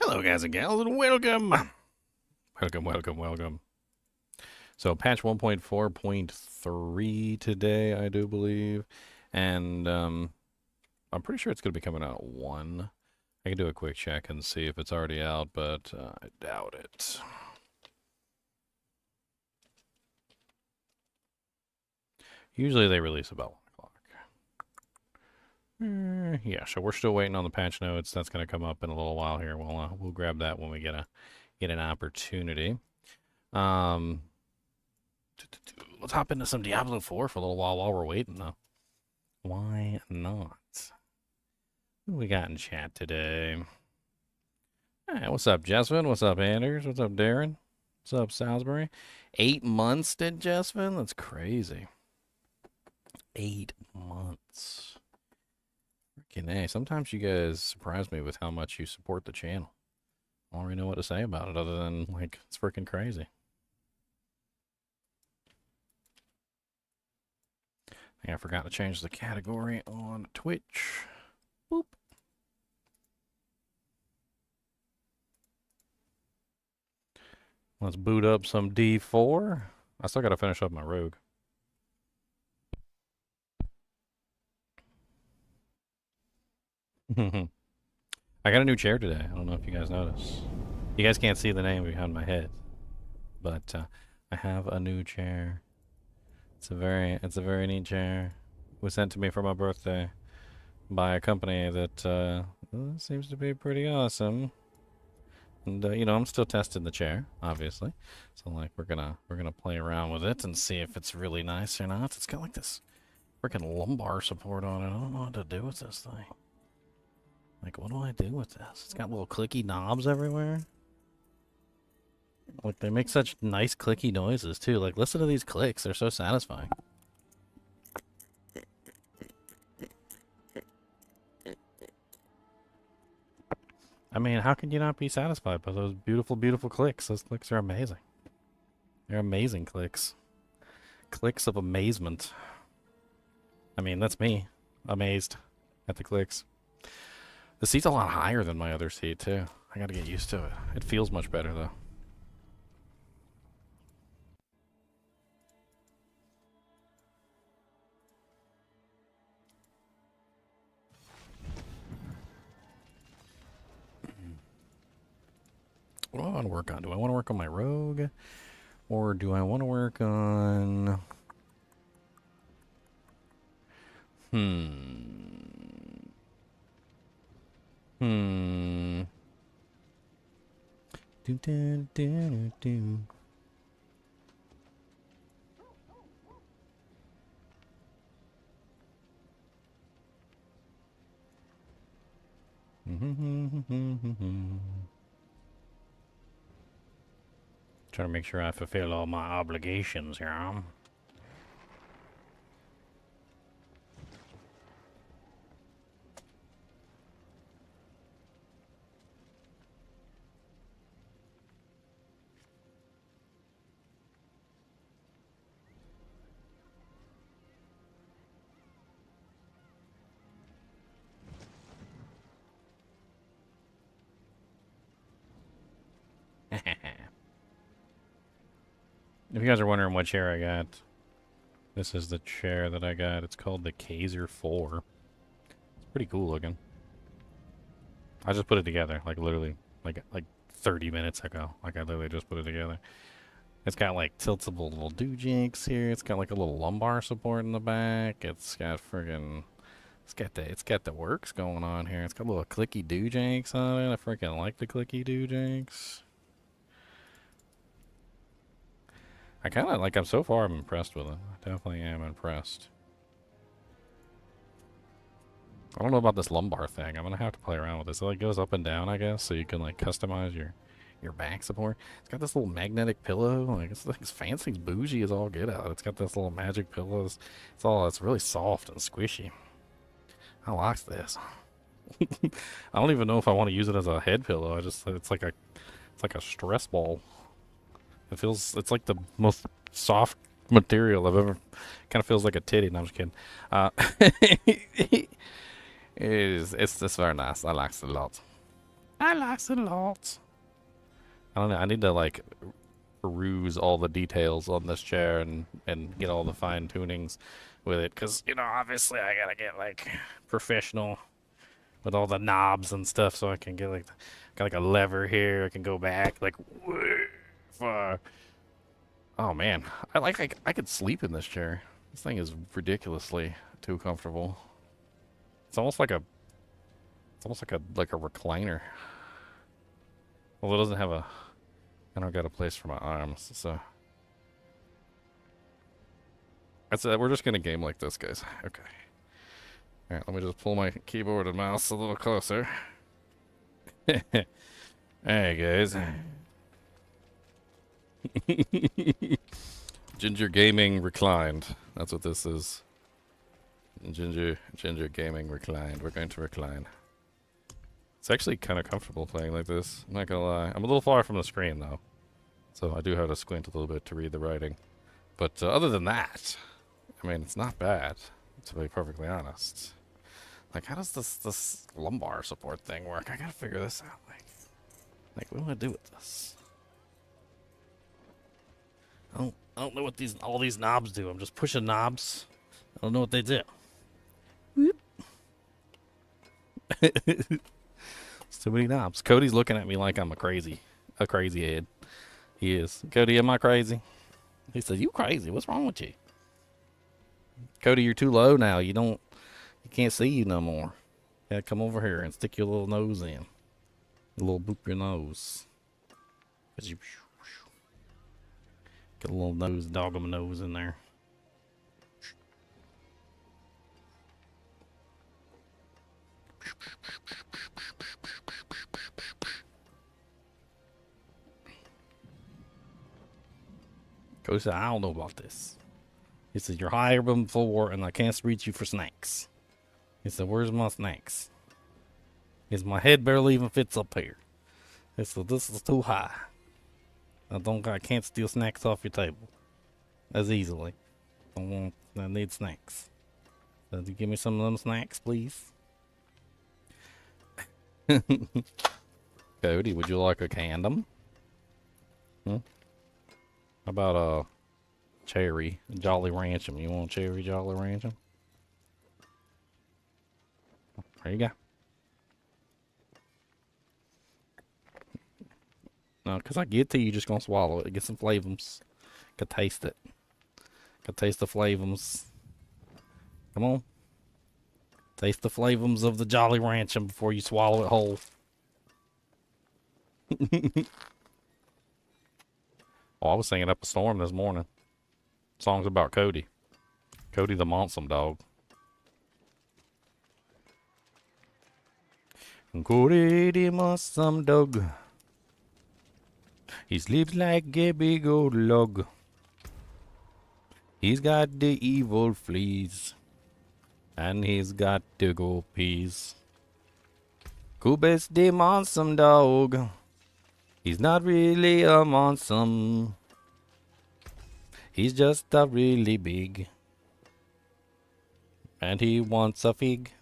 Hello, guys and gals, and welcome. Welcome. So, patch 1.4.3 today, I do believe. And I'm pretty sure it's going to be coming out at 1. I can do a quick check and see if it's already out, but I doubt it. Usually they release about 1 o'clock. Yeah, so we're still waiting on the patch notes. That's going to come up in a little while here. We'll grab that when we get an opportunity. Let's hop into some Diablo 4 for a little while we're waiting, though. Why not? What do we got in chat today? Hey, what's up, Jesvin? What's up, Anders? What's up, Darren? What's up, Salisbury? 8 months, did Jesvin? That's crazy. 8 months. Freaking A. Sometimes you guys surprise me with how much you support the channel. I don't really know what to say about it other than, like, it's freaking crazy. I forgot to change the category on Twitch. Boop. Let's boot up some D4. I still got to finish up my rogue. I got a new chair today. I don't know if you guys noticed. You guys can't see the name behind my head, but I have a new chair. It's a very neat chair. It was sent to me for my birthday by a company that seems to be pretty awesome. And you know, I'm still testing the chair, obviously. So like we're gonna play around with it and see if it's really nice or not. It's got like this freaking lumbar support on it. I don't know what to do with this thing. Like, what do I do with this? It's got little clicky knobs everywhere. Like, they make such nice clicky noises, too. Like, listen to these clicks. They're so satisfying. I mean, how can you not be satisfied by those beautiful, beautiful clicks? Those clicks are amazing. They're amazing clicks. Clicks of amazement. I mean, that's me. Amazed at the clicks. The seat's a lot higher than my other seat, too. I gotta get used to it. It feels much better, though. What do I want to work on? Do I want to work on my rogue? Or do I want to work on... Do, do, do, do. Trying to make sure I fulfill all my obligations here. If you guys are wondering what chair I got, this is the chair that I got. It's called the Kaiser 4. It's pretty cool looking. I just put it together, like literally, like 30 minutes ago. Like I literally just put it together. It's got like tiltable little doojigs here. It's got like a little lumbar support in the back. It's got friggin', it's got the works going on here. It's got little clicky doojigs on it. I freaking like the clicky doojigs. I kind of like them so far. I'm impressed with it. I definitely am impressed. I don't know about this lumbar thing. I'm gonna have to play around with this. It like goes up and down, I guess, so you can like customize your back support. It's got this little magnetic pillow. Like it's fancy, it's bougie as all get out. It's got this little magic pillows. It's really soft and squishy. I like this. I don't even know if I want to use it as a head pillow. It's like a stress ball. It's like the most soft material I've ever. Kind of feels like a titty. No, I'm just kidding. It's very nice. I like it a lot. I like it a lot. I don't know. I need to like peruse all the details on this chair and get all the fine tunings with it, because you know, obviously I gotta get like professional with all the knobs and stuff, so I can get like got like a lever here. I can go back like way far. Oh man, I could sleep in this chair. This thing is ridiculously too comfortable. It's almost like a recliner. Well, it doesn't have a. I don't got a place for my arms, so. That's it. We're just gonna game like this, guys. Okay. All right. Let me just pull my keyboard and mouse a little closer. Hey guys. Ginger Gaming reclined. That's what this is. Ginger Gaming reclined. We're going to recline. It's actually kind of comfortable playing like this. I'm not gonna lie. I'm a little far from the screen though, so I do have to squint a little bit to read the writing. But other than that, I mean, it's not bad, to be perfectly honest. Like, how does this lumbar support thing work? I gotta figure this out. Like what do I do with this? I don't know what all these knobs do. I'm just pushing knobs. I don't know what they do. Whoop. It's too many knobs. Cody's looking at me like I'm a crazy head. He is. Cody, am I crazy? He said, "You crazy? What's wrong with you?" Cody, you're too low now. You can't see you no more. Yeah, come over here and stick your little nose in. A little boop your nose. Get a little nose, doggum nose in there. Cody said, "I don't know about this." He said, "You're higher than before, and I can't reach you for snacks." He said, "Where's my snacks?" He said, "My head barely even fits up here." He said, "This is too high. I can't steal snacks off your table as easily. I need snacks. So you give me some of them snacks, please?" Cody, would you like a candom? How about a cherry Jolly Ranch'em? You want cherry Jolly Ranch'em? There you go. No, because I get to you, just gonna swallow it. Get some flavums. Can taste it. Can taste the flavums. Come on. Taste the flavums of the Jolly Ranch'em before you swallow it whole. Oh, I was singing Up a Storm this morning. Song's about Cody. Cody the Monsum Dog. Cody the Monsum Dog. He sleeps like a big old log. He's got the evil fleas. And he's got the go peas. Cubis the Monsum Dog. He's not really a Monsum. He's just a really big. And he wants a fig.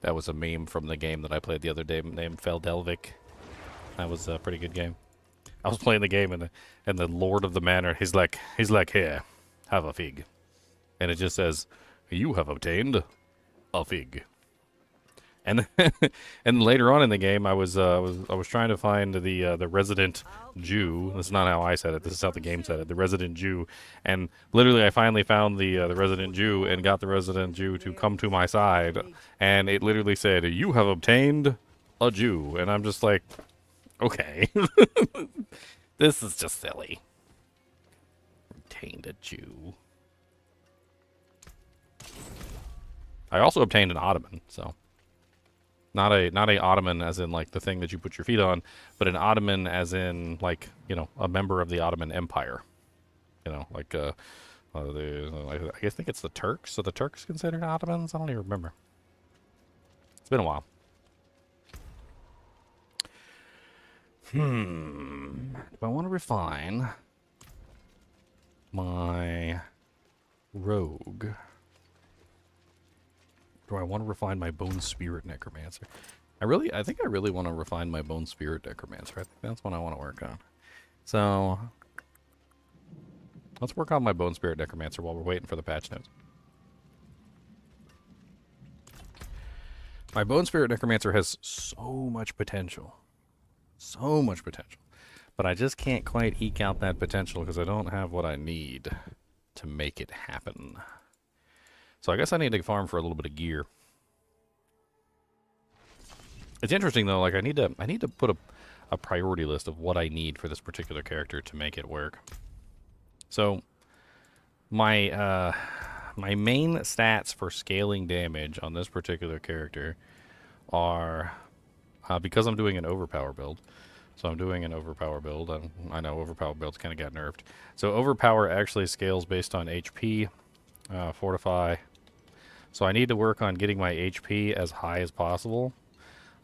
That was a meme from the game that I played the other day named Feldelvic. That was a pretty good game. I was playing the game and the Lord of the Manor, he's like, "Here, have a fig." And it just says, "You have obtained a fig." And and later on in the game, I was trying to find the resident Jew. This is not how I said it. This is how the game said it. The resident Jew, and literally, I finally found the resident Jew and got the resident Jew to come to my side. And it literally said, "You have obtained a Jew," and I'm just like, okay, this is just silly. Obtained a Jew. I also obtained an Ottoman, so. Not a Ottoman as in like the thing that you put your feet on, but an Ottoman as in like, you know, a member of the Ottoman Empire. You know, like I think it's the Turks. So the Turks considered Ottomans? I don't even remember. It's been a while. Do I want to refine my rogue? Do I want to refine my Bone Spirit Necromancer? I think I really want to refine my Bone Spirit Necromancer. I think that's what I want to work on. So, let's work on my Bone Spirit Necromancer while we're waiting for the patch notes. My Bone Spirit Necromancer has so much potential. So much potential. But I just can't quite eke out that potential because I don't have what I need to make it happen. So I guess I need to farm for a little bit of gear. It's interesting though, like I need to put a priority list of what I need for this particular character to make it work. So my my main stats for scaling damage on this particular character are because I'm doing an overpower build. So I'm doing an overpower build. I know overpower builds kind of got nerfed. So overpower actually scales based on HP, fortify. So I need to work on getting my HP as high as possible.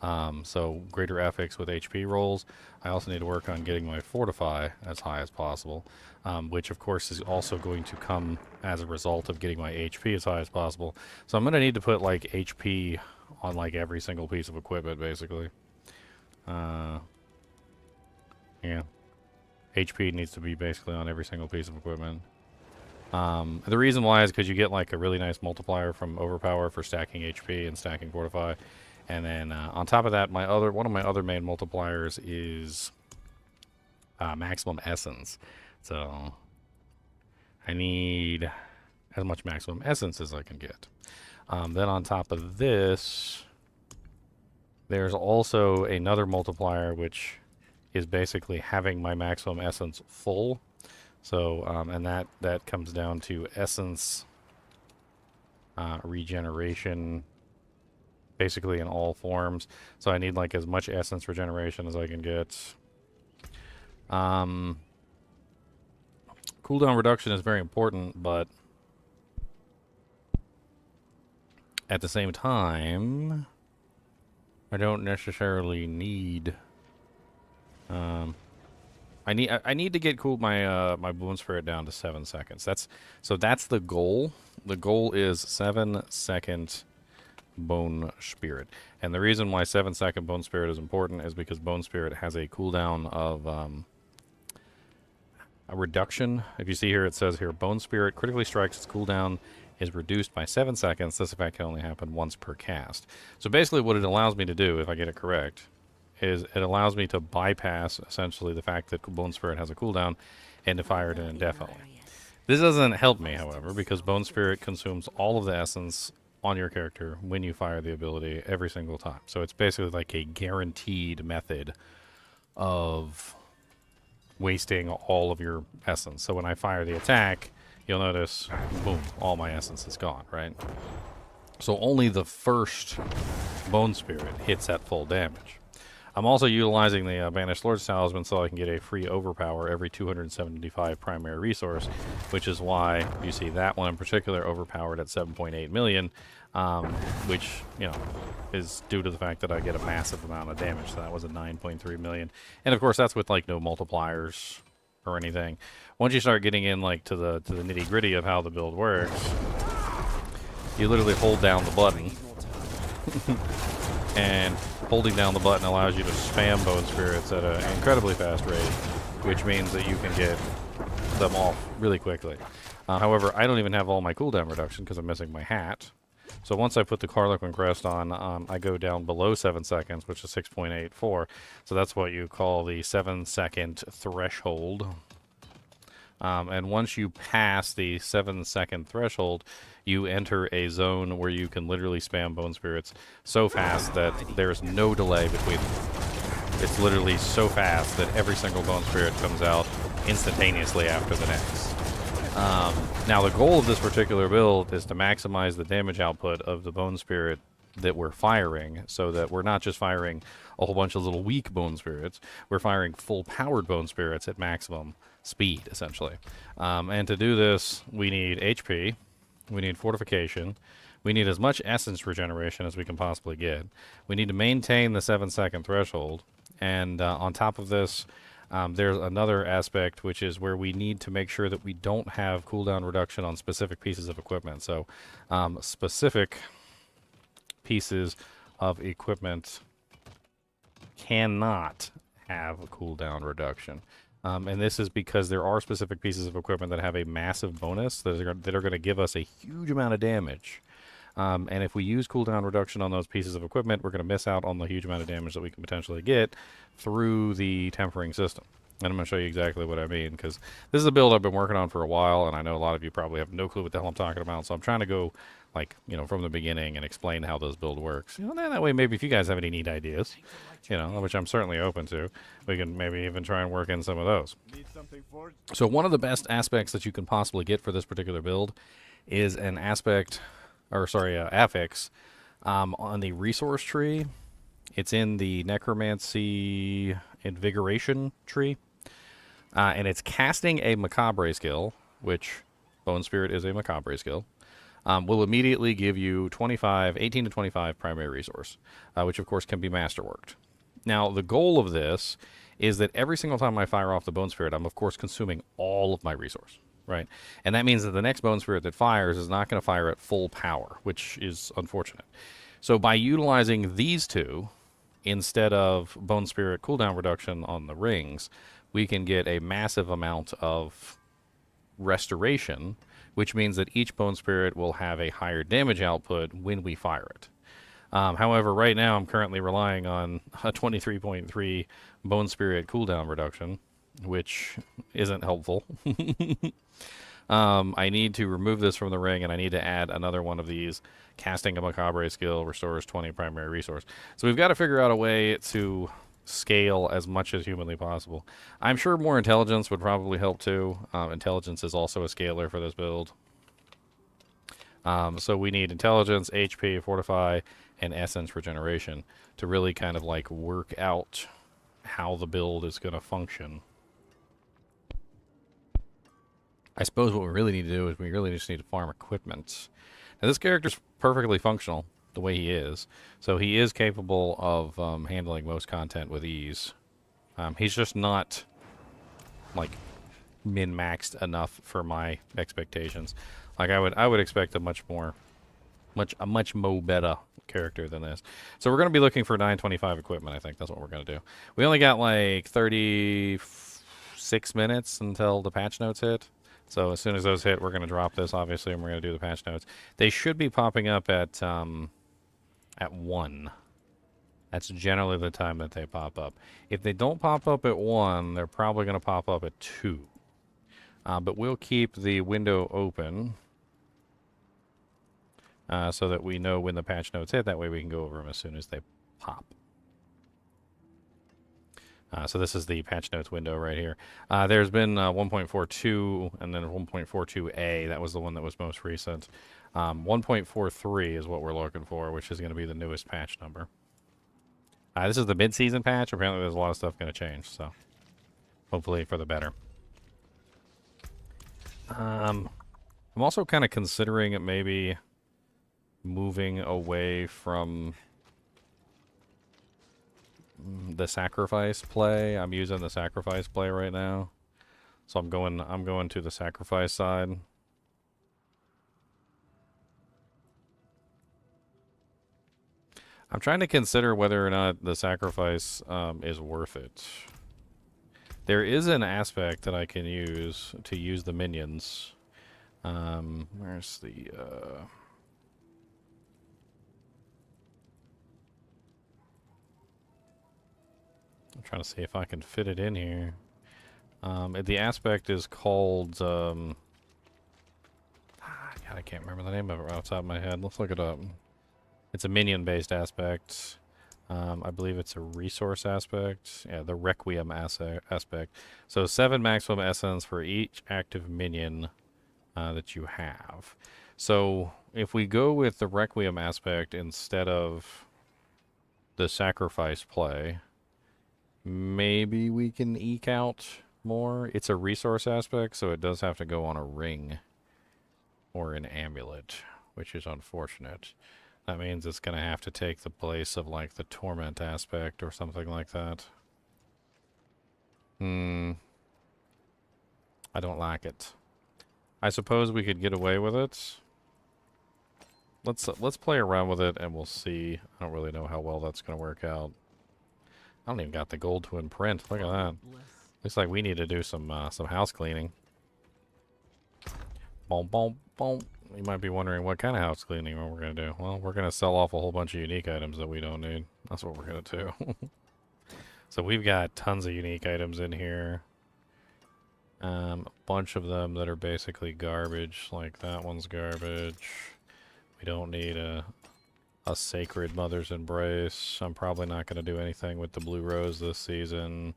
So greater FX with HP rolls. I also need to work on getting my fortify as high as possible, which of course is also going to come as a result of getting my HP as high as possible. So I'm going to need to put like HP on like every single piece of equipment basically. Yeah. HP needs to be basically on every single piece of equipment. The reason why is because you get like a really nice multiplier from overpower for stacking HP and stacking fortify. And then on top of that, one of my other main multipliers is maximum essence. So I need as much maximum essence as I can get. Then on top of this, there's also another multiplier which is basically having my maximum essence full. So and that comes down to essence regeneration basically in all forms. So I need like as much essence regeneration as I can get. Cooldown reduction is very important, but at the same time I don't necessarily need I need to get my Bone Spirit down to 7 seconds. That's the goal. The goal is 7-second Bone Spirit. And the reason why 7-second Bone Spirit is important is because Bone Spirit has a cooldown of a reduction. If you see here, it says here, Bone Spirit critically strikes, its cooldown is reduced by 7 seconds. This effect can only happen once per cast. So basically what it allows me to do, if I get it correct, is it allows me to bypass essentially the fact that Bone Spirit has a cooldown and to fire it indefinitely. This doesn't help me, however, because Bone Spirit consumes all of the essence on your character when you fire the ability every single time. So it's basically like a guaranteed method of wasting all of your essence. So when I fire the attack, you'll notice, boom, all my essence is gone, right? So only the first Bone Spirit hits at full damage. I'm also utilizing the Banished Lord's Talisman so I can get a free overpower every 275 primary resource, which is why you see that one in particular overpowered at 7.8 million, which, you know, is due to the fact that I get a massive amount of damage. So that was a 9.3 million. And of course that's with like no multipliers or anything. Once you start getting in like to the nitty-gritty of how the build works, you literally hold down the button. And holding down the button allows you to spam Bone Spirits at an incredibly fast rate, which means that you can get them off really quickly. However, I don't even have all my cooldown reduction because I'm missing my hat. So once I put the Harlequin Crest on, I go down below 7 seconds, which is 6.84. So that's what you call the 7-second threshold. And once you pass the 7-second threshold, you enter a zone where you can literally spam Bone Spirits so fast that there's no delay between them. It's literally so fast that every single Bone Spirit comes out instantaneously after the next. Now the goal of this particular build is to maximize the damage output of the Bone Spirit that we're firing, so that we're not just firing a whole bunch of little weak Bone Spirits, we're firing full-powered Bone Spirits at maximum speed, essentially. And to do this, we need HP, we need fortification, we need as much essence regeneration as we can possibly get, we need to maintain the 7-second threshold, and on top of this, there's another aspect, which is where we need to make sure that we don't have cooldown reduction on specific pieces of equipment. So, specific pieces of equipment cannot have a cooldown reduction. And this is because there are specific pieces of equipment that have a massive bonus that are going to give us a huge amount of damage. And if we use cooldown reduction on those pieces of equipment, we're going to miss out on the huge amount of damage that we can potentially get through the tempering system. And I'm going to show you exactly what I mean, because this is a build I've been working on for a while, and I know a lot of you probably have no clue what the hell I'm talking about, so I'm trying to go, like, you know, from the beginning and explain how this build works. You know, that way maybe if you guys have any neat ideas, you know, which I'm certainly open to, we can maybe even try and work in some of those. So one of the best aspects that you can possibly get for this particular build is an affix on the resource tree. It's in the Necromancy Invigoration tree. And it's casting a Macabre skill, which Bone Spirit is a Macabre skill, will immediately give you 18 to 25 primary resource, which of course can be masterworked. Now, the goal of this is that every single time I fire off the Bone Spirit, I'm of course consuming all of my resource, right? And that means that the next Bone Spirit that fires is not going to fire at full power, which is unfortunate. So by utilizing these two, instead of Bone Spirit cooldown reduction on the rings, we can get a massive amount of restoration, which means that each Bone Spirit will have a higher damage output when we fire it. However, right now I'm currently relying on a 23.3 Bone Spirit cooldown reduction, which isn't helpful. I need to remove this from the ring, and I need to add another one of these. Casting a Macabre skill restores 20 primary resource. So we've got to figure out a way to scale as much as humanly possible. I'm sure more intelligence would probably help too. Intelligence is also a scaler for this build. So we need intelligence, HP, fortify, and essence regeneration to really kind of like work out how the build is going to function. I suppose what we really need to do is we really just need to farm equipment. Now this character's perfectly functional the way he is, so he is capable of handling most content with ease. He's just not like min-maxed enough for my expectations. Like I would expect a much more better character than this. So we're going to be looking for 925 equipment. I think that's what we're going to do. We only got like 36 minutes until the patch notes hit. So as soon as those hit, we're going to drop this, obviously, and we're going to do the patch notes. They should be popping up at 1. That's generally the time that they pop up. If they don't pop up at 1, they're probably going to pop up at 2. But we'll keep the window open so that we know when the patch notes hit. That way we can go over them as soon as they pop. So this is the patch notes window right here. There's been 1.42 and then 1.42a. That was the one that was most recent. 1.43 is what we're looking for, which is going to be the newest patch number. This is the mid-season patch. Apparently there's a lot of stuff going to change, so hopefully for the better. I'm also kind of considering maybe moving away from the sacrifice play. I'm using the sacrifice play right now, so I'm going to the sacrifice side. I'm trying to consider whether or not the sacrifice is worth it. There is an aspect that I can use to use the minions. Where's the I'm trying to see if I can fit it in here. The aspect is called God, I can't remember the name of it right off the top of my head. Let's look it up. It's a minion-based aspect. I believe it's a resource aspect. Yeah, the Requiem aspect. So 7 maximum essence for each active minion that you have. So if we go with the Requiem aspect instead of the sacrifice play, maybe we can eke out more. It's a resource aspect, so it does have to go on a ring or an amulet, which is unfortunate. That means it's going to have to take the place of, like, the torment aspect or something like that. I don't like it. I suppose we could get away with it. let's play around with it and we'll see. I don't really know how well that's gonna work out. I don't even got the gold to imprint. Look at that. Looks like we need to do some house cleaning. Boom, boom, boom. You might be wondering what kind of house cleaning we're gonna do. Well, we're gonna sell off a whole bunch of unique items that we don't need. That's what we're gonna do. So we've got tons of unique items in here. A bunch of them that are basically garbage, like that one's garbage. We don't need a Sacred Mother's Embrace. I'm probably not going to do anything with the Blue Rose this season.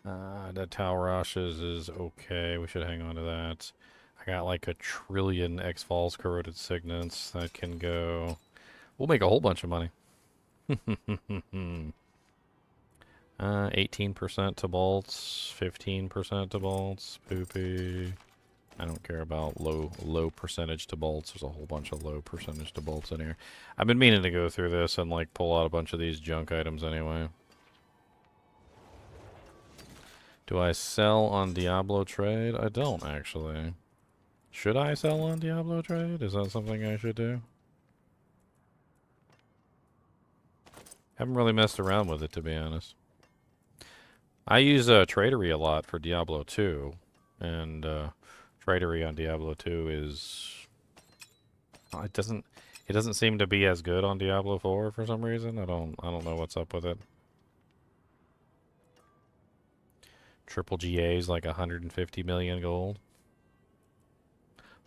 The Talrashes is okay. We should hang on to that. I got like 1 trillion X-Falls Corroded Signets that can go. We'll make a whole bunch of money. 18% to bolts, 15% to bolts, poopy. I don't care about low percentage to bolts. There's a whole bunch of low percentage to bolts in here. I've been meaning to go through this and like pull out a bunch of these junk items anyway. Do I sell on Diablo trade? I don't actually. Should I sell on Diablo trade? Is that something I should do? Haven't really messed around with it, to be honest. I use Tradery a lot for Diablo 2, and Tradery on Diablo 2 is it doesn't seem to be as good on Diablo 4 for some reason. I don't know what's up with it. Triple GA is like 150 million gold.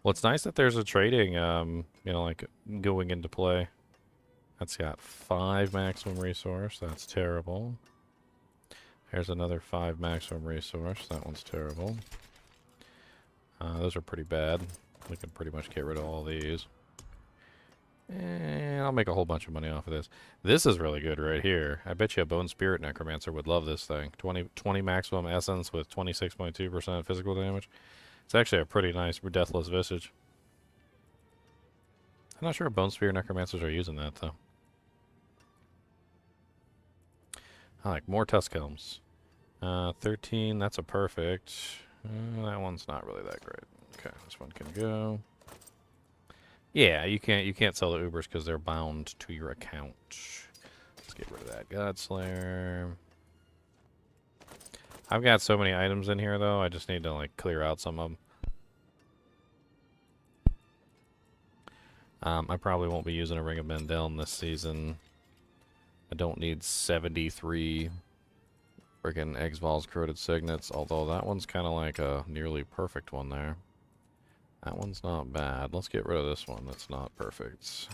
Well, it's nice that there's a trading, you know, like going into play. That's got 5 maximum resource. That's terrible. Here's another 5 maximum resource. That one's terrible. Those are pretty bad. We can pretty much get rid of all these. And I'll make a whole bunch of money off of this. This is really good right here. I bet you a Bone Spirit Necromancer would love this thing. 20 maximum essence with 26.2% physical damage. It's actually a pretty nice Deathless Visage. I'm not sure if Bone Spirit Necromancers are using that, though. I like more Tusk Helms. 13, that's a perfect. That one's not really that great. Okay, this one can go. Yeah, you can't sell the Ubers because they're bound to your account. Let's get rid of that Godslayer. I've got so many items in here though, I just need to like clear out some of them. I probably won't be using a Ring of Mendeln this season. I don't need 73 freaking Exval's Corroded Signets, although that one's kind of like a nearly perfect one there. That one's not bad. Let's get rid of this one that's not perfect.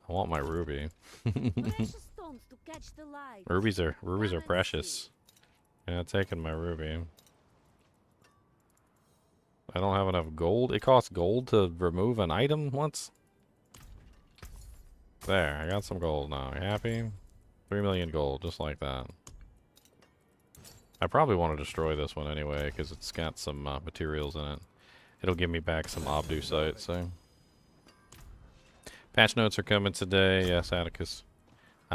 I want my ruby. Rubies are precious. Yeah, taking my ruby. I don't have enough gold. It costs gold to remove an item once. There, I got some gold now. You happy? 3 million gold, just like that. I probably want to destroy this one anyway, because it's got some materials in it. It'll give me back some Obdusite, so. Patch notes are coming today, yes, Atticus.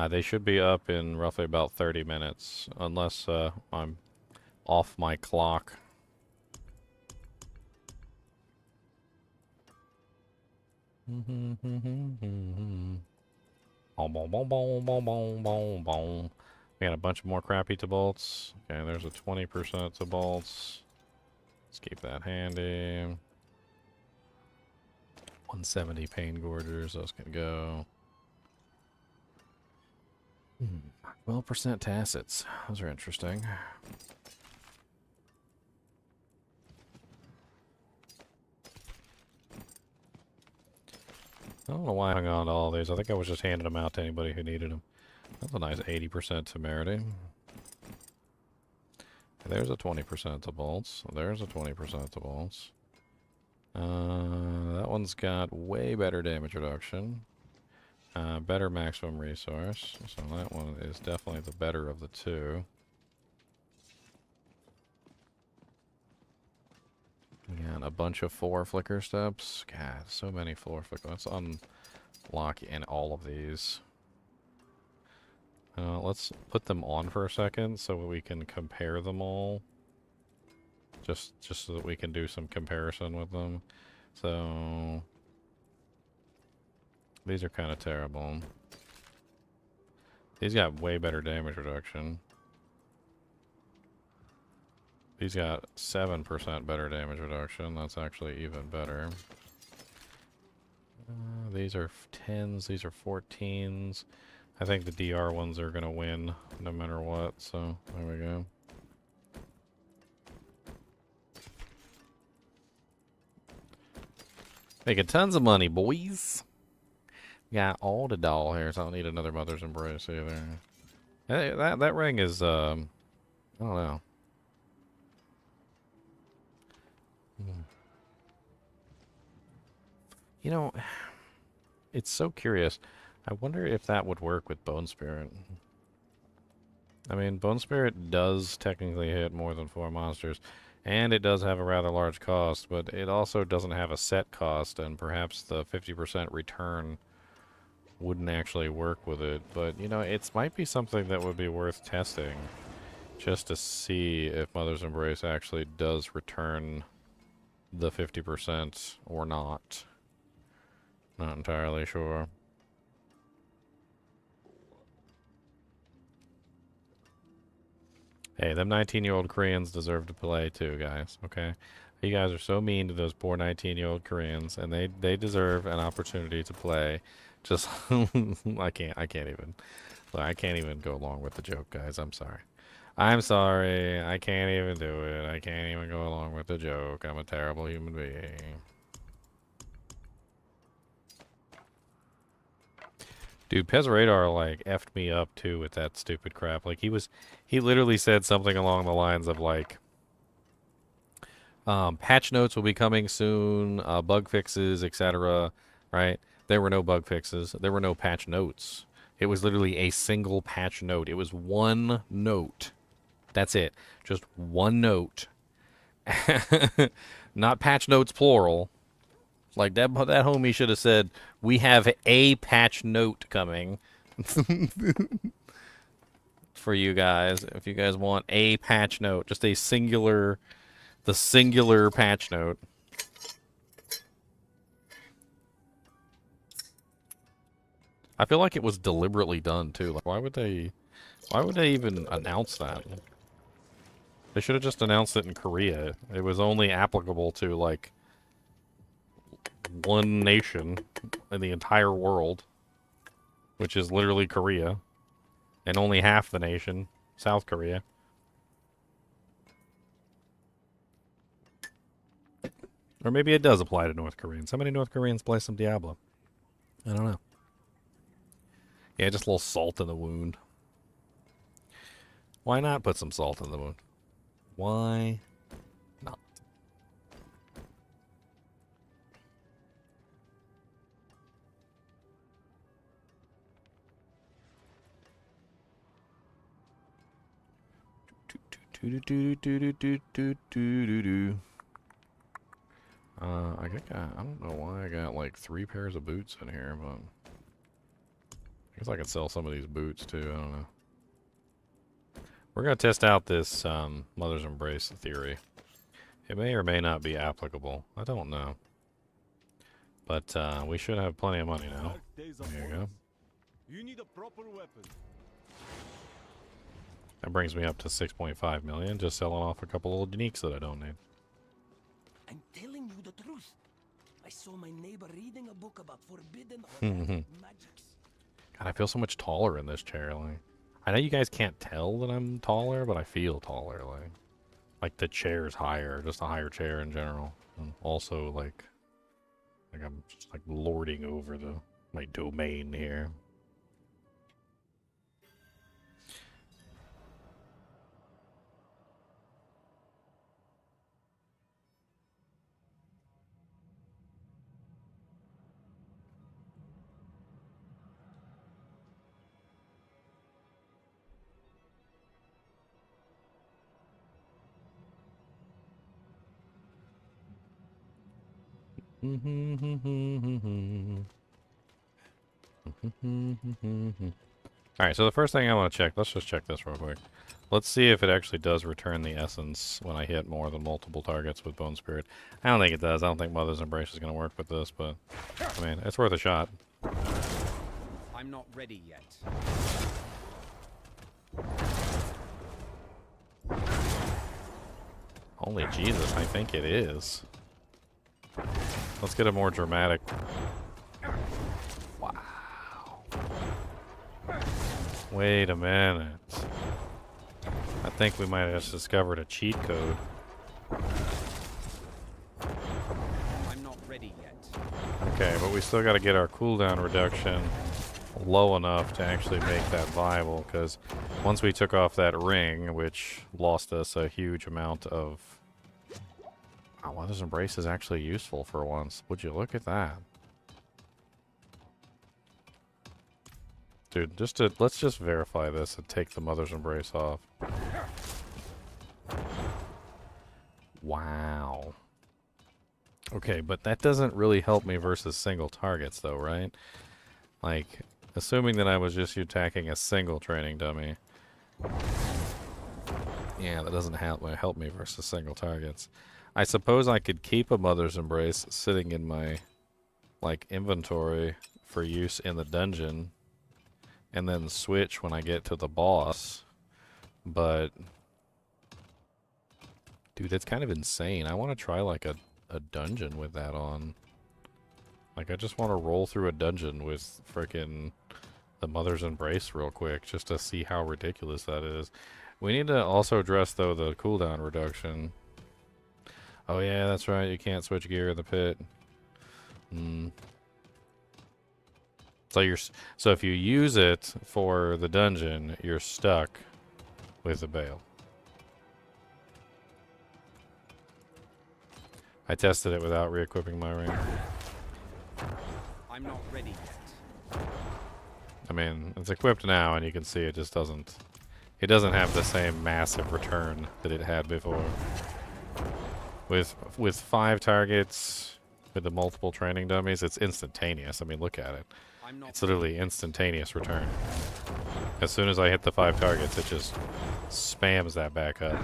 They should be up in roughly about 30 minutes, unless I'm off my clock. Boom, boom, boom, boom, boom, boom, boom, boom. We got a bunch more crappy to bolts. Okay, there's a 20% to bolts. Let's keep that handy. 170 pain gorgers, those can go. 12% tacits. Those are interesting. I don't know why I hung on to all these. I think I was just handing them out to anybody who needed them. That's a nice 80% temerity. There's a 20% to bolts. There's a 20% to bolts. That one's got way better damage reduction. Better maximum resource. So that one is definitely the better of the two. And a bunch of 4 flicker steps. God, so many 4 flicker. Let's unlock in all of these. Let's put them on for a second so we can compare them all. just so that we can do some comparison with them. So these are kind of terrible. These got way better damage reduction. These got 7% better damage reduction. That's actually even better. These are 10s, these are 14s. I think the DR ones are going to win no matter what, so there we go. Making tons of money, boys. Got all the doll hairs. I don't need another Mother's Embrace either. Hey, that ring is, I don't know. You know, it's so curious. I wonder if that would work with Bone Spirit. I mean, Bone Spirit does technically hit more than 4 monsters, and it does have a rather large cost, but it also doesn't have a set cost, and perhaps the 50% return wouldn't actually work with it. But, you know, it might be something that would be worth testing, just to see if Mother's Embrace actually does return the 50% or not. Not entirely sure. Hey, them 19-year-old Koreans deserve to play too, guys, okay? You guys are so mean to those poor 19-year-old Koreans, and they deserve an opportunity to play. Just I can't even go along with the joke, guys. I'm sorry. I'm sorry. I can't even do it. I can't even go along with the joke. I'm a terrible human being. Dude, Pez Radar, like, effed me up, too, with that stupid crap. Like, he literally said something along the lines of, like, patch notes will be coming soon, bug fixes, etc., right? There were no bug fixes. There were no patch notes. It was literally a single patch note. It was one note. That's it. Just one note. Not patch notes plural. Like, that homie should have said, we have a patch note coming for you guys. If you guys want a patch note, just a singular, the singular patch note. I feel like it was deliberately done, too. Like, why would they even announce that? They should have just announced it in Korea. It was only applicable to, like, one nation in the entire world, which is literally Korea, and only half the nation, South Korea. Or maybe it does apply to North Koreans. How many North Koreans play some Diablo? I don't know. Yeah, just a little salt in the wound. Why not put some salt in the wound? Why not? I don't know why I got like 3 pairs of boots in here, but I guess I could sell some of these boots too. I don't know. We're gonna test out this Mother's Embrace theory. It may or may not be applicable. I don't know. But we should have plenty of money now. There you go. You need a proper weapon. That brings me up to 6.5 million, just selling off a couple old uniques that I don't need. I'm telling you the truth. I saw my neighbor reading a book about forbidden magics. God, I feel so much taller in this chair. Like, I know you guys can't tell that I'm taller, but I feel taller. Like the chair's higher, just a higher chair in general, and also like I'm just like lording over my domain here. Alright, so the first thing I want to check, let's just check this real quick. Let's see if it actually does return the essence when I hit more than multiple targets with Bone Spirit. I don't think it does. I don't think Mother's Embrace is going to work with this, but I mean, it's worth a shot. I'm not ready yet. Holy Jesus, I think it is. Let's get a more dramatic. Wow. Wait a minute. I think we might have just discovered a cheat code. I'm not ready yet. Okay, but we still got to get our cooldown reduction low enough to actually make that viable, because once we took off that ring, which lost us a huge amount of... Oh, Mother's Embrace is actually useful for once. Would you look at that? Dude, let's just verify this and take the Mother's Embrace off. Wow. Okay, but that doesn't really help me versus single targets though, right? Like, assuming that I was just attacking a single training dummy. Yeah, that doesn't help me versus single targets. I suppose I could keep a Mother's Embrace sitting in my, like, inventory for use in the dungeon, and then switch when I get to the boss. But, dude, that's kind of insane. I want to try, like, a dungeon with that on. Like, I just want to roll through a dungeon with frickin' the Mother's Embrace real quick, just to see how ridiculous that is. We need to also address, though, the cooldown reduction. Oh yeah, that's right, you can't switch gear in the pit. So if you use it for the dungeon, you're stuck with the bale. I tested it without re-equipping my ring. I'm not ready yet. I mean, it's equipped now, and you can see it just doesn't... It doesn't have the same massive return that it had before. With 5 targets, with the multiple training dummies, it's instantaneous. I mean, look at it. It's literally instantaneous return. As soon as I hit the 5 targets, it just spams that back up.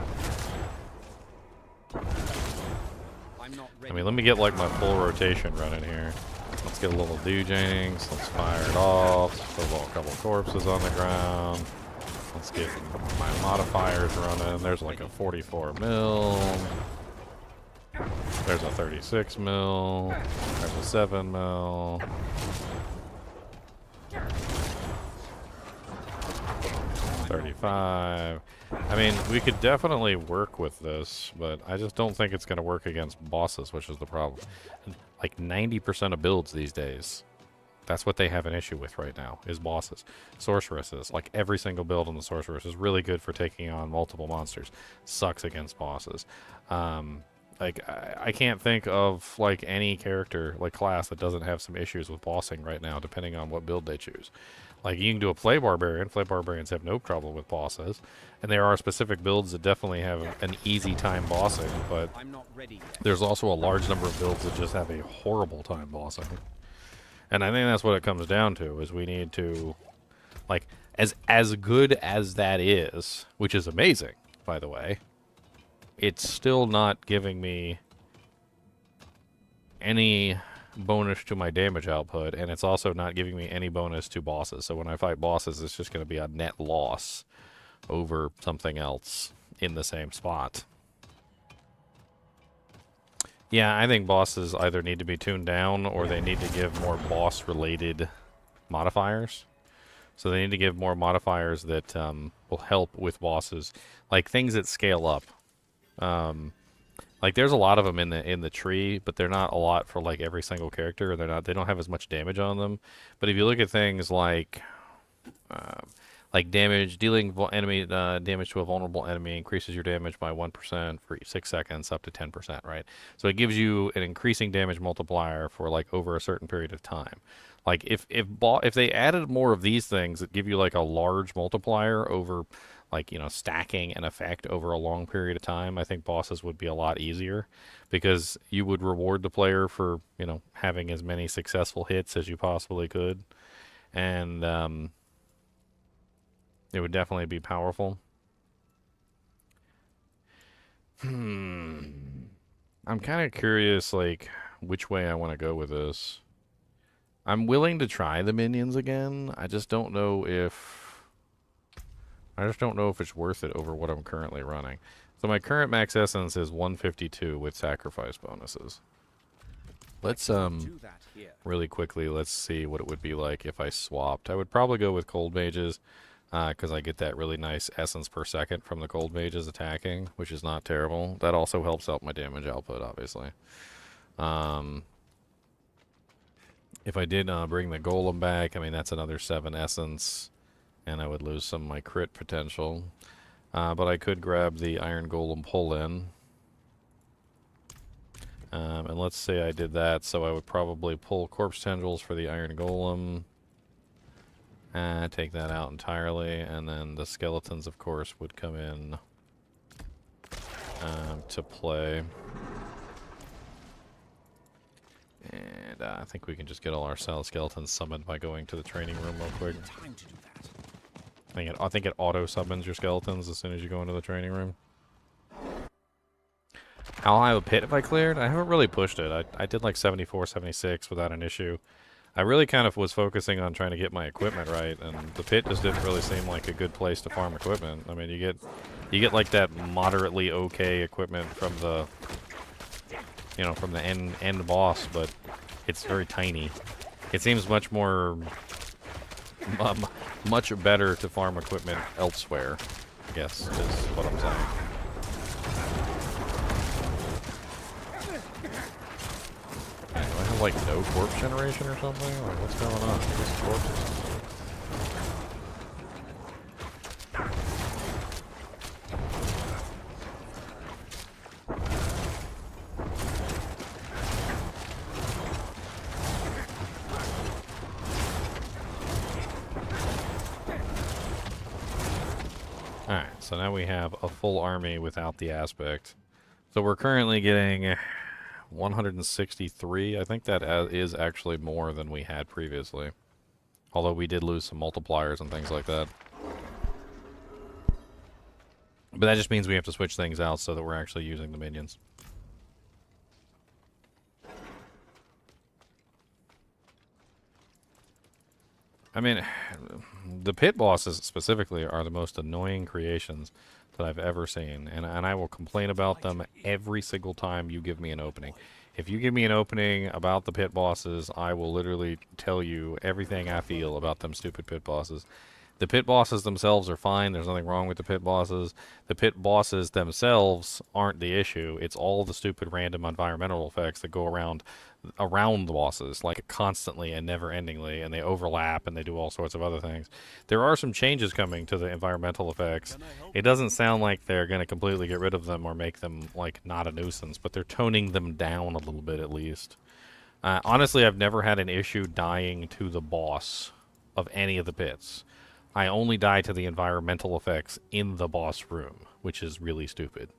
I mean, let me get like my full rotation running here. Let's get a little Dujings. Let's fire it off. Let's put a couple corpses on the ground. Let's get my modifiers running. There's like a 44 mil. There's a 36 mil. There's a 7 mil. 35. I mean, we could definitely work with this, but I just don't think it's going to work against bosses, which is the problem. Like 90% of builds these days, that's what they have an issue with right now, is bosses. Sorceresses, like every single build on the Sorceress is really good for taking on multiple monsters. Sucks against bosses. Like, I can't think of, like, any character, like, class that doesn't have some issues with bossing right now, depending on what build they choose. Like, you can do a Flay Barbarian. Flay Barbarians have no trouble with bosses. And there are specific builds that definitely have an easy time bossing, but there's also a large number of builds that just have a horrible time bossing. And I think that's what it comes down to, is we need to, like, as good as that is, which is amazing, by the way, it's still not giving me any bonus to my damage output, and it's also not giving me any bonus to bosses. So when I fight bosses, it's just going to be a net loss over something else in the same spot. Yeah, I think bosses either need to be tuned down or they need to give more boss-related modifiers. So they need to give more modifiers that will help with bosses, like things that scale up. Like there's a lot of them in the tree, but they're not a lot for like every single character. They don't have as much damage on them. But if you look at things like dealing enemy damage to a vulnerable enemy increases your damage by 1% for 6 seconds up to 10%, right? So it gives you an increasing damage multiplier for like over a certain period of time. Like if they added more of these things that give you like a large multiplier over, like, you know, stacking an effect over a long period of time, I think bosses would be a lot easier, because you would reward the player for, you know, having as many successful hits as you possibly could. And It would definitely be powerful. I'm kind of curious, like, which way I want to go with this. I'm willing to try the minions again. I just don't know if it's worth it over what I'm currently running. So my current max essence is 152 with sacrifice bonuses. Let's Do that here. really quickly, let's see what it would be like if I swapped. I would probably go with cold mages, because I get that really nice essence per second from the cold mages attacking, which is not terrible. That also helps out my damage output, obviously. If I did bring the golem back, I mean, that's another 7 essence, and I would lose some of my crit potential. But I could grab the iron golem pull-in. And let's say I did that, so I would probably pull corpse tendrils for the iron golem. Take that out entirely, and then the skeletons, of course, would come in to play. And I think we can just get all our skeletons summoned by going to the training room real quick. Time to do that. I think it auto summons your skeletons as soon as you go into the training room. How high of a pit have I cleared? I haven't really pushed it. I did like 74, 76 without an issue. I really kind of was focusing on trying to get my equipment right, and the pit just didn't really seem like a good place to farm equipment. I mean, you get like that moderately okay equipment from the, you know, from the end boss, but it's very tiny. It seems much more, much better to farm equipment elsewhere, I guess, is what I'm saying. Do I have, like, no corpse generation or something? Like, what's going on? Just corpses. Alright, so now we have a full army without the aspect. So we're currently getting 163. I think that is actually more than we had previously. Although we did lose some multipliers and things like that. But that just means we have to switch things out so that we're actually using the minions. I mean, the pit bosses specifically are the most annoying creations that I've ever seen, and I will complain about them every single time you give me an opening. If you give me an opening about the pit bosses, I will literally tell you everything I feel about them stupid pit bosses. The pit bosses themselves are fine. There's nothing wrong with the pit bosses. The pit bosses themselves aren't the issue. It's all the stupid random environmental effects that go around the bosses, like constantly and never-endingly, and they overlap and they do all sorts of other things. There are some changes coming to the environmental effects. It doesn't sound like they're going to completely get rid of them or make them, like, not a nuisance, but they're toning them down a little bit at least. Honestly, I've never had an issue dying to the boss of any of the pits. I only die to the environmental effects in the boss room, which is really stupid.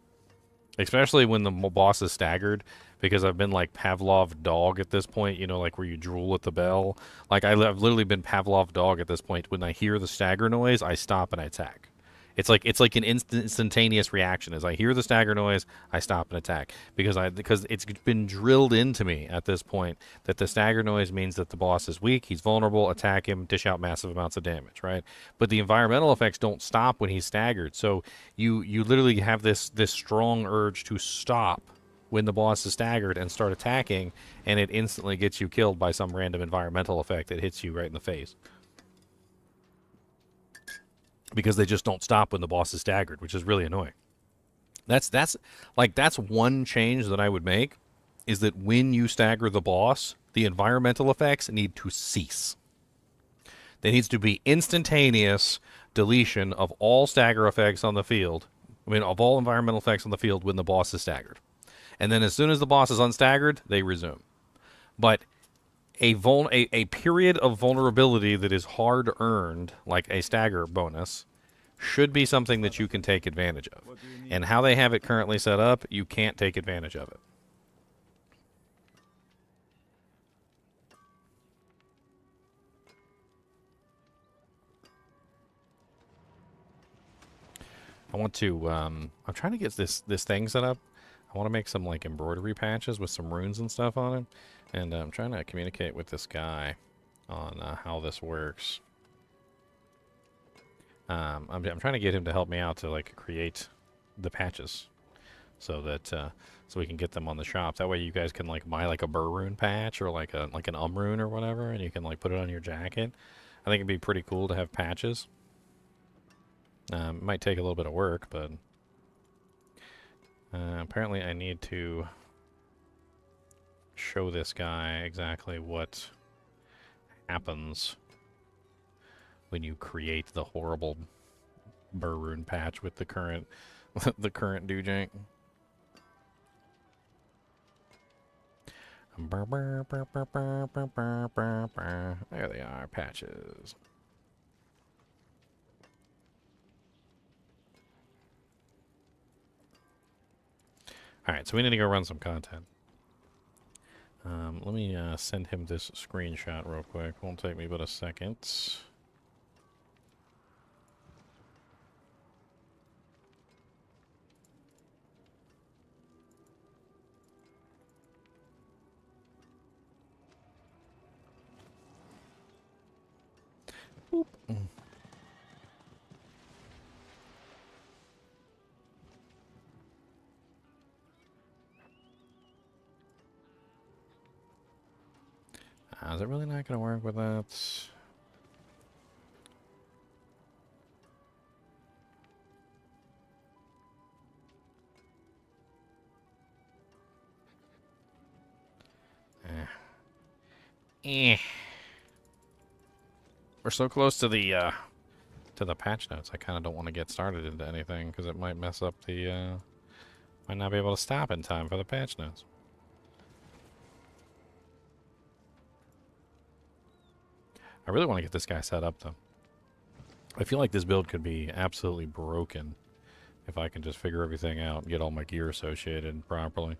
Especially when the boss is staggered, because I've been like Pavlov dog at this point, you know, like where you drool at the bell. Like I've literally been Pavlov dog at this point. When I hear the stagger noise, I stop and I attack. It's like an instantaneous reaction. As I hear the stagger noise, I stop and attack because it's been drilled into me at this point that the stagger noise means that the boss is weak, he's vulnerable, attack him, dish out massive amounts of damage, right? But the environmental effects don't stop when he's staggered. So you literally have this strong urge to stop when the boss is staggered and start attacking, and it instantly gets you killed by some random environmental effect that hits you right in the face. Because they just don't stop when the boss is staggered, which is really annoying. That's one change that I would make, is that when you stagger the boss, the environmental effects need to cease. There needs to be instantaneous deletion of all stagger effects on the field. I mean, of all environmental effects on the field when the boss is staggered. And then as soon as the boss is unstaggered, they resume. But a period of vulnerability that is hard earned, like a stagger bonus, should be something that you can take advantage of. And how they have it currently set up, you can't take advantage of it. I want to, I'm trying to get this thing set up. I want to make some, like, embroidery patches with some runes and stuff on it. And I'm trying to communicate with this guy on how this works. I'm trying to get him to help me out to, like, create the patches. So that, so we can get them on the shop. That way you guys can, like, buy, like, a burr rune patch or, like, an rune or whatever. And you can, like, put it on your jacket. I think it'd be pretty cool to have patches. It might take a little bit of work, but apparently I need to show this guy exactly what happens when you create the horrible burr rune patch with the current the current doojank. There they are, patches. Alright, so we need to go run some content. Let me send him this screenshot real quick. Won't take me but a second. Boop. Is it really not going to work with that? We're so close to the patch notes. I kind of don't want to get started into anything because it might mess up the might not be able to stop in time for the patch notes. I really want to get this guy set up though. I feel like this build could be absolutely broken if I can just figure everything out and get all my gear associated properly.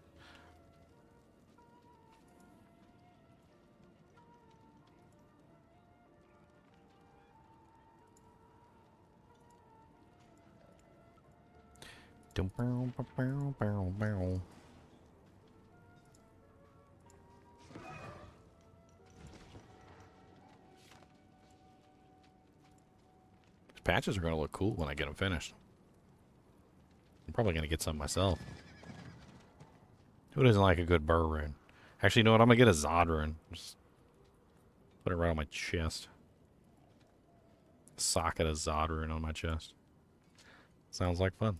These patches are going to look cool when I get them finished. I'm probably going to get some myself. Who doesn't like a good burr rune? Actually, you know what? I'm going to get a Zod rune. Just put it right on my chest. Socket a Zod rune on my chest. Sounds like fun.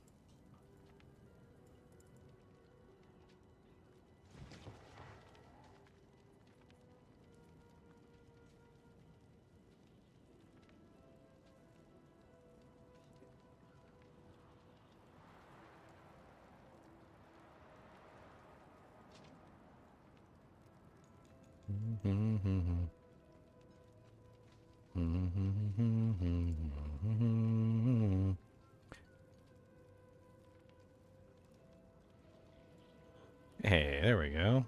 Hey, there we go.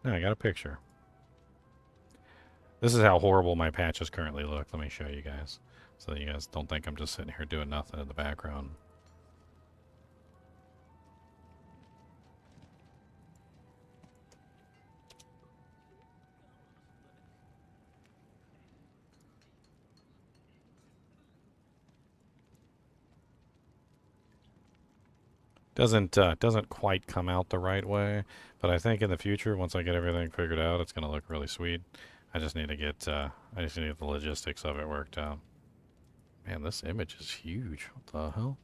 Now I got a picture. This is how horrible my patches currently look. Let me show you guys. So that you guys don't think I'm just sitting here doing nothing in the background. Doesn't quite come out the right way, but I think in the future, once I get everything figured out, it's gonna look really sweet. I just need to get the logistics of it worked out. Man, this image is huge. What the hell?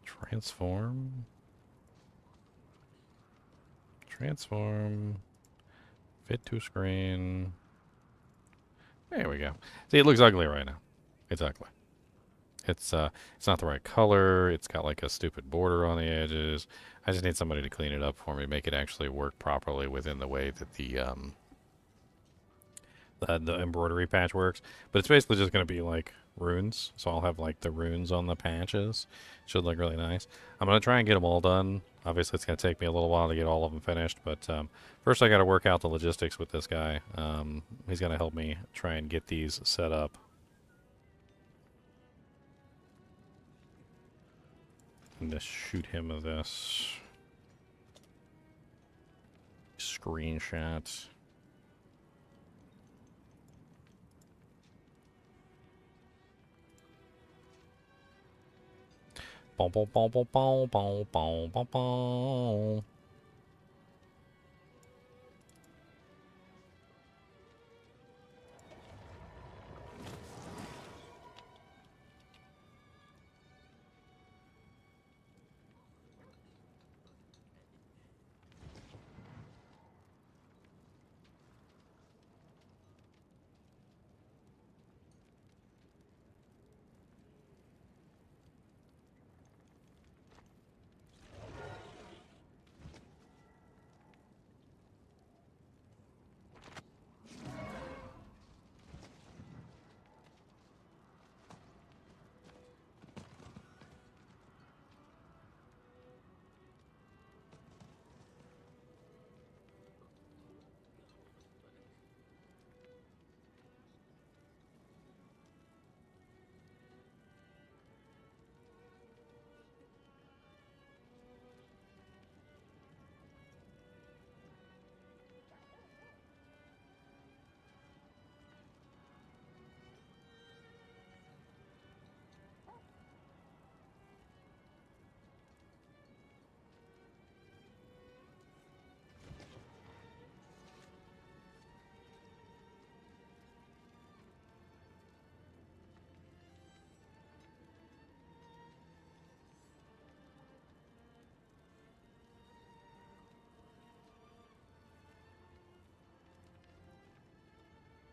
Transform. Transform. Fit to screen. There we go. See, it looks ugly right now. It's ugly. It's not the right color. It's got like a stupid border on the edges. I just need somebody to clean it up for me, make it actually work properly within the way that the embroidery patch works. But it's basically just going to be like runes. So I'll have like the runes on the patches. Should look really nice. I'm going to try and get them all done Obviously, it's going to take me a little while to get all of them finished, but first I got to work out the logistics with this guy. He's going to help me try and get these set up. I'm going to shoot him with this screenshot. Boom, boom, boom, boom, boom, boom, boom, boom, boom.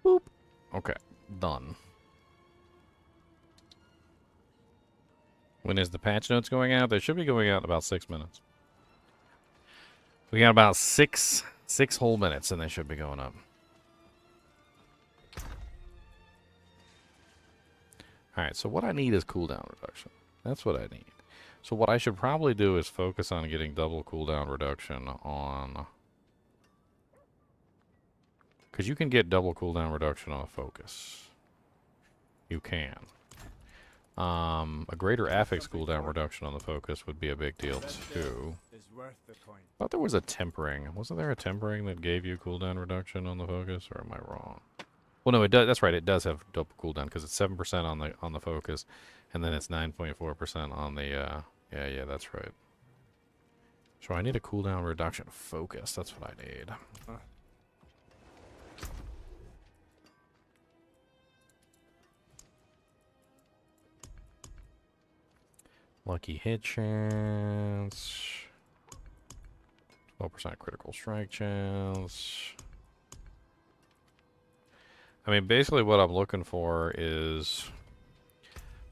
Boop. Okay, done. When is the patch notes going out? They should be going out in about 6 minutes. We got about six whole minutes, and they should be going up. Alright, so what I need is cooldown reduction. That's what I need. So what I should probably do is focus on getting double cooldown reduction on... Because you can get double cooldown reduction on a focus. You can. A greater affix cooldown reduction on the focus would be a big deal too. I thought there was a tempering. Wasn't there a tempering that gave you cooldown reduction on the focus, or am I wrong? Well, no, it does. That's right. It does have double cooldown because it's 7% on the focus, and then it's 9.4% on the. Yeah, that's right. So I need a cooldown reduction focus. That's what I need. Lucky hit chance. 12% critical strike chance. I mean, basically what I'm looking for is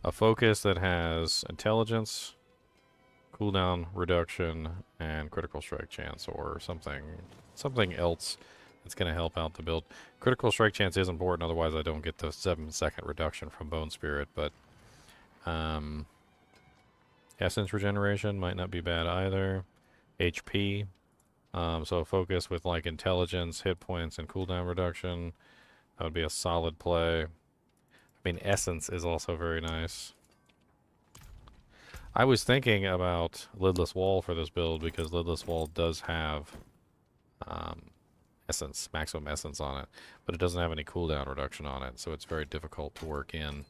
a focus that has intelligence, cooldown reduction, and critical strike chance, or something else that's going to help out the build. Critical strike chance is important, otherwise I don't get the 7-second reduction from Bone Spirit, but essence regeneration might not be bad either. HP, so a focus with like intelligence, hit points, and cooldown reduction. That would be a solid play. I mean, essence is also very nice. I was thinking about Lidless Wall for this build because Lidless Wall does have essence, maximum essence on it, but it doesn't have any cooldown reduction on it, so it's very difficult to work in.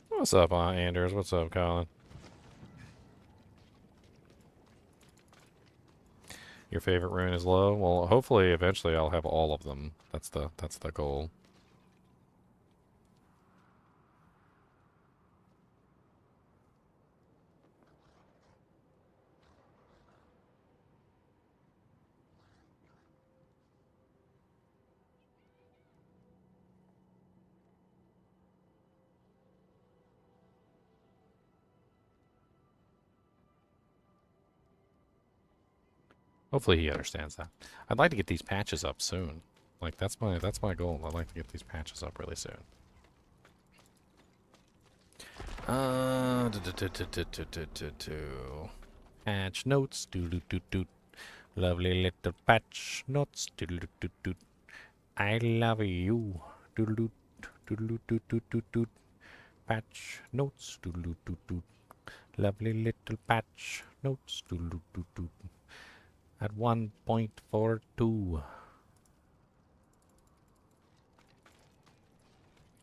What's up, Anders? What's up, Colin? Your favorite rune is low? Well, hopefully, eventually, I'll have all of them. That's the goal. Hopefully he understands that. I'd like to get these patches up soon. Like that's my goal. I'd like to get these patches up really soon. Patch notes. Lovely little patch notes. I love you. Patch notes. Lovely little patch notes. At 1.42.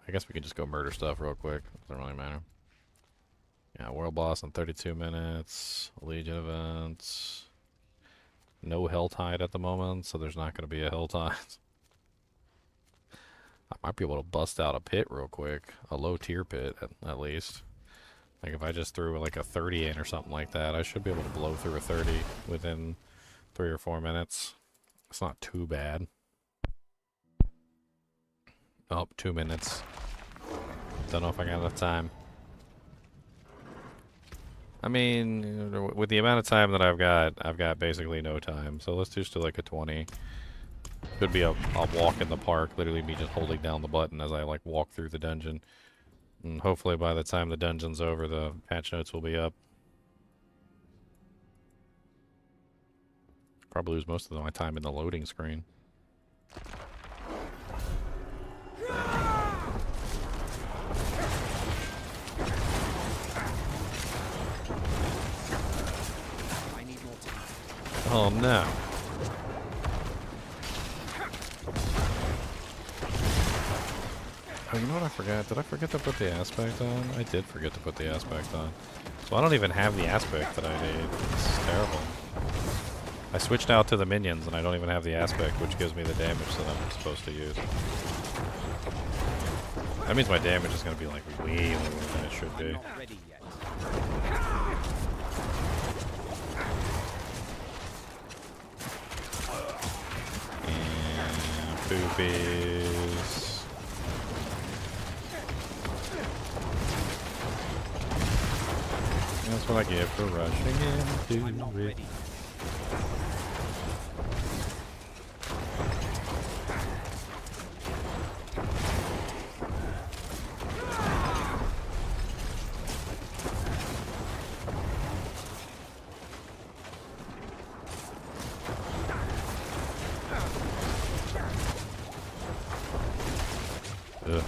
I guess we can just go murder stuff real quick. Doesn't really matter. Yeah, world boss in 32 minutes. Legion events. No HellTide at the moment, so there's not going to be a HellTide. I might be able to bust out a pit real quick. A low tier pit, at least. Like if I just threw like a 30 in or something like that, I should be able to blow through a 30 within 3 or 4 minutes. It's not too bad. Oh, 2 minutes. Don't know if I got enough time. I mean, with the amount of time that I've got basically no time. So let's just do like a 20. Could be a walk in the park, literally me just holding down the button as I like walk through the dungeon. And hopefully by the time the dungeon's over, the patch notes will be up. Probably lose most of my time in the loading screen. Oh no. Oh, you know what I forgot? Did I forget to put the aspect on? I did forget to put the aspect on. So I don't even have the aspect that I need. It's terrible. I switched out to the minions and I don't even have the aspect, which gives me the damage that I'm supposed to use. That means my damage is going to be like way lower than it should be. Boobies. That's what I get for rushing into it.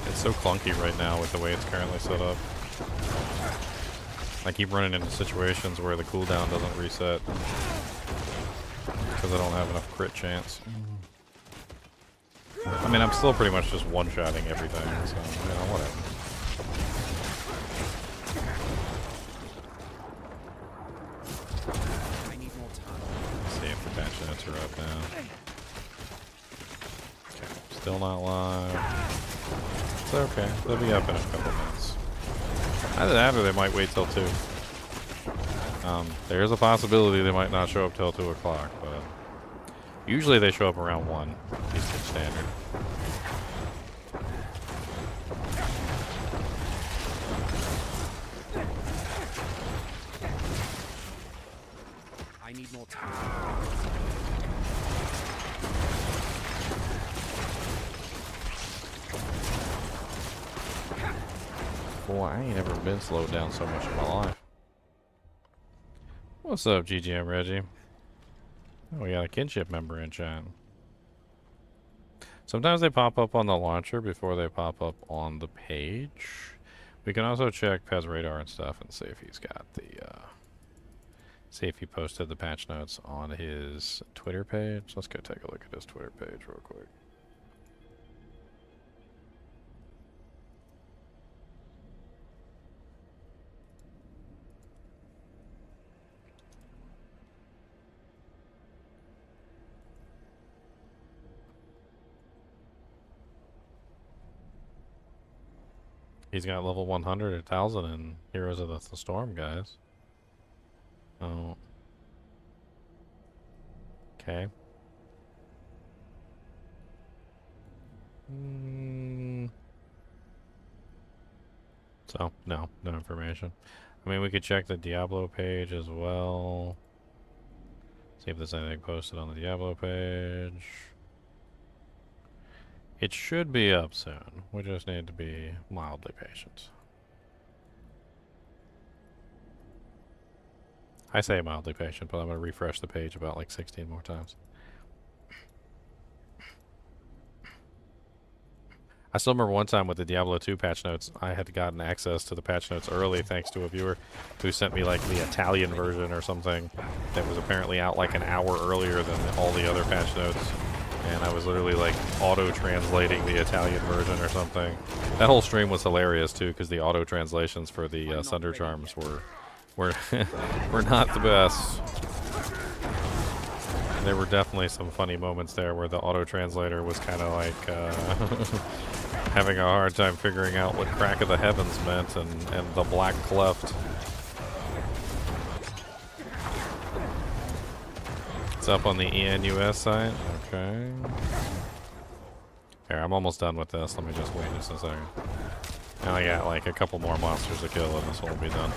It's so clunky right now with the way it's currently set up. I keep running into situations where the cooldown doesn't reset because I don't have enough crit chance. I mean, I'm still pretty much just one-shotting everything, so, you know, whatever. Let's see if the patch notes are up now. Okay, still not live. It's okay. They'll be up in a couple minutes. Either that or they might wait till 2. There's a possibility they might not show up till 2 o'clock, but usually they show up around 1 Eastern Standard. I need more time. Boy, I ain't ever been slowed down so much in my life. What's up, GGM Reggie? Oh, we got a kinship member in chat. Sometimes they pop up on the launcher before they pop up on the page. We can also check Pez radar and stuff and see if he's got the, see if he posted the patch notes on his Twitter page. Let's go take a look at his Twitter page real quick. He's got level 100, 1,000 in Heroes of the Storm, guys. Oh. Okay. So, no information. I mean, we could check the Diablo page as well. See if there's anything posted on the Diablo page. It should be up soon. We just need to be mildly patient. I say mildly patient, but I'm going to refresh the page about like 16 more times. I still remember one time with the Diablo 2 patch notes, I had gotten access to the patch notes early thanks to a viewer who sent me like the Italian version or something that was apparently out like an hour earlier than all the other patch notes. And I was literally like auto-translating the Italian version or something. That whole stream was hilarious too, because the auto-translations for the Sunder Charms were were not the best. There were definitely some funny moments there where the auto-translator was kind of like having a hard time figuring out what crack of the heavens meant and the black cleft. It's up on the ENUS site. Okay. Here, I'm almost done with this. Let me just wait just a second. Now I got like a couple more monsters to kill and this will be done.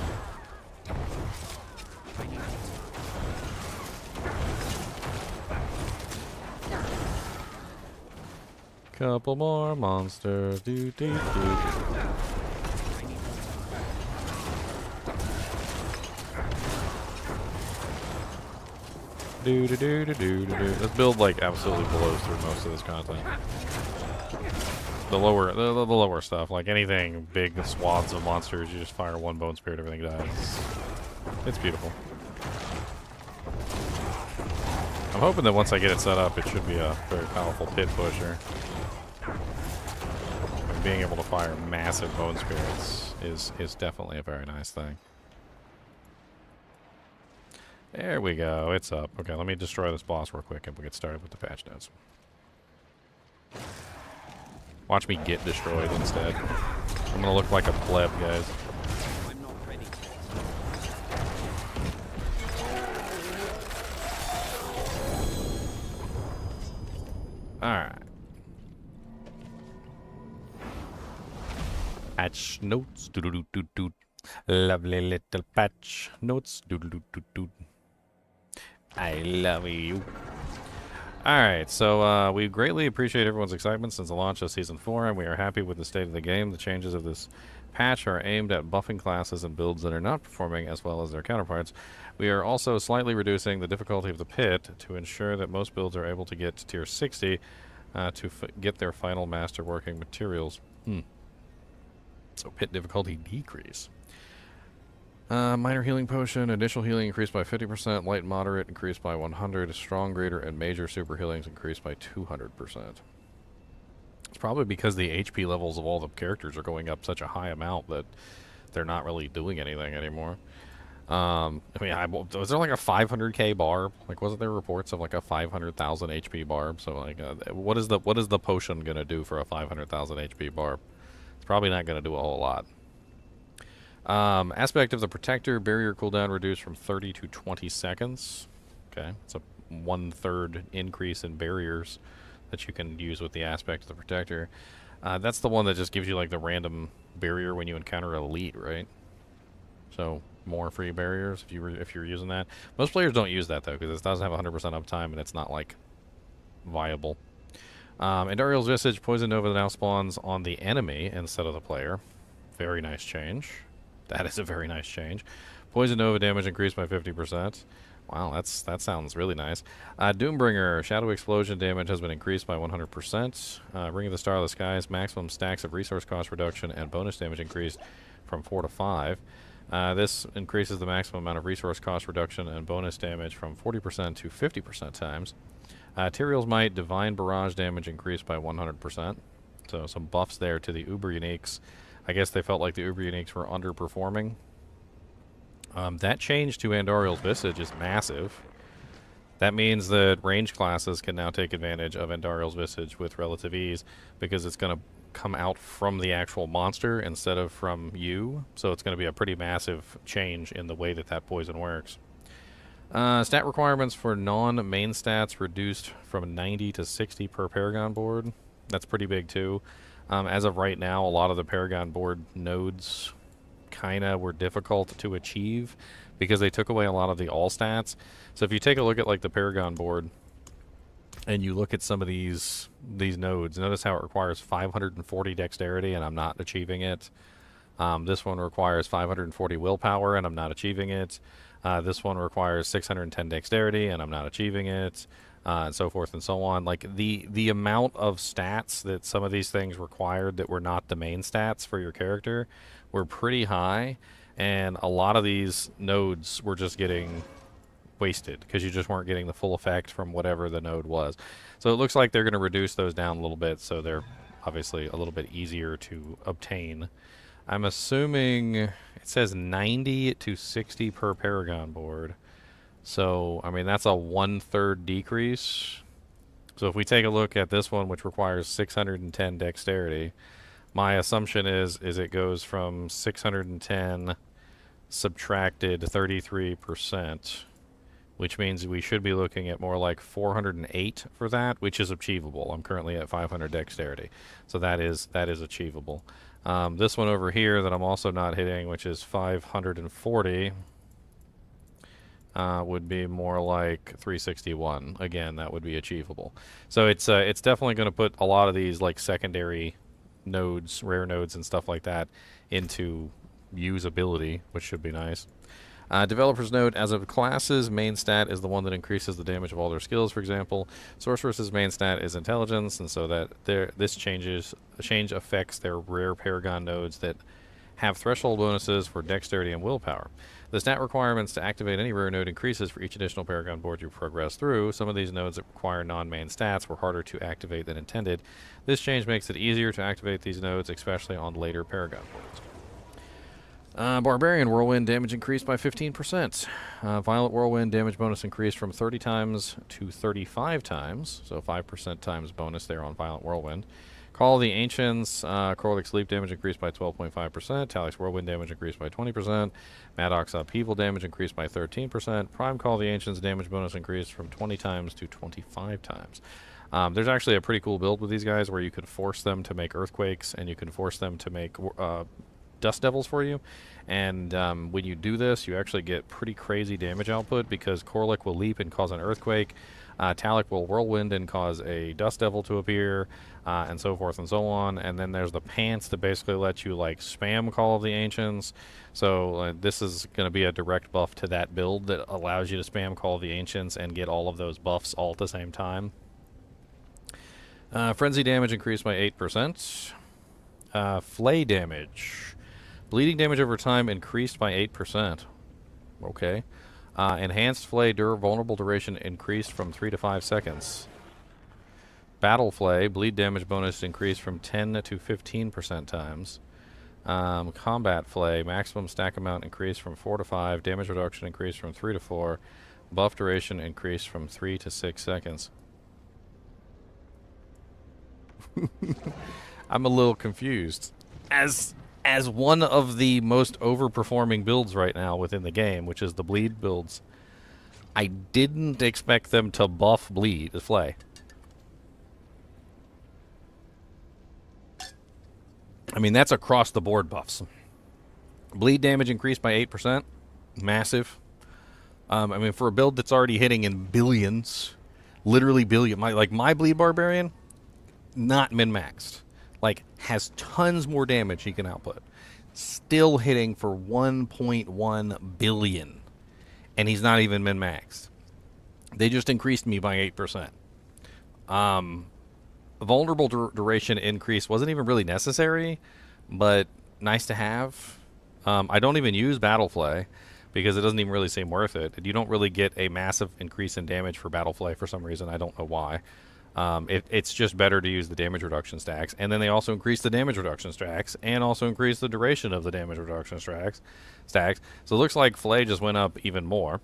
Couple more monsters. Do, do, do. Do, do, do, do, do, do. This build like absolutely blows through most of this content. The lower stuff, like anything big swaths of monsters, you just fire one bone spirit, everything dies. It's beautiful. I'm hoping that once I get it set up, it should be a very powerful pit pusher. And being able to fire massive bone spirits is definitely a very nice thing. There we go, it's up. Okay, let me destroy this boss real quick and we'll get started with the patch notes. Watch me get destroyed instead. I'm gonna look like a pleb, guys. I'm not ready. Alright. Patch notes. Doo -doo -doo -doo -doo. Lovely little patch notes. Doo -doo -doo -doo -doo. I love you. Alright, so we greatly appreciate everyone's excitement since the launch of Season 4, and we are happy with the state of the game. The changes of this patch are aimed at buffing classes and builds that are not performing as well as their counterparts. We are also slightly reducing the difficulty of the pit to ensure that most builds are able to get to tier 60 to get their final master working materials. So pit difficulty decrease. Minor healing potion, initial healing increased by 50%, light and moderate increased by 100, strong, greater, and major super healings increased by 200%. It's probably because the HP levels of all the characters are going up such a high amount that they're not really doing anything anymore. I mean, was there like a 500k barb? Like, wasn't there reports of like a 500,000 HP barb? So like, what is the potion gonna do for a 500,000 HP barb? It's probably not gonna do a whole lot. Aspect of the protector, barrier cooldown reduced from 30 to 20 seconds. Okay, it's a 1/3 increase in barriers that you can use with the aspect of the protector. That's the one that just gives you like the random barrier when you encounter elite, right? So more free barriers if you're using that. Most players don't use that though because it doesn't have 100% uptime and it's not like viable. Endariel's Visage, Poison Nova now spawns on the enemy instead of the player. Very nice change. That is a very nice change. Poison Nova damage increased by 50%. Wow, that sounds really nice. Doombringer, Shadow Explosion damage has been increased by 100%. Ring of the Starless Skies, maximum stacks of resource cost reduction and bonus damage increased from 4 to 5. This increases the maximum amount of resource cost reduction and bonus damage from 40% to 50% times. Tyrael's Might, Divine Barrage damage increased by 100%. So some buffs there to the Uber Uniques. I guess they felt like the Uber Uniques were underperforming. That change to Andariel's Visage is massive. That means that range classes can now take advantage of Andariel's Visage with relative ease because it's going to come out from the actual monster instead of from you. So it's going to be a pretty massive change in the way that poison works. Stat requirements for non-main stats reduced from 90 to 60 per Paragon board. That's pretty big too. As of right now, a lot of the Paragon board nodes kind of were difficult to achieve because they took away a lot of the all stats. So if you take a look at like the Paragon board and you look at some of these nodes, notice how it requires 540 dexterity and I'm not achieving it. This one requires 540 willpower, and I'm not achieving it. This one requires 610 dexterity, and I'm not achieving it, and so forth and so on. Like, the amount of stats that some of these things required that were not the main stats for your character were pretty high, and a lot of these nodes were just getting wasted because you just weren't getting the full effect from whatever the node was. So it looks like they're going to reduce those down a little bit, so they're obviously a little bit easier to obtain. I'm assuming it says 90 to 60 per Paragon board. So, I mean, that's a 1/3 decrease. So if we take a look at this one, which requires 610 dexterity, my assumption is it goes from 610 subtracted 33%, which means we should be looking at more like 408 for that, which is achievable. I'm currently at 500 dexterity, so that is achievable. This one over here that I'm also not hitting, which is 540, would be more like 361. Again, that would be achievable. So it's definitely going to put a lot of these like secondary nodes, rare nodes and stuff like that into usability, which should be nice. Developers note, as of classes, main stat is the one that increases the damage of all their skills. For example, Sorceress's main stat is intelligence, and so that this change affects their rare Paragon nodes that have threshold bonuses for dexterity and willpower. The stat requirements to activate any rare node increases for each additional Paragon board you progress through. Some of these nodes that require non-main stats were harder to activate than intended. This change makes it easier to activate these nodes, especially on later Paragon boards. Barbarian Whirlwind damage increased by 15%. Violent Whirlwind damage bonus increased from 30 times to 35 times, so 5% times bonus there on Violent Whirlwind. Call of the Ancients, Corlic's Leap damage increased by 12.5%. Talik's Whirlwind damage increased by 20%. Maddox's Upheaval damage increased by 13%. Prime Call of the Ancients damage bonus increased from 20 times to 25 times. There's actually a pretty cool build with these guys where you can force them to make Earthquakes, and you can force them to make Dust Devils for you. And when you do this, you actually get pretty crazy damage output because Corlic will leap and cause an Earthquake. Talik will Whirlwind and cause a Dust Devil to appear, and so forth and so on. And then there's the Pants that basically let you like spam Call of the Ancients. So this is going to be a direct buff to that build that allows you to spam Call of the Ancients and get all of those buffs all at the same time. Frenzy damage increased by 8%. Flay damage. Bleeding damage over time increased by 8%. Okay. Enhanced Flay vulnerable duration increased from 3 to 5 seconds. Battle Flay, bleed damage bonus increased from 10 to 15% times. Combat Flay, maximum stack amount increased from 4 to 5. Damage reduction increased from 3 to 4. Buff duration increased from 3 to 6 seconds. I'm a little confused. As one of the most overperforming builds right now within the game, which is the bleed builds, I didn't expect them to buff bleed Flay. I mean, that's across the board buffs. Bleed damage increased by 8%. Massive. I mean, for a build that's already hitting in billions, literally billion, my bleed barbarian, not min-maxed. Like, has tons more damage he can output. Still hitting for 1.1 billion. And he's not even min-maxed. They just increased me by 8%. Vulnerable duration increase wasn't even really necessary, but nice to have. I don't even use Battle Flay because it doesn't even really seem worth it. You don't really get a massive increase in damage for Battle Flay for some reason. I don't know why. It's just better to use the damage reduction stacks. And then they also increase the damage reduction stacks and also increase the duration of the damage reduction stacks. So it looks like Flay just went up even more.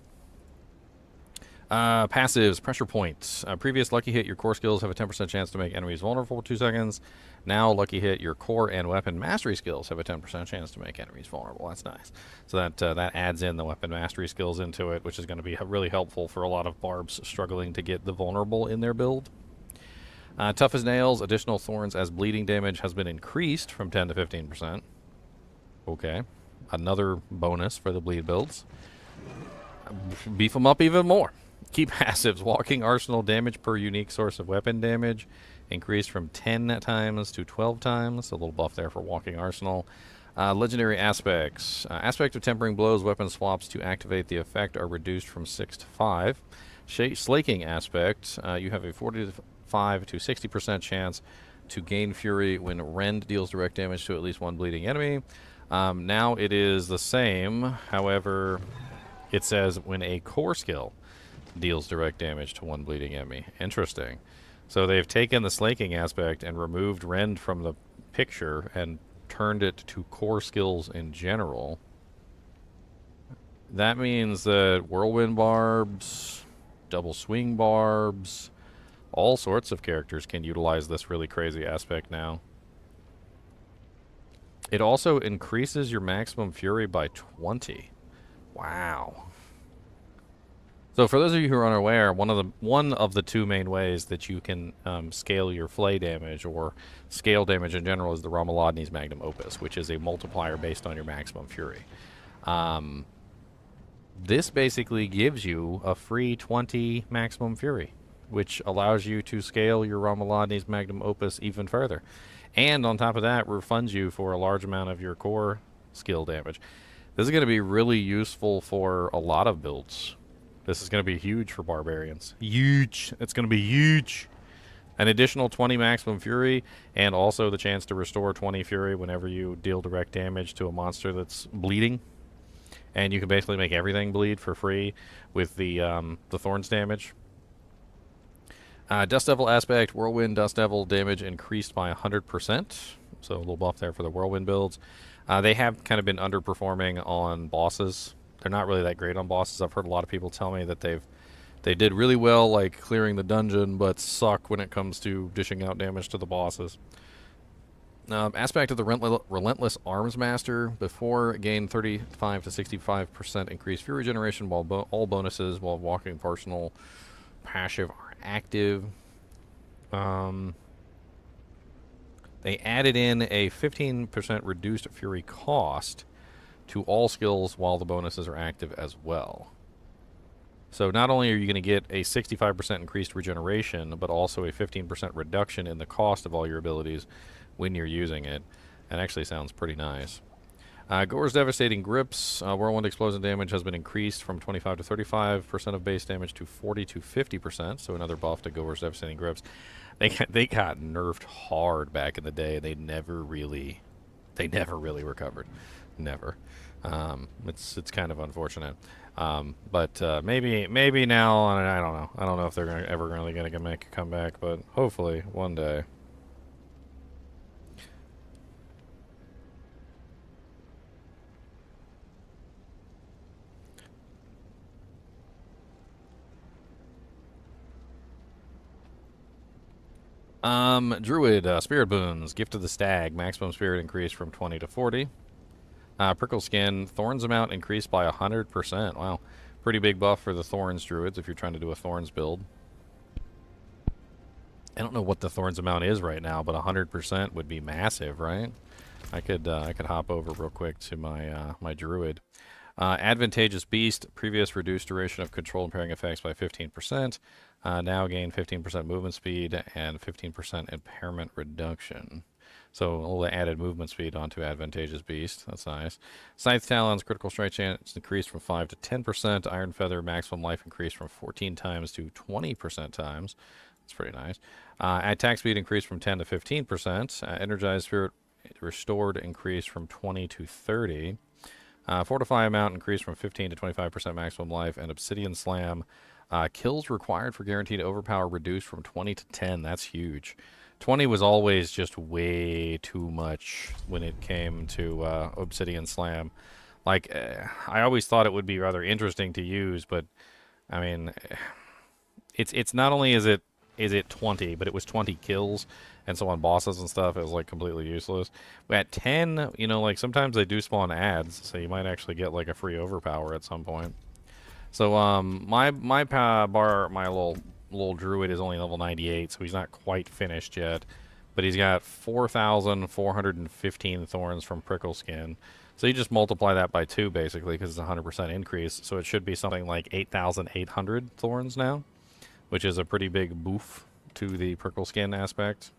Passives, Pressure Points. Previous Lucky Hit, your core skills have a 10% chance to make enemies vulnerable for 2 seconds. Now Lucky Hit, your core and weapon mastery skills have a 10% chance to make enemies vulnerable. That's nice. So that adds in the weapon mastery skills into it, which is going to be really helpful for a lot of barbs struggling to get the vulnerable in their build. Tough as Nails, additional thorns as bleeding damage has been increased from 10 to 15%. Okay. Another bonus for the bleed builds. Beef them up even more. Key passives. Walking Arsenal damage per unique source of weapon damage increased from 10 times to 12 times. A little buff there for Walking Arsenal. Legendary aspects. Aspect of tempering blows, weapon swaps to activate the effect are reduced from 6 to 5. Slaking aspect. You have a 45 to 60% chance to gain fury when rend deals direct damage to at least one bleeding enemy. Now it is the same. However, it says when a core skill deals direct damage to one bleeding enemy. Interesting. So they've taken the slaking aspect and removed rend from the picture and turned it to core skills in general. That means that whirlwind barbs, double swing barbs, all sorts of characters can utilize this really crazy aspect now. It also increases your maximum fury by 20. Wow. So for those of you who are unaware, one of the two main ways that you can scale your flay damage or scale damage in general is the Romuladni's Magnum Opus, which is a multiplier based on your maximum fury. This basically gives you a free 20 maximum fury, which allows you to scale your Romuladni's Magnum Opus even further. And on top of that, refunds you for a large amount of your core skill damage. This is going to be really useful for a lot of builds. This is going to be huge for barbarians. Huge. It's going to be huge. An additional 20 maximum fury, and also the chance to restore 20 fury whenever you deal direct damage to a monster that's bleeding. And you can basically make everything bleed for free with the Thorns damage. Dust Devil aspect, Whirlwind Dust Devil damage increased by 100%. So a little buff there for the Whirlwind builds. They have kind of been underperforming on bosses. They're not really that great on bosses. I've heard a lot of people tell me that they did really well, like clearing the dungeon, but suck when it comes to dishing out damage to the bosses. Aspect of the Relentless Arms Master. Before, gain 35 to 65% increased fury generation while all bonuses while walking personal passive are active. They added in a 15% reduced fury cost to all skills while the bonuses are active as well. So not only are you going to get a 65% increased regeneration, but also a 15% reduction in the cost of all your abilities when you're using it. That actually sounds pretty nice. Gore's Devastating Grips. Whirlwind Explosion damage has been increased from 25 to 35% of base damage to 40 to 50%, so another buff to Gore's Devastating Grips. They got nerfed hard back in the day. They never really recovered. Never. It's kind of unfortunate. But maybe now, I don't know. I don't know if they're ever really going to make a comeback, but hopefully one day. Druid, Spirit Boons, Gift of the Stag, maximum spirit increased from 20 to 40. Prickle Skin, Thorns amount increased by 100%. Wow. Pretty big buff for the Thorns Druids if you're trying to do a Thorns build. I don't know what the Thorns amount is right now, but 100% would be massive, right? I could hop over real quick to my my Druid. Advantageous Beast, previous reduced duration of control impairing effects by 15%. Now gain 15% movement speed and 15% impairment reduction. So a little added movement speed onto Advantageous Beast. That's nice. Scythe Talons, critical strike chance increased from 5 to 10%. Iron Feather, maximum life increased from 14 times to 20% times. That's pretty nice. Attack speed increased from 10 to 15%. Energized Spirit Restored increased from 20 to 30. Fortify amount increased from 15 to 25% maximum life. And Obsidian Slam, kills required for guaranteed overpower reduced from 20 to 10. That's huge. 20 was always just way too much when it came to Obsidian Slam. Like, I always thought it would be rather interesting to use, but I mean, it's not only is it 20, but it was 20 kills, and so on bosses and stuff, it was like completely useless. But at 10, you know, like sometimes they do spawn ads, so you might actually get like a free overpower at some point. So my little Druid is only level 98, so he's not quite finished yet. But he's got 4,415 thorns from Prickle Skin. So you just multiply that by 2, basically, because it's a 100% increase. So it should be something like 8,800 thorns now, which is a pretty big boof to the Prickle Skin aspect.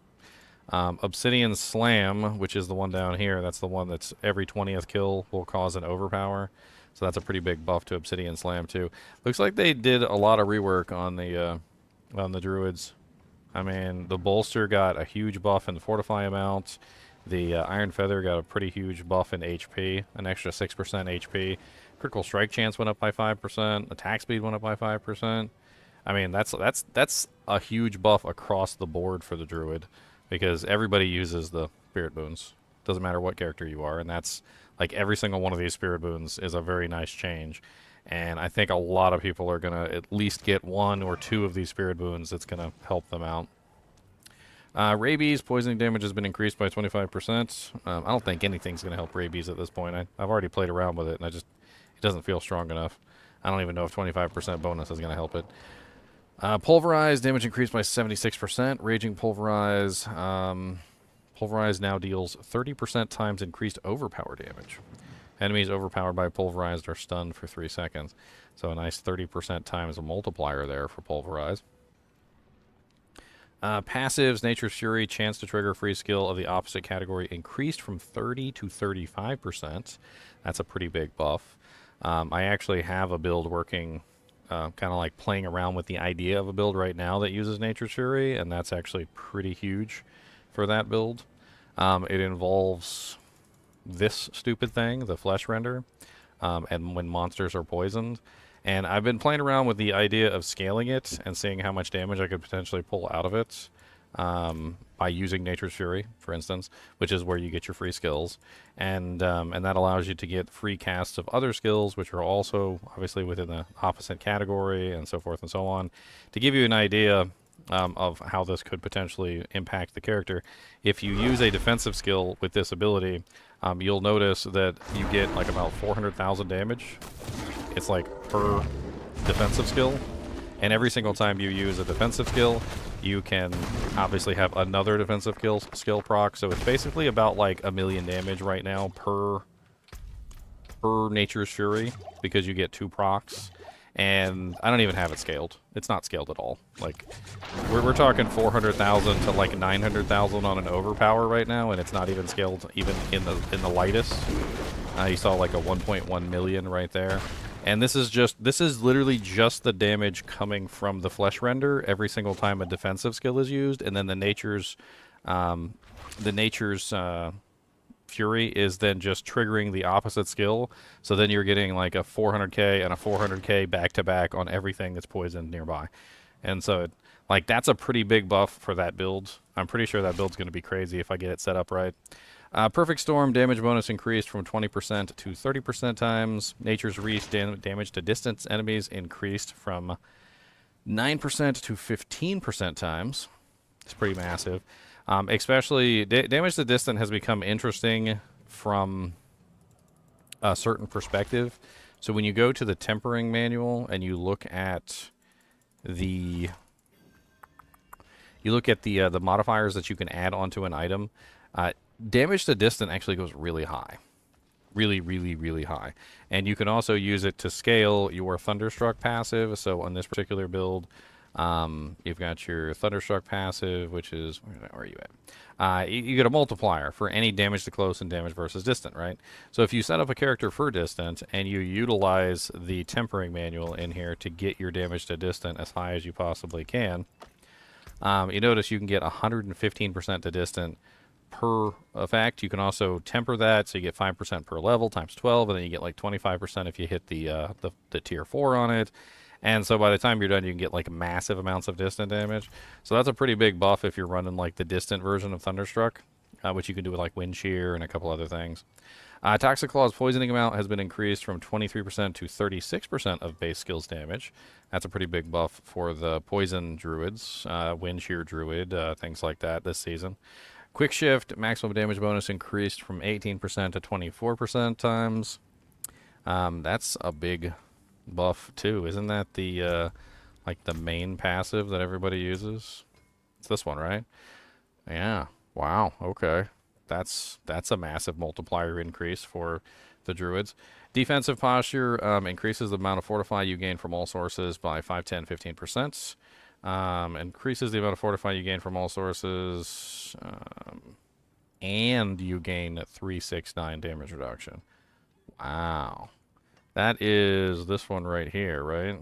Obsidian Slam, which is the one down here, that's the one that's every 20th kill will cause an overpower. So that's a pretty big buff to Obsidian Slam too. Looks like they did a lot of rework on the druids. I mean, the bolster got a huge buff in the fortify amount. The Iron Feather got a pretty huge buff in HP, an extra 6% HP. Critical strike chance went up by 5%. Attack speed went up by 5%. I mean, that's a huge buff across the board for the druid, because everybody uses the spirit boons. Doesn't matter what character you are, and that's like every single one of these spirit boons is a very nice change. And I think a lot of people are gonna at least get 1 or 2 of these spirit boons. That's gonna help them out. Rabies poisoning damage has been increased by 25%. I don't think anything's gonna help rabies at this point. I've already played around with it, and it doesn't feel strong enough. I don't even know if 25% bonus is gonna help it. Pulverize damage increased by 76%. Raging Pulverize. Pulverize now deals 30% times increased overpower damage. Enemies overpowered by Pulverized are stunned for 3 seconds. So a nice 30% times a multiplier there for Pulverize. Passives, Nature's Fury, chance to trigger free skill of the opposite category increased from 30 to 35%. That's a pretty big buff. I actually have a build working, kind of like playing around with the idea of a build right now that uses Nature's Fury, and that's actually pretty huge for that build. It involves this stupid thing, the flesh render, and when monsters are poisoned. And I've been playing around with the idea of scaling it and seeing how much damage I could potentially pull out of it by using Nature's Fury, for instance, which is where you get your free skills. And that allows you to get free casts of other skills, which are also obviously within the opposite category, and so forth and so on. To give you an idea of how this could potentially impact the character, if you use a defensive skill with this ability, you'll notice that you get like about 400,000 damage. It's like per defensive skill, and every single time you use a defensive skill, you can obviously have another defensive skill proc. So it's basically about like 1,000,000 damage right now per Nature's Fury, because you get 2 procs. And I don't even have it scaled. It's not scaled at all. Like, we're talking 400,000 to like 900,000 on an overpower right now, and it's not even scaled even in the lightest. You saw like a 1.1 million right there. And this is literally just the damage coming from the flesh render every single time a defensive skill is used, and then the nature's Fury is then just triggering the opposite skill. So then you're getting like a 400k and a 400k back to back on everything that's poisoned nearby. And so like that's a pretty big buff for that build. I'm pretty sure that build's going to be crazy if I get it set up right. Perfect Storm damage bonus increased from 20% to 30% times. Nature's Reach damage to distance enemies increased from 9% to 15% times. It's pretty massive. Especially damage to distant has become interesting from a certain perspective. So when you go to the tempering manual and you look at the modifiers that you can add onto an item, damage to distant actually goes really high. Really, really, really high. And you can also use it to scale your Thunderstruck passive. So on this particular build, you've got your Thunderstruck passive, which is, where are you at? You get a multiplier for any damage to close and damage versus distant, right? So if you set up a character for distant and you utilize the tempering manual in here to get your damage to distant as high as you possibly can, you notice you can get 115% to distant per effect. You can also temper that, so you get 5% per level times 12, and then you get like 25% if you hit the tier 4 on it. And so by the time you're done, you can get like massive amounts of distant damage. So that's a pretty big buff if you're running like the distant version of Thunderstruck, which you can do with like Wind Shear and a couple other things. Toxic Claw's poisoning amount has been increased from 23% to 36% of base skills damage. That's a pretty big buff for the poison druids, Wind Shear druid, things like that this season. Quick Shift maximum damage bonus increased from 18% to 24% times. That's a big buff too. Isn't that the like the main passive that everybody uses? It's this one, right? Yeah. Wow. Okay. That's a massive multiplier increase for the druids. Defensive posture increases the amount of fortify you gain from all sources by 5, 10, 15%. Increases the amount of fortify you gain from all sources. And you gain 369 damage reduction. Wow. That is this one right here, right?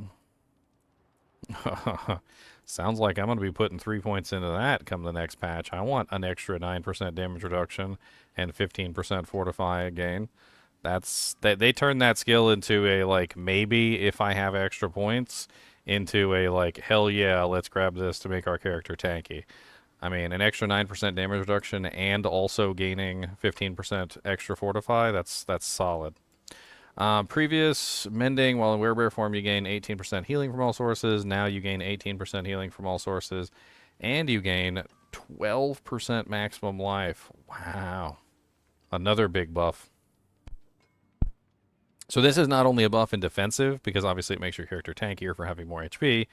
Sounds like I'm going to be putting 3 points into that come the next patch. I want an extra 9% damage reduction and 15% fortify gain. They turned that skill into a, like, maybe if I have extra points, into a, like, hell yeah, let's grab this to make our character tanky. I mean, an extra 9% damage reduction and also gaining 15% extra fortify, that's solid. Previous mending, while in werebear form, you gain 18% healing from all sources. Now you gain 18% healing from all sources. And you gain 12% maximum life. Wow. Another big buff. So this is not only a buff in defensive, because obviously it makes your character tankier for having more HP,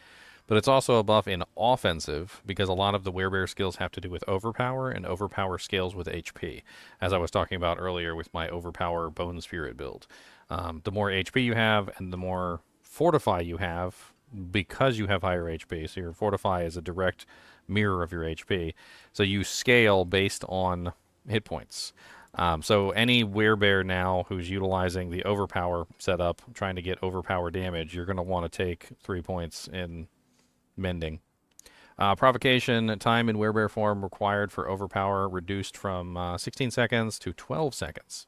but it's also a buff in offensive, because a lot of the werebear skills have to do with overpower, and overpower scales with HP, as I was talking about earlier with my overpower bone spirit build. The more HP you have, and the more fortify you have, because you have higher HP, so your fortify is a direct mirror of your HP, so you scale based on hit points. So any werebear now who's utilizing the overpower setup, trying to get overpower damage, you're going to want to take 3 points in mending. Provocation, time in werebear form required for overpower reduced from 16 seconds to 12 seconds.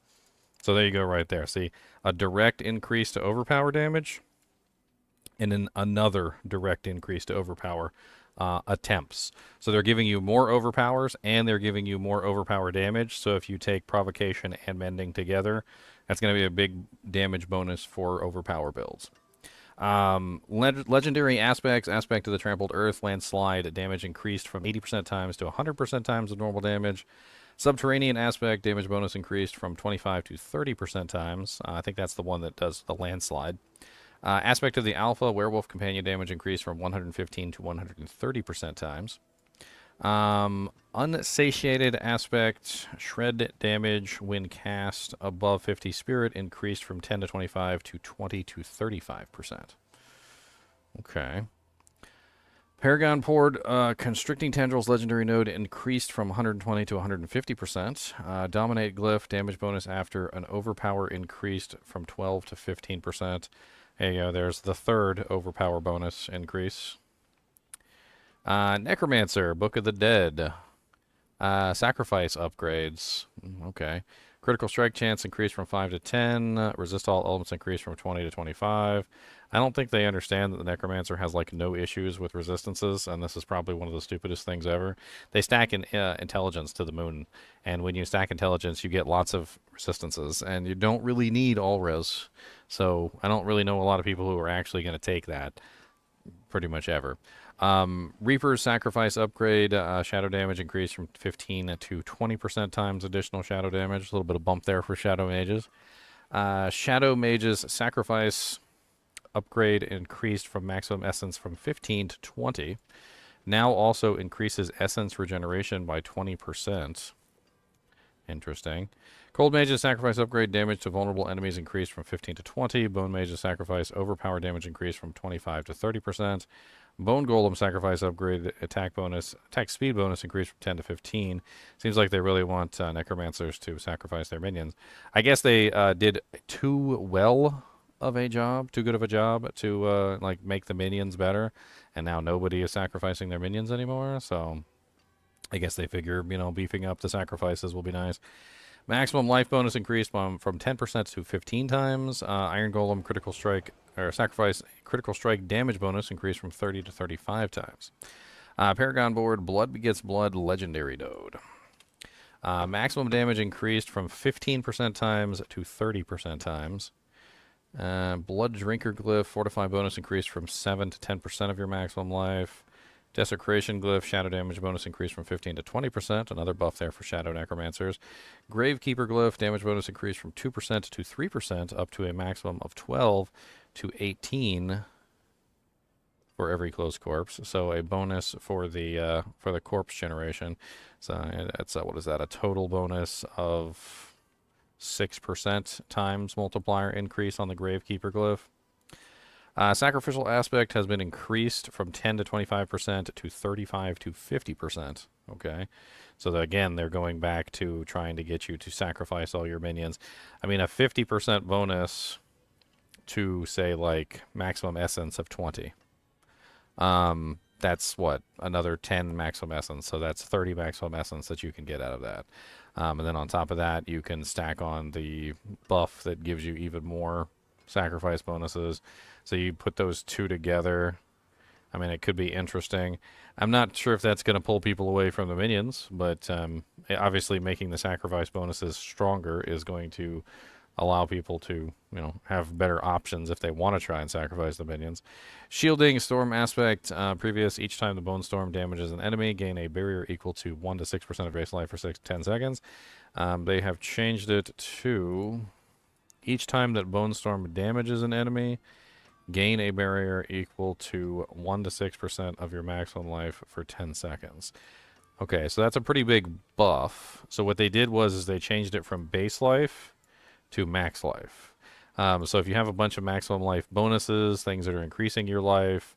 So there you go right there. See, a direct increase to overpower damage, and then another direct increase to overpower attempts. So they're giving you more overpowers, and they're giving you more overpower damage. So if you take provocation and mending together, that's going to be a big damage bonus for overpower builds. Legendary aspects, aspect of the trampled earth, landslide, damage increased from 80% times to 100% times of normal damage. Subterranean aspect, damage bonus increased from 25 to 30% times. I think that's the one that does the landslide. Aspect of the alpha, werewolf companion, damage increased from 115 to 130% times. Unsatiated aspect, shred damage when cast above 50 spirit increased from 10 to 25 to 20 to 35%. Okay. Paragon Poured, Constricting Tendrils legendary node increased from 120 to 150%. Dominate Glyph, damage bonus after an overpower increased from 12 to 15%. There you go, there's the third overpower bonus increase. Necromancer, Book of the Dead. Sacrifice upgrades. Okay. Critical strike chance increased from 5 to 10. Resist all elements increased from 20 to 25. I don't think they understand that the Necromancer has, like, no issues with resistances, and this is probably one of the stupidest things ever. They stack intelligence to the moon, and when you stack intelligence, you get lots of resistances, and you don't really need all res. So I don't really know a lot of people who are actually going to take that pretty much ever. Reaper's Sacrifice upgrade, shadow damage increased from 15 to 20% times additional shadow damage. A little bit of bump there for Shadow Mages. Shadow Mage's Sacrifice upgrade increased from maximum essence from 15 to 20. Now also increases essence regeneration by 20%. Interesting. Cold Mage's Sacrifice upgrade, damage to vulnerable enemies increased from 15 to 20. Bone Mage's Sacrifice overpower damage increased from 25 to 30%. Bone Golem Sacrifice upgrade, attack speed bonus increased from 10 to 15. Seems like they really want necromancers to sacrifice their minions. I guess they did too good of a job to like make the minions better, and now nobody is sacrificing their minions anymore. So I guess they figure, you know, beefing up the sacrifices will be nice. Maximum life bonus increased from 10% to 15 times. Iron Golem critical strike or sacrifice critical strike damage bonus increased from 30 to 35 times. Paragon Board Blood Begets Blood legendary node. Maximum damage increased from 15% times to 30% times. Blood Drinker Glyph fortify bonus increased from 7 to 10% of your maximum life. Desecration Glyph, shadow damage bonus increased from 15 to 20%. Another buff there for Shadow Necromancers. Gravekeeper Glyph, damage bonus increased from 2% to 3%, up to a maximum of 12 to 18 for every closed corpse. So a bonus for the corpse generation. So that's, what is that, a total bonus of 6% times multiplier increase on the Gravekeeper Glyph. Sacrificial aspect has been increased from 10 to 25% to 35 to 50%. Okay. So that, again, they're going back to trying to get you to sacrifice all your minions. I mean, a 50% bonus to, say, like, maximum essence of 20. That's what? Another 10 maximum essence. So that's 30 maximum essence that you can get out of that. And then on top of that, you can stack on the buff that gives you even more sacrifice bonuses. So you put those two together. I mean, it could be interesting. I'm not sure if that's going to pull people away from the minions, but obviously making the sacrifice bonuses stronger is going to allow people to, have better options if they want to try and sacrifice the minions. Shielding storm aspect, previous, each time the bone storm damages an enemy, gain a barrier equal to 1 to 6% of base life for 10 seconds. They have changed it to each time that bone storm damages an enemy, gain a barrier equal to 1 to 6% of your maximum life for 10 seconds. Okay, so that's a pretty big buff. So what they did was they changed it from base life to max life. So if you have a bunch of maximum life bonuses, things that are increasing your life,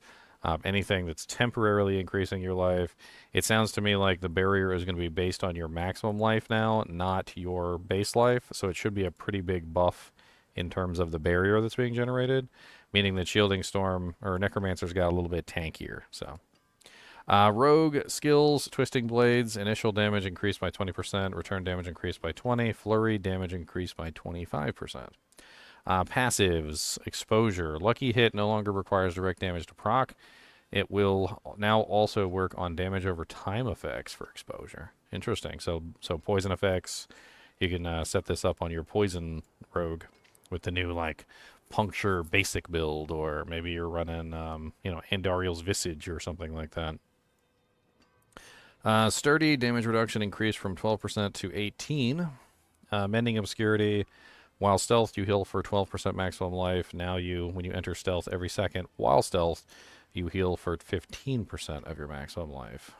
anything that's temporarily increasing your life, it sounds to me like the barrier is going to be based on your maximum life now, not your base life. So it should be a pretty big buff in terms of the barrier that's being generated, meaning that Shielding Storm or Necromancer's got a little bit tankier. So, Rogue skills, Twisting Blades, initial damage increased by 20%, return damage increased by 20%, Flurry damage increased by 25%. Passives, Exposure, Lucky Hit no longer requires direct damage to proc. It will now also work on damage over time effects for Exposure. Interesting. So poison effects, you can set this up on your poison rogue with the new, like, puncture basic build, or maybe you're running, Andariel's Visage or something like that. Sturdy, damage reduction increased from 12% to 18%. Mending Obscurity, while stealth, you heal for 12% maximum life. Now when you enter stealth every second while stealth, you heal for 15% of your maximum life.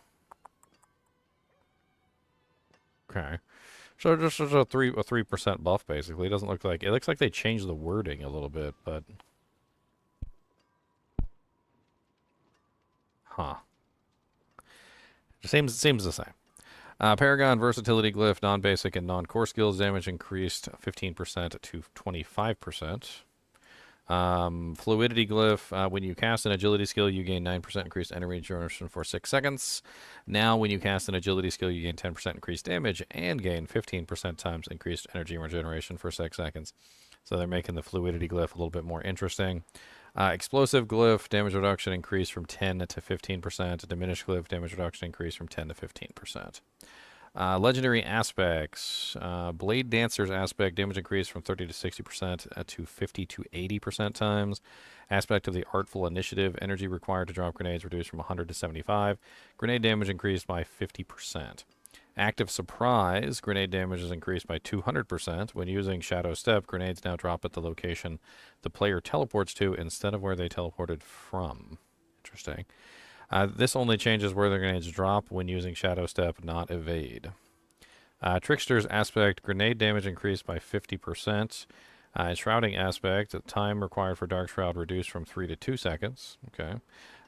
Okay. So just a 3% buff, basically. It looks like they changed the wording a little bit, but it seems the same. Paragon Versatility Glyph, non-basic and non-core skills damage increased 15% to 25%. Fluidity Glyph, when you cast an agility skill, you gain 9% increased energy regeneration for 6 seconds. Now, when you cast an agility skill, you gain 10% increased damage and gain 15% times increased energy regeneration for 6 seconds. So they're making the Fluidity Glyph a little bit more interesting. Explosive Glyph, damage reduction increased from 10 to 15%. Diminished Glyph, damage reduction increased from 10 to 15%. Legendary aspects. Blade Dancer's aspect, damage increased from 30 to 60% to 50 to 80% times. Aspect of the Artful Initiative, energy required to drop grenades reduced from 100 to 75. Grenade damage increased by 50%. Active Surprise, grenade damage is increased by 200%. When using Shadow Step, grenades now drop at the location the player teleports to instead of where they teleported from. Interesting. This only changes where the grenades drop when using Shadow Step, not Evade. Trickster's aspect, grenade damage increased by 50%. Shrouding aspect, time required for Dark Shroud reduced from 3 to 2 seconds. Okay.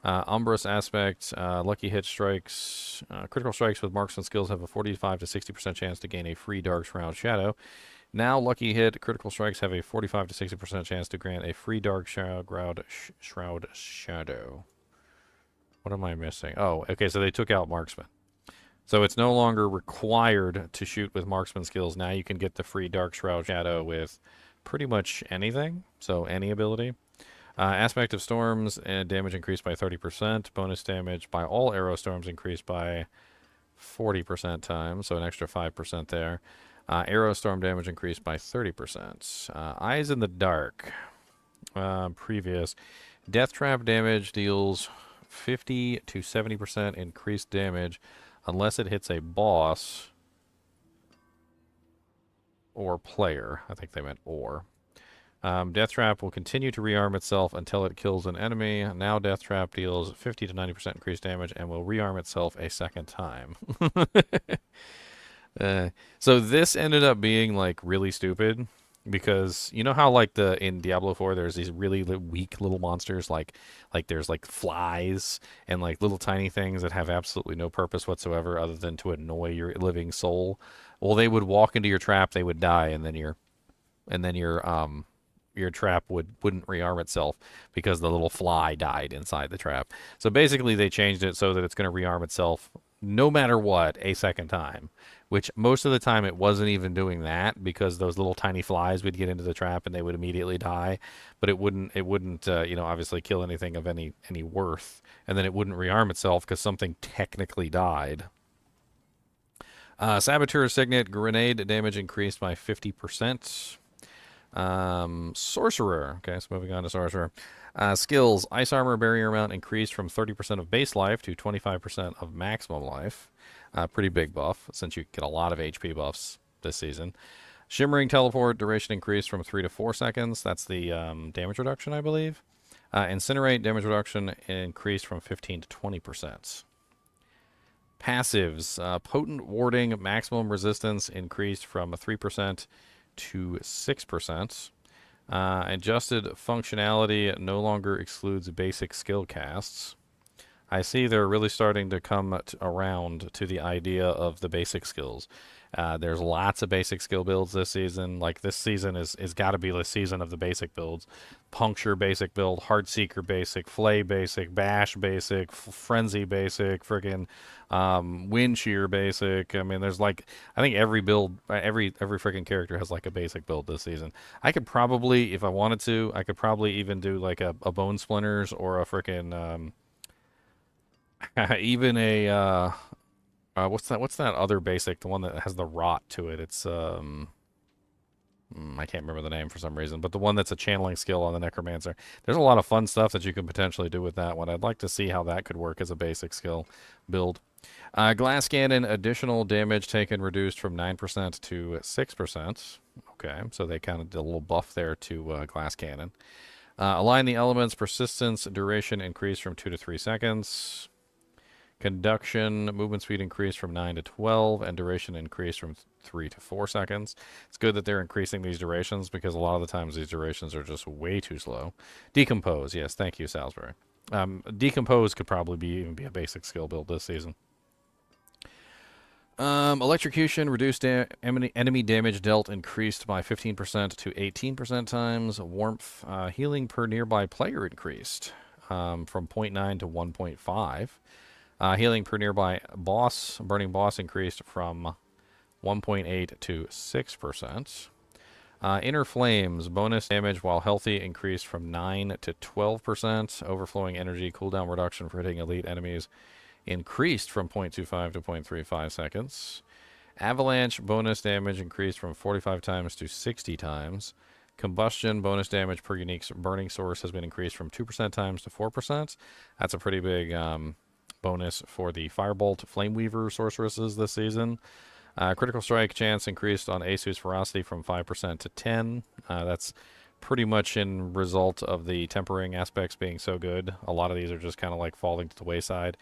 Umbrous aspect, lucky hit strikes, critical strikes with marksman skills have a 45 to 60% chance to gain a free Dark Shroud Shadow. Now, lucky hit critical strikes have a 45 to 60% chance to grant a free Dark Shroud Shadow. What am I missing? Oh, okay, so they took out marksman. So it's no longer required to shoot with marksman skills. Now you can get the free Dark Shroud Shadow with pretty much anything, so any ability. Aspect of Storms, damage increased by 30%. Bonus damage by all arrow storms increased by 40% times, so an extra 5% there. Arrow storm damage increased by 30%. Eyes in the Dark, previous. Death Trap damage deals 50 to 70% increased damage unless it hits a boss or player. I think they meant or. Death Trap will continue to rearm itself until it kills an enemy. Now Death Trap deals 50 to 90% increased damage and will rearm itself a second time. So this ended up being, like, really stupid because you know how like the in Diablo 4 there's these really weak little monsters like there's like flies and like little tiny things that have absolutely no purpose whatsoever other than to annoy your living soul. Well, they would walk into your trap, they would die, and then your trap wouldn't rearm itself because the little fly died inside the trap. So basically they changed it so that it's going to rearm itself no matter what a second time, which most of the time it wasn't even doing that because those little tiny flies would get into the trap and they would immediately die, but it wouldn't obviously kill anything of any worth, and then it wouldn't rearm itself because something technically died. Saboteur Signet grenade damage increased by 50%. Sorcerer. Okay, so moving on to Sorcerer. Skills. Ice Armor Barrier amount increased from 30% of base life to 25% of maximum life. Pretty big buff, since you get a lot of HP buffs this season. Shimmering Teleport. Duration increased from 3 to 4 seconds. That's the damage reduction, I believe. Incinerate. Damage reduction increased from 15 to 20%. Passives. Potent Warding. Maximum resistance increased from 3% to 6%. Adjusted functionality no longer excludes basic skill casts. I see they're really starting to come around to the idea of the basic skills. There's lots of basic skill builds this season. Like this season is got to be the season of the basic builds. Puncture basic build, Heartseeker basic, Flay basic, Bash basic, Frenzy basic, friggin' Wind Shear basic. I mean, there's like, I think every build, every friggin' character has like a basic build this season. I could probably, if I wanted to, I could probably even do like a Bone Splinters or a friggin' even a what's that other basic, the one that has the rot to it? It's I can't remember the name for some reason, but the one that's a channeling skill on the Necromancer. There's a lot of fun stuff that you can potentially do with that one. I'd like to see how that could work as a basic skill build. Glass Cannon, additional damage taken reduced from 9% to 6%. Okay, so they kind of did a little buff there to Glass Cannon. Align the elements, persistence, duration increased from 2 to 3 seconds. Conduction, movement speed increased from 9 to 12, and duration increased from 3 to 4 seconds. It's good that they're increasing these durations because a lot of the times these durations are just way too slow. Decompose, yes, thank you, Salisbury. Decompose could probably even be a basic skill build this season. Electrocution, reduced enemy damage dealt increased by 15% to 18% times. Warmth, healing per nearby player increased from 0.9 to 1.5. Healing per nearby boss, burning boss increased from 1.8 to 6%. Inner Flames, bonus damage while healthy increased from 9 to 12%. Overflowing energy cooldown reduction for hitting elite enemies increased from 0.25 to 0.35 seconds. Avalanche, bonus damage increased from 45 times to 60 times. Combustion, bonus damage per unique burning source has been increased from 2% times to 4%. That's a pretty big bonus for the Firebolt Flameweaver sorceresses this season. Critical strike chance increased on Asus Ferocity from 5% to 10. That's pretty much in result of the tempering aspects being so good. A lot of these are just kind of like falling to the wayside.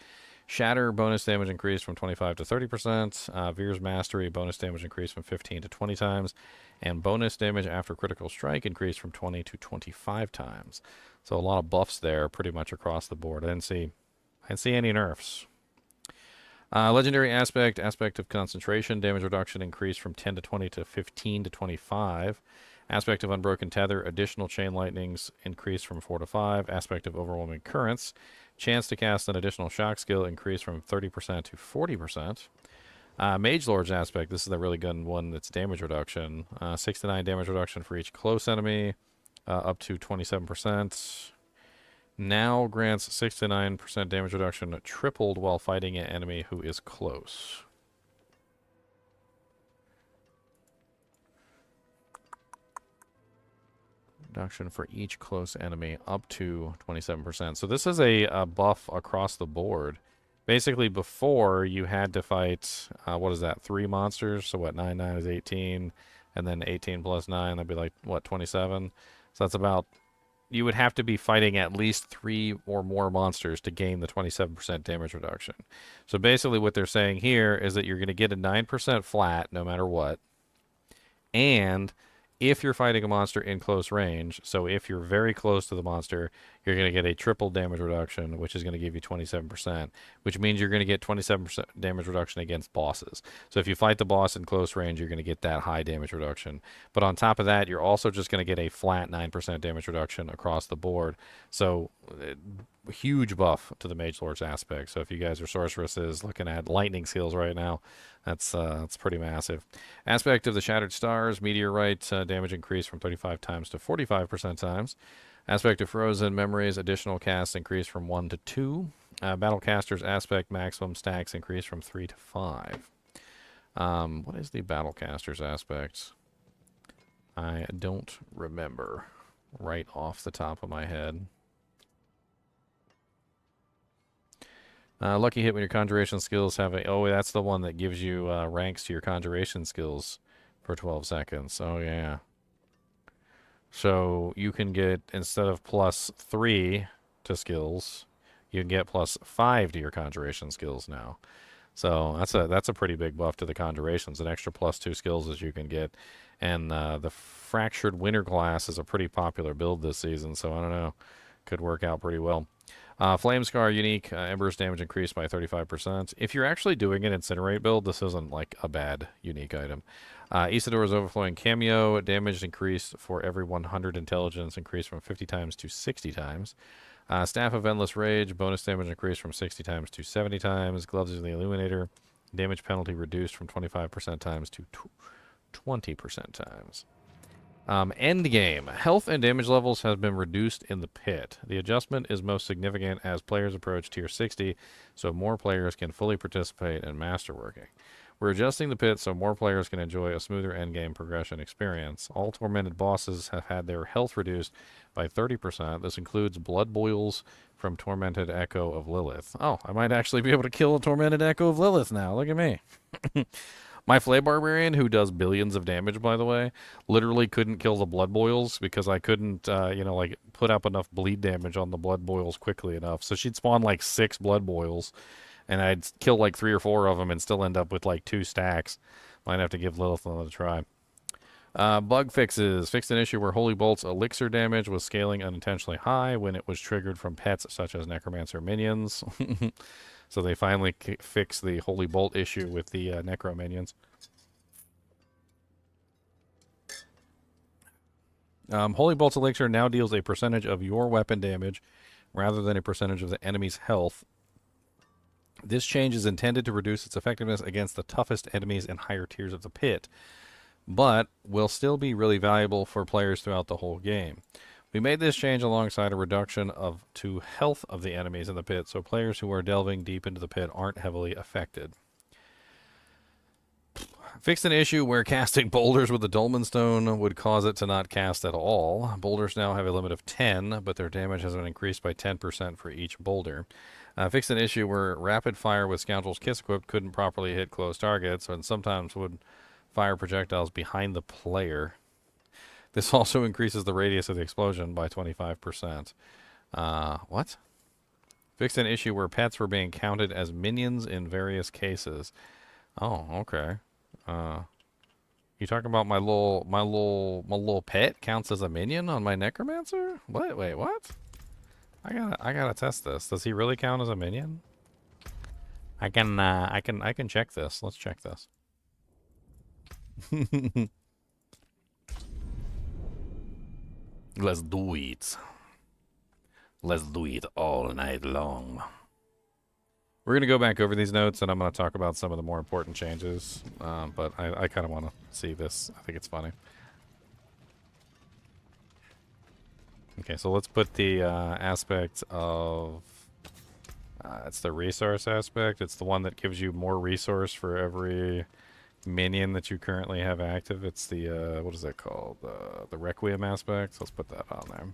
Shatter, bonus damage increased from 25 to 30%. Veer's Mastery, bonus damage increased from 15 to 20 times. And bonus damage after critical strike increased from 20 to 25 times. So a lot of buffs there pretty much across the board. I didn't see any nerfs. Legendary aspect of concentration, damage reduction increased from 10 to 20 to 15 to 25. Aspect of unbroken tether, additional chain lightnings increased from 4 to 5. Aspect of overwhelming currents, chance to cast an additional shock skill increased from 30% to 40%. Mage Lord's aspect, this is the really good one that's damage reduction. 6 to 9 damage reduction for each close enemy, up to 27%. Now grants 6 to 9% damage reduction tripled while fighting an enemy who is close. Reduction for each close enemy up to 27%. So this is a buff across the board. Basically, before you had to fight, what is that, 3 monsters? So what, 9 is 18, and then 18 plus 9, that'd be like, what, 27? So that's about... You would have to be fighting at least 3 or more monsters to gain the 27% damage reduction. So basically what they're saying here is that you're going to get a 9% flat no matter what. And if you're fighting a monster in close range. So if you're very close to the monster, you're going to get a triple damage reduction, which is going to give you 27%, which means you're going to get 27% damage reduction against bosses. So if you fight the boss in close range, you're going to get that high damage reduction. But on top of that, you're also just going to get a flat 9% damage reduction across the board. So huge buff to the Mage Lord's aspect. So if you guys are sorceresses looking at lightning skills right now, that's pretty massive. Aspect of the Shattered Stars, Meteorite, damage increased from 35 times to 45% times. Aspect of Frozen Memories, additional casts increased from 1 to 2. Battlecaster's aspect maximum stacks increased from 3 to 5. What is the Battlecaster's aspect? I don't remember right off the top of my head. Lucky hit when your conjuration skills have a... Oh, that's the one that gives you ranks to your conjuration skills for 12 seconds. Oh, yeah. So you can get, instead of +3 to skills, you can get +5 to your conjuration skills now. So that's a pretty big buff to the conjurations. An extra +2 skills as you can get. And the Fractured Winter Glass is a pretty popular build this season, so I don't know. Could work out pretty well. Flame Scar unique, Ember's damage increased by 35%. If you're actually doing an Incinerate build, this isn't like a bad unique item. Isidor's Overflowing Cameo, damage increased for every 100 intelligence, increased from 50 times to 60 times. Staff of Endless Rage, bonus damage increased from 60 times to 70 times. Gloves of the Illuminator, damage penalty reduced from 25% times to 20% times. End game. Health and damage levels have been reduced in the pit. The adjustment is most significant as players approach tier 60, so more players can fully participate in masterworking. We're adjusting the pit so more players can enjoy a smoother endgame progression experience. All tormented bosses have had their health reduced by 30%. This includes blood boils from Tormented Echo of Lilith. Oh, I might actually be able to kill a Tormented Echo of Lilith now. Look at me. My Flay Barbarian, who does billions of damage, by the way, literally couldn't kill the blood boils because I couldn't, like put up enough bleed damage on the blood boils quickly enough. So she'd spawn like 6 blood boils, and I'd kill like 3 or 4 of them and still end up with like 2 stacks. Might have to give Lilith another try. Bug fixes. Fixed an issue where Holy Bolt's elixir damage was scaling unintentionally high when it was triggered from pets such as Necromancer minions. So they finally fixed the Holy Bolt issue with the necro minions. Holy Bolt's elixir now deals a percentage of your weapon damage rather than a percentage of the enemy's health. This change is intended to reduce its effectiveness against the toughest enemies in higher tiers of the pit, but will still be really valuable for players throughout the whole game. We made this change alongside a reduction to health of the enemies in the pit, so players who are delving deep into the pit aren't heavily affected. Fixed an issue where casting boulders with the Dolmen Stone would cause it to not cast at all. Boulders now have a limit of 10, but their damage has been increased by 10% for each boulder. Fixed an issue where rapid fire with Scoundrel's Kiss equipped couldn't properly hit close targets, and sometimes would fire projectiles behind the player. This also increases the radius of the explosion by 25%. What? Fixed an issue where pets were being counted as minions in various cases. Oh, okay. You talking about my little pet counts as a minion on my Necromancer? What? Wait, what? I gotta test this. Does he really count as a minion? I can check this. Let's check this. Let's do it. Let's do it all night long. We're going to go back over these notes, and I'm going to talk about some of the more important changes. But I kind of want to see this. I think it's funny. Okay, so let's put the aspect of... it's the resource aspect. It's the one that gives you more resource for every minion that you currently have active. It's the what is that called, the Requiem aspect. So let's put that on there.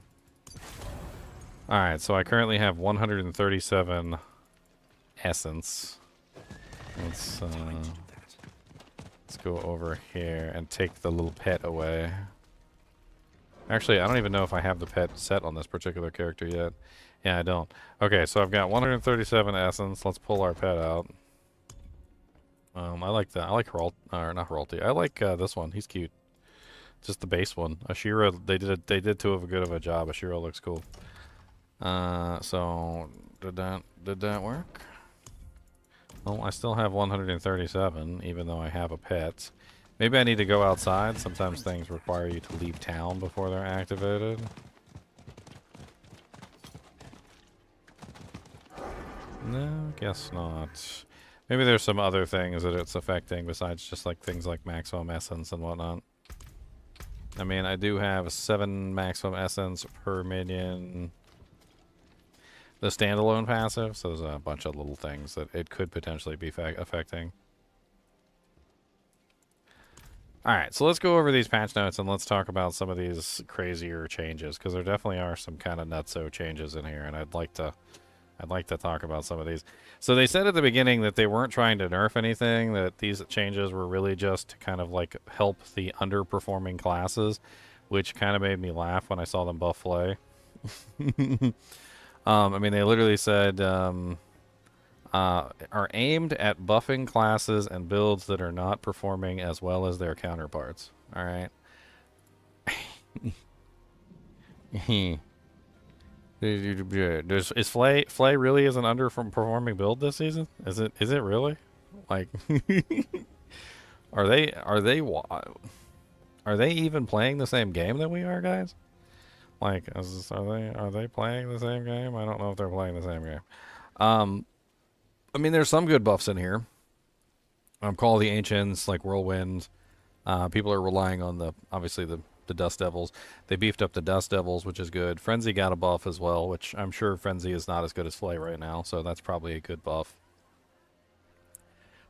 Alright, so I currently have 137 essence. Let's go over here and take the little pet away. Actually, I don't even know if I have the pet set on this particular character yet. Yeah, I don't. Okay, so I've got 137 essence. Let's pull our pet out. I like that. I like not Heralty. I like this one. He's cute. Just the base one. Ashira, they did too of a good of a job. Ashira looks cool. So did that work? Well, I still have 137, even though I have a pet. Maybe I need to go outside. Sometimes things require you to leave town before they're activated. No, guess not. Maybe there's some other things that it's affecting besides just like things like maximum essence and whatnot. I mean, I do have 7 maximum essence per minion. The standalone passive, so there's a bunch of little things that it could potentially be affecting. Alright, so let's go over these patch notes and let's talk about some of these crazier changes, because there definitely are some kind of nutso changes in here, and I'd like to talk about some of these. So they said at the beginning that they weren't trying to nerf anything, that these changes were really just to kind of like help the underperforming classes, which kind of made me laugh when I saw them buff Flay. I mean, they literally said are aimed at buffing classes and builds that are not performing as well as their counterparts. All right. Is Flay really is an underperforming build this season? Is it really? Like, are they even playing the same game that we are, guys? Like, are they playing the same game? I don't know if they're playing the same game. I mean, there's some good buffs in here. Call of the Ancients, like Whirlwind. People are relying on obviously the Dust Devils. They beefed up the Dust Devils, which is good. Frenzy got a buff as well, which I'm sure Frenzy is not as good as Flay right now, so that's probably a good buff.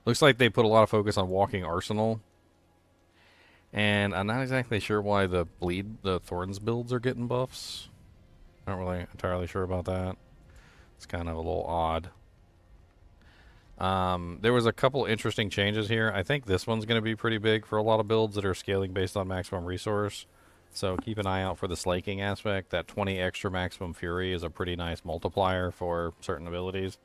Looks like they put a lot of focus on Walking Arsenal. And I'm not exactly sure why the Thorns builds are getting buffs. Not really entirely sure about that. It's kind of a little odd. There was a couple interesting changes here. I think this one's going to be pretty big for a lot of builds that are scaling based on maximum resource. So keep an eye out for the slaking aspect. That 20 extra maximum fury is a pretty nice multiplier for certain abilities.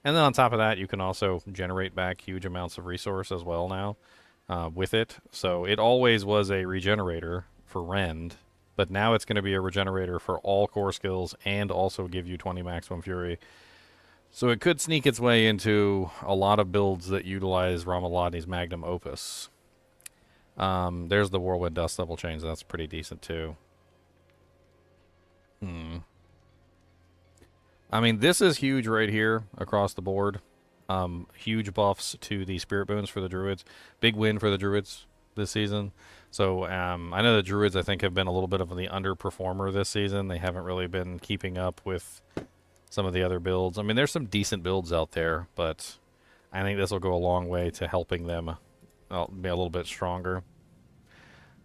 And then on top of that, you can also generate back huge amounts of resource as well now with it. So it always was a regenerator for Rend, but now it's going to be a regenerator for all core skills and also give you 20 maximum fury. So it could sneak its way into a lot of builds that utilize Ramaladi's Magnum Opus. There's the Whirlwind Dust level change. That's pretty decent too. I mean, this is huge right here across the board. Huge buffs to the Spirit Boons for the Druids. Big win for the Druids this season. So I know the Druids, I think, have been a little bit of the underperformer this season. They haven't really been keeping up with some of the other builds. I mean, there's some decent builds out there, but I think this will go a long way to helping them be a little bit stronger.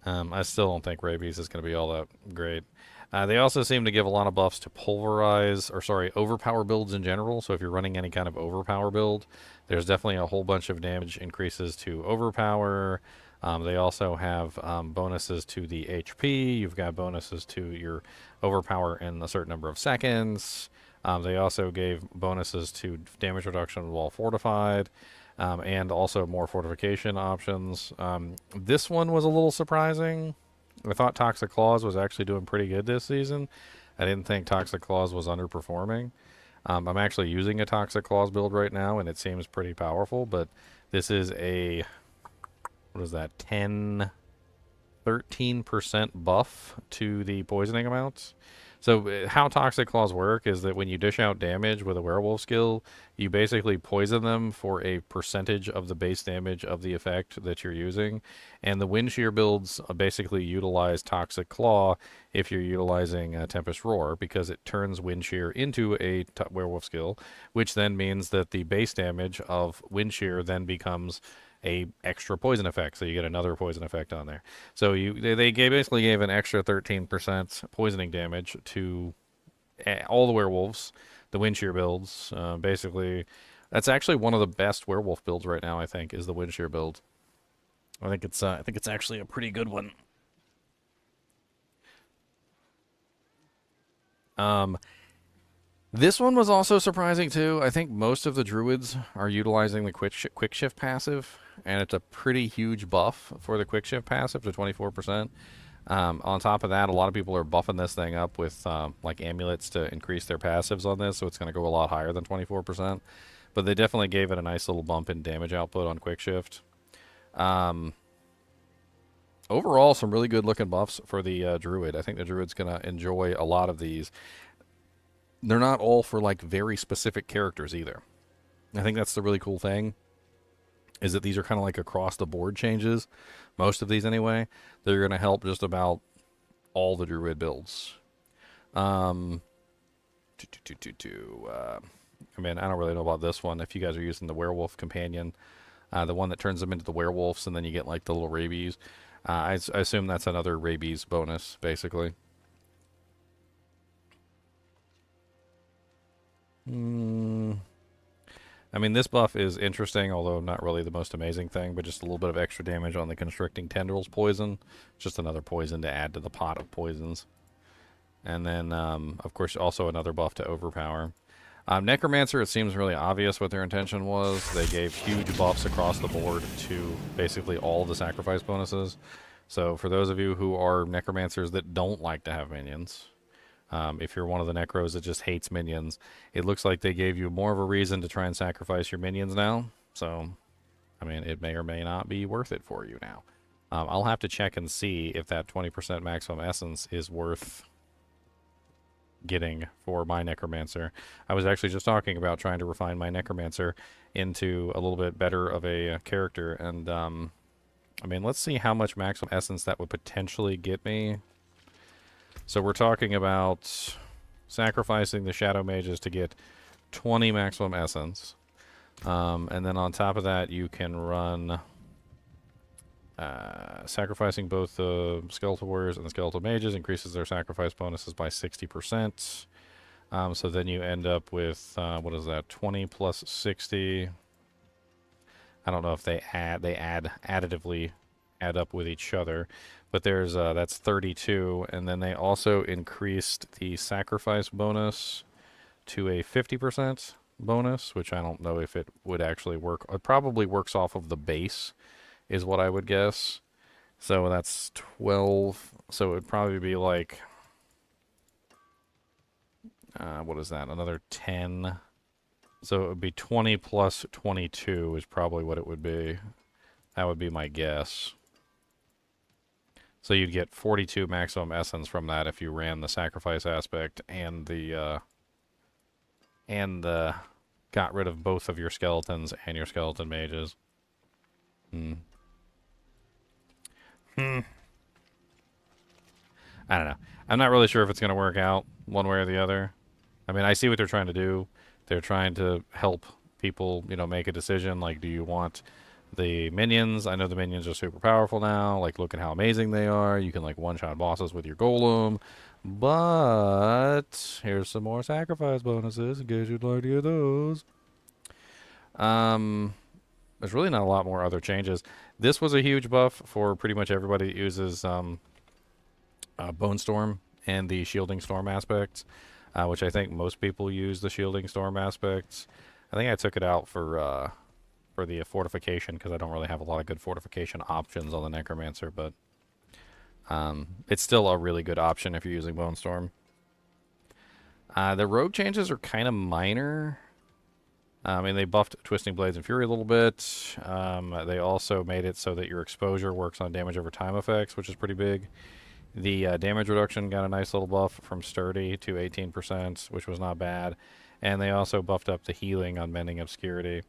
I still don't think Rabies is going to be all that great. They also seem to give a lot of buffs to overpower builds in general. So if you're running any kind of overpower build, there's definitely a whole bunch of damage increases to overpower. They also have bonuses to the HP. You've got bonuses to your overpower in a certain number of seconds. They also gave bonuses to damage reduction while fortified, and also more fortification options. This one was a little surprising. I thought Toxic Claws was actually doing pretty good this season. I didn't think Toxic Claws was underperforming. I'm actually using a Toxic Claws build right now, and it seems pretty powerful, but this is a, what is that, 13% buff to the poisoning amounts. So how Toxic Claws work is that when you dish out damage with a werewolf skill, you basically poison them for a percentage of the base damage of the effect that you're using. And the Wind Shear builds basically utilize Toxic Claw if you're utilizing Tempest Roar, because it turns Wind Shear into a werewolf skill, which then means that the base damage of Wind Shear then becomes a extra poison effect, so you get another poison effect on there. So they basically gave an extra 13% poisoning damage to all the werewolves, the Wind Shear builds. Basically, that's actually one of the best werewolf builds right now. I think is the Wind Shear build. I think it's actually a pretty good one. This one was also surprising too. I think most of the Druids are utilizing the quick shift passive, and it's a pretty huge buff for the quick shift passive to 24%. On top of that, a lot of people are buffing this thing up with like amulets to increase their passives on this, so it's going to go a lot higher than 24%. But they definitely gave it a nice little bump in damage output on quick shift. Overall, some really good looking buffs for the Druid. I think the Druid's going to enjoy a lot of these. They're not all for like very specific characters either. I think that's the really cool thing, is that these are kind of like across the board changes. Most of these anyway. They're going to help just about all the Druid builds. I mean, I don't really know about this one. If you guys are using the Werewolf Companion, the one that turns them into the werewolves, and then you get like the little rabies. I assume that's another rabies bonus, basically. I mean, this buff is interesting, although not really the most amazing thing, but just a little bit of extra damage on the Constricting Tendrils poison. Just another poison to add to the pot of poisons. And then, of course, also another buff to overpower. Necromancer, it seems really obvious what their intention was. They gave huge buffs across the board to basically all the sacrifice bonuses. So for those of you who are Necromancers that don't like to have minions, if you're one of the Necros that just hates minions, it looks like they gave you more of a reason to try and sacrifice your minions now. So, I mean, it may or may not be worth it for you now. I'll have to check and see if that 20% maximum essence is worth getting for my Necromancer. I was actually just talking about trying to refine my Necromancer into a little bit better of a character, and I mean, let's see how much maximum essence that would potentially get me. So we're talking about sacrificing the Shadow Mages to get 20 maximum essence, and then on top of that you can run sacrificing both the Skeletal Warriors and the Skeletal Mages increases their sacrifice bonuses by 60%. So then you end up with, what is that, 20 plus 60. I don't know if they additively add up with each other, but there's, that's 32. And then they also increased the sacrifice bonus to a 50% bonus, which I don't know if it would actually work. It probably works off of the base, is what I would guess. So that's 12. So it would probably be like, what is that? Another 10. So it would be 20 plus 22 is probably what it would be. That would be my guess. So you'd get 42 maximum essence from that if you ran the sacrifice aspect and the got rid of both of your skeletons and your skeleton mages. I don't know. I'm not really sure if it's going to work out one way or the other. I mean, I see what they're trying to do. They're trying to help people, you know, make a decision. Like, do you want the minions? I know the minions are super powerful now. Like, look at how amazing they are. You can, like, one-shot bosses with your golem. But here's some more sacrifice bonuses in case you'd like to get those. There's really not a lot more other changes. This was a huge buff for pretty much everybody that uses Bone Storm and the Shielding Storm aspects, which I think most people use the Shielding Storm aspects. I think I took it out for the fortification because I don't really have a lot of good fortification options on the Necromancer, but it's still a really good option if you're using Bone Storm. The rogue changes are kind of minor. I mean, they buffed Twisting Blades and Fury a little bit. They also made it so that your exposure works on damage over time effects, which is pretty big. The damage reduction got a nice little buff from Sturdy to 18%, which was not bad. And they also buffed up the healing on Mending Obscurity.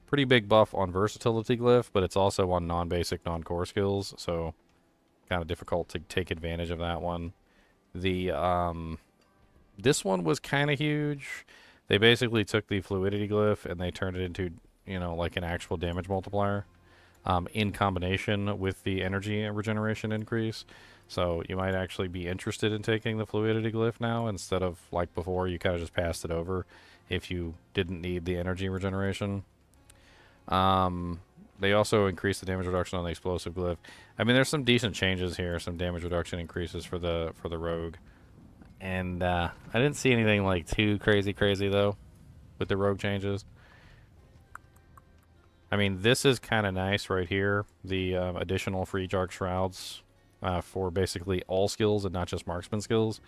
Pretty big buff on Versatility Glyph, but it's also on non-basic, non-core skills, so kind of difficult to take advantage of that one. This one was kind of huge. They basically took the Fluidity Glyph and they turned it into, you know, like an actual damage multiplier in combination with the energy regeneration increase. So you might actually be interested in taking the Fluidity Glyph now instead of, like before, you kind of just passed it over if you didn't need the energy regeneration. They also increased the damage reduction on the Explosive Glyph. I mean, there's some decent changes here, some damage reduction increases for the rogue. And I didn't see anything like too crazy though with the rogue changes. I mean, this is kind of nice right here. The additional free Dark Shrouds for basically all skills and not just marksman skills.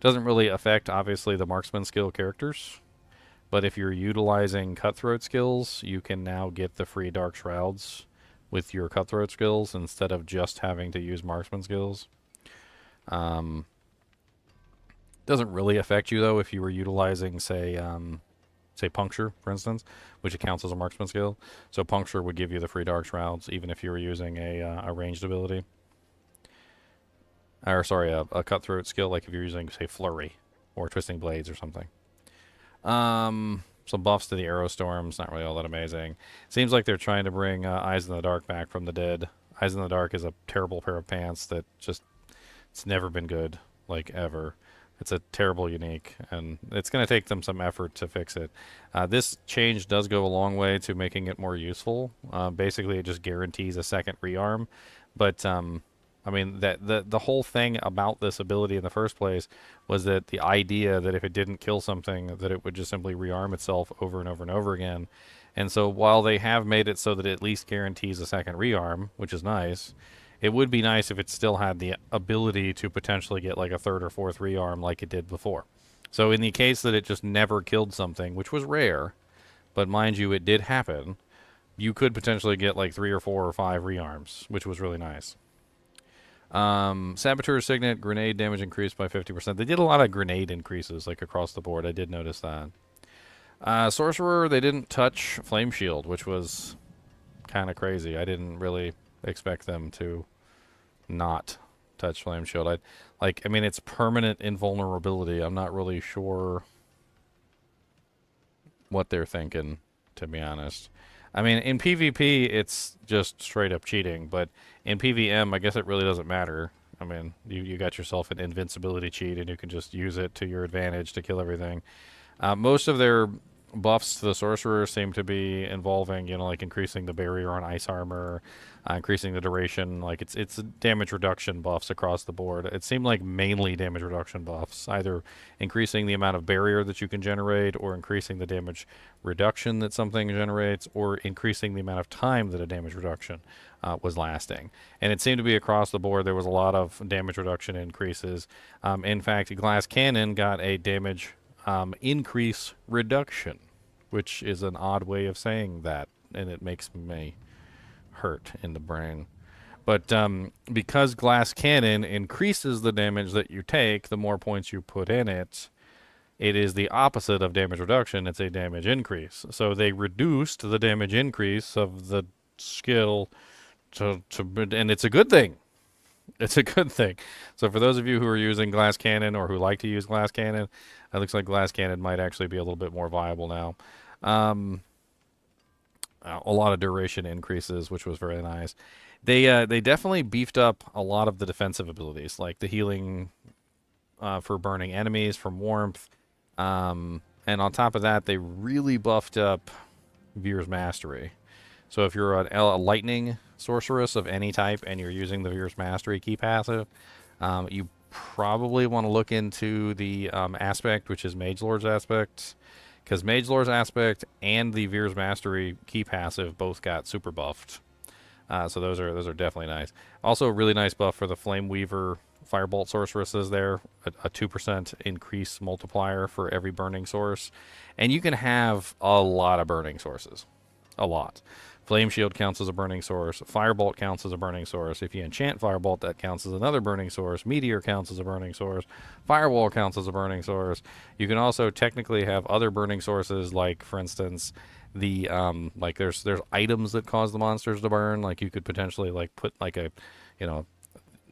Doesn't really affect, obviously, the marksman skill characters. But if you're utilizing cutthroat skills, you can now get the free Dark Shrouds with your cutthroat skills instead of just having to use marksman skills. Doesn't really affect you, though, if you were utilizing, say Puncture, for instance, which counts as a marksman skill. So Puncture would give you the free Dark Shrouds, even if you were using a ranged ability. Or, sorry, a cutthroat skill, like if you're using, say, Flurry or Twisting Blades or something. Some buffs to the Arrow Storms, not really all that amazing. Seems like they're trying to bring Eyes in the Dark back from the dead. Eyes in the Dark is a terrible pair of pants that just, it's never been good, like, ever. It's a terrible unique, and it's going to take them some effort to fix it. This change does go a long way to making it more useful. Basically, it just guarantees a second rearm, but I mean, the whole thing about this ability in the first place was that the idea that if it didn't kill something, that it would just simply rearm itself over and over and over again. And so while they have made it so that it at least guarantees a second rearm, which is nice, it would be nice if it still had the ability to potentially get like a third or fourth rearm like it did before. So in the case that it just never killed something, which was rare, but mind you, it did happen, you could potentially get like 3 or 4 or 5 rearms, which was really nice. Saboteur Signet, grenade damage increased by 50%. They did a lot of grenade increases, like, across the board. I did notice that. Sorcerer, they didn't touch Flame Shield, which was kind of crazy. I didn't really expect them to not touch Flame Shield. I mean, it's permanent invulnerability. I'm not really sure what they're thinking, to be honest. I mean, in PvP, it's just straight up cheating, but in PvM, I guess it really doesn't matter. I mean, you got yourself an invincibility cheat, and you can just use it to your advantage to kill everything. Most of their buffs to the Sorcerer seem to be involving, you know, like increasing the barrier on ice armor, increasing the duration. Like, it's damage reduction buffs across the board. It seemed like mainly damage reduction buffs, either increasing the amount of barrier that you can generate, or increasing the damage reduction that something generates, or increasing the amount of time that a damage reduction was lasting. And it seemed to be across the board. There was a lot of damage reduction increases. In fact, Glass Cannon got a damage increase reduction, which is an odd way of saying that, and it makes me hurt in the brain. But because Glass Cannon increases the damage that you take, the more points you put in it, it is the opposite of damage reduction. It's a damage increase. So they reduced the damage increase of the skill and it's a good thing. It's a good thing. So for those of you who are using Glass Cannon, or who like to use Glass Cannon, it looks like Glass Cannon might actually be a little bit more viable now. A lot of duration increases, which was very nice. They definitely beefed up a lot of the defensive abilities, like the healing for burning enemies from warmth. And on top of that, they really buffed up Veer's Mastery. So if you're a lightning sorceress of any type and you're using the Veer's Mastery key passive, you probably want to look into the aspect, which is Mage Lord's aspect, because Mage Lord's aspect and the Veer's Mastery key passive both got super buffed. So those are definitely nice. Also, a really nice buff for the Flame Weaver Firebolt sorceresses there, a 2% increase multiplier for every burning source. And you can have a lot of burning sources. A lot. Flame Shield counts as a burning source. Firebolt counts as a burning source. If you enchant Firebolt, that counts as another burning source. Meteor counts as a burning source. Firewall counts as a burning source. You can also technically have other burning sources, like, for instance, the like there's items that cause the monsters to burn. Like, you could potentially, like, put like a, you know,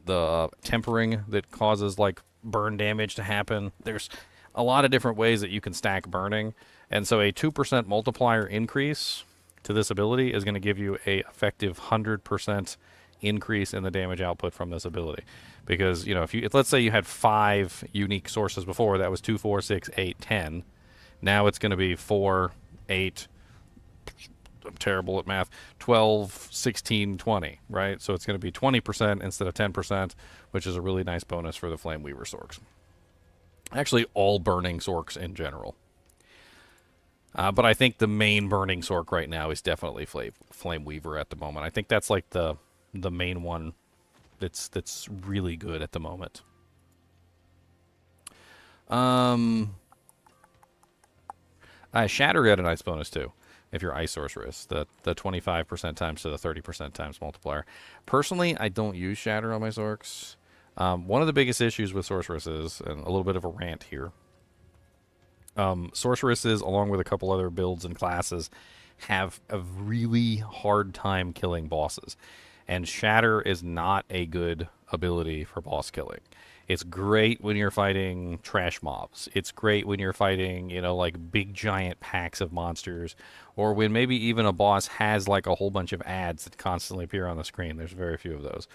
the tempering that causes, like, burn damage to happen. There's a lot of different ways that you can stack burning, and so a 2% multiplier increase to this ability is going to give you a effective 100% increase in the damage output from this ability. Because, you know, if let's say you had 5 unique sources before, that was 2, 4, 6, 8, 10. Now it's going to be 4, 8, I'm terrible at math, 12, 16, 20, right? So it's going to be 20% instead of 10%, which is a really nice bonus for the Flame Weaver Sorks. Actually, all burning Sorks in general. But I think the main burning sork right now is definitely Flame Weaver at the moment. I think that's like the main one that's really good at the moment. Shatter had a nice bonus too. If you're Ice Sorceress, the 25% times to the 30% times multiplier. Personally, I don't use Shatter on my Sorks. One of the biggest issues with Sorceresses, and a little bit of a rant here, Sorceresses, along with a couple other builds and classes, have a really hard time killing bosses. And Shatter is not a good ability for boss killing. It's great when you're fighting trash mobs. It's great when you're fighting, like big giant packs of monsters, or when maybe even a boss has like a whole bunch of ads that constantly appear on the screen. There's very few of those.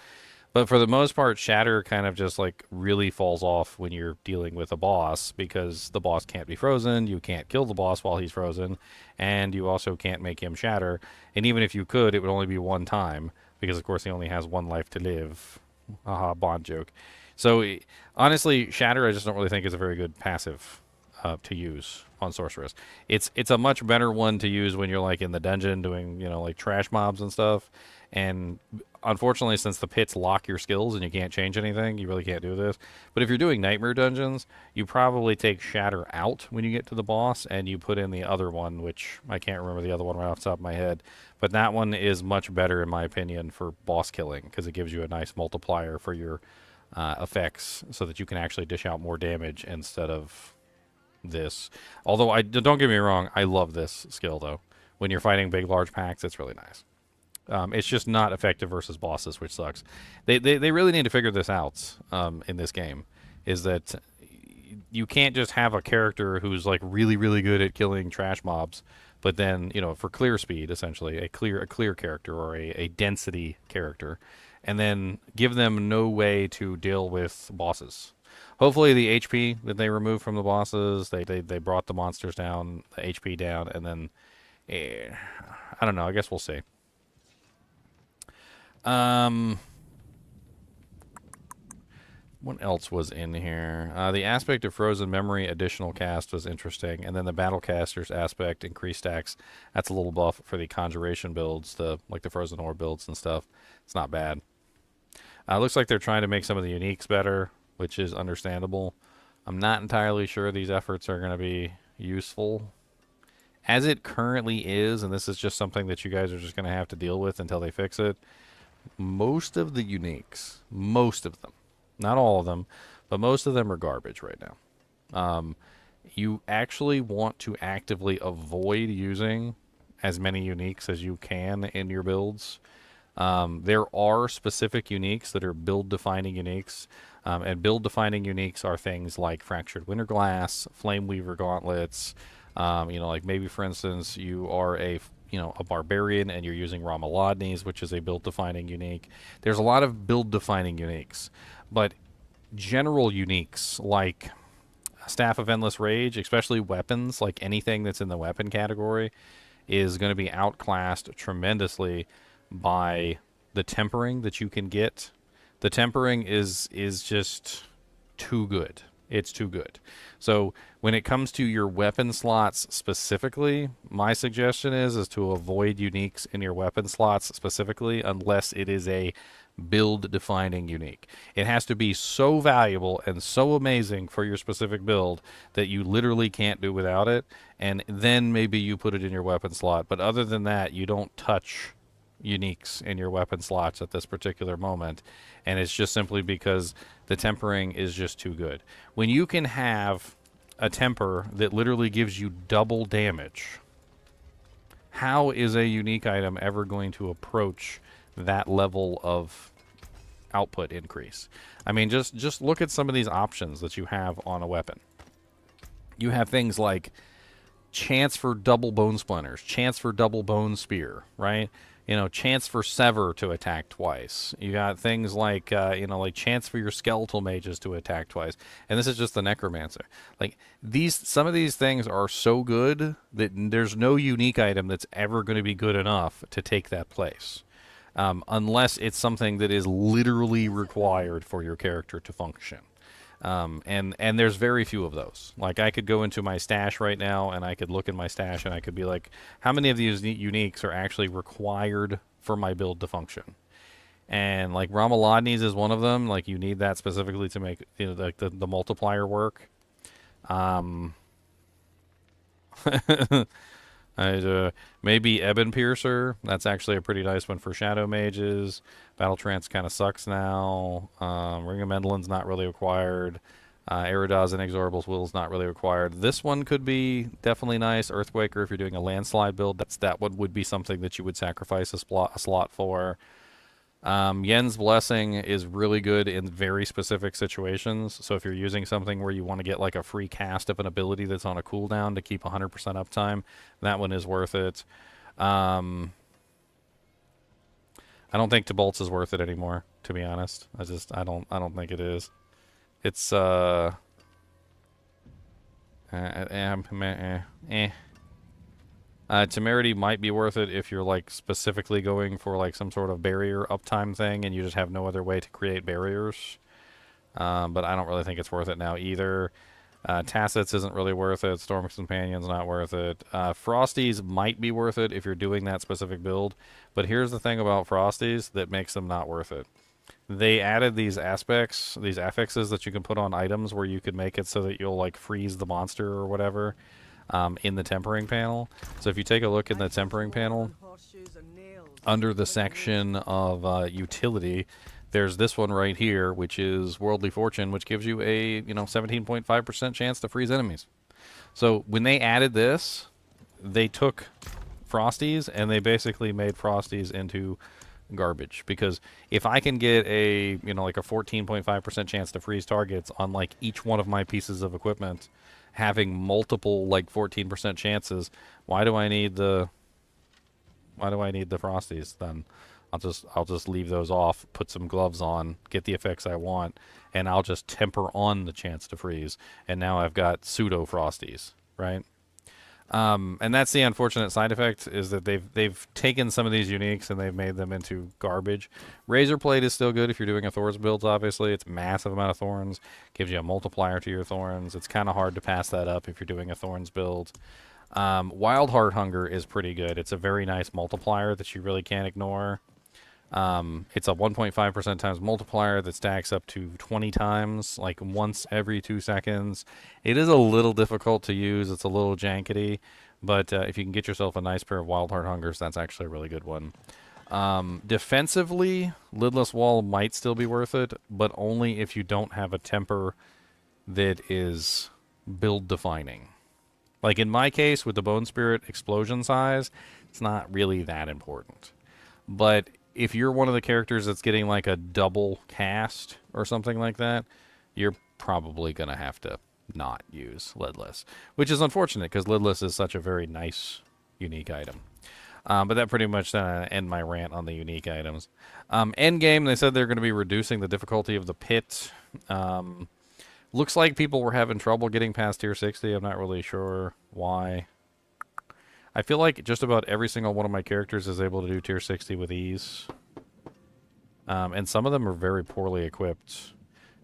But for the most part, Shatter kind of just like really falls off when you're dealing with a boss, because the boss can't be frozen, you can't kill the boss while he's frozen, and you also can't make him shatter. And even if you could, it would only be one time, because of course he only has one life to live. Haha, Bond joke. So honestly, Shatter I just don't really think is a very good passive to use on Sorceress. It's a much better one to use when you're like in the dungeon doing like trash mobs and stuff. And unfortunately, since the pits lock your skills and you can't change anything, you really can't do this. But if you're doing nightmare dungeons, you probably take Shatter out when you get to the boss, and you put in the other one, which I can't remember the other one right off the top of my head. But that one is much better, in my opinion, for boss killing, because it gives you a nice multiplier for your effects, so that you can actually dish out more damage instead of this. Although, don't get me wrong, I love this skill, though. When you're fighting big, large packs, it's really nice. It's just not effective versus bosses, which sucks. They really need to figure this out in this game, is that you can't just have a character who's like really, really good at killing trash mobs, but then, for clear speed, essentially, a clear character, or a density character, and then give them no way to deal with bosses. Hopefully the HP that they remove from the bosses, they brought the monsters down, the HP down, and then, I don't know, I guess we'll see. What else was in here? The aspect of Frozen Memory additional cast was interesting, and then the Battlecasters aspect, increased stacks. That's a little buff for the Conjuration builds, like the Frozen Orb builds and stuff. It's not bad. Looks like they're trying to make some of the uniques better, which is understandable. I'm not entirely sure these efforts are going to be useful. As it currently is, and this is just something that you guys are just going to have to deal with until they fix it, most of the uniques, most of them, not all of them, but most of them are garbage right now. You actually want to actively avoid using as many uniques as you can in your builds. There are specific uniques that are build-defining uniques, and build-defining uniques are things like Fractured Winterglass, Flame Weaver Gauntlets, like maybe, for instance, you are a barbarian and you're using Ramaladnis, which is a build-defining unique. There's a lot of build-defining uniques, but general uniques like Staff of Endless Rage, especially weapons, like anything that's in the weapon category, is going to be outclassed tremendously by the tempering that you can get. The tempering is just too good. It's too good. So when it comes to your weapon slots specifically, my suggestion is to avoid uniques in your weapon slots specifically, unless it is a build-defining unique. It has to be so valuable and so amazing for your specific build that you literally can't do without it, and then maybe you put it in your weapon slot. But other than that, you don't touch uniques in your weapon slots at this particular moment, and it's just simply because the tempering is just too good. When you can have a temper that literally gives you double damage, how is a unique item ever going to approach that level of output increase? I mean, just look at some of these options that you have on a weapon. You have things like chance for double bone splinters, chance for double bone spear, right? Chance for sever to attack twice. You got things like, like chance for your skeletal mages to attack twice. And this is just the Necromancer. Like, some of these things are so good that there's no unique item that's ever going to be good enough to take that place. Unless it's something that is literally required for your character to function. And there's very few of those. Like, I could go into my stash right now, and I could look in my stash, and I could be like, how many of these uniques are actually required for my build to function? And like Ramaladni's is one of them. Like, you need that specifically to make, you know, like the multiplier work. Maybe Ebon Piercer. That's actually a pretty nice one for Shadow Mages. Battle Trance kind of sucks now. Ring of Mendelin's not really required. Eridaz Inexorable's Will's not really required. This one could be definitely nice. Earthquaker, if you're doing a landslide build, that one would be something that you would sacrifice a slot for. Yen's Blessing is really good in very specific situations. So if you're using something where you want to get like a free cast of an ability that's on a cooldown to keep 100% uptime, that one is worth it. I don't think Tibolt's is worth it anymore, to be honest. I don't think it is. It's Temerity might be worth it if you're like specifically going for like some sort of barrier uptime thing and you just have no other way to create barriers. But I don't really think it's worth it now either. Tacits isn't really worth it. Storm's Companion's not worth it. Frosties might be worth it if you're doing that specific build. But here's the thing about Frosties that makes them not worth it. They added these aspects, these affixes that you can put on items where you could make it so that you'll like freeze the monster or whatever. In the tempering panel. So if you take a look in the tempering panel, under the section of utility, there's this one right here, which is Worldly Fortune, which gives you a 17.5% chance to freeze enemies. So when they added this, they took Frosties and they basically made Frosties into garbage, because if I can get a like a 14.5% chance to freeze targets on like each one of my pieces of equipment, having multiple like 14% chances, why do I need the Frosties then? I'll just leave those off, put some gloves on, get the effects I want, and I'll just temper on the chance to freeze, and now I've got pseudo Frosties, right? And that's the unfortunate side effect, is that they've taken some of these uniques and they've made them into garbage. Razorblade is still good if you're doing a Thorns build, obviously. It's a massive amount of Thorns. Gives you a multiplier to your Thorns. It's kind of hard to pass that up if you're doing a Thorns build. Wild Heart Hunger is pretty good. It's a very nice multiplier that you really can't ignore. It's a 1.5% times multiplier that stacks up to 20 times, like once every 2 seconds. It is a little difficult to use. It's a little jankety, but if you can get yourself a nice pair of Wild Heart Hungers, that's actually a really good one. Defensively, Lidless Wall might still be worth it, but only if you don't have a temper that is build defining. Like in my case with the Bone Spirit explosion size, it's not really that important. But if you're one of the characters that's getting like a double cast or something like that, you're probably going to have to not use Lidless, which is unfortunate because Lidless is such a very nice, unique item. But that pretty much end my rant on the unique items. Endgame, they said they're going to be reducing the difficulty of the pit. Looks like people were having trouble getting past tier 60. I'm not really sure why. I feel like just about every single one of my characters is able to do tier 60 with ease. And some of them are very poorly equipped.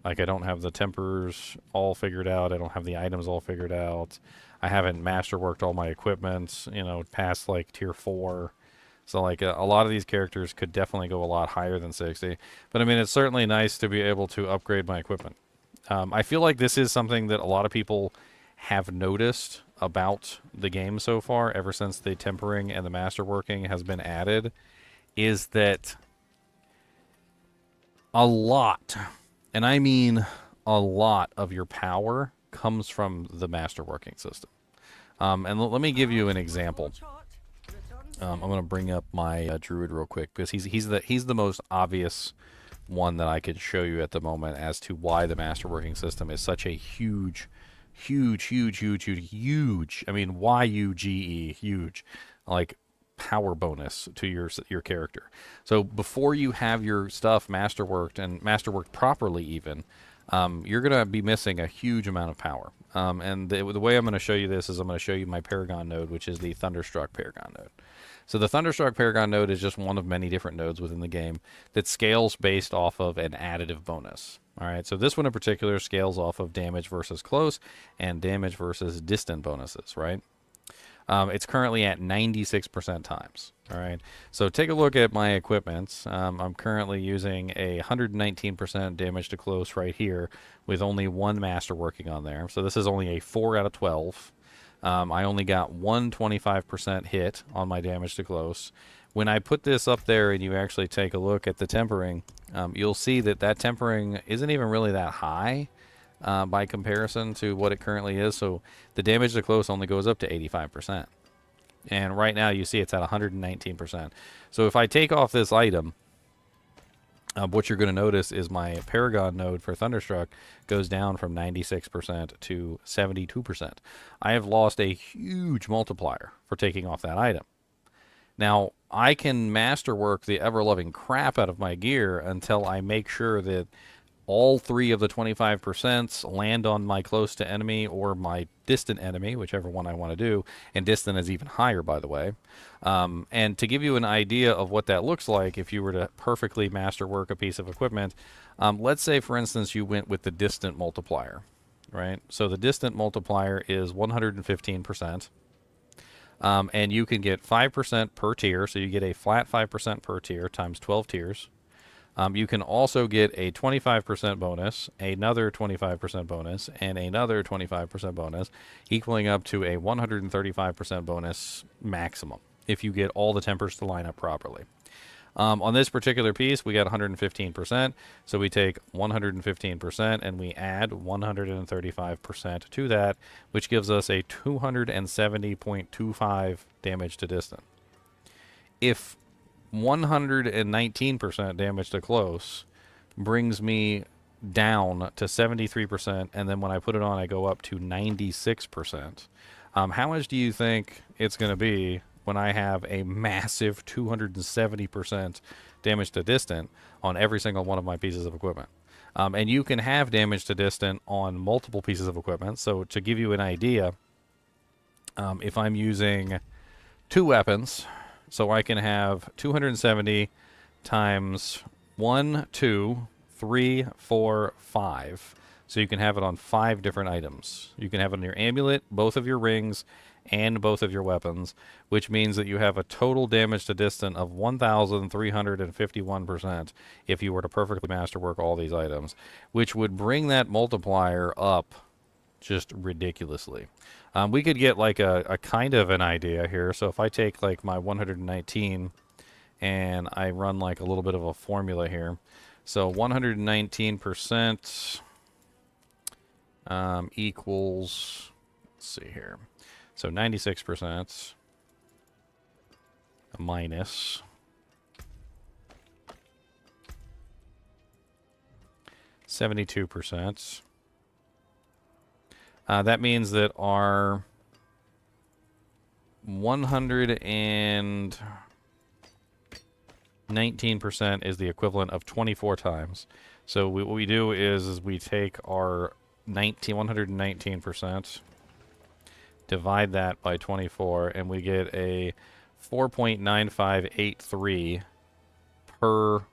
Like, I don't have the tempers all figured out. I don't have the items all figured out. I haven't masterworked all my equipment, past, like, tier 4. So, like, a lot of these characters could definitely go a lot higher than 60. But, I mean, it's certainly nice to be able to upgrade my equipment. I feel like this is something that a lot of people have noticed about the game so far, ever since the tempering and the masterworking has been added, is that a lot, and I mean a lot, of your power comes from the masterworking system. And let me give you an example. I'm going to bring up my Druid real quick, because he's the most obvious one that I could show you at the moment as to why the masterworking system is such a huge, I mean, Y-U-G-E, huge, like, power bonus to your character. So before you have your stuff masterworked, and masterworked properly even, you're going to be missing a huge amount of power. And the way I'm going to show you this is I'm going to show you my Paragon node, which is the Thunderstruck Paragon node. So the Thunderstruck Paragon node is just one of many different nodes within the game that scales based off of an additive bonus. All right, so this one in particular scales off of damage versus close and damage versus distant bonuses, right? It's currently at 96% times. All right, so take a look at my equipment. I'm currently using a 119% damage to close right here with only one master working on there. So this is only a 4 out of 12. I only got one 25% hit on my damage to close. When I put this up there and you actually take a look at the tempering, you'll see that that tempering isn't even really that high by comparison to what it currently is. So the damage to close only goes up to 85%. And right now you see it's at 119%. So if I take off this item, what you're going to notice is my Paragon node for Thunderstruck goes down from 96% to 72%. I have lost a huge multiplier for taking off that item. Now, I can masterwork the ever-loving crap out of my gear until I make sure that all 3 of the 25% land on my close to enemy or my distant enemy, whichever one I want to do. And distant is even higher, by the way. And to give you an idea of what that looks like, if you were to perfectly masterwork a piece of equipment, let's say, for instance, you went with the distant multiplier, right? So the distant multiplier is 115%. And you can get 5% per tier, so you get a flat 5% per tier times 12 tiers. You can also get a 25% bonus, another 25% bonus, and another 25% bonus, equaling up to a 135% bonus maximum if you get all the tempers to line up properly. On this particular piece, we got 115%, so we take 115% and we add 135% to that, which gives us a 270.25 damage to distant. If 119% damage to close brings me down to 73%, and then when I put it on, I go up to 96%. How much do you think it's going to be when I have a massive 270% damage to distant on every single one of my pieces of equipment? And you can have damage to distant on multiple pieces of equipment. So to give you an idea, if I'm using 2 weapons, so I can have 270 times 1, 2, 3, 4, 5. So you can have it on 5 different items. You can have it on your amulet, both of your rings, and both of your weapons, which means that you have a total damage to distant of 1,351% if you were to perfectly masterwork all these items, which would bring that multiplier up just ridiculously. We could get like a kind of an idea here. So if I take like my 119 and I run like a little bit of a formula here. So 119% equals, let's see here. So 96% minus 72%. That means that our 119% is the equivalent of 24 times. So what we do is we take our 119%, divide that by 24, and we get a 4.9583 per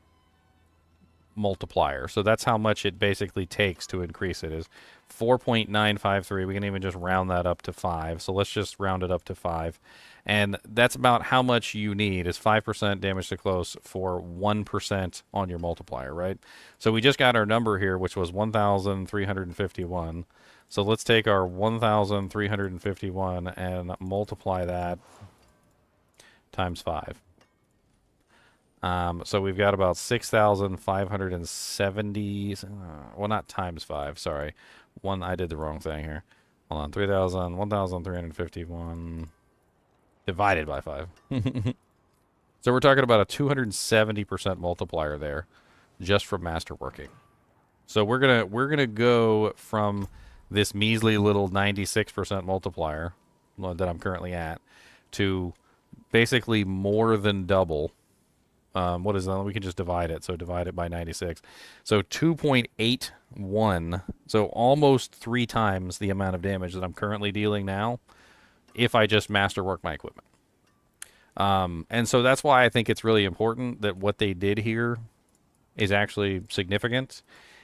multiplier. So that's how much it basically takes to increase it, is 4.953. We can even just round that up to 5. So let's just round it up to 5. And that's about how much you need, is 5% damage to close for 1% on your multiplier, right? So we just got our number here, which was 1,351. So let's take our 1,351 and multiply that times 5. So we've got about 6,570. Well, not times 5. Sorry, I did the wrong thing here. Hold on, 1,351 divided by 5. So we're talking about a 270% multiplier there, just from masterworking. So we're gonna go from this measly little 96% multiplier that I'm currently at to basically more than double. What is that? We can just divide it. So divide it by 96. So 2.81. So almost 3 times the amount of damage that I'm currently dealing now if I just masterwork my equipment. And so that's why I think it's really important that what they did here is actually significant.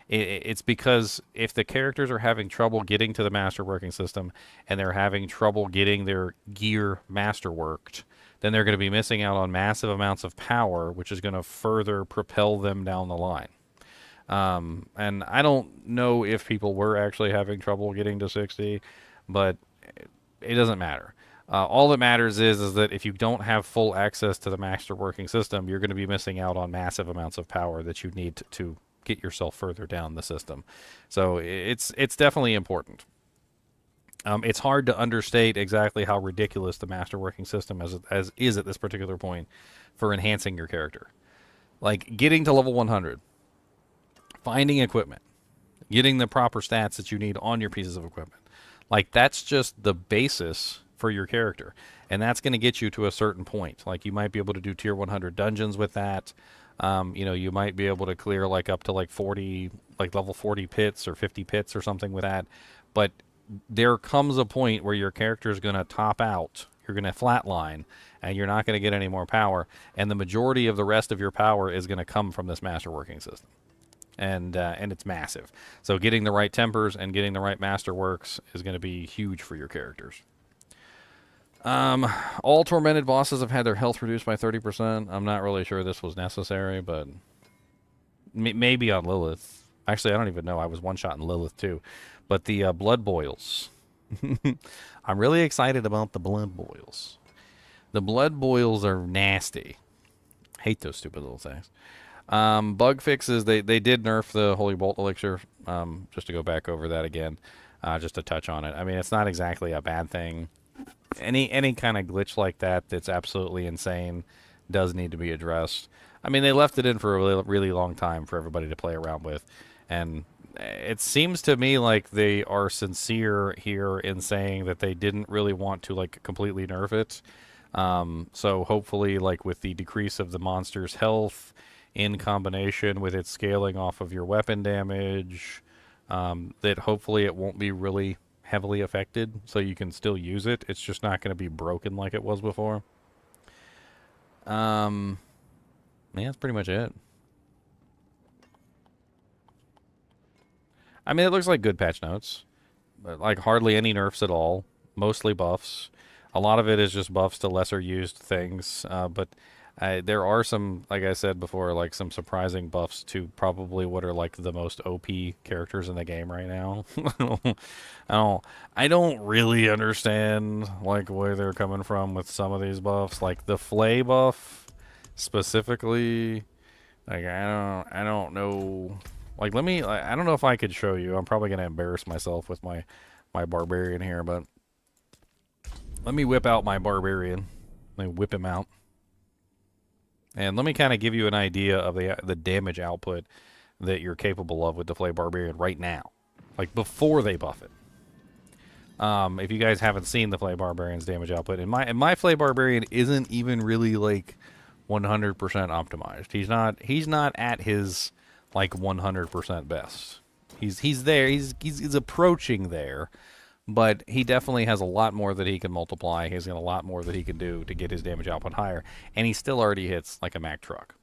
It's because if the characters are having trouble getting to the master working system and they're having trouble getting their gear masterworked, then they're going to be missing out on massive amounts of power, which is going to further propel them down the line. And I don't know if people were actually having trouble getting to 60, but it doesn't matter. All that matters is that if you don't have full access to the master working system, you're going to be missing out on massive amounts of power that you need to get yourself further down the system. So it's definitely important. It's hard to understate exactly how ridiculous the master working system as is at this particular point for enhancing your character. Like getting to level 100, finding equipment, getting the proper stats that you need on your pieces of equipment. Like that's just the basis for your character, and that's going to get you to a certain point. Like you might be able to do tier 100 dungeons with that. You might be able to clear like up to like 40, like level 40 pits or 50 pits or something with that. But there comes a point where your character is going to top out. You're going to flatline, and you're not going to get any more power. And the majority of the rest of your power is going to come from this master working system. And it's massive. So getting the right tempers and getting the right masterworks is going to be huge for your characters. All tormented bosses have had their health reduced by 30%. I'm not really sure this was necessary, but maybe on Lilith. Actually, I don't even know. I was one-shot in Lilith, too. But the blood boils. I'm really excited about the blood boils. The blood boils are nasty. Hate those stupid little things. Bug fixes, they did nerf the Holy Bolt Elixir. Just to go back over that again. Just to touch on it. I mean, it's not exactly a bad thing. Any kind of glitch like that that's absolutely insane does need to be addressed. I mean, they left it in for a really, really long time for everybody to play around with, and it seems to me like they are sincere here in saying that they didn't really want to like completely nerf it. So hopefully, like with the decrease of the monster's health in combination with its scaling off of your weapon damage, that hopefully it won't be really heavily affected, so you can still use it. It's just not going to be broken like it was before. Yeah, that's pretty much it. I mean, it looks like good patch notes. But like hardly any nerfs at all. Mostly buffs. A lot of it is just buffs to lesser used things. But there are some, like I said before, like some surprising buffs to probably what are like the most OP characters in the game right now. I don't really understand like where they're coming from with some of these buffs. Like the Flay buff specifically. Like I don't know. Like I don't know if I could show you. I'm probably gonna embarrass myself with my barbarian here, but let me whip out my barbarian. Let me whip him out. And let me kind of give you an idea of the damage output that you're capable of with the Flay Barbarian right now. Like before they buff it. If you guys haven't seen the Flay Barbarian's damage output, and my Flay Barbarian isn't even really like 100% optimized. He's not at his like 100% best. He's there. He's approaching there. But he definitely has a lot more that he can multiply. He's got a lot more that he can do to get his damage output higher. And he still already hits like a Mack truck.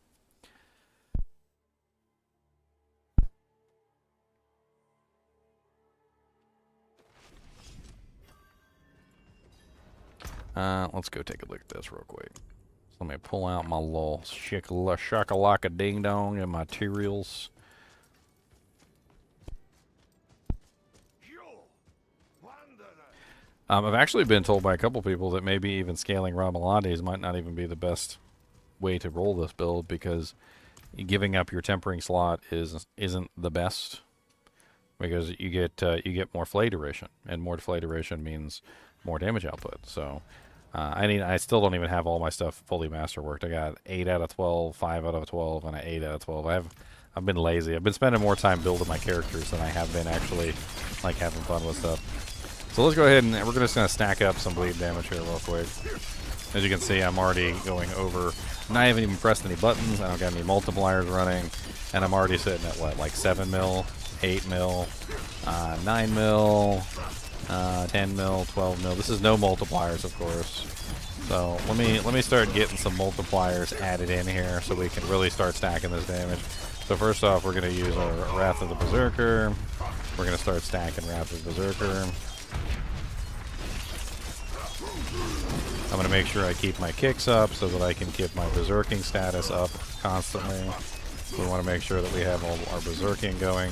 Let's go take a look at this real quick. So let me pull out my little shakalaka ding dong and materials. I've actually been told by a couple people that maybe even scaling Ramalades might not even be the best way to roll this build, because giving up your tempering slot isn't the best, because you get more flay duration, and more flay duration means more damage output. So I still don't even have all my stuff fully masterworked. I got 8 out of 12, 5 out of 12, and an 8 out of 12. I've been lazy. I've been spending more time building my characters than I have been actually like having fun with stuff. So let's go ahead and we're just going to stack up some bleed damage here real quick. As you can see, I'm already going over. I haven't even pressed any buttons. I don't got any multipliers running. And I'm already sitting at what, like 7 mil, 8 mil, 9 mil, 10 mil, 12 mil. This is no multipliers, of course. So let me start getting some multipliers added in here so we can really start stacking this damage. So first off, we're going to use our Wrath of the Berserker. We're going to start stacking Wrath of the Berserker. I'm going to make sure I keep my kicks up so that I can keep my berserking status up constantly. We want to make sure that we have all our berserking going.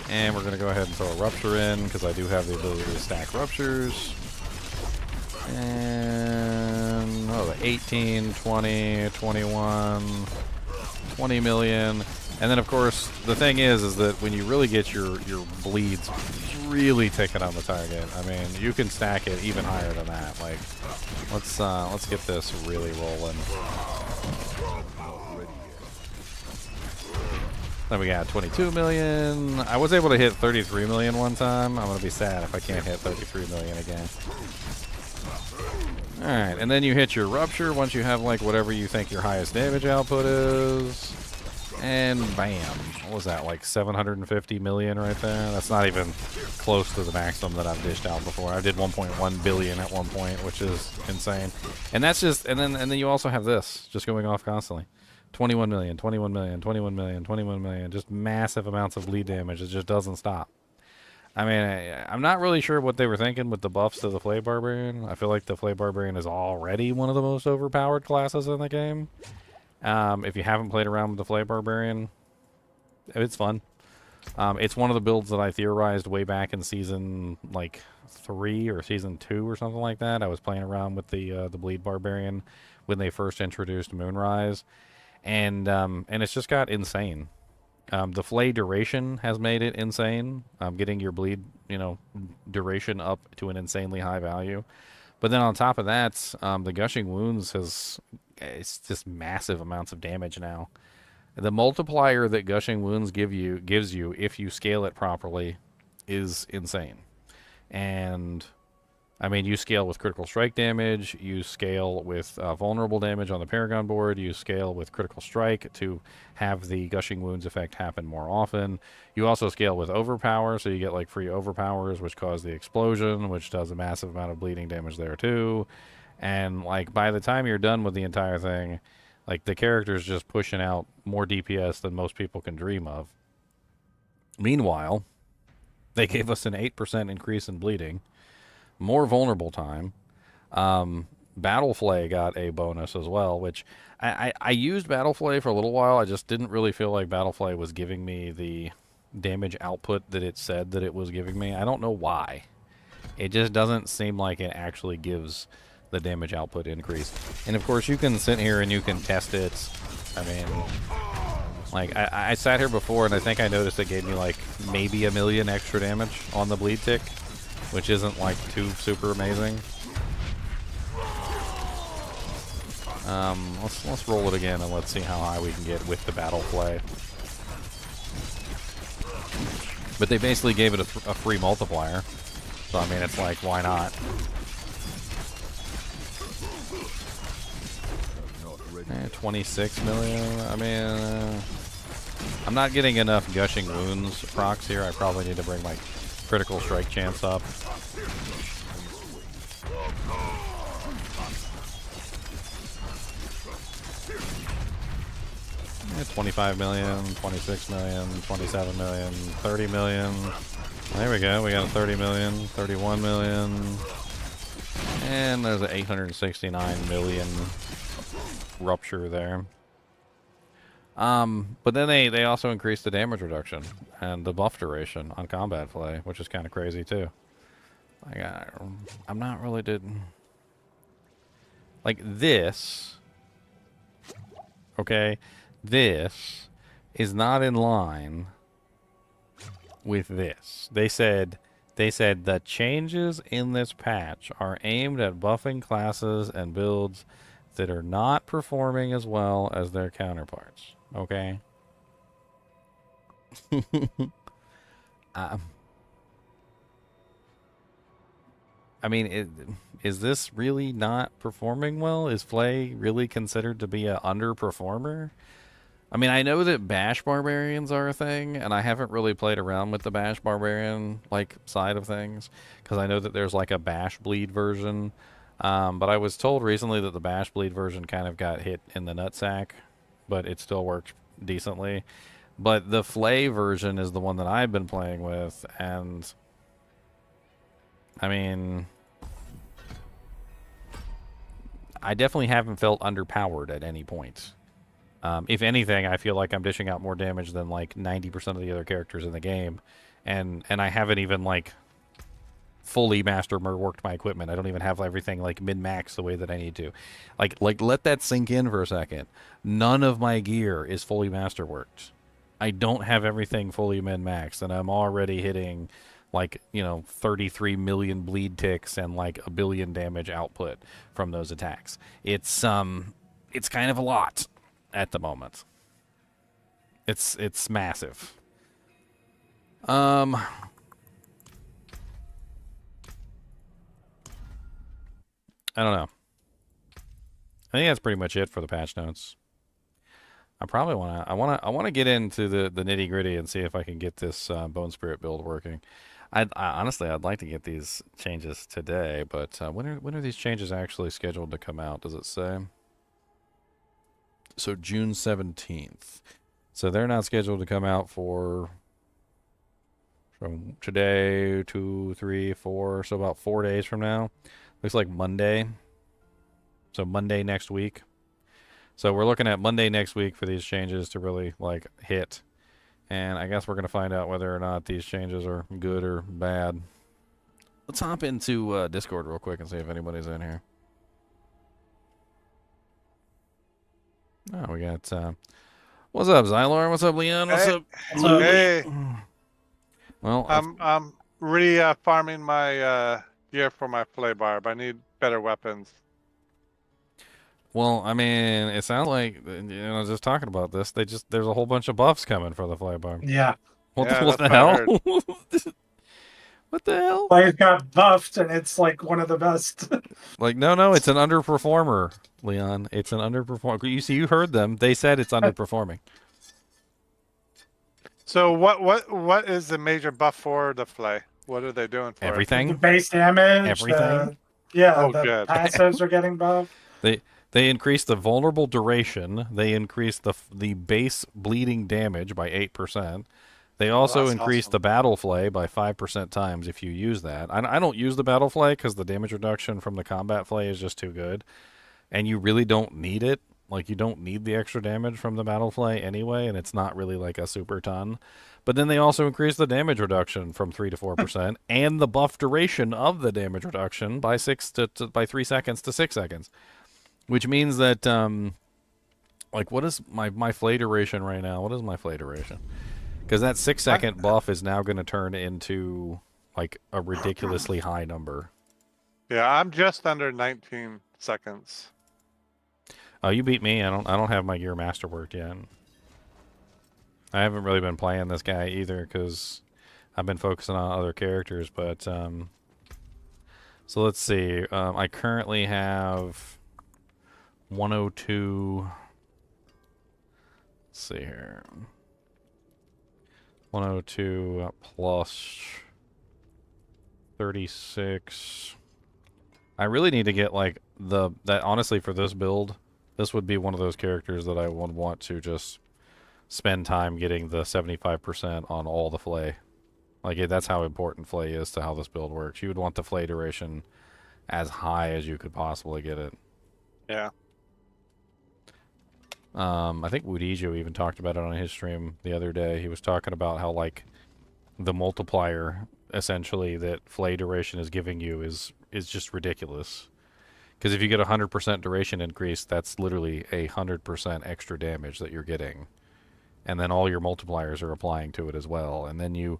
And we're going to go ahead and throw a Rupture in because I do have the ability to stack Ruptures. And 18, 20, 21, 20 million. And then of course the thing is that when you really get your bleeds really ticking on the target, I mean you can stack it even higher than that. Like let's get this really rolling. Then we got 22 million. I was able to hit 33 million one time. I'm gonna be sad if I can't hit 33 million again. Alright, and then you hit your Rupture once you have like whatever you think your highest damage output is. And bam. What was that, like 750 million right there? That's not even close to the maximum that I've dished out before. I did 1.1 billion at one point, which is insane. And that's just, and then you also have this just going off constantly. 21 million, 21 million, 21 million, 21 million. Just massive amounts of bleed damage. It just doesn't stop. I mean, I'm not really sure what they were thinking with the buffs to the Flay Barbarian. I feel like the Flay Barbarian is already one of the most overpowered classes in the game. If you haven't played around with the Flay Barbarian, it's fun. It's one of the builds that I theorized way back in season like 3 or season 2 or something like that. I was playing around with the Bleed Barbarian when they first introduced Moonrise, and it's just got insane. The Flay duration has made it insane. Getting your bleed, duration up to an insanely high value. But then on top of that, the Gushing Wounds it's just massive amounts of damage now. The multiplier that Gushing Wounds gives you if you scale it properly is insane. And I mean, you scale with critical strike damage, you scale with vulnerable damage on the Paragon board, you scale with critical strike to have the Gushing Wounds effect happen more often. You also scale with overpower, so you get like free overpowers, which cause the explosion, which does a massive amount of bleeding damage there too. And like by the time you're done with the entire thing, like the character's just pushing out more DPS than most people can dream of. Meanwhile, they gave us an 8% increase in bleeding. More vulnerable time. Battle Flay got a bonus as well, which I used Battle Flay for a little while. I just didn't really feel like Battle Flay was giving me the damage output that it said that it was giving me. I don't know why. It just doesn't seem like it actually gives the damage output increase. And of course you can sit here and you can test it. I mean, like I sat here before and I think I noticed it gave me like maybe 1 million extra damage on the bleed tick, which isn't like too super amazing. Let's roll it again and let's see how high we can get with the Battle Flay. But they basically gave it a free multiplier, so I mean it's like, why not? 26 million. I mean, I'm not getting enough Gushing Wounds procs here. I probably need to bring my critical strike chance up. 25 million, 26 million, 27 million, 30 million. There we go. We got a 30 million, 31 million. And there's an 869 million Rupture there. But then they also increased the damage reduction and the buff duration on Combat Flay, which is kind of crazy too. Like I'm not really like this. Okay, this is not in line with this. They said the changes in this patch are aimed at buffing classes and builds that are not performing as well as their counterparts. Okay. I mean, is this really not performing well? Is Flay really considered to be an underperformer? I mean, I know that Bash Barbarians are a thing, and I haven't really played around with the Bash Barbarian side of things, because I know that there's like a Bash Bleed version. But I was told recently that the Bash Bleed version kind of got hit in the nutsack, but it still worked decently. But the Flay version is the one that I've been playing with, and I mean, I definitely haven't felt underpowered at any point. If anything, I feel like I'm dishing out more damage than like 90% of the other characters in the game, and I haven't even like fully worked my equipment. I don't even have everything like min-max the way that I need to. Like let that sink in for a second. None of my gear is fully masterworked. I don't have everything fully min-maxed, and I'm already hitting like, 33 million bleed ticks and like a billion damage output from those attacks. It's kind of a lot at the moment. It's massive. I don't know. I think that's pretty much it for the patch notes. I probably I want to get into the nitty gritty and see if I can get this Bone Spirit build working. Honestly, I'd like to get these changes today, but when are these changes actually scheduled to come out? Does it say? So June 17th. So they're not scheduled to come out for from today, 2, 3, 4, so about 4 days from now. Looks like Monday. So Monday next week. So we're looking at Monday next week for these changes to really like hit. And I guess we're going to find out whether or not these changes are good or bad. Let's hop into Discord real quick and see if anybody's in here. Oh, we got... what's up, Xylor? What's up, Leon? What's up, Luke? Hey, Well, I'm farming my gear for my flay barb. I need better weapons. well, I mean, it sounds like, just talking about this, there's a whole bunch of buffs coming for the flay bar. Yeah. What Yeah, the, what that's the what I hell? What the hell? Players got buffed, and it's like one of the best. Like, no, it's an underperformer, Leon. It's an underperformer. You heard them. They said it's underperforming. So what is the major buff for the flay? What are they doing for The Everything. base damage. Everything? Oh, the good. passives are getting buffed. They increased the vulnerable duration. They increased the base bleeding damage by 8%. They also that's increased awesome. the battle flay by 5% times if you use that. I don't use the battle flay because the damage reduction from the combat flay is just too good. And you really don't need it. Like, you don't need the extra damage from the battle flay anyway, and it's not really like a super ton. But then they also increased the damage reduction from 3 to 4% and the buff duration of the damage reduction by 3 seconds to 6 seconds. Which means that, like, what is my flay duration right now? What is my flay duration? Because that 6-second buff is now going to turn into, like, a ridiculously high number. Yeah, I'm just under 19 seconds. Oh, you beat me. I don't have my gear masterworked yet. I haven't really been playing this guy either because I've been focusing on other characters. But, so let's see. I currently have 102. Let's see here. 102 plus 36. I really need to get like that honestly for this build, this would be one of those characters that I would want to just spend time getting the 75% on all the flay. Like that's how important flay is to how this build works. You would want the flay duration as high as you could possibly get it. Yeah. I think Woodijo even talked about it on his stream the other day. He was talking about how like the multiplier essentially that flay duration is giving you is just ridiculous. Because if you get 100% duration increase, that's literally 100% extra damage that you're getting, and then all your multipliers are applying to it as well. And then you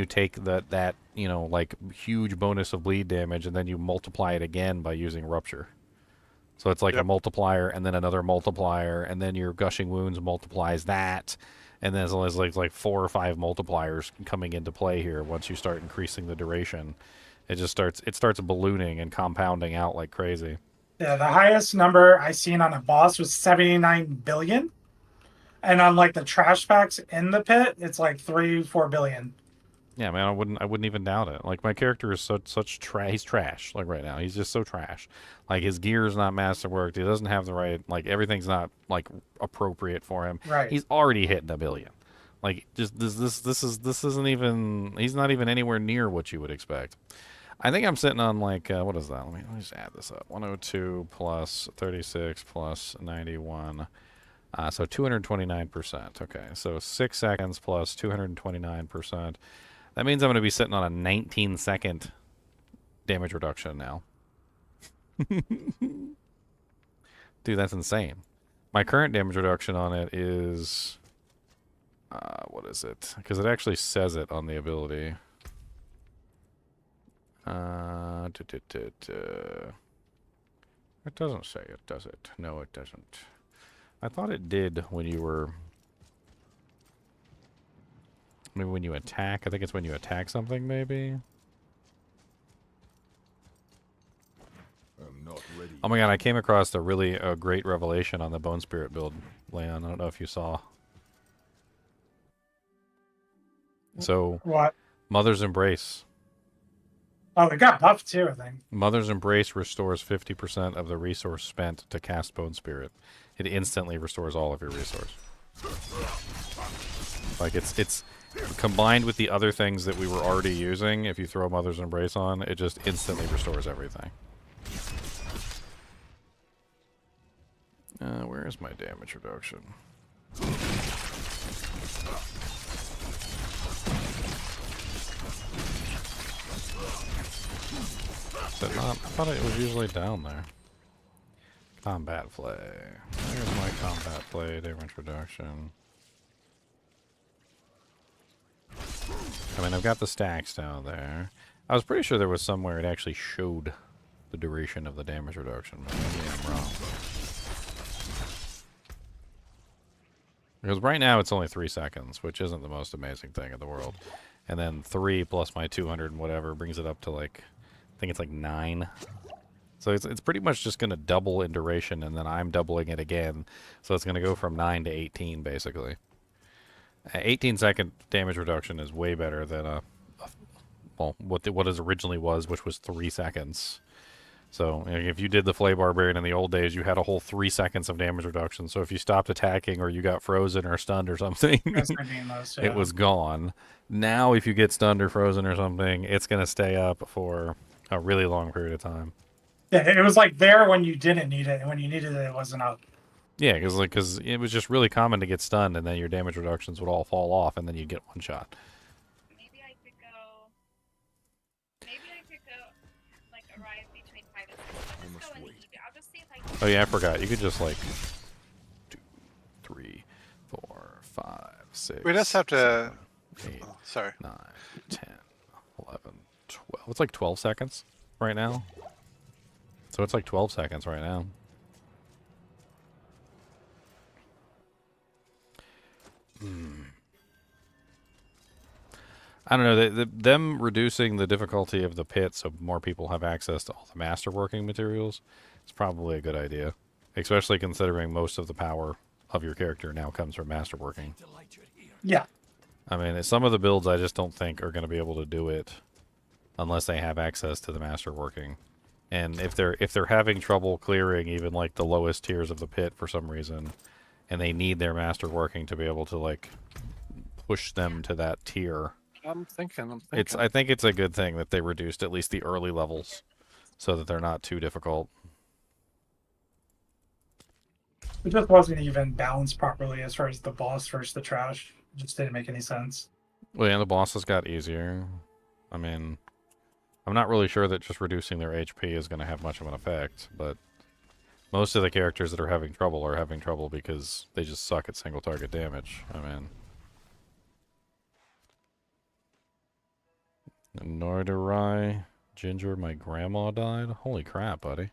take that like huge bonus of bleed damage, and then you multiply it again by using rupture. So it's like a multiplier and then another multiplier, and then your gushing wounds multiplies that, and then there's like 4 or 5 multipliers coming into play here once you start increasing the duration. It starts ballooning and compounding out like crazy. Yeah, the highest number I seen on a boss was 79 billion. And on like the trash packs in the pit, it's like 3-4 billion. Yeah, man, I wouldn't even doubt it. Like my character is he's trash. Like right now, he's just so trash. Like his gear is not masterworked. He doesn't have the right, like everything's not like appropriate for him. Right. He's already hitting 1 billion. Like, just this isn't even. He's not even anywhere near what you would expect. I think I'm sitting on like what is that? Let me just add this up. 102 plus 36 plus 91. So 229%. Okay, so 6 seconds plus 229%. That means I'm going to be sitting on a 19-second damage reduction now. Dude, that's insane. My current damage reduction on it is... what is it? Because it actually says it on the ability. It doesn't say it, does it? No, it doesn't. I thought it did when you were... Maybe when you attack. I think it's when you attack something, maybe? I'm not ready. Oh my god, I came across a really great revelation on the Bone Spirit build, Leon. I don't know if you saw. So, What? Mother's Embrace. Oh, it got buffed too, I think. Mother's Embrace restores 50% of the resource spent to cast Bone Spirit. It instantly restores all of your resource. Like, it's combined with the other things that we were already using. If you throw Mother's Embrace on, it just instantly restores everything. Where is my damage reduction? Is it not? I thought it was usually down there. Combat play. Here's my combat play damage reduction. I mean, I've got the stacks down there. I was pretty sure there was somewhere it actually showed the duration of the damage reduction, but maybe I'm wrong. Because right now it's only 3 seconds, which isn't the most amazing thing in the world. And then 3 plus my 200 and whatever brings it up to like, I think it's like 9. So it's pretty much just going to double in duration, and then I'm doubling it again. So it's going to go from 9 to 18, basically. 18-second damage reduction is way better than well, what it originally was, which was 3 seconds. So if you did the Flay Barbarian in the old days, you had a whole 3 seconds of damage reduction. So if you stopped attacking or you got frozen or stunned or something, it was gone. Now if you get stunned or frozen or something, it's going to stay up for a really long period of time. Yeah, it was like there when you didn't need it, and when you needed it, it wasn't up. Yeah, because it was just really common to get stunned, and then your damage reductions would all fall off, and then you'd get one shot. Maybe I could go. Maybe I could go, like, arrive between 5 and 6. I'll just go in the evening. I'll just see if I can. Oh yeah, I forgot. You could just like 2, 3, 4, 5, 6. We just have to. 7, 8, Oh, sorry. 9, 10, 11, 12. It's like 12 seconds right now. So it's like 12 seconds right now. I don't know. Them reducing the difficulty of the pit so more people have access to all the masterworking materials is probably a good idea. Especially considering most of the power of your character now comes from masterworking. Yeah. I mean, some of the builds I just don't think are going to be able to do it unless they have access to the masterworking. And if they're having trouble clearing even like the lowest tiers of the pit for some reason, and they need their masterworking to be able to like push them to that tier, I'm thinking. I think it's a good thing that they reduced at least the early levels so that they're not too difficult. It just wasn't even balanced properly as far as the boss versus the trash. It just didn't make any sense. Well, yeah, the bosses got easier. I mean, I'm not really sure that just reducing their HP is going to have much of an effect, but most of the characters that are having trouble because they just suck at single target damage. I mean, nor do I. Ginger, my grandma died. Holy crap, buddy.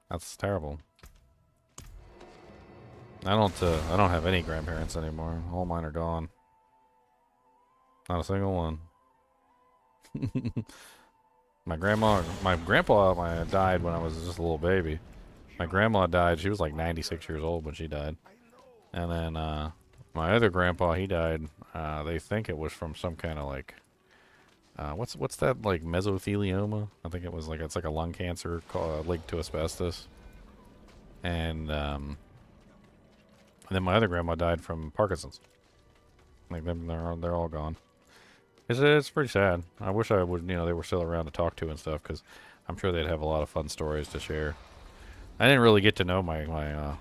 That's terrible. I don't have any grandparents anymore. All mine are gone. Not a single one. My grandpa died when I was just a little baby. My grandma died. She was like 96 years old when she died. And then my other grandpa, he died. They think it was from some kind of like what's that, like mesothelioma? I think it was like, it's like a lung cancer linked to asbestos. And then my other grandma died from Parkinson's. Like they're all gone. It's pretty sad. I wish I would, they were still around to talk to and stuff, because I'm sure they'd have a lot of fun stories to share. I didn't really get to know my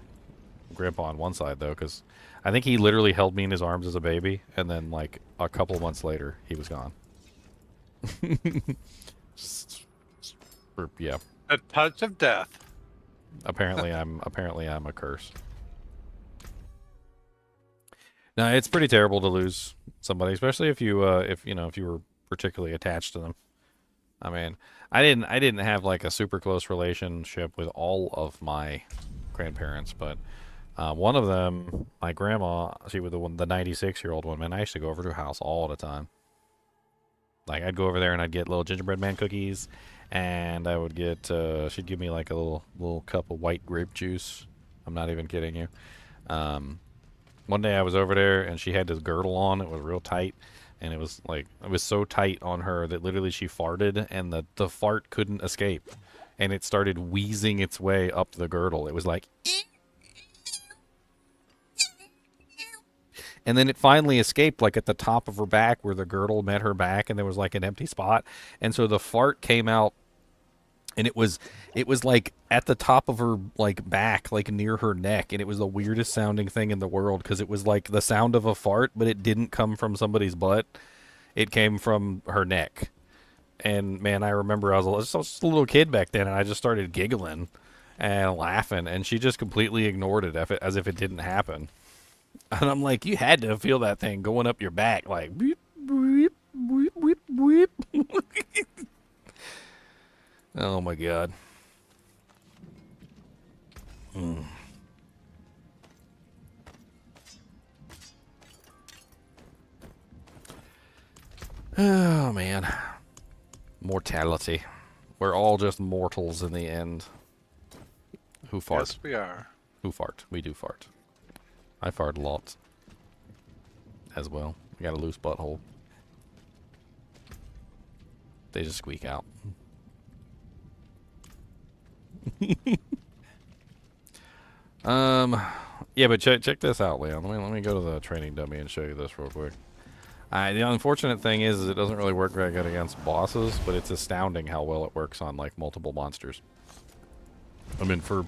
grandpa on one side though, because I think he literally held me in his arms as a baby, and then like a couple months later he was gone. Yeah. A touch of death. Apparently I'm a curse. No, it's pretty terrible to lose somebody, especially if you if you were particularly attached to them. I mean, I didn't have like a super close relationship with all of my grandparents, but one of them, my grandma, she was the 96-year-old one, man. I used to go over to her house all the time. Like, I'd go over there and I'd get little gingerbread man cookies, and I would get she'd give me like a little cup of white grape juice. I'm not even kidding you. One day I was over there and she had this girdle on. It was real tight, and it was so tight on her that literally she farted, and the fart couldn't escape, and it started wheezing its way up the girdle. It was like, and then it finally escaped, like at the top of her back where the girdle met her back, and there was like an empty spot, and so the fart came out. And it was like at the top of her like back, like near her neck, and it was the weirdest sounding thing in the world, because it was like the sound of a fart, but it didn't come from somebody's butt. It came from her neck. And man, I remember I was just a little kid back then, and I just started giggling and laughing, and she just completely ignored it as if it didn't happen. And I'm like, you had to feel that thing going up your back, like beep, beep, beep, beep, beep. Oh my god. Oh man. Mortality. We're all just mortals in the end. Who fart? Yes, we are. Who fart? We do fart. I fart a lot. As well. I got a loose butthole. They just squeak out. Yeah, but check this out, Leon. Let me go to the training dummy and show you this real quick. The unfortunate thing is it doesn't really work very good against bosses, but it's astounding how well it works on like multiple monsters. I mean, for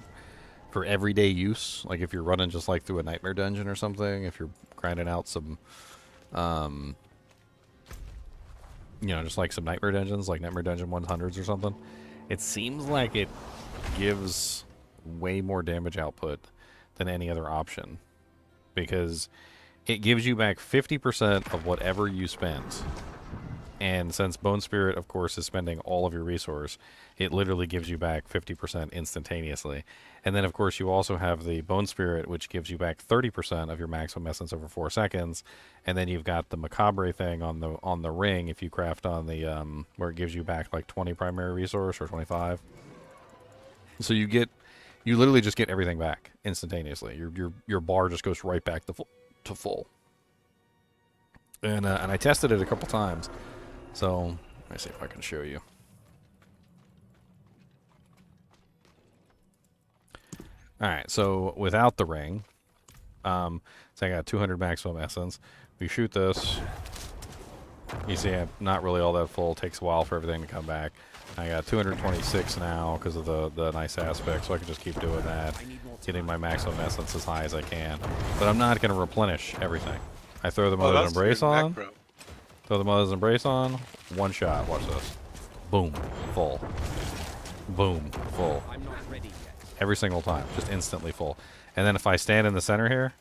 everyday use, like if you're running just like through a nightmare dungeon or something, if you're grinding out some just like some nightmare dungeons, like Nightmare Dungeon 100s or something, it seems like it gives way more damage output than any other option, because it gives you back 50% of whatever you spent. And since Bone Spirit, of course, is spending all of your resource, it literally gives you back 50% instantaneously. And then, of course, you also have the Bone Spirit, which gives you back 30% of your maximum essence over 4 seconds. And then you've got the Macabre thing on the ring, if you craft on the where it gives you back like 20 primary resource or 25. So you literally just get everything back instantaneously. Your bar just goes right back to full. And I tested it a couple times. So let me see if I can show you. All right, so without the ring, so I got 200 maximum essence. We shoot this. You see, I'm not really all that full. It takes a while for everything to come back. I got 226 now because of the nice aspect, so I can just keep doing that, getting my maximum essence as high as I can. But I'm not going to replenish everything. I throw the Mother's Embrace on. Necro. Throw the Mother's Embrace on. One shot. Watch this. Boom. Full. Boom. Full. I'm not ready yet. Every single time. Just instantly full. And then if I stand in the center here,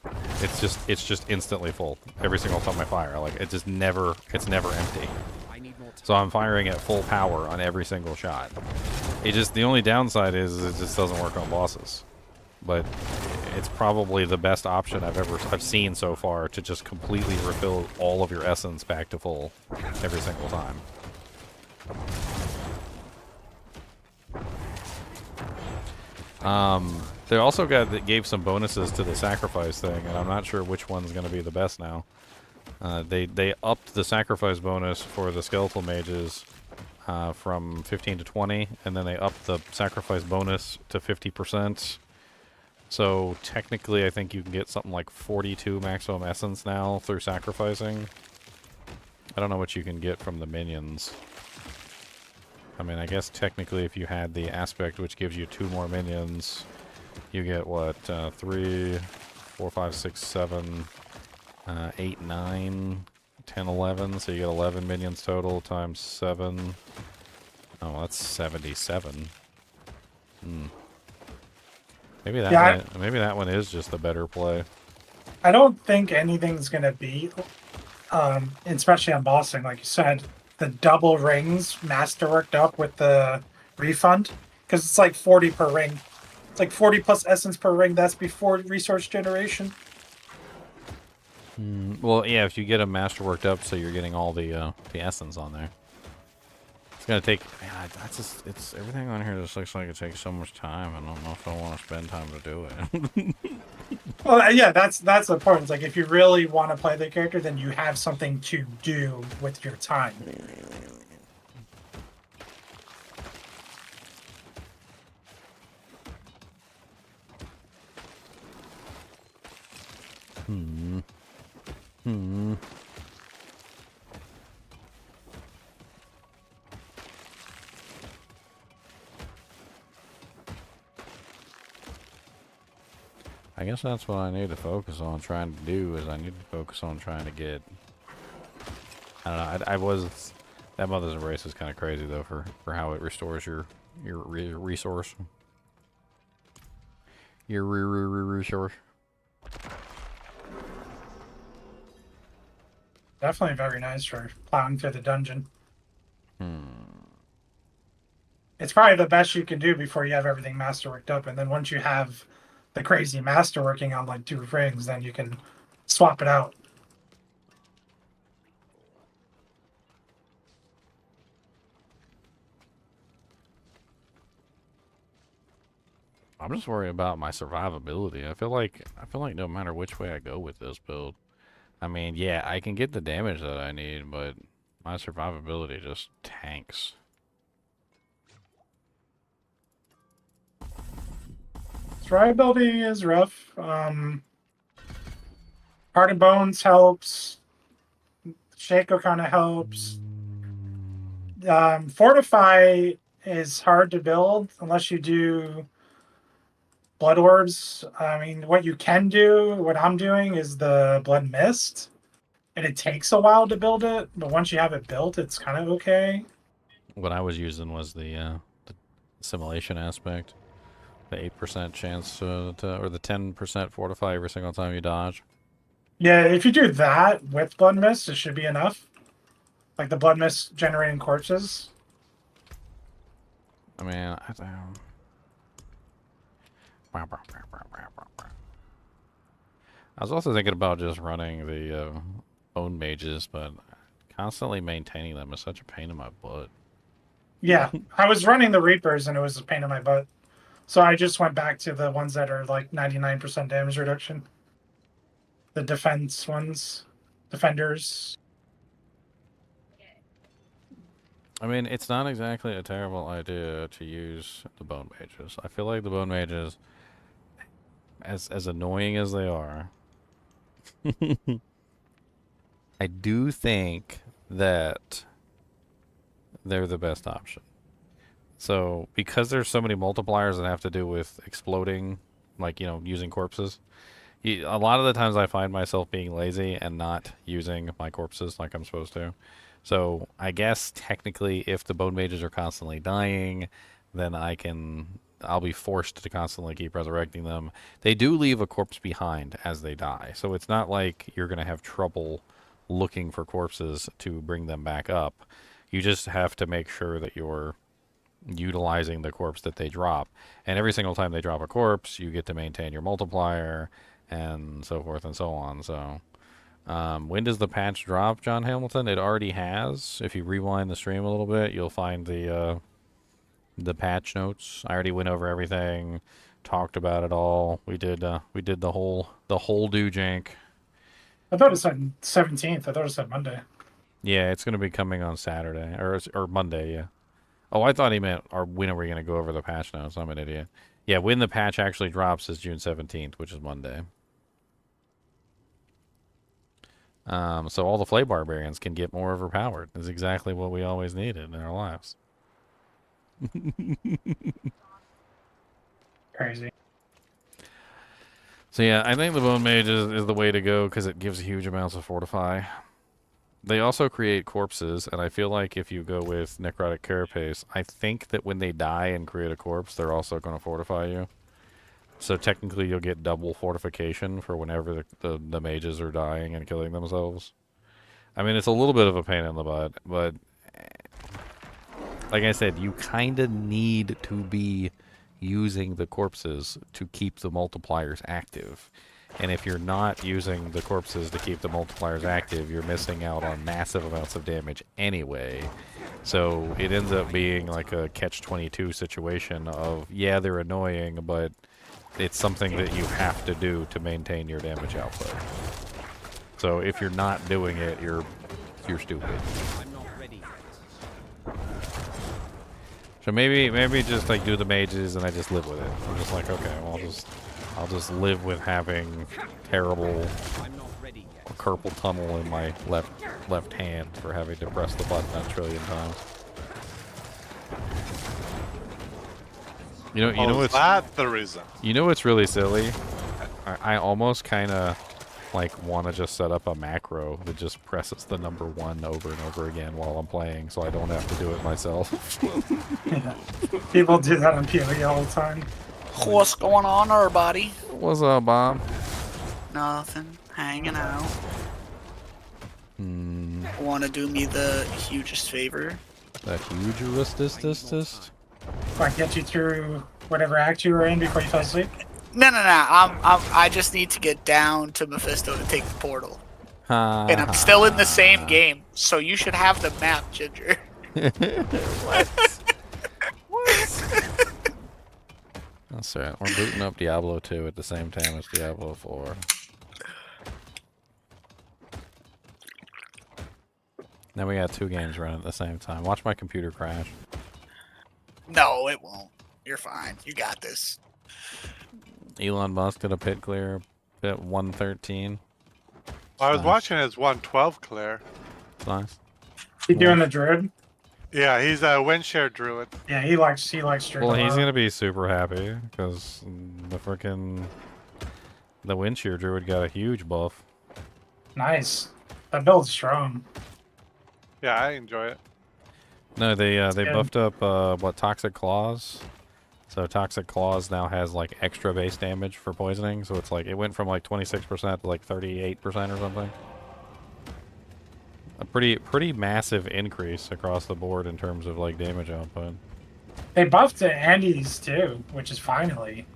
it's just instantly full. Every single time I fire. Like it's never empty. I need more time. So I'm firing at full power on every single shot. The only downside is it just doesn't work on bosses. But it's probably the best option I've seen so far, to just completely refill all of your essence back to full every single time. They also gave some bonuses to the sacrifice thing, and I'm not sure which one's going to be the best now. They upped the sacrifice bonus for the skeletal mages from 15 to 20, and then they upped the sacrifice bonus to 50%. So technically, I think you can get something like 42 maximum essence now through sacrificing. I don't know what you can get from the minions. I mean, I guess technically if you had the aspect which gives you 2 more minions, you get what, 3, 4, 5, 6, 7, 8, 9, 10, 11. So you get 11 minions total times 7. Oh, that's 77. Hmm. Maybe that one is just a better play. I don't think anything's gonna beat, especially on bossing, like you said, the double rings masterworked up with the refund, because it's like 40 per ring. It's like 40 plus essence per ring. That's before resource generation. Well, yeah, if you get them masterworked up, so you're getting all the essence on there. It's gonna take. Man, that's just. It's everything on here just looks like it takes so much time. I don't know if I want to spend time to do it. Well, yeah, that's the point. It's like if you really want to play the character, then you have something to do with your time. I guess that's what I need to focus on trying to do, is I need to focus on trying to get... I don't know, that Mother's Embrace is kind of crazy, though, for how it restores your resource. Your resource. Definitely very nice for plowing through the dungeon. It's probably the best you can do before you have everything masterworked up, and then once you have the crazy masterworking on like 2 rings, then you can swap it out. I'm just worried about my survivability. I feel like no matter which way I go with this build, I mean, yeah, I can get the damage that I need, but my survivability just tanks. Survivability is rough. Heart and Bones helps. Shaco kind of helps. Fortify is hard to build unless you do Blood Orbs. I mean, what you can do, what I'm doing, is the Blood Mist. And it takes a while to build it, but once you have it built, it's kind of okay. What I was using was the simulation aspect. The 8% chance or the 10% fortify every single time you dodge. Yeah, if you do that with Blood Mist, it should be enough. Like the Blood Mist generating corpses. I mean, I was also thinking about just running the bone mages, but constantly maintaining them is such a pain in my butt. Yeah, I was running the Reapers and it was a pain in my butt. So I just went back to the ones that are like 99% damage reduction. The defense ones. Defenders. I mean, it's not exactly a terrible idea to use the bone mages. I feel like the bone mages, as annoying as they are, I do think that they're the best option. So, because there's so many multipliers that have to do with exploding, like, using corpses, a lot of the times I find myself being lazy and not using my corpses like I'm supposed to. So, I guess technically if the bone mages are constantly dying, then I'll be forced to constantly keep resurrecting them. They do leave a corpse behind as they die, so it's not like you're going to have trouble looking for corpses to bring them back up. You just have to make sure that you're utilizing the corpse that they drop, and every single time they drop a corpse you get to maintain your multiplier and so forth and so on. So when does the patch drop, John Hamilton? It already has. If you rewind the stream a little bit, you'll find the patch notes. I already went over everything, talked about it all. We did the whole do jank. I thought it said 17th. I thought it said Monday. Yeah, it's going to be coming on Saturday or Monday, yeah. Oh, I thought he meant, or when are we going to go over the patch notes? I'm an idiot. Yeah, when the patch actually drops is June 17th, which is Monday. So all the Flay Barbarians can get more overpowered. Is exactly what we always needed in our lives. Crazy. So yeah, I think the Bone Mage is the way to go because it gives huge amounts of Fortify. They also create corpses, and I feel like if you go with Necrotic Carapace, I think that when they die and create a corpse, they're also going to fortify you. So technically you'll get double fortification for whenever the mages are dying and killing themselves. I mean, it's a little bit of a pain in the butt, but like I said, you kind of need to be using the corpses to keep the multipliers active. And if you're not using the corpses to keep the multipliers active, you're missing out on massive amounts of damage anyway. So it ends up being like a catch-22 situation of, yeah, they're annoying, but it's something that you have to do to maintain your damage output. So if you're not doing it, you're stupid. I'm not ready yet. So maybe just like do the mages and I just live with it. I'm just like, okay, well I'll just live with having terrible I'm not ready yet. carpal tunnel in my left hand for having to press the button a trillion times. You know Is what's that the reason? you know what's really silly? I almost kind of like want to just set up a macro that just presses the number 1 over and over again while I'm playing, so I don't have to do it myself. Yeah. People do that on PoE all the time. What's going on, everybody? What's up, Bob? Nothing. Hanging out. Hmm. Want to do me the hugest favor? That huge resistist? If I get you through whatever act you were in before you fell asleep. No. I just need to get down to Mephisto to take the portal. And I'm still in the same game, so you should have the map, Ginger. That's right. We're booting up Diablo 2 at the same time as Diablo 4. Now we got 2 games running at the same time. Watch my computer crash. No, it won't. You're fine. You got this. Elon Musk did a pit clear at 113. I was Nice. watching his 112 clear. It's nice. You doing the Druid? Yeah, he's a Windshare Druid. Yeah, he likes Druid. Well, a he's lot. gonna be super happy because the Windshear Druid got a huge buff. Nice. That build's strong. Yeah, I enjoy it. No, they good. buffed up Toxic Claws. So Toxic Claws now has like extra base damage for poisoning. So it's like it went from like 26% to like 38% or something. A pretty massive increase across the board in terms of like damage output. They buffed the Andes too, which is finally.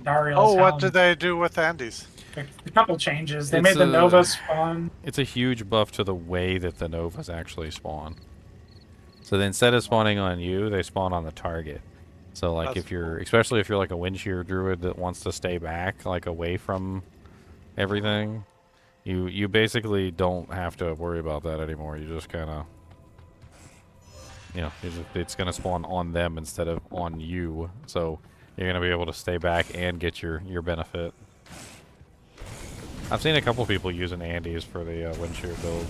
Dariel's Oh, what Hound. did they do with Andes? A couple changes. They It's made the a- Nova spawn. It's a huge buff to the way that the Novas actually spawn. So then instead of spawning on you, they spawn on the target. So like That's if you're, especially if you're like a Windshear Druid that wants to stay back, like away from everything, you basically don't have to worry about that anymore. You just kind of, it's going to spawn on them instead of on you. So you're going to be able to stay back and get your benefit. I've seen a couple people using Andes for the Windshear build.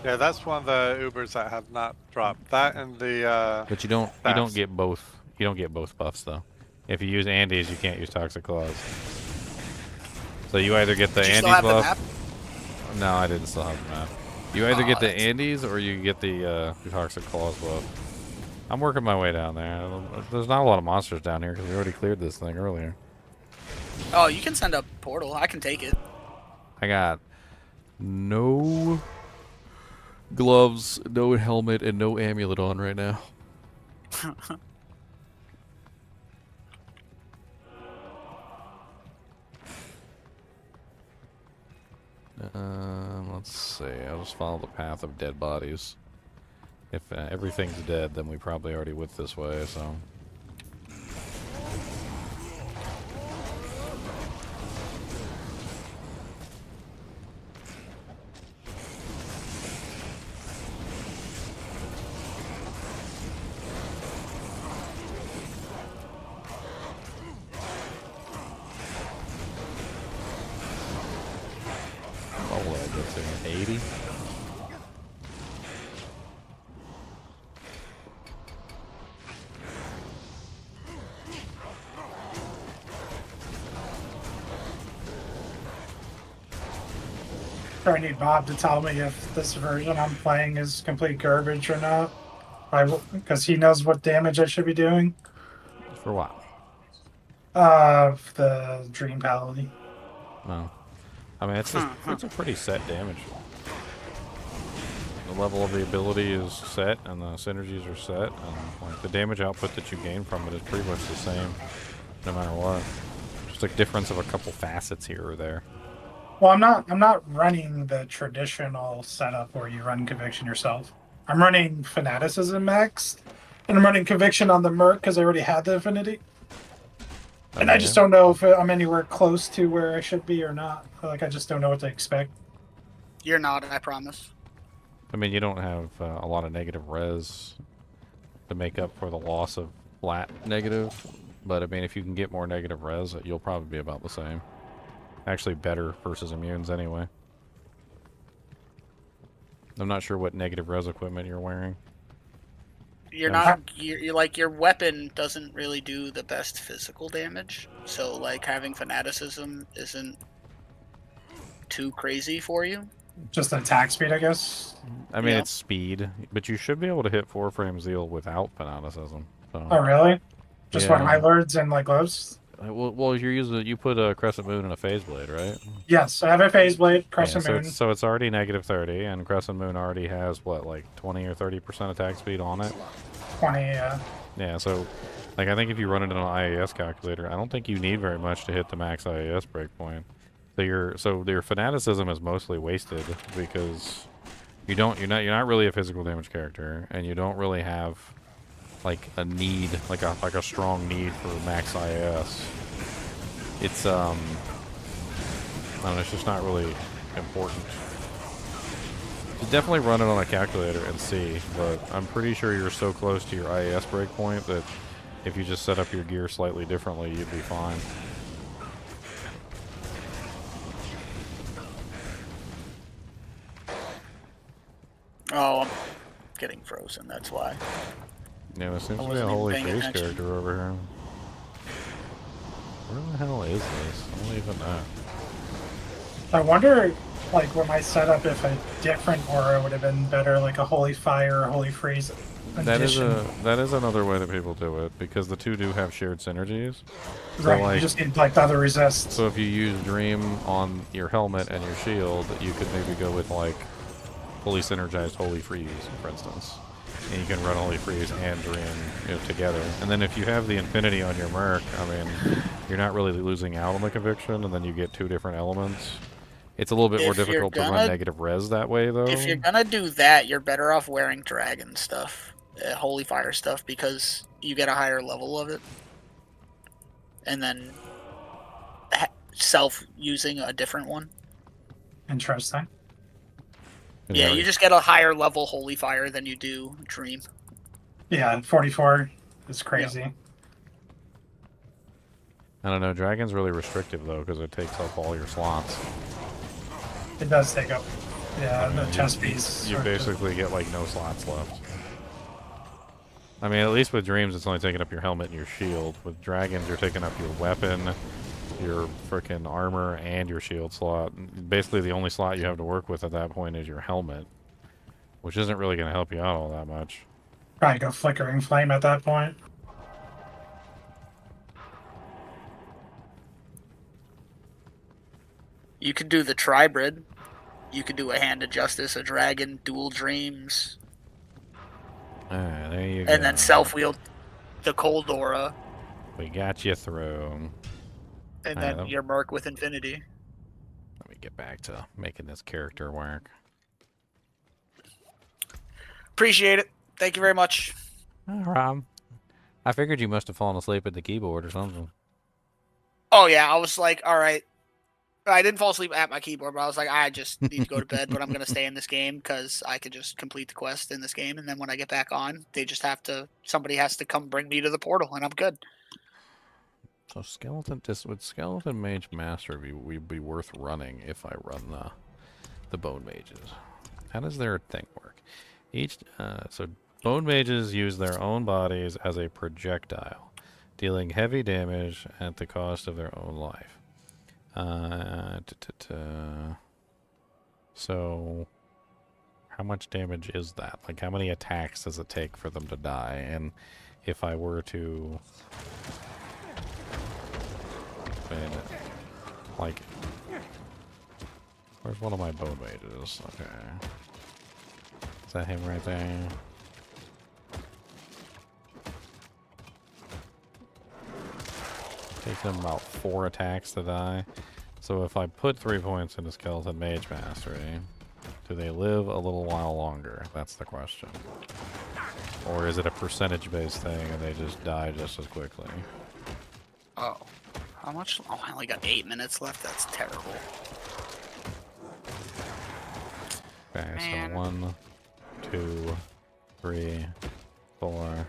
Yeah, that's one of the Ubers that have not dropped. That and the But you don't Staffs. get both. You don't get both buffs though. If you use Andes, you can't use Toxic Claws. So you either get the Do you still Andes have the buff. map? No, I didn't still have the map. You either get the that's- Andes or you get the Toxic Claws buff. I'm working my way down there. There's not a lot of monsters down here because we already cleared this thing earlier. Oh, you can send a portal. I can take it. I got no gloves, no helmet, and no amulet on right now. Let's see. I'll just follow the path of dead bodies. If everything's dead, then we probably already went this way, so... I need Bob to tell me if this version I'm playing is complete garbage or not. Because he knows what damage I should be doing. For what? The Dream Paladin. No. I mean, it's a pretty set damage. The level of the ability is set, and the synergies are set, and like the damage output that you gain from it is pretty much the same, no matter what. Just a difference of a couple facets here or there. Well, I'm not running the traditional setup where you run Conviction yourself. I'm running Fanaticism maxed, and I'm running Conviction on the Merc because I already had the Affinity. And I just don't know if I'm anywhere close to where I should be or not. Like, I just don't know what to expect. You're not, I promise. I mean, you don't have a lot of negative res to make up for the loss of flat negative, but I mean, if you can get more negative res, you'll probably be about the same. Actually better versus immunes anyway. I'm not sure what negative res equipment you're wearing. You're not. You're like, your weapon doesn't really do the best physical damage, so like having Fanaticism isn't too crazy for you. Just attack speed, I guess. I mean, it's speed, but you should be able to hit 4-frame Zeal without Fanaticism. So. Oh, really? Just Yeah. what High Lords and like gloves? Well, you put a Crescent Moon and a Phase Blade, right? Yes, I have a Phase Blade, Crescent Yeah, Moon. so it's already negative 30, and Crescent Moon already has, what, like 20 or 30% attack speed on it? 20, yeah. Yeah, so, like, I think if you run it in an IAS calculator, I don't think you need very much to hit the max IAS breakpoint. So your Fanaticism is mostly wasted because you're not really a physical damage character, and you don't really have like a need, like a strong need for max IAS. It's I don't know, it's just not really important. You definitely run it on a calculator and see, but I'm pretty sure you're so close to your IAS breakpoint that if you just set up your gear slightly differently, you'd be fine. Oh, I'm getting frozen, that's why. Yeah, there seems to be a wasn't even Holy paying Freeze attention. character over here. Where the hell is this? I don't even know. I wonder, like, with my setup, if a different aura would have been better, like a Holy Fire or Holy Freeze addition. That is another way that people do it, because the two do have shared synergies. So Right, like, you just need, like, the other resist. so if you use Dream on your helmet and your shield, you could maybe go with, like, fully synergized Holy Freeze, for instance. And you can run Holy Freeze and Dream together. And then if you have the Infinity on your Merc, I mean, you're not really losing out on the Conviction, and then you get two different elements. It's a little bit more If you're difficult to run gonna- negative res that way, though. If you're gonna do that, you're better off wearing dragon stuff, holy fire stuff, because you get a higher level of it. And then self-using a different one. Interesting. Yeah, you just get a higher level holy fire than you do dream. Yeah, 44 is crazy. I don't know. Dragon's really restrictive though, because it takes up all your slots. It does take up, yeah, I mean, the chest piece. You basically get like no slots left. I mean, at least with dreams, it's only taking up your helmet and your shield. With dragons, you're taking up your weapon, your frickin' armor, and your shield slot. Basically, the only slot you have to work with at that point is your helmet, which isn't really going to help you out all that much. Probably go Flickering Flame at that point. You could do the Tribrid. You could do a Hand of Justice, a Dragon, Dual Dreams. Alright, there you go. And then self-wield the Cold Aura. We got you through. And I then know. your Merc with Infinity. Let me get back to making this character work. Appreciate it. Thank you very much. Rob. I figured you must have fallen asleep at the keyboard or something. Oh, yeah. I was like, all right. I didn't fall asleep at my keyboard, but I was like, I just need to go to bed, but I'm going to stay in this game because I could just complete the quest in this game. And then when I get back on, somebody has to come bring me to the portal, and I'm good. So would Skeleton Mage Master be worth running if I run the Bone Mages? How does their thing work? So Bone Mages use their own bodies as a projectile, dealing heavy damage at the cost of their own life. So, how much damage is that? Like, how many attacks does it take for them to die? And if I were to... Wait a minute. Like... Where's one of my bone mages? Okay. Is that him right there? Takes them about 4 attacks to die. So if I put 3 points into Skeleton Mage Mastery, do they live a little while longer? That's the question. Or is it a percentage-based thing and they just die just as quickly? Oh. How much? Oh, I only got 8 minutes left. That's terrible. Okay, Man. so 1, 2, 3, 4,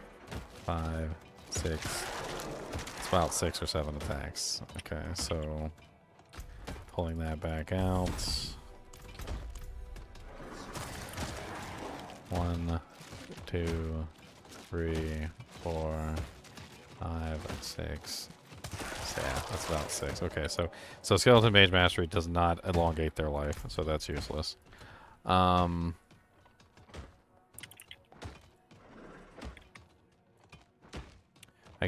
5, 6. It's about 6 or 7 attacks. Okay, so pulling that back out. 1, 2, 3, 4, 5, 6. Yeah, that's about 6. Okay, so Skeleton Mage Mastery does not elongate their life, so that's useless. I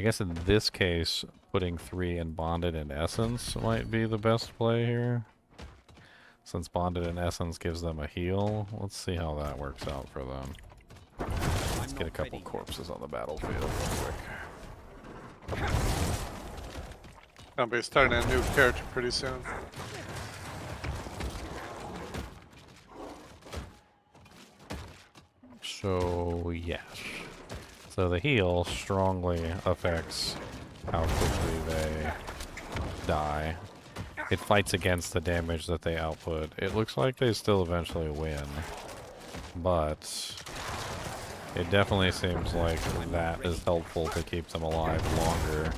guess in this case, putting 3 in Bonded in Essence might be the best play here. Since Bonded in Essence gives them a heal, let's see how that works out for them. Let's get a couple corpses on the battlefield real quick. Gonna be starting a new character pretty soon. So, yes. So the heal strongly affects how quickly they die. It fights against the damage that they output. It looks like they still eventually win, but it definitely seems like that is helpful to keep them alive longer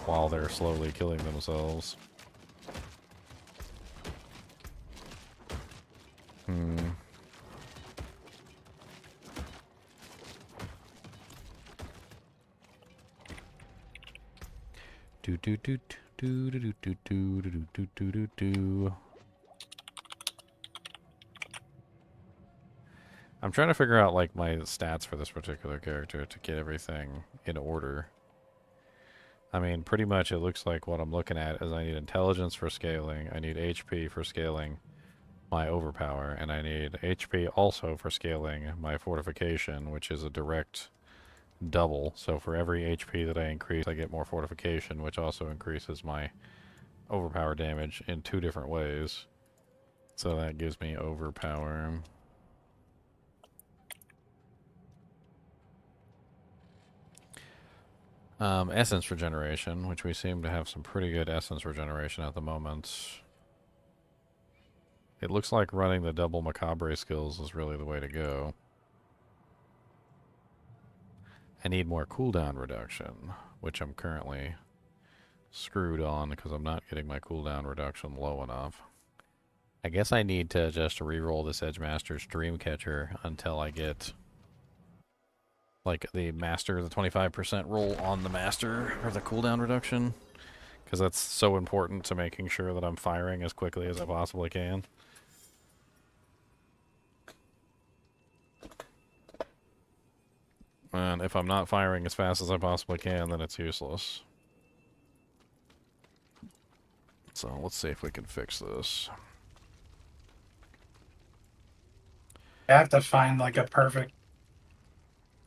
while they're slowly killing themselves. Do do do do do do do do do do do do do. I'm trying to figure out like my stats for this particular character to get everything in order. I mean, pretty much it looks like what I'm looking at is I need intelligence for scaling, I need HP for scaling my overpower, and I need HP also for scaling my fortification, which is a direct double. So for every HP that I increase, I get more fortification, which also increases my overpower damage in 2 different ways. So that gives me overpower. Essence regeneration, which we seem to have some pretty good essence regeneration at the moment. It looks like running the double macabre skills is really the way to go. I need more cooldown reduction, which I'm currently screwed on because I'm not getting my cooldown reduction low enough. I guess I need to just re-roll this Edgemaster's Dreamcatcher until I get like the master, the 25% roll on the master or the cooldown reduction, because that's so important to making sure that I'm firing as quickly as I possibly can. And if I'm not firing as fast as I possibly can, then it's useless. So let's see if we can fix this. I have to find like a perfect,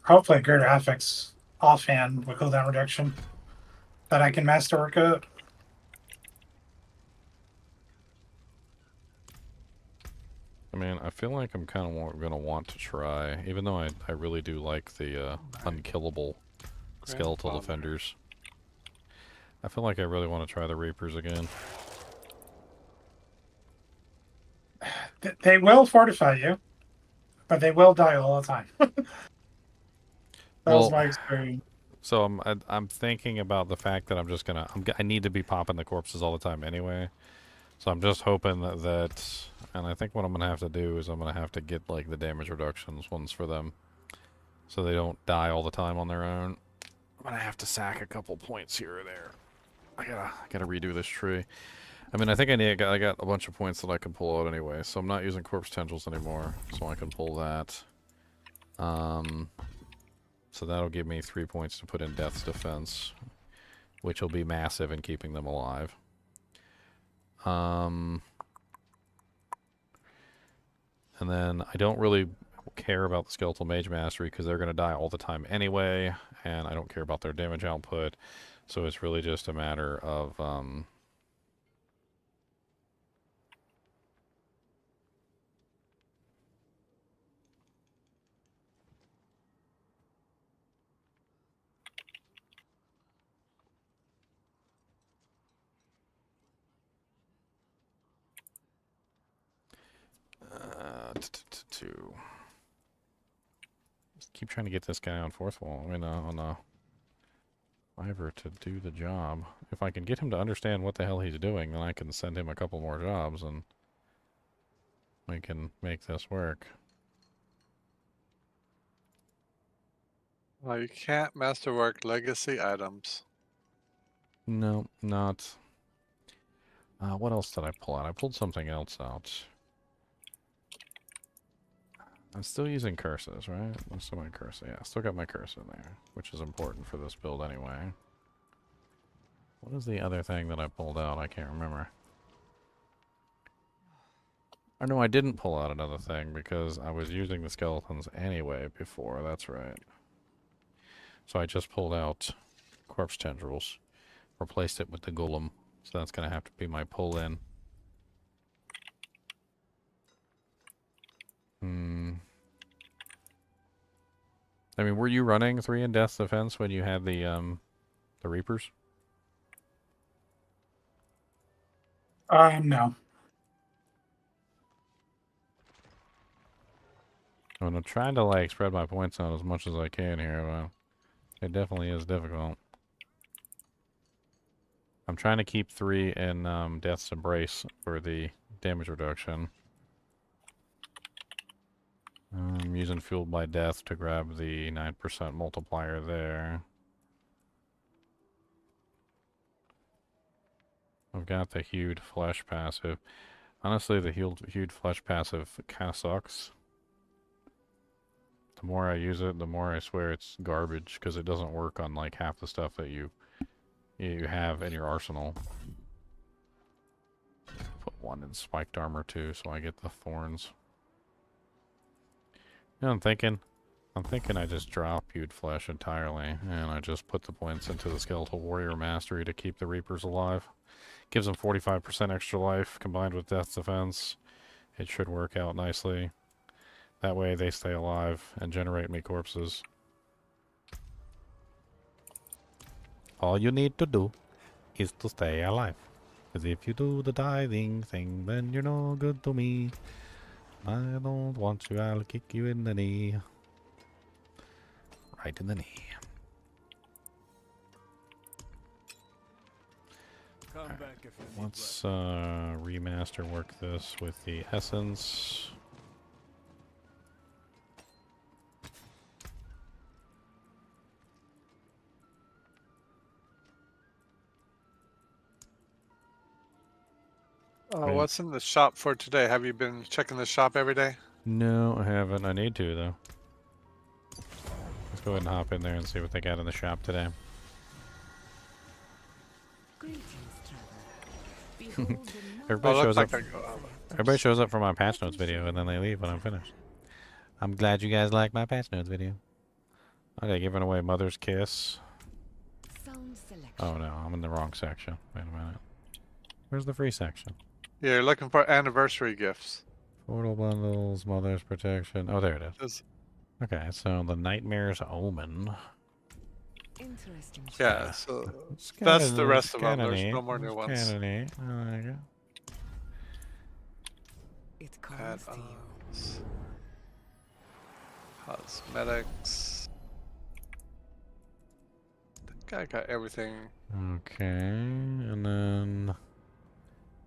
hopefully a good graphics offhand with cooldown reduction that I can masterwork out. I mean, I feel like I'm kind of going to want to try, even though I really do like the unkillable skeletal defenders. I feel like I really want to try the Reapers again. They will fortify you, but they will die all the time. That was my experience. So I'm thinking about the fact that I'm just gonna I need to be popping the corpses all the time anyway. So I'm just hoping that, and I think what I'm gonna have to do is I'm gonna have to get like the damage reductions ones for them, so they don't die all the time on their own. I'm gonna have to sack a couple points here or there. I gotta redo this tree. I mean, I think I got a bunch of points that I can pull out anyway, so I'm not using corpse tendrils anymore, so I can pull that. So that'll give me 3 points to put in Death's Defense, which will be massive in keeping them alive. And then I don't really care about the Skeletal Mage Mastery because they're going to die all the time anyway, and I don't care about their damage output, so it's really just a matter of... to just keep trying to get this guy on fourth wall. I mean, on Ivor to do the job. If I can get him to understand what the hell he's doing, then I can send him a couple more jobs and we can make this work. You can't masterwork legacy items. No, not. What else did I pull out? I pulled something else out. I'm still using curses, right? I'm still my curse. Yeah, I still got my curse in there, which is important for this build anyway. What is the other thing that I pulled out? I can't remember. Or no, I didn't pull out another thing because I was using the skeletons anyway before. That's right. So I just pulled out corpse tendrils, replaced it with the golem. So that's going to have to be my pull-in. I mean, were you running 3 in Death's Defense when you had the Reapers? No. I'm trying to like spread my points out as much as I can here, but it definitely is difficult. I'm trying to keep 3 in Death's Embrace for the damage reduction. I'm using Fueled by Death to grab the 9% multiplier there. I've got the Hued Flesh passive. Honestly, the Hued Flesh passive kind of sucks. The more I use it, the more I swear it's garbage, because it doesn't work on like half the stuff that you have in your arsenal. Put 1 in Spiked Armor too, so I get the thorns. You know, I'm thinking I just drop Hued Flesh entirely, and I just put the points into the Skeletal Warrior Mastery to keep the Reapers alive. Gives them 45% extra life, combined with Death's Defense. It should work out nicely. That way they stay alive and generate me corpses. All you need to do is to stay alive. Because if you do the diving thing, then you're no good to me. I don't want you, I'll kick you in the knee. Right in the knee. Come back if you need Let's remaster work this with the essence. What's in the shop for today? Have you been checking the shop every day? No, I haven't. I need to, though. Let's go ahead and hop in there and see what they got in the shop today. Everybody shows up. Everybody shows up for my patch notes video, and then they leave when I'm finished. I'm glad you guys like my patch notes video. Okay, giving away Mother's Kiss. Oh no, I'm in the wrong section. Wait a minute. Where's the free section? Yeah, you're looking for anniversary gifts. Portal bundles, Mother's Protection. Oh, there it is. Okay, so the Nightmare's Omen. Interesting. Yeah, so that's the rest of them. There's neat. no more new ones. Kinda neat. I like it. It comes to you. Add-ons. Cosmetics. I think I got everything. Okay, and then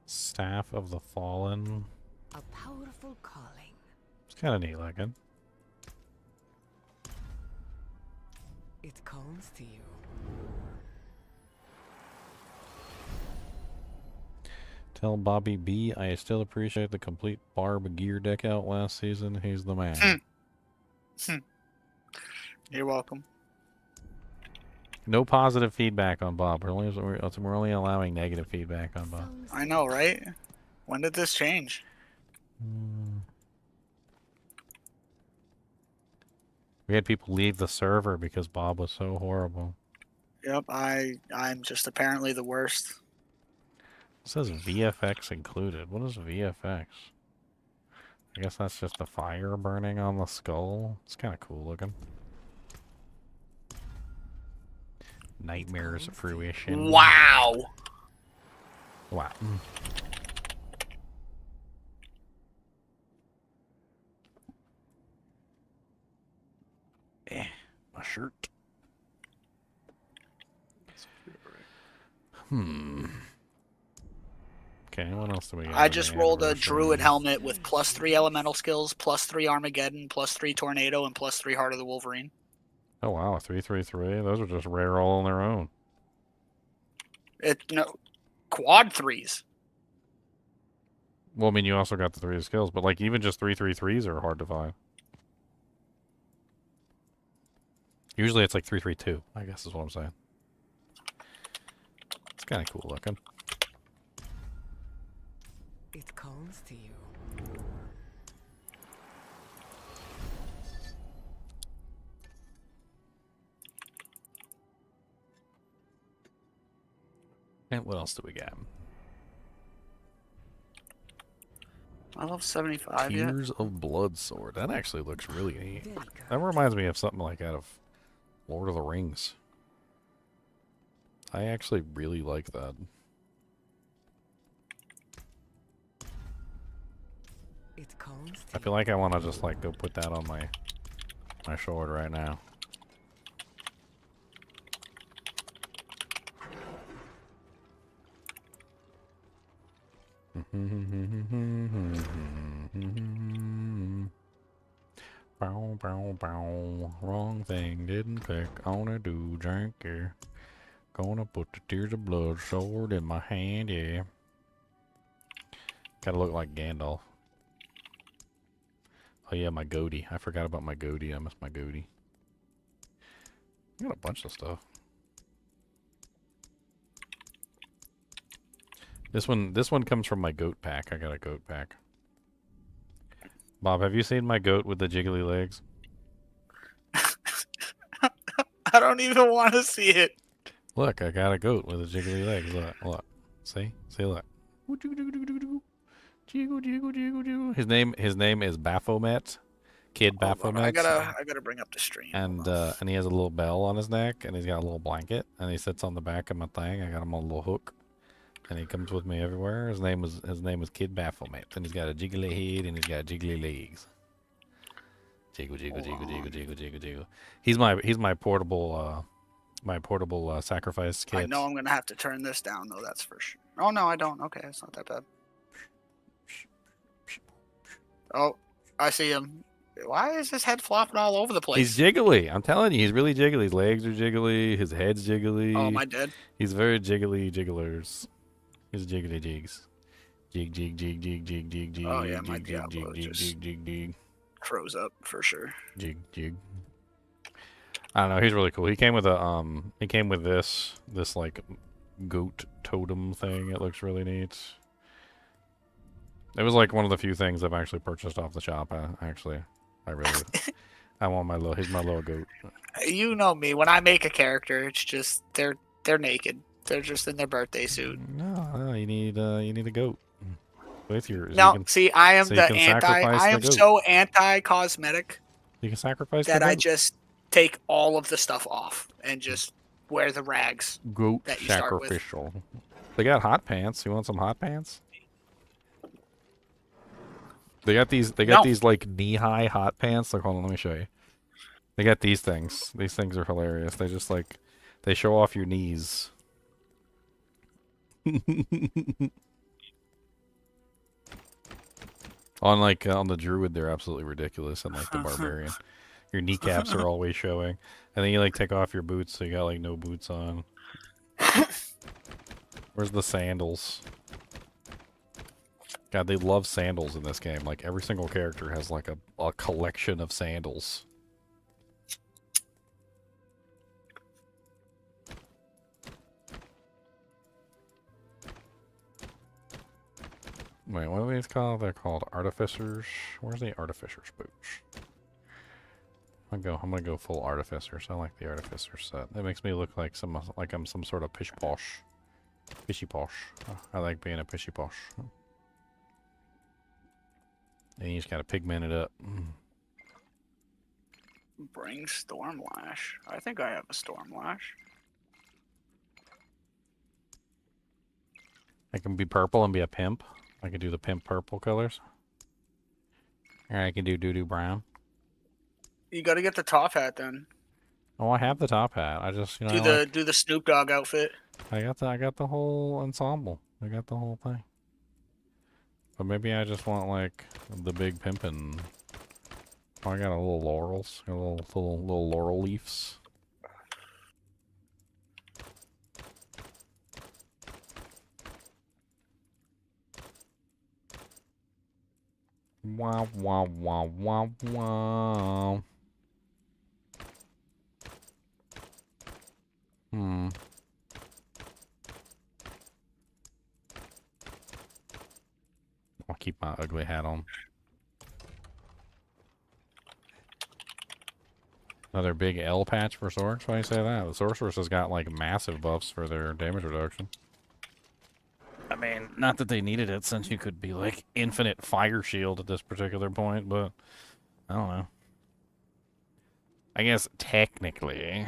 Staff of the Fallen. A powerful calling. It's kind of neat looking. It comes to you. Tell Bobby B I still appreciate the complete Barb gear deck out last season. He's the man. You're welcome. No positive feedback on Bob. We're only allowing negative feedback on Bob. I know, right? When did this change? We had people leave the server because Bob was so horrible. Yep, I'm just apparently the worst. It says VFX included. What is VFX? I guess that's just the fire burning on the skull. It's kind of cool looking. Nightmares fruition. Wow. Wow. My shirt. Okay, what else do we got? I just rolled a Druid helmet with +3 elemental skills, +3 Armageddon, +3 Tornado, and +3 Heart of the Wolverine. Oh wow, 333. Those are just rare all on their own. Quad 3s. Well, I mean, you also got the 3 skills, but like even just 333s are hard to find. Usually it's like 332, I guess is what I'm saying. It's kind of cool looking. It calls to you. And what else do we got? I love 75 yet. Tears of Blood Sword. That actually looks really neat. That reminds me of something like out of Lord of the Rings. I actually really like that. It calls to I feel like I want to just like go put that on my sword right now. Bow, bow, bow. Wrong thing didn't click on a do drinker. Gonna put the Tears of Blood sword in my hand, yeah. Gotta look like Gandalf. Oh yeah, my goatee. I forgot about my goatee. I missed my goatee. I got a bunch of stuff. This one comes from my goat pack. I got a goat pack. Bob, have you seen my goat with the jiggly legs? I don't even want to see it. Look, I got a goat with the jiggly legs. Look, look. See? See, look. Jiggle, jiggle, jiggle, jiggle. His name is Baphomet. Kid Baphomet. I gotta bring up the stream. And he has a little bell on his neck, and he's got a little blanket, and he sits on the back of my thing. I got him on a little hook, and he comes with me everywhere. His name is Kid Baphomet, and he's got a jiggly head and he's got jiggly legs. Jiggle, jiggle, jiggle, jiggle, jiggle, jiggle, jiggle. He's my portable sacrifice kit. I know I'm gonna have to turn this down though. That's for sure. Oh no, I don't. Okay, it's not that bad. Oh, I see him. Why is his head flopping all over the place? He's jiggly. I'm telling you, he's really jiggly. His legs are jiggly. His head's jiggly. Oh, am I dead? He's very jiggly jigglers. He's jiggly jigs. Jig, jig, jig, jig, jig, jig, jig. Oh yeah, my jig, Diablo jig, just jig, jig, jig. froze up for sure. Jig, jig. I don't know. He's really cool. He came with a He came with this like goat totem thing. It looks really neat. It was like one of the few things I've actually purchased off the shop. I really, I want my little. He's my little goat. You know me. When I make a character, it's just they're naked. They're just in their birthday suit. No, you need a goat with yours. No, see, I am so the anti. I am so anti-cosmetic you can sacrifice that the I goat. just take all of the stuff off and just wear the rags. Goat that you start with. sacrificial. They got hot pants. You want some hot pants? They got these. They got these like knee-high hot pants. Like, hold on, let me show you. They got these things. These things are hilarious. They just like they show off your knees. on the Druid, they're absolutely ridiculous, and like the Barbarian, your kneecaps are always showing, and then you like take off your boots, so you got like no boots on. Where's the sandals? God, they love sandals in this game. Like, every single character has, like, a collection of sandals. Wait, what are these called? They're called artificers. Where's the artificer's boots? I'm gonna go full artificers. I like the artificer set. It makes me look like I'm some sort of pish posh. Pishy posh. I like being a pishy posh. And you just gotta pigment it up. Bring Storm Lash. I think I have a Storm Lash. I can be purple and be a pimp. I can do the pimp purple colors. Or I can do doo-doo brown. You got to get the top hat then. Oh, I have the top hat. I just, you know, Do the Snoop Dogg outfit. I got the whole ensemble. I got the whole thing. But maybe I just want like the big pimpin'. Oh, I got a little laurels, a little laurel leaves. Wow, wow, wow, wow, wow. I'll keep my ugly hat on. Another big L patch for Sorcs? Why do you say that? The Sorceress has got like massive buffs for their damage reduction. I mean, not that they needed it since you could be like infinite fire shield at this particular point, but I don't know. I guess technically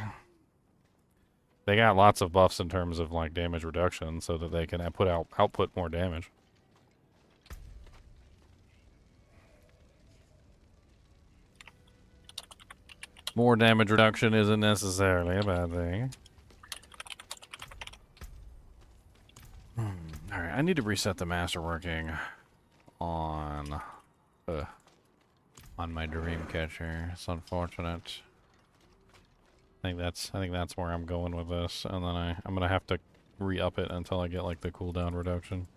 they got lots of buffs in terms of like damage reduction so that they can output more damage. More damage reduction isn't necessarily a bad thing. Alright, I need to reset the masterworking on my dream catcher. It's unfortunate. I think that's where I'm going with this, and then I'm gonna have to re-up it until I get like the cooldown reduction.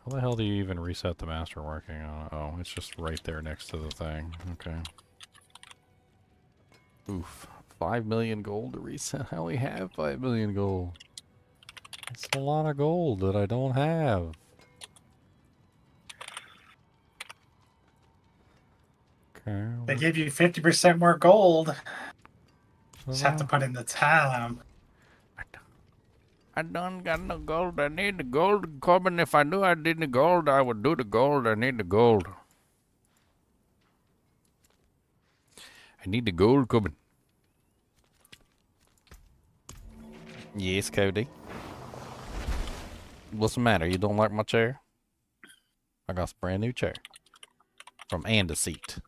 How the hell do you even reset the masterworking on? Oh, it's just right there next to the thing. Okay. Oof. 5 million gold to reset. I only have 5 million gold. It's a lot of gold that I don't have. Okay. They give you 50% more gold. Just have to put in the time. I done got no gold. I need the gold. Corbin, if I knew I did the gold, I would do the gold. I need the gold. I need the gold, Corbin. Yes, Cody. What's the matter? You don't like my chair? I got a brand new chair from Andaseat.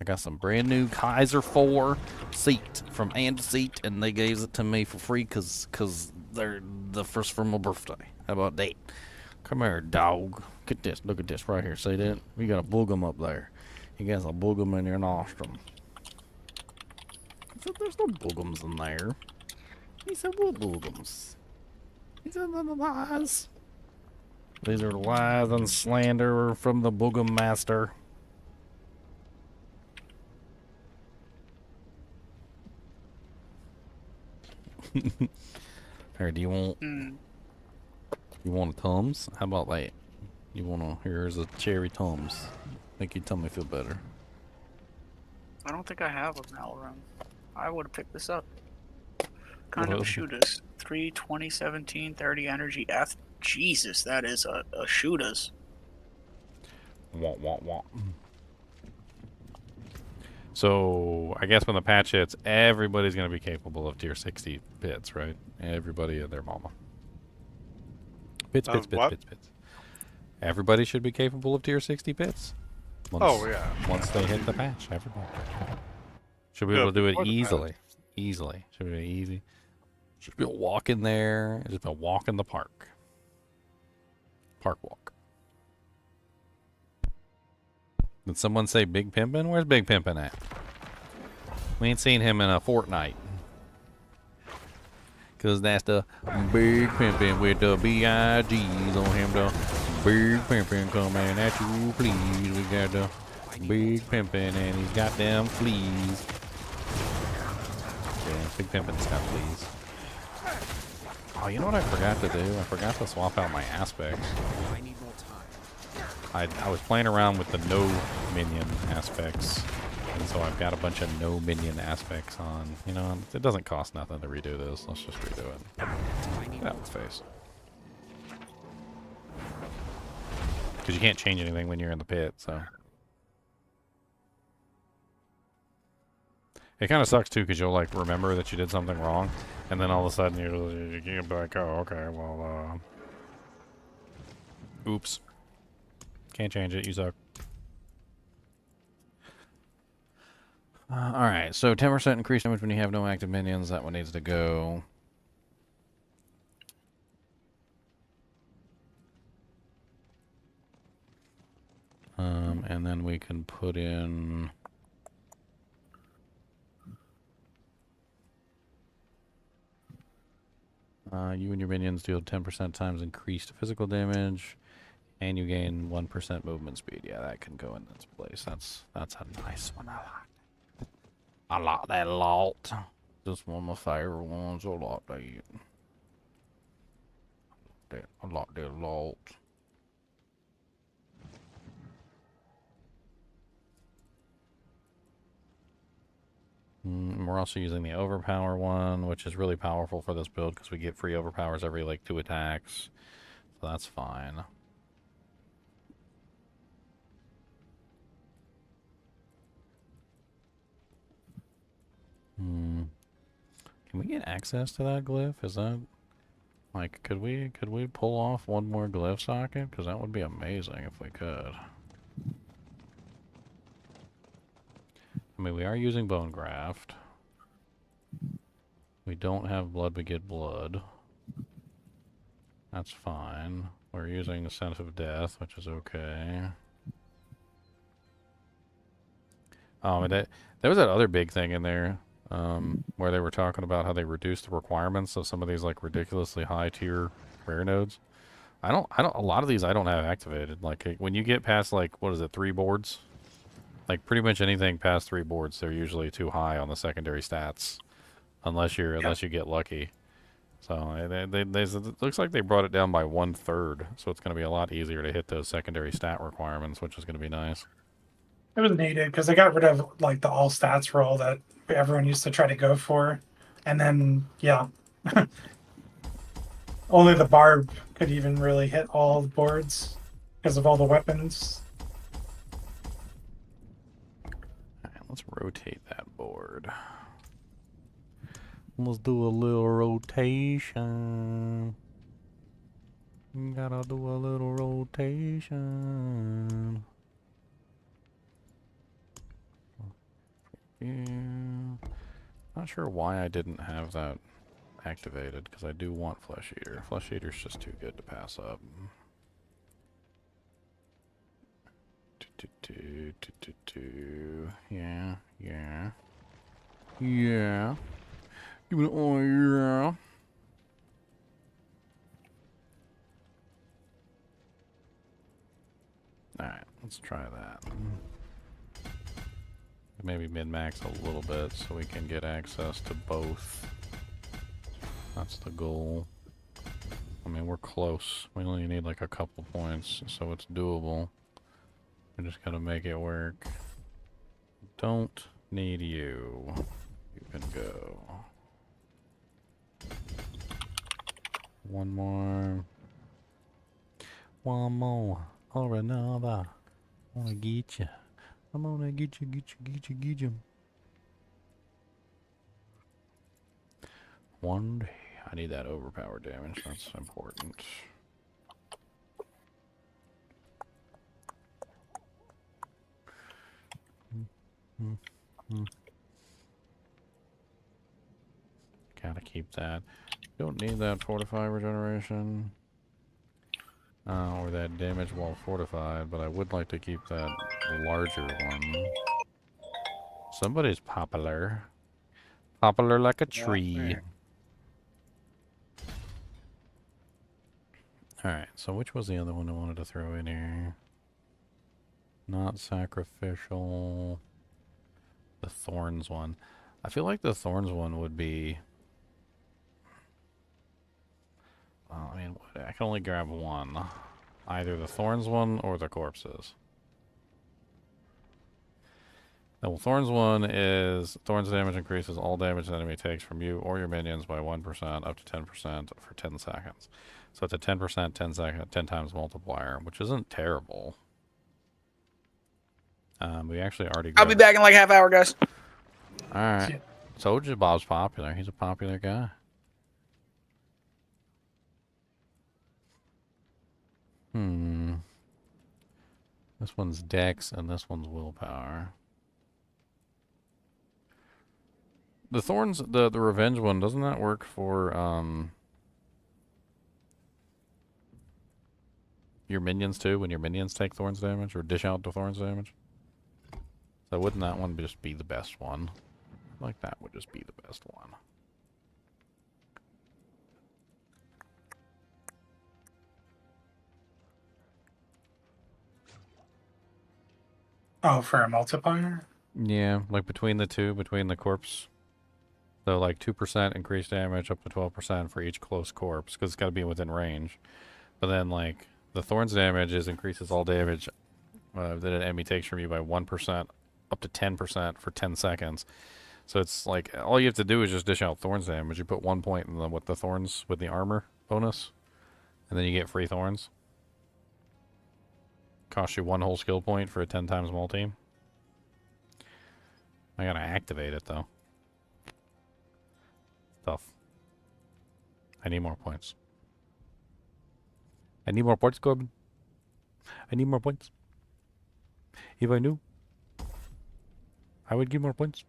I got some brand new Kaiser 4 seat from Andaseat, and they gave it to me for free because they're the first for my birthday. How about that? Come here, dog. Get this. Look at this right here. See that? You got a boogum up there. You got a boogum in your nostril. I said, there's no boogums in there. He said, what boogums? He said, the lies. These are lies and slander from the boogum master. Here, do you want a Tums? How about that? You wanna? Here's a cherry Tums. Make your tummy feel better. I don't think I have a Malrum. I would have picked this up. Kind of shoot us. 3, 20, 17, 30 energy. Jesus, that is a shoot us. Wah. So, I guess when the patch hits, everybody's going to be capable of tier 60 bits, right? Everybody and their mama. Bits. Everybody should be capable of tier 60 bits. Once they hit the patch, everybody. Should be able to do it easily. Should be easy. Should be a walk in there. Just a walk in the park. Park walk. Did someone say Big Pimpin'? Where's Big Pimpin' at? We ain't seen him in a fortnight. Cause that's the big pimpin' with the B.I.G's on him. The big pimpin' coming at you, please. We got the big pimpin' and he's got them fleas. Yeah, big pimpin's got fleas. Oh, you know what I forgot to do? I forgot to swap out my aspects. I need more time. I was playing around with the no minion aspects. And so I've got a bunch of no minion aspects on. You know, it doesn't cost nothing to redo this. Let's just redo it. Get out of its face. Because you can't change anything when you're in the pit, so. It kind of sucks too, because you'll like remember that you did something wrong, and then all of a sudden you get like, oh, okay, well, oops. Can't change it, you suck. Alright, so 10% increased damage when you have no active minions. That one needs to go. And then we can put in... you and your minions deal 10% times increased physical damage, and you gain 1% movement speed. Yeah, that can go in its place. That's a nice one. I like that a lot. Just one of my favorite ones. I like that. I like that a lot. We're also using the overpower one, which is really powerful for this build because we get free overpowers every like 2 attacks. So that's fine. Can we get access to that glyph? Is that like could we pull off one more glyph socket? Because that would be amazing if we could. I mean, we are using bone graft. We don't have blood beget blood. That's fine. We're using the sense of death, which is okay. Oh, and there was that other big thing in there, where they were talking about how they reduced the requirements of some of these like ridiculously high tier rare nodes. A lot of these I don't have activated. Like when you get past like, what is it, 3 boards? Like pretty much anything past 3 boards, they're usually too high on the secondary stats, unless you get lucky. So it looks like they brought it down by 1/3, so it's going to be a lot easier to hit those secondary stat requirements, which is going to be nice. It was needed because they got rid of like the all stats rule that everyone used to try to go for, and then yeah, only the barb could even really hit all the boards because of all the weapons. Alright, let's rotate that board. Let's do a little rotation. Gotta do a little rotation. Yeah. Not sure why I didn't have that activated, because I do want Flesh Eater. Flesh Eater's just too good to pass up. Yeah, yeah. Yeah. Give me oh yeah. Alright, let's try that. Maybe min-max a little bit so we can get access to both. That's the goal. I mean, we're close. We only need like a couple points, so it's doable. We just gotta make it work. Don't need you. You can go. One more. One more. Or another. I wanna get you. I'm gonna get you. One day. I need that overpower damage. That's important. Gotta keep that. Don't need that fortify regeneration. Or that damage while fortified, but I would like to keep that larger one. Somebody's popular. Popular like a tree. Alright, so which was the other one I wanted to throw in here? Not sacrificial. The Thorns one. I feel like the Thorns one would be... I mean, I can only grab one. Either the Thorns one or the Corpses. The Thorns one is... Thorns damage increases all damage the enemy takes from you or your minions by 1% up to 10% for 10 seconds. So it's a 10%, 10 times multiplier, which isn't terrible. We actually already I'll grabbed... be back in like half hour, guys. Alright. Told you Bob's popular. He's a popular guy. This one's Dex and this one's Willpower. The Thorns, the Revenge one, doesn't that work for your minions too? When your minions take Thorns damage or dish out the Thorns damage? So wouldn't that one just be the best one? Like that would just be the best one. Oh, for a multiplier? Yeah, like between the two, between the corpse. So like 2% increased damage up to 12% for each close corpse, because it's got to be within range. But then like the Thorns damage increases all damage that an enemy takes from you by 1% up to 10% for 10 seconds. So it's like all you have to do is just dish out Thorns damage. You put 1 point in the with the Thorns with the armor bonus, and then you get free Thorns. Costs you 1 whole skill point for a 10 times multi. I gotta activate it though. Tough. I need more points. I need more points, Corbin. I need more points. If I knew, I would give more points.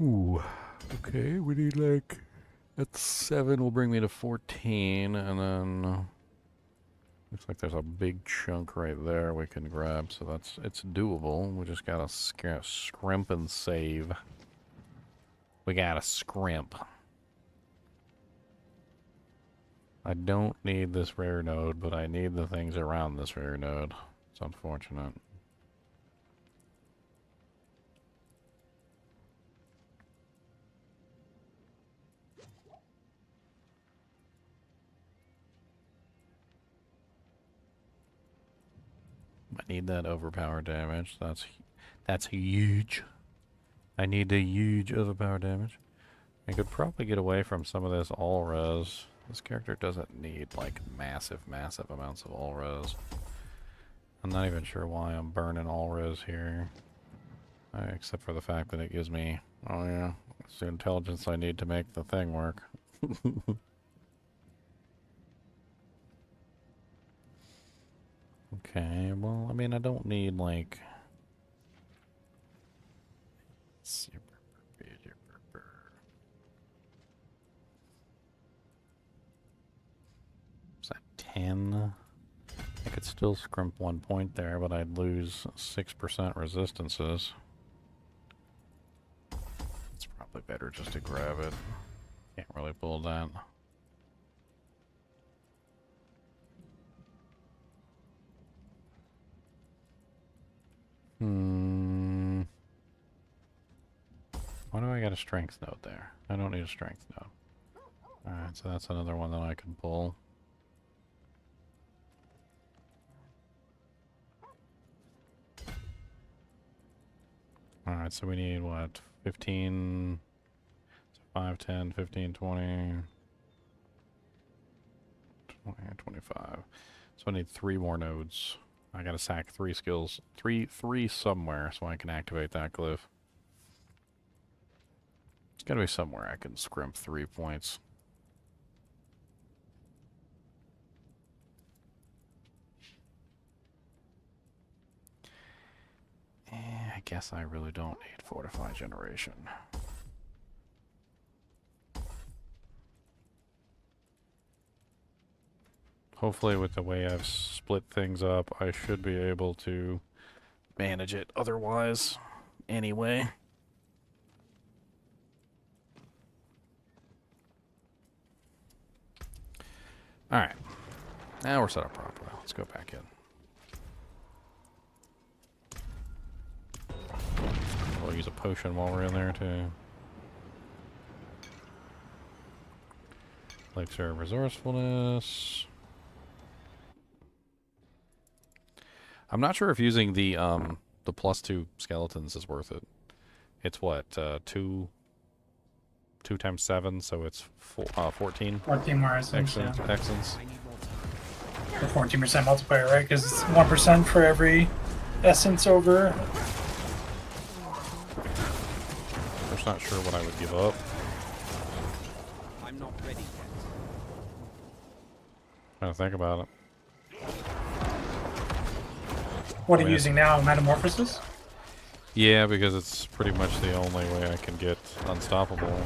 Ooh. Okay, we need like... That's 7 will bring me to 14, and then... looks like there's a big chunk right there we can grab, so it's doable. We just gotta scrimp and save. We gotta scrimp. I don't need this rare node, but I need the things around this rare node. It's unfortunate. I need that overpower damage. That's huge. I need the huge overpower damage. I could probably get away from some of this all res. This character doesn't need like massive amounts of all res. I'm not even sure why I'm burning all res here. Except for the fact that it gives me, oh yeah, it's the intelligence I need to make the thing work. Okay, well, I mean, I don't need, like... Is that 10? I could still scrimp 1 point there, but I'd lose 6% resistances. It's probably better just to grab it. Can't really pull that. Why do I got a strength node there? I don't need a strength node. Alright, so that's another one that I can pull. Alright, so we need what? 15... 5, 10, 15, 20... 20, 25. So I need 3 more nodes. I gotta sack 3 skills. Three somewhere so I can activate that glyph. It's gotta be somewhere I can scrimp 3 points. I guess I really don't need Fortify Generation. Hopefully with the way I've split things up, I should be able to manage it otherwise. Anyway. Alright. Now we're set up properly. Let's go back in. We'll use a potion while we're in there too. Elixir of Resourcefulness. I'm not sure if using the +2 skeletons is worth it. It's what, 2 times 7, so it's 14. 14 more essence, yeah. Excellence. The 14% multiplier, right? Because it's 1% for every essence over. I'm just not sure what I would give up. I'm not ready yet. Trying to think about it. What are you using now? Metamorphosis? Yeah, because it's pretty much the only way I can get unstoppable.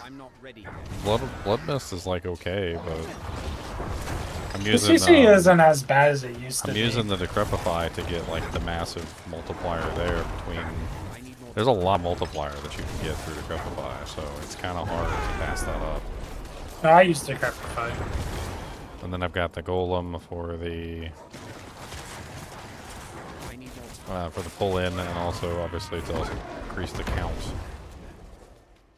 I'm not ready yet. Blood Mist is like okay, but I'm The using CC isn't as bad as it used to I'm be. using the Decrepify to get like the massive multiplier there between. There's a lot of multiplier that you can get through Decrepify, so it's kind of hard to pass that up. No, I used to Decrepify. And then I've got the Golem for the pull in, and also obviously to also increase the count.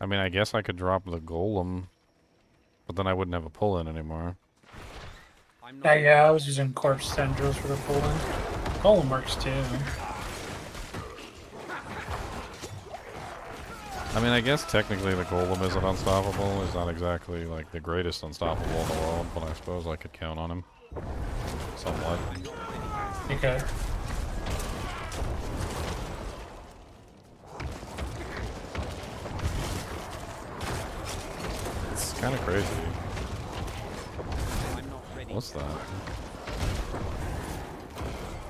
I mean, I guess I could drop the Golem, but then I wouldn't have a pull in anymore. Yeah, I was using Corpse Tendrils for the pull-in. Golem works too. I mean, I guess technically the Golem isn't unstoppable. He's not exactly like the greatest unstoppable in the world, but I suppose I could count on him somewhat. You could. It's kind of crazy. What's that?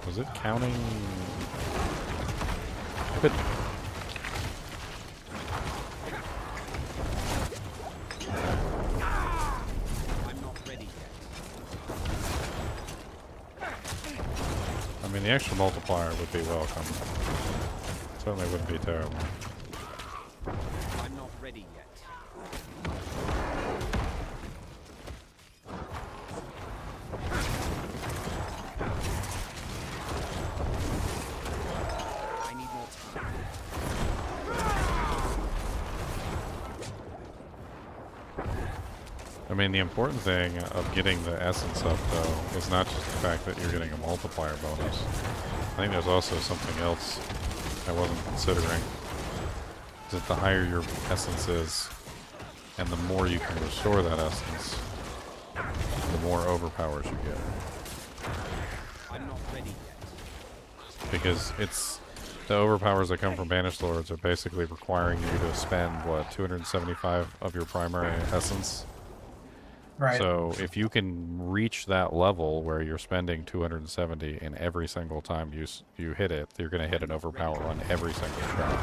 Was it counting? But I'm not ready yet. I mean, the extra multiplier would be welcome. Certainly wouldn't be terrible. I'm not ready yet. I need more time. I mean, the important thing of getting the essence up, though, is not just the fact that you're getting a multiplier bonus. I think there's also something else I wasn't considering. Is that the higher your essence is, and the more you can restore that essence, the more overpowers you get. I'm not ready yet. Because it's the overpowers that come from Banished Lords are basically requiring you to spend, what, 275 of your primary essence? Right. So if you can reach that level where you're spending 270 in every single time you hit it, you're going to hit an overpower on every single shot.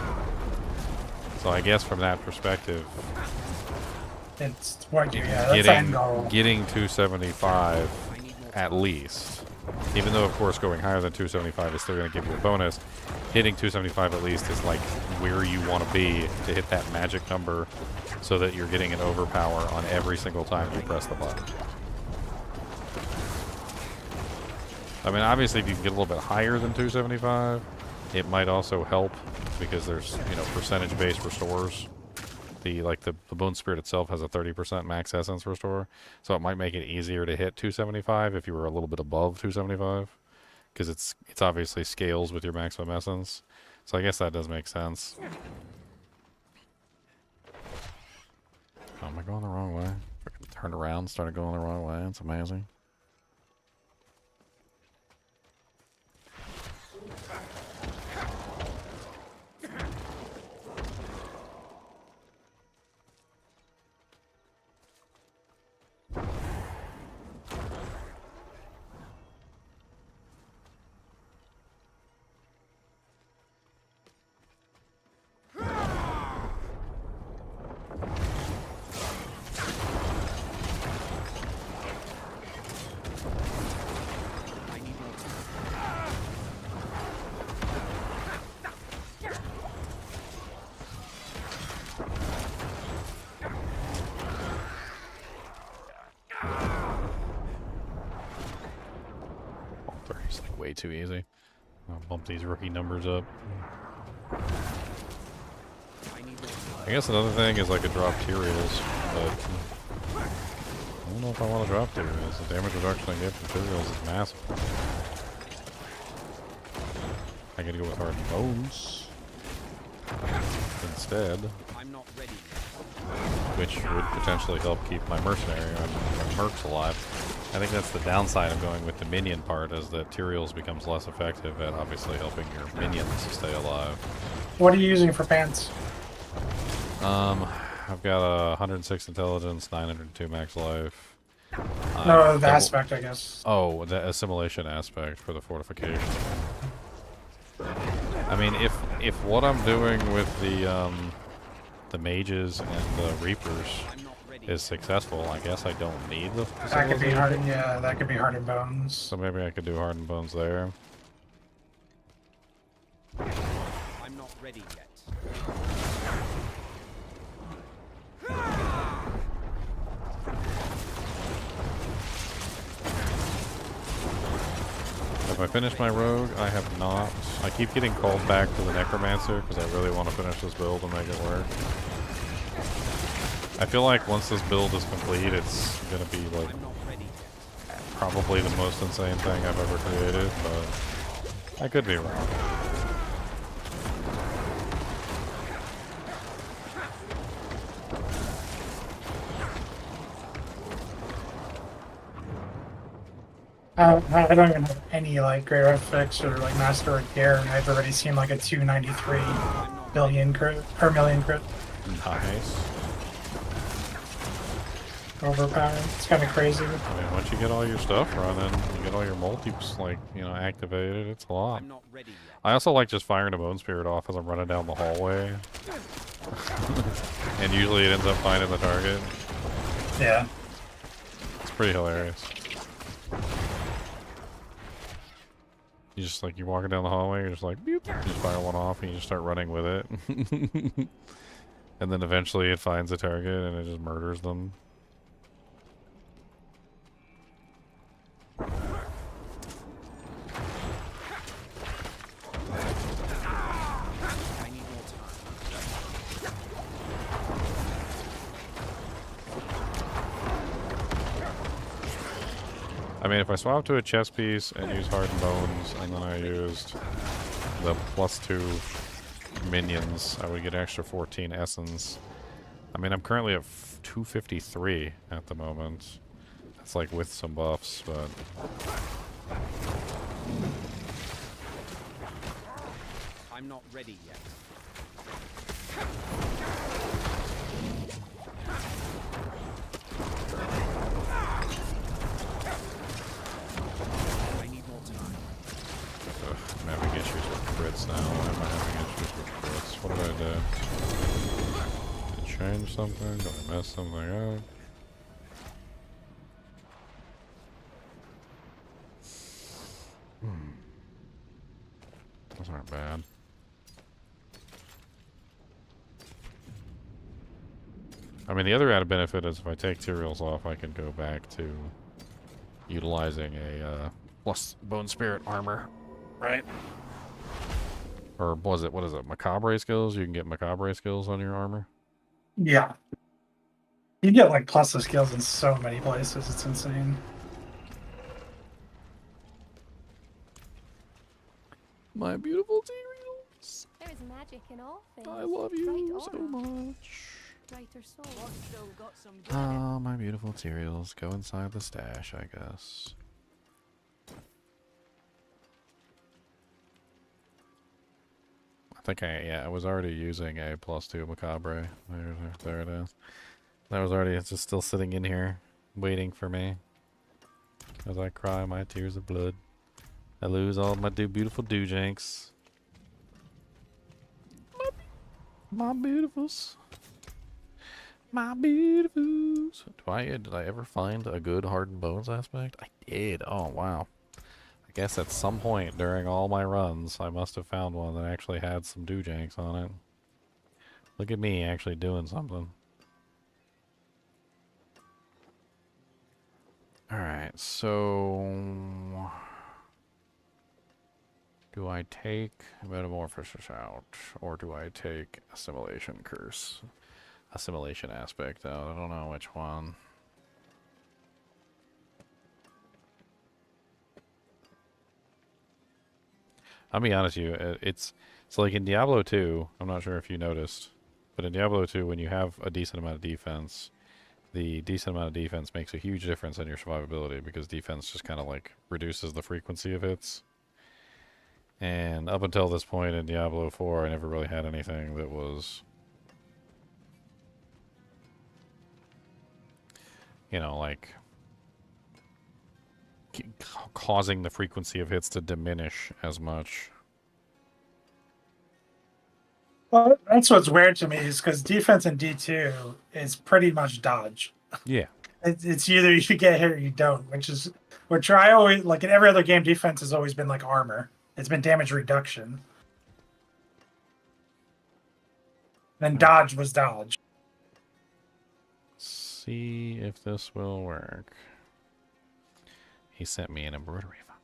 So I guess from that perspective, It's what you that's the end goal. getting 275 at least, even though of course going higher than 275 is still going to give you a bonus, hitting 275 at least is like where you want to be to hit that magic number so that you're getting an overpower on every single time you press the button. I mean, obviously if you can get a little bit higher than 275, it might also help because there's, you know, percentage-based restores. The Bone Spirit itself has a 30% max essence restore, so it might make it easier to hit 275 if you were a little bit above 275, because it's obviously scales with your maximum essence. So I guess that does make sense. Oh, am I going the wrong way? Freaking turned around, started going the wrong way. It's amazing. way too easy. I'll bump these rookie numbers up. I need more time. I guess another thing is I could drop Tyraels, but I don't know if I want to drop Tyraels. The damage reduction I get from Tyraels is massive. I gotta go with Hardened Bones instead, I'm not ready yet. which would potentially help keep my mercenary or my mercs alive. I think that's the downside of going with the minion part, is that Tyraels becomes less effective at obviously helping your minions stay alive. What are you using for pants? I've got a 106 intelligence, 902 max life. No, the aspect, I guess. Oh, the assimilation aspect for the fortification. I mean, if what I'm doing with the mages and the reapers I'm not ready. is successful, I guess I don't need the That could be assimilation. hard. Yeah, that could be Hardened Bones. So maybe I could do Hardened Bones there. I'm not ready yet. Have I finished my rogue? I have not. I keep getting called back to the Necromancer because I really want to finish this build and make it work. I feel like once this build is complete, it's gonna be like I'm not ready yet. probably the most insane thing I've ever created, but I could be wrong. I don't even have any like Grey Reflex or like Master gear, and I've already seen like a 293 billion crit or million crit. Nice. Overpowered. It's kind of crazy. I mean, once you get all your stuff running, you get all your multis, like, you know, activated, it's a lot. I'm not ready yet. I also like just firing a Bone Spirit off as I'm running down the hallway. And usually it ends up finding the target. Yeah. It's pretty hilarious. You just, like, you're walking down the hallway, you're just like, boop, you just fire one off and you just start running with it. And then eventually it finds the target and it just murders them. I need more time. I mean, if I swap to a chess piece and use Hardened Bones, and then I used the +2 minions, I would get extra 14 essence. I mean, I'm currently at 253 at the moment. That's like with some buffs, but... I'm not ready yet. I need more time. Ugh, I'm having issues with crits now. Why am I having issues with crits? What did I do? Did I change something? Did I mess something up? Those aren't bad. I mean, the other added benefit is if I take Tyraels off, I can go back to utilizing a plus Bone Spirit armor, right? Or was it, what is it, Macabre skills? You can get Macabre skills on your armor? Yeah. You get like plus the skills in so many places. It's insane. My beautiful Tyraels. There is magic in all things. I love you bright so aura, much. brighter soul. Oh, my beautiful Tyraels. Go inside the stash, I guess. I think I was already using a +2 Macabre. There it is. That was already, it's just still sitting in here, waiting for me. As I cry my tears of blood. I lose all my beautiful doojanks. My beautifuls. My beautifuls. Did I ever find a good Hardened Bones aspect? I did. Oh, wow. I guess at some point during all my runs, I must have found one that actually had some doojanks on it. Look at me actually doing something. Alright, so... Do I take Metamorphosis out, or do I take Assimilation Curse? Assimilation Aspect out. I don't know which one. I'll be honest with you, it's like in Diablo 2, I'm not sure if you noticed, but in Diablo 2, when you have a decent amount of defense, the decent amount of defense makes a huge difference in your survivability because defense just kind of like reduces the frequency of hits. And up until this point in Diablo 4, I never really had anything that was, you know, like causing the frequency of hits to diminish as much. Well, that's what's weird to me is because defense in D2 is pretty much dodge. Yeah. It's either you get hit or you don't, which I always like in every other game. Defense has always been like armor. It's been damage reduction. Then dodge was dodge. See if this will work. He sent me an embroidery file.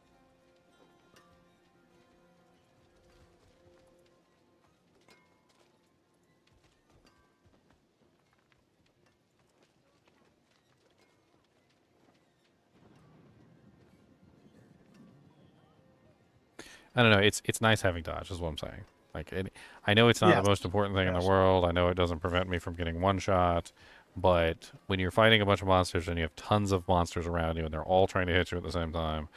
I don't know. It's nice having dodge, is what I'm saying. Like, I know it's not the most important thing in the world. I know it doesn't prevent me from getting one shot. But when you're fighting a bunch of monsters and you have tons of monsters around you and they're all trying to hit you at the same time,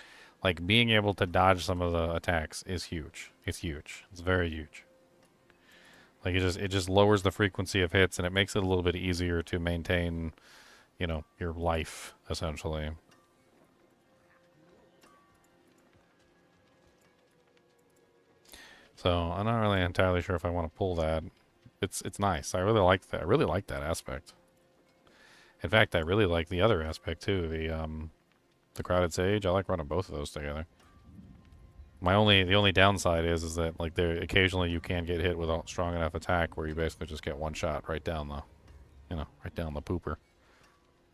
like being able to dodge some of the attacks is huge. It's huge. It's very huge. Like it just lowers the frequency of hits and it makes it a little bit easier to maintain, you know, your life essentially. So I'm not really entirely sure if I want to pull that. It's nice. I really like that. I really like that aspect. In fact, I really like the other aspect too. The Crowded Sage. I like running both of those together. The only downside is that like there occasionally you can get hit with a strong enough attack where you basically just get one shot right down the, you know, right down the pooper.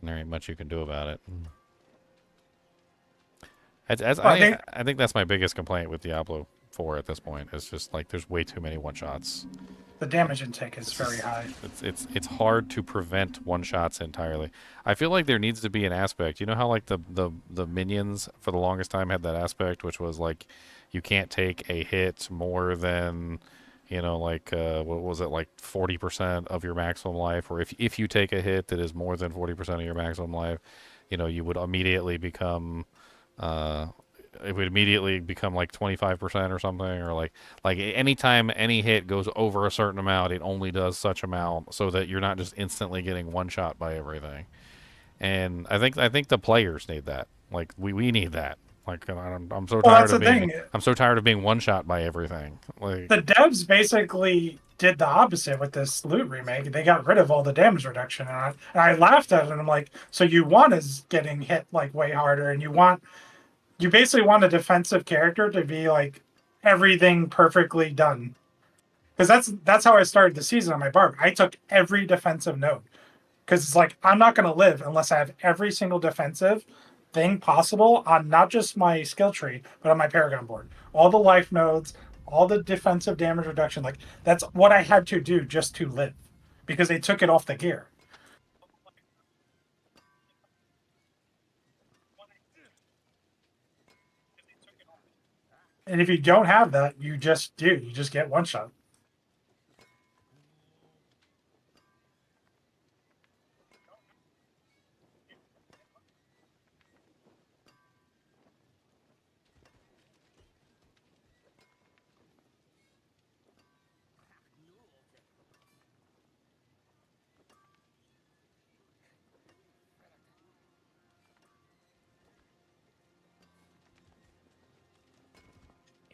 And there ain't much you can do about it. I think that's my biggest complaint with Diablo 4 at this point. It's just like there's way too many one shots. The damage intake is very high. It's hard to prevent one shots entirely. I feel like there needs to be an aspect. You know how like the minions for the longest time had that aspect, which was like you can't take a hit more than, you know, like what was it, like 40% of your maximum life, or if you take a hit that is more than 40% of your maximum life, you know, you would immediately become it would immediately become like 25% or something, or like anytime any hit goes over a certain amount, it only does such amount, so that you're not just instantly getting one shot by everything. And I think the players need that. Like we need that. Like I'm so tired of being I'm so tired of being one shot by everything. Like the devs basically did the opposite with this loot remake. They got rid of all the damage reduction, and I laughed at it. And I'm like, so you want is getting hit like way harder, and you basically want a defensive character to be like everything perfectly done. Because that's how I started the season on my barb. I took every defensive node. Because it's like, I'm not going to live unless I have every single defensive thing possible on not just my skill tree, but on my Paragon board. All the life nodes, all the defensive damage reduction. Like, that's what I had to do just to live. Because they took it off the gear. And if you don't have that, you just get one shot.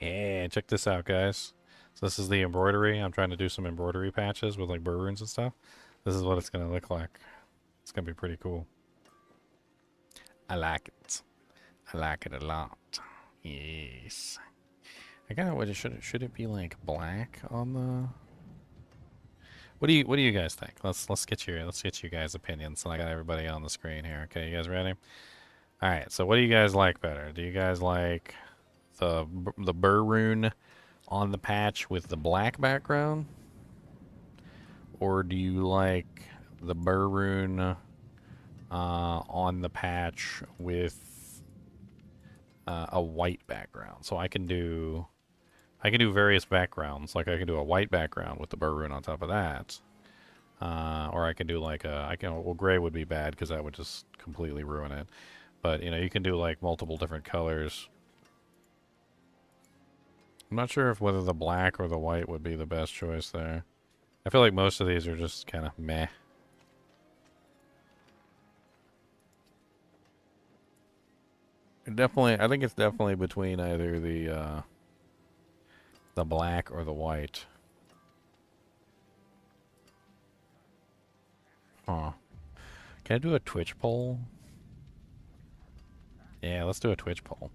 yeah, check this out, guys. So this is the embroidery. I'm trying to do some embroidery patches with like runes and stuff. This is what it's gonna look like. It's gonna be pretty cool. I like it. I like it a lot. Yes. I gotta. What should it be like black on the? What do you guys think? Let's get you guys' opinions. And I got everybody on the screen here. Okay, you guys ready? All right. So what do you guys like better? Do you guys like the burr rune on the patch with the black background, or do you like the burr rune on the patch with a white background? So I can do various backgrounds. Like I can do a white background with the burr rune on top of that, or I can do like well, gray would be bad because that would just completely ruin it. But you know, you can do like multiple different colors. I'm not sure if whether the black or the white would be the best choice there. I feel like most of these are just kind of meh. I think it's definitely between either the black or the white. Huh. Can I do a Twitch poll? Yeah, let's do a Twitch poll.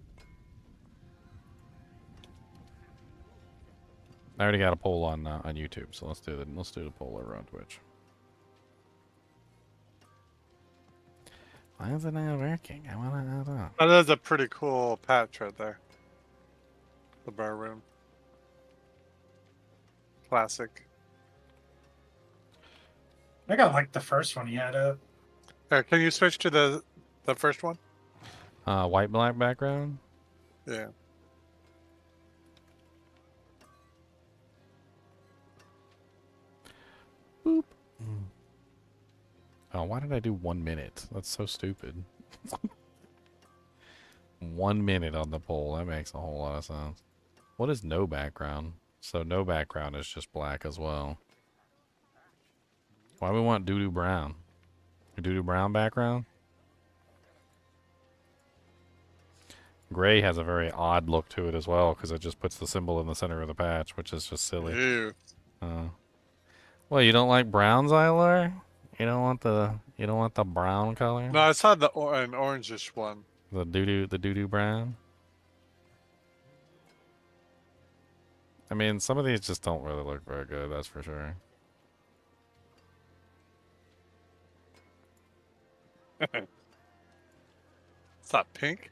I already got a poll on YouTube, so let's do the poll over on Twitch. Why is it not working? I wanna know. That is a pretty cool patch right there. The bar room. Classic. I got like the first one he had up. Can you switch to the first one? White black background? Yeah. Boop. Oh, why did I do 1 minute? That's so stupid. 1 minute on the poll. That makes a whole lot of sense. What is no background? So no background is just black as well. Why do we want doo-doo brown? Doo-doo brown background? Gray has a very odd look to it as well because it just puts the symbol in the center of the patch, which is just silly. Ew. Well, you don't like brown, Xylar? You don't want the brown color? No, I saw the an orangish one. The doo-doo brown? I mean, some of these just don't really look very good, that's for sure. It's not pink.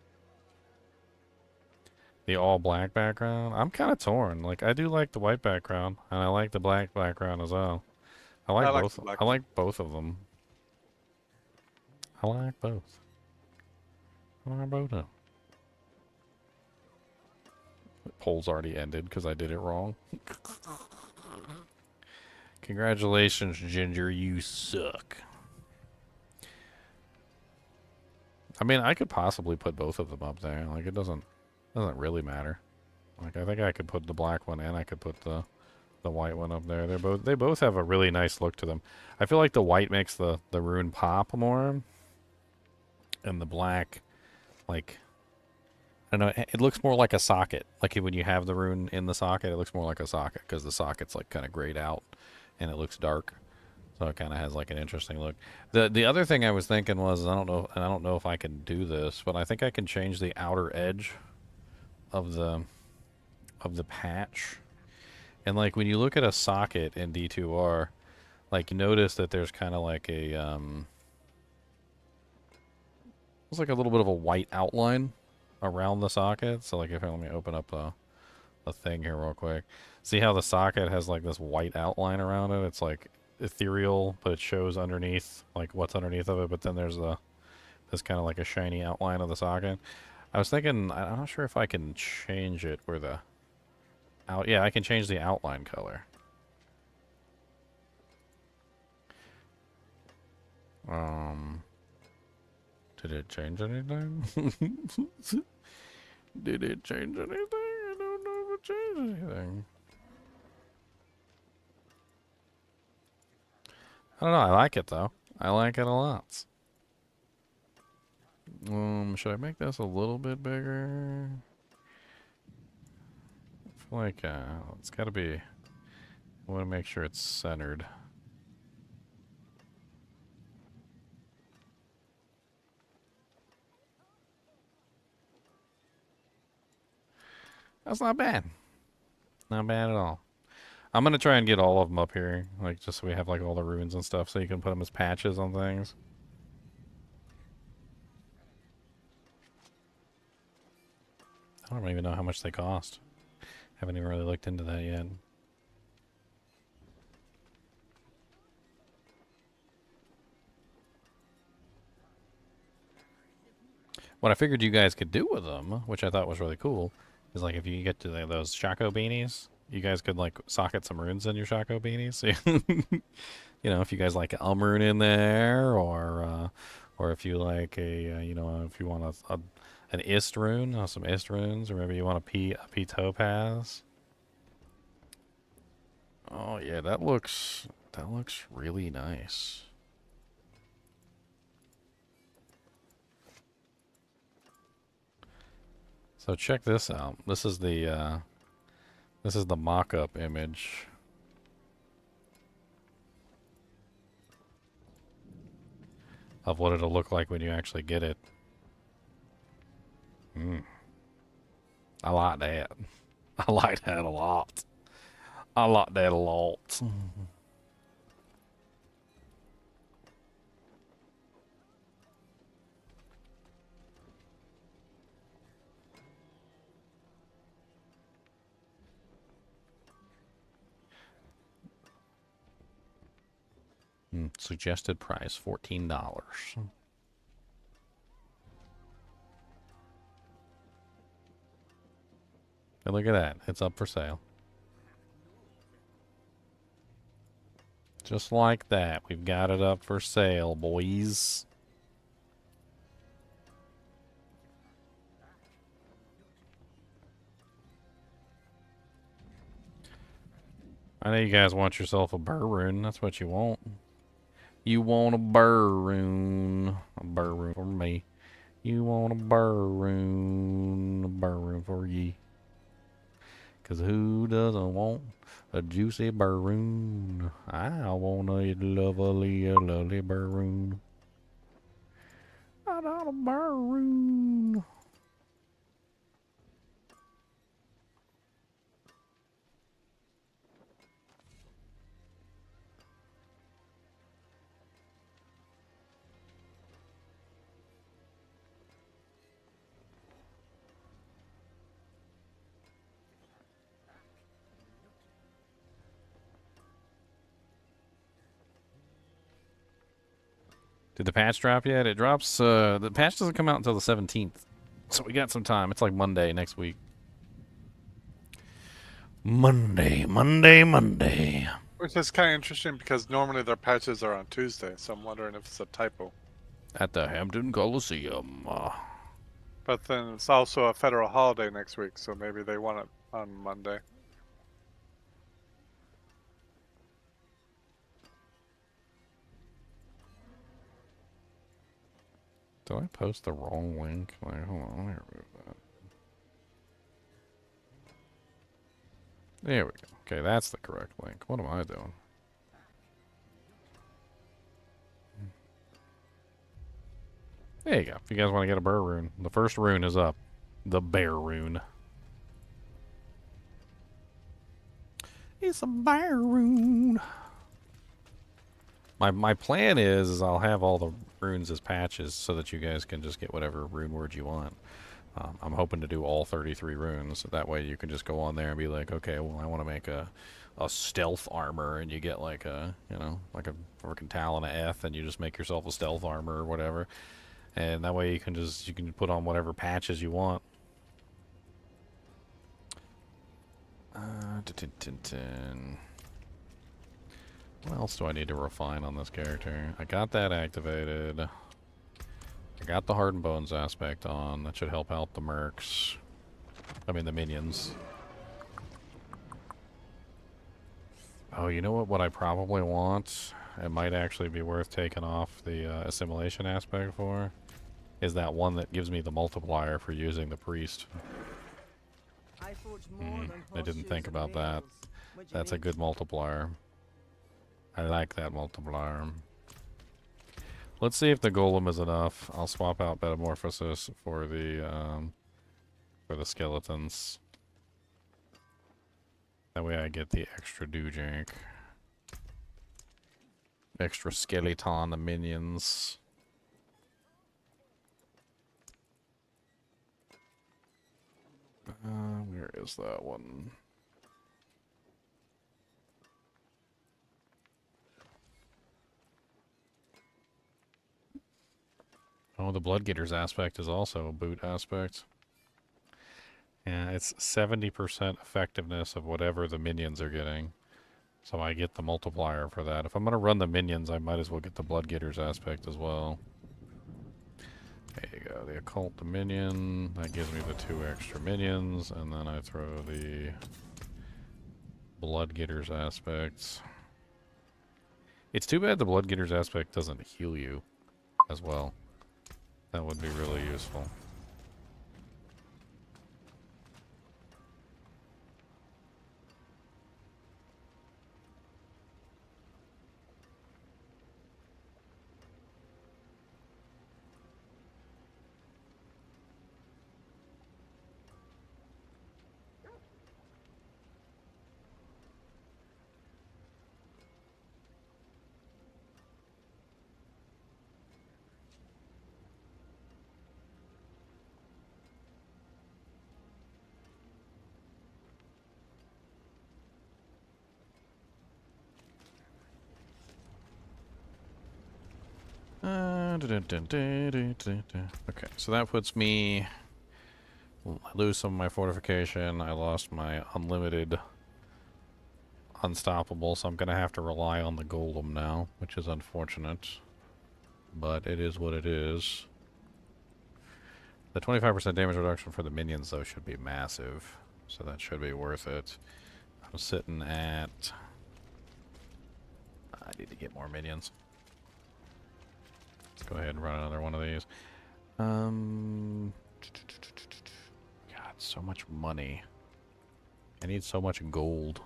The all black background? I'm kind of torn. Like, I do like the white background, and I like the black background as well. I like both. I like both of them. I like both. I like both of them. The poll's already ended because I did it wrong. Congratulations, Ginger. You suck. I mean, I could possibly put both of them up there. Like, it doesn't really matter. Like, I think I could put the black one and I could put the white one up there. They both have a really nice look to them. I feel like the white makes the rune pop more, and the black, like, I don't know, it looks more like a socket. Like when you have the rune in the socket, it looks more like a socket because the socket's like kind of grayed out and it looks dark. So it kind of has like an interesting look. The other thing I was thinking was, I don't know if I can do this, but I think I can change the outer edge of the patch. And like when you look at a socket in D2R, like you notice that there's kind of like a it's like a little bit of a white outline around the socket. So like let me open up the thing here real quick. See how the socket has like this white outline around it? It's like ethereal, but it shows underneath like what's underneath of it, but then there's this kind of like a shiny outline of the socket. I was thinking, I'm not sure if I can change it where the yeah, I can change the outline color. Did it change anything? Did it change anything? I don't know if it changed anything. I don't know. I like it though. I like it a lot. Should I make this a little bit bigger? I feel like it's got to be. I want to make sure it's centered. That's not bad. Not bad at all. I'm gonna try and get all of them up here, like just so we have like all the runes and stuff, so you can put them as patches on things. I I don't even know how much they cost. Haven't even really looked into that yet. What I figured you guys could do with them, which I thought was really cool, is like if you get to those Shaco beanies, you guys could like socket some runes in your Shaco beanies. So you know, if you guys like an rune in there, or if you like a you know, if you want an Ist rune, some Ist runes, or maybe you want a P topaz. Oh yeah, that looks really nice. So check this out. This is the mock-up image. Of what it'll look like when you actually get it. I like that. I like that a lot. I like that a lot. Suggested price $14. And look at that. It's up for sale. Just like that. We've got it up for sale, boys. I know you guys want yourself a burr rune. That's what you want. You want a burr rune. A burr rune for me. You want a burr rune for ye. Cause who doesn't want a juicy burr rune? I want a lovely burr rune. I want a burr rune. Did the patch drop yet? It drops, the patch doesn't come out until the 17th. So we got some time. It's like Monday next week. Monday. Which is kind of interesting because normally their patches are on Tuesday, so I'm wondering if it's a typo. At the Hampton Coliseum. But then it's also a federal holiday next week, so maybe they want it on Monday. Did I post the wrong link? Like, hold on, let me remove that. There we go. Okay, that's the correct link. What am I doing? There you go. If you guys want to get a burr rune, the first rune is up. The bear rune. It's a bear rune. My plan is I'll have all the runes as patches so that you guys can just get whatever rune word you want. I'm hoping to do all 33 runes. So that way you can just go on there and be like, okay, well, I want to make a stealth armor, and you get like a, you know, like a freaking Talon of Eth, and you just make yourself a stealth armor or whatever. And that way you can put on whatever patches you want. What else do I need to refine on this character? I got that activated. I got the Hardened Bones aspect on. That should help out the mercs. I mean the minions. Oh, you know what I probably want? It might actually be worth taking off the assimilation aspect for. Is that one that gives me the multiplier for using the priest. I didn't think about that. That's a good multiplier. I like that multiplier. Let's see if the golem is enough. I'll swap out metamorphosis for the skeletons. That way I get the extra doojank. Extra skeleton the minions. Where is that one? Oh, the Bloodgetters aspect is also a boot aspect. Yeah, it's 70% effectiveness of whatever the minions are getting. So I get the multiplier for that. If I'm going to run the minions, I might as well get the Bloodgetters aspect as well. There you go. The Occult Dominion. That gives me the 2 extra minions. And then I throw the Bloodgetters aspects. It's too bad the Bloodgetters aspect doesn't heal you as well. That would be really useful. Okay, so that puts me... I lose some of my fortification. I lost my unlimited unstoppable, so I'm going to have to rely on the golem now, which is unfortunate. But it is what it is. The 25% damage reduction for the minions, though, should be massive. So that should be worth it. I'm sitting at... I need to get more minions. Let's go ahead and run another one of these. God, so much money. I need so much gold.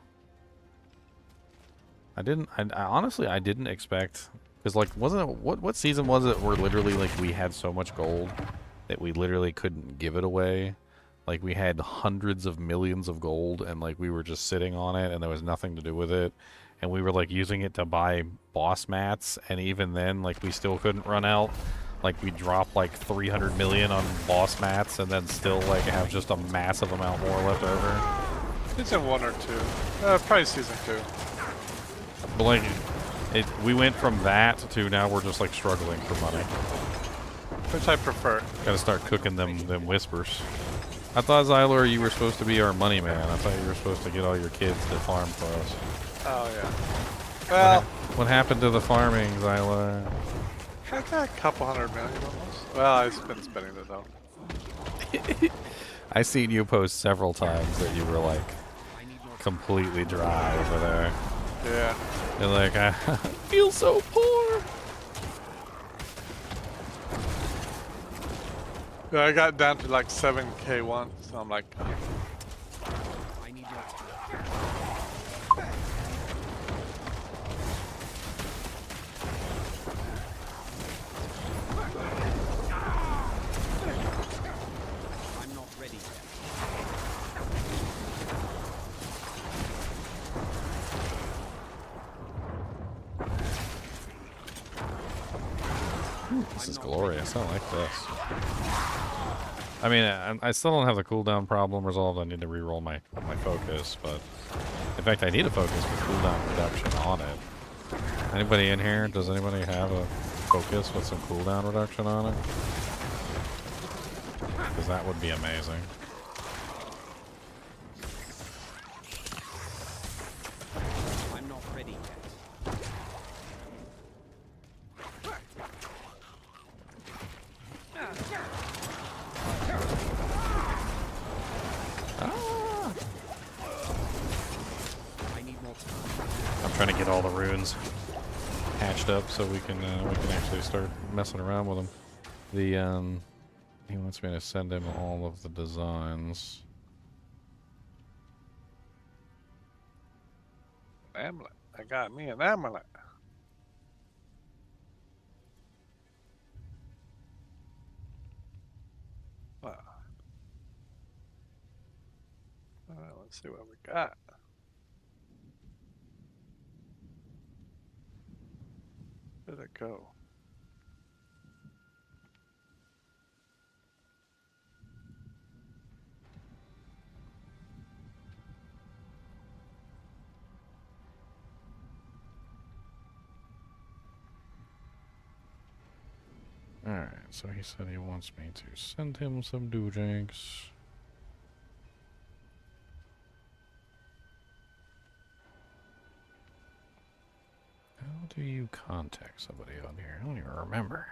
I honestly, I didn't expect... Because, like, wasn't it... What season was it where literally, like, we had so much gold that we literally couldn't give it away? Like, we had hundreds of millions of gold, and, like, we were just sitting on it, and there was nothing to do with it. And we were, like, using it to buy boss mats, and even then, like, we still couldn't run out. Like, we dropped, like, 300 million on boss mats, and then still, like, have just a massive amount more left over. Season 1 or 2. Probably season 2. But, like, we went from that to now we're just, like, struggling for money. Which I prefer. Gotta start cooking them whispers. I thought, Xylor, you were supposed to be our money man. I thought you were supposed to get all your kids to farm for us. Oh, yeah. Well... What happened to the farming, Xylor? I got a couple $100 million almost. Well, I've been spending it, though. I seen you post several times that you were, like, completely dry over there. Yeah. You're like, I feel so poor. Yeah, I got down to like 7K once, so I'm like... I need your time. I'm not ready yet. This is glorious. I like this. I mean, I still don't have the cooldown problem resolved. I need to reroll my focus, but in fact, I need a focus with cooldown reduction on it. Anybody in here? Does anybody have a focus with some cooldown reduction on it? Because that would be amazing. I'm not ready yet. I need more time. I'm trying to get all the runes hatched up so we can actually start messing around with them. He wants me to send him all of the designs. Amulet. I got me an amulet. Wow. Alright, let's see what we got. Where'd it go? Alright, so he said he wants me to send him some doojanks. How do you contact somebody on here? I don't even remember.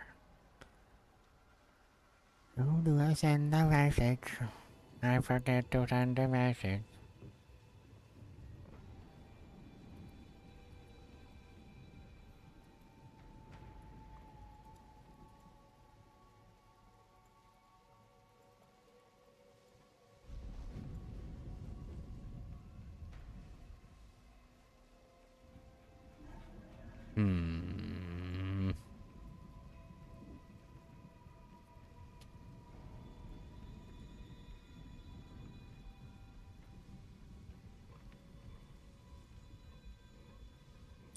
How do I send a message? I forget to send a message. Hmm.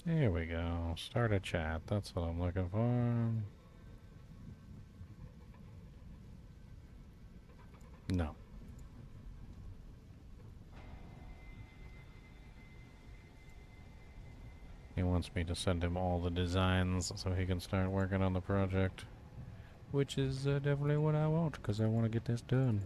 Here we go. Start a chat. That's what I'm looking for. No. He wants me to send him all the designs so he can start working on the project. Which is definitely what I want, because I want to get this done.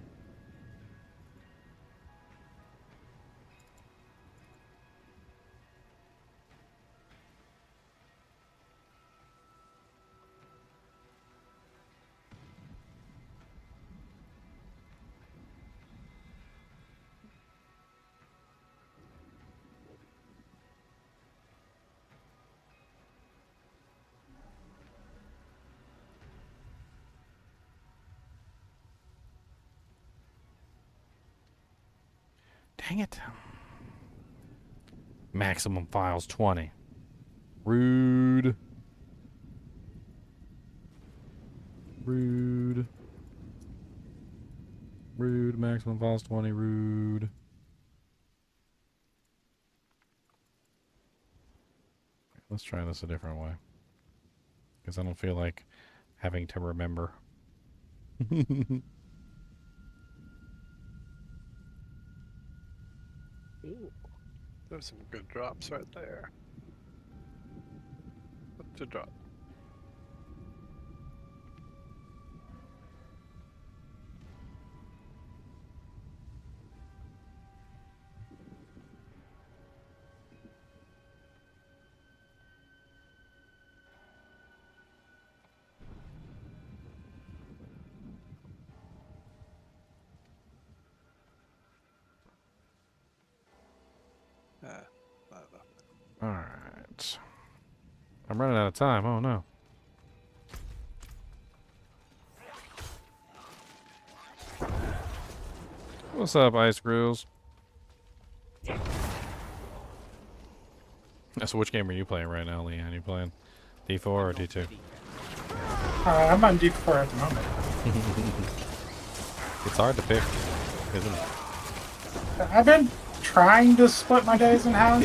Dang it. Maximum files 20. Rude. Rude. Rude. Maximum files 20. Rude. Let's try this a different way. Because I don't feel like having to remember. Ooh, there's some good drops right there. What's a drop? Alright. I'm running out of time. Oh no. What's up, Ice Grills? So which game are you playing right now, Leanne? You playing D4 or D2? I'm on D4 at the moment. It's hard to pick, isn't it? I've been trying to split my days in half.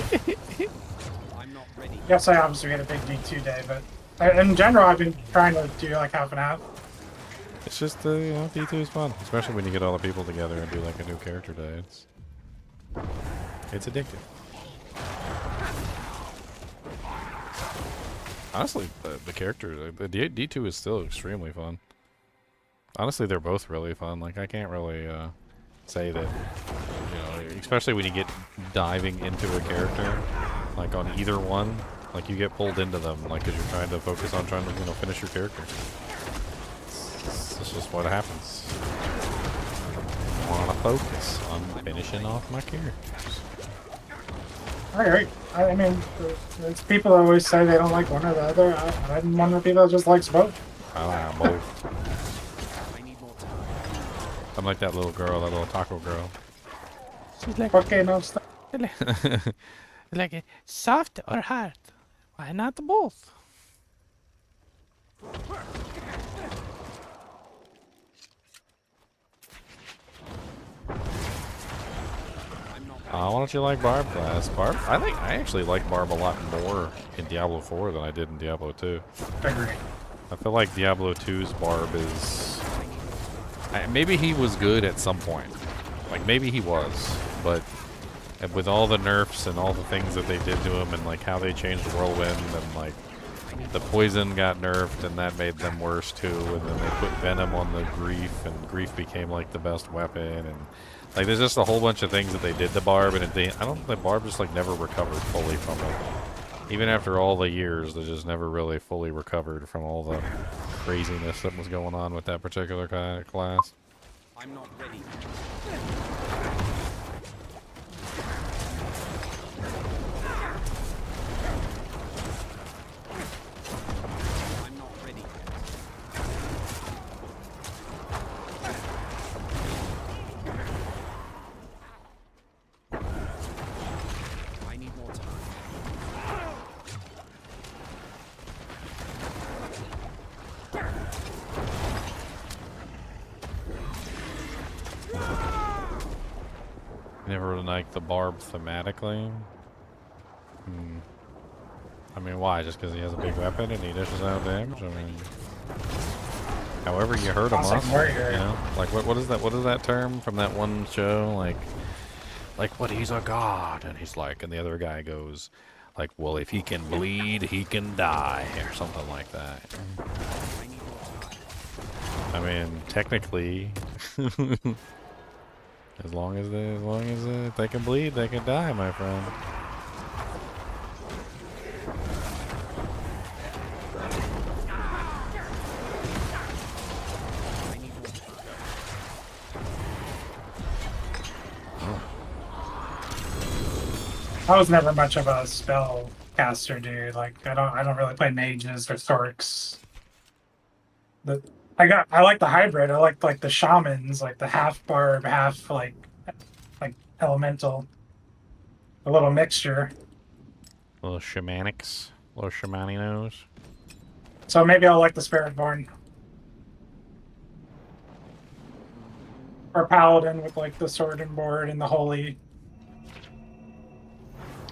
I'm not ready. Yes, I obviously had a big D2 day, but in general, I've been trying to do like half and half. It's just, you know, D2 is fun. Especially when you get all the people together and do like a new character day. It's addictive. Honestly, the character, the D2 is still extremely fun. Honestly, they're both really fun. Like, I can't really say that, you know, especially when you get diving into a character, like on either one, like you get pulled into them, like, because you're trying to focus on trying to, you know, finish your character. It's just what happens. I want to focus on finishing off my characters. Alright, I mean, there's people that always say they don't like one or the other. I'm one of the people that just likes both. I like both. I need more time. I'm like that little girl, that little taco girl. She's like, okay, no stuff. Like soft or hard? Why not both? Why don't you like Barb class? Barb? I actually like Barb a lot more in Diablo 4 than I did in Diablo 2. Agree. I feel like Diablo 2's Barb is... maybe he was good at some point. Like, maybe he was. But with all the nerfs and all the things that they did to him and, like, how they changed the Whirlwind and, like, the poison got nerfed, and that made them worse too. And then they put venom on the grief, and grief became like the best weapon. And like, there's just a whole bunch of things that they did to Barb, and I don't think Barb just like never recovered fully from it. Even after all the years, they just never really fully recovered from all the craziness that was going on with that particular kind of class. I'm not ready. I'm not ready. I need more time. Never really liked the Barb thematically. I mean, why? Just because he has a big weapon and he dishes out damage? I mean, however you hurt a monster, you know? Like, what is that? What is that term from that one show? Like, what? He's a god, and he's like, and the other guy goes, like, well, if he can bleed, he can die, or something like that. I mean, technically, as long as they can bleed, they can die, my friend. I was never much of a spell caster, dude. Like, I don't really play mages or storks. I like the hybrid. I like the shamans, like the half barb, half like elemental. A little mixture. Little shamanics, little shamaninos. So maybe I'll like the Spiritborn. Or paladin with like the sword and board and the holy.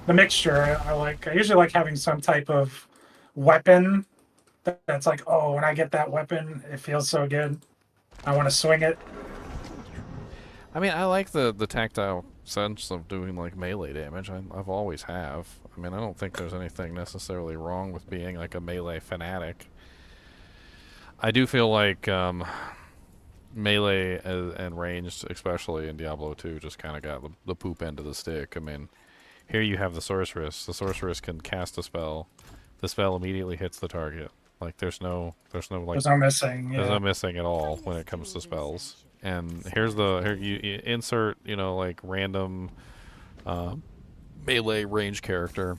The mixture I like. I usually like having some type of weapon that's like, oh, when I get that weapon, it feels so good. I want to swing it. I mean, I like the tactile sense of doing like melee damage. I've always have. I mean, I don't think there's anything necessarily wrong with being like a melee fanatic. I do feel like melee and ranged, especially in Diablo 2, just kind of got the poop end of the stick. I mean, here you have the Sorceress. The Sorceress can cast a spell. The spell immediately hits the target. Like, there's no like, There's no missing. there's Yeah. no missing at all when it comes to spells. And here you insert, you know, like random melee range character.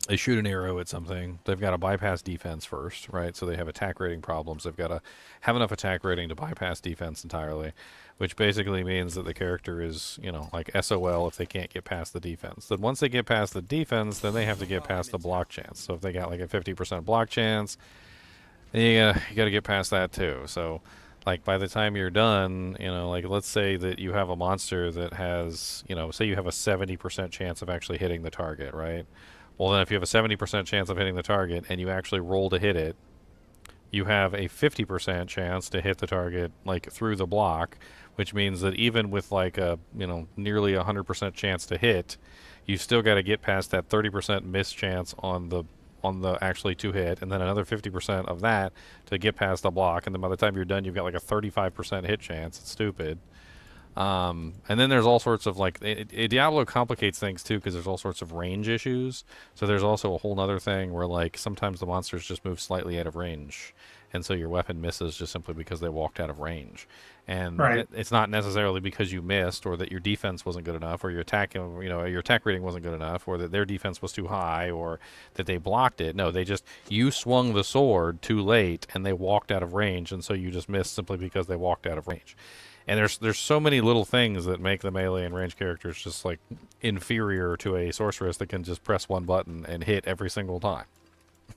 They shoot an arrow at something. They've got to bypass defense first, right? So they have attack rating problems. They've got to have enough attack rating to bypass defense entirely, which basically means that the character is, you know, like SOL if they can't get past the defense. Then once they get past the defense, then they have to get past the block chance. So if they got like a 50% block chance, then you got to get past that too. So like by the time you're done, you know, like let's say that you have a monster that has, you know, say you have a 70% chance of actually hitting the target, right? Well, then if you have a 70% chance of hitting the target and you actually roll to hit it, you have a 50% chance to hit the target like through the block, which means that even with like a, you know, nearly 100% chance to hit, you still got to get past that 30% miss chance on the actually to hit, and then another 50% of that to get past the block, and then by the time you're done, you've got like a 35% hit chance. It's stupid. And then there's all sorts of like Diablo complicates things too because there's all sorts of range issues. So there's also a whole other thing where like sometimes the monsters just move slightly out of range, and so your weapon misses just simply because they walked out of range. And Right. it's not necessarily because you missed or that your defense wasn't good enough or your attack, you know, your attack rating wasn't good enough or that their defense was too high or that they blocked it. No, you swung the sword too late and they walked out of range, and so you just missed simply because they walked out of range. And there's so many little things that make the melee and range characters just like inferior to a sorceress that can just press one button and hit every single time.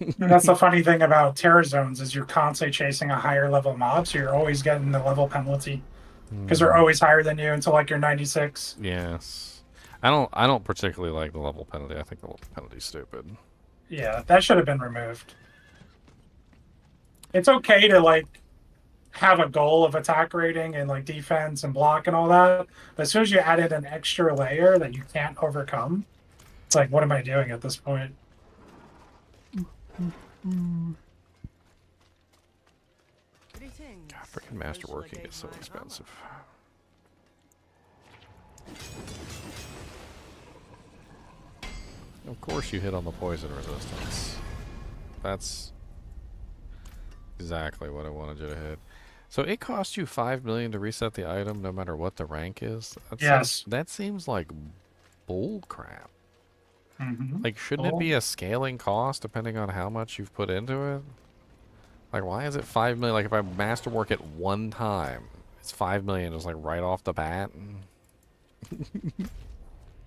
And that's the funny thing about terror zones is you're constantly chasing a higher level mob, so you're always getting the level penalty because they're always higher than you until like you're 96. Yes, I don't particularly like the level penalty. I think the level penalty's stupid. Yeah, that should have been removed. It's okay to like have a goal of attack rating and like defense and block and all that, but as soon as you added an extra layer that you can't overcome, it's like, what am I doing at this point? Greetings. God, freaking masterworking is so expensive. Of course you hit on the poison resistance. That's exactly what I wanted you to hit. So it costs you 5 million to reset the item no matter what the rank is? Yes. That seems like bull crap. Mm-hmm. Like, shouldn't it be a scaling cost depending on how much you've put into it? Like, why is it 5 million? Like, if I masterwork it one time, it's 5 million just like right off the bat.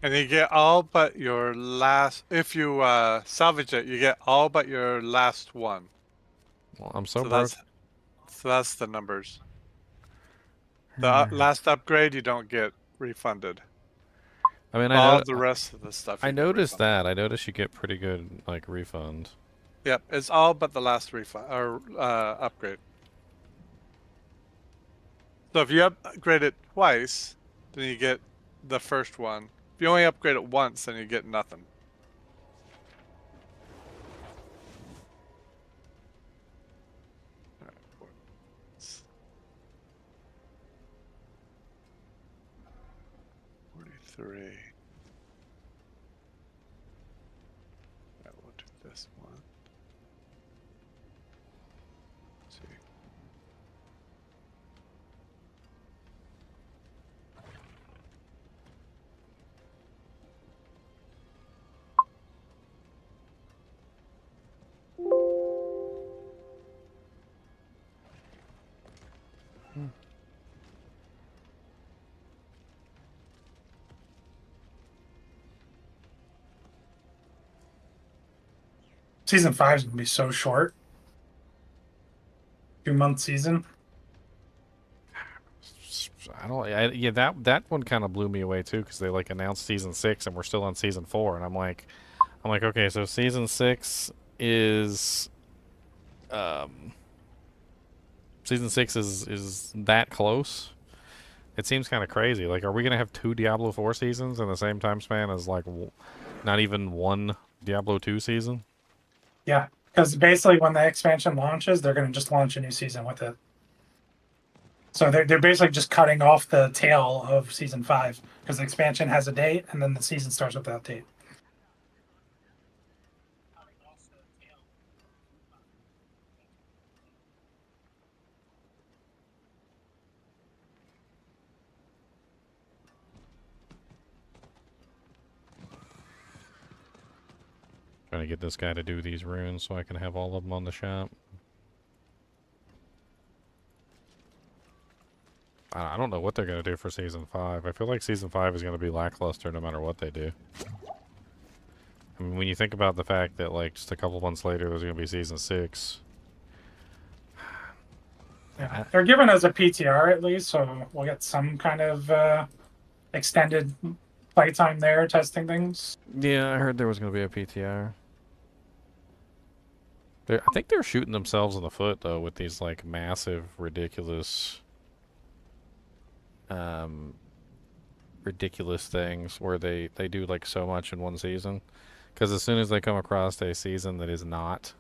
And you get all but your last. If you salvage it, you get all but your last one. Well, I'm so So broke. that's the numbers. The last upgrade you don't get refunded. I mean, All of the rest of the stuff. I You get noticed refunded. that. I noticed you get pretty good like refund. Yep, it's all but the last refund or upgrade. So if you upgrade it twice, then you get the first one. If you only upgrade it once, then you get nothing. Alright, 43. Yeah, we'll do this one. Let's see. Season 5 is gonna be so short. 2-month season. Yeah, that one kind of blew me away too because they like announced season 6 and we're still on season 4 and I'm like, okay, so season 6 is season 6 is that close? It seems kind of crazy. Like, are we gonna have 2 Diablo 4 seasons in the same time span as like not even 1 Diablo 2 season? Yeah, because basically when the expansion launches, they're gonna just launch a new season with it. So they're basically just cutting off the tail of season 5 because the expansion has a date and then the season starts with that date. Trying to get this guy to do these runes so I can have all of them on the shop. I don't know what they're going to do for Season 5. I feel like Season 5 is going to be lackluster no matter what they do. I mean, when you think about the fact that, like, just a couple months later there's going to be Season 6. Yeah, they're giving us a PTR at least, so we'll get some kind of extended playtime there, testing things. Yeah, I heard there was going to be a PTR. I think they're shooting themselves in the foot, though, with these, like, massive, ridiculous things where they do like so much in one season, because as soon as they come across a season that is not,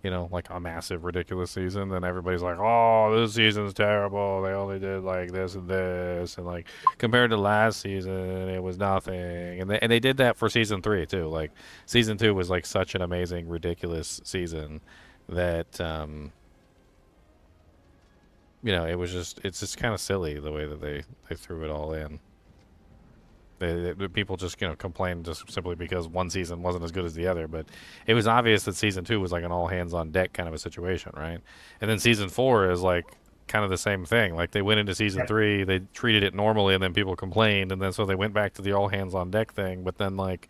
you know, like a massive ridiculous season, then everybody's like, oh, this season's terrible, they only did like this and this, and like compared to last season it was nothing, and they did that for season 3 too. Like season 2 was like such an amazing ridiculous season that you know, it's just kind of silly the way that they threw it all in. People just, you know, complained just simply because one season wasn't as good as the other, but it was obvious that season 2 was like an all hands on deck kind of a situation, right? And then season 4 is like kind of the same thing. Like they went into season 3, they treated it normally, and then people complained, and then so they went back to the all hands on deck thing. But then like,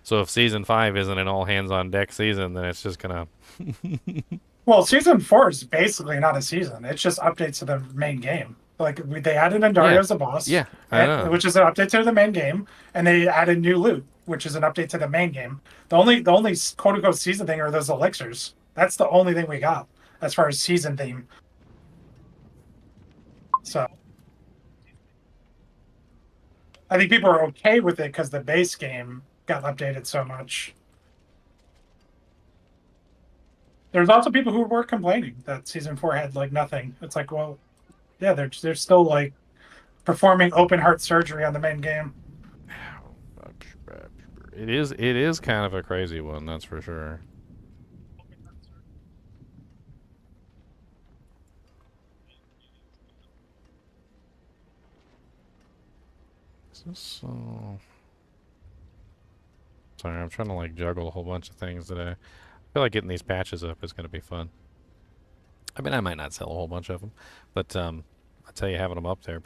so if season 5 isn't an all hands on deck season, then it's just gonna Well, season 4 is basically not a season. It's just updates to the main game. Like they added Embroidery as a boss, I know. which is an update to the main game, and they added new loot, which is an update to the main game. The only quote unquote season thing are those elixirs. That's the only thing we got as far as season theme. So I think people are okay with it because the base game got updated so much. There's lots of people who were complaining that season 4 had like nothing. It's like, well, yeah, they're still like performing open heart surgery on the main game. It is kind of a crazy one, that's for sure. Is this Sorry, I'm trying to like juggle a whole bunch of things today. I feel like getting these patches up is going to be fun. I mean, I might not sell a whole bunch of them, but I tell you, having them up there,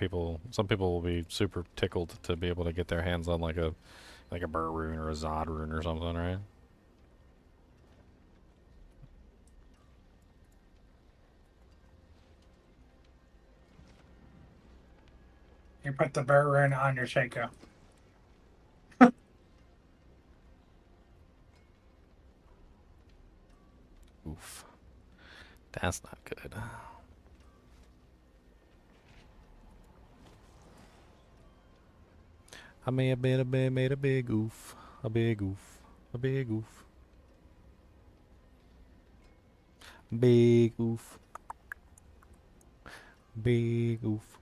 some people will be super tickled to be able to get their hands on like a Burr rune or a Zod rune or something, right? You put the bear rune on your Shaco. Oof, that's not good. I may have made a big oof, a big oof, a big oof, big oof, big oof.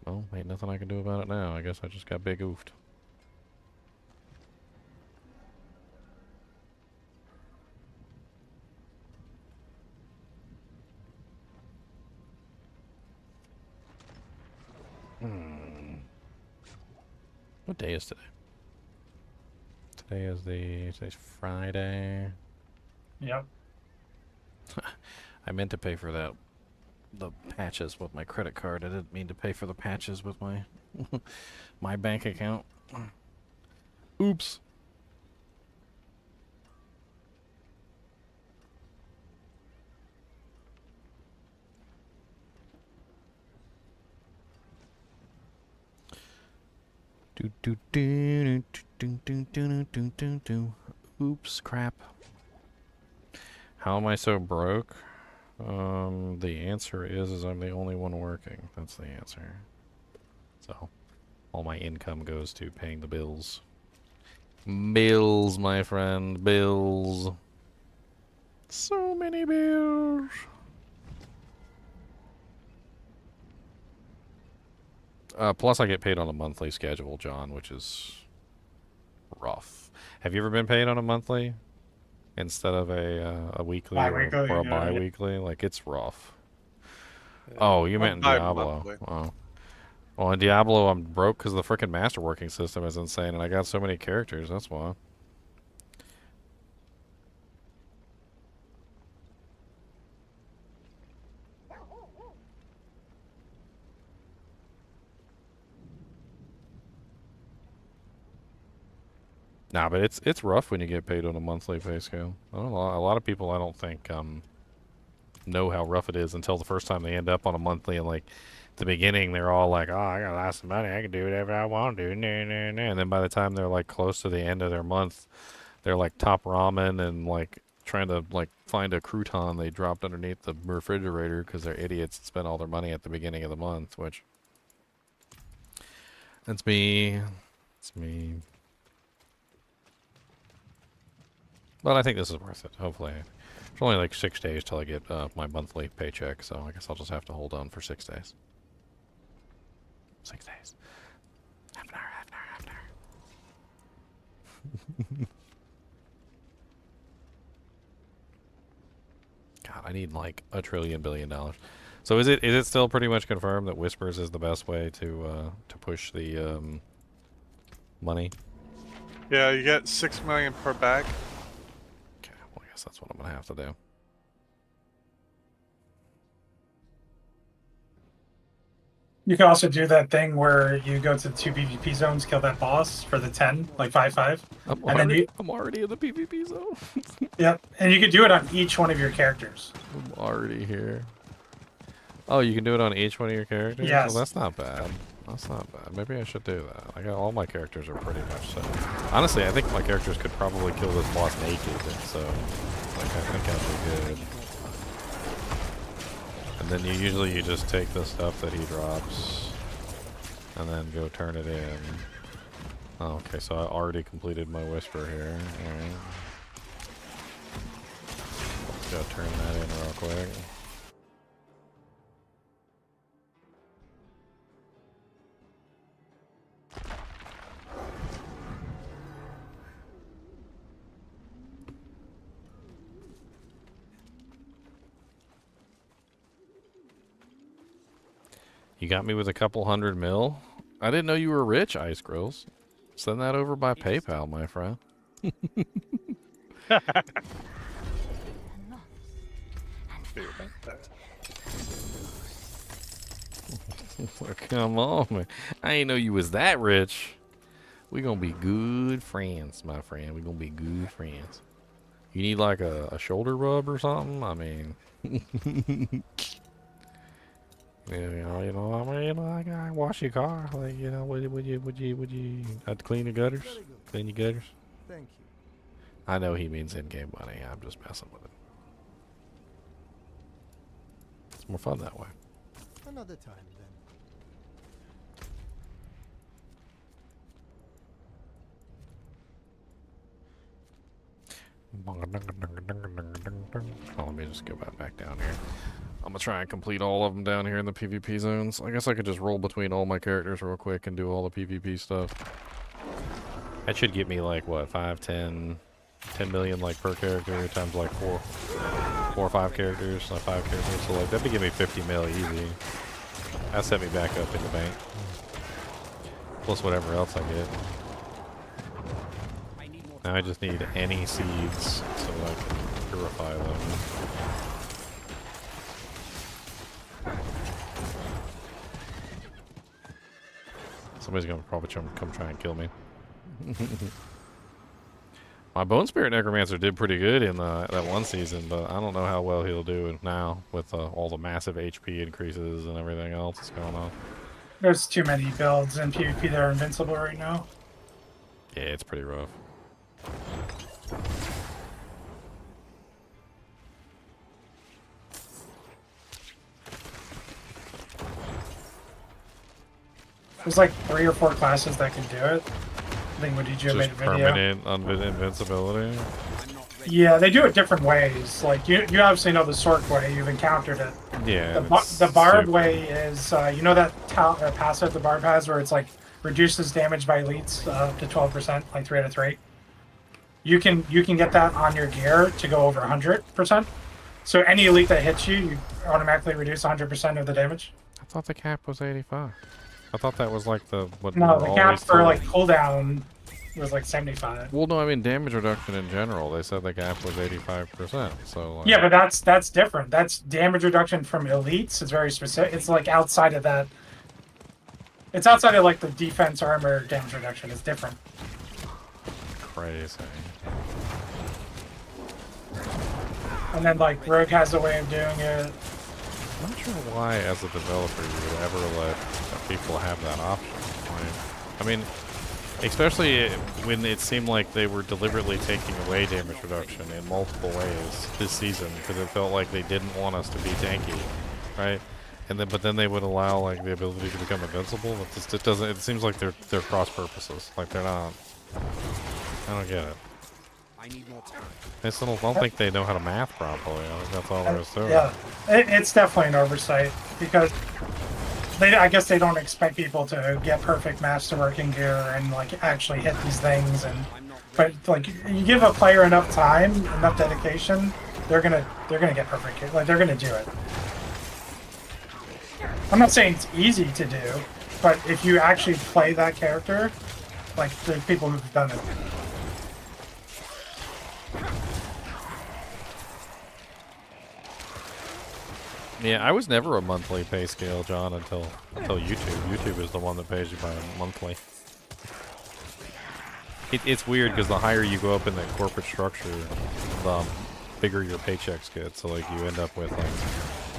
Well, ain't nothing I can do about it now. I guess I just got big oofed. What day is today? Today's Friday. Yep. I meant to pay for the patches with my credit card. I didn't mean to pay for the patches with my my bank account. Oops. Oops, crap. How am I so broke? The answer is I'm the only one working. That's the answer. So, all my income goes to paying the bills. Bills, my friend, bills. So many bills. Plus, I get paid on a monthly schedule, John, which is rough. Have you ever been paid on a monthly instead of a weekly Bi-weekly, or a yeah. bi-weekly? Like, it's rough. Oh, you meant in Diablo. Bi-monthly. Oh. Well, in Diablo, I'm broke because the frickin' masterworking system is insane, and I got so many characters, that's why. Nah, but it's rough when you get paid on a monthly pay scale. I don't know, a lot of people I don't think know how rough it is until the first time they end up on a monthly, and like at the beginning they're all like, "Oh, I got lots of money, I can do whatever I want to do," nah, nah, nah. And then by the time they're like close to the end of their month, they're like top ramen and like trying to like find a crouton they dropped underneath the refrigerator because they're idiots and spent all their money at the beginning of the month. Which that's me. It's me. But I think this is worth it. Hopefully. It's only like 6 days till I get my monthly paycheck, so I guess I'll just have to hold on for 6 days. 6 days. Half an hour. God, I need like $1 trillion billion. So is it still pretty much confirmed that Whispers is the best way to push the money? Yeah, you get 6 million per bag. Okay, well, I guess that's what I'm gonna have to do. You can also do that thing where you go to the 2 PvP zones, kill that boss for the 10, like 5-5. I'm And then already in the PvP zone. Yep, and you can do it on each one of your characters. I'm already here. Oh, you can do it on each one of your characters? Yes. Well, that's not bad. That's not bad. Maybe I should do that. I got all my characters are pretty much set. Honestly, I think my characters could probably kill this boss naked, so like I think I'd be good. And then you just take the stuff that he drops and then go turn it in. Oh, okay, so I already completed my whisper here. Alright. go turn that in real quick. You got me with a couple $100 mil? I didn't know you were rich, Ice Grills. Send that over by PayPal, my friend. Come on, man. I ain't know you was that rich. We gonna be good friends, my friend. We gonna be good friends. You need like a shoulder rub or something? I mean... I gotta wash your car. Like, would you have to clean your gutters? Clean your gutters? Thank you. I know he means in-game money. I'm just messing with it. It's more fun that way. Another time then. Oh, let me just go back down here. I'm gonna try and complete all of them down here in the PvP zones. I guess I could just roll between all my characters real quick and do all the PvP stuff. That should get me like, what, 5, 10 million like per character times like 4 or 5 characters, like 5 characters. So like that'd be give me 50 mil easy. That set me back up in the bank. Plus whatever else I get. Now I just need any seeds so I can purify them. Somebody's gonna probably come try and kill me. My Bone Spirit Necromancer did pretty good in that one season, but I don't know how well he'll do now with all the massive HP increases and everything else that's going on. There's too many builds in PvP that are invincible right now. Yeah, it's pretty rough. There's like 3 or 4 classes that can do it. I think Woodija made a Just video. permanent invincibility. Yeah, they do it different ways. Like you obviously know the Sorc way. You've encountered it. Yeah. The Bard way is you know that passive the Bard has where it's like reduces damage by elites up to 12%, like 3 out of 3. You can get that on your gear to go over 100%. So any elite that hits you, you automatically reduce 100% of the damage. I thought the cap was 85. I thought that was like what. No, we the were cap always for told. like cooldown was like 75. Well, no, I mean damage reduction in general. They said the cap was 85%. So. Like, Yeah, but that's different. That's damage reduction from elites. It's very specific. It's like outside of that. It's outside of like the defense armor damage reduction. It's different. Crazy. And then like Rogue has a way of doing it. I'm not sure why, as a developer, you would ever let people have that option. I mean, especially when it seemed like they were deliberately taking away damage reduction in multiple ways this season because it felt like they didn't want us to be tanky, right? But then they would allow like the ability to become invincible. It doesn't. It seems like they're cross purposes. Like they're not. I don't get it. I need more time. I don't think they know how to math properly. I think that's all there is to it. Yeah, it's definitely an oversight because I guess they don't expect people to get perfect masterworking gear and like actually hit these things. But like you give a player enough time, enough dedication, they're gonna get perfect gear. Like they're gonna do it. I'm not saying it's easy to do, but if you actually play that character, like there's people who've done it. Yeah, I was never a monthly pay scale, John, until YouTube. YouTube is the one that pays you by monthly. It's weird because the higher you go up in the corporate structure, the bigger your paychecks get. So like you end up with like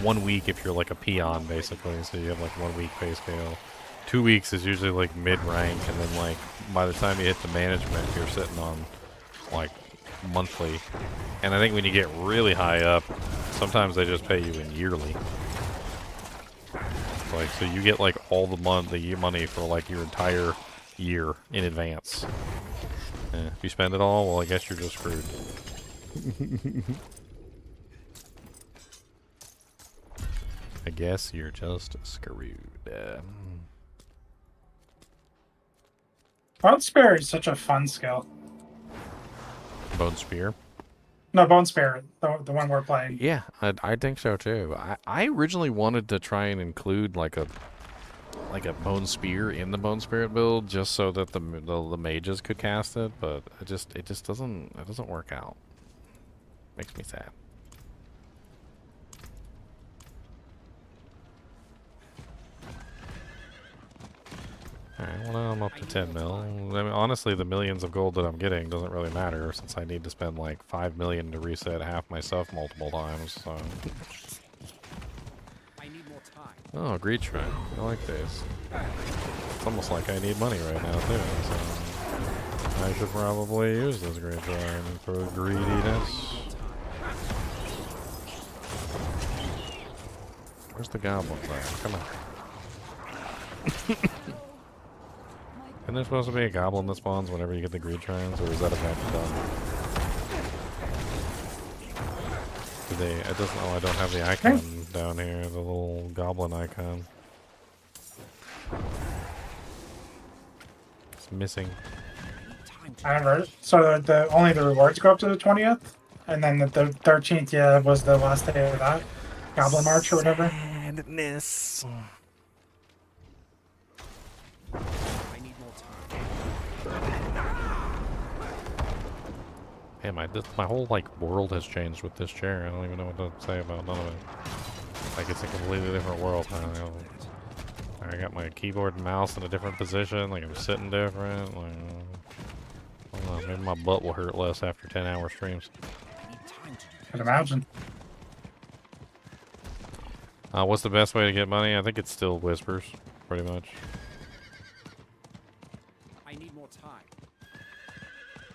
1 week if you're like a peon basically. So you have like 1 week pay scale. 2 weeks is usually like mid-rank, and then like by the time you hit the management, you're sitting on like monthly. And I think when you get really high up, sometimes they just pay you in yearly. Like, so you get like all the money for like your entire year in advance. If you spend it all, well, I guess you're just screwed. I guess you're just screwed. Bone Spear is such a fun skill. Bone Spear? No, Bone Spear, the one we're playing. Yeah, I think so too. I originally wanted to try and include like a Bone Spear in the Bone Spirit build just so that the mages could cast it, but it just doesn't work out. Makes me sad. Alright, well now I'm up to 10 mil. I mean, honestly, the millions of gold that I'm getting doesn't really matter since I need to spend like 5 million to reset half my stuff multiple times, so... I need more time. Oh, greed shrine. I like these. It's almost like I need money right now too, so... I should probably use this greed shrine for greediness. Where's the goblins at? Come on. Isn't there supposed to be a goblin that spawns whenever you get the greed shrines, or is that event done? Do they? It doesn't. Oh, I don't have the icon down here. The little goblin icon. It's missing. I never. So only the rewards go up to the 20th, and then the 13th, yeah, was the last day of that Goblin March or whatever. Sadness. I need more time. Hey, my whole like world has changed with this chair. I don't even know what to say about none of it. Like it's a completely different world now. I got my keyboard and mouse in a different position. Like I'm sitting different. Like, I don't know, maybe my butt will hurt less after 10-hour streams. Could imagine. What's the best way to get money? I think it's still whispers, pretty much. I need more time.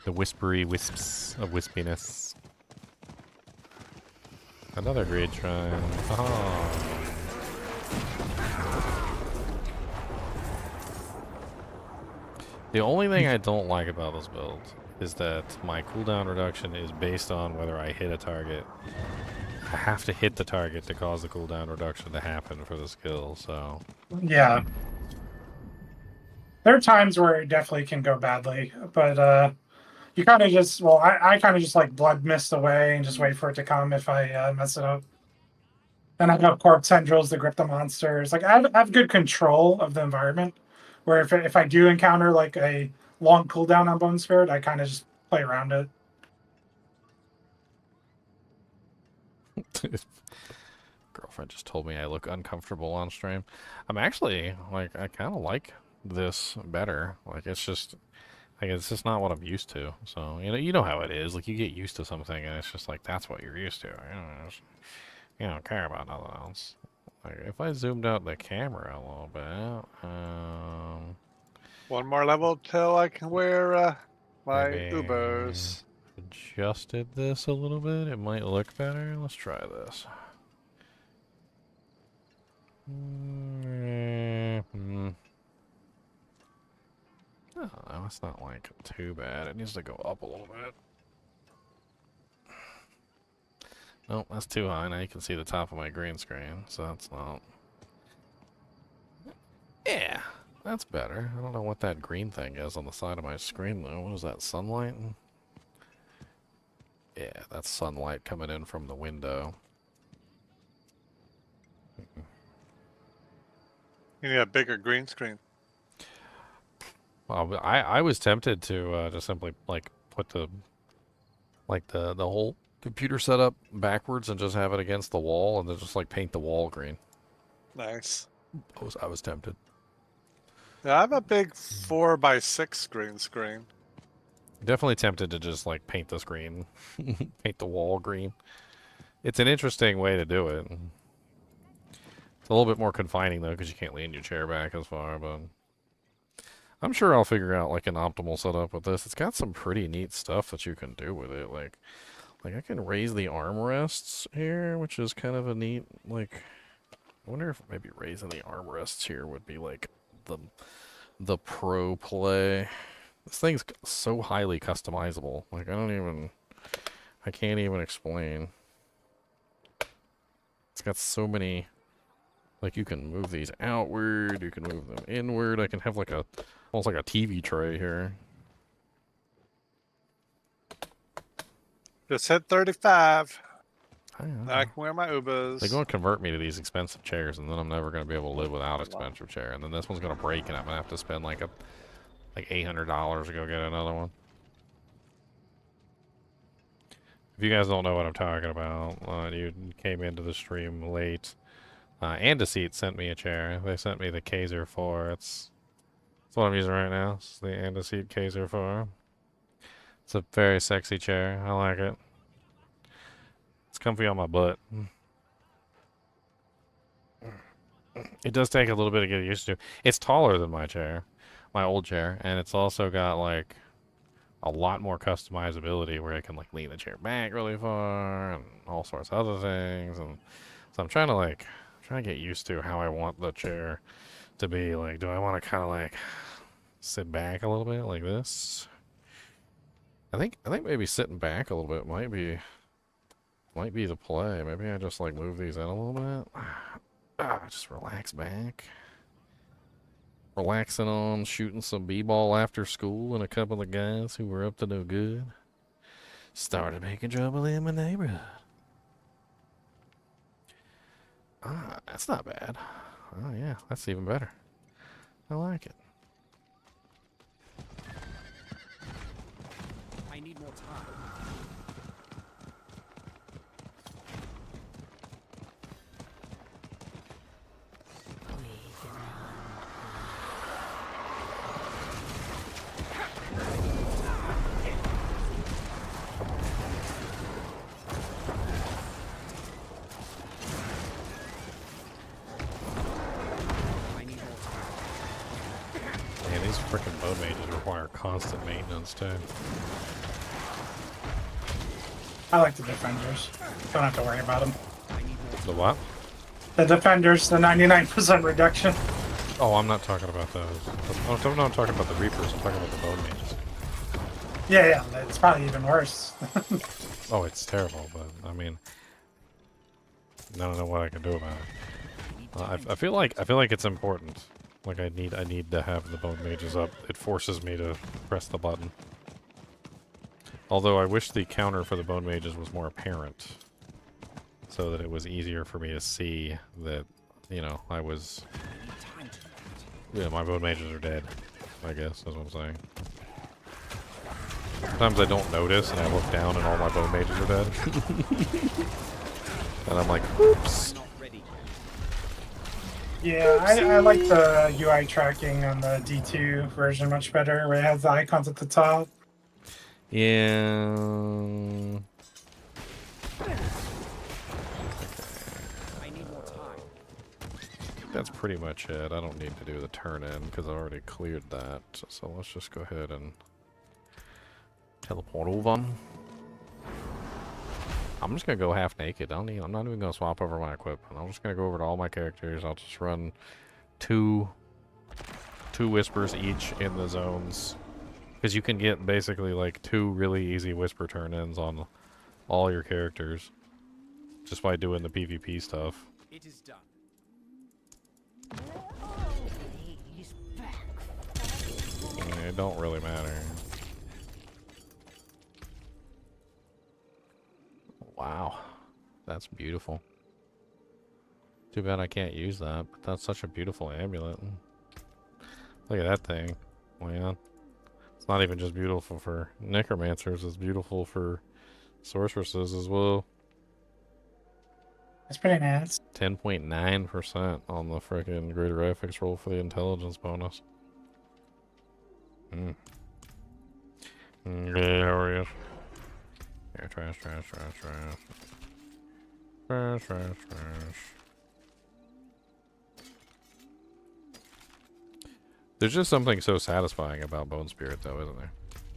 The whispery wisps of wispiness. Another greed shrine. Oh. The only thing I don't like about this build is that my cooldown reduction is based on whether I hit a target. I have to hit the target to cause the cooldown reduction to happen for the skill, so... Yeah. There are times where it definitely can go badly, but you kind of just, well, I kind of just like blood mist away and just wait for it to come if I mess it up. And I have corpse tendrils to grip the monsters. Like I have good control of the environment, where if I do encounter like a long cooldown on Bone Spirit, I kind of just play around it. Girlfriend just told me I look uncomfortable on stream. I'm actually, like, I kind of like this better. Like, it's just not what I'm used to. So, you know how it is. Like, you get used to something, and it's just like, that's what you're used to. You don't care about nothing else. Like, if I zoomed out the camera a little bit, One more level till I can wear my maybe Ubers. adjusted this a little bit, it might look better. Let's try this. Oh, no, it's not like too bad. It needs to go up a little bit. Nope, that's too high. Now you can see the top of my green screen, so that's not... Yeah, that's better. I don't know what that green thing is on the side of my screen, though. What is that, sunlight? Yeah, that's sunlight coming in from the window. You need a bigger green screen. Well, I was tempted to simply like put the whole computer setup backwards and just have it against the wall and then just like paint the wall green. Nice. I was tempted. Yeah, I have a big 4x6 green screen. Definitely tempted to just like paint the screen, paint the wall green. It's an interesting way to do it. It's a little bit more confining though because you can't lean your chair back as far, but I'm sure I'll figure out like an optimal setup with this. It's got some pretty neat stuff that you can do with it. Like I can raise the armrests here, which is kind of a neat, like, I wonder if maybe raising the armrests here would be like the pro play. This thing's so highly customizable. Like I can't even explain. It's got so many Like you can move these outward, you can move them inward. I can have like a almost like a TV tray here. Just hit 35. I don't Now I know. can wear my Ubers. They're going to convert me to these expensive chairs, and then I'm never going to be able to live without an expensive chair. And then this one's going to break, and I'm going to have to spend like $800 to go get another one. If you guys don't know what I'm talking about, you came into the stream late. Andaseat sent me a chair. They sent me the Kaiser 4. That's what I'm using right now. It's the Andaseat Kaiser 4. It's a very sexy chair. I like it. It's comfy on my butt. It does take a little bit to get used to. It's taller than my chair, my old chair, and it's also got like a lot more customizability where I can like lean the chair back really far and all sorts of other things. And so I'm trying to get used to how I want the chair to be. Like, do I want to kind of like sit back a little bit like this? I think maybe sitting back a little bit might be the play. Maybe I just like move these in a little bit. Just relax back. Relaxing on shooting some b-ball after school and a couple of guys who were up to no good started making trouble in my neighborhood. That's not bad. Oh yeah, that's even better. I like it. I need more time. Man, these freaking bone mages require constant maintenance too. I like the defenders. Don't have to worry about them. The what? The defenders, the 99% reduction. Oh, I'm not talking about those. I'm not talking about the Reapers. I'm talking about the bone mages. Yeah, it's probably even worse. Oh, it's terrible, but I mean, I don't know what I can do about it. I feel like it's important. Like I need to have the bone mages up. It forces me to press the button. Although I wish the counter for the bone mages was more apparent, so that it was easier for me to see that, you know, I was. Yeah, my bone mages are dead. I guess that's what I'm saying. Sometimes I don't notice, and I look down, and all my bone mages are dead. And I'm like, oops. Yeah, I like the UI tracking on the D2 version much better, where it has the icons at the top. Yeah. I need more time. That's pretty much it. I don't need to do the turn in because I already cleared that. So let's just go ahead and teleport over. I'm just gonna go half naked. I'm not even gonna swap over my equipment. I'm just gonna go over to all my characters. I'll just run two whispers each in the zones. Because you can get basically like 2 really easy whisper turn-ins on all your characters just by doing the PvP stuff. It is done. It don't really matter. Wow, that's beautiful. Too bad I can't use that, but that's such a beautiful amulet. Look at that thing, man. It's not even just beautiful for necromancers, it's beautiful for sorceresses as well. It's pretty nice. 10.9% on the frickin' greater graphics roll for the intelligence bonus. Glorious. Yeah, trash. There's just something so satisfying about Bone Spirit, though, isn't there?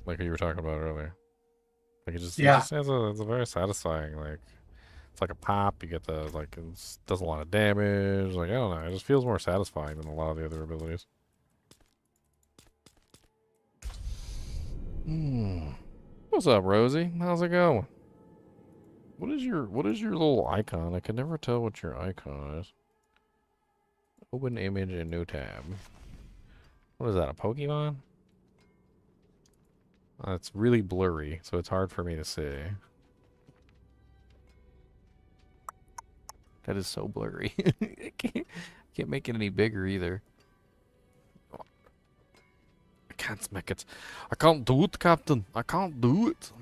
Like you were talking about earlier. Like it just has it's a very satisfying, like, it's like a pop. You get the, like, it does a lot of damage. Like, I don't know. It just feels more satisfying than a lot of the other abilities. What's up, Rosie? How's it going? What is your little icon? I can never tell what your icon is. Open image in new tab. What is that, a Pokemon? It's really blurry, so it's hard for me to see. That is so blurry. I can't make it any bigger either. I can't make it. I can't do it, Captain. I can't do it.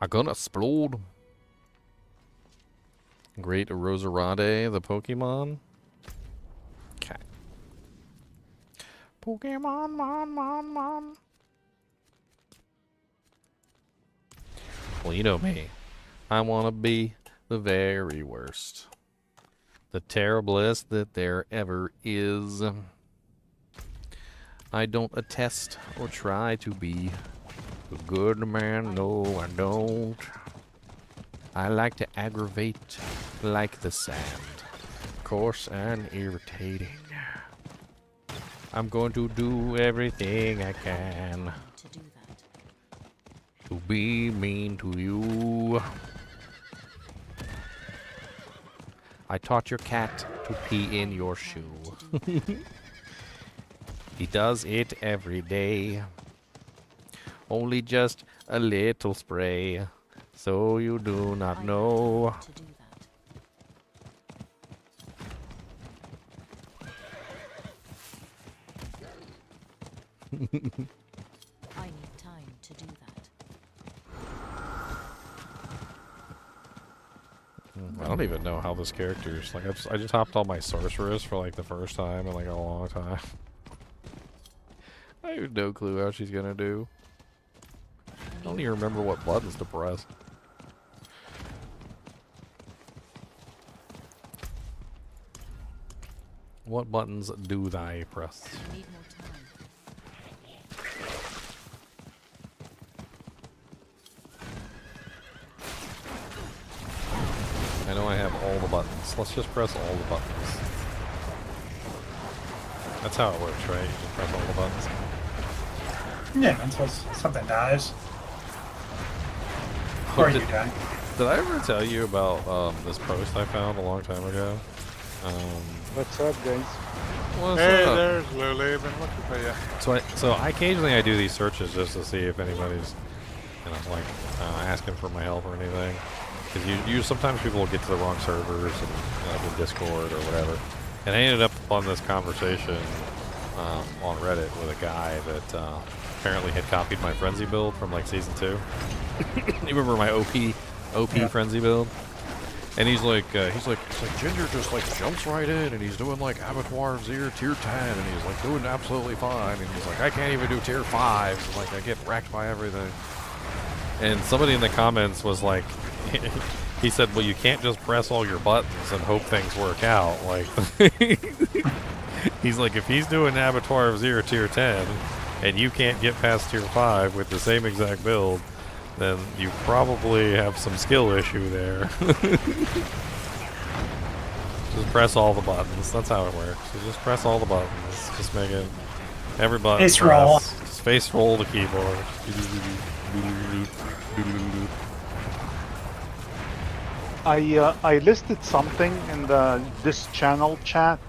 I'm gonna explode. Great Roserade, the Pokemon. Okay. Pokemon, mon. Well, you know me. I want to be the very worst. The terriblest that there ever is. I don't attest or try to be a good man. No, I don't. I like to aggravate like the sand. Coarse and irritating. I'm going to do everything I can to be mean to you. I taught your cat to pee in your shoe. He does it every day. Only just a little spray. So you do not know. I need time to do that. I don't even know how this character is. Like, I just hopped on my Sorceress for like the first time in like a long time. I have no clue how she's gonna do. I don't even remember what buttons to press. What buttons do thy press? I need more time. I know I have all the buttons. Let's just press all the buttons. That's how it works, right? You just press all the buttons. Yeah, until something dies. Or you die. Did I ever tell you about this post I found a long time ago? What's up, guys? What's Hey, up? there's Lily. Been looking for you. So I occasionally I do these searches just to see if anybody's, like asking for my help or anything. Because you sometimes people will get to the wrong servers and in Discord or whatever. And I ended up on this conversation on Reddit with a guy that apparently had copied my frenzy build from like season 2. You remember my OP Yeah. frenzy build? And he's like Ginger just like jumps right in and he's doing like Abattoir of Zero tier 10 and he's like doing absolutely fine and he's like I can't even do tier 5 and, like I get wrecked by everything. And somebody in the comments was like he said, well, you can't just press all your buttons and hope things work out. Like he's like, if he's doing Abattoir of Zero tier 10 and you can't get past tier 5 with the same exact build, then you probably have some skill issue there. Just press all the buttons. That's how it works. You just press all the buttons. Just make it every button. Face roll. Just face roll the keyboard. I listed something in this channel chat.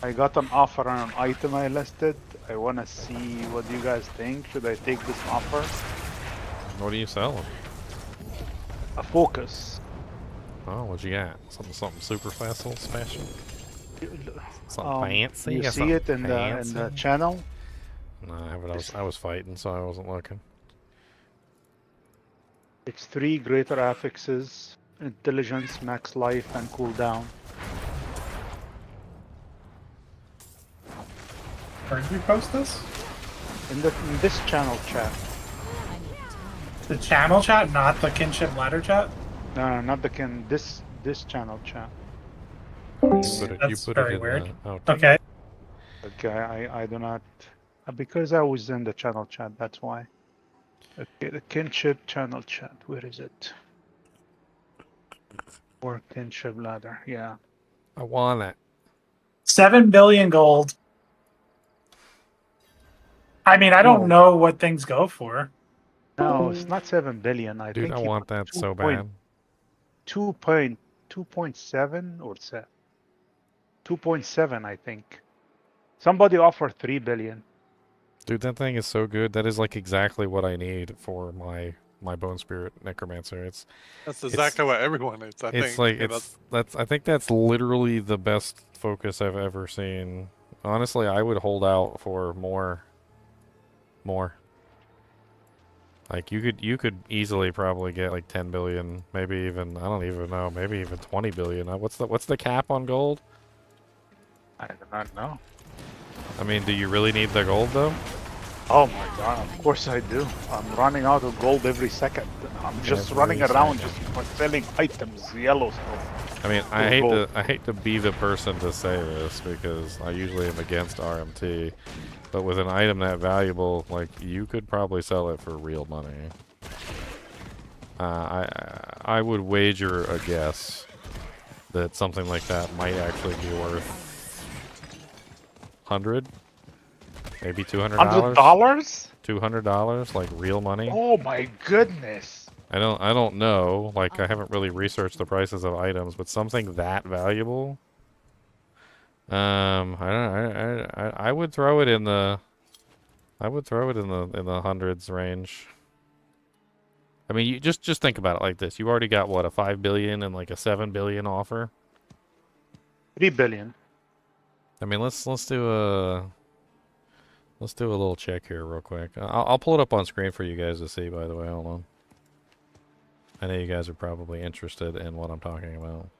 I got an offer on an item I listed. I want to see what you guys think. Should I take this offer? What are you selling? A focus. Oh, what'd you got? Something super special? Something fancy? You Got see it something in the channel? No, but I was fighting, so I wasn't looking. It's 3 greater affixes, intelligence, max life, and cooldown. Where did we post this? In this channel chat. I need time. The channel chat, not the kinship ladder chat? No, not this channel chat. That's very weird. Okay. Okay, I do not because I was in the channel chat. That's why. Okay, the kinship channel chat. Where is it? Or kinship ladder? Yeah. I want it. 7 billion gold. I mean, I don't No. know what things go for. No, it's not 7 billion. I Dude, think I he want put that 2 so point- bad. 2.7 or 2.7, I think. Somebody offered 3 billion. Dude, that thing is so good. That is like exactly what I need for my Bone Spirit Necromancer. That's exactly what everyone needs. I It's think. like Yeah, that's I think that's literally the best focus I've ever seen. Honestly, I would hold out for more. Like you could easily probably get like 10 billion, maybe even I don't even know, maybe even 20 billion. What's the cap on gold? I do not know. I mean, do you really need the gold though? Oh my god, of course I do. I'm running out of gold every second. I'm just running around just for selling items, yellow stuff. I mean, Gold. I hate to be the person to say this because I usually am against RMT, but with an item that valuable, like you could probably sell it for real money. I would wager a guess that something like that might actually be worth $100, maybe $200. $100? $200, like real money. Oh my goodness. I don't know. Like I haven't really researched the prices of items, but something that valuable. I would throw it in the. I would throw it in the hundreds range. I mean, you just think about it like this. You already got what, a 5 billion and like a 7 billion offer. 3 billion. I mean, let's do a little check here real quick. I'll pull it up on screen for you guys to see. By the way, hold on. I know you guys are probably interested in what I'm talking about.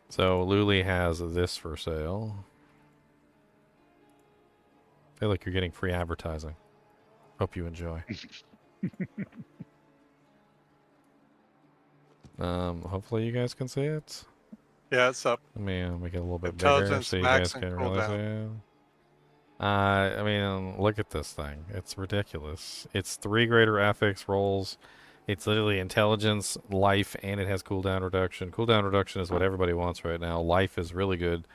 So Luli has this for sale. Hey, look, you're getting free advertising. Hope you enjoy. Hopefully you guys can see it. yeah, it's up. Let me make it a little bit bigger Intelligence so you max guys and can really see cooldown. it. I mean, look at this thing. It's ridiculous. It's 3 greater affix rolls. It's literally intelligence, life, and it has cooldown reduction. Cooldown reduction is what everybody wants right now. Life is really good,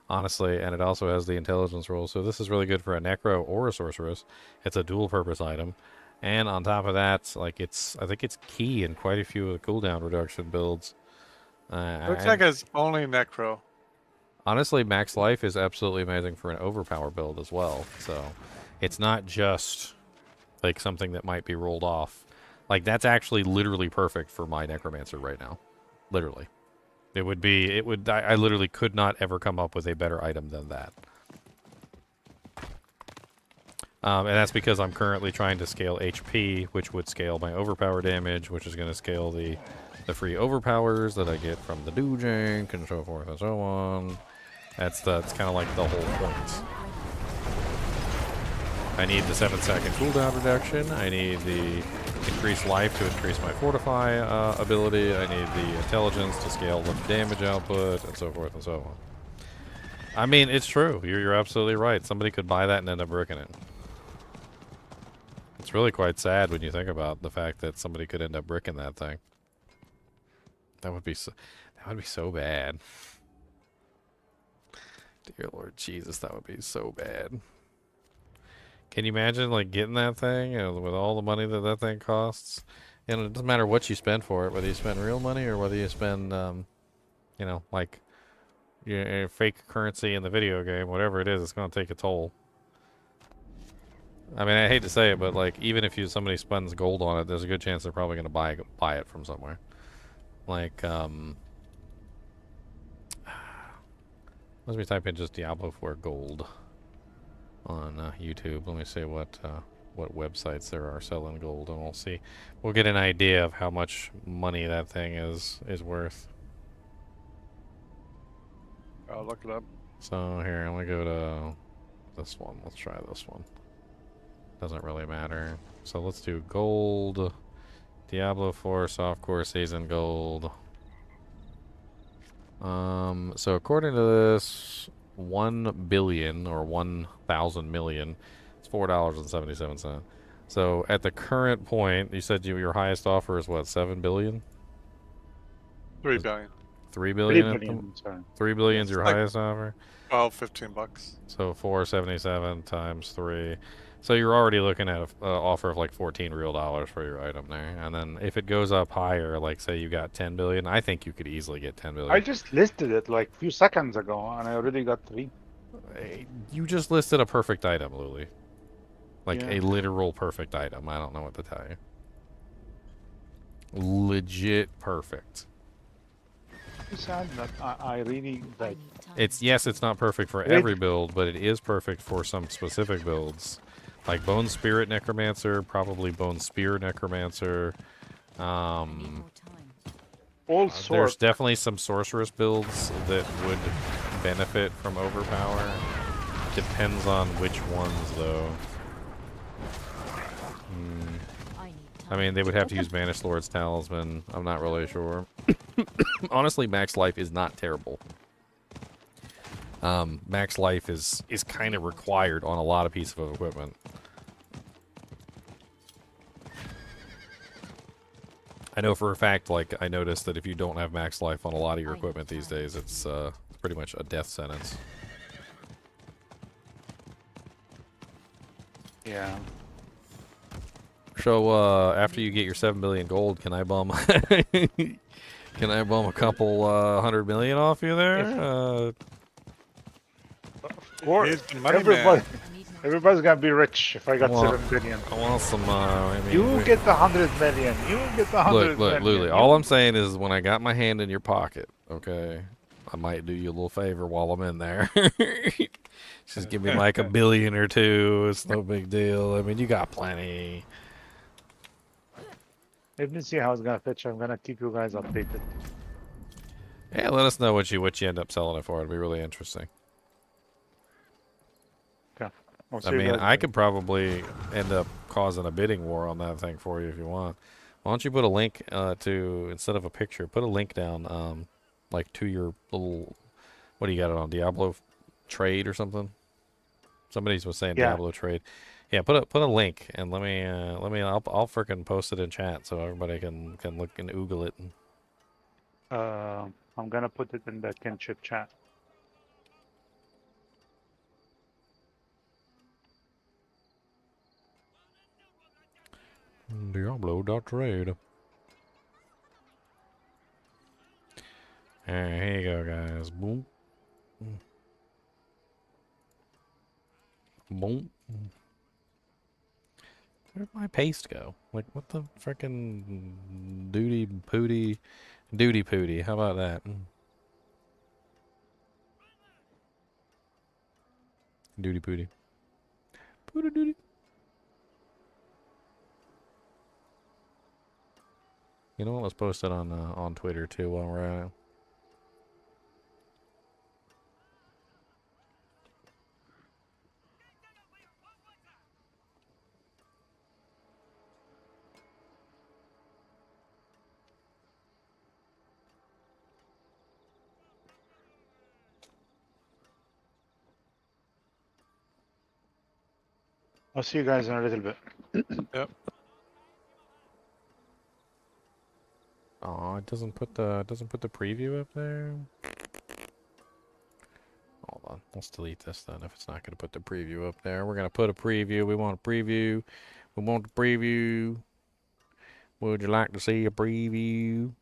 honestly, and it also has the intelligence roll. So this is really good for a necro or a sorceress. It's a dual purpose item. And on top of that, like I think it's key in quite a few of the cooldown reduction builds. Looks like it's only necro. Honestly, max life is absolutely amazing for an overpower build as well. So it's not just like something that might be rolled off. Like that's actually literally perfect for my necromancer right now. Literally. It would I literally could not ever come up with a better item than that. And that's because I'm currently trying to scale HP, which would scale my overpower damage, which is going to scale the free overpowers that I get from the Dujink and so forth and so on. That's kind of like the whole point. I need the 7-second cooldown reduction. I need the increased life to increase my fortify ability. I need the intelligence to scale the damage output, and so forth and so on. I mean, it's true. You're absolutely right. Somebody could buy that and end up bricking it. It's really quite sad when you think about the fact that somebody could end up bricking that thing. That would be so bad. Dear Lord Jesus, that would be so bad. Can you imagine like getting that thing with all the money that thing costs? And it doesn't matter what you spend for it, whether you spend real money or whether you spend, you know, like your fake currency in the video game, whatever it is, it's going to take a toll. I mean, I hate to say it, but like even if somebody spends gold on it, there's a good chance they're probably going to buy it from somewhere. Like, let me type in just Diablo 4 gold on YouTube. Let me see what websites there are selling gold, and we'll see. We'll get an idea of how much money that thing is worth. I'll look it up. So here, I'm gonna go to this one. Let's try this one. Doesn't really matter. So let's do gold. Diablo 4 softcore season gold. So according to this, 1 billion or 1,000 million, it's $4.77. So at the current point, you said your highest offer is what, 7 billion? 3 billion. 3 billion? 3 billion, sorry. 3 billion's your like highest offer? 12, $15. So 477 times 3. So you're already looking at an offer of like 14 real dollars for your item there, and then if it goes up higher, like say you got 10 billion, I think you could easily get 10 billion. I just listed it like a few seconds ago, and I already got 3. You just listed a perfect item, Luli. Like Yeah. a literal perfect item. I don't know what to tell you. Legit perfect. It's sad that I really like. It's yes, it's not perfect for every build, but it is perfect for some specific builds. Like Bone Spirit Necromancer, probably Bone Spear Necromancer. There's definitely some sorceress builds that would benefit from overpower. Depends on which ones, though. I mean, they would have to use Banished Lord's Talisman. I'm not really sure. Honestly, max life is not terrible. Max life is kind of required on a lot of pieces of equipment. I know for a fact, like, I noticed that if you don't have max life on a lot of your equipment these days, it's pretty much a death sentence. Yeah. So, after you get your 7 billion gold, can I bum... can I bum a couple 100 million off you there? Or Here's the money man. everybody's gonna be rich if I got 7 billion. I want some, I mean, You get the 100 million. You get the 100 Look, million. Luli, all I'm saying is when I got my hand in your pocket, okay, I might do you a little favor while I'm in there. Just give me like $1 billion or $2 billion. It's no big deal. I mean, you got plenty. Let me see how it's gonna pitch. I'm gonna keep you guys updated. Yeah, let us know what you end up selling it for. It'd be really interesting. Okay. I mean, I could probably end up causing a bidding war on that thing for you if you want. Why don't you put a link to, instead of a picture, put a link down, like to your little, what do you got it on, Diablo trade or something? Somebody was saying Diablo trade. Yeah, put a link and let me I'll freaking post it in chat so everybody can look and oogle it. I'm gonna put it in the kinship chat. Diablo.trade. Alright, here you go, guys. Boom. Boom. Where'd my paste go? Like, what the frickin' duty pooty? How about that? Duty pooty. Pooty duty. You know what? Let's post it on Twitter too while we're at it. I'll see you guys in a little bit. Yep. Oh, it doesn't put the preview up there. Hold on, let's delete this then. If it's not going to put the preview up there, we're going to put a preview. We want a preview. We want the preview. Would you like to see a preview?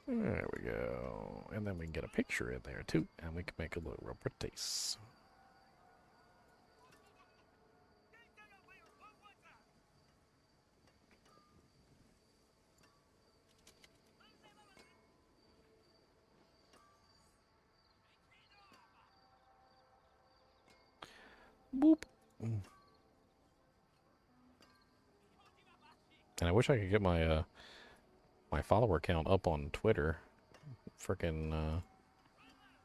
There we go. And then we can get a picture in there too. And we can make it look real pretty. Boop. And I wish I could get my my follower count up on Twitter. Frickin'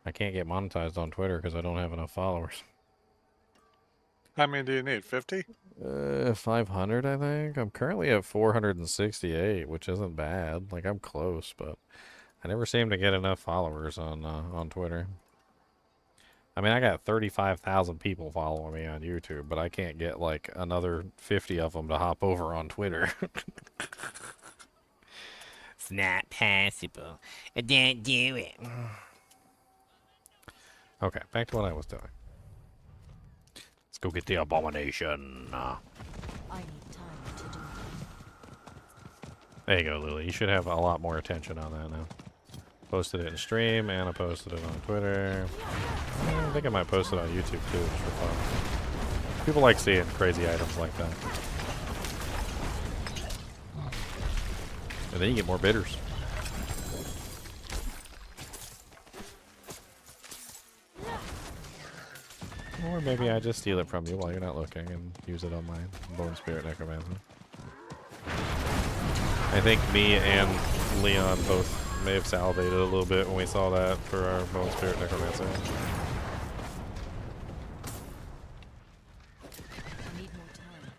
I can't get monetized on Twitter because I don't have enough followers. How many do you need? 50? 500, I think. I'm currently at 468, which isn't bad. Like, I'm close, but I never seem to get enough followers on Twitter. I mean, I got 35,000 people following me on YouTube, but I can't get like another 50 of them to hop over on Twitter. It's not possible. I don't do it. Okay, back to what I was doing. Let's go get the abomination. I need time to do There you go, Lily. You should have a lot more attention on that now. Posted it in stream, and I posted it on Twitter. I think I might post it on YouTube too, just for fun. People like seeing crazy items like that. And then you get more bidders. Or maybe I just steal it from you while you're not looking and use it on my Bone Spirit Necromancer. I think me and Leon both may have salivated a little bit when we saw that for our Bone Spirit Necromancer. I need more time.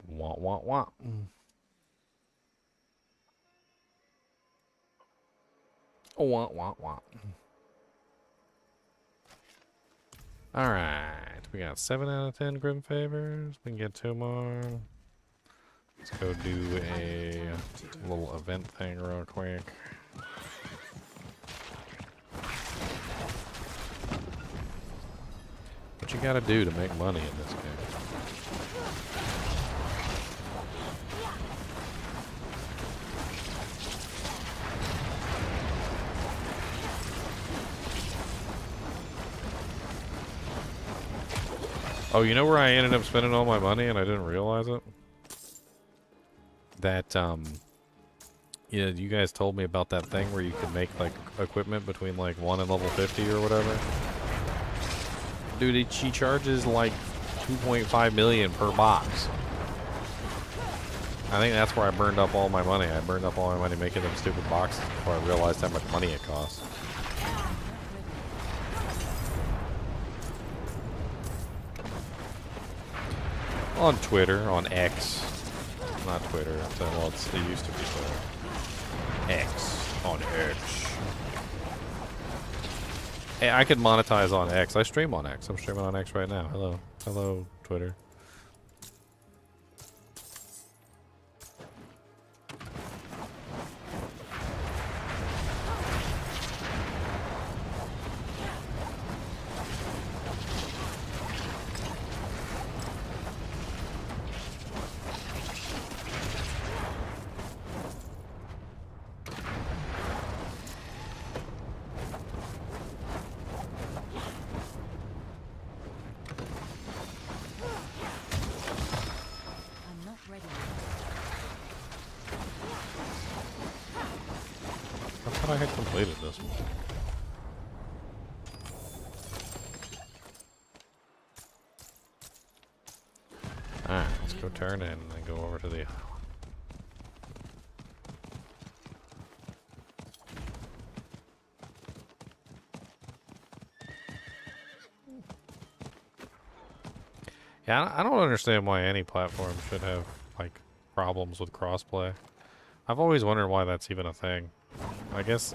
Wah wah wah. Wah wah wah. Alright, we got 7 out of 10 Grim Favors. We can get 2 more. Let's go do a little event thing real quick. What you gotta do to make money in this game? Oh, you know where I ended up spending all my money and I didn't realize it? That, yeah, you guys told me about that thing where you could make, like, equipment between, like, 1 and level 50 or whatever. Dude, she charges, like, 2.5 million per box. I think that's where I burned up all my money. I burned up all my money making them stupid boxes before I realized how much money it costs. On Twitter, on X. Not Twitter. Well, it used to be Twitter. X. On X. Hey, I could monetize on X. I stream on X. I'm streaming on X right now. Hello. Hello, Twitter. I had completed this one. Alright, let's go turn in and then go over to the other one. Yeah, I don't understand why any platform should have, like, problems with crossplay. I've always wondered why that's even a thing. I guess,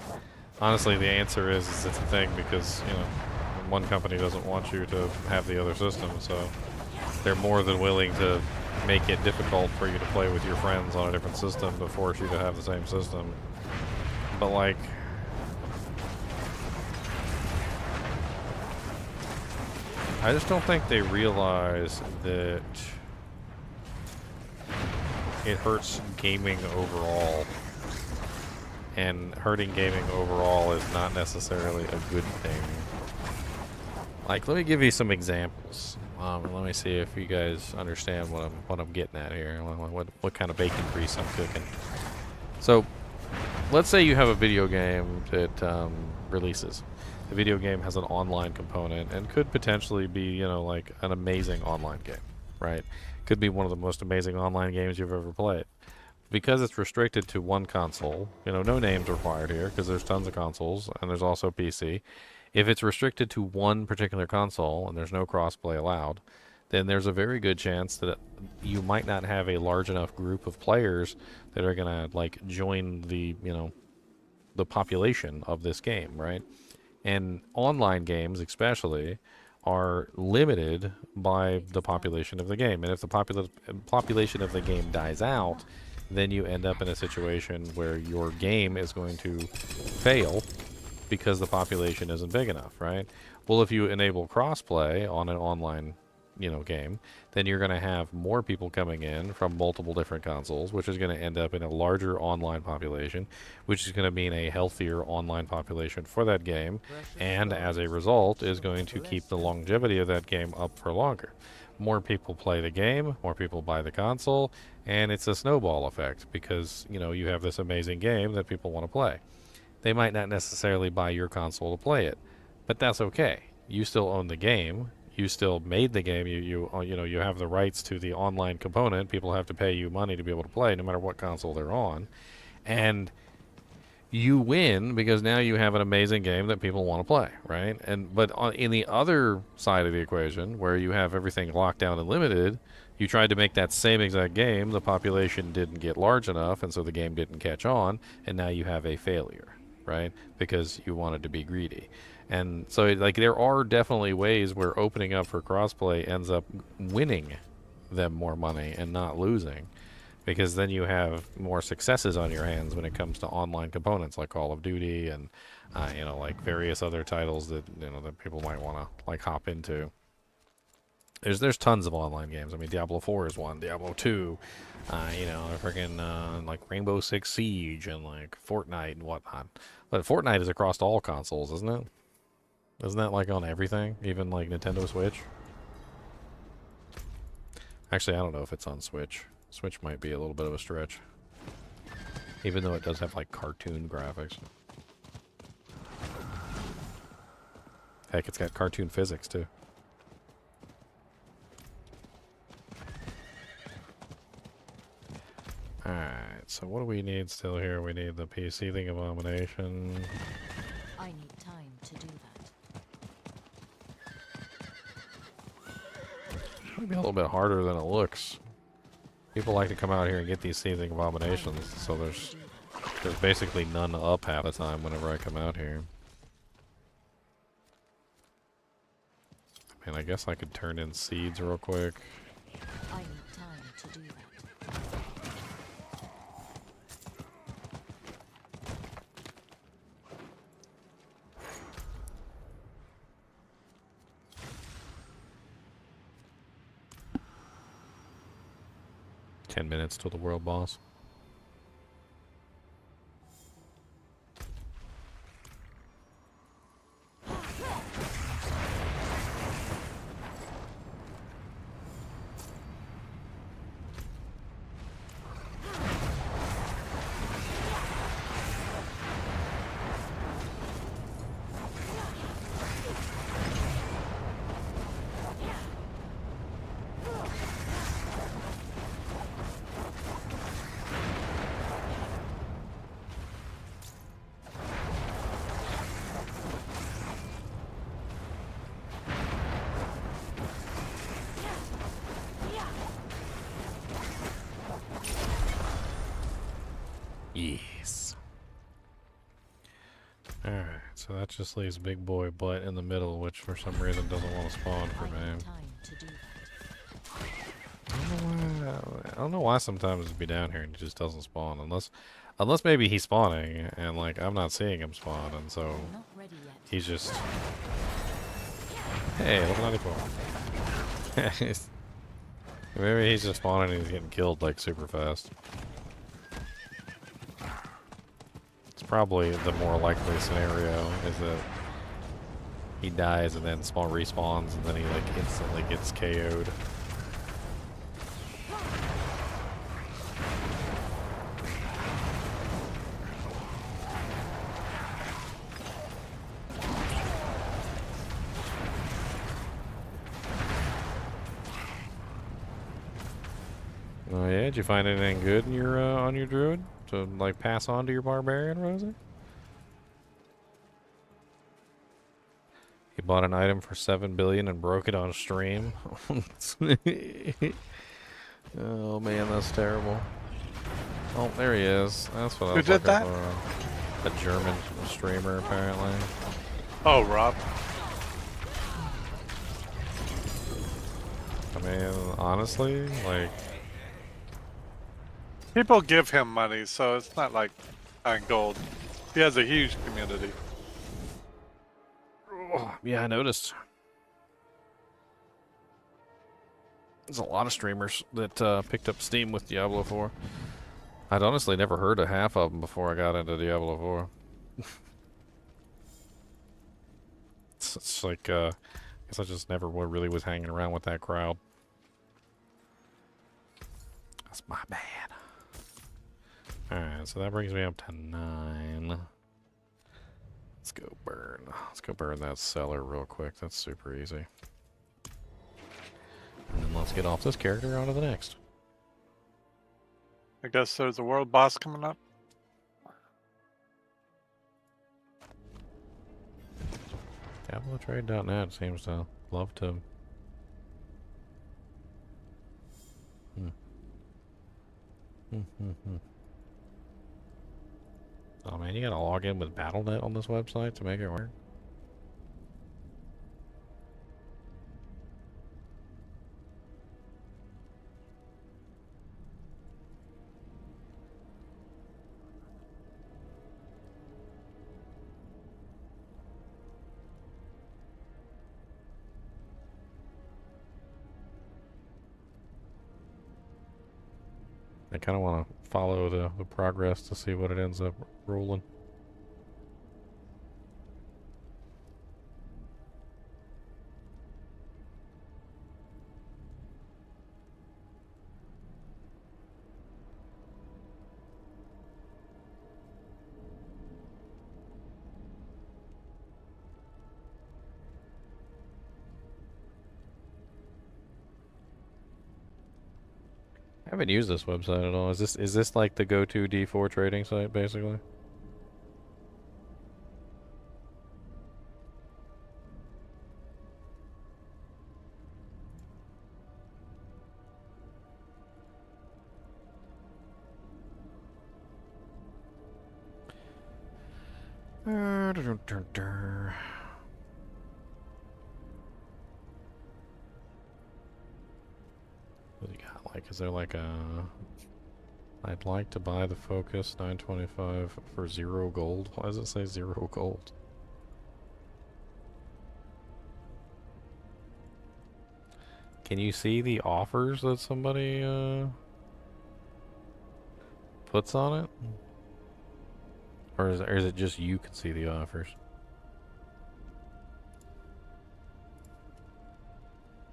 honestly, the answer is it's a thing because, you know, one company doesn't want you to have the other system, so they're more than willing to make it difficult for you to play with your friends on a different system to force you to have the same system. But, like, I just don't think they realize that it hurts gaming overall. And hurting gaming overall is not necessarily a good thing. Like, let me give you some examples. Let me see if you guys understand what I'm getting at here. What kind of bacon grease I'm cooking. So, let's say you have a video game that releases. The video game has an online component and could potentially be, you know, like an amazing online game, right? Could be one of the most amazing online games you've ever played. Because it's restricted to one console, you know, no names required here because there's tons of consoles and there's also PC. If it's restricted to one particular console and there's no crossplay allowed, then there's a very good chance that you might not have a large enough group of players that are gonna like join the, you know, the population of this game, right? And online games especially are limited by the population of the game. And if the population of the game dies out, then you end up in a situation where your game is going to fail because the population isn't big enough, right? Well, if you enable crossplay on an online, you know, game, then you're going to have more people coming in from multiple different consoles, which is going to end up in a larger online population, which is going to mean a healthier online population for that game, and as a result is going to keep the longevity of that game up for longer. More people play the game, more people buy the console, and it's a snowball effect because, you know, you have this amazing game that people want to play. They might not necessarily buy your console to play it, but that's okay. You still own the game. You still made the game. You know, you have the rights to the online component. People have to pay you money to be able to play, no matter what console they're on. And you win because now you have an amazing game that people want to play, right? But in the other side of the equation, where you have everything locked down and limited, you tried to make that same exact game. The population didn't get large enough, and so the game didn't catch on, and now you have a failure, right? Because you wanted to be greedy. And so, like, there are definitely ways where opening up for crossplay ends up winning them more money and not losing, because then you have more successes on your hands when it comes to online components like Call of Duty and, you know, like various other titles that, you know, that people might want to, like, hop into. There's tons of online games. I mean, Diablo 4 is one, Diablo 2, you know, freaking, like Rainbow Six Siege and, like, Fortnite and whatnot. But Fortnite is across all consoles, isn't it? Isn't that like on everything, even like Nintendo Switch? Actually, I don't know if it's on Switch. Switch might be a little bit of a stretch, even though it does have like cartoon graphics. Heck, it's got cartoon physics too. Alright, so what do we need still here? We need the PC thing, Abomination. I need time to do that. Might be a little bit harder than it looks. People like to come out here and get these seething abominations, so there's basically none up half the time whenever I come out here. I mean, I guess I could turn in seeds real quick. I need time to do that. 10 minutes till the world boss. Yes. Alright, so that just leaves Big Boy Butt in the middle, which for some reason doesn't want to spawn for me. I don't know why sometimes it'd be down here and he just doesn't spawn, unless maybe he's spawning and like I'm not seeing him spawn, and so he's just, hey, level 94. Maybe he's just spawning and he's getting killed like super fast. It's probably the more likely scenario is that he dies and then respawns and then he like instantly gets KO'd. Oh yeah, did you find anything good in your on your druid to like pass on to your barbarian, Rosie? He bought an item for 7 billion and broke it on stream. Oh man, that's terrible. Oh, there he is. That's what I Who was did looking that? for. A German streamer, apparently. Oh, Rob. I mean, honestly, like, People give him money, so it's not like on gold. He has a huge community. oh, yeah, I noticed. There's a lot of streamers that picked up Steam with Diablo 4. I'd honestly never heard of half of them before I got into Diablo 4. it's like, I guess I just never really was hanging around with that crowd. That's my bad. Alright, so that brings me up to 9. Let's go burn. Let's go burn that cellar real quick. That's super easy. And then let's get off this character onto the next. I guess there's a world boss coming up. DiabloTrade.net seems to love to... Oh man, you gotta log in with Battle.net on this website to make it work? I kind of want to follow the progress to see what it ends up rolling. I haven't used this website at all. Is this like the go-to D4 trading site, basically? What do you got? Like, is there like a... I'd like to buy the Focus 925 for 0 gold. Why does it say 0 gold? Can you see the offers that somebody puts on it? Or is it just you can see the offers?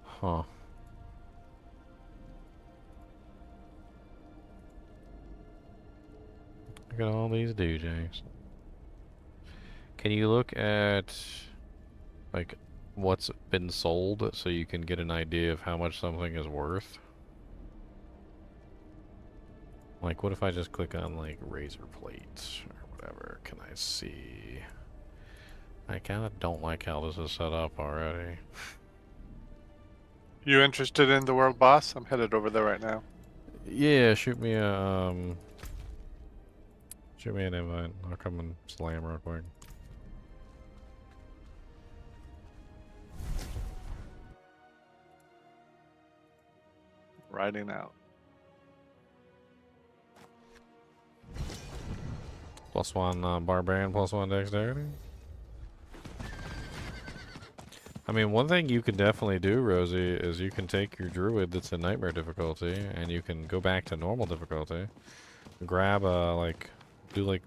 Huh. Look at all these DJs. Can you look at like what's been sold so you can get an idea of how much something is worth? Like, what if I just click on like razor plates or whatever? Can I see? I kind of don't like how this is set up already. You interested in the world boss? I'm headed over there right now. Yeah, shoot me a shoot me an invite. I'll come and slam real quick. Riding out. +1 barbarian, +1 dexterity. I mean, one thing you can definitely do, Rosie, is you can take your druid that's in nightmare difficulty and you can go back to normal difficulty. Grab do like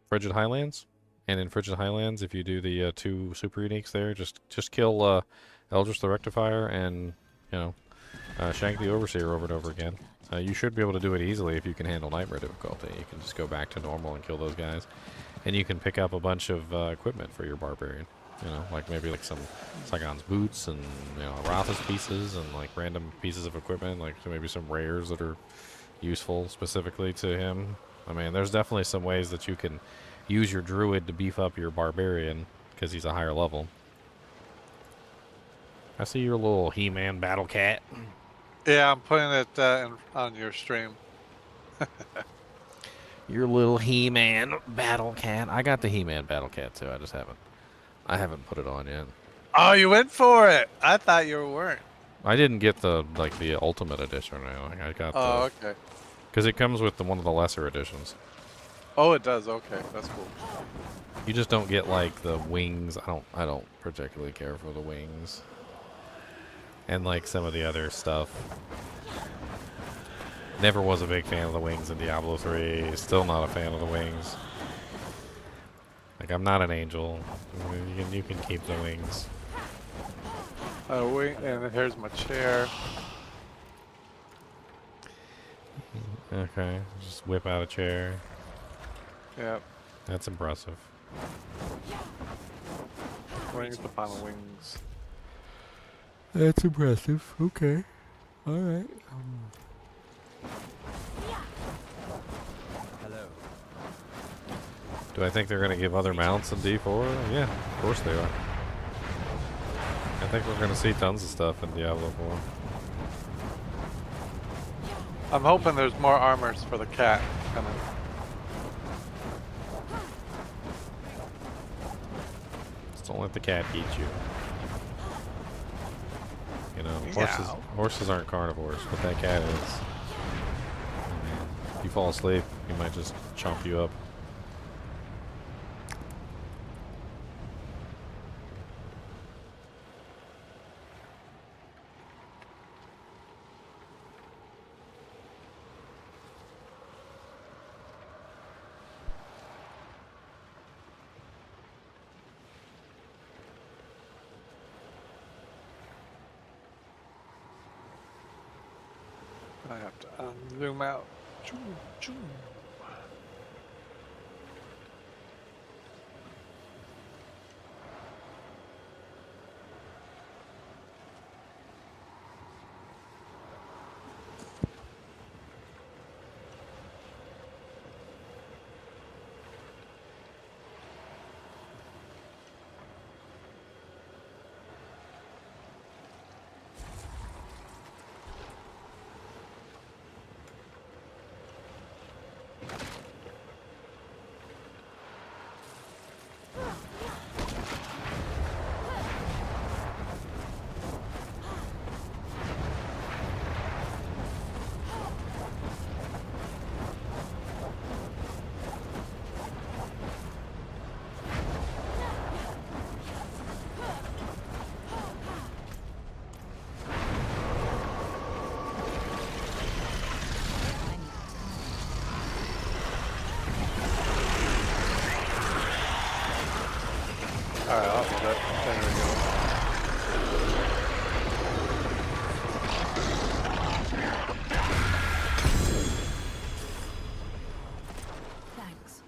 Frigid Highlands, and in Frigid Highlands, if you do the 2 super uniques there, just kill Eldritch the Rectifier and Shank the Overseer over and over again. You should be able to do it easily if you can handle nightmare difficulty. You can just go back to normal and kill those guys, and you can pick up a bunch of equipment for your barbarian. Like maybe like some Saigon's boots and Ratha's pieces and like random pieces of equipment, like maybe some rares that are useful specifically to him. I mean, there's definitely some ways that you can use your druid to beef up your barbarian because he's a higher level. I see your little He-Man battle cat. Yeah, I'm putting it on your stream. Your little He-Man battle cat. I got the He-Man battle cat too. I haven't put it on yet. Oh, you went for it. I thought you weren't. I didn't get the ultimate edition. I got Oh, the okay. because it comes with one of the lesser editions. Oh, it does. Okay, that's cool. You just don't get like the wings. I don't particularly care for the wings. And like some of the other stuff. Never was a big fan of the wings in Diablo 3. Still not a fan of the wings. Like I'm not an angel. You can keep the wings. Wait, and here's my chair. Okay, just whip out a chair. Yep. That's impressive. Wings upon wings. That's impressive. Okay. All right. Hello. Do I think they're going to give other mounts in D4? Yeah, of course they are. I think we're going to see tons of stuff in Diablo 4. I'm hoping there's more armors for the cat coming. Just don't let the cat eat you. You know, Meow. horses aren't carnivores, but that cat is. If you fall asleep, he might just chomp you up. I have to zoom out. Choo, choo. Alright, off of it. There we go. Thanks.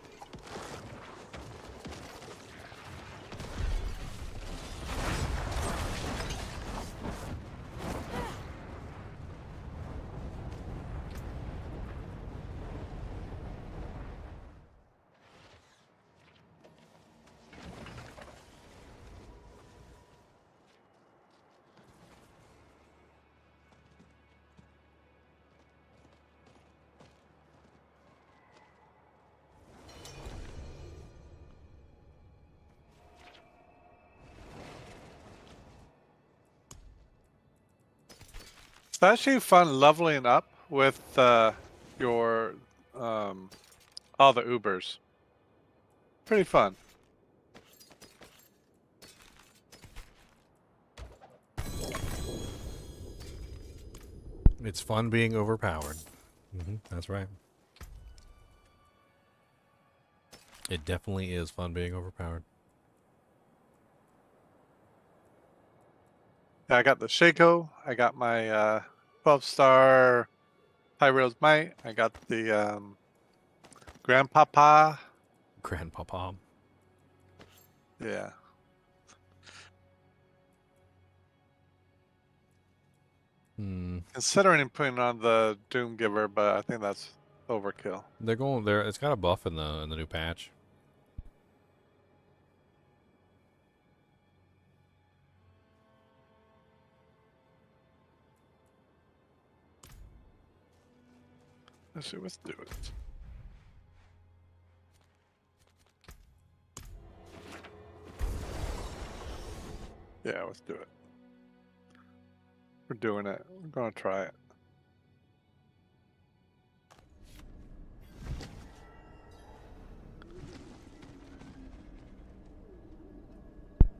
It's actually fun leveling up with your all the Ubers. Pretty fun. It's fun being overpowered. That's right. It definitely is fun being overpowered. I got the Shaco. I got my 12-star Pyro's Might. I got the Grandpapa. Grandpapa. Yeah. Considering putting on the Doom Giver, but I think that's overkill. They're going there. It's got a buff in the new patch. Let's see, let's do it. Yeah, let's do it. We're doing it. We're gonna try it.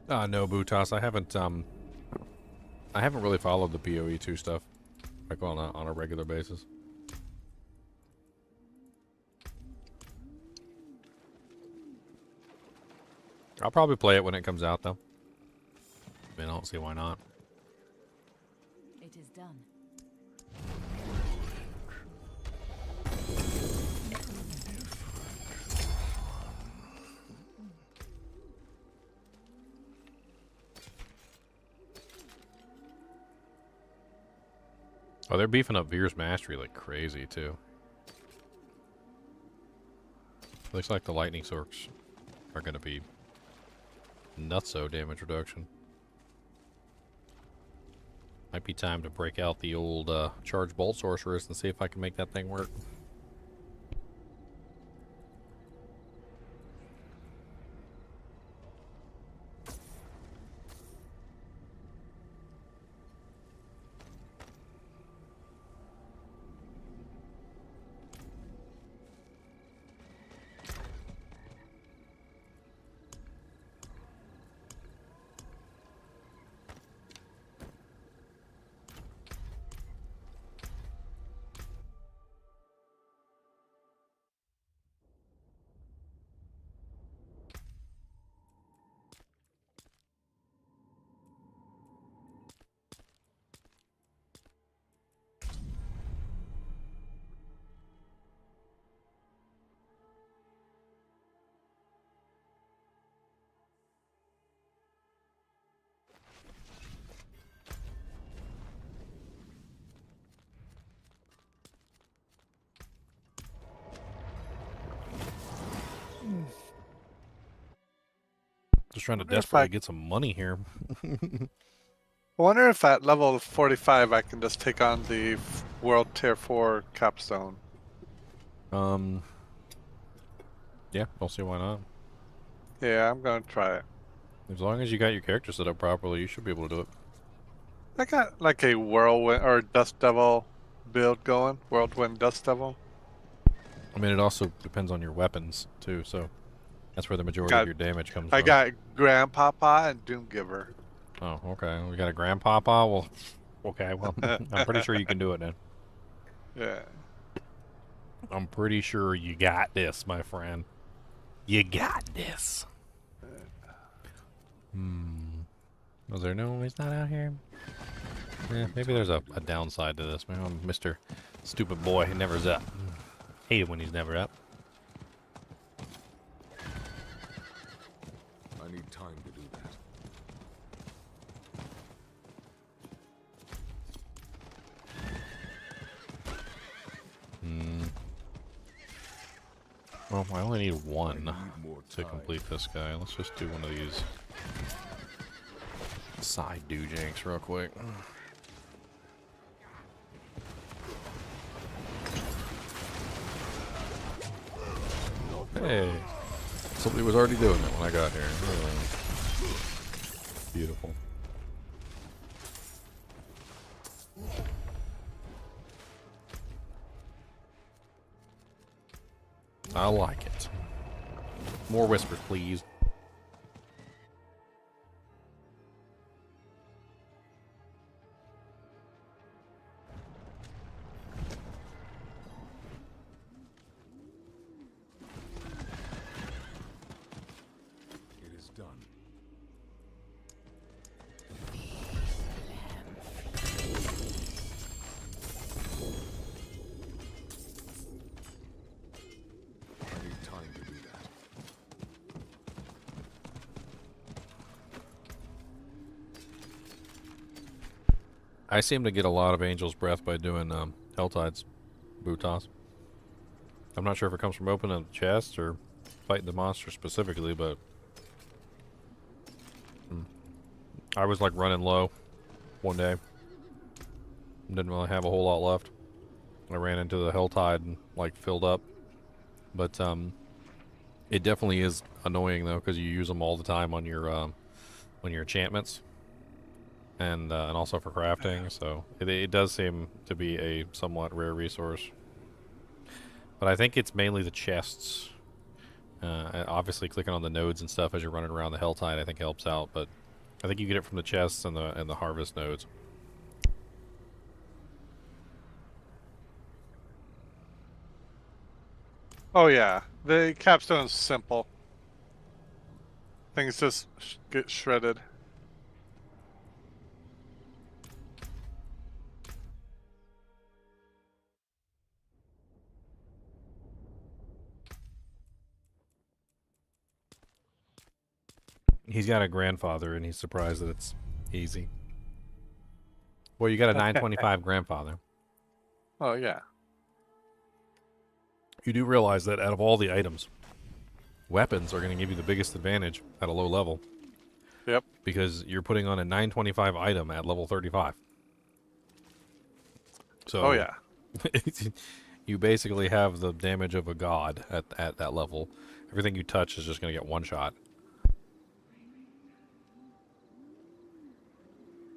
No, Butas. I haven't really followed the PoE2 stuff like on a regular basis. I'll probably play it when it comes out, though. I mean, I don't see why not. It is done. Oh, they're beefing up Veer's Mastery like crazy, too. Looks like the Lightning Sorks are going to be nutso damage reduction. Might be time to break out the old Charge Bolt Sorceress and see if I can make that thing work. Just trying to Wonder if desperately get some money here. I wonder if at level 45 I can just take on the World Tier 4 capstone. Yeah, I'll see why not. Yeah, I'm gonna try it. As long as you got your character set up properly, you should be able to do it. I got like a whirlwind or Dust Devil build going. Whirlwind Dust Devil. I mean, it also depends on your weapons, too, so that's where the majority of your damage comes I from. got Grandpapa and Doomgiver. Oh, okay. We got a Grandpapa? Well, okay, well, I'm pretty sure you can do it then. Yeah. I'm pretty sure you got this, my friend. You got this. Was there no he's not out here? Yeah, maybe there's a downside to this. Maybe I'm Mr. Stupid Boy who never's up. Hate it when he's never up. I need time to do that. Well, I only need one to complete this guy. Let's just do one of these side doojanks real quick. Hey, somebody was already doing it when I got here. Beautiful. I like it. More whispers, please. It is done. I need time to do that. I seem to get a lot of Angel's Breath by doing HellTide's Butas. I'm not sure if it comes from opening the chest or fighting the monster specifically, but I was like running low one day. Didn't really have a whole lot left. I ran into the HellTide and like filled up, but it definitely is annoying though because you use them all the time on your enchantments and also for crafting. So it does seem to be a somewhat rare resource. But I think it's mainly the chests. Obviously, clicking on the nodes and stuff as you're running around the HellTide I think helps out. But I think you get it from the chests and the harvest nodes. Oh yeah, the capstone is simple. Things just get shredded. He's got a grandfather, and he's surprised that it's easy. Well, you got a 925 grandfather. Oh yeah. You do realize that out of all the items, weapons are going to give you the biggest advantage at a low level. Yep. Because you're putting on a 925 item at level 35. So, oh yeah. you basically have the damage of a god at that level. Everything you touch is just going to get one shot.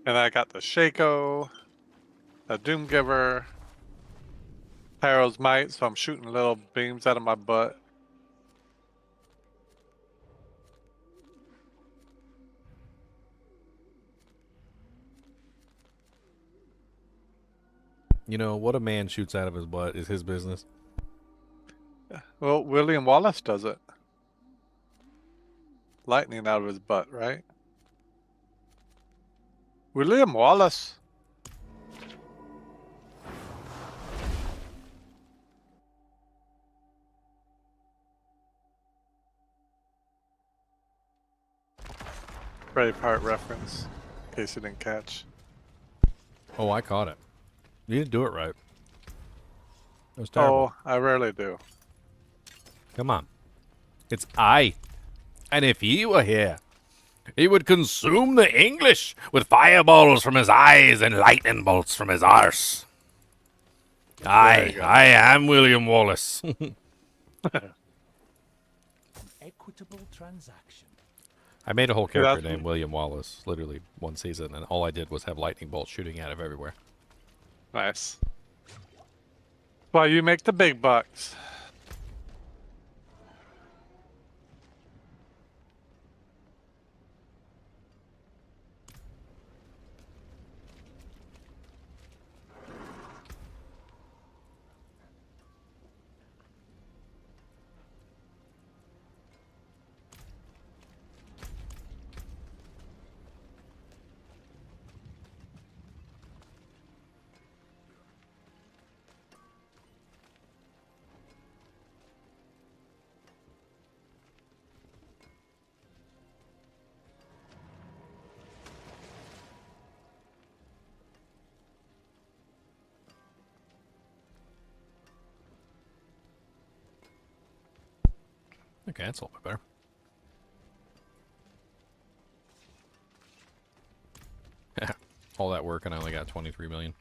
And I got the Shaco, the Doomgiver, Pyro's Might, so I'm shooting little beams out of my butt. You know, what a man shoots out of his butt is his business. Well, William Wallace does it. Lightning out of his butt, right? William Wallace. Braveheart reference, in case you didn't catch. Oh, I caught it. You didn't do it right. It was terrible. Oh, I rarely do. Come on. It's I. And if he were here, he would consume the English with fireballs from his eyes and lightning bolts from his arse. I am William Wallace. Equitable transaction. I made a whole character named William Wallace, literally one season, and all I did was have lightning bolts shooting out of everywhere. Nice. Well, you make the big bucks. Okay, that's a little bit better. All that work and I only got 23 million.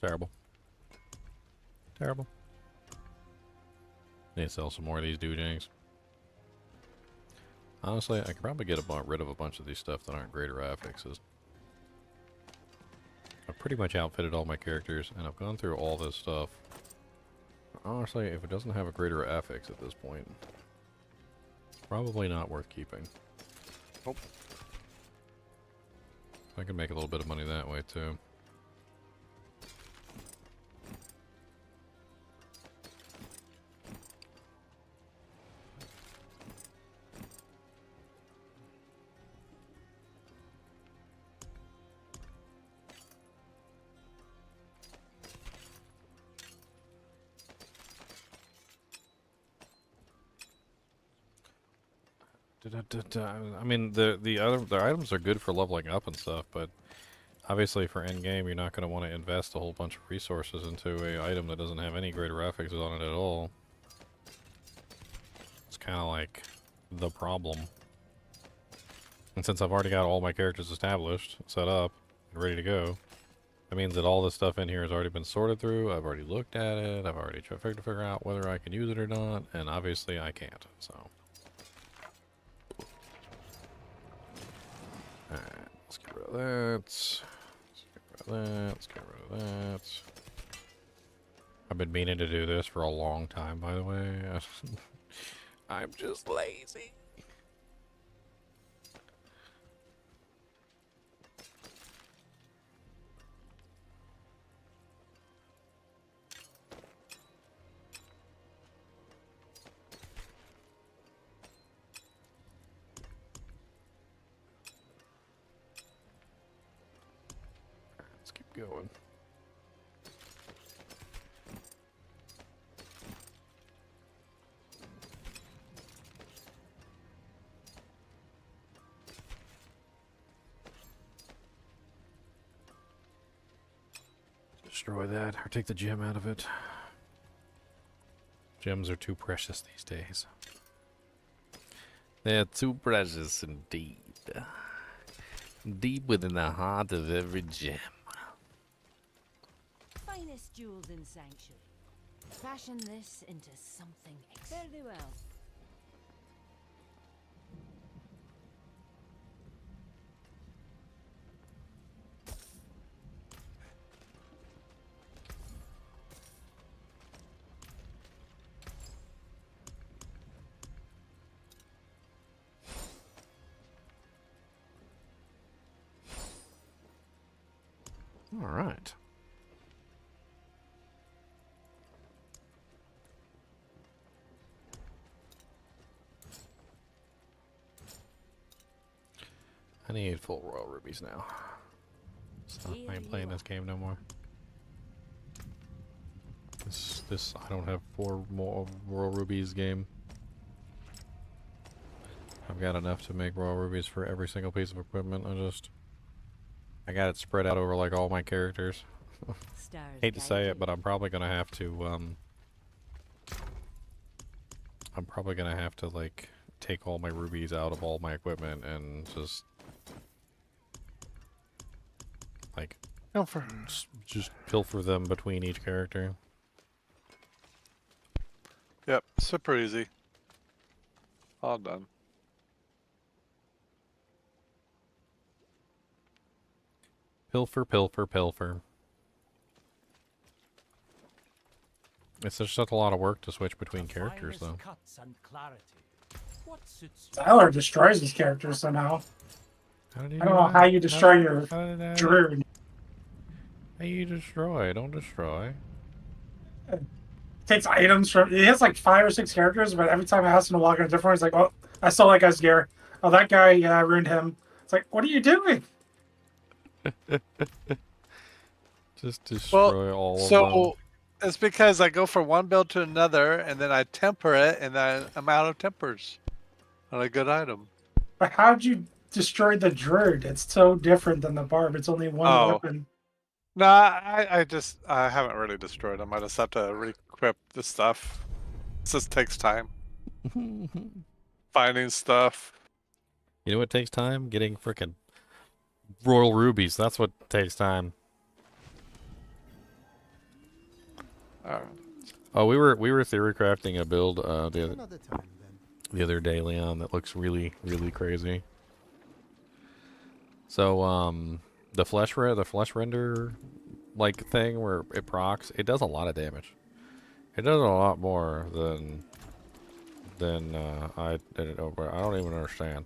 Terrible. Terrible. Need to sell some more of these doojangs. Honestly, I could probably get rid of a bunch of these stuff that aren't greater affixes. I've pretty much outfitted all my characters, and I've gone through all this stuff. Honestly, if it doesn't have a greater affix at this point, probably not worth keeping. Nope. I can make a little bit of money that way, too. I mean, the items are good for leveling up and stuff, but obviously for end game, you're not going to want to invest a whole bunch of resources into a item that doesn't have any greater affixes on it at all. It's kind of like the problem. And since I've already got all my characters established, set up, and ready to go, That means that all this stuff in here has already been sorted through. I've already looked at it. I've already tried to figure out whether I can use it or not, and obviously I can't. So, all right, let's get rid of that. Let's get rid of that. Let's get rid of that. I've been meaning to do this for a long time, by the way. I'm just lazy. Let's keep going. Destroy that, or take the gem out of it. Gems are too precious these days. They're too precious indeed. Deep within the heart of every gem. Finest jewels in Sanctuary. Fashion this into something very well. All right. I need full royal rubies now. So I ain't playing this game no more. This I don't have 4 more royal rubies game. I've got enough to make royal rubies for every single piece of equipment. I got it spread out over like all my characters. Hate to say it, but I'm probably gonna have to like take all my rubies out of all my equipment and just like just pilfer them between each character. Yep, super easy. All done. Pilfer, pilfer, pilfer. It's just such a lot of work to switch between characters, though. Tyler destroys his characters somehow. I don't know how you destroy your Druid. How you destroy? Don't destroy. Takes items from. He has like 5 or 6 characters, but every time I ask him to walk in a different one, he's like, "Oh, I stole that guy's gear. Oh, that guy, yeah, I ruined him." It's like, what are you doing? Just destroy all of them. So it's because I go from one build to another, and then I temper it, and then I'm out of tempers on a good item. But how'd you destroy the Druid? It's so different than the Barb. It's only one weapon. No, I haven't really destroyed them. I just have to re-equip the stuff. It just takes time. Finding stuff. You know what takes time? Getting frickin' royal rubies. That's what takes time. Oh, we were theory crafting a build the other day, Leon, that looks really crazy. So the flesh render like thing where it procs, it does a lot of damage. It does a lot more than I did it over. I don't even understand.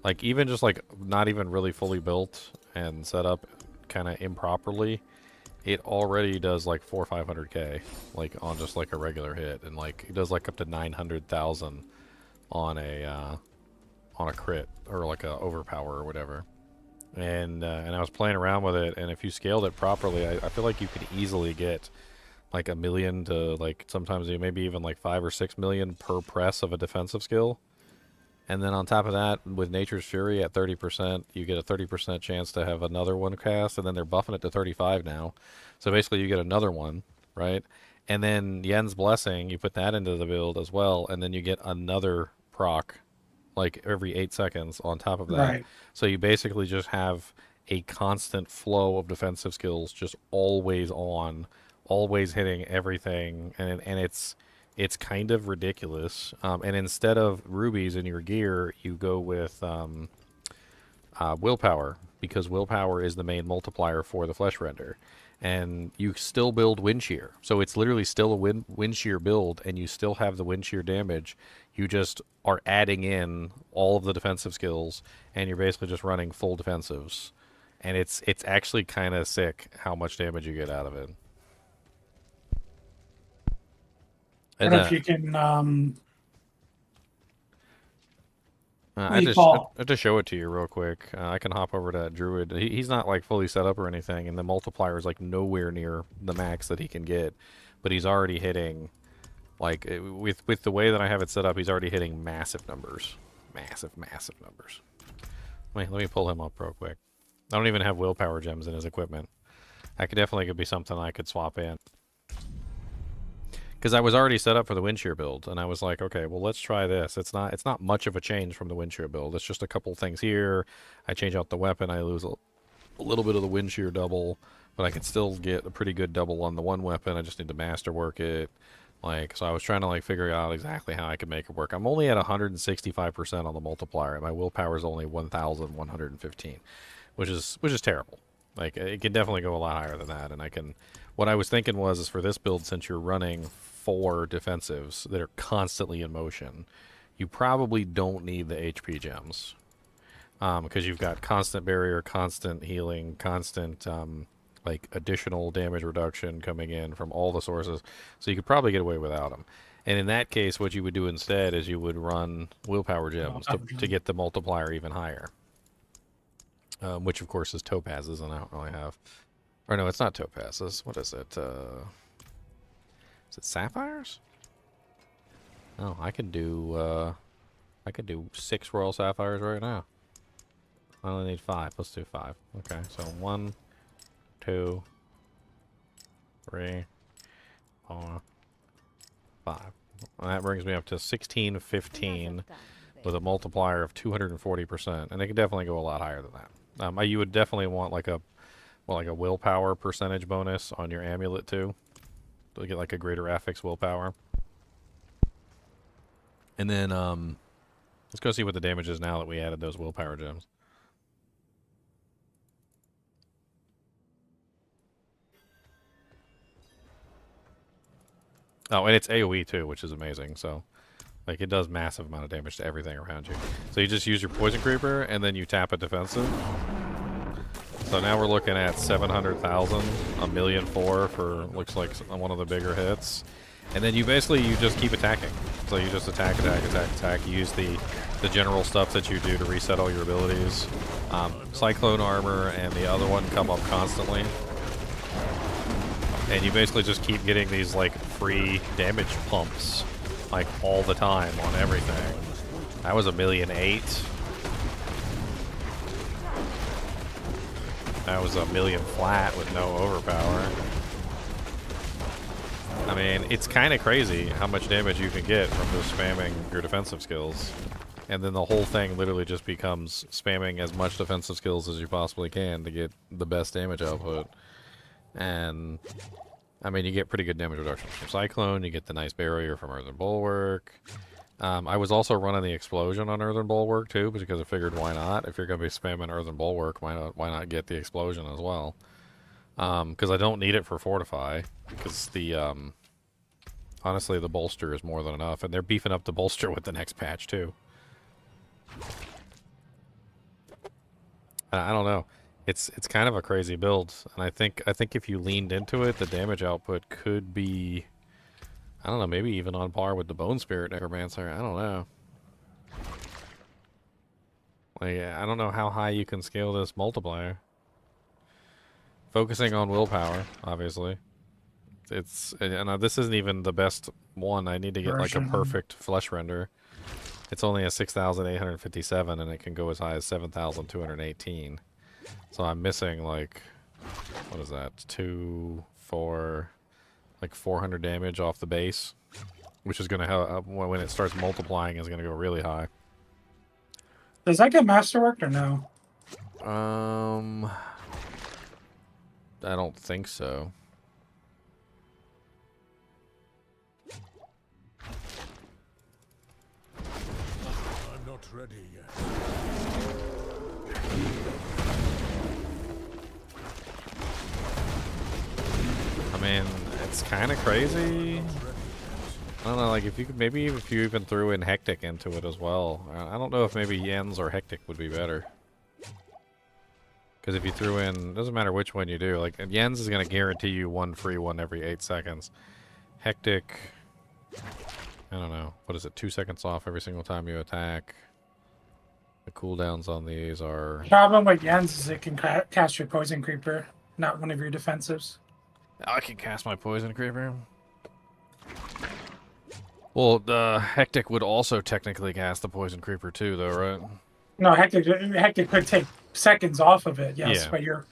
Like even just like not even really fully built and set up kind of improperly, it already does like 400 or 500k like on just like a regular hit, and like it does like up to 900,000 on a crit or like a overpower or whatever. And I was playing around with it, and if you scaled it properly, I feel like you could easily get like 1 million to like sometimes maybe even like 5 or 6 million per press of a defensive skill. And then on top of that, with Nature's Fury at 30%, you get a 30% chance to have another one cast, and then they're buffing it to 35 now. So basically you get another one, right? And then Yen's Blessing, you put that into the build as well, and then you get another proc like every 8 seconds on top of that. Right. So you basically just have a constant flow of defensive skills, just always on, always hitting everything, and it's kind of ridiculous. And instead of rubies in your gear, you go with willpower, because willpower is the main multiplier for the flesh render. And you still build wind shear. So it's literally still a wind shear build, and you still have the wind shear damage. You just are adding in all of the defensive skills, and you're basically just running full defensives. And it's actually kind of sick how much damage you get out of it. I And, don't know if you can I just recall. to show it to you real quick. I can hop over to Druid. He's not like fully set up or anything, and the multiplier is like nowhere near the max that he can get, but he's already hitting, like with the way that I have it set up, he's already hitting massive numbers, massive numbers. Let me pull him up real quick. I don't even have willpower gems in his equipment. That could be something I could swap in. Because I was already set up for the wind shear build, and I was like, okay, well, let's try this. It's not much of a change from the wind shear build. It's just a couple things here. I change out the weapon. I lose a little bit of the wind shear double, but I can still get a pretty good double on the one weapon. I just need to masterwork it. Like, so I was trying to like figure out exactly how I could make it work. I'm only at 165% on the multiplier, and my willpower is only 1,115, which is terrible. Like, it can definitely go a lot higher than that, and I can. What I was thinking is for this build, since you're running 4 defensives that are constantly in motion, you probably don't need the HP gems, because you've got constant barrier, constant healing, constant like additional damage reduction coming in from all the sources, so you could probably get away without them. And in that case, what you would do instead is you would run willpower gems to get the multiplier even higher, which of course is topazes, and I don't really have. Or no, it's not topazes. What is it? Is it sapphires? Oh, I can do 6 royal sapphires right now. I only need 5. Let's do 5. Okay, so 1, 2, 3, 4, 5. And that brings me up to 1615 with a multiplier of 240%, and it can definitely go a lot higher than that. You would definitely want like a willpower percentage bonus on your amulet too, to get like a greater affix willpower. And then let's go see what the damage is now that we added those willpower gems. Oh, and it's AoE too, which is amazing. So, like, it does massive amount of damage to everything around you. So you just use your poison creeper, and then you tap a defensive. So now we're looking at 700,000, 1,000,004 for looks like one of the bigger hits, and then you just keep attacking. So you just attack. You use the general stuff that you do to reset all your abilities. Cyclone armor and the other one come up constantly, and you basically just keep getting these like free damage pumps like all the time on everything. That was 1,000,008. That was 1,000,000 flat with no overpower. I mean, it's kind of crazy how much damage you can get from just spamming your defensive skills. And then the whole thing literally just becomes spamming as much defensive skills as you possibly can to get the best damage output. And, I mean, you get pretty good damage reduction from Cyclone, you get the nice barrier from Earthen Bulwark. I was also running the explosion on Earthen Bulwark too, because I figured why not? If you're going to be spamming Earthen Bulwark, why not get the explosion as well? Because I don't need it for Fortify, because the honestly the bolster is more than enough, and they're beefing up the bolster with the next patch too. I don't know. It's kind of a crazy build, and I think if you leaned into it, the damage output could be, I don't know, maybe even on par with the Bone Spirit Necromancer. I don't know. Like, I don't know how high you can scale this multiplier. Focusing on willpower, obviously. And this isn't even the best one. I need to get like a perfect flesh render. It's only a 6,857, and it can go as high as 7,218. So I'm missing like, what is that? 2, 4, like 400 damage off the base, which is going to help when it starts multiplying. Is going to go really high. Does that get masterworked or no? I don't think so. I'm not ready yet. I mean, it's kind of crazy. I don't know, like if you could, maybe if you even threw in Hectic into it as well. I don't know if maybe Yens or Hectic would be better. Because if you threw in, doesn't matter which one you do, like Yens is going to guarantee you one free one every 8 seconds. Hectic, I don't know, what is it, 2 seconds off every single time you attack. The cooldowns on these are... Problem with Jens is it can cast your Poison Creeper, not one of your defensives. I can cast my Poison Creeper. Well, the Hectic would also technically cast the Poison Creeper too, though, right? No, Hectic could take seconds off of it, yes, Yeah. but you're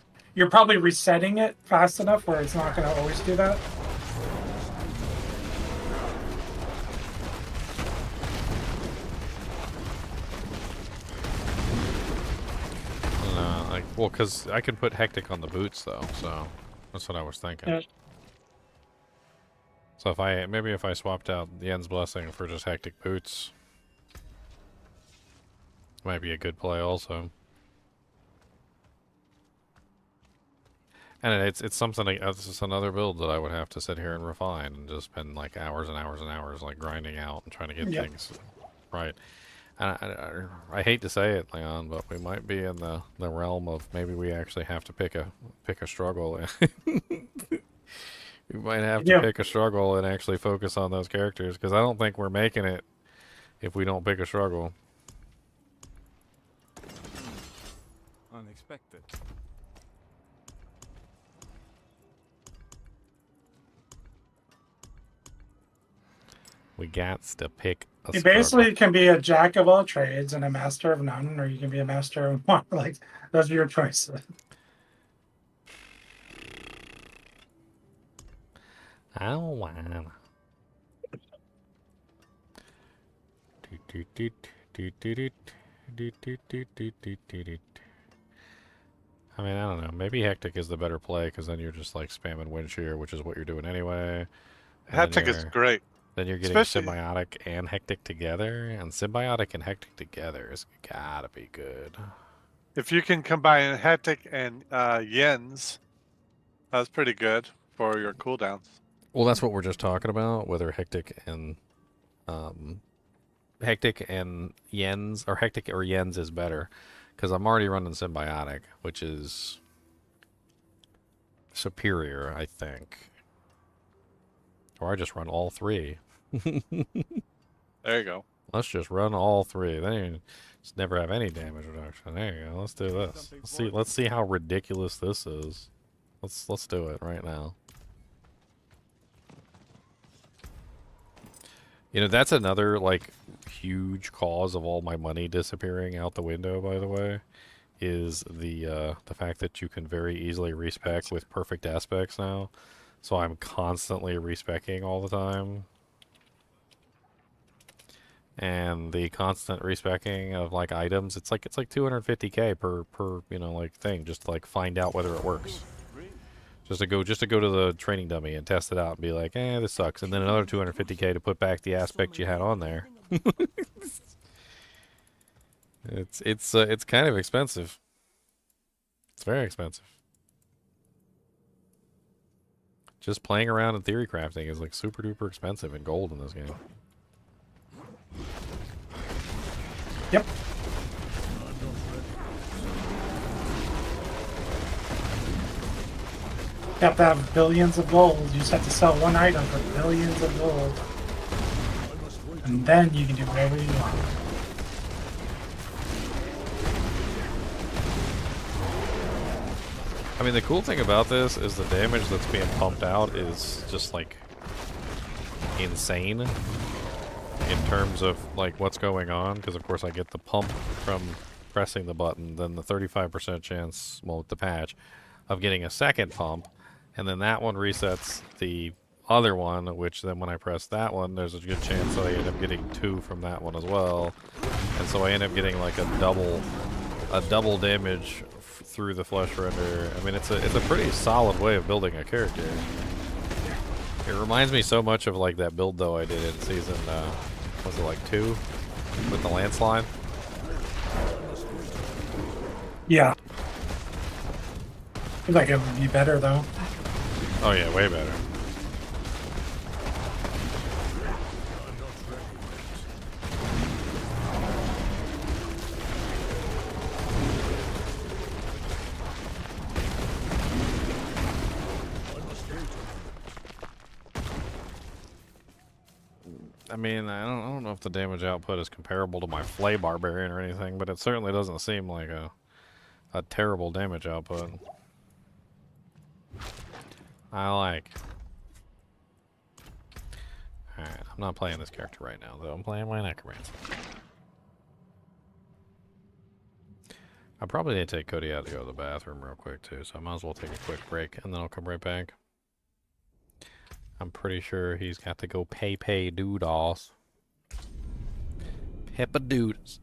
probably resetting it fast enough where it's not going to always do that. Like, well, because I can put Hectic on the boots, though, so that's what I was thinking. Yeah. So if I swapped out the Yen's Blessing for just Hectic boots, might be a good play also. And it's something, it's just another build that I would have to sit here and refine and just spend like hours and hours and hours like grinding out and trying to get things right. And I hate to say it, Leon, but we might be in the realm of maybe we actually have to pick a struggle. We might have to pick a struggle and actually focus on those characters, because I don't think we're making it if we don't pick a struggle. Unexpected. We got to pick a You struggle. basically can be a jack of all trades and a master of none, or you can be a master of one. Like, those are your choices. Oh, wow. I mean, I don't know. Maybe Hectic is the better play, because then you're just like spamming Wind Shear, which is what you're doing anyway. Hectic is great. Then you're getting Symbiotic and Hectic together, and Symbiotic and Hectic together is gotta be good. If you can combine Hectic and Yens, that's pretty good for your cooldowns. Well, that's what we're just talking about, whether Hectic and Yens, or Hectic or Yens is better, because I'm already running Symbiotic, which is superior, I think. Or I just run all three. There you go. Let's just run all three. Then you just never have any damage reduction. There you go. Let's do this. Let's see how ridiculous this is. Let's do it right now. You know, that's another like huge cause of all my money disappearing out the window, by the way, is the fact that you can very easily respec with perfect aspects now. So I'm constantly respecking all the time. And the constant respecking of like items, it's like 250k per you know, like thing, just to like find out whether it works. Just to go to the training dummy and test it out and be like, this sucks, and then another 250k to put back the aspect you had on there. It's kind of expensive. It's very expensive. Just playing around in theory crafting is like super duper expensive in gold in this game. Yep. You have to have billions of gold. You just have to sell one item for billions of gold. And then you can do whatever you want. I mean, the cool thing about this is the damage that's being pumped out is just like insane in terms of like what's going on, because of course I get the pump from pressing the button, then the 35% chance, well, with the patch, of getting a second pump, and then that one resets the other one, which then when I press that one, there's a good chance that I end up getting 2 from that one as well, and so I end up getting like a double damage through the flesh render. I mean, it's a pretty solid way of building a character. It reminds me so much of like that build though I did in season, was it like 2 with the landslide? Yeah. I feel like it would be better though. Oh yeah, way better. I mean, I don't know if the damage output is comparable to my Flay Barbarian or anything, but it certainly doesn't seem like a terrible damage output. I like. Alright, I'm not playing this character right now, though. I'm playing my Necromancer. I probably need to take Cody out to go to the bathroom real quick, too, so I might as well take a quick break, and then I'll come right back. I'm pretty sure he's got to go pay doodles. Peppa doodles.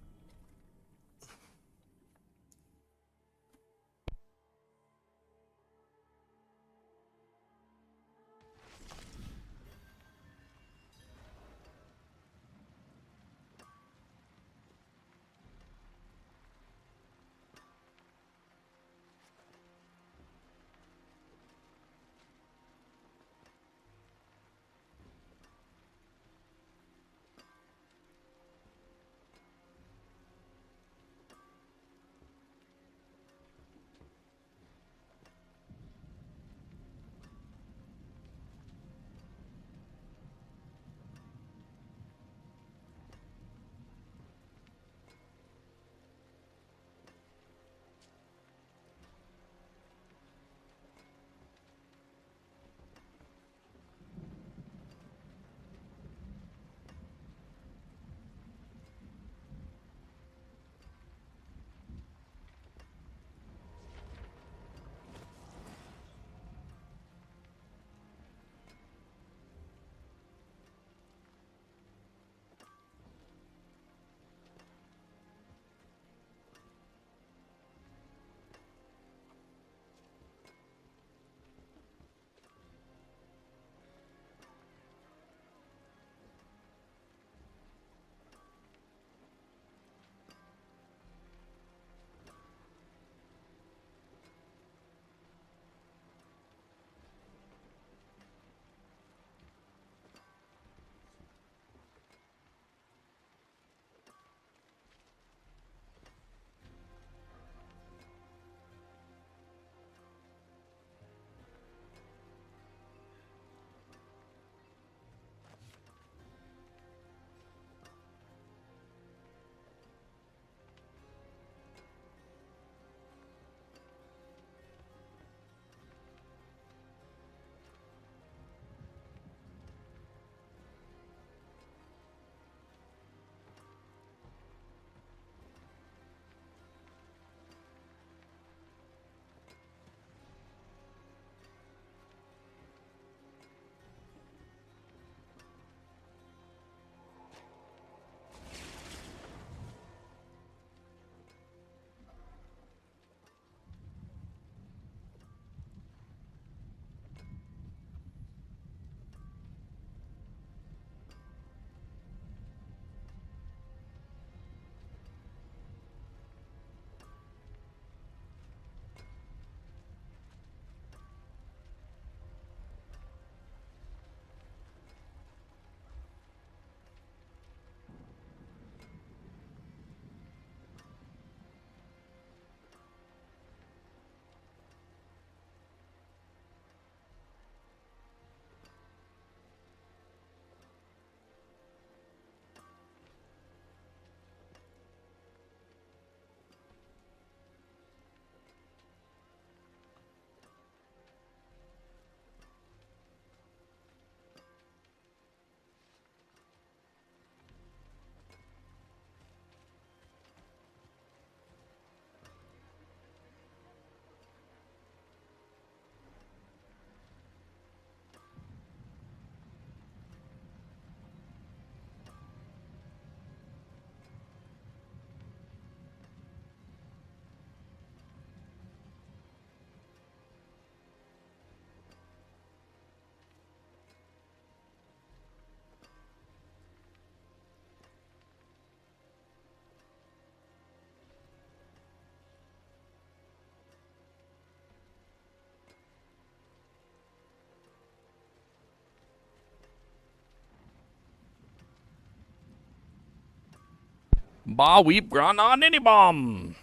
Ba weep grana nini bomb.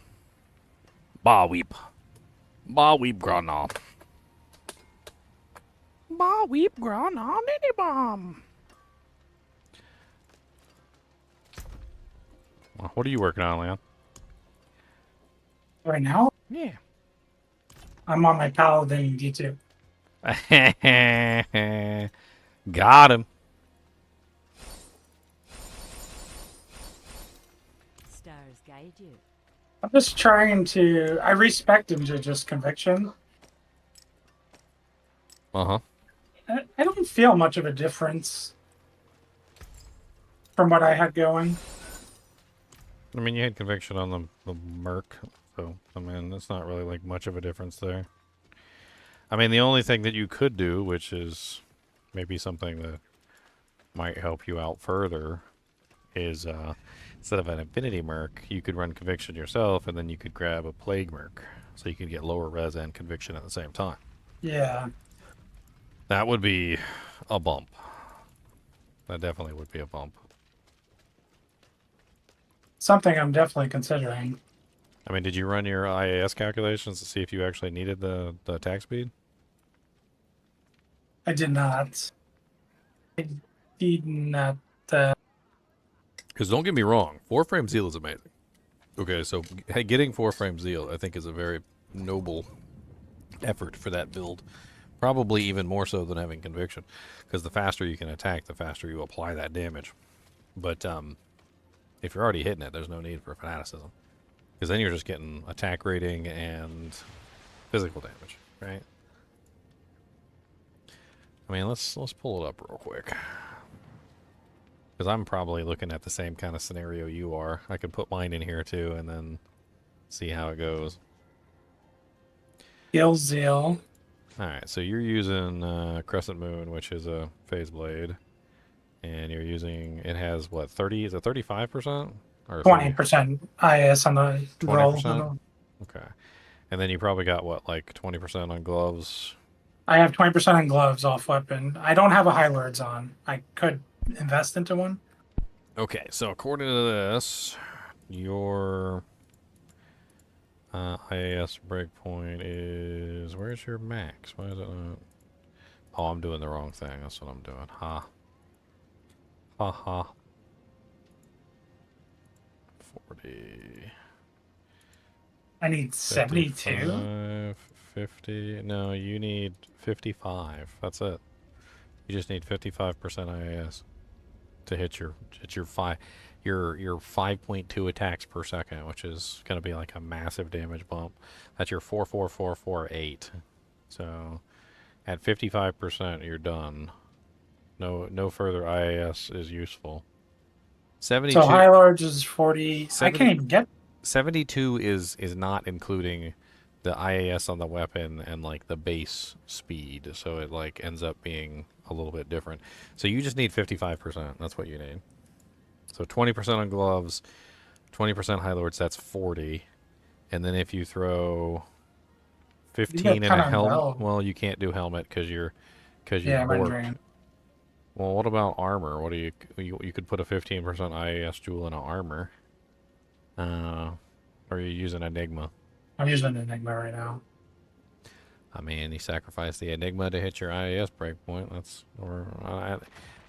Ba weep. Ba weep grana. Ba weep grana nini bomb. What are you working on, Leon? Right now, Yeah. I'm on my paladin D2. Got him. Stars guide you. I'm just trying to. I respect him to just conviction. Uh-huh. I don't feel much of a difference from what I had going. I mean, you had conviction on the Merc, so, I mean, it's not really, like, much of a difference there. I mean, the only thing that you could do, which is maybe something that might help you out further, is, instead of an Infinity Merc, you could run Conviction yourself, and then you could grab a Plague Merc, so you could get lower res and Conviction at the same time. Yeah. That would be a bump. That definitely would be a bump. Something I'm definitely considering. I mean, did you run your IAS calculations to see if you actually needed the attack speed? I did not. I did not. Because don't get me wrong, 4-frame Zeal is amazing. Okay, so getting 4-frame Zeal, I think, is a very noble effort for that build. Probably even more so than having Conviction. Because the faster you can attack, the faster you apply that damage. But if you're already hitting it, there's no need for fanaticism. Because then you're just getting attack rating and physical damage, right? I mean, let's pull it up real quick. Because I'm probably looking at the same kind of scenario you are. I could put mine in here too and then see how it goes. Gil Zeal. Alright, so you're using Crescent Moon, which is a Phase Blade. And you're using, it has what, 30? Is it 35%? Or 20% IS on the roll. 20%? Okay. And then you probably got what, like 20% on gloves? I have 20% on gloves off weapon. I don't have a High Lords on. I could invest into one. Okay, so according to this, your IAS breakpoint is... Where's your max? Why is it not... Oh, I'm doing the wrong thing. That's what I'm doing. Ha. Ha ha. 40. I need 72. 55, 50. No, you need 55. That's it. You just need 55% IAS to hit your 5.2 attacks per second, which is going to be like a massive damage bump. That's your 44448. So at 55%, you're done. No further IAS is useful. 72. So High Lords is 40. 70, I can't even get 72 is not including the IAS on the weapon and like the base speed, so it like ends up being a little bit different. So you just need 55%. That's what you need. So 20% on gloves, 20% High Lords, that's 40. And then if you throw 15 in a helmet, well, you can't do helmet because you're borked. Well, what about armor? What do you could put a 15% IAS jewel in an armor. Or are you using Enigma? I'm using Enigma right now. I mean, you sacrifice the Enigma to hit your IAS breakpoint.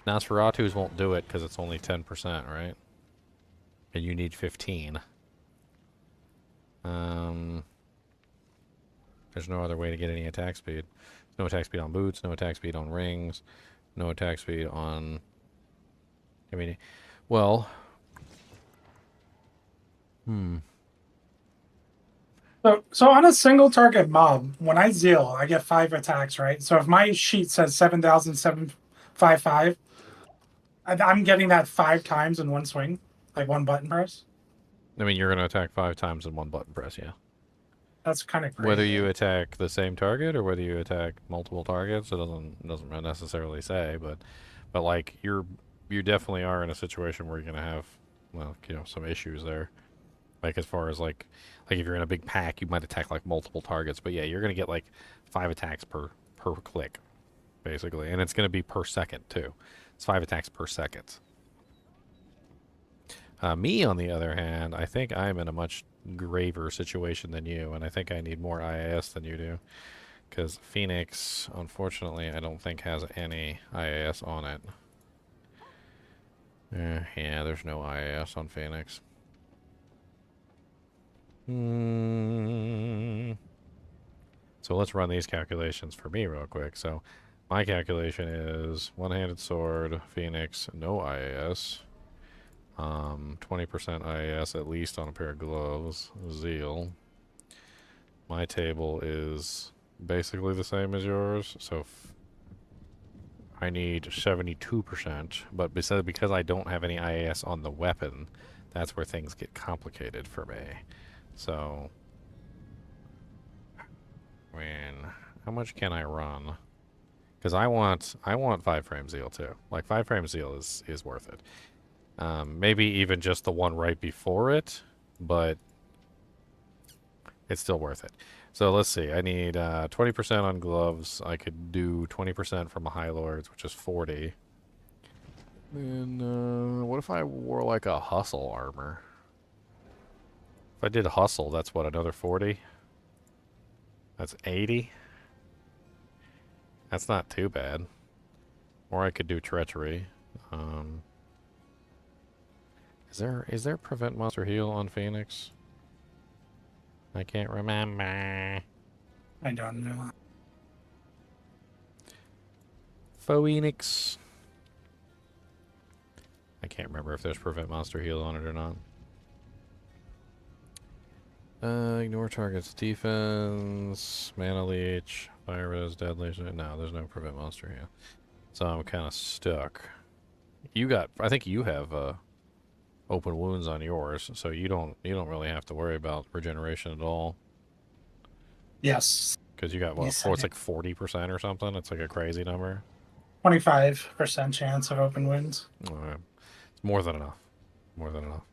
Nosferatu's won't do it because it's only 10%, right? And you need 15. There's no other way to get any attack speed. No attack speed on boots, no attack speed on rings, no attack speed on... I mean, well... So on a single target mob, when I zeal, I get 5 attacks, right? So if my sheet says 7,755, I'm getting that 5 times in one swing, like one button press. I mean, you're going to attack 5 times in one button press, yeah. That's kind of crazy. Whether you attack the same target or whether you attack multiple targets, it doesn't necessarily say, but like you definitely are in a situation where you're going to have, well, some issues there. Like as far as like if you're in a big pack, you might attack like multiple targets, but yeah, you're going to get like 5 attacks per click, basically, and it's going to be per second too. It's 5 attacks per second. Me, on the other hand, I think I'm in a much graver situation than you, and I think I need more IAS than you do. Because Phoenix, unfortunately, I don't think has any IAS on it. Yeah, there's no IAS on Phoenix. So let's run these calculations for me real quick. So my calculation is one-handed sword, Phoenix, no IAS. 20% IAS at least on a pair of gloves, Zeal. My table is basically the same as yours, so I need 72%, but because I don't have any IAS on the weapon, that's where things get complicated for me. So, I mean, how much can I run? Because I want 5-frame Zeal too. Like 5-frame Zeal is worth it. Maybe even just the one right before it, but it's still worth it. So let's see. I need 20% on gloves. I could do 20% from a High Lords, which is 40. And what if I wore like a hustle armor? If I did hustle, that's what, another 40? That's 80? That's not too bad. Or I could do treachery. Is there prevent monster heal on Phoenix? I can't remember. I don't know. Phoenix. I can't remember if there's prevent monster heal on it or not. Ignore target's defense, mana leech, fire res, deadly. No, there's no prevent monster heal. So I'm kind of stuck. I think you have open wounds on yours, so you don't really have to worry about regeneration at all. Yes. Because you got what? Yes, It's like 40% or something. It's like a crazy number. 25% chance of open wounds. Alright. It's more than enough. More than enough.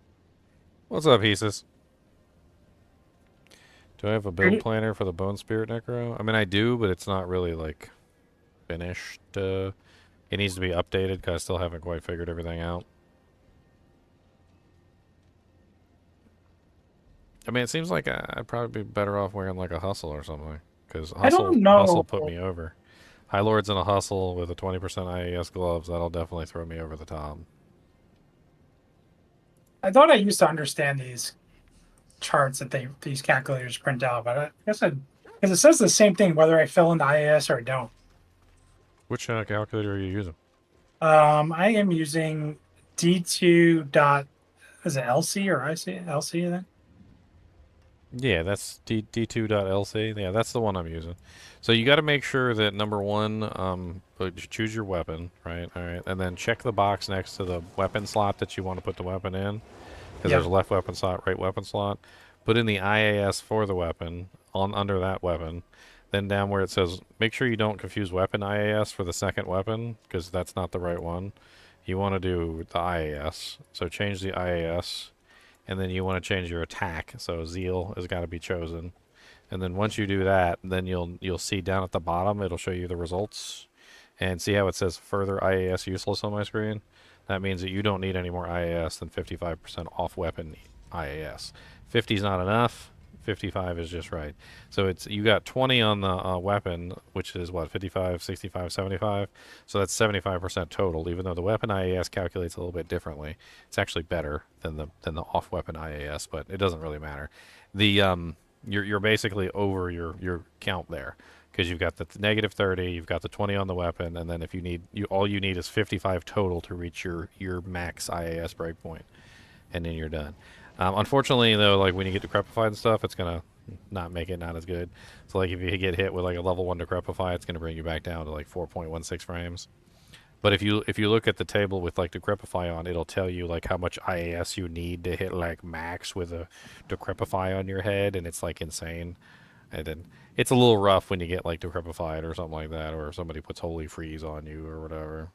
What's up, Hesus? Do I have a build planner for the Bone Spirit Necro? I mean, I do, but it's not really, like, finished. It needs to be updated because I still haven't quite figured everything out. I mean, it seems like I'd probably be better off wearing, like, a hustle or something. Because hustle put me over. High Lords and a hustle with a 20% IAS gloves, that'll definitely throw me over the top. I thought I used to understand these charts that these calculators print out, but I guess because it says the same thing whether I fill in the IAS or I don't. Which calculator are you using? I am using D2 dot, is it LC or IC? LC then? Yeah, that's D2.LC. Yeah, that's the one I'm using. So you got to make sure that number one, choose your weapon, right? All right, and then check the box next to the weapon slot that you want to put the weapon in, because there's a left weapon slot, right weapon slot. Put in the IAS for the weapon under that weapon. Then down where it says, make sure you don't confuse weapon IAS for the second weapon, because that's not the right one. You want to do the IAS. So change the IAS. And then you want to change your attack, so Zeal has got to be chosen. And then once you do that, then you'll see down at the bottom, it'll show you the results. And see how it says further IAS useless on my screen? That means that you don't need any more IAS than 55% off weapon IAS. 50 is not enough. 55 is just right. So you got 20 on the weapon, which is what, 55, 65, 75. So that's 75% total. Even though the weapon IAS calculates a little bit differently, it's actually better than the off weapon IAS, but it doesn't really matter. You're basically over your count there because you've got the negative 30, you've got the 20 on the weapon, and then if all you need is 55 total to reach your max IAS breakpoint, and then you're done. Unfortunately, though, like when you get decrepified and stuff, it's gonna not make it not as good. So, like if you get hit with like a level 1 decrepify, it's gonna bring you back down to like 4.16 frames. But if you look at the table with like decrepify on, it'll tell you like how much IAS you need to hit like max with a decrepify on your head, and it's like insane. And then it's a little rough when you get like decrepified or something like that, or if somebody puts holy freeze on you or whatever.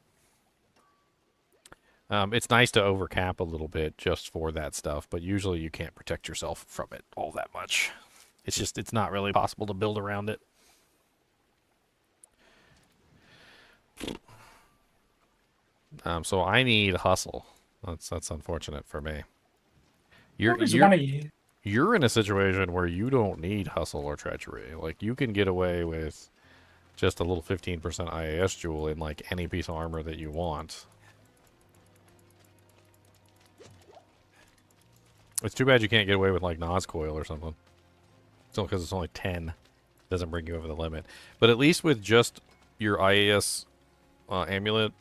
It's nice to overcap a little bit just for that stuff, but usually you can't protect yourself from it all that much. It's not really possible to build around it. So I need hustle. That's unfortunate for me. You're What is you're gonna- you're in a situation where you don't need hustle or treachery. Like you can get away with just a little 15% IAS jewel in like any piece of armor that you want. It's too bad you can't get away with like Noscoil or something. Still, because it's only 10, doesn't bring you over the limit. But at least with just your IAS amulet,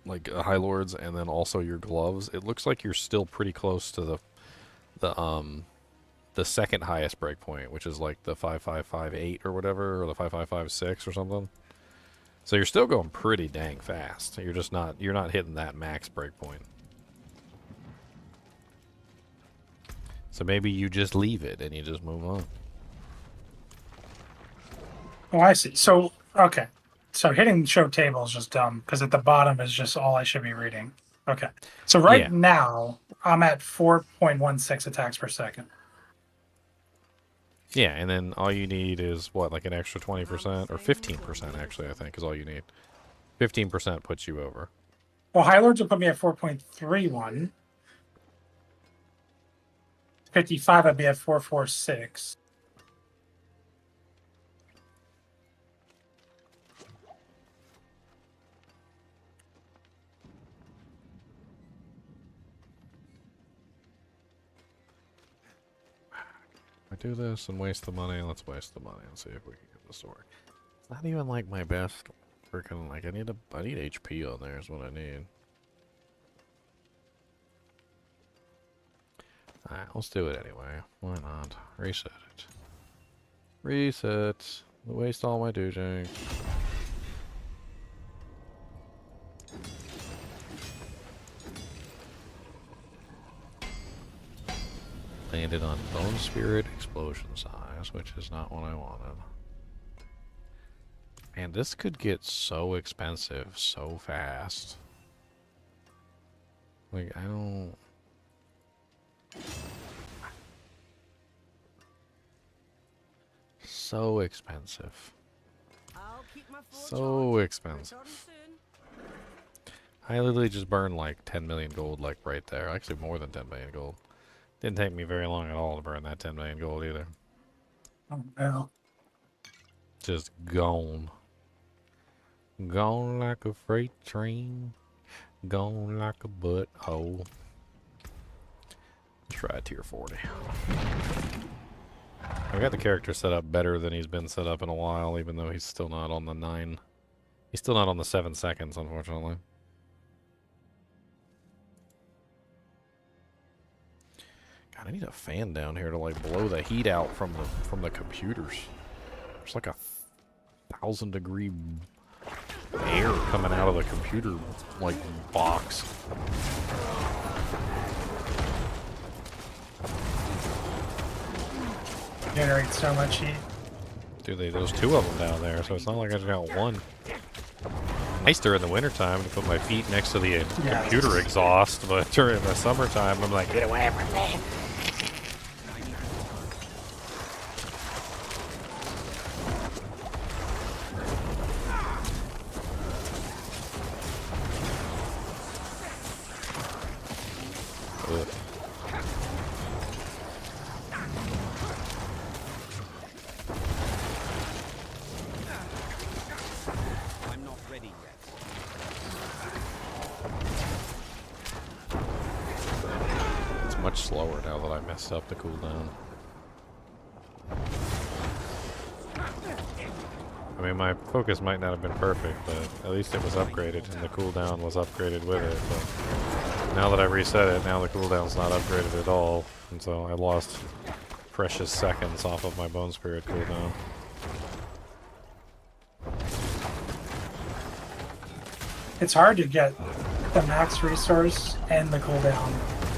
like High Lords, and then also your gloves, it looks like you're still pretty close to the second highest breakpoint, which is like the 5558 or whatever, or the 5556 or something. So you're still going pretty dang fast. You're not hitting that max breakpoint. So maybe you just leave it and you just move on. Oh, I see. So, okay. So hitting show table is just dumb because at the bottom is just all I should be reading. Okay. So right Yeah. now, I'm at 4.16 attacks per second. Yeah, and then all you need is, what, like an extra 20%? Or 15%, actually, I think, is all you need. 15% puts you over. Well, High Lords will put me at 4.31. 55, I'd be at 4.46. I do this and waste the money. Let's waste the money and see if we can get this to work. It's not even like my best freaking, like, I need HP on there is what I need. Alright, let's do it anyway. Why not? Reset it. Reset. Waste all my doujang. Landed on Bone Spirit Explosion Size, which is not what I wanted. Man, this could get so expensive so fast. Like, I don't... So expensive. So expensive. I literally just burned like 10 million gold, like right there. Actually, more than 10 million gold. Didn't take me very long at all to burn that 10 million gold either. Oh, no. Just gone. Gone like a freight train. Gone like a butthole. Let's try a tier 40. I got the character set up better than he's been set up in a while, even though he's still not on the 9. He's still not on the 7 seconds, unfortunately. God, I need a fan down here to like blow the heat out from the computers. There's like a 1,000-degree air coming out of the computer like box. Generates so much heat. Dude, there's 2 of them down there, so it's not like I just got one. Nice during the wintertime to put my feet next to the computer exhaust, but during the summertime, I'm like, get away from me. Ugh. I'm not ready yet. It's much slower now that I messed up the cooldown. I mean, my focus might not have been perfect, but at least it was upgraded, and the cooldown was upgraded with it. But now that I reset it, now the cooldown's not upgraded at all, and so I lost precious seconds off of my Bone Spirit cooldown. It's hard to get the max resource and the cooldown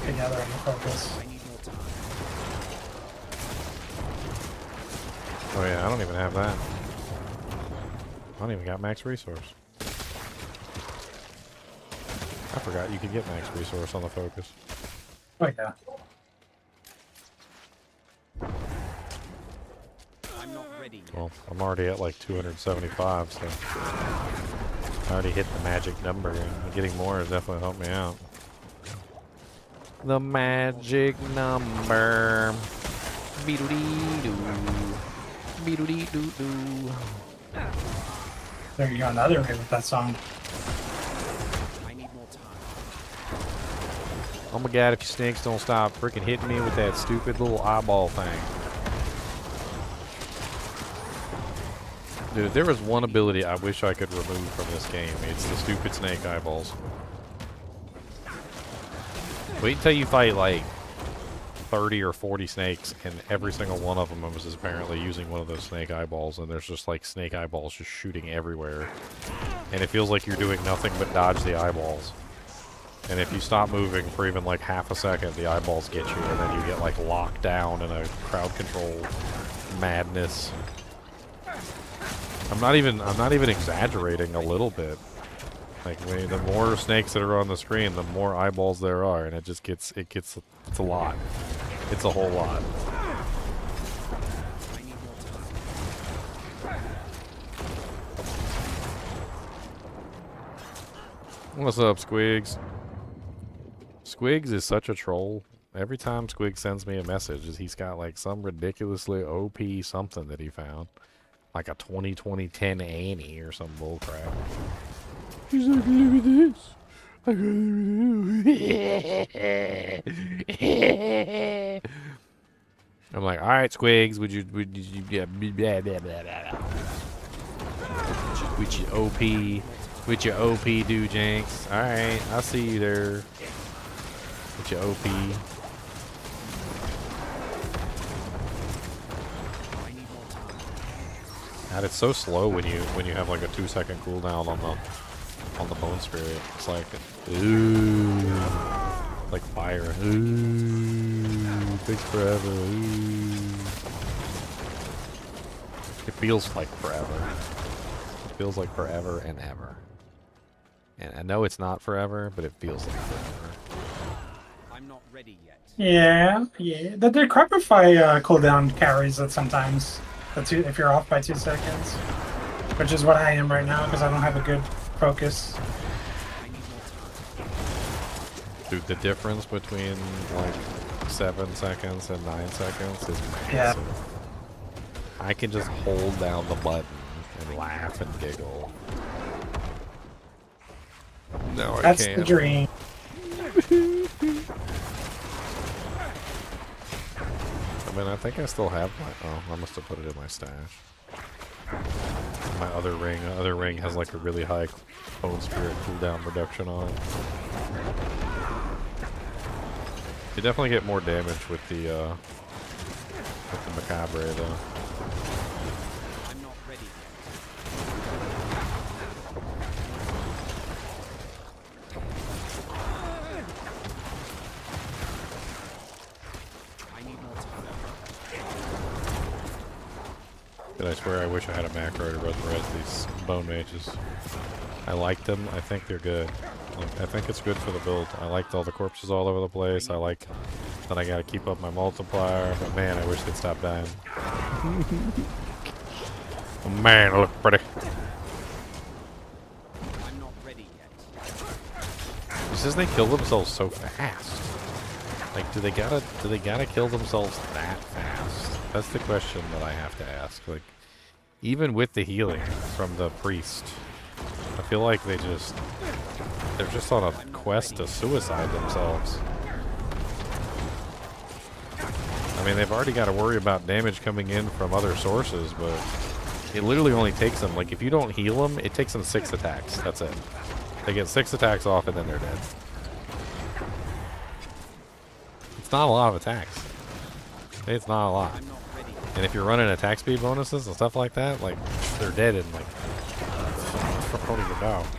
together in the focus. I need more time. Oh yeah, I don't even have that. I don't even got max resource. I forgot you could get max resource on the focus. Oh yeah. I'm not ready yet. Well, I'm already at like 275, so I already hit the magic number, and getting more has definitely helped me out. The magic number. Beedle-dee-doo. Beedle-dee-doo-doo. There you go, another way with that song. I need more time. Oh my god, if you snakes don't stop freaking hitting me with that stupid little eyeball thing. Dude, if there was one ability I wish I could remove from this game, it's the stupid snake eyeballs. Wait until you fight like 30 or 40 snakes, and every single one of them is apparently using one of those snake eyeballs, and there's just like snake eyeballs just shooting everywhere. And it feels like you're doing nothing but dodge the eyeballs. And if you stop moving for even like half a second, the eyeballs get you, and then you get like locked down in a crowd control madness. I'm not even exaggerating a little bit. Like the more snakes that are on the screen, the more eyeballs there are, and it's a lot. It's a whole lot. What's up, Squigs? Squigs is such a troll. Every time Squig sends me a message, he's got like some ridiculously OP something that he found. Like a 2010 Annie or some bullcrap. He's like, look at this. I got I'm like, alright, Squigs, would you yeah, blah, blah, blah, blah. With your OP do Jinx. Alright, I'll see you there. With your OP. God, it's so slow when you have like a 2-second cooldown on the bone spirit. It's like ooh, like fire. Ooh, takes forever. Ooh. It feels like forever. It feels like forever and ever. And I know it's not forever, but it feels like forever. I'm not ready yet. Yeah. The Decrepify cooldown carries it sometimes. If you're off by 2 seconds. Which is what I am right now, because I don't have a good focus. Dude, the difference between like 7 seconds and 9 seconds is massive. Yeah. I can just hold down the button and laugh and giggle. No, That's I can't. the dream. I mean, I think I still have my... Oh, I must have put it in my stash. My other ring has like a really high bone spirit cooldown reduction on it. You definitely get more damage with the Macabre, though. I'm not ready I need more time. But I swear I wish I had a macro to resurrect these bone mages. I like them. I think they're good. Like, I think it's good for the build. I liked all the corpses all over the place. I like that I gotta keep up my multiplier. But man, I wish they'd stop dying. Oh man, I look pretty. I'm not ready yet. It's just they kill themselves so fast. Like, do they gotta kill themselves that fast? That's the question that I have to ask. Like, even with the healing from the priest, I feel like they're just on a quest to suicide themselves. I mean, they've already got to worry about damage coming in from other sources, but it literally only takes them, like, if you don't heal them, it takes them 6 attacks. That's it. They get 6 attacks off and then they're dead. It's not a lot of attacks. It's not a lot. And if you're running attack speed bonuses and stuff like that, like, they're dead in, like,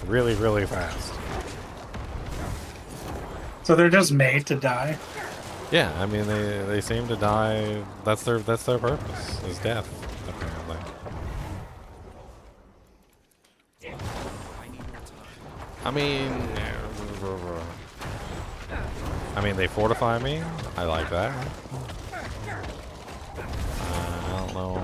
really, really fast. So they're just made to die? Yeah, I mean, they seem to die. That's their purpose, is death, apparently. I mean, they fortify me. I like that. I don't know.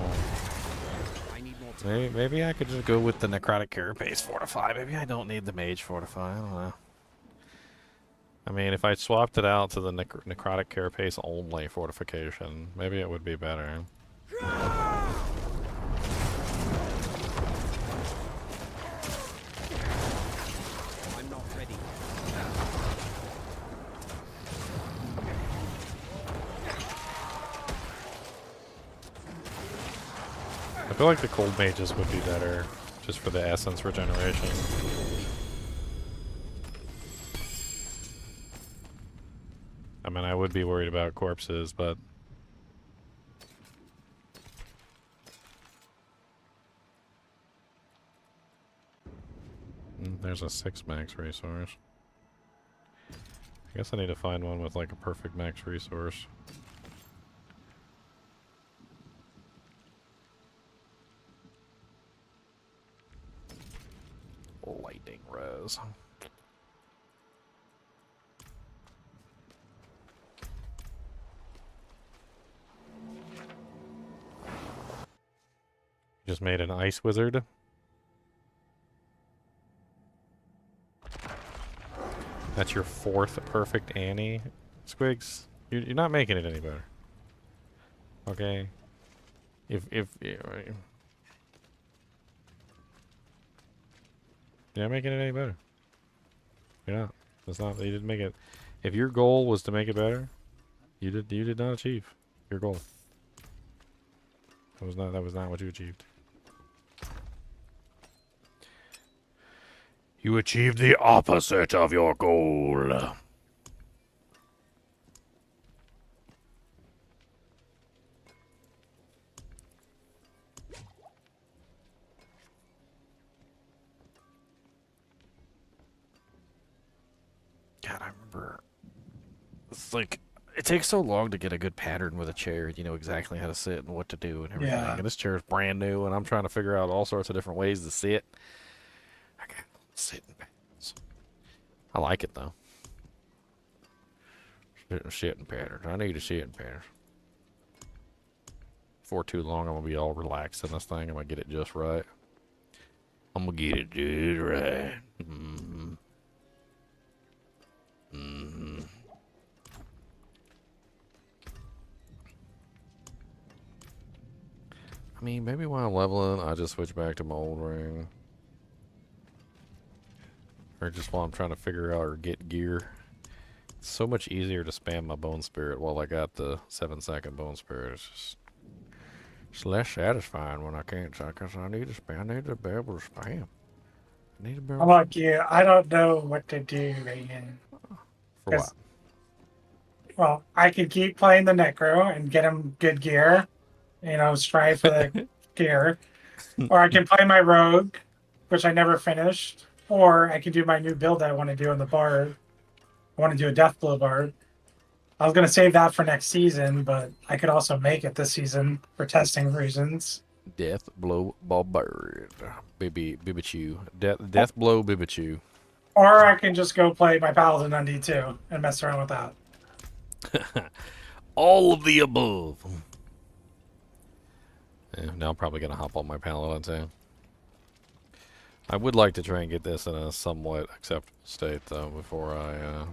Maybe I could just go with the necrotic carapace fortify. Maybe I don't need the mage fortify. I don't know. I mean, if I swapped it out to the necrotic carapace only fortification, maybe it would be better. I'm not ready. I feel like the cold mages would be better, just for the essence regeneration. I mean, I would be worried about corpses, but... There's a 6 max resource. I guess I need to find one with like a perfect max resource. Lightning res. Just made an ice wizard. That's your 4th perfect Annie, Squigs. You're not making it any better. Okay. If you're not making it any better. You're not. That's not. You didn't make it. If your goal was to make it better, you did not achieve your goal. That was not what you achieved. You achieved the opposite of your goal. God, I remember. It's like, it takes so long to get a good pattern with a chair. You know exactly how to sit and what to do and everything. Yeah. And this chair is brand new, and I'm trying to figure out all sorts of different ways to sit. I can't sit in patterns. I like it, though. Sitting patterns. I need a sitting pattern. For too long, I'm going to be all relaxed in this thing. I'm going to get it just right. I'm going to get it just right. Mm-hmm. Mm-hmm. I mean, maybe while leveling, I just switch back to my old ring. Or just while I'm trying to figure out or get gear. It's so much easier to spam my bone spirit while I got the 7-second bone spirit. It's just less satisfying when I can't, because I need to spam. I need to be able to spam. I need to be able I'm like you. I don't know what to do right now. For what? Well, I could keep playing the Necro and get him good gear. You know, strive for the gear. Or I can play my Rogue, which I never finished. Or I can do my new build that I want to do on the Bard. I want to do a Deathblow Bard. I was going to save that for next season, but I could also make it this season for testing reasons. Deathblow Barbard. Bibichu. Deathblow Bibichu. Or I can just go play my Paladin on D2 and mess around with that. All of the above. Yeah, now I'm probably going to hop on my Paladin too. I would like to try and get this in a somewhat acceptable state though before I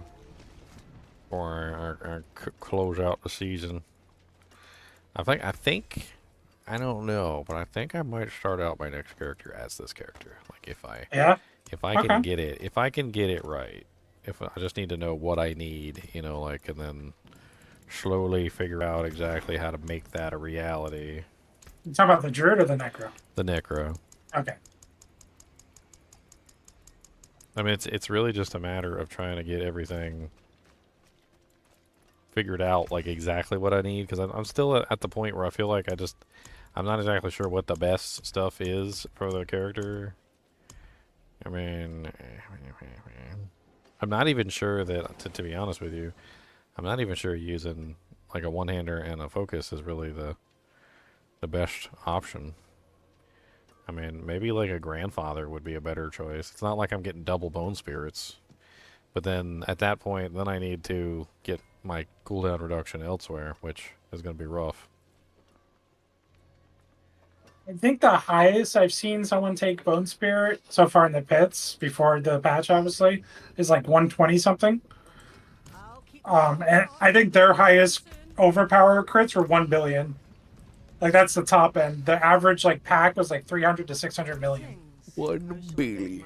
close out the season. I I don't know, but I think I might start out my next character as this character. Like if I can get it right. If I just need to know what I need, you know, like, and then slowly figure out exactly how to make that a reality. You talking about the Druid or the Necro? The Necro. Okay. I mean, it's really just a matter of trying to get everything figured out, like exactly what I need, because I'm still at the point where I feel like I'm not exactly sure what the best stuff is for the character. I mean, I'm not even sure that, to be honest with you, I'm not even sure using like a one-hander and a focus is really the best option. I mean, maybe like a grandfather would be a better choice. It's not like I'm getting double bone spirits. But then at that point, then I need to get my cooldown reduction elsewhere, which is going to be rough. I think the highest I've seen someone take Bone Spirit so far in the pits, before the patch obviously, is like 120 something. And I think their highest overpower crits were 1 billion. Like that's the top end. The average like pack was like 300 to 600 million. 1 billion.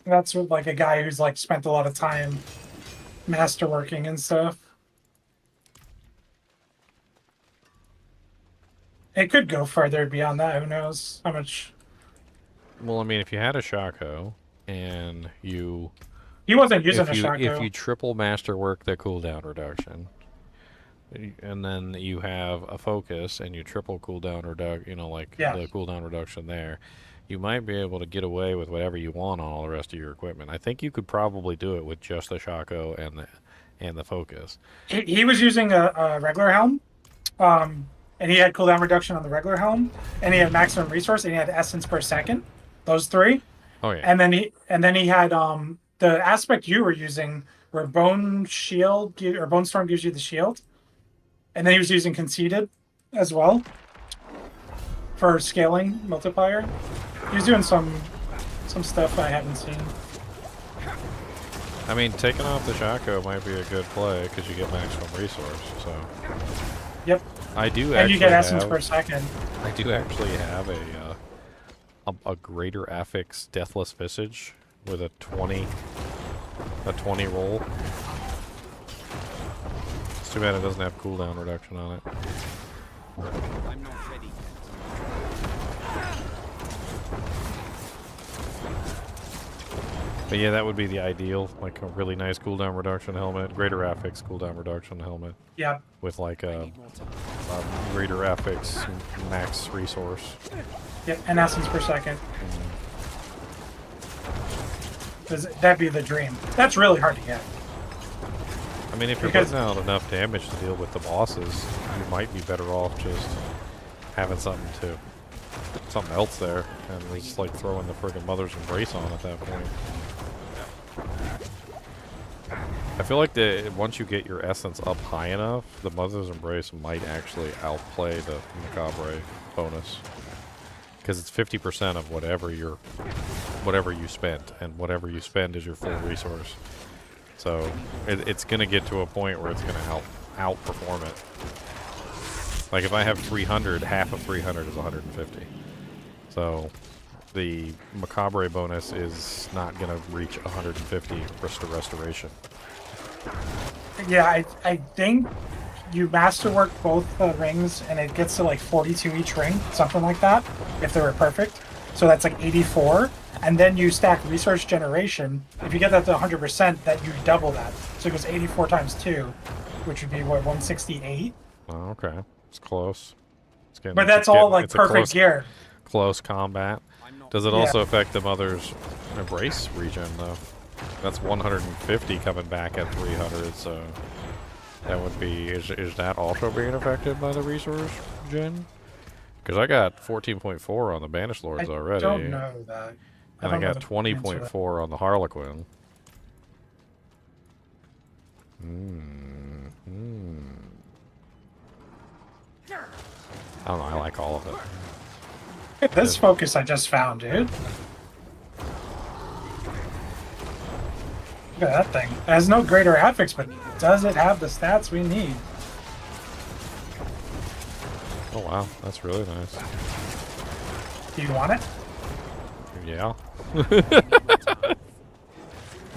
That's with like a guy who's like spent a lot of time masterworking and stuff. It could go further beyond that. Who knows how much? Well, I mean, if you had a Shaco and He wasn't using a if Shaco. you triple masterwork the cooldown reduction, and then you have a focus and you triple cooldown reduction, you know, like the cooldown reduction there, you might be able to get away with whatever you want on all the rest of your equipment. I think you could probably do it with just the Shaco and the focus. He was using a regular helm, and he had cooldown reduction on the regular helm, and he had maximum resource, and he had essence per second. Those three. Oh yeah. And then he had the aspect you were using, where Bone Shield or Bone Storm gives you the shield, and then he was using Conceited as well for scaling multiplier. He was doing some stuff I haven't seen. I mean, taking off the Shaco might be a good play because you get maximum resource. So. Yep. I do actually and you get essence per second. I do actually have a greater affix Deathless Visage with a 20 roll. It's too bad it doesn't have cooldown reduction on it. I'm not ready. But yeah, that would be the ideal, like a really nice cooldown reduction helmet, greater affix cooldown reduction helmet. Yeah. With like a greater affix max resource. Yep, and essence per second. That'd be the dream. That's really hard to get. I mean, if you're putting out enough damage to deal with the bosses, you might be better off just having something else there, and just like throwing the friggin' Mother's Embrace on at that point. I feel like once you get your essence up high enough, the Mother's Embrace might actually outplay the Macabre bonus. Because it's 50% of whatever you spent, and whatever you spend is your full resource. So it's going to get to a point where it's going to outperform it. Like if I have 300, half of 300 is 150. So the Macabre bonus is not going to reach 150 restoration. Yeah, I think you masterwork both the rings and it gets to like 42 each ring, something like that, if they were perfect. So that's like 84. And then you stack resource generation. If you get that to 100%, that you double that. So it goes 84 times 2, which would be what, 168? Oh, okay. It's close. But that's all like perfect gear. Close combat. Does it also affect the Mother's Embrace regen though? That's 150 coming back at 300, so that would be, is that also being affected by the resource gen? Because I got 14.4 on the Banished Lords already. I don't know that. And I got 20.4 on the Harlequin. I don't know, I like all of it. Look at this focus I just found, dude. Look at that thing. It has no greater affix, but does it have the stats we need? Oh wow, that's really nice. Do you want it? Yeah.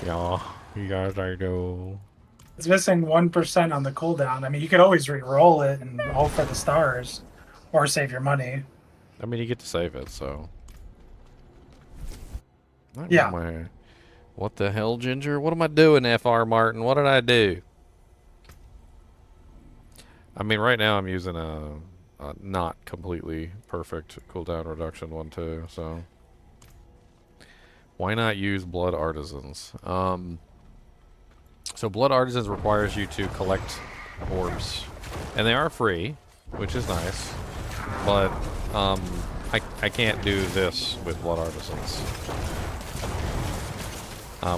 Yeah, you guys are go. It's missing 1% on the cooldown. I mean, you could always re-roll it and hope for the stars, or save your money. I mean, you get to save it, so. Yeah. What the hell, Ginger? What am I doing, FR Martin? What did I do? I mean, right now I'm using a not completely perfect cooldown reduction one too, so. Why not use Blood Artisans? So Blood Artisans requires you to collect orbs. And they are free, which is nice. But I can't do this with Blood Artisans.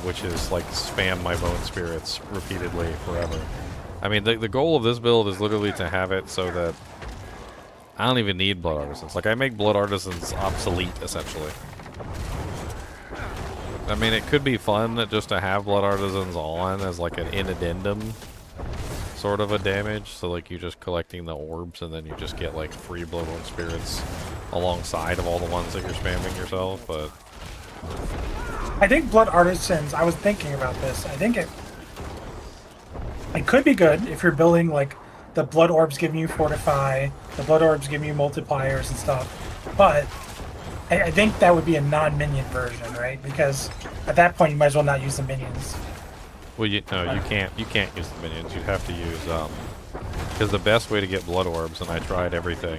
Which is like spam my Bone Spirits repeatedly forever. I mean, the goal of this build is literally to have it so that I don't even need Blood Artisans. Like, I make Blood Artisans obsolete, essentially. I mean, it could be fun just to have Blood Artisans on as like an addendum sort of a damage. So like you're just collecting the orbs and then you just get like free Bloodborne spirits alongside of all the ones that you're spamming yourself. But I think Blood Artisans, I was thinking about this. I think it could be good if you're building like the Blood Orbs giving you Fortify, the Blood Orbs giving you multipliers and stuff. But I think that would be a non-minion version, right? Because at that point you might as well not use the minions. well, no, you can't use the minions. You have to use because the best way to get Blood Orbs, and I tried everything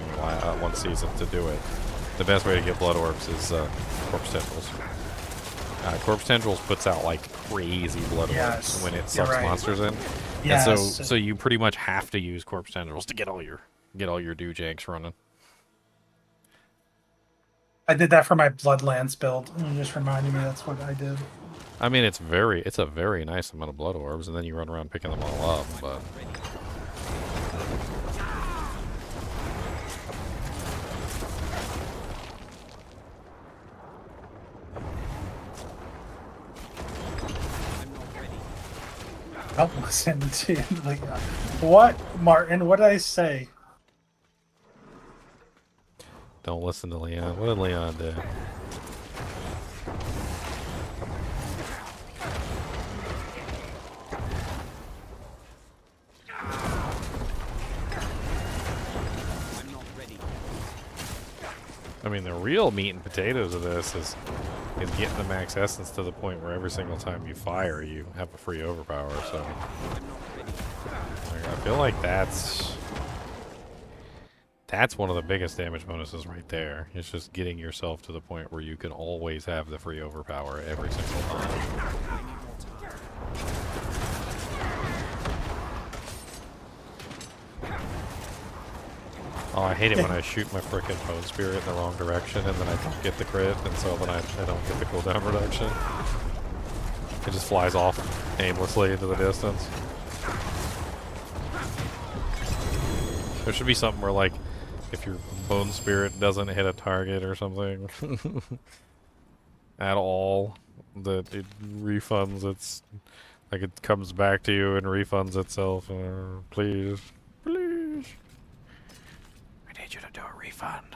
one season to do it. The best way to get Blood Orbs is Corpse Tendrils. Corpse Tendrils puts out like crazy Blood Orbs when it sucks monsters in. Yes. And so you pretty much have to use Corpse Tendrils to get all your do-janks running. I did that for my Bloodlands build. You just reminded me that's what I did. I mean, it's a very nice amount of Blood Orbs, and then you run around picking them all up, but Don't listen to like what, Martin? What did I say? don't listen to Leon. What did Leon do? I mean, the real meat and potatoes of this is getting the max essence to the point where every single time you fire, you have a free overpower. So I feel like that's one of the biggest damage bonuses right there. It's just getting yourself to the point where you can always have the free overpower every single time. Oh, I hate it when I shoot my frickin' Bone Spirit in the wrong direction and then I don't get the crit, and so then I don't get the cooldown reduction. It just flies off aimlessly into the distance. There should be something where, like, if your Bone Spirit doesn't hit a target or something at all, that it refunds its... like, it comes back to you and refunds itself. Please. Please. I need you to do a refund.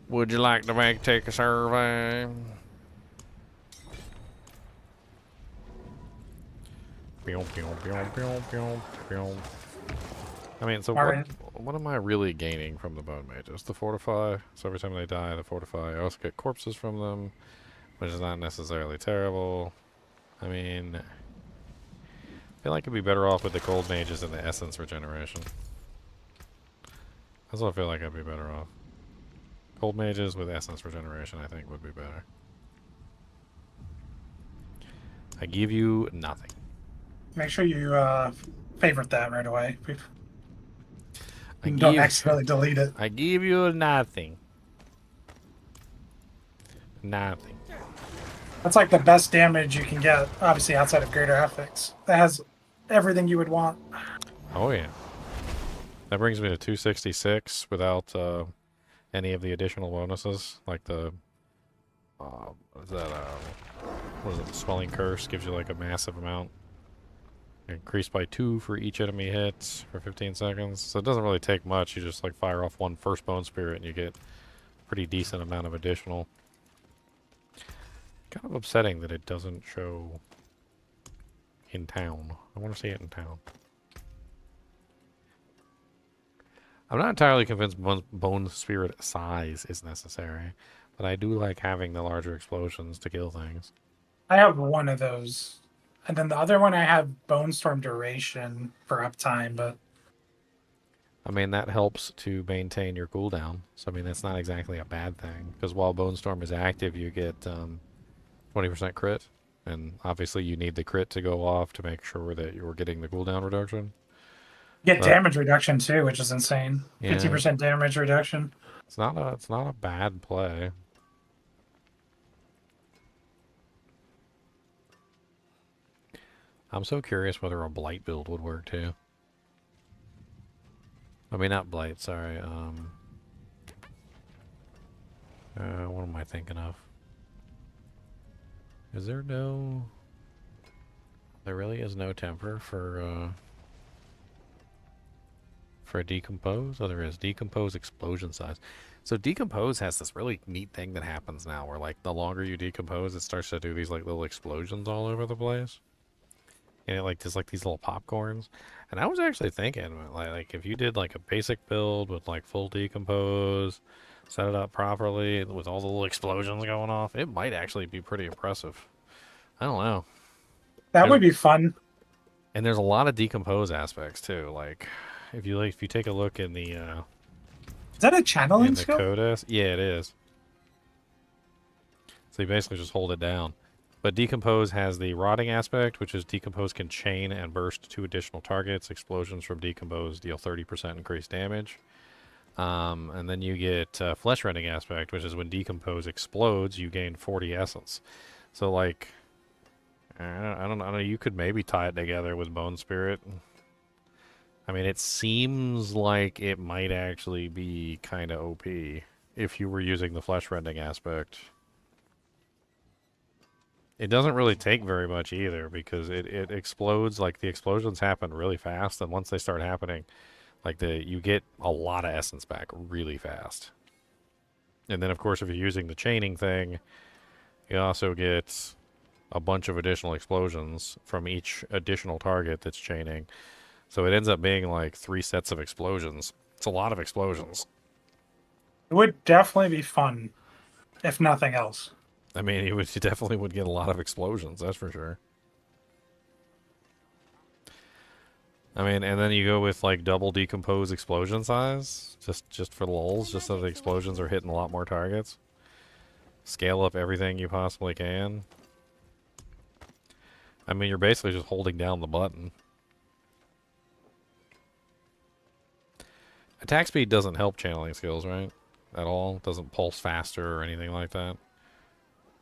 Would you like to take a survey? I mean, so what am I really gaining from the Bone Mages? The Fortify. So every time they die, the Fortify. I also get corpses from them, which is not necessarily terrible. I mean, I feel like I'd be better off with the Gold Mages and the Essence Regeneration. That's what I feel like I'd be better off. Gold Mages with Essence Regeneration, I think, would be better. I give you nothing. Make sure you favorite that right away. Don't accidentally delete it. I give you nothing. Nothing. That's like the best damage you can get, obviously outside of Greater Ethics. That has everything you would want. Oh yeah. That brings me to 266 without any of the additional bonuses, like the what is it? The Swelling Curse gives you like a massive amount. Increased by 2 for each enemy hit for 15 seconds. So it doesn't really take much. You just like fire off one first Bone Spirit and you get a pretty decent amount of additional. Kind of upsetting that it doesn't show in town. I want to see it in town. I'm not entirely convinced Bone Spirit size is necessary, but I do like having the larger explosions to kill things. I have one of those. And then the other one I have Bone Storm Duration for uptime, but... I mean, that helps to maintain your cooldown. So, I mean, that's not exactly a bad thing. Because while Bone Storm is active, you get 20% crit. And obviously you need the crit to go off to make sure that you're getting the cooldown reduction. Get damage reduction too, which is insane. 50% damage reduction. It's not a bad play. I'm so curious whether a Blight build would work too. I mean, not Blight, sorry. What am I thinking of? Is there no... There really is no temper for decompose? Oh, there is. Decompose explosion size. So decompose has this really neat thing that happens now where, like, the longer you decompose, it starts to do these, like, little explosions all over the place. And it, like, does, like, these little popcorns. And I was actually thinking, like if you did, like, a basic build with, like, full decompose, set it up properly with all the little explosions going off, it might actually be pretty impressive. I don't know. That would be fun. And there's a lot of decompose aspects too. Like, if you take a look in the Is that a channeling in the skill? codex, yeah, it is. So you basically just hold it down. But decompose has the rotting aspect, which is decompose can chain and burst 2 additional targets. Explosions from decompose deal 30% increased damage. And then you get flesh rending aspect, which is when decompose explodes, you gain 40 essence. So like, I don't know. You could maybe tie it together with bone spirit. I mean, it seems like it might actually be kind of OP if you were using the flesh rending aspect. It doesn't really take very much either because it explodes. Like, the explosions happen really fast, and once they start happening, like, you get a lot of essence back really fast. And then, of course, if you're using the chaining thing, you also get a bunch of additional explosions from each additional target that's chaining. So it ends up being like 3 sets of explosions. It's a lot of explosions. It would definitely be fun, if nothing else. I mean, you definitely would get a lot of explosions, that's for sure. I mean, and then you go with like double decompose explosion size, just for lulz, just so the explosions are hitting a lot more targets. Scale up everything you possibly can. I mean, you're basically just holding down the button. Attack speed doesn't help channeling skills, right? At all. It doesn't pulse faster or anything like that.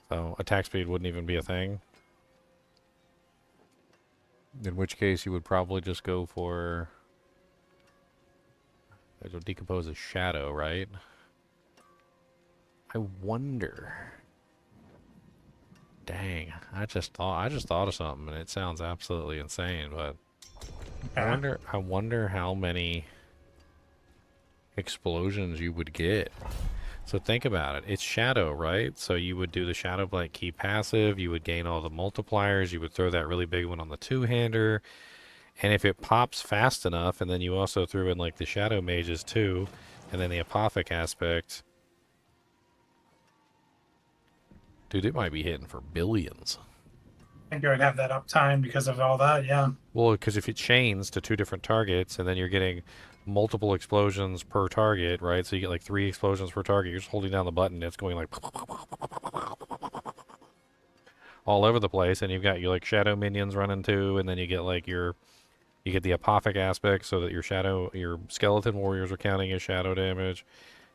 So attack speed wouldn't even be a thing. In which case you would probably just go for... It'll decompose a shadow, right? I wonder... Dang, I just thought of something and it sounds absolutely insane, but I wonder how many explosions you would get. So think about it. It's shadow, right? So you would do the shadow blight key passive, you would gain all the multipliers, you would throw that really big one on the two-hander, and if it pops fast enough, and then you also threw in like the shadow mages too, and then the apothic aspect, dude, it might be hitting for billions. I think I would have that uptime because of all that, yeah. Well, because if it chains to 2 different targets, and then you're getting multiple explosions per target, right? So you get like 3 explosions per target. You're just holding down the button, it's going like all over the place, and you've got your like shadow minions running too, and then you get like you get the apothic aspect, so that your skeleton warriors are counting as shadow damage.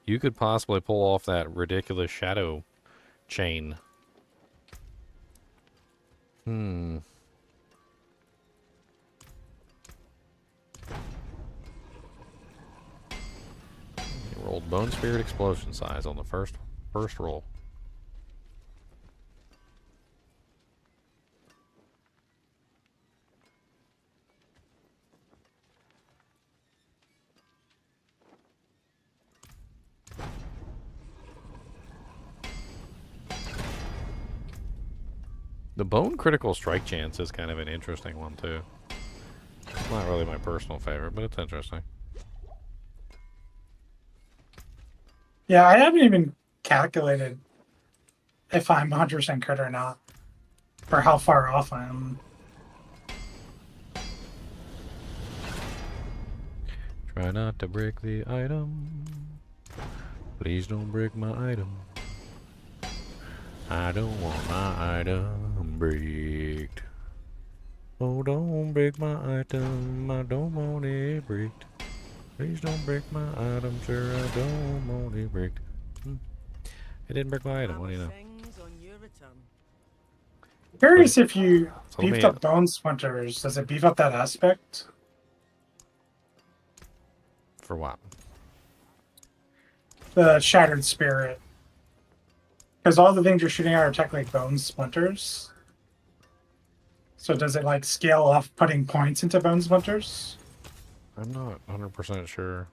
You could possibly pull off that ridiculous shadow chain. You rolled Bone Spirit explosion size on the first roll. The bone critical strike chance is kind of an interesting one too. It's not really my personal favorite, but it's interesting. Yeah, I haven't even calculated if I'm 100% crit or not, or how far off I am. Try not to break the item. Please don't break my item. I don't want my item bricked. Oh, don't break my item. I don't want it bricked. Please don't break my item, sir. I don't want it bricked. It didn't break my item. What do you know? Curious if you So let beefed me- up Bone Splinters, does it beef up that aspect? For what? The Shattered Spirit. Because all the things you're shooting at are technically bone splinters. So does it like scale off putting points into bone splinters? I'm not 100% sure.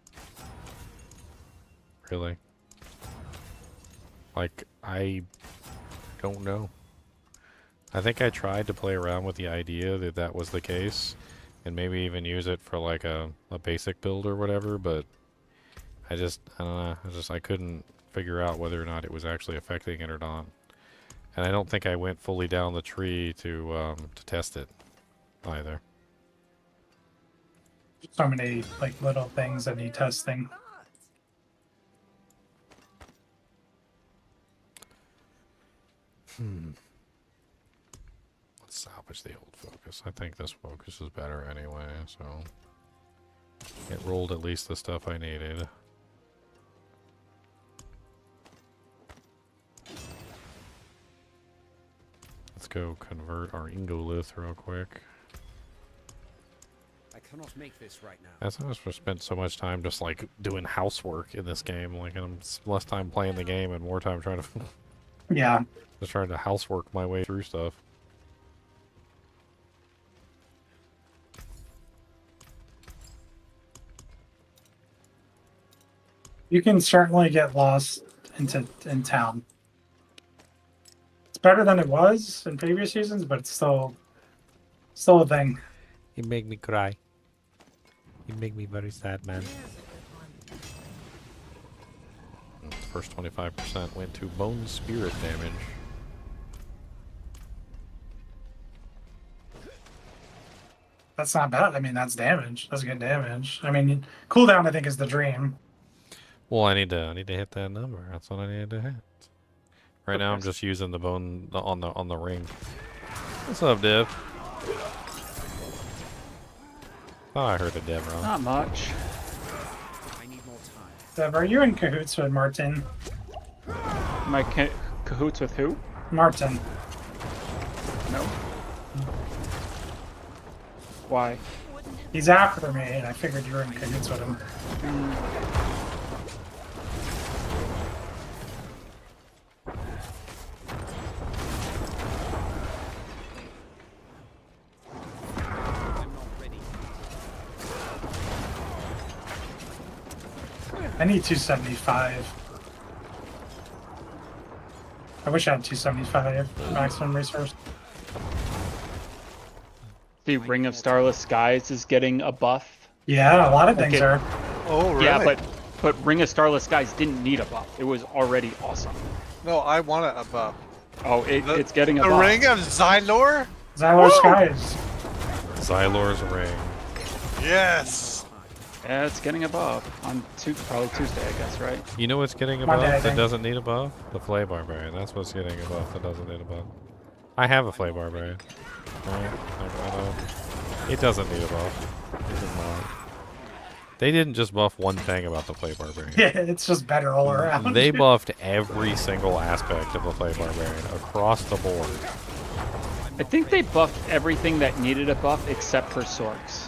Really. Like, I don't know. I think I tried to play around with the idea that that was the case, and maybe even use it for like a basic build or whatever, but I don't know, I couldn't figure out whether or not it was actually affecting it or not. And I don't think I went fully down the tree to test it either. So many like little things that need testing. Let's salvage the old focus. I think this focus is better anyway, so it rolled at least the stuff I needed. Let's go convert our Ingolith real quick. I cannot make this right now. That's why I spent so much time just like doing housework in this game. Like, I'm less time playing the game and more time trying to Yeah. just trying to housework my way through stuff. You can certainly get lost in town. It's better than it was in previous seasons, but it's still a thing. You make me cry. You make me very sad, man. First 25% went to bone spirit damage. That's not bad. I mean, that's damage. That's good damage. I mean, cooldown I think is the dream. Well, I need to hit that number. That's what I need to hit. Right now, I'm just using the bone on the ring. What's up, Dev? Oh, I heard a Dev wrong. Not much. I need more time. Dev, are you in cahoots with Martin? Am I cahoots with who? Martin. No. Why? He's after me, and I figured you were in cahoots with him. I need 275. I wish I had 275 maximum resource. The Ring of Starless Skies is getting a buff. Yeah, a lot of things are. Oh, really? Yeah, but Ring of Starless Skies didn't need a buff. It was already awesome. No, I want it above. Oh, it's getting a the buff. Ring of Xylor? Xylor Skies. Xylor's ring. Yes! Yeah, it's getting a buff on probably Tuesday, I guess, right? You know what's getting a Monday, I buff that think. doesn't need a buff? The Flay Barbarian. That's what's getting a buff that doesn't need a buff. I have a Flay Barbarian. Right? I know. It doesn't need a buff. It does not. They didn't just buff one thing about the Flay Barbarian. Yeah, it's just better all around. They buffed every single aspect of the Flay Barbarian across the board. I think they buffed everything that needed a buff except for Sorks.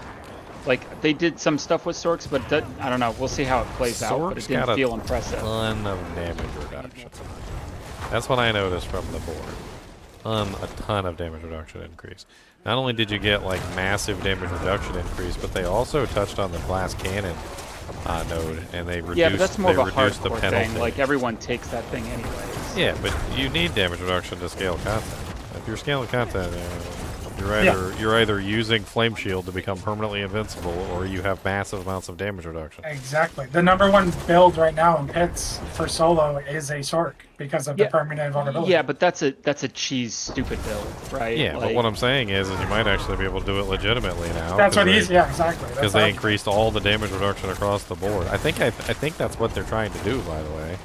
Like, they did some stuff with Sorks, but I don't know. We'll see how it plays out, but it didn't feel impressive. Ton of damage reduction. That's what I noticed from the board. A ton of damage reduction increase. Not only did you get like massive damage reduction increase, but they also touched on the glass cannon node, and they reduced, but that's more of a reduced the hardcore penalty. thing. Like, everyone takes that thing anyways. Yeah, but you need damage reduction to scale content. If you're scaling content, you're either using Flame Shield to become permanently invincible, or you have massive amounts of damage reduction. Exactly. The number one build right now in pits for solo is a Sork because of the permanent vulnerability. Yeah, but that's a cheese stupid build, right? Yeah, like, but what I'm saying is you might actually be able to do it legitimately now. That's what he's. Yeah, exactly. Because they increased all the damage reduction across the board. I think that's what they're trying to do, by the way.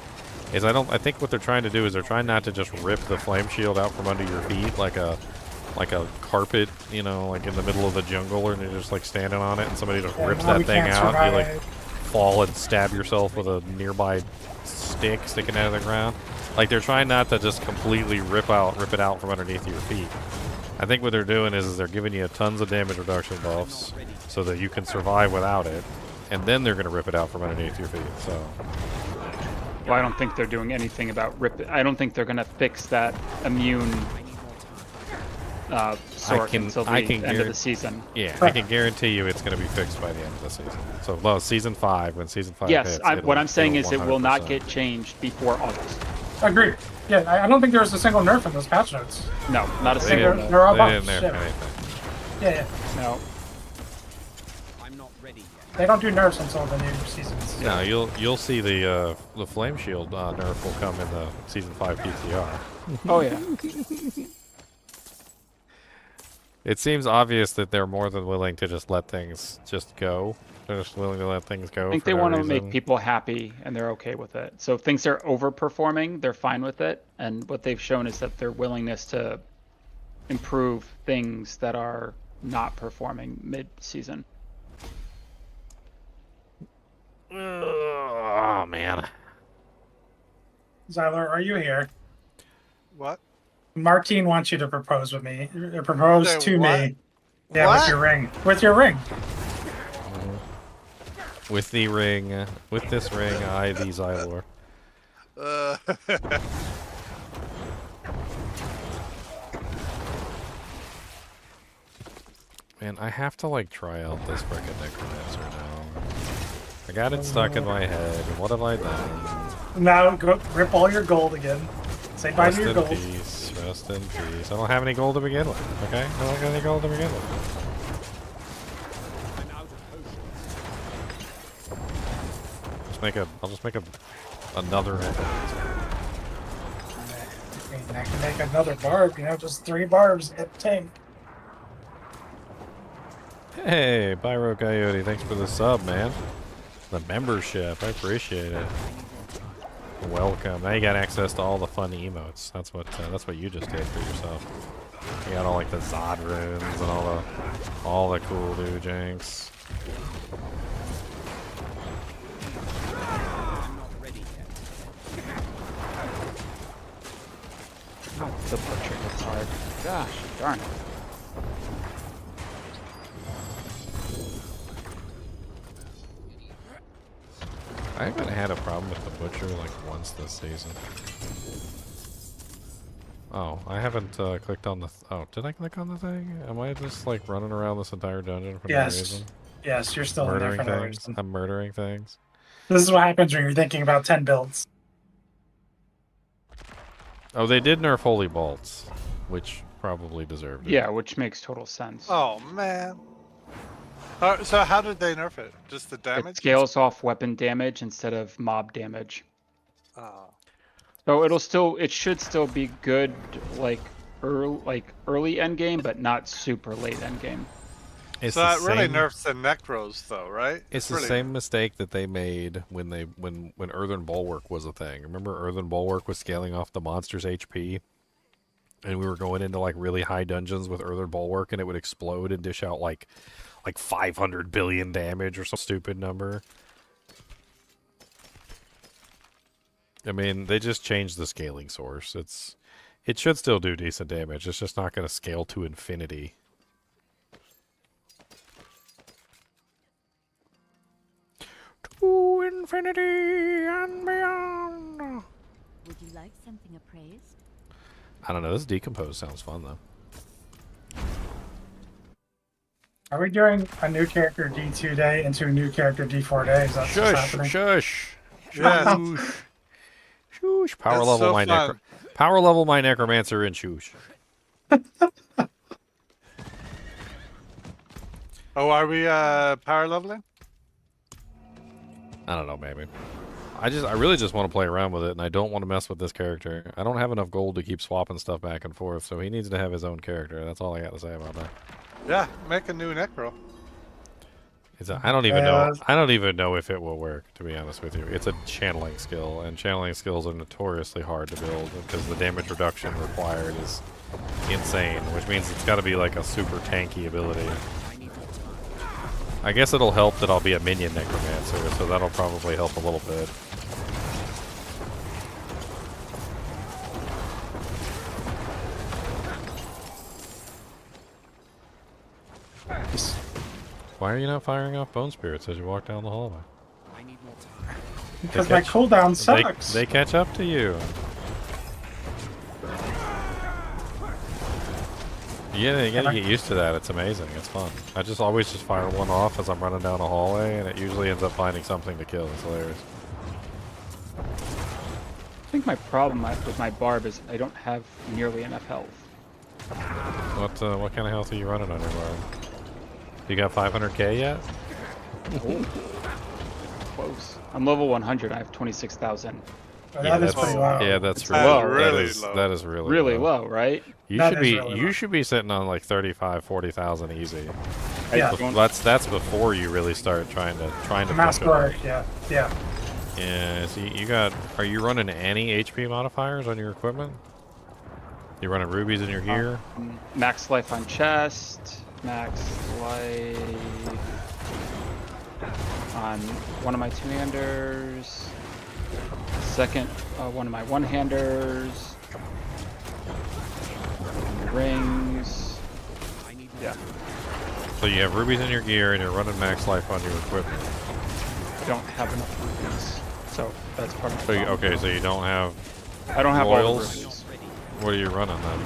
I think what they're trying to do is they're trying not to just rip the flame shield out from under your feet like a carpet, you know, like in the middle of the jungle, and you're just like standing on it and somebody just rips that thing out and you like fall and stab yourself with a nearby stick sticking out of the ground. Like, they're trying not to just completely rip it out from underneath your feet. I think what they're doing is they're giving you tons of damage reduction buffs so that you can survive without it, and then they're going to rip it out from underneath your feet. So Well, I don't think they're doing anything about I don't think they're gonna fix that immune sort until the end of the season. Yeah, I can guarantee you it's going to be fixed by the end of the season. So, well, season 5, when season 5 Yes, hits, what I'm saying is it will not 100%. get changed before August. Agreed. Yeah, I don't think there was a single nerf in those patch notes. No, not a They single. didn't- They're all they didn't buffs, nerf yeah. anything. Yeah, yeah. No. I'm not ready yet. They don't do nerfs until the new seasons. No, you'll see the flame shield nerf will come in the season 5 PTR. Oh yeah. It seems obvious that they're more than willing to just let things just go. They're just willing to let things go. I think for they no want to reason. make people happy, and they're okay with it. So if things are overperforming, they're fine with it. And what they've shown is that their willingness to improve things that are not performing mid-season. Oh man. Zyler, are you here? What? Martine wants you to propose with me. Propose Say to what? me. Yeah, What? with your ring. With your ring. With the ring, with this ring, I thee Xylor. Man, I have to like try out this frickin' Necromancer now. I got it stuck in my head. What have I done? Now go rip all your gold again. Say bye Rest to your in gold. peace. Rest in peace. I don't have any gold to begin with. Okay, I don't have any gold to begin with. I'm out of potions. I'll just make another Necromancer. I can make another barb, just 3 barbs at tank. Hey, Pyro Coyote, thanks for the sub, man. The membership, I appreciate it. Welcome. Now you got access to all the fun emotes. That's what you just did for yourself. You got all like the Zod runes and all the cool new janks. I'm not ready yet. Oh, the butcher hits hard. Gosh, darn it. I haven't had a problem with the butcher like once this season. Oh, I haven't clicked on the. Oh, did I click on the thing? Am I just like running around this entire dungeon for no reason? Yes, you're still Murdering in there for no things. reason. I'm murdering things. This is what happens when you're thinking about 10 builds. Oh, they did nerf holy bolts, which probably deserved it. Yeah, which makes total sense. Oh man. So how did they nerf it? Just the damage? It scales off weapon damage instead of mob damage. Oh. So it should still be good, like early end game, but not super late end game. It's So the that really same- nerfs the necros, though, right? It's the really... same mistake that they made when Earthen Bulwark was a thing. Remember Earthen Bulwark was scaling off the monster's HP? And we were going into like really high dungeons with Earthen Bulwark and it would explode and dish out like 500 billion damage or some stupid number. I mean, they just changed the scaling source. It should still do decent damage. It's just not going to scale to infinity. To infinity and beyond. Would you like something appraised? I don't know. This decompose sounds fun though. Are we doing a new character D2 day into a new character D4 day? Is that what's happening? Shush. Yes. Shush. Power That's level so my fun. Power level my necromancer and shush. Oh, are we power leveling? I don't know, maybe. I really just want to play around with it, and I don't want to mess with this character. I don't have enough gold to keep swapping stuff back and forth, so he needs to have his own character. That's all I got to say about that. Yeah, make a new necro. I don't even know. I don't even know if it will work. To be honest with you, it's a channeling skill, and channeling skills are notoriously hard to build because the damage reduction required is insane. Which means it's got to be like a super tanky ability. I guess it'll help that I'll be a minion necromancer, so that'll probably help a little bit. Why are you not firing off bone spirits as you walk down the hallway? I need more time. Because my cooldown sucks. They catch up to you. Yeah, you gotta get used to that. It's amazing. It's fun. I just always just fire one off as I'm running down a hallway, and it usually ends up finding something to kill. It's hilarious. I think my problem with my barb is I don't have nearly enough health. What kind of health are you running on your barb? You got 500k yet? Oh. Close. I'm level 100. I have 26,000. Yeah, that is pretty low. Yeah, that's really low. That is really really low, right? You should be sitting on like 35, 40,000 easy. Yeah. That's before you really start trying to Mascot, yeah. Yeah, so you got, are you running any HP modifiers on your equipment? You running rubies in your gear? Max life on chest, max life on one of my two-handers, second one of my one-handers, rings, yeah. So you have rubies in your gear and you're running max life on your equipment. I don't have enough rubies, so that's part of the problem. Okay, so you don't have I don't have all royals? the rubies. What are you running then?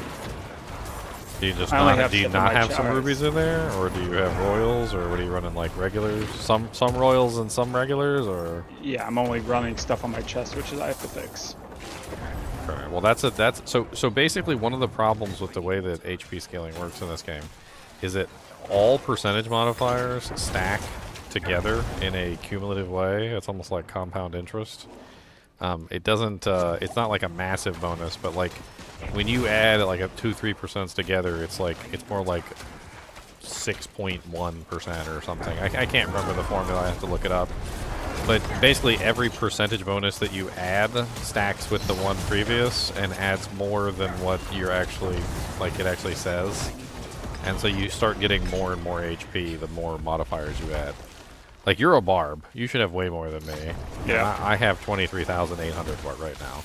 Do you just I only not, have do you stuff in not my have some chest. rubies in there, or do you have royals, or what are you running, like regulars? Some royals and some regulars, or? Yeah, I'm only running stuff on my chest, which is I have to fix. Okay, well that's so basically one of the problems with the way that HP scaling works in this game is that all percentage modifiers stack together in a cumulative way. It's almost like compound interest. It doesn't it's not like a massive bonus, but like when you add like a 2-3% together, it's more like 6.1% or something. I can't remember the formula, I have to look it up. But basically every percentage bonus that you add stacks with the one previous and adds more than what you're actually, like it actually says. And so you start getting more and more HP the more modifiers you add. Like, you're a barb. You should have way more than me. Yeah. I have 23,800 right now.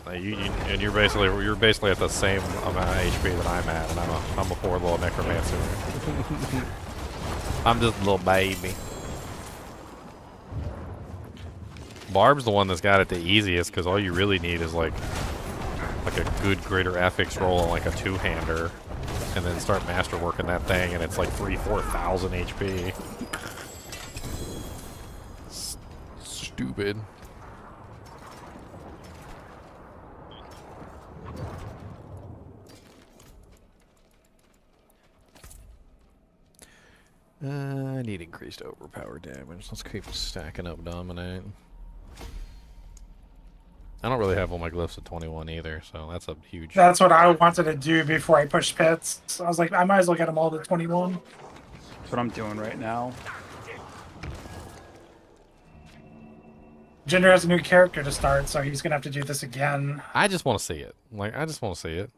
And you're basically at the same amount of HP that I'm at, and I'm a poor little necromancer. I'm just a little baby. Barb's the one that's got it the easiest, because all you really need is like a good greater affix roll on like a two-hander, and then start masterworking that thing, and it's like 4,000 HP. Stupid. I need increased overpower damage. Let's keep stacking up Dominate. I don't really have all my glyphs at 21 either, so that's a huge... That's what I wanted to do before I pushed pits. So I was like, I might as well get them all to 21. That's what I'm doing right now. Jinder has a new character to start, so he's gonna have to do this again. I just want to see it. Like, I just want to see it.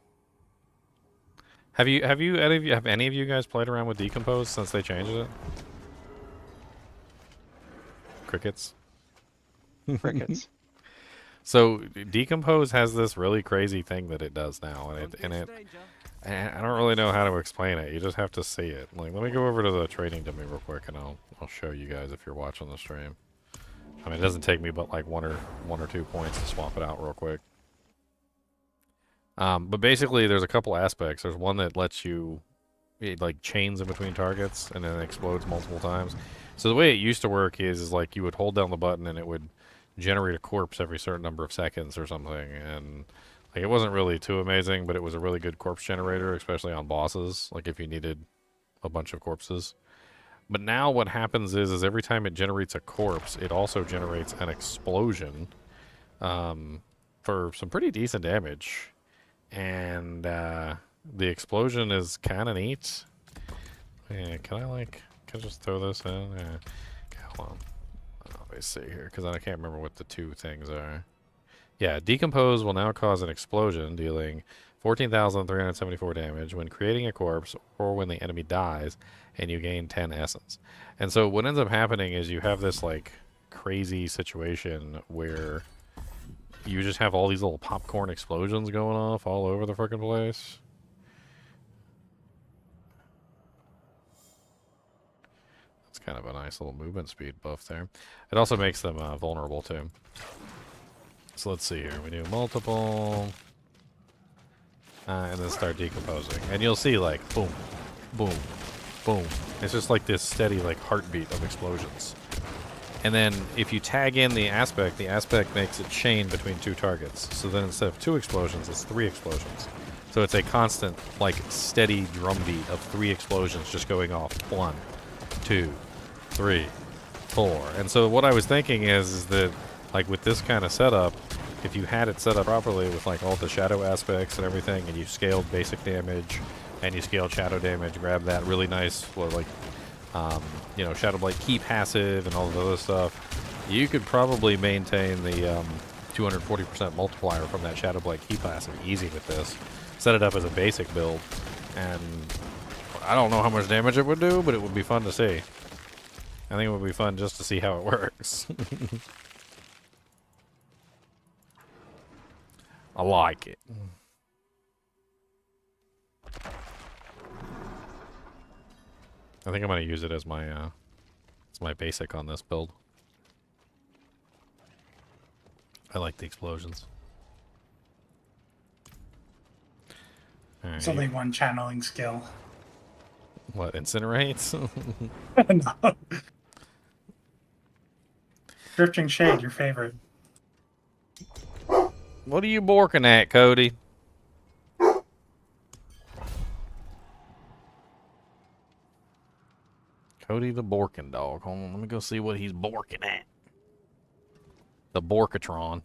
Have any of you guys played around with Decompose since they changed it? Crickets. Crickets. So Decompose has this really crazy thing that it does now, and I don't really know how to explain it. You just have to see it. Like, let me go over to the trading dummy real quick, and I'll show you guys if you're watching the stream. I mean, it doesn't take me but like one or 2 points to swap it out real quick. But basically, there's a couple aspects. There's one that lets you, it like chains in between targets and then explodes multiple times. So the way it used to work is like you would hold down the button and it would generate a corpse every certain number of seconds or something. And like it wasn't really too amazing, but it was a really good corpse generator, especially on bosses. Like if you needed a bunch of corpses. But now what happens is every time it generates a corpse, it also generates an explosion for some pretty decent damage. And the explosion is kind of neat. Yeah, can I just throw this in? Yeah. Okay, hold on. Let me see here, because I can't remember what the two things are. Yeah, Decompose will now cause an explosion, dealing 14,374 damage when creating a corpse or when the enemy dies, and you gain 10 essence. And so what ends up happening is you have this like crazy situation where you just have all these little popcorn explosions going off all over the frickin' place. That's kind of a nice little movement speed buff there. It also makes them vulnerable too. So let's see here. We do multiple, and then start decomposing, and you'll see like boom, boom, boom. It's just like this steady like heartbeat of explosions. And then if you tag in the aspect makes it chain between 2 targets. So then instead of 2 explosions, it's 3 explosions. So it's a constant, like, steady drumbeat of 3 explosions just going off. 1, 2, 3, 4. And so what I was thinking is that, like, with this kind of setup, if you had it set up properly with, like, all the shadow aspects and everything, and you scaled basic damage, and you scaled shadow damage, grab that really nice, well, like, you know, Shadow Blight key passive and all the other stuff, you could probably maintain the 240% multiplier from that Shadow Blight key passive easy with this. Set it up as a basic build, and I don't know how much damage it would do, but it would be fun to see. I think it would be fun just to see how it works. I like it. I think I'm going to use it as my basic on this build. I like the explosions. Right. It's only one channeling skill. What, incinerates? No. Drifting Shade, your favorite. What are you borking at, Cody? Cody the Borkin dog. Hold on, let me go see what he's borking at. The Borkatron.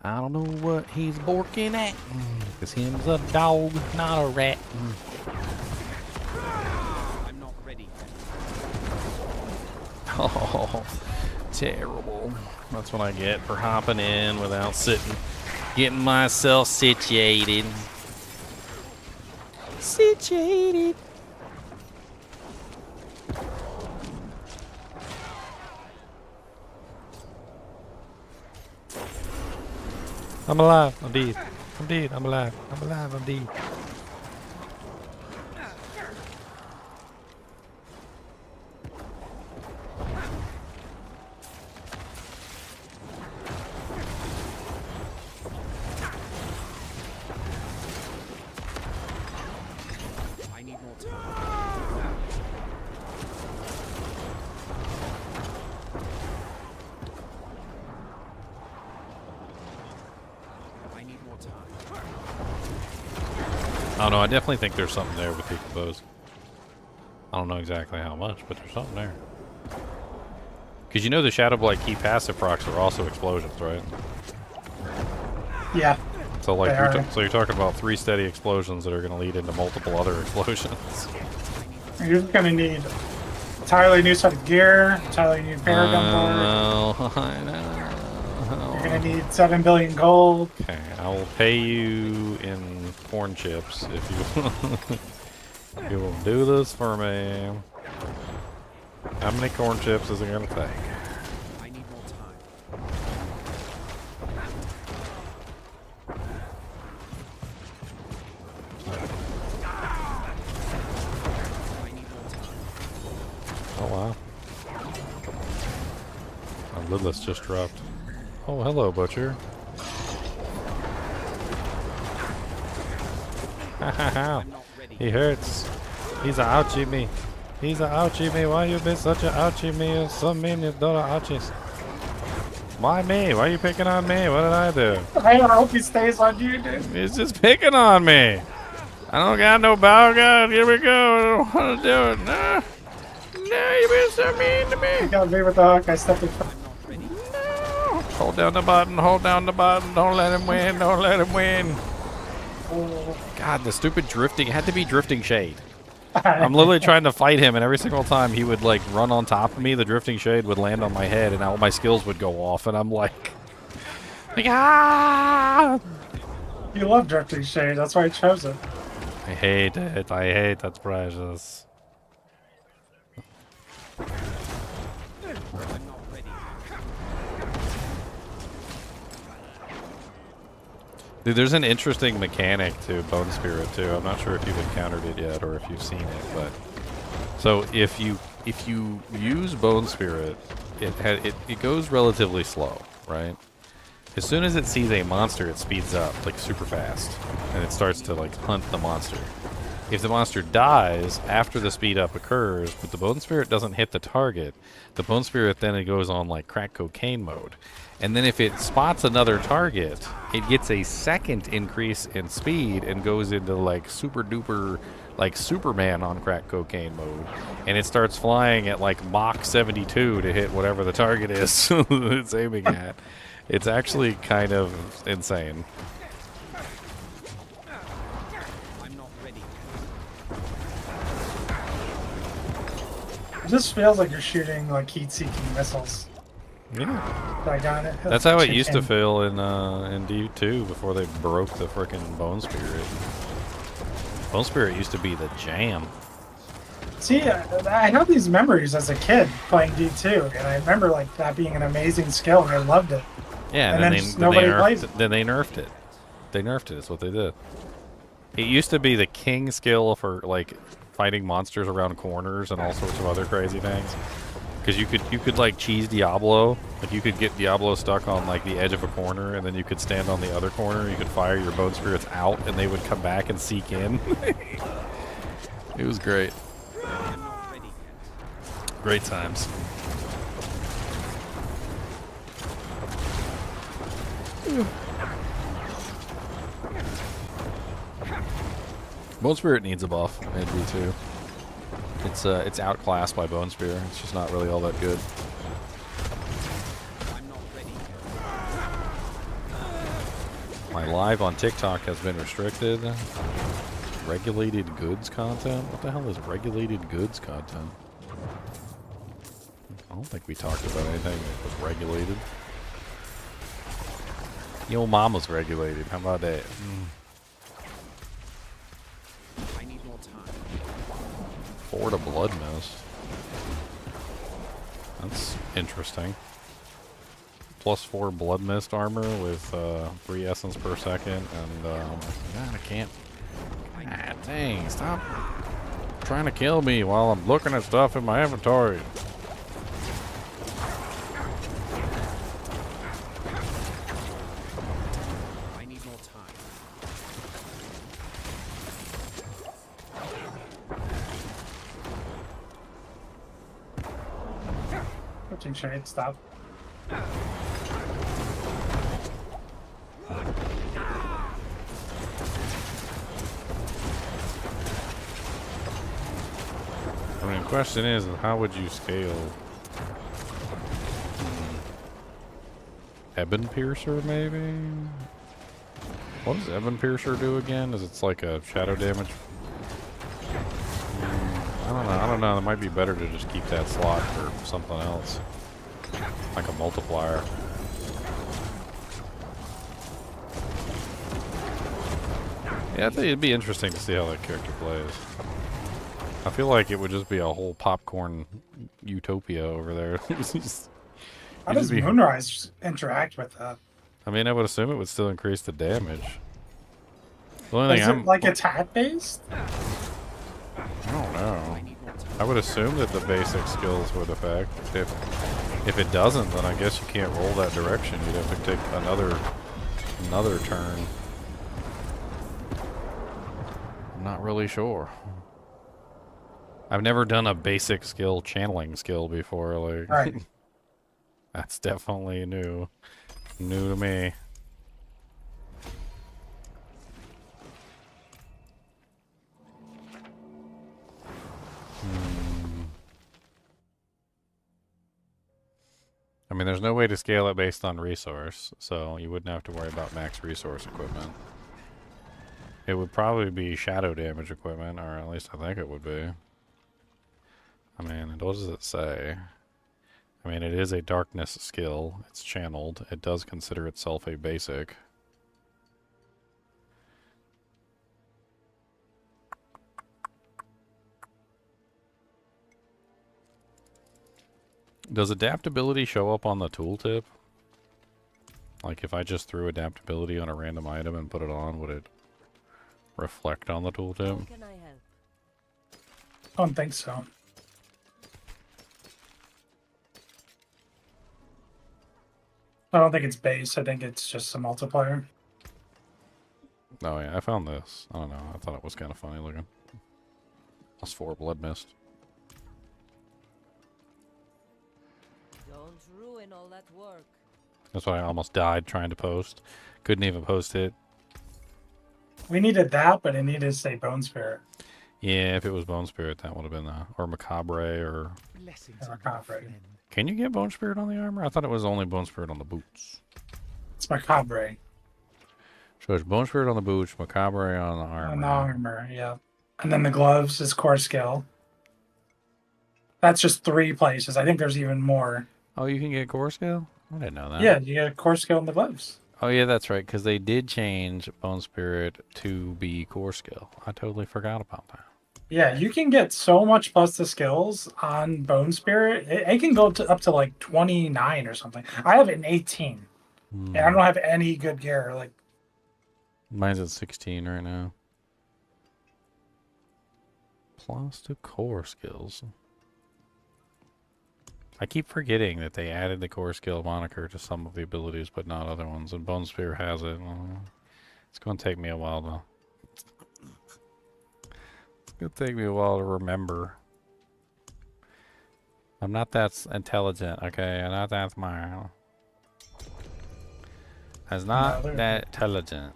I don't know what he's borking at. Because him's a dog, not a rat. I'm not ready yet. Oh, terrible. That's what I get for hopping in without sitting. Getting myself situated. Situated. I'm alive. I'm dead. I'm dead. I'm alive. I'm alive. I'm dead. I need more time. I don't know, I definitely think there's something there with decompose. I don't know exactly how much, but there's something there. Because you know the Shadow Blight key passive procs are also explosions, right? Yeah. So like you're talking about 3 steady explosions that are going to lead into multiple other explosions. You're just gonna need entirely new set of gear, entirely new paragon board. I know. You're gonna need 7 billion gold. Okay, I will pay you in corn chips if you you will do this for me. How many corn chips is it gonna take? I need more time. Oh wow. My lidless just dropped. Oh hello, butcher. He hurts. He's a ouchie me. He's a ouchie me. Why you been such a ouchie me? You're so mean, you don't ouchies. Why me? Why are you picking on me? What did I do? I hope he stays on you, dude. He's just picking on me. I don't got no bow gun. Here we go. I don't want to do it. No. No, you've been so mean to me. You got me with the hook. I stepped in front. No. Hold down the button. Hold down the button. Don't let him win. Don't let him win. God, the stupid drifting. It had to be drifting shade. I'm literally trying to fight him, and every single time he would like run on top of me, the drifting shade would land on my head, and all my skills would go off, and I'm like ah! You love drifting shade. That's why I chose it. I hate it. I hate that precious. Dude, there's an interesting mechanic to Bone Spirit too. I'm not sure if you've encountered it yet or if you've seen it, but so if you use Bone Spirit, it goes relatively slow, right? As soon as it sees a monster, it speeds up like super fast, and it starts to like hunt the monster. If the monster dies after the speed up occurs, but the Bone Spirit doesn't hit the target, the Bone Spirit then it goes on like crack cocaine mode. And then if it spots another target, it gets a second increase in speed and goes into like super duper, like Superman on crack cocaine mode. And it starts flying at like Mach 72 to hit whatever the target is it's aiming at. It's actually kind of insane. It just feels like you're shooting like heat-seeking missiles. Yeah. I got it. That's how it used to feel in D2 before they broke the frickin' Bone Spirit. Bone Spirit used to be the jam. See, I have these memories as a kid playing D2, and I remember like that being an amazing skill, and I loved it. Yeah, and then then nobody plays it. Then they nerfed it. They nerfed it. That's what they did. It used to be the king skill for like fighting monsters around corners and all sorts of other crazy things. Because you could like cheese Diablo, like you could get Diablo stuck on like the edge of a corner, and then you could stand on the other corner. You could fire your Bone Spirits out, and they would come back and seek in. It was great. Great times. Bone Spirit needs a buff in V2. It's outclassed by Bone Spear. It's just not really all that good. My live on TikTok has been restricted. Regulated goods content? What the hell is regulated goods content? I don't think we talked about anything that was regulated. Your mama's regulated. How about that? I need more time. 4 to Blood Mist. That's interesting. +4 Blood Mist armor with 3 essence per second, and God, I can't. God dang! Stop trying to kill me while I'm looking at stuff in my inventory. I need more time. Switching shade, stop. I mean, the question is, how would you scale? Ebon Piercer, maybe? What does Ebon Piercer do again? Is it's like a shadow damage? I don't know. It might be better to just keep that slot for something else. Like a multiplier. Yeah, I think it'd be interesting to see how that character plays. I feel like it would just be a whole popcorn utopia over there. How does Moonrise interact with that? I mean, I would assume it would still increase the damage. The only Is thing it like attack based? I don't know. I would assume that the basic skills would affect. If it doesn't, then I guess you can't roll that direction. You'd have to take another turn. I'm not really sure. I've never done a basic skill channeling skill before. Like, Right. that's definitely new to me. I mean, there's no way to scale it based on resource, so you wouldn't have to worry about max resource equipment. It would probably be shadow damage equipment, or at least I think it would be. I mean, what does it say? I mean, it is a darkness skill. It's channeled. It does consider itself a basic. Does adaptability show up on the tooltip? Like, if I just threw adaptability on a random item and put it on, would it reflect on the tooltip? Can I help? I don't think so. I don't think it's base. I think it's just a multiplier. Oh yeah, I found this. I don't know. I thought it was kind of funny looking. +4 blood mist. Don't ruin all that work. That's why I almost died trying to post. Couldn't even post it. We needed that, but it needed to say Bone Spirit. Yeah, if it was Bone Spirit, that would have been or Macabre or... Macabre. Can you get Bone Spirit on the armor? I thought it was only Bone Spirit on the boots. It's Macabre. So it's Bone Spirit on the boots, Macabre on the armor. On the armor, yeah. And then the gloves is core skill. That's just 3 places. I think there's even more. Oh, you can get core skill? I didn't know that. Yeah, you get a core skill in the gloves. Oh yeah, that's right, because they did change Bone Spirit to be core skill. I totally forgot about that. Yeah, you can get so much plus the skills on Bone Spirit. It can go up to like 29 or something. I have an 18. And I don't have any good gear. Like, mine's at 16 right now. Plus 2 core skills. I keep forgetting that they added the core skill moniker to some of the abilities, but not other ones. And Bone Spear has it. It's going to take me a while to... It's going to take me a while to remember. I'm not that intelligent, okay? I'm not that smart. I was not that intelligent.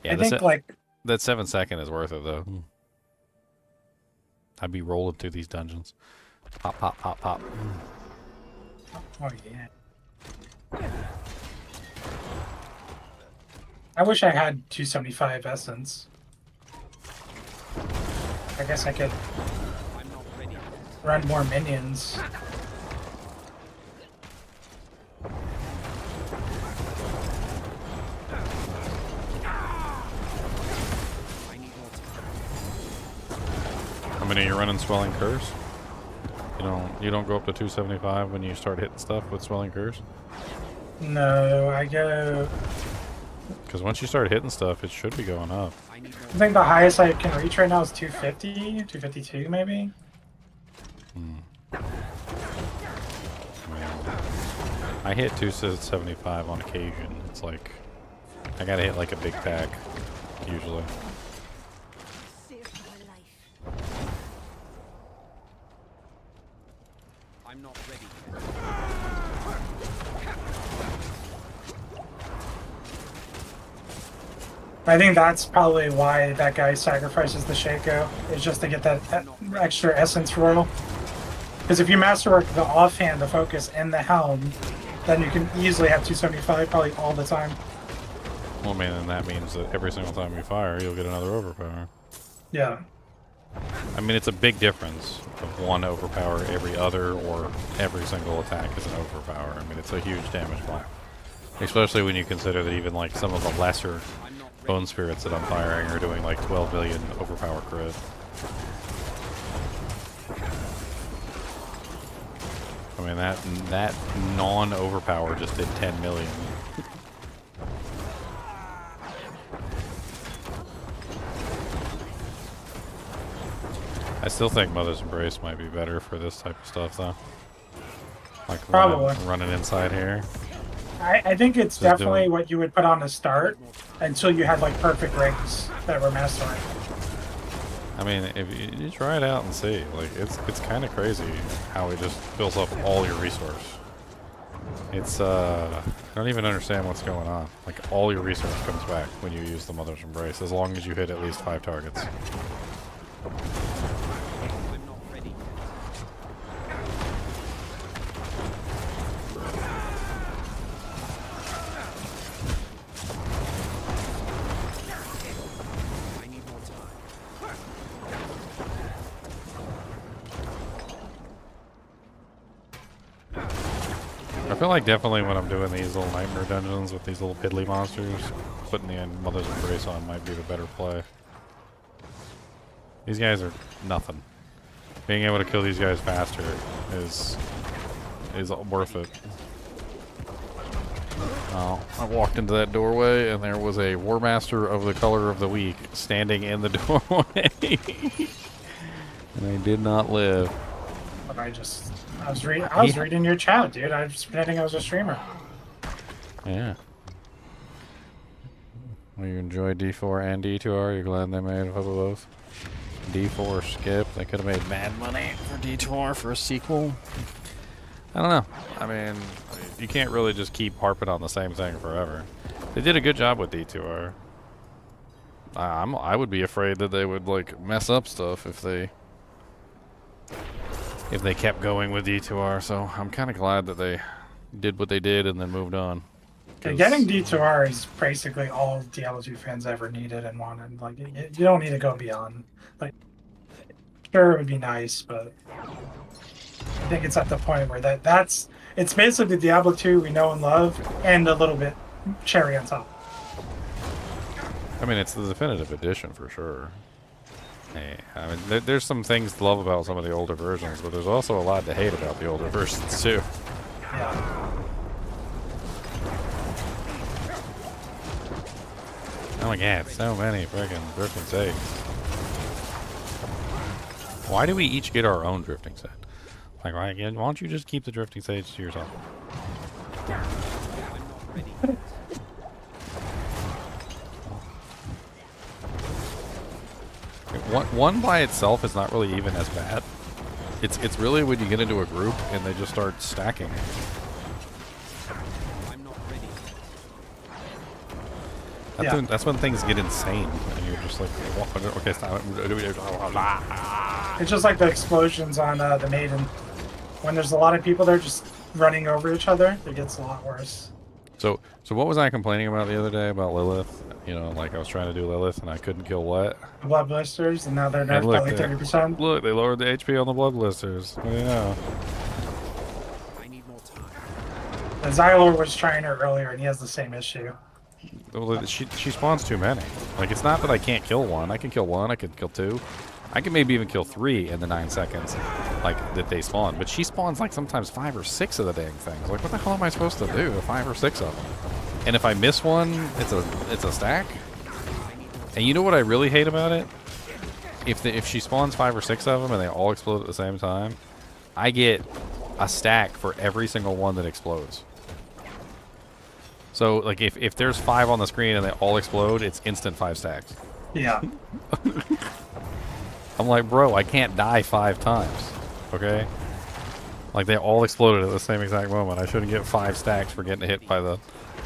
Yeah, I think like that 7 second is worth it though. I'd be rolling through these dungeons. Pop, pop, pop, pop. Oh yeah. I wish I had 275 essence. I guess I could run more minions. How many are you running Swelling Curse? You don't go up to 275 when you start hitting stuff with Swelling Curse? No, I go... Because once you start hitting stuff, it should be going up. I think the highest I can reach right now is 250, 252 maybe? I hit 275 on occasion. It's like, I gotta hit like a big pack, usually. I'm not ready. I think that's probably why that guy sacrifices the Shaco, is just to get that extra essence royal. Because if you masterwork the offhand, the focus, and the helm, then you can easily have 275 probably all the time. Well, I mean, and that means that every single time you fire, you'll get another overpower. Yeah. I mean, it's a big difference of one overpower every other or every single attack is an overpower. I mean, it's a huge damage block. Especially when you consider that even like some of the lesser Bone Spirits that I'm firing are doing like 12 million overpower crit. I mean, that non-overpower just did 10 million. I still think Mother's Embrace might be better for this type of stuff, though. Like Probably. running inside here. I think it's Just definitely doing- what you would put on the start until you had like perfect rings that were mastering. I mean, if you try it out and see, like it's kind of crazy how it just fills up all your resource. It's I don't even understand what's going on. Like all your resource comes back when you use the Mother's Embrace, as long as you hit at least 5 targets. I'm not ready. I need more time. I feel like definitely when I'm doing these little nightmare dungeons with these little piddly monsters, putting the Mother's Embrace on might be the better play. These guys are nothing. Being able to kill these guys faster is worth it. Oh, I walked into that doorway and there was a War Master of the Color of the Week standing in the doorway. And I did not live. But I was reading your chat, dude. I was pretending I was a streamer. Yeah. Well, you enjoy D4 and D2R? You're glad they made both of those? D4 skip. They could have made mad money for D2R for a sequel. I don't know. I mean, you can't really just keep harping on the same thing forever. They did a good job with D2R. I would be afraid that they would like mess up stuff if they kept going with D2R. So I'm kind of glad that they did what they did and then moved on. Yeah, getting D2R is basically all Diablo 2 fans ever needed and wanted. Like, you don't need to go beyond. Like, sure, it would be nice, but I think it's at the point where it's basically the Diablo 2 we know and love, and a little bit cherry on top. I mean, it's the definitive edition for sure. Hey, I mean, there's some things to love about some of the older versions, but there's also a lot to hate about the older versions too. Yeah. Oh my god, so many freaking drifting saves. Why do we each get our own drifting set? Like, why don't you just keep the drifting sage to yourself? One by itself is not really even as bad. It's really when you get into a group and they just start stacking. That's when things get insane, and you're just like, okay, stop. It's just like the explosions on the Maiden. When there's a lot of people there just running over each other, it gets a lot worse. So what was I complaining about the other day about Lilith? You know, like I was trying to do Lilith and I couldn't kill what? Blood blisters, and now they're nerfed by like 30%. Look, they lowered the HP on the blood blisters. What do you know? I need more time. The Xylor was trying her earlier, and he has the same issue. Well, she spawns too many. Like, it's not that I can't kill one. I can kill one. I can kill two. I can maybe even kill 3 in the 9 seconds, like that they spawn. But she spawns like sometimes 5 or 6 of the dang things. Like, what the hell am I supposed to do? 5 or 6 of them. And if I miss one, it's a stack. And you know what I really hate about it? If she spawns 5 or 6 of them and they all explode at the same time, I get a stack for every single one that explodes. So, like, if there's 5 on the screen and they all explode, it's instant 5 stacks. Yeah. I'm like, bro, I can't die 5 times, okay? Like, they all exploded at the same exact moment. I shouldn't get 5 stacks for getting hit by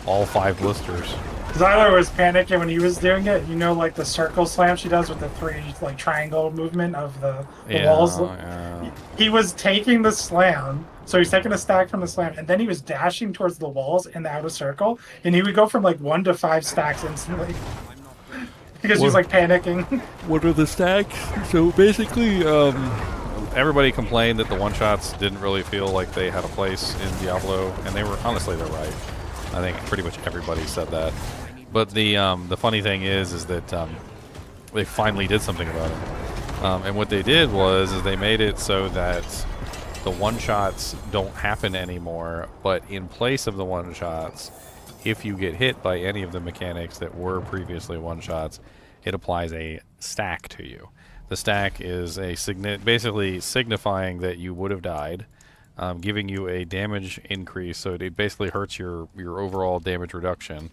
all 5 blisters. Xylor was panicking when he was doing it. You know, like the circle slam she does with the 3, like, triangle movement of the walls? Yeah. He was taking the slam, so he's taking a stack from the slam, and then he was dashing towards the walls in the outer circle, and he would go from, like, 1 to 5 stacks instantly. Because he was, like, panicking. What are the stacks? So basically, everybody complained that the one-shots didn't really feel like they had a place in Diablo, and they're right. I think pretty much everybody said that. But the funny thing is that they finally did something about it. And what they did was they made it so that the one-shots don't happen anymore, but in place of the one-shots, if you get hit by any of the mechanics that were previously one-shots, it applies a stack to you. The stack is basically signifying that you would have died, giving you a damage increase. So it basically hurts your overall damage reduction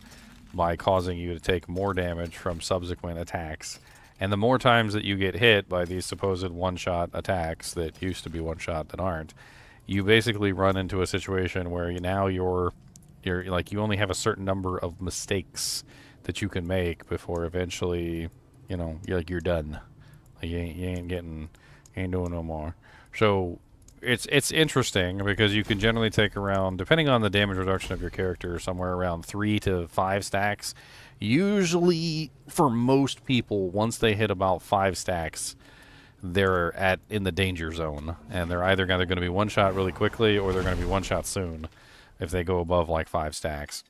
by causing you to take more damage from subsequent attacks. And the more times that you get hit by these supposed one-shot attacks that used to be one-shot that aren't, you basically run into a situation where you're like, you only have a certain number of mistakes that you can make before eventually, you're done. Like, you ain't doing no more. So it's interesting because you can generally take around, depending on the damage reduction of your character, somewhere around 3 to 5 stacks. Usually, for most people, once they hit about 5 stacks, they're in the danger zone, and they're either going to be one shot really quickly or they're going to be one shot soon if they go above like 5 stacks.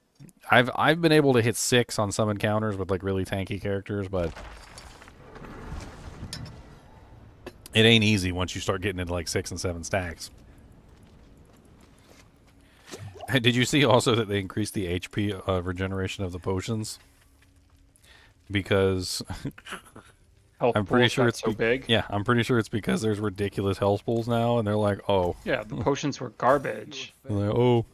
I've been able to hit 6 on some encounters with like really tanky characters, but it ain't easy once you start getting into like 6 and 7 stacks. Did you see also that they increased the HP regeneration of the potions? Because I'm pretty sure it's so big. Yeah, I'm pretty sure it's because there's ridiculous health pools now, and they're like, oh. Yeah, the potions were garbage. They're like, oh.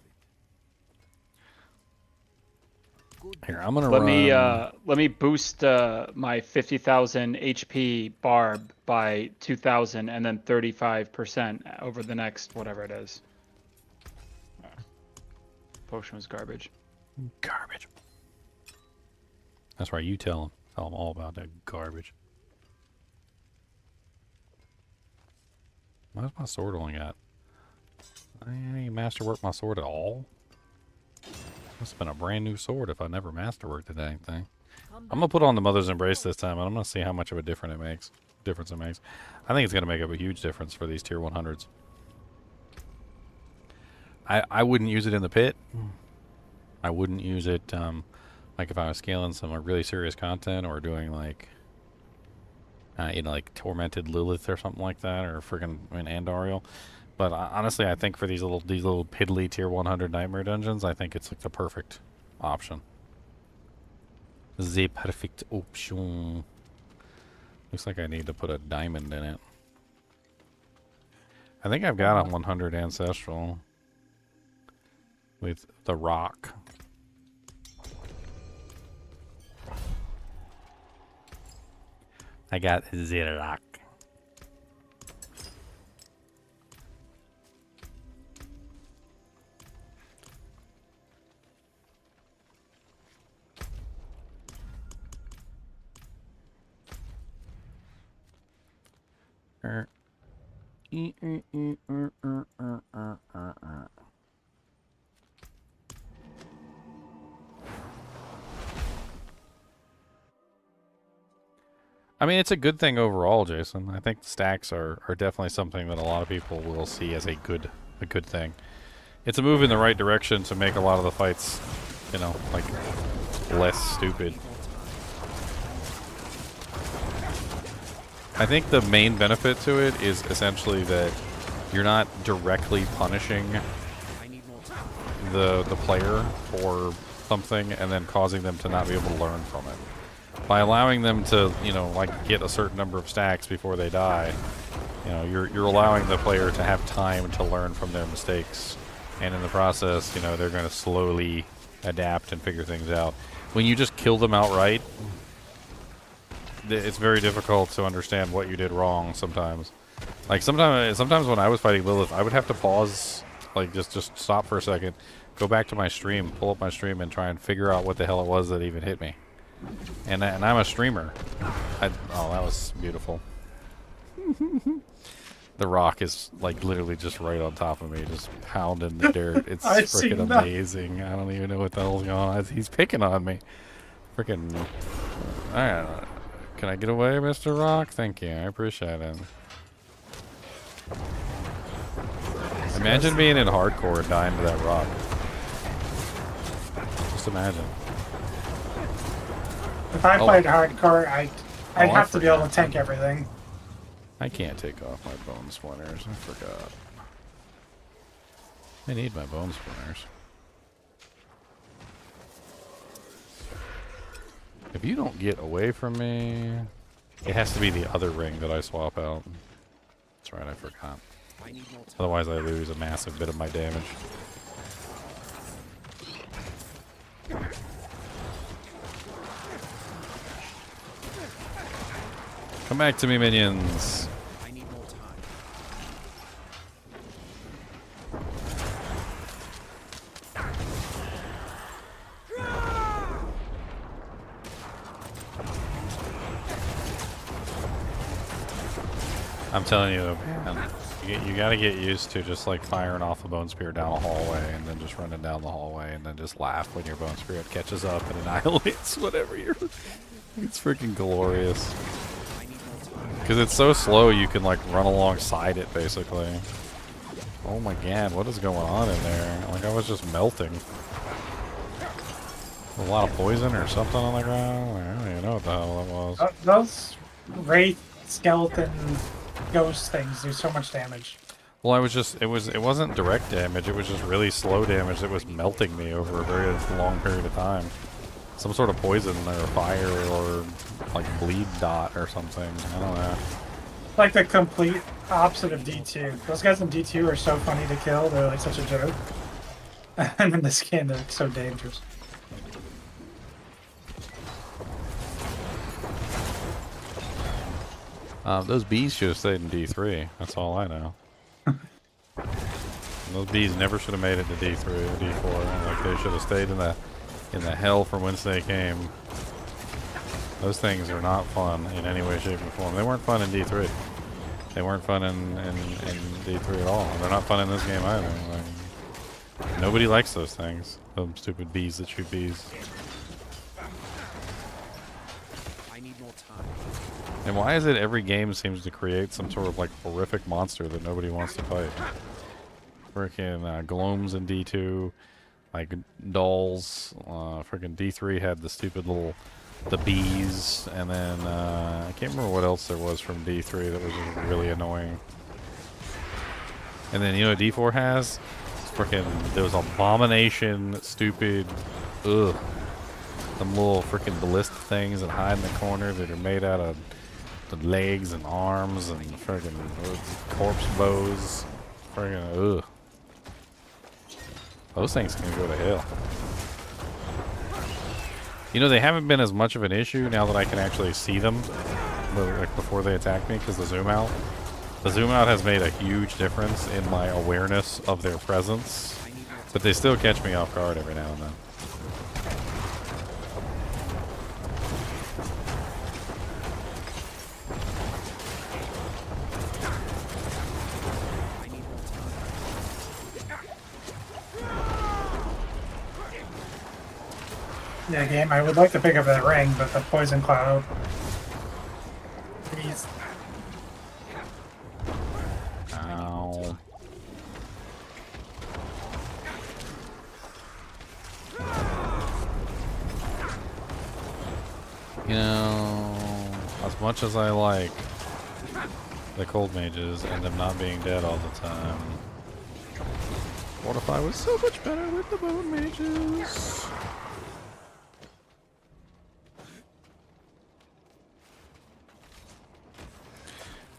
Here, I'm gonna let me boost my 50,000 HP barb by 2,000 and then 35% over the next whatever it is. Potion was garbage. Garbage. That's right. You tell them all about that garbage. Why's my sword only got? I ain't masterwork my sword at all. Must have been a brand new sword if I never masterworked the dang thing. I'm gonna put on the Mother's Embrace this time, and I'm gonna see how much of a difference it makes. I think it's gonna make up a huge difference for these tier 100s. I wouldn't use it in the pit. I wouldn't use it like if I was scaling some really serious content or doing like like Tormented Lilith or something like that, or friggin' Andariel. But honestly, I think for these little piddly tier 100 nightmare dungeons, I think it's like the perfect option. The perfect option. Looks like I need to put a diamond in it. I think I've got a 100 ancestral with the rock. I got the rock. I mean, it's a good thing overall, Jason. I think stacks are definitely something that a lot of people will see as a good thing. It's a move in the right direction to make a lot of the fights, like less stupid. I think the main benefit to it is essentially that you're not directly punishing the player for something and then causing them to not be able to learn from it. By allowing them to, like get a certain number of stacks before they die, you're allowing the player to have time to learn from their mistakes, and in the process, they're going to slowly adapt and figure things out. When you just kill them outright, it's very difficult to understand what you did wrong sometimes. Like sometimes when I was fighting Lilith, I would have to pause, like just stop for a second, go back to my stream, pull up my stream, and try and figure out what the hell it was that even hit me. And I'm a streamer. Oh, that was beautiful. The rock is like literally just right on top of me, just pounding the dirt. It's freaking amazing. I don't even know what the hell's going on. He's picking on me. Freaking. Alright. Can I get away, Mr. Rock? Thank you. I appreciate it. Imagine being in hardcore and dying to that rock. Just imagine. If I played hardcore, I'd have to be able to tank everything. I can't take off my bone splinters. I forgot. I need my bone splinters. If you don't get away from me... It has to be the other ring that I swap out. That's right, I forgot. I need more time. Otherwise I lose a massive bit of my damage. Come back to me, minions. I need more time. I'm telling you, man, you gotta get used to just like firing off a bone spear down a hallway and then just running down the hallway and then just laugh when your bone spirit catches up and annihilates whatever you're. It's freaking glorious. Because it's so slow, you can like run alongside it basically. Oh my god, what is going on in there? Like I was just melting. A lot of poison or something on the ground? I don't even know what the hell that was. Those wraith skeleton ghost things do so much damage. Well, it wasn't direct damage, it was just really slow damage that was melting me over a very long period of time. Some sort of poison or fire or like bleed dot or something. I don't know. Like the complete opposite of D2. Those guys in D2 are so funny to kill, they're like such a joke. And in this game, they're so dangerous. Those bees should have stayed in D3. That's all I know. Those bees never should have made it to D3 or D4. Like they should have stayed in the hell from whence they came. Those things are not fun in any way, shape, or form. They weren't fun in D3. They weren't fun in D3 at all. They're not fun in this game either. Like, nobody likes those things. Those stupid bees that shoot bees. I need more time. And why is it every game seems to create some sort of like horrific monster that nobody wants to fight? Freaking Gloams in D2, like dolls. Freaking D3 had the stupid the bees, and then I can't remember what else there was from D3 that was just really annoying. And then you know what D4 has? Freaking those abomination, stupid, ugh, them little freaking ballista things that hide in the corner that are made out of the legs and arms and freaking corpse bows. Freaking ugh. Those things can go to hell. You know, they haven't been as much of an issue now that I can actually see them, like before they attack me, because the zoom out. The zoom out has made a huge difference in my awareness of their presence, but they still catch me off guard every now and then. Yeah, game, I would like to pick up that ring, but the poison cloud. Please. Ow. You know, as much as I like the cold mages and them not being dead all the time, Fortify was so much better with the bone mages.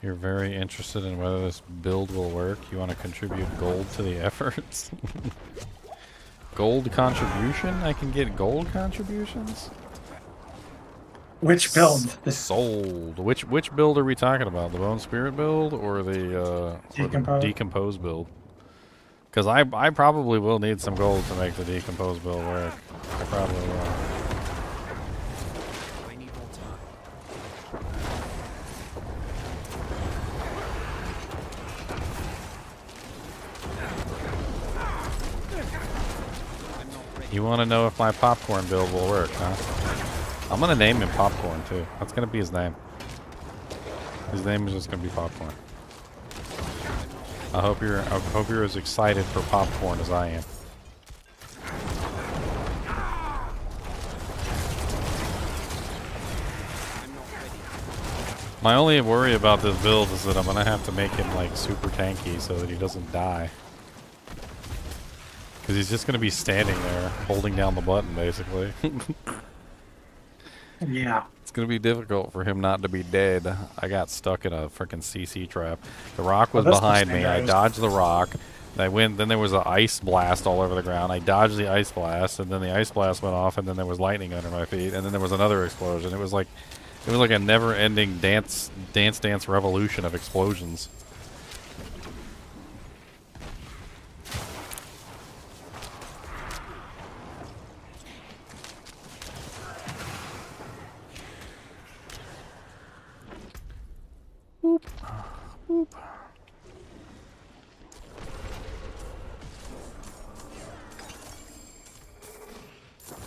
You're very interested in whether this build will work. You want to contribute gold to the efforts? Gold contribution? I can get gold contributions? Which build? Sold. Which build are we talking about? The Bone Spirit build or the Decompose build? Because I probably will need some gold to make the Decompose build work. I probably will. You want to know if my popcorn build will work, huh? I'm going to name him Popcorn, too. That's going to be his name. His name is just going to be Popcorn. I hope you're as excited for Popcorn as I am. My only worry about this build is that I'm going to have to make him, like, super tanky so that he doesn't die. Because he's just going to be standing there, holding down the button, basically. Yeah. It's gonna be difficult for him not to be dead. I got stuck in a freaking CC trap. The rock was this behind looks me. I dangerous. dodged the rock. I went. Then there was an ice blast all over the ground. I dodged the ice blast, and then the ice blast went off, and then there was lightning under my feet, and then there was another explosion. It was like a never-ending dance revolution of explosions. Boop. Boop.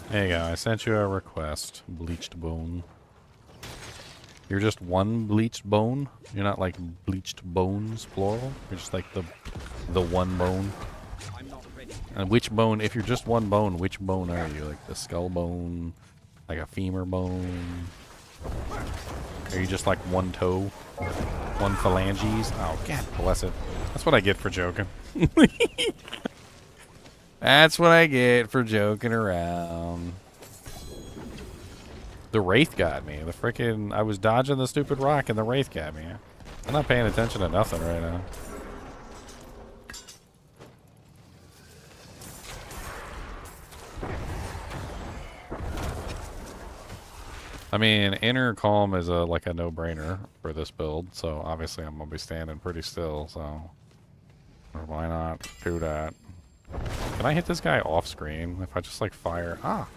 There you go. I sent you a request. Bleached bone. You're just one bleached bone? You're not like bleached bones, plural? You're just like the one bone? And which bone, if you're just one bone, which bone are you? Like the skull bone? Like a femur bone? Are you just like one toe? One phalanges? Oh, God bless it. That's what I get for joking. That's what I get for joking around. The Wraith got me. The freaking... I was dodging the stupid rock and the Wraith got me. I'm not paying attention to nothing right now. I mean, inner calm is like a no-brainer for this build, so obviously I'm gonna be standing pretty still, so why not do that? Can I hit this guy off screen if I just like fire? Ah,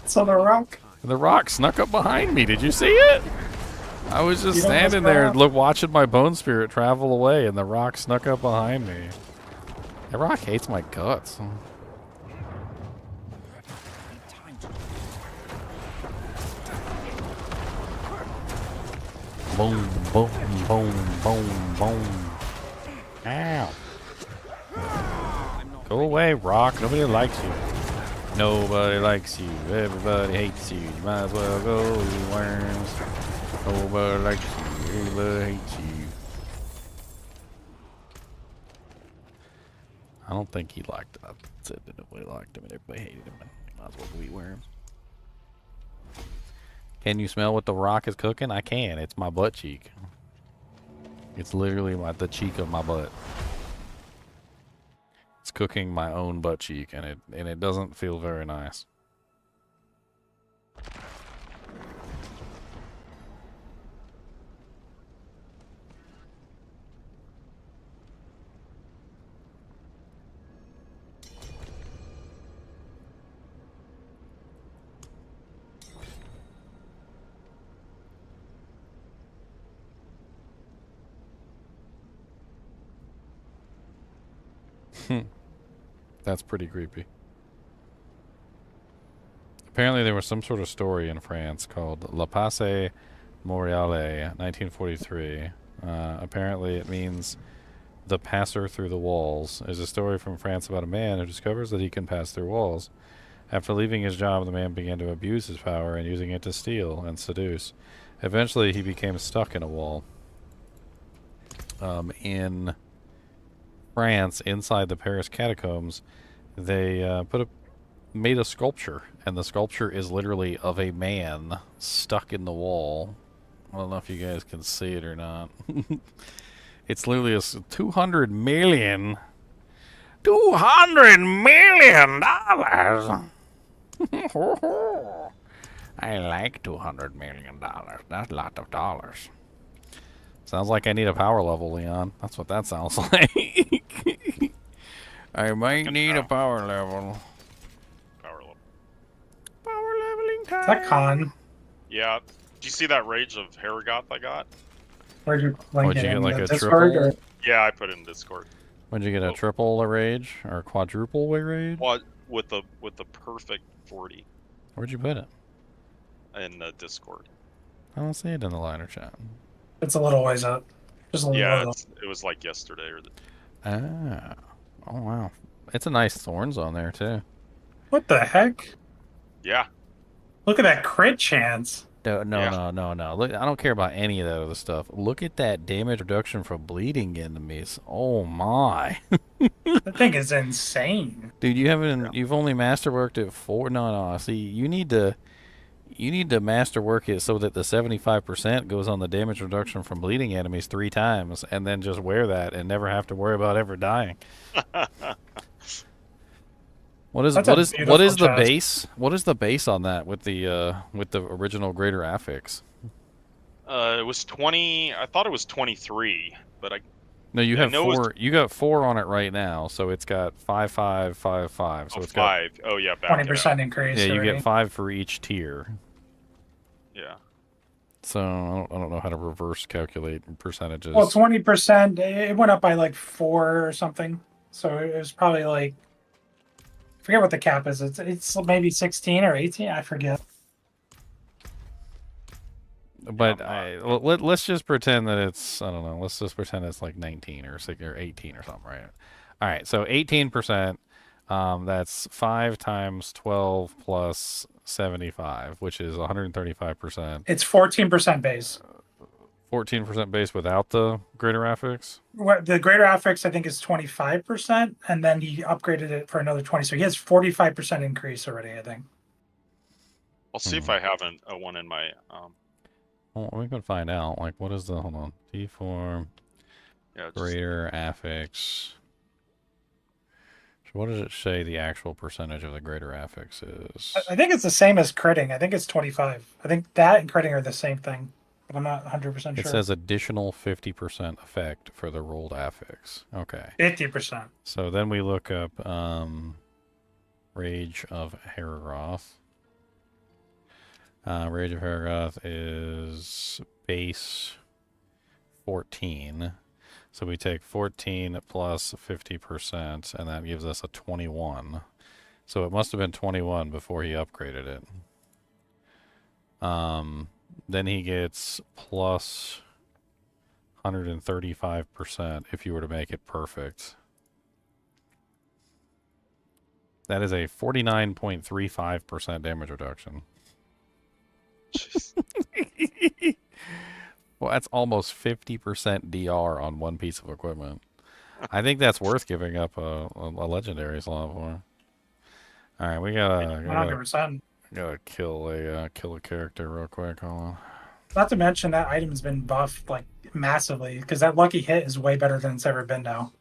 So the rock. the rock snuck up behind me. Did you see it? I was just You don't standing mess there, around. watching my bone spirit travel away, and the rock snuck up behind me. The rock hates my guts. Boom, boom, boom, boom, boom. Ow. Go away, rock. Nobody likes you. Nobody likes you. Everybody hates you. You might as well go, you worms. Nobody likes you. Everybody hates you. I don't think he liked it. I said that nobody liked him and everybody hated him. You might as well go eat worms. Can you smell what the rock is cooking? I can. It's my butt cheek. It's literally the cheek of my butt. It's cooking my own butt cheek, and it doesn't feel very nice. That's pretty creepy. Apparently there was some sort of story in France called La Passe Moriale, 1943. Apparently it means the passer through the walls. Is a story from France about a man who discovers that he can pass through walls. After leaving his job, the man began to abuse his power and using it to steal and seduce. Eventually he became stuck in a wall. In France, inside the Paris catacombs, they made a sculpture, and the sculpture is literally of a man stuck in the wall. I don't know if you guys can see it or not. It's literally a $200 million I like $200 million. That's a lot of dollars. Sounds like I need a power level, Leon. That's what that sounds like. I might need a power level. Power level. Power leveling time. Is that con? Yeah. Do you see that Rage of Haragoth I got? Where'd you link What'd it you get, in like the a Discord? triple? Or? Yeah, I put it in Discord. When'd you get a triple rage or quadruple rage? What with the perfect 40 Where'd you put it? in the Discord. I don't see it in the liner chat. It's a little ways up. Just a little Yeah, ways up. it was like yesterday or the. Ah. Oh wow. It's a nice thorns on there too. What the heck? Yeah. Look at that crit chance. No. Yeah. No. Look, I don't care about any of that other stuff. Look at that damage reduction from bleeding enemies. Oh my. That thing is insane. Dude, you've only masterworked at 4. No. See, you need to You need to masterwork it so that the 75% goes on the damage reduction from bleeding enemies 3 times, and then just wear that and never have to worry about ever dying. What is That's what a is what beautiful is the chest. base? What is the base on that with the original greater affix? It was 20. I thought it was 23, but No, you I have know it was 4. You got 4 on it right now, so it's got 5, 5, 5, 5. So it's got 5. Oh yeah, back it 20% out. increase. yeah. You already. get 5 for each tier. Yeah. So I don't know how to reverse calculate percentages. Well, 20%. It went up by like 4 or something. So it was probably like, I forget what the cap is. It's maybe 16 or 18. I forget. But let's just pretend that it's, I don't know. Let's just pretend it's like 19 or 6 or 18 or something, right? All right. So 18%. That's 5 times 12 plus 75, which is 135%. It's 14% base. 14% base without the greater affix. The greater affix, I think, is 25%, and then he upgraded it for another 20. So he has 45% increase already, I think. I'll see if I have one in my. Well, we can find out. Like, what is the, hold on, D4 greater affix. So what does it say the actual percentage of the greater affix is? I think it's the same as critting. I think it's 25. I think that and critting are the same thing, but I'm not 100% sure. It says additional 50% effect for the rolled affix. Okay. 50%. So then we look up Rage of Heragoth. Rage of Heragoth is base 14. So we take 14 plus 50%, and that gives us a 21. So it must have been 21 before he upgraded it. Then he gets plus 135% if you were to make it perfect. That is a 49.35% damage reduction. Well, that's almost 50% DR on one piece of equipment. I think that's worth giving up a legendary slot for. All right, we gotta 100%. gotta kill a character real quick. Hold on. Not to mention that item's been buffed like massively because that lucky hit is way better than it's ever been now.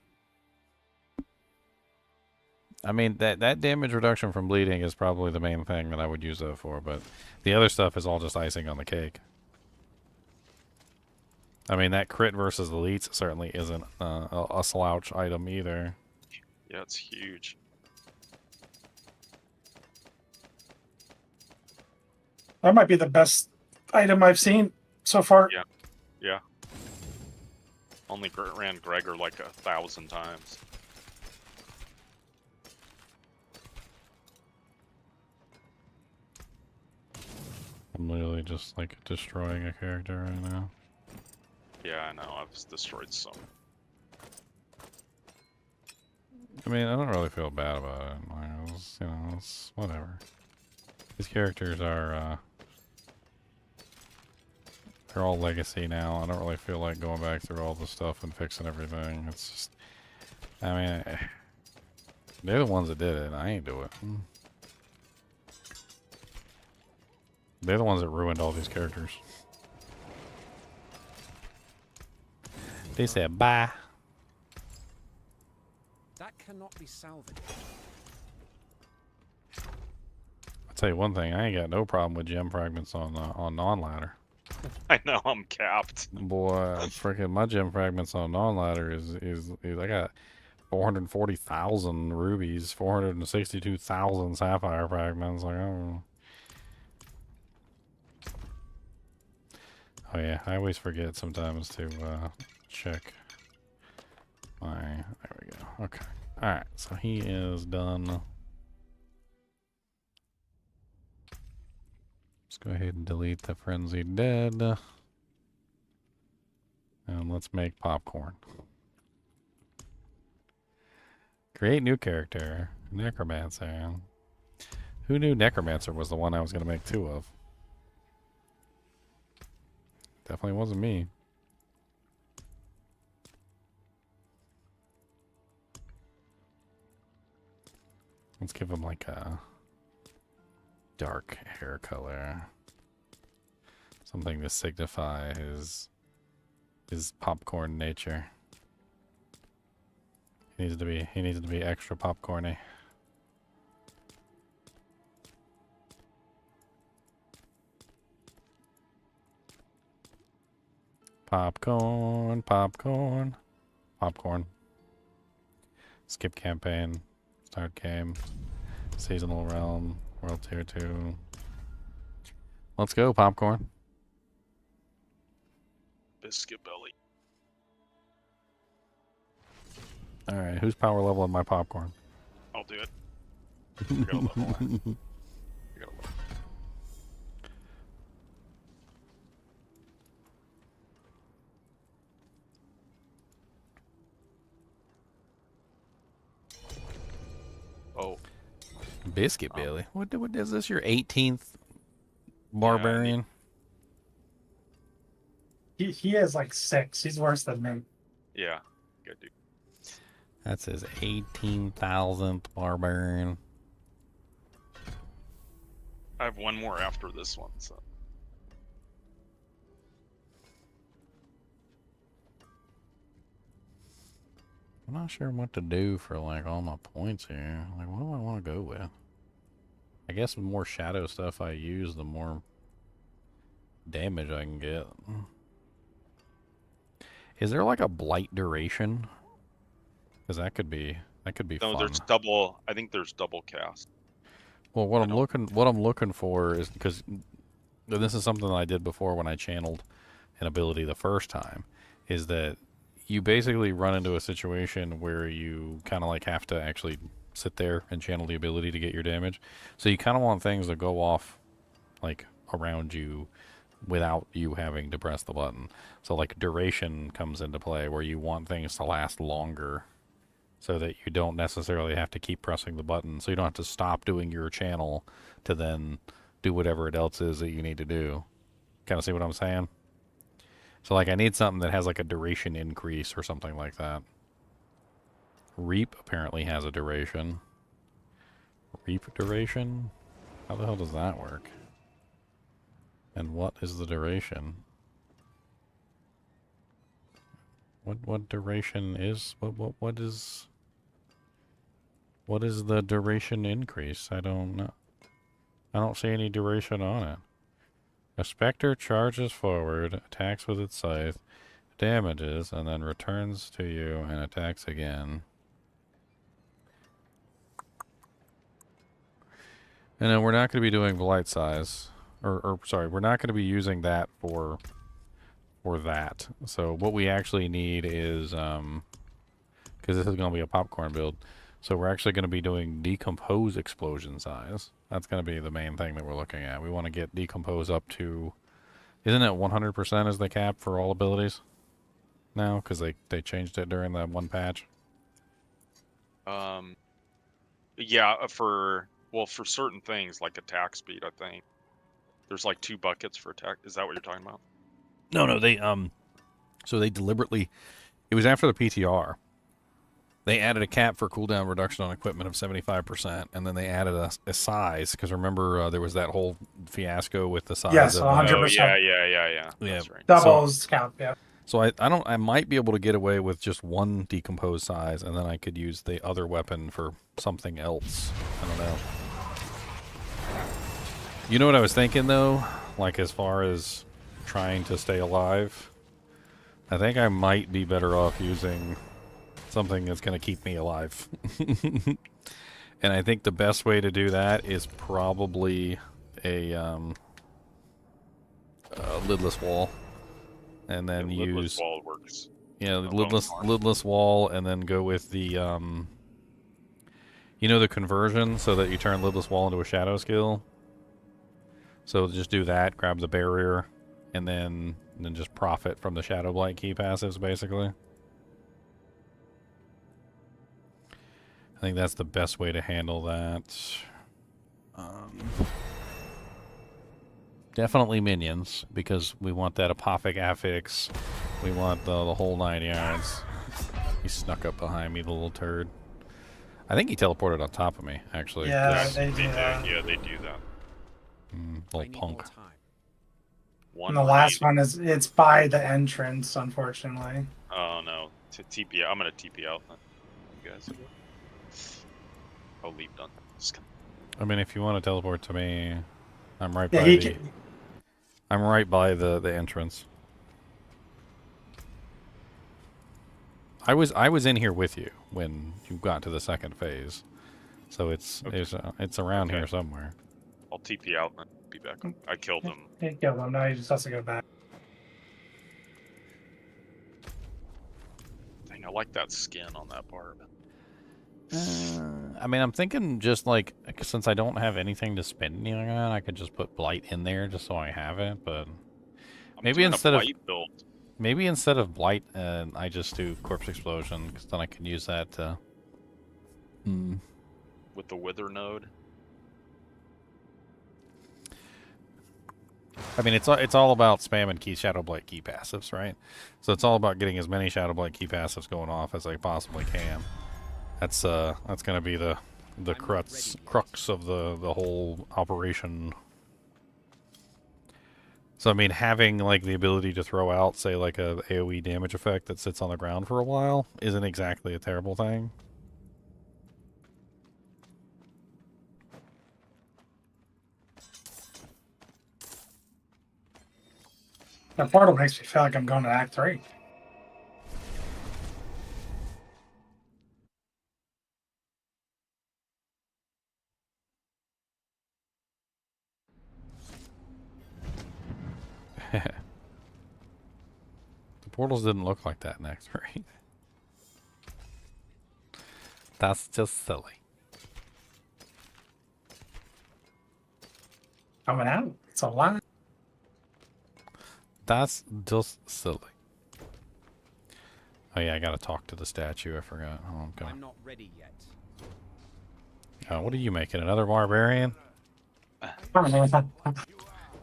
I mean, that damage reduction from bleeding is probably the main thing that I would use that for, but the other stuff is all just icing on the cake. I mean, that crit versus elites certainly isn't a slouch item either. Yeah, it's huge. That might be the best item I've seen so far. Yeah. Yeah. Only ran Gregor like 1,000 times. I'm literally just like destroying a character right now. Yeah, I know. I've destroyed some. I mean, I don't really feel bad about it. Like, it's whatever. These characters are, they're all legacy now. I don't really feel like going back through all the stuff and fixing everything. It's just, I mean, they're the ones that did it. I ain't do it. They're the ones that ruined all these characters. They said bye. That cannot be salvaged. I'll tell you one thing, I ain't got no problem with gem fragments on non-ladder. I know, I'm capped. Boy, freaking my gem fragments on non-ladder is I got 440,000 rubies, 462,000 sapphire fragments. Like, oh yeah, I always forget sometimes to check my. There we go. Okay. All right. So he is done. Let's go ahead and delete the frenzied dead, and let's make popcorn. Create new character, Necromancer. Who knew Necromancer was the one I was going to make 2 of? Definitely wasn't me. Let's give him like a dark hair color. Something to signify his popcorn nature. He needs to be extra popcorny. Popcorn, popcorn, popcorn. Skip campaign, start game, seasonal realm, world tier 2. Let's go, popcorn. Biscuit belly. Alright, who's power level in my popcorn? I'll do it. I gotta level that. I gotta level. Oh. Biscuit belly. What is this? Your 18th barbarian? He is like 6. He's worse than me. Yeah. Good dude. That's his 18,000th barbarian. I have one more after this one, so. I'm not sure what to do for like all my points here. Like, what do I want to go with? I guess the more shadow stuff I use, the more damage I can get. Is there like a blight duration? Because that could be No, fun. there's double. I think there's double cast. Well, what I'm looking for is, because this is something that I did before when I channeled an ability the first time, is that you basically run into a situation where you kind of like have to actually sit there and channel the ability to get your damage. So you kind of want things to go off like around you without you having to press the button. So like duration comes into play, where you want things to last longer so that you don't necessarily have to keep pressing the button. So you don't have to stop doing your channel to then do whatever it else is that you need to do. Kind of see what I'm saying? So like I need something that has like a duration increase or something like that. Reap apparently has a duration. Reap duration? How the hell does that work? And what is the duration? What duration is what is the duration increase? I don't know. I don't see any duration on it. A specter charges forward, attacks with its scythe, damages, and then returns to you and attacks again. And then we're not going to be doing blight size, or sorry, we're not going to be using that for that. So what we actually need is, because this is going to be a popcorn build, so we're actually going to be doing decompose explosion size. That's going to be the main thing that we're looking at. We want to get decompose up to, isn't it 100% is the cap for all abilities now? Because they changed it during that one patch. Yeah, for certain things like attack speed, I think there's like 2 buckets for attack. Is that what you're talking about? No, they so they deliberately, it was after the PTR. They added a cap for cooldown reduction on equipment of 75%, and then they added a size, because remember there was that whole fiasco with the size. Yes, of, 100%. Oh, yeah. That's right. Doubles count, yeah. So I might be able to get away with just one decompose size, and then I could use the other weapon for something else. I don't know. You know what I was thinking though? Like as far as trying to stay alive, I think I might be better off using something that's going to keep me alive. And I think the best way to do that is probably a lidless wall. And then lidless use wall works. Yeah, lidless wall, and then go with the you know, the conversion, so that you turn lidless wall into a shadow skill. So just do that, grab the barrier, and then just profit from the shadow blight key passives, basically. I think that's the best way to handle that. Definitely minions, because we want that apothic affix. We want the whole 9 yards. He snuck up behind me, the little turd. I think he teleported on top of me, actually. Yeah, they do that. Yeah, they do that. Little punk. One And the remaining. last one is it's by the entrance, unfortunately. Oh no, to TP. I'm gonna TP out then. You guys. I'll leave done. Just gonna... I mean, if you want to teleport to me, I'm right Yeah, by he the. can, I'm right by the entrance. I was in here with you when you got to the second phase, so it's around here somewhere. I'll TP out and be back. I killed him. he killed him. Now he just has to go back. Dang, I like that skin on that barb. I mean, I'm thinking just like since I don't have anything to spend anything on, I could just put blight in there just so I have it. But maybe instead of build. maybe instead of blight, I just do corpse explosion because then I can use that to. With the wither node. I mean, it's all about spamming key Shadow Blight key passives, right? So it's all about getting as many Shadow Blight key passives going off as I possibly can. That's gonna be the crux of the whole operation. So I mean, having like the ability to throw out, say, like a AOE damage effect that sits on the ground for a while isn't exactly a terrible thing. The portal makes me feel like I'm going to Act 3. The portals didn't look like that next, right? That's just silly. Coming out. It's a lot. That's just silly. Oh yeah, I gotta talk to the statue. I forgot. Oh, I'm gonna... I'm not ready yet. What are you making? Another barbarian?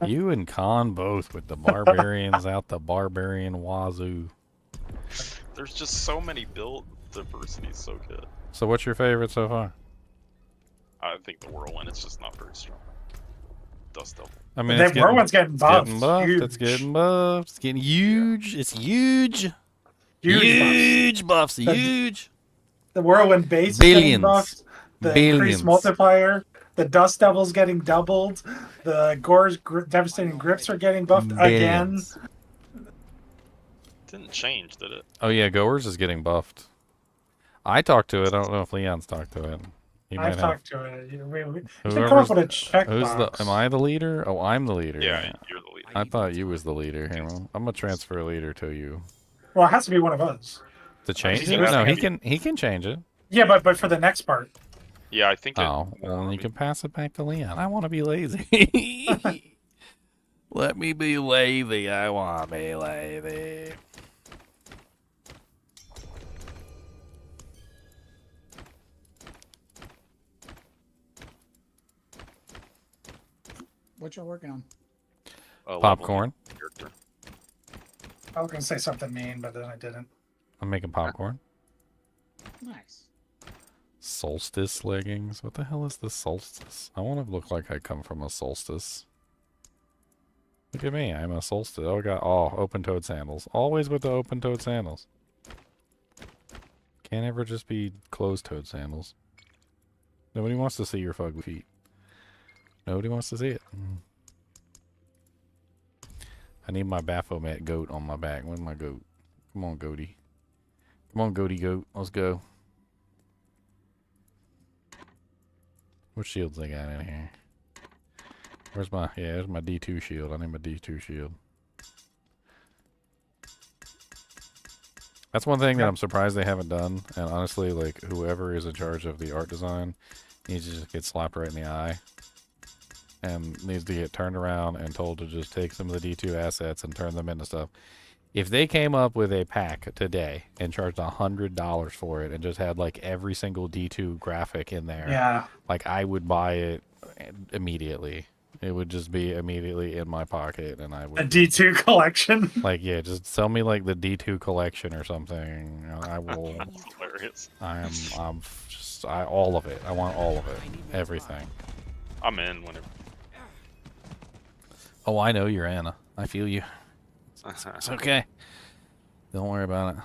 You and Khan both with the barbarians out the barbarian wazoo. There's just so many build diversity, so good. So what's your favorite so far? I think the whirlwind is just not very strong. Dust Devil. I mean, That whirlwind's getting buffed. Getting buffed. Huge. It's getting buffed. It's getting huge. It's huge. Huge buffs. The- Huge. The whirlwind base is getting Billions. buffed. The Billions. increased multiplier. The dust devil's getting doubled. The gore's devastating grips are getting buffed again. Billions. Didn't change, did it? Oh yeah, Goers is getting buffed. I talked to it. I don't know if Leon's talked to it. He might I've have. talked to it. We should come Whoever's- up with a checkbox. Am I the leader? Oh, I'm the leader. Yeah, you're the leader. I thought you was the leader. Here, I'm gonna transfer a leader to you. Well, it has to be one of us. To change he's it? gonna No, have he can change it. Yeah, but for the next part. Yeah, I think. Oh, well, then you can pass it back to Leon. I want to be lazy. Let me be lazy. I want to be lazy. What you're working on? Popcorn. Character. I was gonna say something mean, but then I didn't. I'm making popcorn. Nice. Solstice leggings. What the hell is the solstice? I want to look like I come from a solstice. Look at me. I'm a solstice. Oh, I got open-toed sandals. Always with the open-toed sandals. Can't ever just be closed-toed sandals. Nobody wants to see your fugly feet. Nobody wants to see it. I need my Baphomet goat on my back. Where's my goat? Come on, goaty. Come on, goaty goat. Let's go. What shields they got in here? Where's my... Yeah, there's my D2 shield. I need my D2 shield. That's one thing that I'm surprised they haven't done. And honestly, like, whoever is in charge of the art design needs to just get slapped right in the eye. And needs to get turned around and told to just take some of the D2 assets and turn them into stuff. If they came up with a pack today and charged $100 for it and just had like every single D2 graphic in there, Yeah. like I would buy it immediately. It would just be immediately in my pocket, and I would. A D2 collection. Like, yeah, just sell me like the D2 collection or something. I will. That's hilarious. All of it. I want all of it. Everything. I'm in whenever. Oh, I know you're Anna. I feel you. It's okay. Don't worry about it.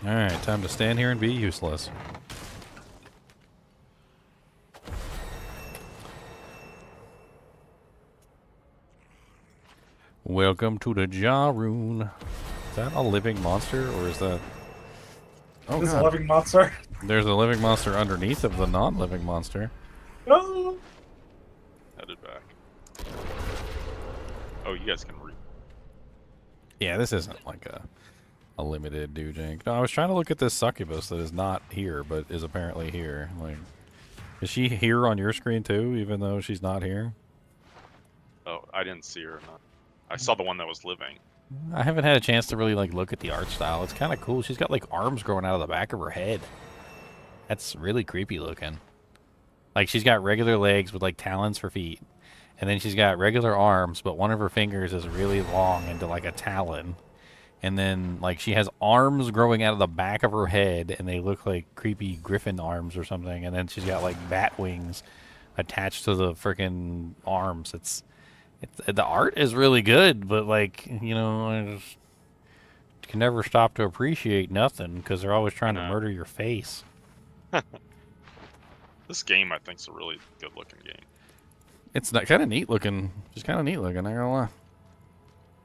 Alright, time to stand here and be useless. Welcome to the Jaw Rune. Is that a living monster, or is that... Oh, This is God. a living monster. There's a living monster underneath of the non-living monster. Oh. Headed back. Oh, you guys can read. Yeah, this isn't like a limited Dujink. No, I was trying to look at this succubus that is not here, but is apparently here. Like, is she here on your screen too, even though she's not here? Oh, I didn't see her. No. I saw the one that was living. I haven't had a chance to really like look at the art style. It's kind of cool. She's got like arms growing out of the back of her head. That's really creepy looking. Like she's got regular legs with like talons for feet. And then she's got regular arms, but one of her fingers is really long into like a talon. And then like she has arms growing out of the back of her head and they look like creepy griffin arms or something. And then she's got like bat wings attached to the freaking arms. It's the art is really good, but like, you know, I just can never stop to appreciate nothing because they're always trying to murder your face. This game, I think, is a really good-looking game. It's not kind of neat looking. Just kind of neat looking. I gonna lie.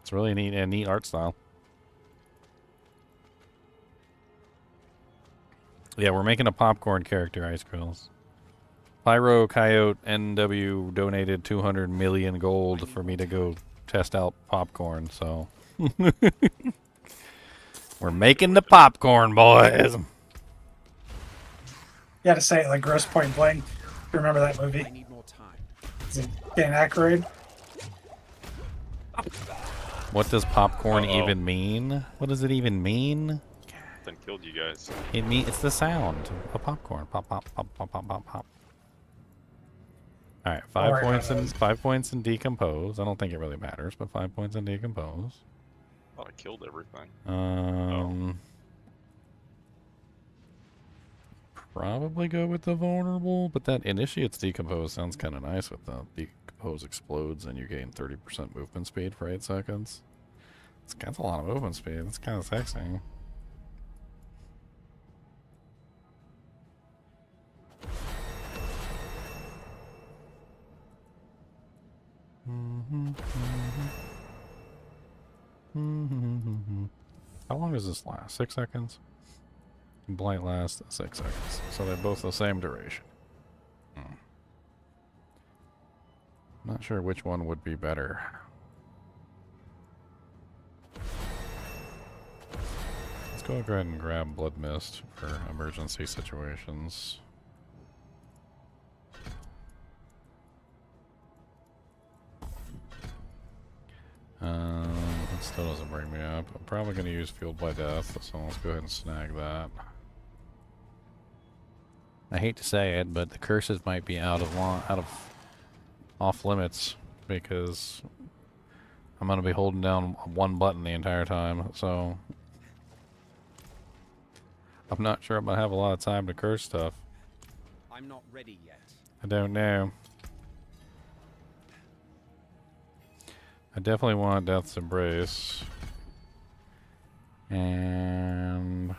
It's really neat and neat art style. Yeah, we're making a popcorn character, Ice Grills. Pyro Coyote NW donated 200 million gold for me to go test out popcorn, so we're making the popcorn, boys. You gotta say it like Gross Point Blank. Remember that movie? I need more time. Is it Dan Aykroyd? What does popcorn even mean? What does it even mean? Then killed you guys. It's the sound of popcorn. Pop, pop, pop, pop, pop, pop, pop. All right, 5 points in decompose. I don't think it really matters, but 5 points in decompose. Oh, I killed everything. Probably go with the vulnerable, but that initiates decompose sounds kind of nice with the decompose explodes and you gain 30% movement speed for 8 seconds. That's a lot of movement speed. That's kind of sexy. How long does this last? 6 seconds? Blight lasts 6 seconds. So they're both the same duration. Not sure which one would be better. Let's go ahead and grab Blood Mist for emergency situations. It still doesn't bring me up. I'm probably going to use Fueled by Death, so let's go ahead and snag that. I hate to say it, but the curses might be off limits because I'm going to be holding down one button the entire time, so I'm not sure I'm going to have a lot of time to curse stuff. I'm not ready yet. I don't know. I definitely want Death's Embrace. And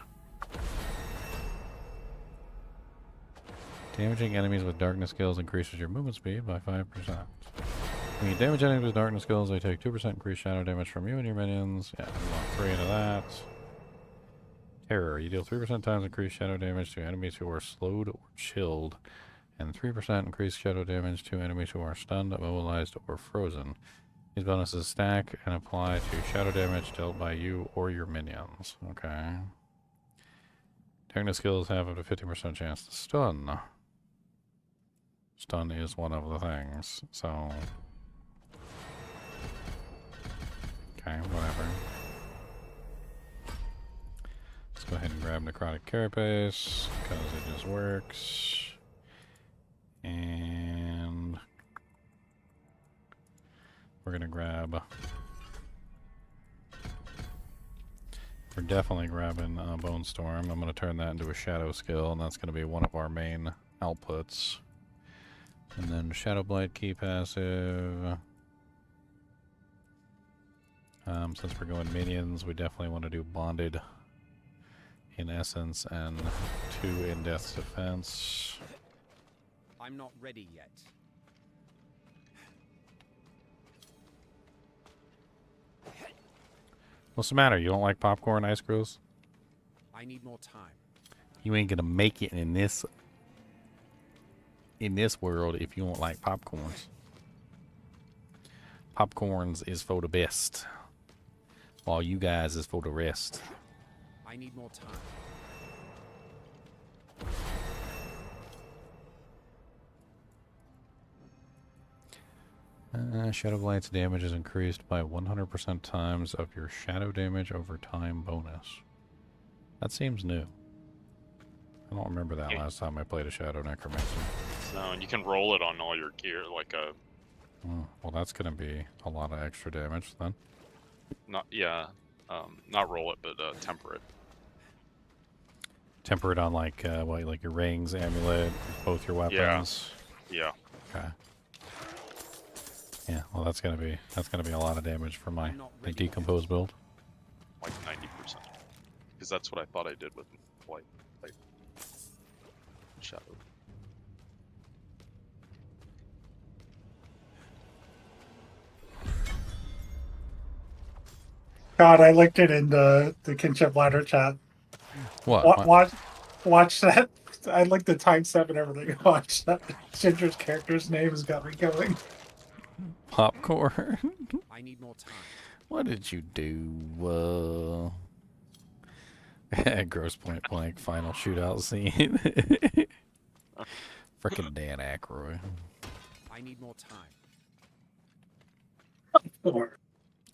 damaging enemies with darkness skills increases your movement speed by 5%. When you damage enemies with darkness skills, they take 2% increased shadow damage from you and your minions. Yeah, we want 3 into that. Terror. You deal 3% times increased shadow damage to enemies who are slowed or chilled, and 3% increased shadow damage to enemies who are stunned, immobilized, or frozen. These bonuses stack and apply to shadow damage dealt by you or your minions. Okay. Darkness skills have up to 50% chance to stun. Stun is one of the things, so... Okay, whatever. Let's go ahead and grab Necrotic Carapace, because it just works. And... we're gonna grab... we're definitely grabbing Bone Storm. I'm gonna turn that into a shadow skill, and that's gonna be one of our main outputs. And then Shadow Blight key passive. Since we're going minions, we definitely want to do Bonded in Essence and 2 in Death's Defense. I'm not ready yet. What's the matter? You don't like popcorn, Ice Grills? I need more time. You ain't gonna make it in this world if you don't like popcorns. Popcorns is for the best, while you guys is for the rest. I need more time. Shadow Blight's damage is increased by 100% times of your shadow damage over time bonus. That seems new. I don't remember that last time I played a Shadow Necromancer. No, and you can roll it on all your gear, like a... well, that's going to be a lot of extra damage then. Not roll it, but temper it. Temper it on like what, like your rings, amulet, both your weapons. Yeah. Okay. Yeah, well that's gonna be a lot of damage for my decomposed build. Like 90%. Because that's what I thought I did with like Shadow. God, I linked it in the kinship ladder chat. What? Watch that. I linked the timestamp and everything. Watch that. Ginger's character's name has got me going. Popcorn. I need more time. What did you do? Gross Point Blank final shootout scene. Frickin' Dan Aykroyd. I need more time.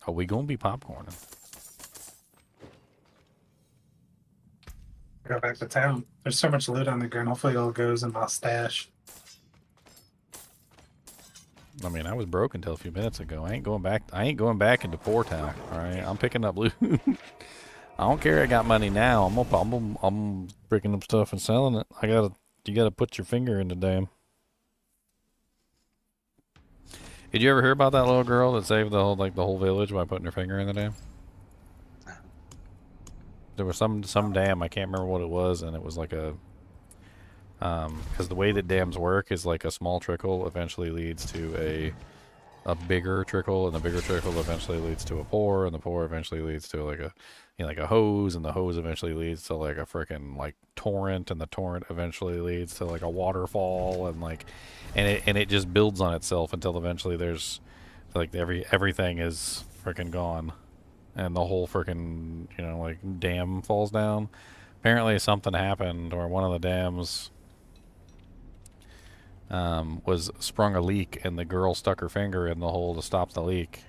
Are we gonna be popcorning? Go back to town. There's so much loot on the ground. Hopefully it all goes in my stash. I mean, I was broke until a few minutes ago. I ain't going back into Poor Town. All right, I'm picking up loot. I don't care. I got money now. I'm picking up stuff and selling it. You gotta put your finger in the dam. Did you ever hear about that little girl that saved the whole village by putting her finger in the dam? There was some dam, I can't remember what it was, and it was like a because the way that dams work is like a small trickle eventually leads to a bigger trickle, and the bigger trickle eventually leads to a pour, and the pour eventually leads to like a hose, and the hose eventually leads to like a freaking like torrent, and the torrent eventually leads to like a waterfall, and it just builds on itself until eventually there's like everything is freaking gone, and the whole freaking like dam falls down. Apparently something happened where one of the dams was sprung a leak, and the girl stuck her finger in the hole to stop the leak,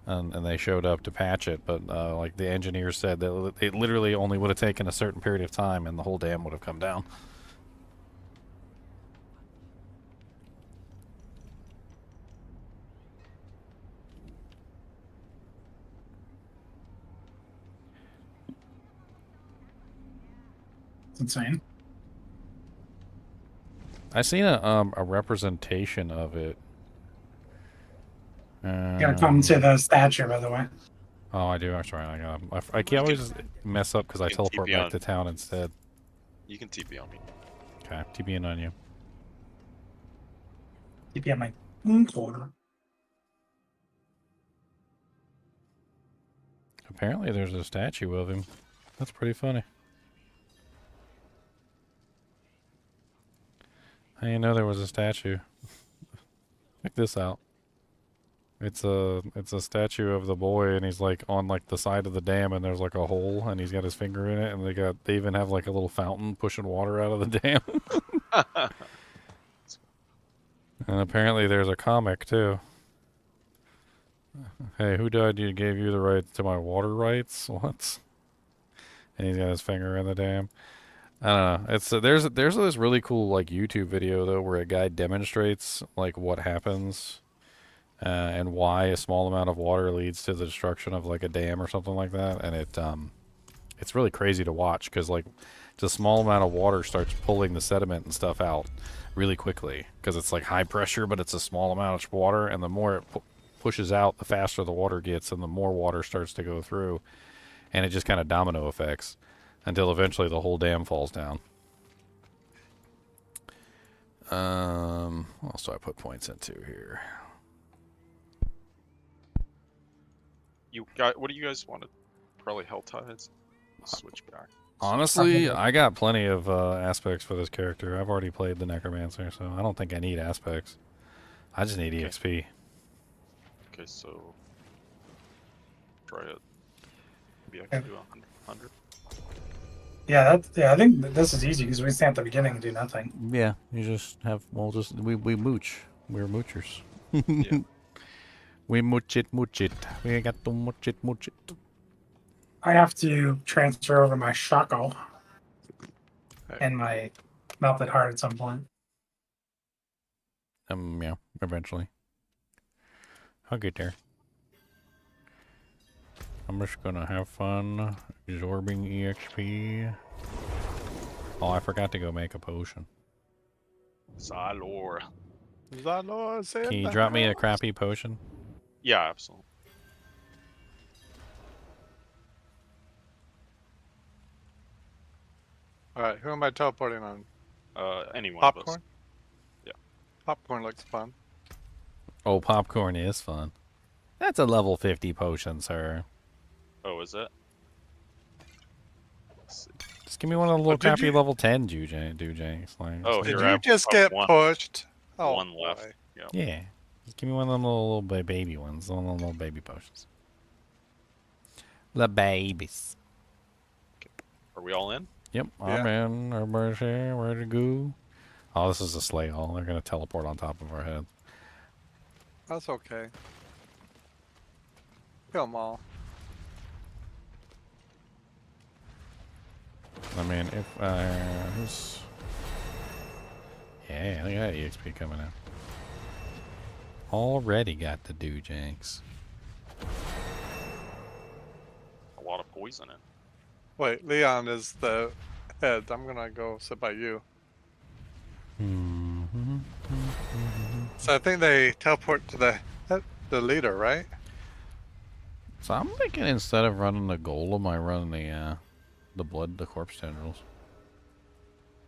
and they showed up to patch it, but like the engineers said that it literally only would have taken a certain period of time and the whole dam would have come down. It's insane. I seen a representation of it. You gotta come to the statue, by the way. Oh, I do actually. I can't always mess up because I teleport back to town instead. You can TP on me. Okay, TPing on you. TP on my corner. Apparently, there's a statue of him. That's pretty funny. I didn't know there was a statue. Check this out. It's a statue of the boy, and he's like on like the side of the dam, and there's like a hole, and he's got his finger in it, and they even have like a little fountain pushing water out of the dam. And apparently there's a comic too. Hey, who died? You gave you the right to my water rights? What? And he's got his finger in the dam. I don't know. It's there's this really cool like YouTube video though where a guy demonstrates like what happens and why a small amount of water leads to the destruction of like a dam or something like that, and it's really crazy to watch because like Just a small amount of water starts pulling the sediment and stuff out really quickly because it's like high pressure, but it's a small amount of water, and the more it pushes out, the faster the water gets, and the more water starts to go through, and it just kind of domino effects until eventually the whole dam falls down. What else do I put points into here? You got what do you guys want to probably HellTides? Switch back. Honestly, I got plenty of aspects for this character. I've already played the Necromancer, so I don't think I need aspects. I just need EXP. Okay, so try it. Maybe I can do 100. Yeah, I think this is easy because we stand at the beginning and do nothing. Yeah, you just have, we mooch. We're moochers. Yeah. We mooch it. We got to mooch it. I have to transfer over my shackle and my melted heart at some point. Yeah, eventually. I'll get there. I'm just gonna have fun absorbing EXP. Oh, I forgot to go make a potion. Zalor. Can you drop me a crappy potion? Yeah, absolutely. Alright, who am I teleporting on? Anyone. Popcorn? Yeah. Popcorn looks fun. Oh, popcorn is fun. That's a level 50 potion, sir. Oh, is it? Just give me one of the little crappy level 10 Dujangs. Like, Oh, Did here, you just get pushed? Oh, one left. boy. Yep. yeah. Just give me one of them little baby ones. One of them little baby potions. The babies. Are we all in? Yep, I'm in. Everybody's here. Ready to go. Oh, this is a sleigh hall. They're going to teleport on top of our heads. That's okay. Kill them all. I mean, if who's... Yeah, look at that EXP coming out. Already got the Dujangs. A lot of poison in. Wait, Leon is the head. I'm gonna go sit by you. So I think they teleport to the leader, right? So I'm thinking instead of running the golem, I run the corpse tendrils.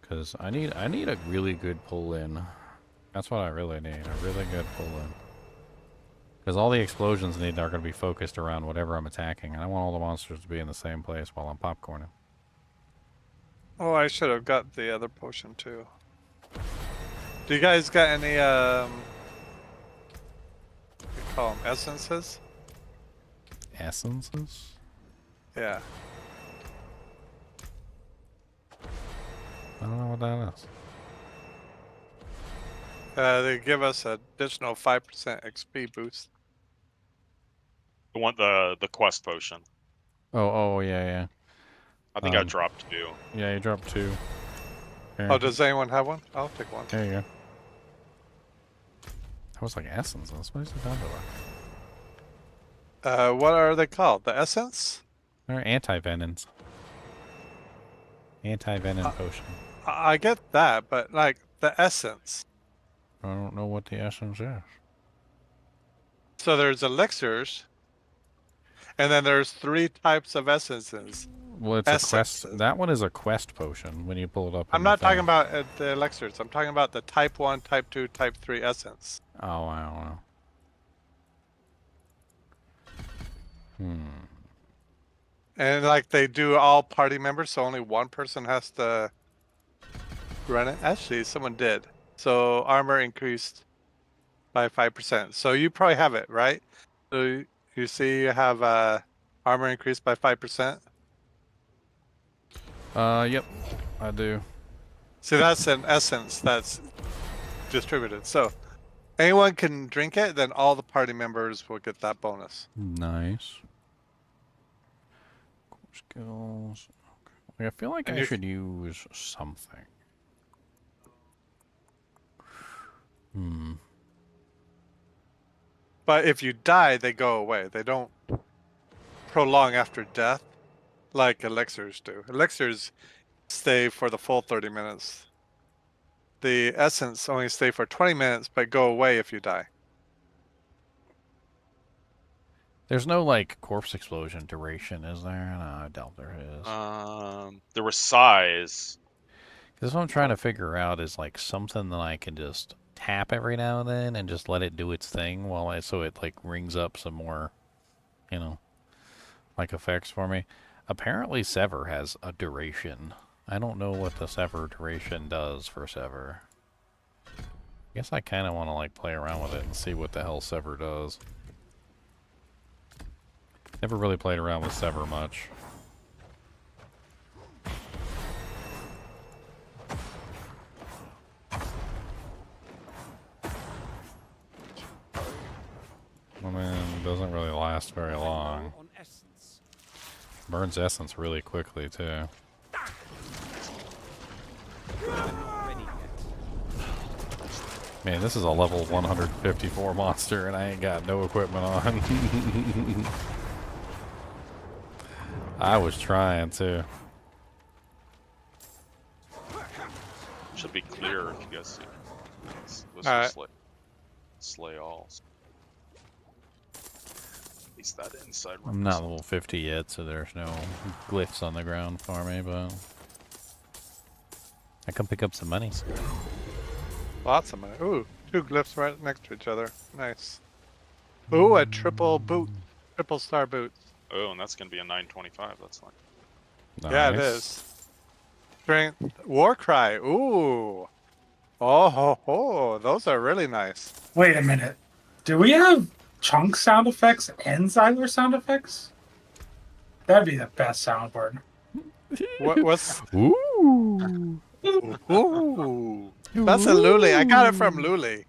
Cause I need a really good pull in. That's what I really need, a really good pull in. Because all the explosions are going to be focused around whatever I'm attacking, and I want all the monsters to be in the same place while I'm popcorning. Oh, I should have got the other potion too. Do you guys got any what do you call them, essences? Essences? Yeah. I don't know what that is. They give us an additional 5% XP boost. I want the quest potion. Oh, yeah. I think I dropped 2. Yeah, you dropped 2. Here. Oh, does anyone have one? I'll take one. There you go. That was like essences. What is it down to? What are they called? The essence? They're anti-venons. Anti-venom potion. I get that, but like the essence. I don't know what the essence is. So there's elixirs, and then there's 3 types of essences. Well, it's a quest. That one is a quest potion when you pull it up. I'm not talking about the elixirs. I'm talking about the type 1, type 2, type 3 essence. Oh, I don't know. And like they do all party members, so only one person has to run it. Actually, someone did. So armor increased by 5%. So you probably have it, right? So you see you have armor increased by 5%? Yep, I do. See, that's an essence that's distributed. So anyone can drink it, then all the party members will get that bonus. Nice. Skills. Okay. I feel like And I should use something. But if you die, they go away. They don't prolong after death like elixirs do. Elixirs, stay for the full 30 minutes. The essence only stay for 20 minutes, but go away if you die. There's no like corpse explosion duration, is there? No, I doubt there is. There was size. Because what I'm trying to figure out is like something that I can just tap every now and then and just let it do its thing so it like rings up some more, you know, like effects for me. Apparently Sever has a duration. I don't know what the Sever duration does for Sever. I guess I kind of want to like play around with it and see what the hell Sever does. Never really played around with Sever much. I mean, it doesn't really last very long. Burns essence really quickly, too. Man, this is a level 154 monster, and I ain't got no equipment on. I was trying, too. Should be clear if you guys see. Let's All just right. slay all. At least that inside. I'm not level 50 yet, so there's no glyphs on the ground for me, but I can pick up some monies. Lots of money. Ooh, 2 glyphs right next to each other. Nice. Ooh, a triple boot. Triple star boot. Oh, and that's gonna be a 925. That's fine. Nice. Yeah, it is. Strength. Warcry. Ooh. Oh, ho, ho. Those are really nice. Wait a minute. Do we have chunk sound effects and Xyler sound effects? That'd be the best soundboard. What's... Ooh. Ooh. That's a Luli. I got it from Luli.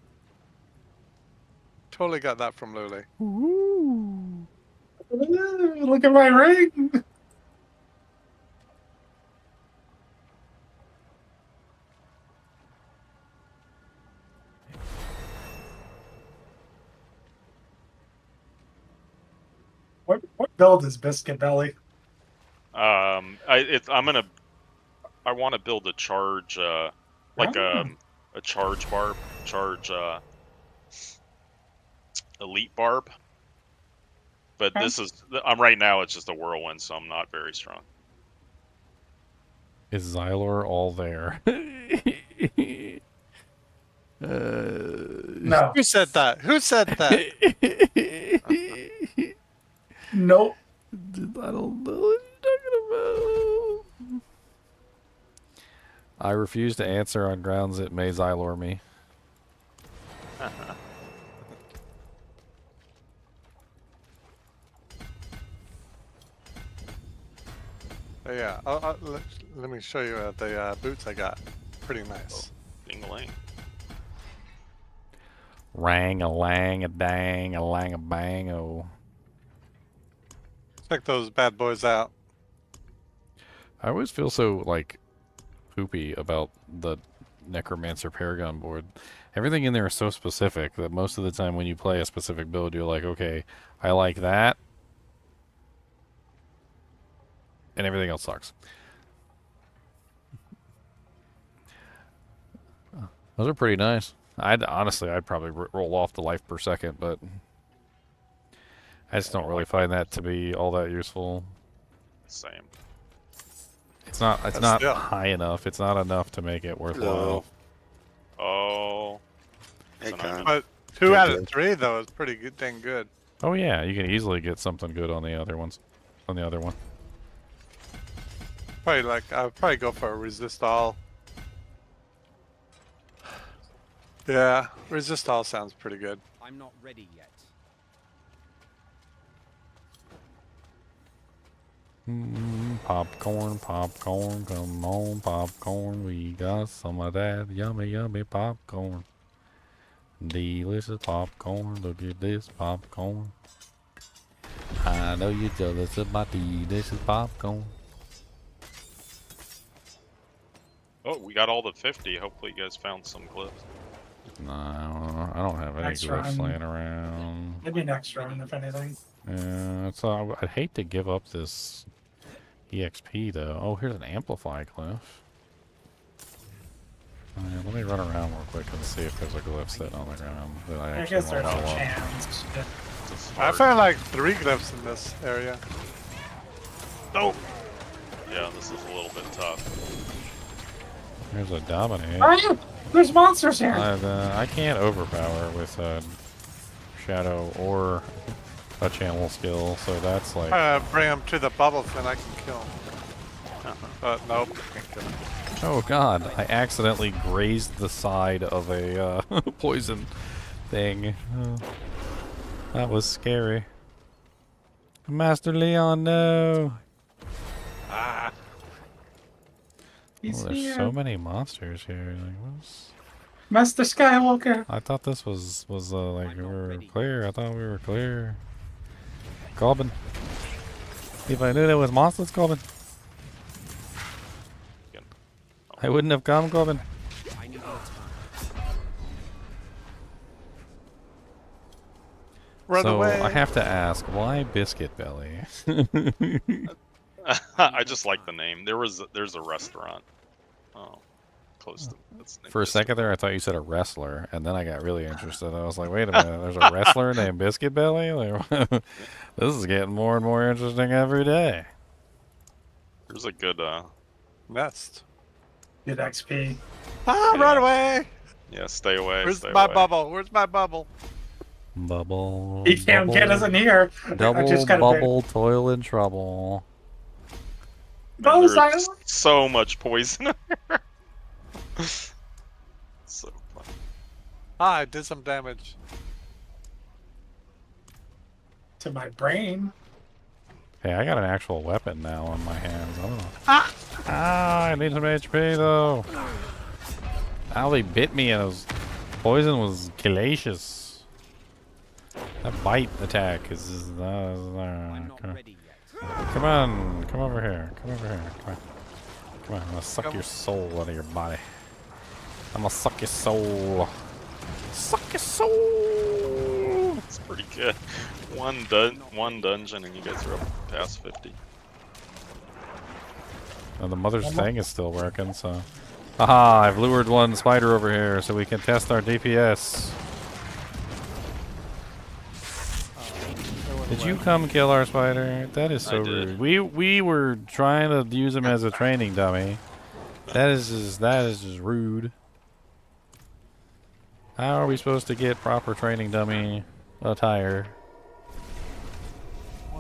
Totally got that from Luli. Ooh. Look at my ring. What build is Biscuit Belly? I want to build a charge, like a charge barb, elite barb. But this is, right now it's just a whirlwind, so I'm not very strong. Is Xylor all there? No. Who said that? Who said that? Nope. I don't know what you're talking about. I refuse to answer on grounds it may Xylor me. Yeah, let me show you the boots I got. Pretty nice. Ding-a-ling. Rang-a-lang-a-dang-a-lang-a-bang-o. Check those bad boys out. I always feel so, like, poopy about the Necromancer Paragon board. Everything in there is so specific that most of the time when you play a specific build, you're like, okay, I like that. And everything else sucks. Those are pretty nice. Honestly, I'd probably roll off the life per second, but I just don't really find that to be all that useful. Same. It's not high enough. It's not enough to make it worthwhile. Oh. Hey, Con. But 2 out of 3 though is pretty good, dang good. Oh yeah, you can easily get something good on the other ones. On the other one. Probably I'd probably go for a resist all. Yeah, resist all sounds pretty good. I'm not ready yet. Popcorn, popcorn, come on, popcorn. We got some of that yummy, yummy popcorn. Delicious popcorn. Look at this popcorn. I know you're jealous of my delicious popcorn. Oh, we got all the 50. Hopefully you guys found some glyphs. No, I don't have any Next glyphs round. laying around. Maybe next round, if anything. Yeah, so I'd hate to give up this EXP though. Oh, here's an amplify glyph. Let me run around real quick and see if there's a glyph sitting on the ground that I I actually guess want there's to a level up. chance. Yeah. I found like 3 glyphs in this area. Oh! Yeah, this is a little bit tough. There's a dominate. Oh, there's monsters here. I can't overpower with shadow or a channel skill, so that's like. Bring him to the bubbles, then I can kill him. Nope, can't kill him. Oh god! I accidentally grazed the side of a poison thing. That was scary. Master Leon, no! Ah! He's Oh, there's here. so many monsters here. Like, what's... Master Skywalker. I thought this was like we were clear. I thought we were clear. Goblin. If I knew there was monsters, Goblin, I wouldn't have come, Goblin. I need more time. Run so away. I have to ask, why Biscuit Belly? I just like the name. There's a restaurant. Oh, close to. That's For a second there, I thought you said a wrestler, and then I got really interested. I was like, wait a minute, there's a wrestler named Biscuit Belly? Like, this is getting more and more interesting every day. There's a good Nest. Good XP. Ah, Yeah. run away! yeah, stay away. Where's stay my away. bubble? Where's my bubble? Bubble. He can't get us in here. I Double just gotta bubble, toil and trouble. No, There's silence. so much poison. So fun. Ah, I did some damage. To my brain. Hey, I got an actual weapon now on my hands. I don't know. Ah, I need some HP though. Ow, they bit me and it was, poison was killacious. That bite attack is I'm not ready yet. come on, come over here, come over here, come on. Come on, I'm gonna suck your soul out of your body. I'm gonna suck your soul. Suck your soul! That's pretty good. One dungeon and you guys are up past 50. And the mother's thing is still working, so. Haha, I've lured one spider over here so we can test our DPS. Did you come kill our spider? That is so I did. rude. We were trying to use him as a training dummy. That is just rude. How are we supposed to get proper training dummy attire?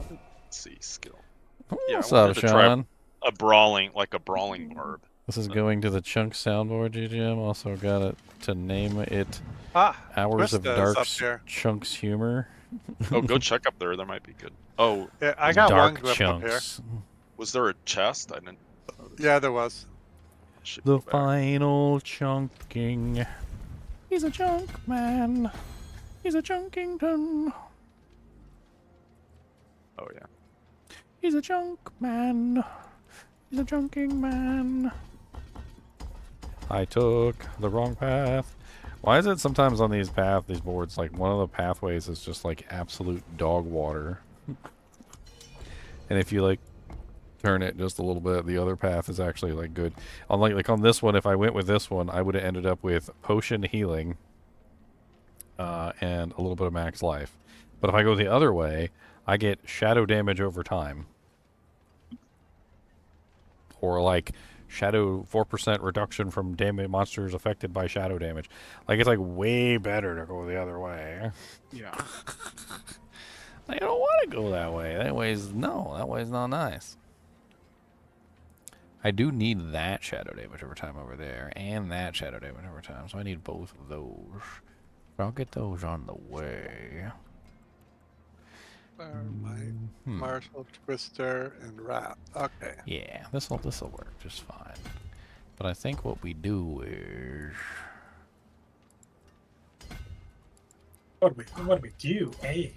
Let's see, skill. What's I up, wanted to try Sean? a brawling barb. This is going to the Chunk soundboard, GGM. Also got it to name it Ah, Hours of Twista's up Dark's here. Chunks Humor. Oh, go check up there. There might be good. Oh, Yeah, I got Dark one glyph up here. Chunks. was there a chest? I didn't. Yeah, there was. Should The go back. final chunking. He's a chunk man. He's a chunkington. Oh yeah. He's a chunk man. He's a chunking man. I took the wrong path. Why is it sometimes on these boards, like one of the pathways is just like absolute dog water? And if you like turn it just a little bit, the other path is actually like good. Unlike like on this one, if I went with this one, I would have ended up with potion healing and a little bit of max life. But if I go the other way, I get shadow damage over time. Or like shadow 4% reduction from damage monsters affected by shadow damage. Like it's like way better to go the other way. Yeah. I don't want to go that way. That way's not nice. I do need that shadow damage over time over there, and that shadow damage over time, so I need both of those. But I'll get those on the way. Marshall, Twister, and Raft. Okay. Yeah, this'll work just fine. But I think what we do is What do we do? Hey.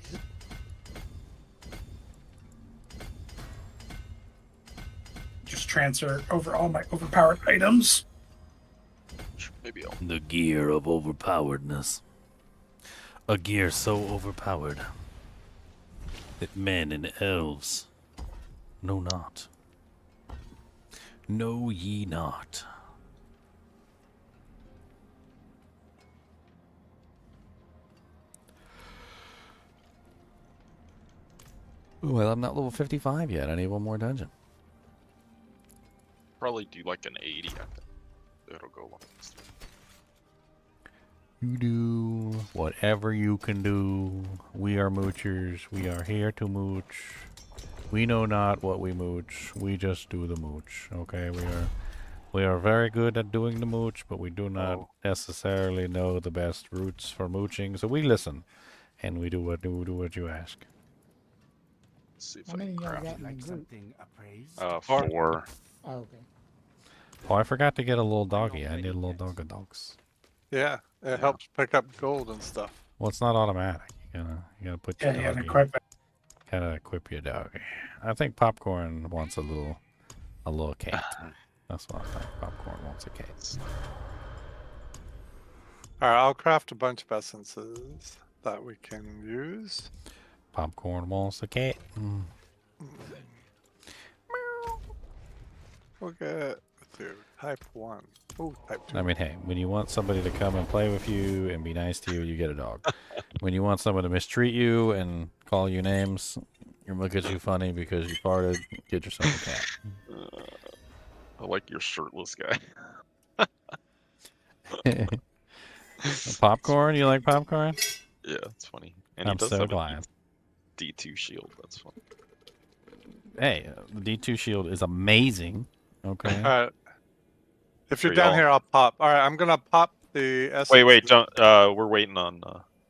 Just transfer over all my overpowered items. Maybe I'll. the gear of overpoweredness. A gear so overpowered that men and elves know not. Know ye not. Well, I'm not level 55 yet. I need one more dungeon. Probably do like an 80. I think it'll go long. You do whatever you can do. We are moochers. We are here to mooch. We know not what we mooch. We just do the mooch. Okay, we are very good at doing the mooch, but we do not necessarily know the best routes for mooching. So we listen, and we do what you ask. Let's see if How I many can y'all craft got in the it. group? Four. Oh, okay. Oh, I forgot to get a little doggy. I need a little dogs. Yeah, it helps pick up gold and stuff. Well, it's not automatic. You gotta put your Yeah, you gotta doggy. equip it. Gotta equip your doggy. I think Popcorn wants a little cat. That's what I think. Popcorn wants a cat. Alright, I'll craft a bunch of essences that we can use. Popcorn wants a cat. We'll get through type 1. Ooh, type 2. I mean, hey, when you want somebody to come and play with you and be nice to you, you get a dog. When you want someone to mistreat you and call you names and look at you funny because you farted, get yourself a cat. I like your shirtless guy. Popcorn? You like popcorn? Yeah, it's funny. And I'm he does so have glad. a D2 shield. That's funny. Hey, the D2 shield is amazing. Okay. Alright. If you're Are down y'all- here, I'll pop. Alright, I'm gonna pop the essence. Wait, don't. We're waiting on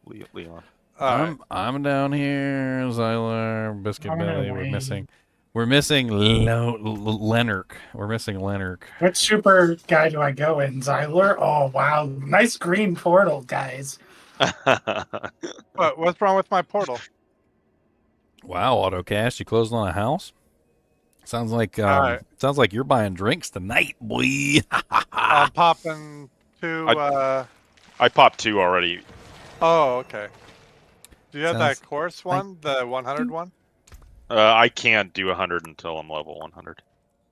Leon. Alright. I'm down here, Zyler, Biscuit I'm Belly. gonna We're missing Lenark. We're missing Lenark. Which super guy do I go in? Zyler? Oh, wow. Nice green portal, guys. What's wrong with my portal? Wow, AutoCast, you closed on a house? Sounds like Alright. sounds like you're buying drinks tonight, boy. I'm popping 2. I popped 2 already. Oh, okay. Do you have Sounds that course one, the 100 one? I can't do 100 until I'm level 100.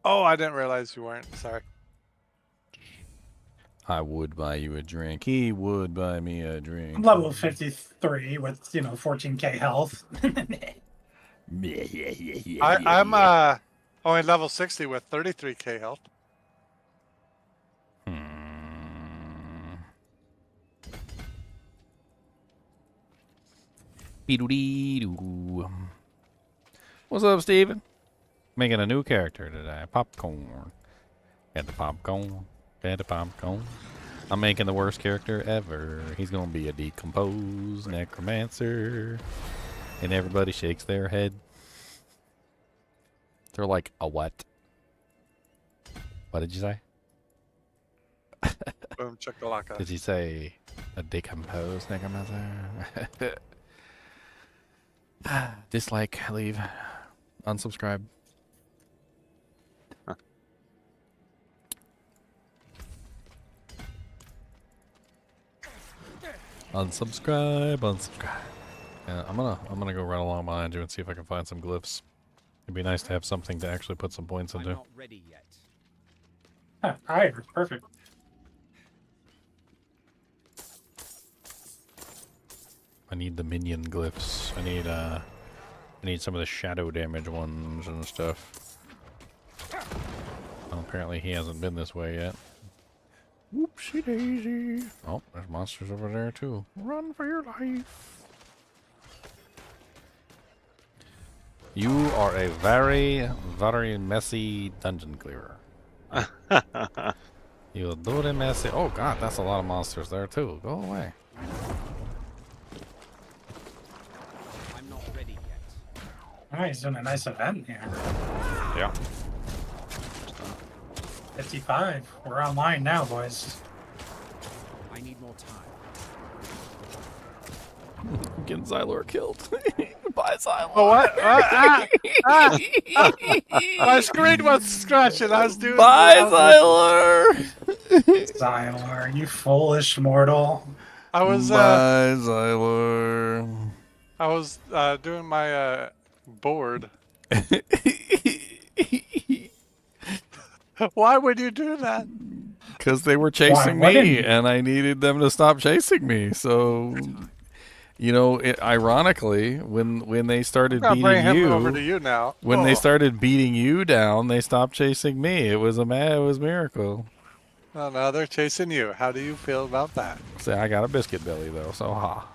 Oh, I didn't realize you weren't. Sorry. I would buy you a drink. He would buy me a drink. I'm level 53 with, 14k health. I'm only level 60 with 33k health. Beedoo-dee-doo. What's up, Steven? Making a new character today. Popcorn. Got the popcorn. Got the popcorn. I'm making the worst character ever. He's gonna be a decomposed necromancer. And everybody shakes their head. They're like, a what? What did you say? Boom, chakalaka. Did you say a decomposed necromancer? Dislike, leave, unsubscribe. Unsubscribe. Yeah, I'm gonna go right along behind you and see if I can find some glyphs. It'd be nice to have something to actually put some points into. Not ready yet. Alright, perfect. I need the minion glyphs. I need some of the shadow damage ones and stuff. Well, apparently he hasn't been this way yet. Whoopsie daisy. Oh, there's monsters over there too. Run for your life. You are a very, very messy dungeon clearer. You'll do the messy. Oh god, that's a lot of monsters there too. Go away. I'm not ready yet. Oh, he's doing a nice event here. Yeah. 55. We're online now, boys. I need more time. I'm getting Xylor killed. Bye, Xylor. Oh, what? My screen was scratching. I was doing. Bye, Xylor. Zyler, you foolish mortal. I was. Bye, Xylor. I was doing my board. Why would you do that? Because they were chasing wouldn't me, you? and I needed them to stop chasing me. So, you know, ironically, when they started I'll bring beating him over to you, you now. when they Oh. started beating you down, they stopped chasing me. It was a miracle. Oh, now they're chasing you. How do you feel about that? Say, I got a biscuit belly though, so ha.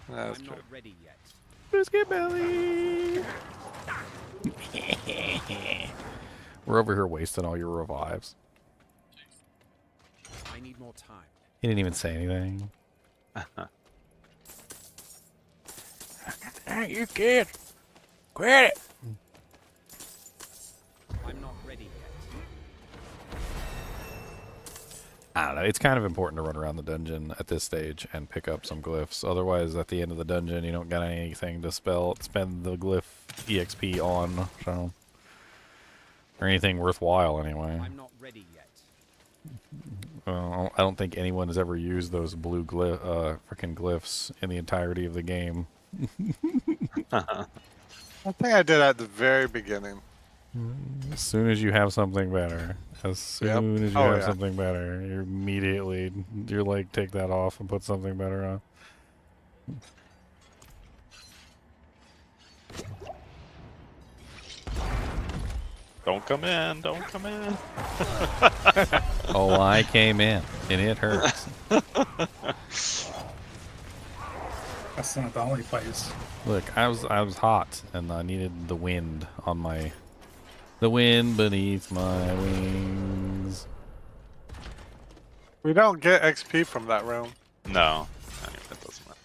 That's I'm true. not ready yet. Biscuit belly. We're over here wasting all your revives. I need more time. He didn't even say anything. You kid. Quit it. I'm not ready yet. I don't know. It's kind of important to run around the dungeon at this stage and pick up some glyphs. Otherwise, at the end of the dungeon, you don't got anything to spend the glyph EXP on, so or anything worthwhile anyway. I'm not ready yet. I don't think anyone has ever used those blue frickin' glyphs in the entirety of the game. I think I did at the very beginning. As soon as you have something better, as soon as you have something better, you're like, take that off and put something better on. Don't come in. Don't come in. Oh, I came in, and it hurts. That's not the only place. Look, I was hot, and I needed the wind on the wind beneath my wings. We don't get XP from that room. No, that doesn't matter.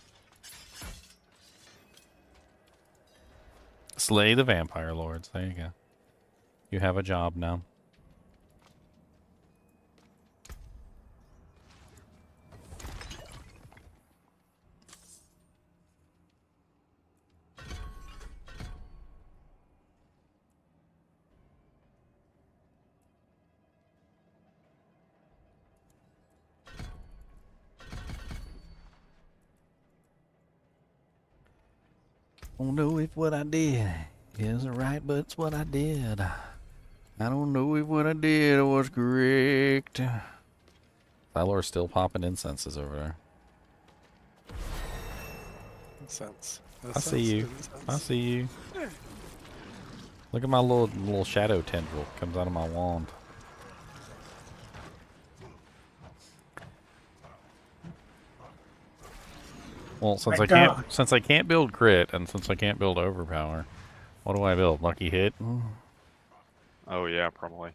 Slay the vampire lords. There you go. You have a job now. Don't know if what I did isn't right, but it's what I did. I don't know if what I did was correct. Thylar's still popping incenses over there. Incense. I see you. I see you. Look at my little shadow tendril comes out of my wand. Well, since I can't build crit and since I can't build overpower, what do I build? Lucky hit? Oh yeah, probably.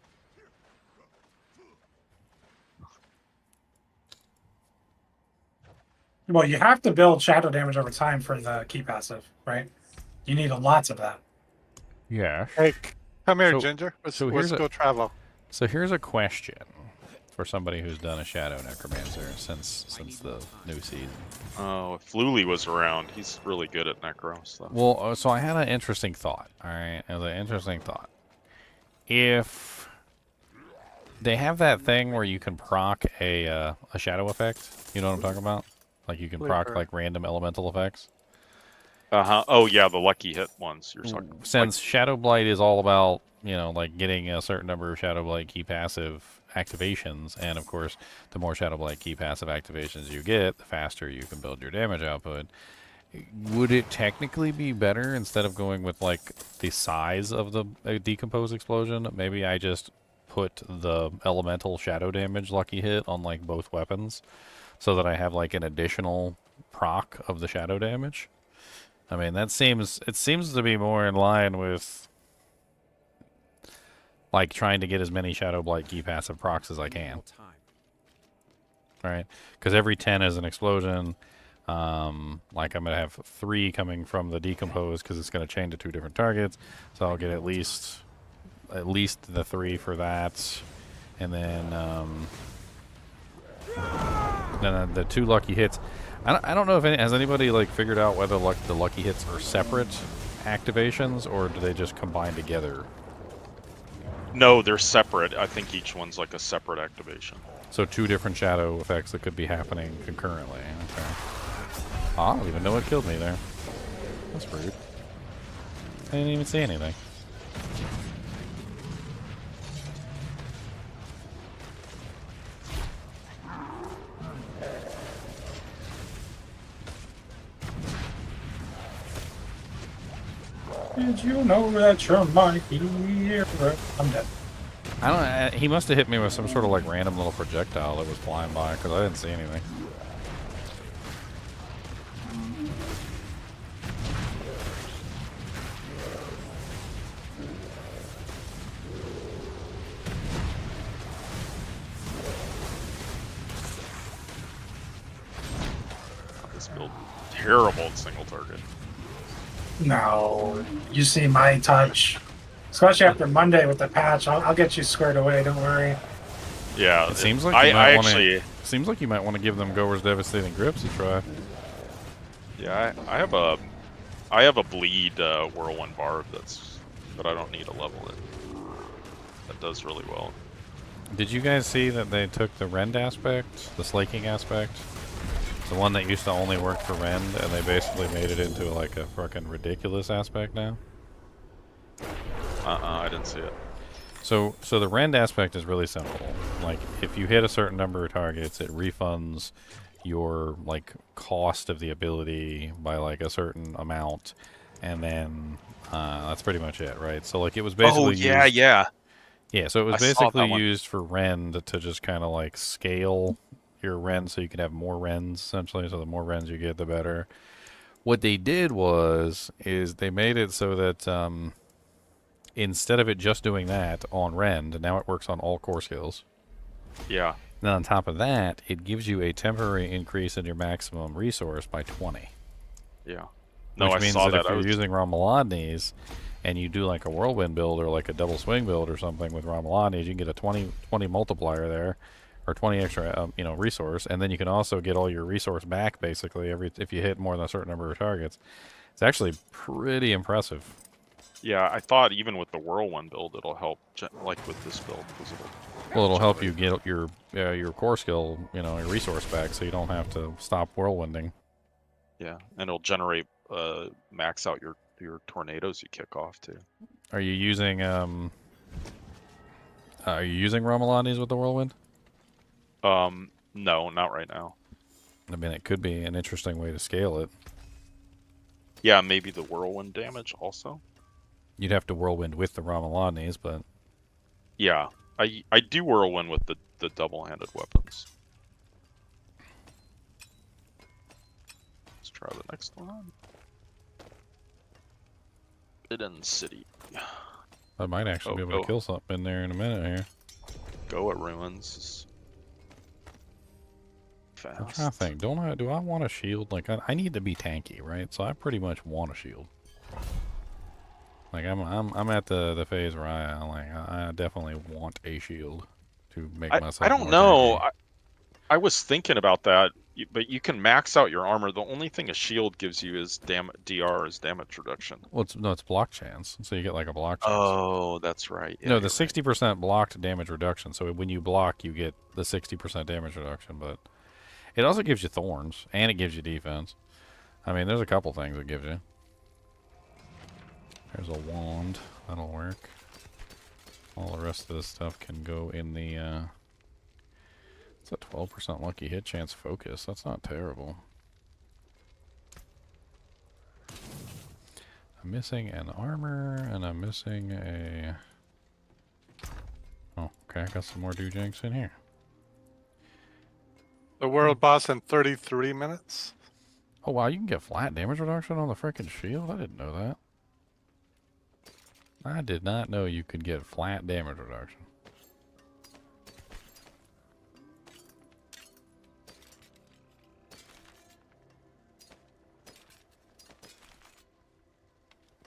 Well, you have to build shadow damage over time for the key passive, right? You need lots of that. Yeah. Hey, come here, So- Ginger. Let's here's go travel. So here's a question for somebody who's done a shadow necromancer since the new season. Oh, if Luli was around, he's really good at necro stuff. Well, so I had an interesting thought. All right, it was an interesting thought. If they have that thing where you can proc a shadow effect, you know what I'm talking about? Like you can proc like random elemental effects. Oh yeah, the lucky hit ones you're talking. Since Shadow Blight is all about, you know, like getting a certain number of Shadow Blight key passive activations, and of course, the more Shadow Blight key passive activations you get, the faster you can build your damage output. Would it technically be better instead of going with like the size of the decompose explosion? Maybe I just put the elemental shadow damage lucky hit on like both weapons, so that I have like an additional proc of the shadow damage. I mean, it seems to be more in line with like trying to get as many Shadow Blight key passive procs as I can. Right? Because every 10 is an explosion. Like I'm gonna have 3 coming from the decompose because it's gonna chain to 2 different targets. So I'll get at least the 3 for that, and then the 2 lucky hits. I don't know if has anybody like figured out whether the lucky hits are separate activations or do they just combine together? No, they're separate. I think each one's like a separate activation. So 2 different shadow effects that could be happening concurrently. Okay. Oh, I don't even know what killed me there. That's rude. I didn't even see anything. Did you know that you're my hero? I'm dead. I don't. He must have hit me with some sort of like random little projectile that was flying by because I didn't see anything. This build terrible at single target. No, you see my touch. Especially after Monday with the patch, I'll get you squared away. Don't worry. Yeah, It seems like I you might want actually. to. Seems like you might want to give them Goer's Devastating Grips a try. Yeah, I have a bleed whirlwind barb but I don't need to level it. That does really well. Did you guys see that they took the rend aspect, the slaking aspect, the one that used to only work for rend, and they basically made it into like a fucking ridiculous aspect now? I didn't see it. So the rend aspect is really simple. Like, if you hit a certain number of targets, it refunds your like cost of the ability by like a certain amount, and then that's pretty much it, right? So like it was basically yeah. So it was basically used for rend to just kind of like scale your rend so you can have more rends essentially. So the more rends you get, the better. What they did is they made it so that instead of it just doing that on rend, now it works on all core skills. Yeah. Then on top of that, it gives you a temporary increase in your maximum resource by 20. Yeah. No, Which I means saw that that. if you're using Ramalodnes and you do like a whirlwind build or like a double swing build or something with Ramalodnes, you can get a 20 multiplier there, or 20 extra resource, and then you can also get all your resource back basically if you hit more than a certain number of targets. It's actually pretty impressive. Yeah, I thought even with the whirlwind build, it'll help, like with this build, because it'll help you get your core skill, your resource back, so you don't have to stop whirlwinding. Yeah, and it'll generate, max out your tornadoes you kick off too. Are you using Ramalodnes with the whirlwind? No, not right now. I mean, it could be an interesting way to scale it. Yeah, maybe the whirlwind damage also. You'd have to whirlwind with the Ramalodnes, but yeah, I do whirlwind with the double-handed weapons. Let's try the next one. Hidden City. I might actually be able to kill something in there in a minute here. Go at ruins. Fast. I'm trying to think. Do I want a shield? Like I need to be tanky, right? So I pretty much want a shield. Like I'm at the phase where I definitely want a shield to make myself. I don't know. I was thinking about that, but you can max out your armor. The only thing a shield gives you is DR, is damage reduction. Well, it's block chance, so you get like a block chance. Oh, that's right. Yeah, no, the 60% blocked damage reduction. So when you block, you get the 60% damage reduction, but it also gives you thorns and it gives you defense. I mean, there's a couple things it gives you. There's a wand. That'll work. All the rest of this stuff can go in the, it's a 12% lucky hit chance focus. That's not terrible. I'm missing an armor, and I'm missing a... Oh, okay, I got some more doojanks in here. The world boss in 33 minutes. Oh, wow, you can get flat damage reduction on the frickin' shield? I didn't know that. I did not know you could get flat damage reduction.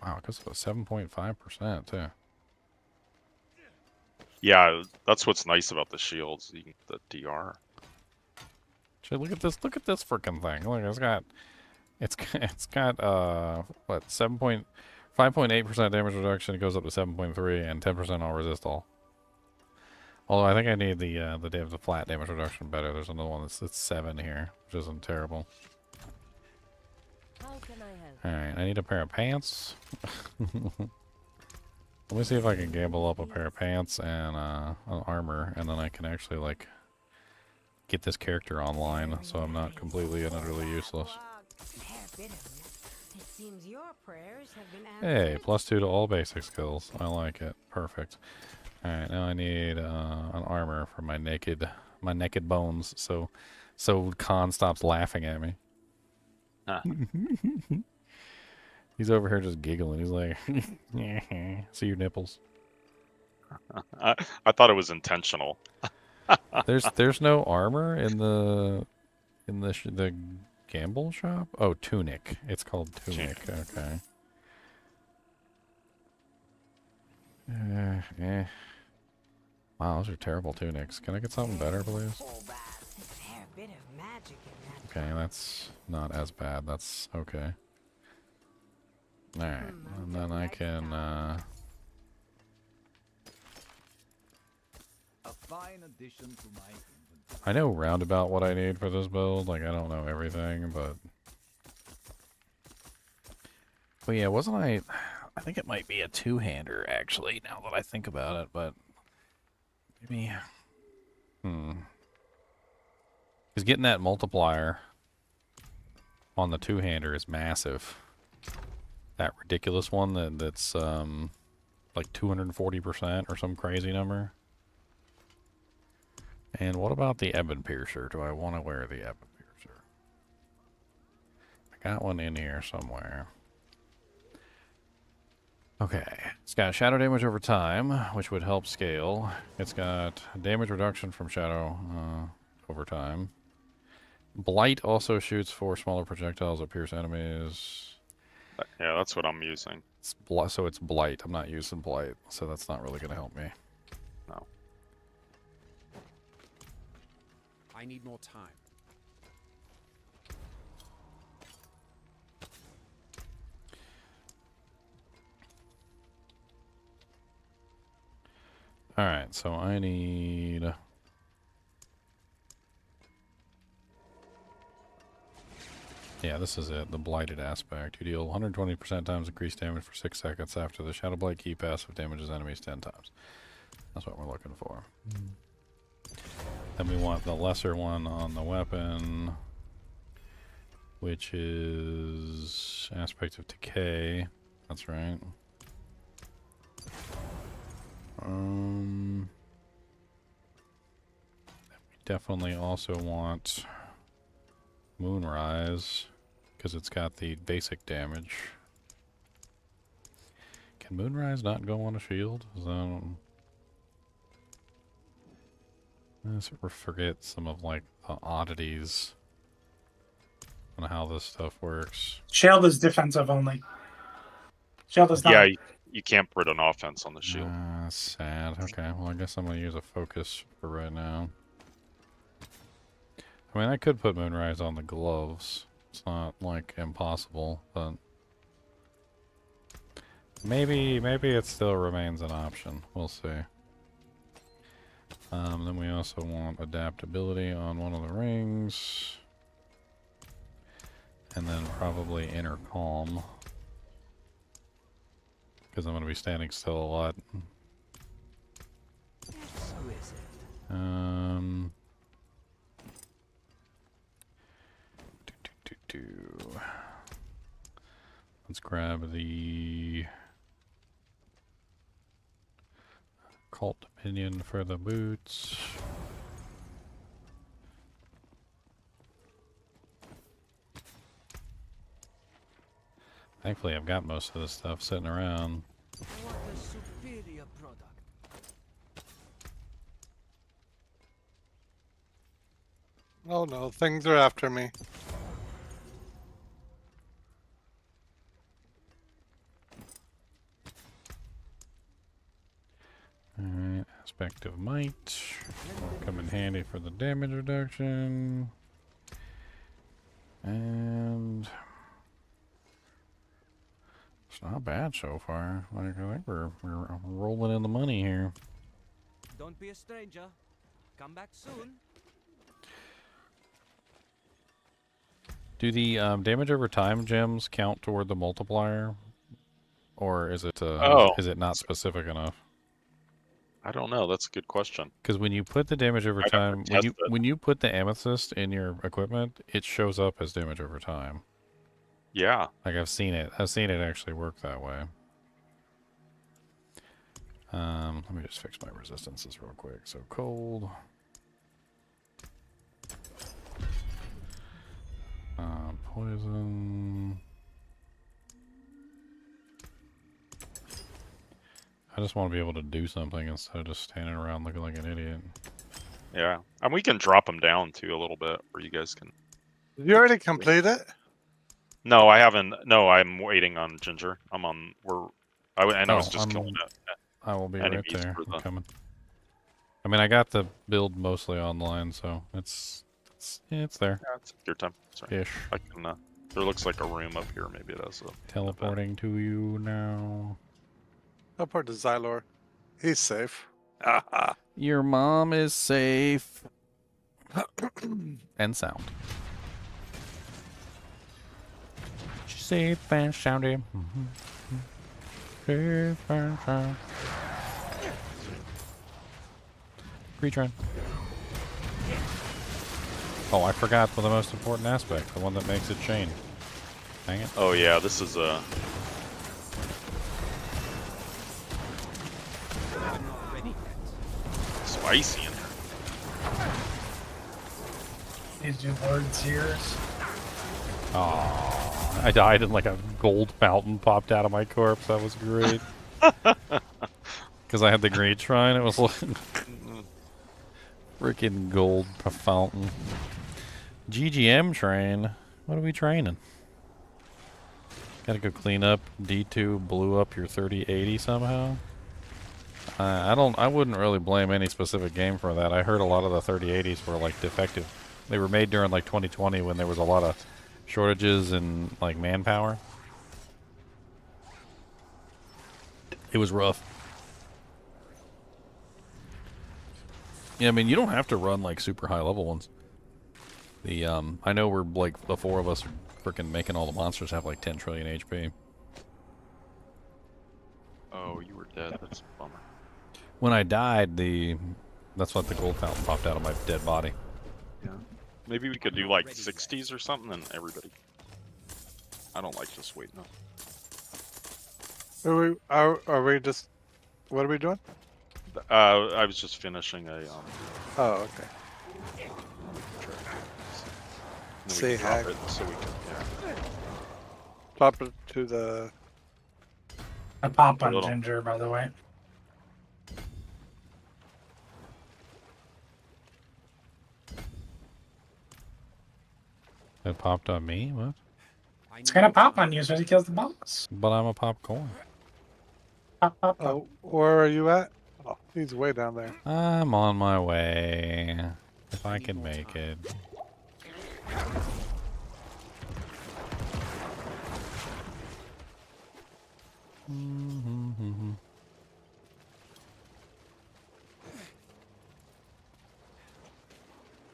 Wow, because it was 7.5% too. Yeah, that's what's nice about the shields, the DR. Shit, look at this freaking thing. Look, it's got what, 5.8% damage reduction. It goes up to 7.3 and 10% all resist all. Although I think I need the flat damage reduction better. There's another one that's 7 here, which isn't terrible. How can I help? Alright, I need a pair of pants. Let me see if I can gamble up a pair of pants and an armor, and then I can actually like get this character online, so I'm not completely and utterly useless. It seems your prayers have been Hey, answered. +2 to all basic skills. I like it. Perfect. Alright, now I need an armor for my naked bones, so Khan stops laughing at me. Huh. He's over here just giggling. He's like, see your nipples. I thought it was intentional. There's no armor in the the gamble shop. Oh, tunic. It's called tunic. Okay. Wow, those are terrible tunics. Can I get something better, please? Okay, that's not as bad. That's okay. Alright, and then I can, A fine addition to my inventory. I know roundabout what I need for this build. Like, I don't know everything, but... Well, yeah, wasn't I think it might be a two-hander, actually, now that I think about it, but... Maybe... Because getting that multiplier on the two-hander is massive. That ridiculous one that's like 240% or some crazy number. And what about the Ebon Piercer? Do I want to wear the Ebon Piercer? I got one in here somewhere. Okay, it's got shadow damage over time, which would help scale. It's got damage reduction from shadow over time. Blight also shoots 4 smaller projectiles that pierce enemies. Yeah, that's what I'm using. So it's Blight. I'm not using Blight, so that's not really going to help me. No. I need more time. Alright, so I need... Yeah, this is it, the Blighted aspect. You deal 120% times increased damage for 6 seconds after the Shadow Blight key passive damages enemies 10 times. That's what we're looking for. Then we want the lesser one on the weapon, which is Aspect of Decay. That's right. We definitely also want Moonrise, because it's got the basic damage. Can Moonrise not go on a shield? Let's forget some of like the oddities on how this stuff works. Shield is defensive only. Shield is not. Yeah, you can't put an offense on the shield. Sad. Okay, well I guess I'm gonna use a focus for right now. I mean, I could put Moonrise on the gloves. It's not, like, impossible, but... Maybe it still remains an option. We'll see. Then we also want adaptability on one of the rings. And then probably Inner Calm. Because I'm going to be standing still a lot. Let's grab the Cult Dominion for the boots. Thankfully, I've got most of this stuff sitting around. What a superior product. Oh no, things are after me. Alright, Aspect of Might. Will come in handy for the damage reduction. And... it's not bad so far. Like, I think we're rolling in the money here. Don't be a stranger. Come back soon. Do the damage over time gems count toward the multiplier? Or is it is it not specific enough? I don't know. That's a good question. Because when you put the damage over I'd have time, to test it. when you put the amethyst in your equipment, it shows up as damage over time. Yeah. Like I've seen it. I've seen it actually work that way. Let me just fix my resistances real quick. So cold. Poison. I just want to be able to do something instead of just standing around looking like an idiot. Yeah. And we can drop them down too a little bit where you guys can. Did you already complete it? No, I haven't. No, I'm waiting on Ginger. I'm on. I was just killing it. I will be right enemies there. for I'm the- coming. I mean, I got the build mostly online, so it's there. Yeah, it's your time. Sorry. Ish. I can. There looks like a room up here. Maybe that's a. Teleporting to you now. Teleport to Xylor. He's safe. Your mom is safe. And sound. She's safe and sounding. Safe and sound. Retry. Oh, I forgot the most important aspect, the one that makes it chain. Dang it. Oh yeah, this is a. Spicy in here. These do Lord's ears. Aww. I died and like a gold fountain popped out of my corpse. That was great. Because I had the great shrine. It was like freaking gold fountain. GGM train. What are we training? Gotta go clean up. D2 blew up your 3080 somehow. I wouldn't really blame any specific game for that. I heard a lot of the 3080s were like defective. They were made during like 2020 when there was a lot of shortages in like manpower. It was rough. Yeah, I mean, you don't have to run like super high level ones. The I know we're like the four of us are freaking making all the monsters have like 10 trillion HP. Oh, you were dead. That's a bummer. When I died, that's what the gold fountain popped out of my dead body. Yeah. Maybe we could do like 60s or something, and everybody. I don't like just waiting. Are we just? What are we doing? I was just finishing a. Oh, okay. Say hi. So we can. Yeah. Pop it to the. I pop on Little. Ginger, by the way. It popped on me? What? It's gonna pop on you as soon as he kills the boss. But I'm a popcorn. Pop, pop, pop. Oh, where are you at? Oh, he's way down there. I'm on my way. If I can make it.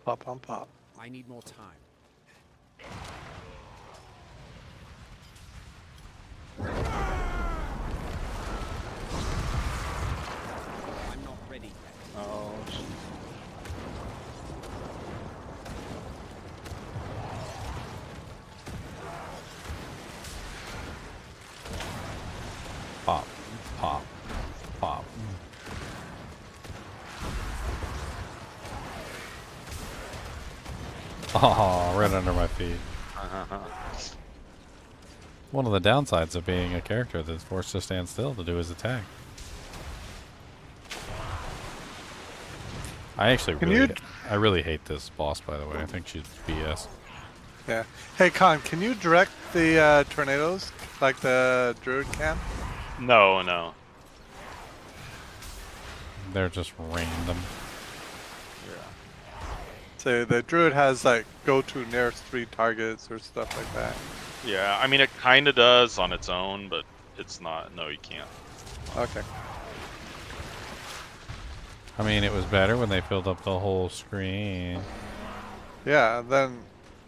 Pop on pop. I need more time. I'm not ready yet. Oh. Pop. Pop. Pop. Oh, right under my feet. One of the downsides of being a character that's forced to stand still to do his attack. I actually I really hate this boss, by the way. I think she's BS. Yeah. Hey, Con, can you direct the tornadoes like the Druid can? No. They're just random. Yeah. So the Druid has like go to nearest 3 targets or stuff like that. Yeah, I mean it kind of does on its own, but it's not. No, you can't. Okay. I mean, it was better when they filled up the whole screen. Yeah, then.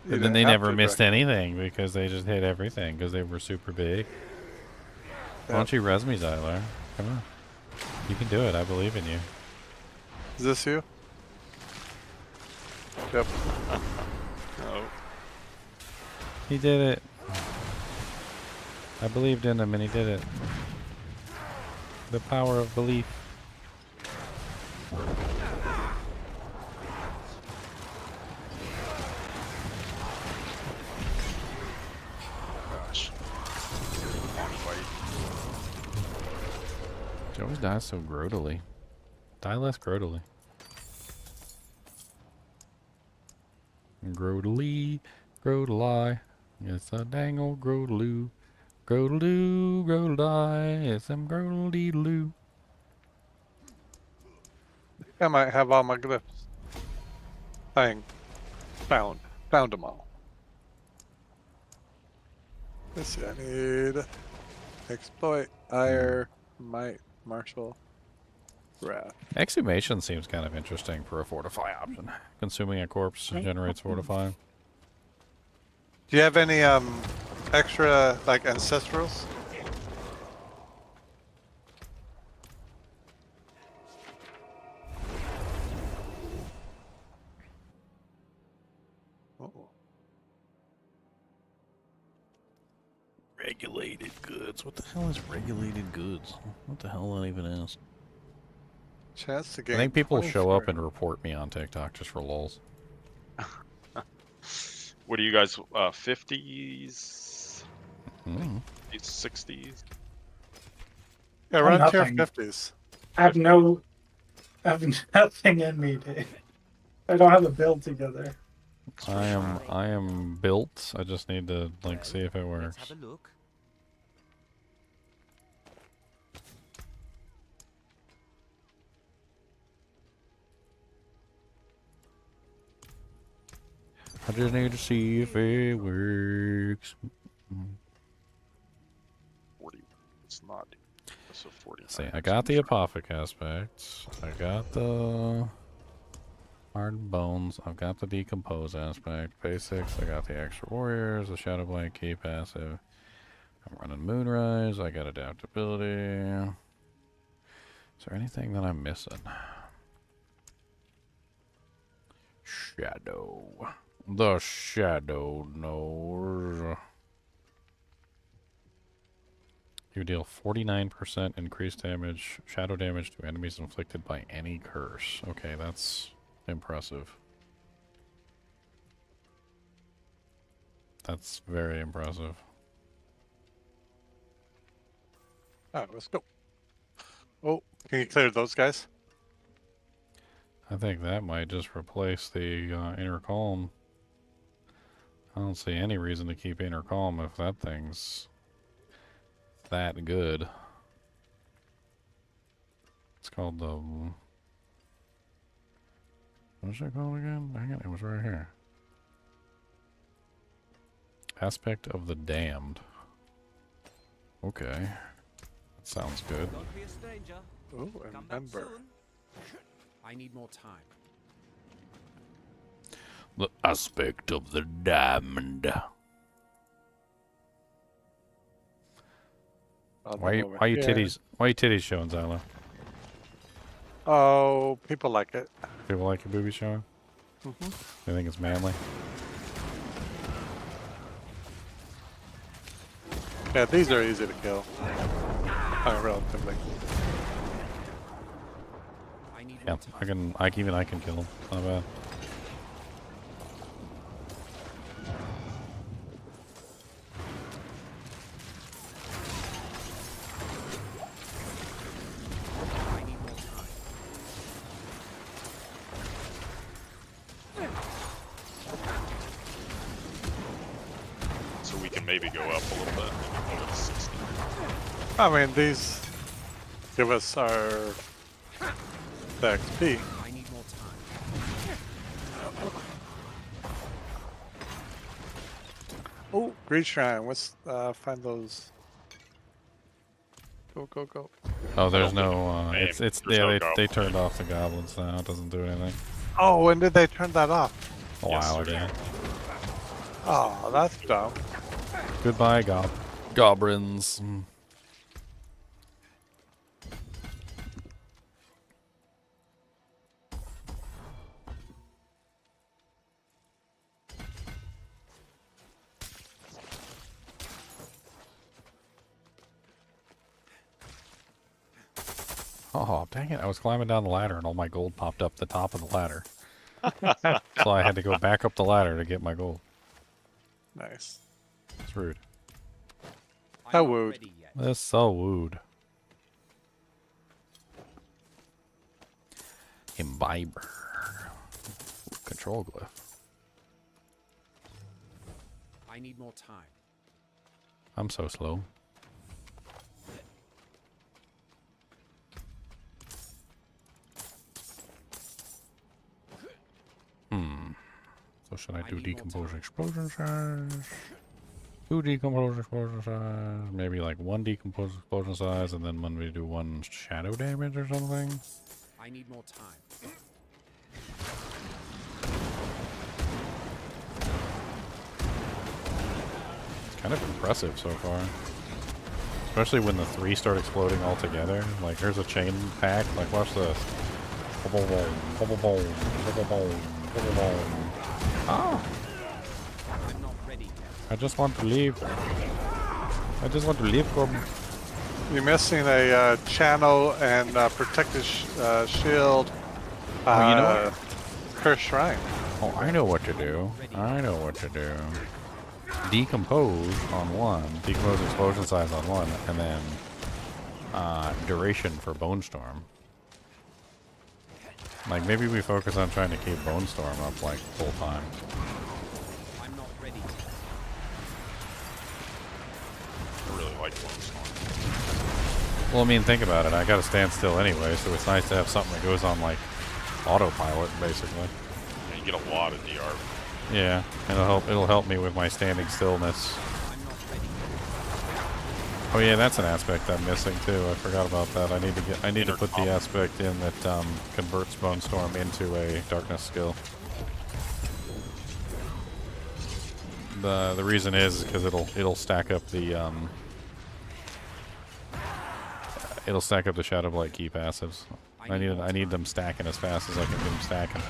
And then they never missed anything because they just hit everything because they were super big. Why don't you res me, Zylar? Come on. You can do it. I believe in you. Is this you? Yep. No. He did it. I believed in him and he did it. The power of belief. Gosh. Long fight. She always dies so grottily. Die less grottily. Grottily, grotali. It's a dang old grotaloo. Grotaloo, grotali. It's them grotally-loo. I might have all my glyphs. Found them all. Let's see, I need exploit, ire, might, martial, Raft. Exhumation seems kind of interesting for a fortify option. Consuming a corpse generates fortify. Do you have any extra like ancestrals? Uh-oh. Regulated goods. What the hell is regulated goods? What the hell that even is? Chance to I gain. think people 20 show up square. and report me on TikTok just for lulz. What are you guys? 50s, Mm. 60s. Yeah, I'm around tier nothing. 50s. I have nothing in me, dude. I don't have a build together. I am built. I just need to like see if it works. Let's have a look. I just need to see if it works. 40. It's not. It's a 40. See, I got the Apothic aspect. I got the Hard Bones. I've got the Decompose aspect. Basics. I got the Extra Warriors. The Shadow Blade Key passive. I'm running Moonrise. I got adaptability. Is there anything that I'm missing? Shadow. The Shadow knows. You deal 49% increased damage, shadow damage to enemies inflicted by any curse. Okay, that's impressive. That's very impressive. Alright, let's go. Oh, can you clear those guys? I think that might just replace the Inner Calm. I don't see any reason to keep Inner Calm if that thing's that good. It's called the... What is it called again? Dang it, it was right here. Aspect of the Damned. Okay. That sounds good. Don't be a stranger. Oh, Come back remember. soon. I need more time. The Aspect of the Damned. Why you titties showing, Zyla? Oh, people like it. People like your boobies showing? Mm-hmm. They think it's manly? Yeah, these are easy to kill. Relatively. Yeah, I can kill them. Not bad. So we can maybe go up a little bit. Maybe go to 60. I mean, these give us our the XP. I need more time. Oh, Greed Shrine. Let's find those. Go, go, go. Oh, there's no. There's They turned off the goblins now. It doesn't do anything. Oh, when did they turn that off? A while ago. Oh, that's dumb. Goodbye, goblins. Oh, dang it. I was climbing down the ladder and all my gold popped up the top of the ladder. So I had to go back up the ladder to get my gold. Nice. It's rude. How wooed. That's so wooed. Imbiber. Control glyph. I need more time. I'm so slow. So should I do decomposing explosion size? 2 decomposing explosion size? Maybe like 1 decomposing explosion size and then when we do 1 shadow damage or something? I need more time. It's kind of impressive so far. Especially when the 3 start exploding all together. Like here's a chain pack. Like watch this. Boom, boom, boom, boom, boom, boom, boom, boom, boom. Oh. I'm not ready yet. I just want to leave. I just want to leave from. You're missing a channel and protected shield. Oh, you know what? Cursed shrine. Oh, I know what to do. I know what to do. Decompose on 1, decompose explosion size on 1, and then duration for Bone Storm. Like maybe we focus on trying to keep Bone Storm up like full time. I'm not ready. I really like Bone Storm. Well, I mean, think about it. I gotta stand still anyway, so it's nice to have something that goes on like autopilot, basically. Yeah, you get a lot of DR. Yeah, it'll help me with my standing stillness. Oh yeah, that's an aspect I'm missing too. I forgot about that. I need to put the aspect in that converts Bone Storm into a darkness skill. The reason is because it'll stack up the Shadow Blight key passives. I need them stacking as fast as I can get them stacking.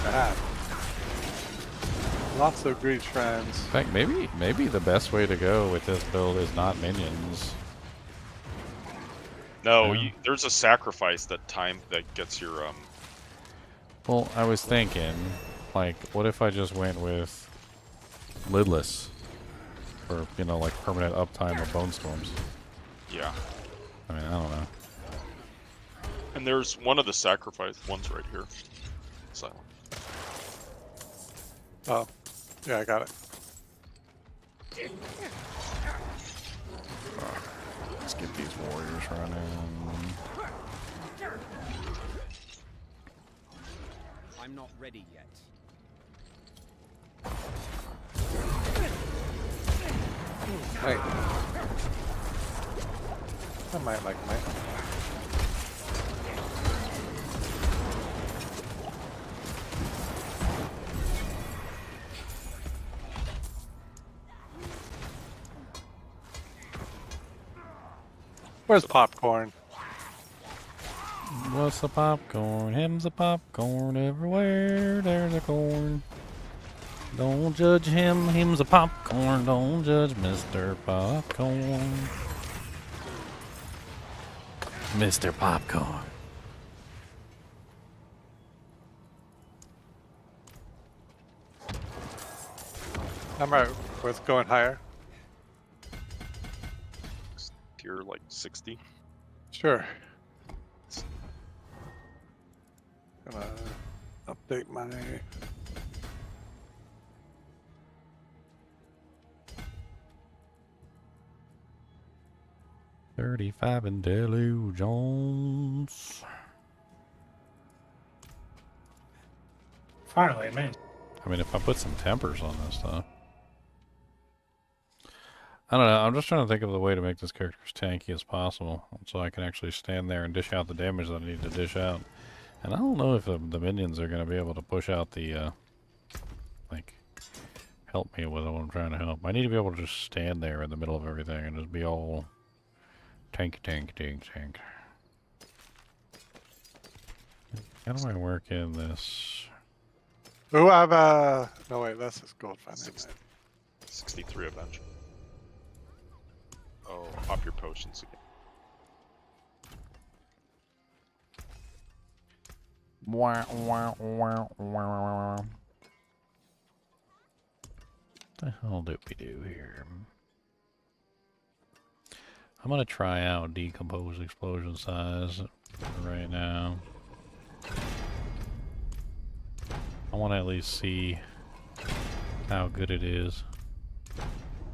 Bad. Lots of greed shrines. In fact, maybe the best way to go with this build is not minions. No, Yeah. there's a sacrifice that gets your Well, I was thinking, like, what if I just went with lidless for, you know, like permanent uptime of Bone Storms? Yeah. I mean, I don't know. And there's one of the sacrifice ones right here. Silent. Oh, yeah, I got it. Let's get these warriors running. I'm not ready yet. Wait. I might like Mike. Where's popcorn? What's the popcorn? Him's a popcorn. Everywhere there's a corn. Don't judge him, him's a popcorn. Don't judge Mr. Popcorn. Mr. Popcorn. I'm right with going higher. Tier like 60. Sure. Gonna update my. $35 in delusions. Finally, man. I mean, if I put some tempers on this stuff. I don't know. I'm just trying to think of the way to make this character as tanky as possible, so I can actually stand there and dish out the damage that I need to dish out. And I don't know if the minions are going to be able to push out the, like, help me with what I'm trying to help. I need to be able to just stand there in the middle of everything and just be all tank. How do I work in this? Oh, I've no wait, that's just gold finance. 63 Avenge. Oh, pop your potions again. Wah, wah, wah, wah. What the hell did we do here? I'm gonna try out decompose explosion size right now. I want to at least see how good it is.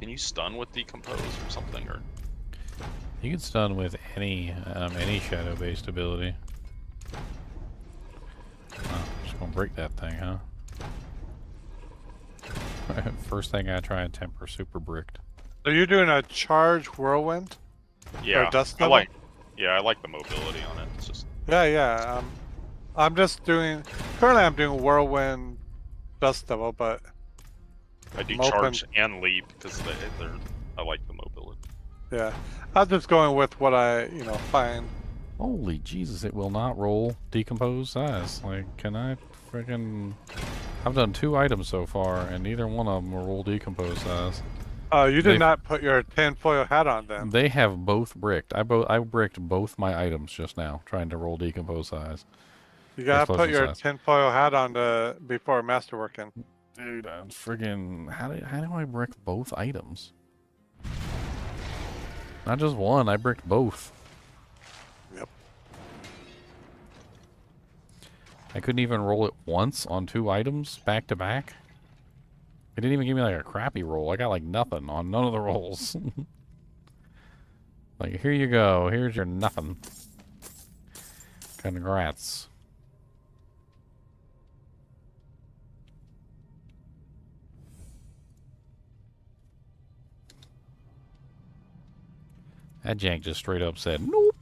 Can you stun with decompose or something? Or You can stun with any shadow-based ability. Oh, just gonna break that thing, huh? First thing I try and temper super bricked. Are you doing a charge whirlwind? yeah, Or dust I level? I like the mobility on it. It's just Yeah. I'm just doing. Currently, I'm doing whirlwind, dust level, but I do I'm open- charge and leap because they're I like the mobility. yeah, I'm just going with what I find. Holy Jesus, it will not roll decompose size. Like, can I friggin'... I've done 2 items so far, and neither one of them will roll decompose size. Oh, you did They've- not put your tinfoil hat on them. They have both bricked. I bricked both my items just now, trying to roll decompose size. You gotta Explosion put your size. tinfoil hat on before masterworking. Dude, I'm friggin'... How do I brick both items? Not just one, I bricked both. Yep. I couldn't even roll it once on 2 items back to back. It didn't even give me like a crappy roll. I got like nothing on none of the rolls. Like, here you go. Here's your nothing. Congrats. That jank just straight up said, nope.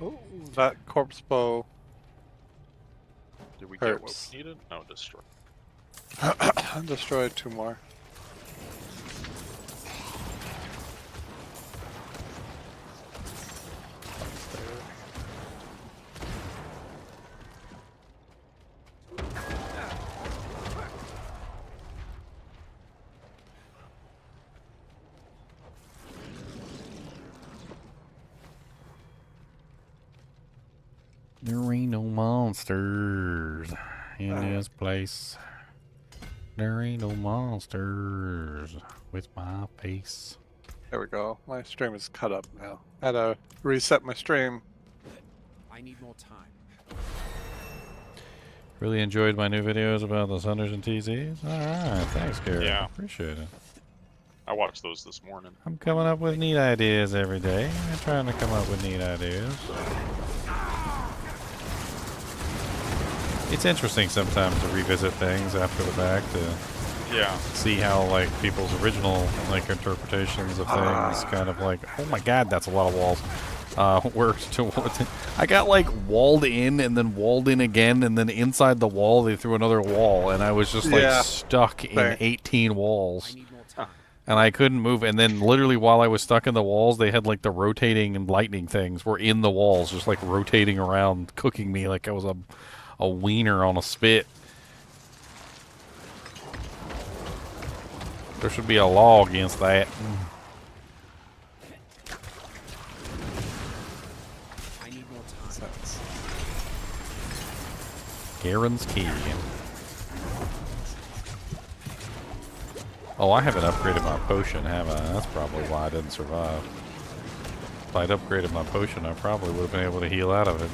Oh, that corpse bow. Did we get what Hurts. we needed? No, destroy. Destroyed 2 more. There ain't no monsters in this place. There ain't no monsters with my face. There we go. My stream is cut up now. I had to reset my stream. I need more time. Really enjoyed my new videos about the Sunders and TZs. Alright, thanks, Gary. Yeah. Appreciate it. I watched those this morning. I'm coming up with neat ideas every day. I'm trying to come up with neat ideas. It's interesting sometimes to revisit things after the fact to see how like people's original like interpretations of things kind of like, oh my god, that's a lot of walls. Worked towards it. I got like walled in and then walled in again, and then inside the wall they threw another wall, and I was just like stuck in 18 walls. And I couldn't move, and then literally while I was stuck in the walls, they had like the rotating and lightning things were in the walls, just like rotating around, cooking me like I was a wiener on a spit. There should be a law against that. I need more time. Garen's key. Oh, I haven't upgraded my potion, have I? That's probably why I didn't survive. If I'd upgraded my potion, I probably would have been able to heal out of it.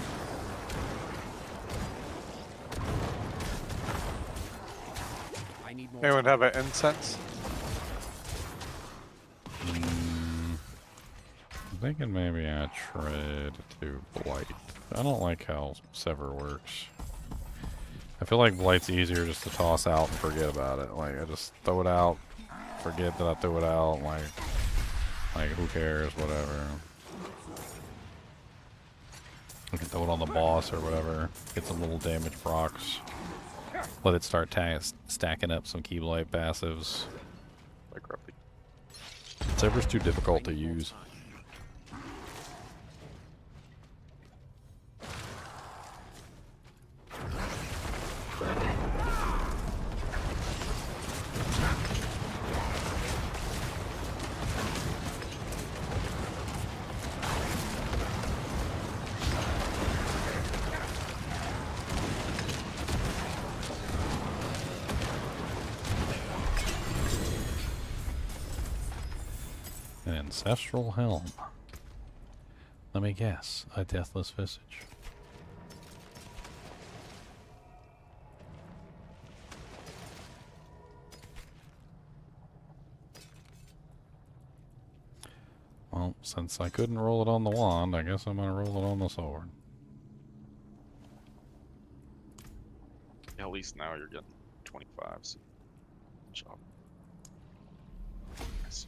Anyone have an incense? I'm thinking maybe I trade to Blight. I don't like how Sever works. I feel like Blight's easier just to toss out and forget about it. Like, I just throw it out, forget that I threw it out, like who cares, whatever. We can throw it on the boss or whatever, get some little damage procs. Let it start stacking up some Keyblight passives. Sever's too difficult to use. An ancestral helm. Let me guess, a deathless visage. Well, since I couldn't roll it on the wand, I guess I'm gonna roll it on the sword. Yeah, at least now you're getting 25. So good job. Nice.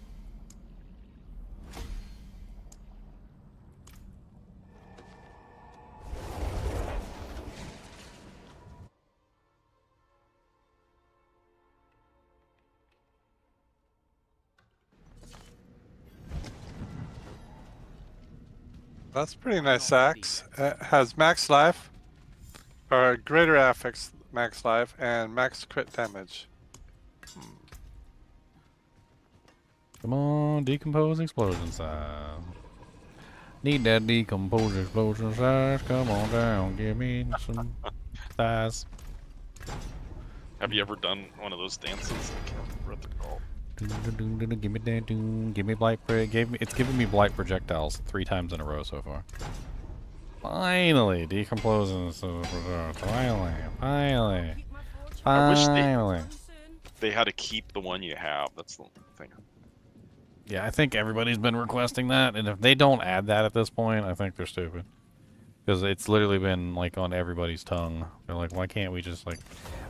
That's pretty nice axe. Has max life, or greater affix max life, and max crit damage. Come on, decompose explosion size. Need that decompose explosion size. Come on down, give me some size. Have you ever done one of those dances? I can't remember what they're called. Give me that doom. Give me blight. It's giving me blight projectiles 3 times in a row so far. Finally, decomposing. Finally. I wish they had to keep the one you have. That's the thing. Yeah, I think everybody's been requesting that, and if they don't add that at this point, I think they're stupid. Because it's literally been, like, on everybody's tongue. They're like, why can't we just, like...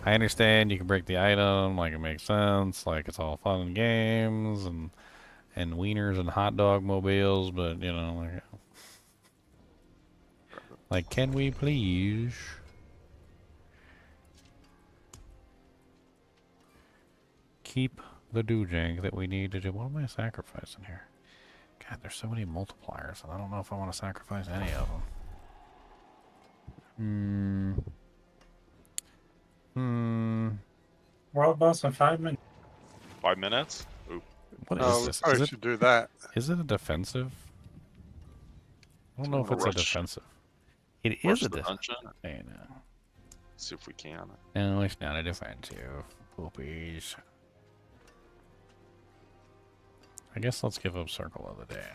I understand you can break the item, like, it makes sense, like, it's all fun and games, and wieners and hot dog mobiles, but, you know, like, can we please... keep the doojang that we need to do? What am I sacrificing here? God, there's so many multipliers, and I don't know if I want to sacrifice any of them. World boss in 5 minutes. 5 minutes? Ooh. What is this? I should do that. Is it a defensive? I don't know if it's a defensive. It is a defensive. I know. See if we can. No, it's not a defensive. Poopies. I guess let's give up Circle of the Day.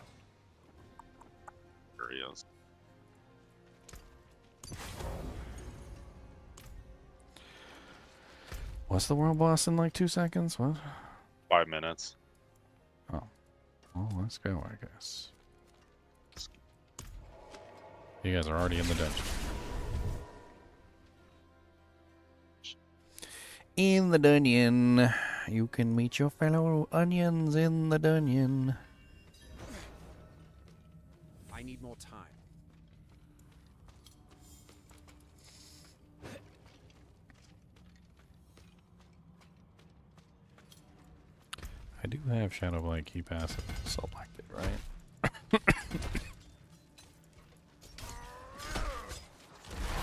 There he is. What's the world boss in like 2 seconds? What? 5 minutes. Oh. Well, let's go, I guess. You guys are already in the dungeon. In the dungeon. You can meet your fellow onions in the dungeon. I need more time. I do have Shadowblade Key passive selected, right?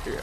Yeah.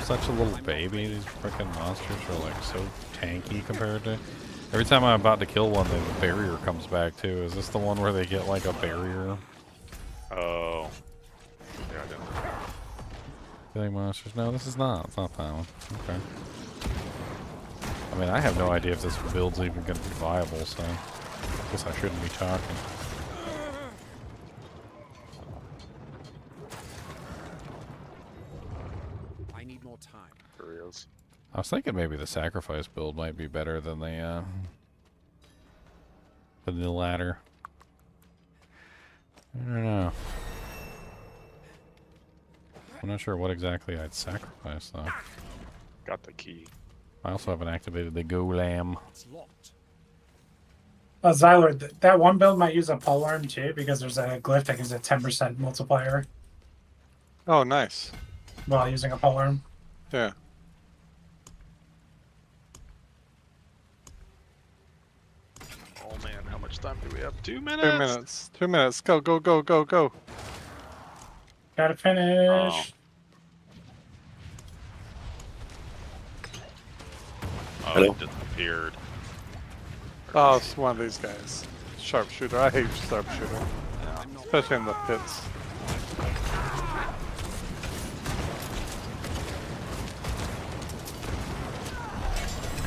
Such a little baby. These freaking monsters are like so tanky compared to. Every time I'm about to kill one, the barrier comes back too. Is this the one where they get like a barrier? Oh. Yeah, I didn't. Killing monsters? No, this is not. It's not that one. Okay. I mean, I have no idea if this build's even going to be viable, so I guess I shouldn't be talking. Time. There he is. I was thinking maybe the sacrifice build might be better than the ladder. I don't know. I'm not sure what exactly I'd sacrifice though. Got the key. I also haven't activated the golem. It's locked. Zyler, that one build might use a polearm too because there's a glyph that gives a 10% multiplier Oh, nice. while using a polearm. Yeah. Oh man, how much time do we have? 2 2 minutes. minutes. 2 minutes. Go, go, go, go, go. Gotta finish. Oh, Hello? it disappeared. Oh, it's one of these guys. Sharpshooter. I hate sharpshooter. Especially in the pits.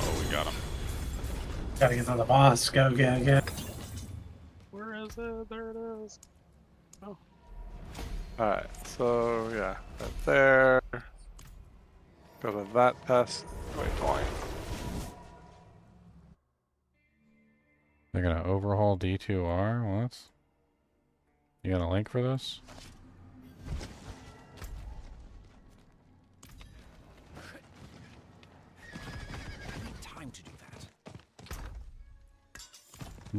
Oh, we got him. Gotta get to the boss. Go, go, go. Where is it? There it is. Oh. Alright, so yeah, right there. Go to that test. Waypoint. They're gonna overhaul D2R? What? You got a link for this? I need time to do that.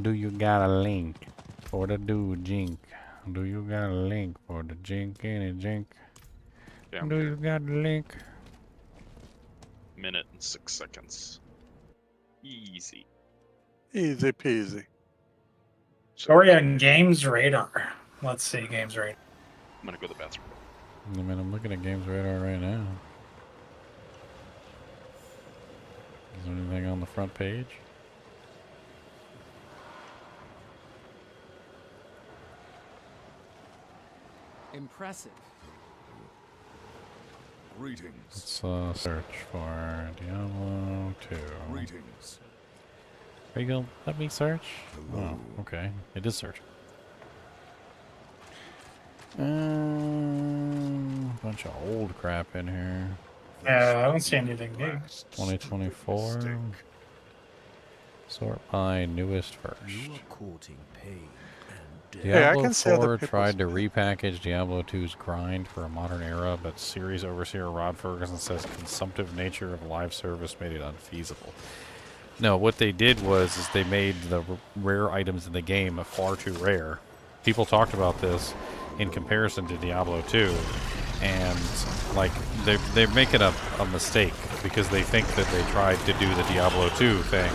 Do you got a link for the dude jink? Do you got a link for the jink any jink? Damn, Do you got a link? minute and 6 seconds. Easy. Easy peasy. Story on Games Radar. Let's see, Games Radar. I'm gonna go to the bathroom. I mean, I'm looking at Games Radar right now. Is there anything on the front page? Impressive. Greetings. Let's search for Diablo 2. Greetings. Are you gonna let me search? Hello. Oh, okay. It is searching. Bunch of old crap in here. Yeah, I don't see anything new. 2024. Sort by newest first. You are courting pain and death. Hey, I Diablo can say other 4 people's tried to repackage Diablo 2's grind for a modern era, but series overseer Rod Ferguson says consumptive nature of live service made it unfeasible. No, what they did was is they made the rare items in the game far too rare. People talked about this in comparison to Diablo 2, and like they're making a mistake because they think that they tried to do the Diablo 2 thing,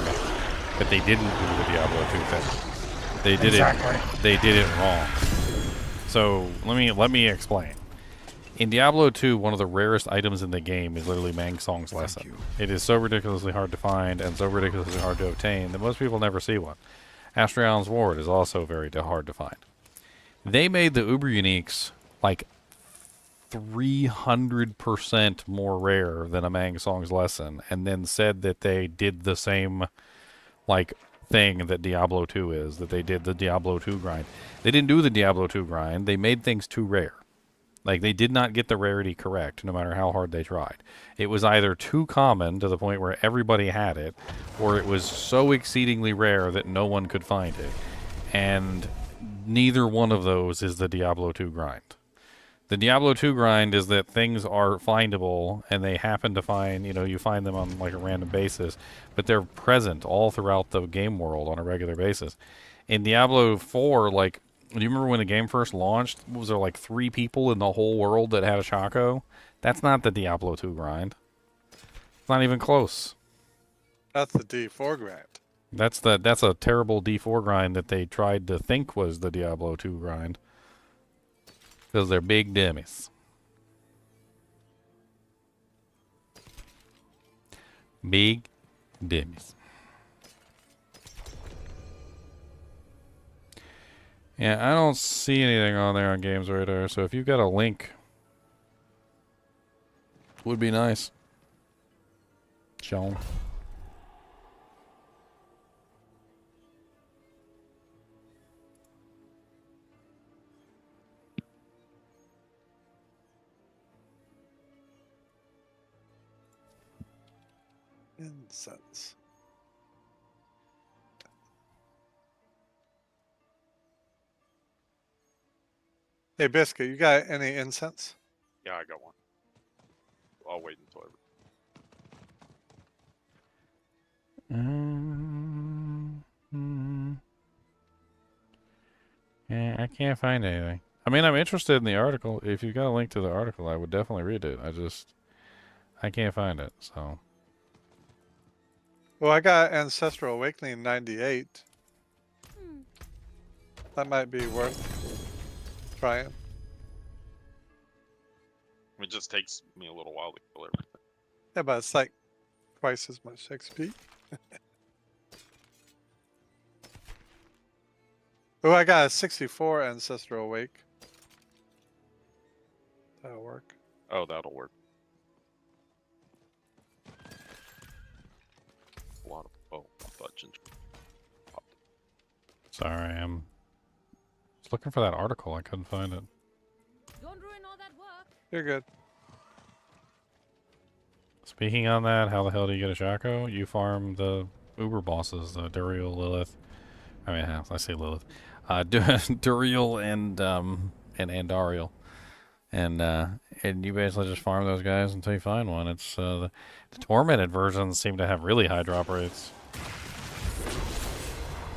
but they didn't do the Diablo 2 thing. They did Exactly. they did it wrong. So let me explain. In Diablo 2, one of the rarest items in the game is literally Mang Song's Lesson. It is so ridiculously hard to find and so ridiculously hard to obtain that most people never see one. Astrion's Ward is also very hard to find. They made the Uber Uniques like 300% more rare than a Mang Song's Lesson, and then said that they did the same like thing that Diablo 2 is, that they did the Diablo 2 grind. They didn't do the Diablo 2 grind. They made things too rare. Like, they did not get the rarity correct, no matter how hard they tried. It was either too common to the point where everybody had it, or it was so exceedingly rare that no one could find it. And neither one of those is the Diablo 2 grind. The Diablo 2 grind is that things are findable, and they happen to find, you find them on like a random basis, but they're present all throughout the game world on a regular basis. In Diablo 4, like, do you remember when the game first launched? Was there like 3 people in the whole world that had a Chaco? That's not the Diablo 2 grind. It's not even close. That's the D4 grind. That's a terrible D4 grind that they tried to think was the Diablo 2 grind. Because they're big dummies. Big dummies. Yeah, I don't see anything on there on Games Radar, so if you've got a link, would be nice. Sean. Incense. Hey, Biscuit, you got any incense? Yeah, I got one. I'll wait until can't find anything. I mean, I'm interested in the article. If you've got a link to the article, I would definitely read it. I can't find it, so. Well, I got Ancestral Awakening 98. That might be worth trying. It just takes me a little while to kill everything. Yeah, but it's like twice as much XP. Oh, I got a 64 Ancestral Awake. That'll work. Oh, that'll work. A lot of. Oh, I thought Chinchilla. Sorry, I'm just looking for that article. I couldn't find it. Don't ruin all that work. You're good. Speaking on that, how the hell do you get a Shaco? You farm the Uber bosses, Duriel, Lilith. I mean, I say Lilith. Duriel and Andariel. And you basically just farm those guys until you find one. It's the tormented versions seem to have really high drop rates.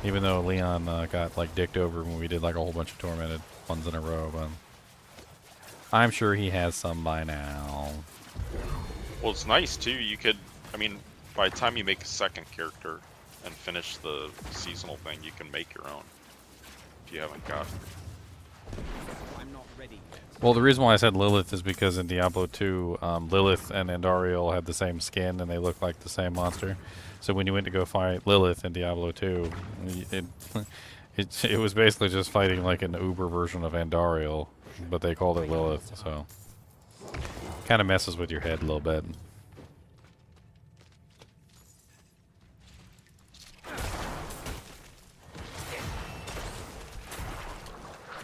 Even though Leon got like dicked over when we did like a whole bunch of tormented ones in a row, but I'm sure he has some by now. Well, it's nice too. You could, I mean, by the time you make a second character and finish the seasonal thing, you can make your own. If you haven't got it. I'm not ready yet. Well, the reason why I said Lilith is because in Diablo 2, Lilith and Andariel had the same skin and they look like the same monster. So when you went to go fight Lilith in Diablo 2, it was basically just fighting like an Uber version of Andariel, but they called it Lilith, so kind of messes with your head a little bit.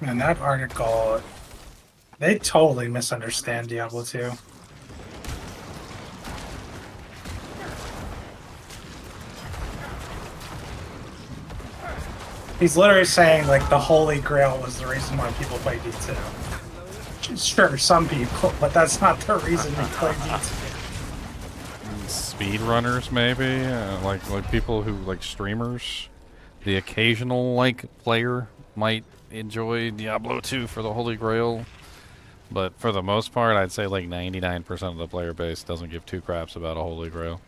Man, that article, they totally misunderstand Diablo 2. He's literally saying, like, the Holy Grail was the reason why people play D2. Sure, some people, but that's not the reason they play D2. Speedrunners, maybe? Like people who, like streamers. The occasional, like, player might enjoy Diablo 2 for the Holy Grail. But for the most part, I'd say like 99% of the player base doesn't give two craps about a Holy Grail.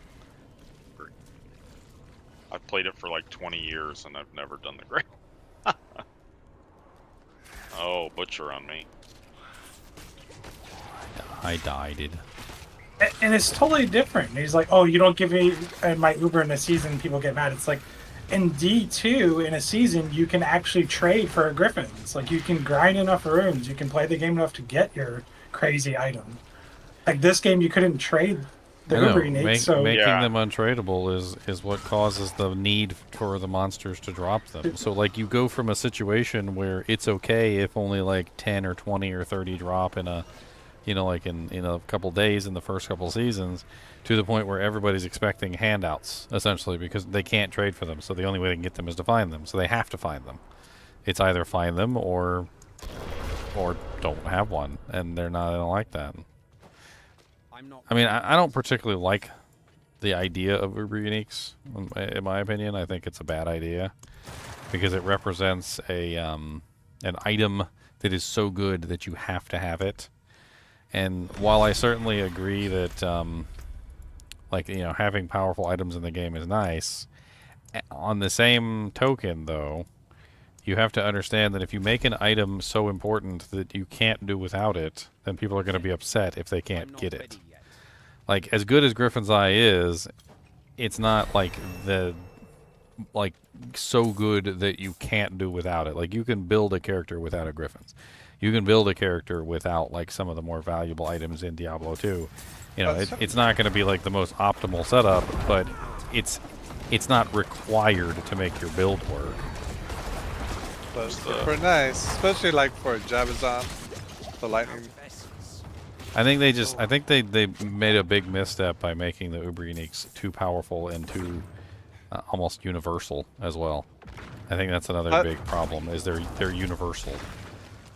I've played it for like 20 years and I've never done the Grail. Oh, butcher on me. I died. And it's totally different. He's like, oh, you don't give me my Uber in a season, people get mad. It's like, in D2, in a season, you can actually trade for a Griffin. It's like, you can grind enough runes, you can play the game enough to get your crazy item. Like, this game, you couldn't trade the Uber unique, so... Making them untradeable is what causes the need for the monsters to drop them. So, like, you go from a situation where it's okay if only, like, 10 or 20 or 30 drop in a... You know, like in a couple days in the first couple seasons, to the point where everybody's expecting handouts, essentially, because they can't trade for them. So the only way they can get them is to find them. So they have to find them. It's either find them or don't have one, and they don't like that. I mean, I don't particularly like the idea of Uber Uniques, in my opinion. I think it's a bad idea because it represents an item that is so good that you have to have it. And while I certainly agree that, like, you know, having powerful items in the game is nice, on the same token, though, you have to understand that if you make an item so important that you can't do without it, then people are going to be upset if they can't get it. Like, as good as Griffin's Eye is, it's not, like, so good that you can't do without it. Like, you can build a character without a Griffin's. You can build a character without, like, some of the more valuable items in Diablo 2. You know, it's not going to be, like, the most optimal setup, but it's not required to make your build work. But super nice, especially, like, for Jabazon, the lightning. I think they made a big misstep by making the Uber Uniques too powerful and too almost universal as well. I think that's another big problem, is they're universal.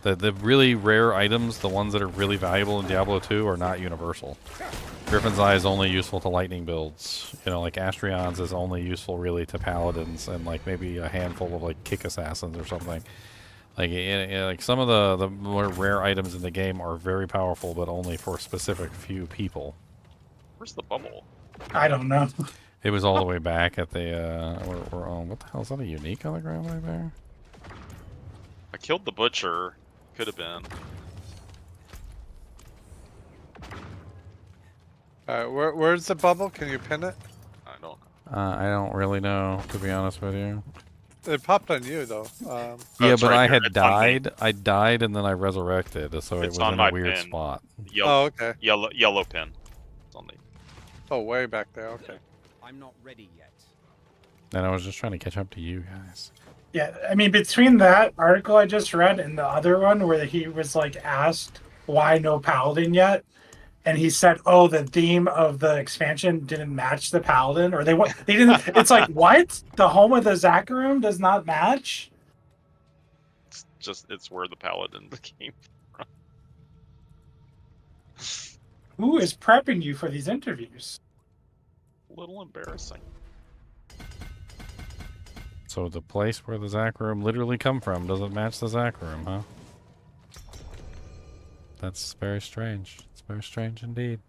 The really rare items, the ones that are really valuable in Diablo 2, are not universal. Griffin's Eye is only useful to lightning builds. You know, like Astrion's is only useful really to paladins and like maybe a handful of like kick assassins or something. Like some of the more rare items in the game are very powerful, but only for specific few people. Where's the bubble? I don't know. It was all the way back at the we're on. What the hell is that? A unique on the ground right there? I killed the butcher. Could have been. Where's the bubble? Can you pin it? I don't know. I don't really know, to be honest with you. It popped on you though. Yeah, it's but right I here. had It's on me. died. I died and then I resurrected, so it It's was on in my a weird pin. spot. Yellow, Oh, okay. yellow pin. It's on the. Oh, way back there. Okay. I'm not ready yet. And I was just trying to catch up to you guys. Yeah, I mean, between that article I just read and the other one where he was like asked why no paladin yet, and he said, "Oh, the theme of the expansion didn't match the paladin, or they didn't." It's like, what? The home of the Zacharium does not match? It's where the paladin came from. Who is prepping you for these interviews? A little embarrassing. So the place where the Zacharium literally come from doesn't match the Zacharium, huh? That's very strange. It's very strange indeed.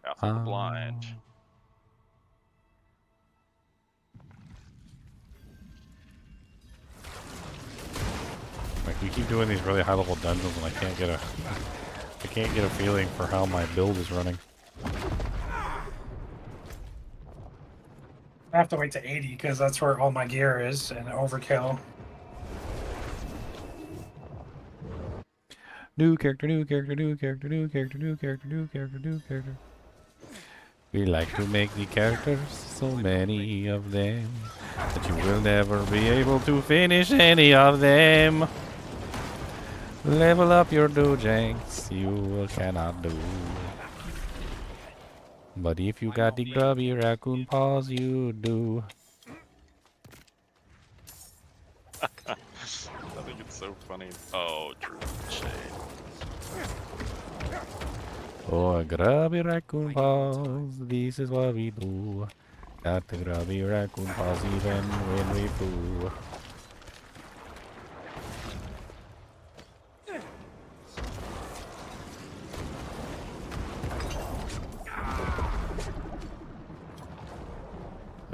Path of the blind. Like, we keep doing these really high level dungeons and I can't get a feeling for how my build is running. I have to wait to 80 because that's where all my gear is and overkill. New character, new character, new character, new character, new character, new character, new character. We like to make the characters, so many of them, that you will never be able to finish any of them. Level up your dojanks, you cannot do. But if you got the grubby raccoon paws, you do. I think it's so funny. Oh, Druid shade. Oh, grubby raccoon paws, this is what we do. Got the grubby raccoon paws even when we poo.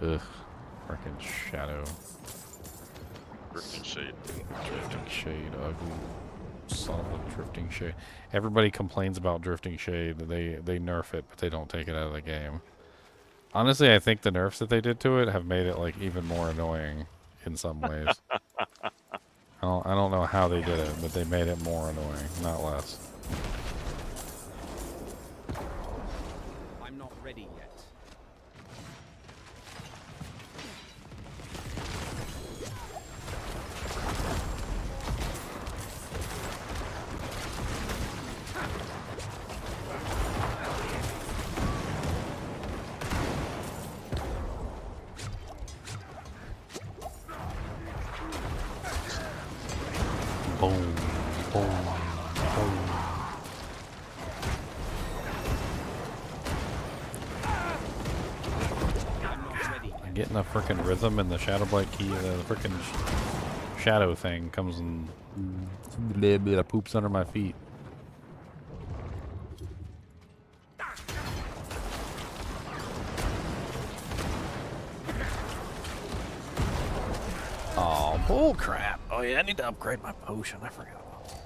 Ugh, frickin' shadow. Drifting shade. Drifting shade, ugly. Son of a drifting shade. Everybody complains about drifting shade. They nerf it, but they don't take it out of the game. Honestly, I think the nerfs that they did to it have made it like even more annoying in some ways. I don't know how they did it, but they made it more annoying, not less. I'm not ready yet. Boom, boom, boom. I'm getting a frickin' rhythm and the Shadow Blight key, the frickin' shadow thing comes and poops under my feet. Oh, bull crap. Oh yeah, I need to upgrade my potion. I forgot about that.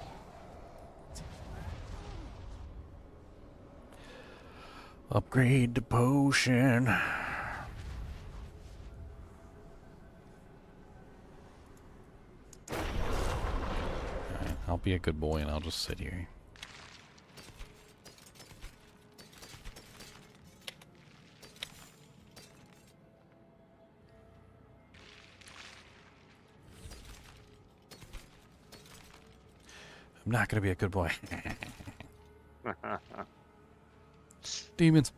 Upgrade the potion. Alright, I'll be a good boy and I'll just sit here. I'm not gonna be a good boy. Demons.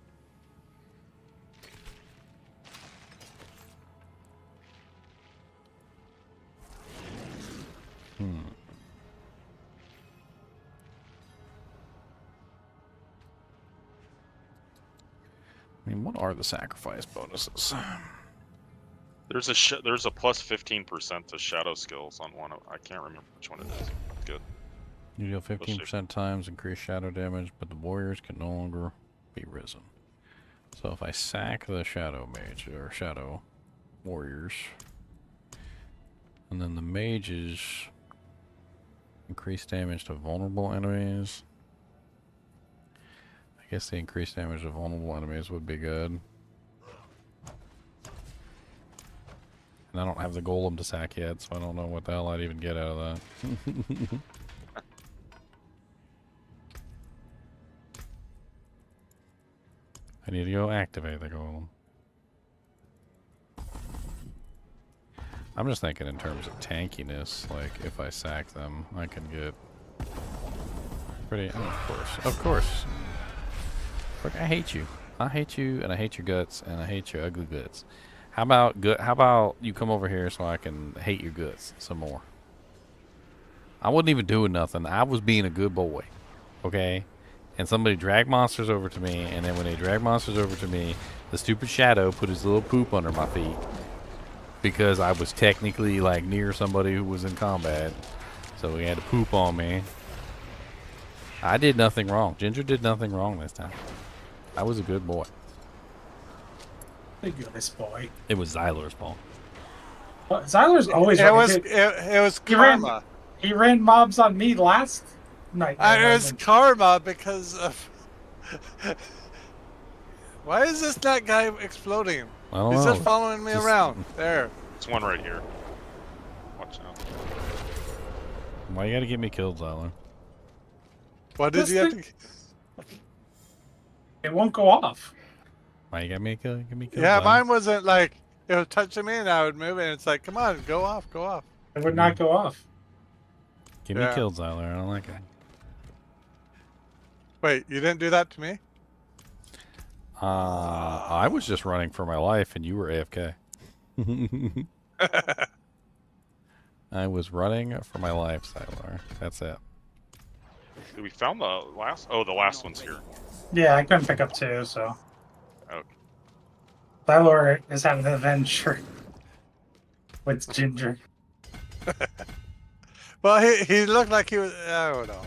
mean, what are the sacrifice bonuses? There's a plus 15% to shadow skills on one. I can't remember which one it is. Good. You deal 15% times increased shadow damage, but the warriors can no longer be risen. So if I sack the shadow mage or shadow warriors, and then the mages increase damage to vulnerable enemies. I guess the increased damage to vulnerable enemies would be good. And I don't have the golem to sack yet, so I don't know what the hell I'd even get out of that. I need to go activate the golem. I'm just thinking in terms of tankiness, like if I sack them, I can get pretty, of course. Look, I hate you. I hate you, and I hate your guts, and I hate your ugly guts. How about you come over here so I can hate your guts some more? I wasn't even doing nothing. I was being a good boy, okay? And somebody dragged monsters over to me, and then when they dragged monsters over to me, the stupid shadow put his little poop under my feet because I was technically like near somebody who was in combat, so he had to poop on me. I did nothing wrong. Ginger did nothing wrong this time. I was a good boy. The goodest boy. It was Zyler's fault. Well, Zyler's always It running. was it was He ran- karma. He ran mobs on me last night. It was karma because of. Why is this that guy exploding? I don't He's know. just following me around. There. It's one right here. Watch out. Why you gotta get me killed, Zyler? What did you have to? It won't go off. Why you got me killed? Get me killed. Yeah, Zyler? mine wasn't like it was touching me and I would move it. And it's like, come on, go off, go off. It would not go off. Get me killed, Zyler. I don't like it. Wait, you didn't do that to me? I was just running for my life, and you were AFK. I was running for my life, Zyler. That's it. We found the last. Oh, the last one's here. Yeah, I couldn't pick up two, so. Okay. Zyler is having an adventure with Ginger. Well, he looked like he was. I don't know.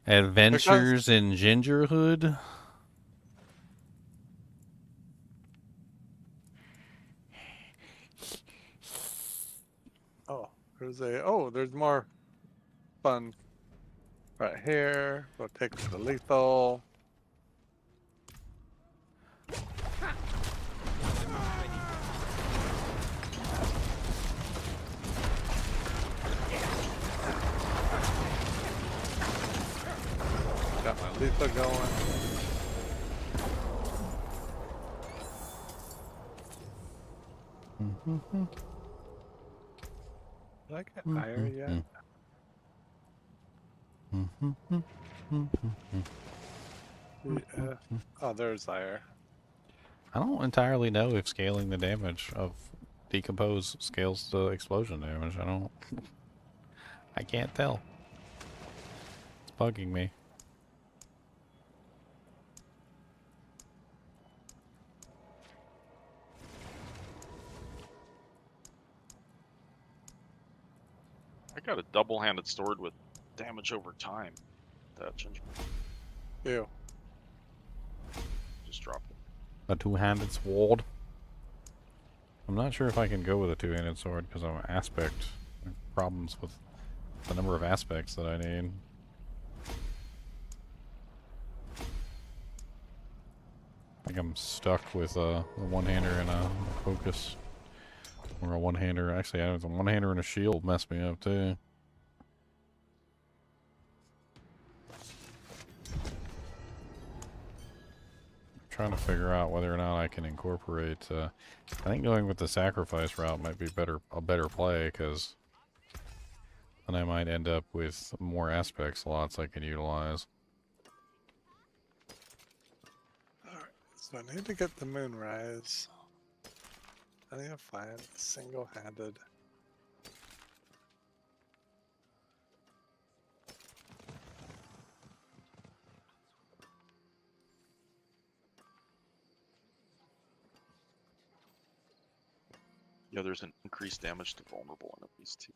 Adventures in Gingerhood. Oh, there's more fun right here. We'll take the lethal. Got my lethal going. Did I get higher yet? Oh, there's higher. I don't entirely know if scaling the damage of decompose scales the explosion damage. I can't tell. It's bugging me. I got a double-handed sword with damage over time. That ginger. Ew. Just dropped it. A two-handed sword. I'm not sure if I can go with a two-handed sword because I'm aspect. I have problems with the number of aspects that I need. I think I'm stuck with a one-hander and a focus. Or a one-hander. Actually, a one-hander and a shield messed me up too. Trying to figure out whether or not I can incorporate. I think going with the sacrifice route might be a better play because then I might end up with more aspect slots I can utilize. Alright, so I need to get the moonrise. I need to find single-handed. Yeah, there's an increased damage to vulnerable enemies too.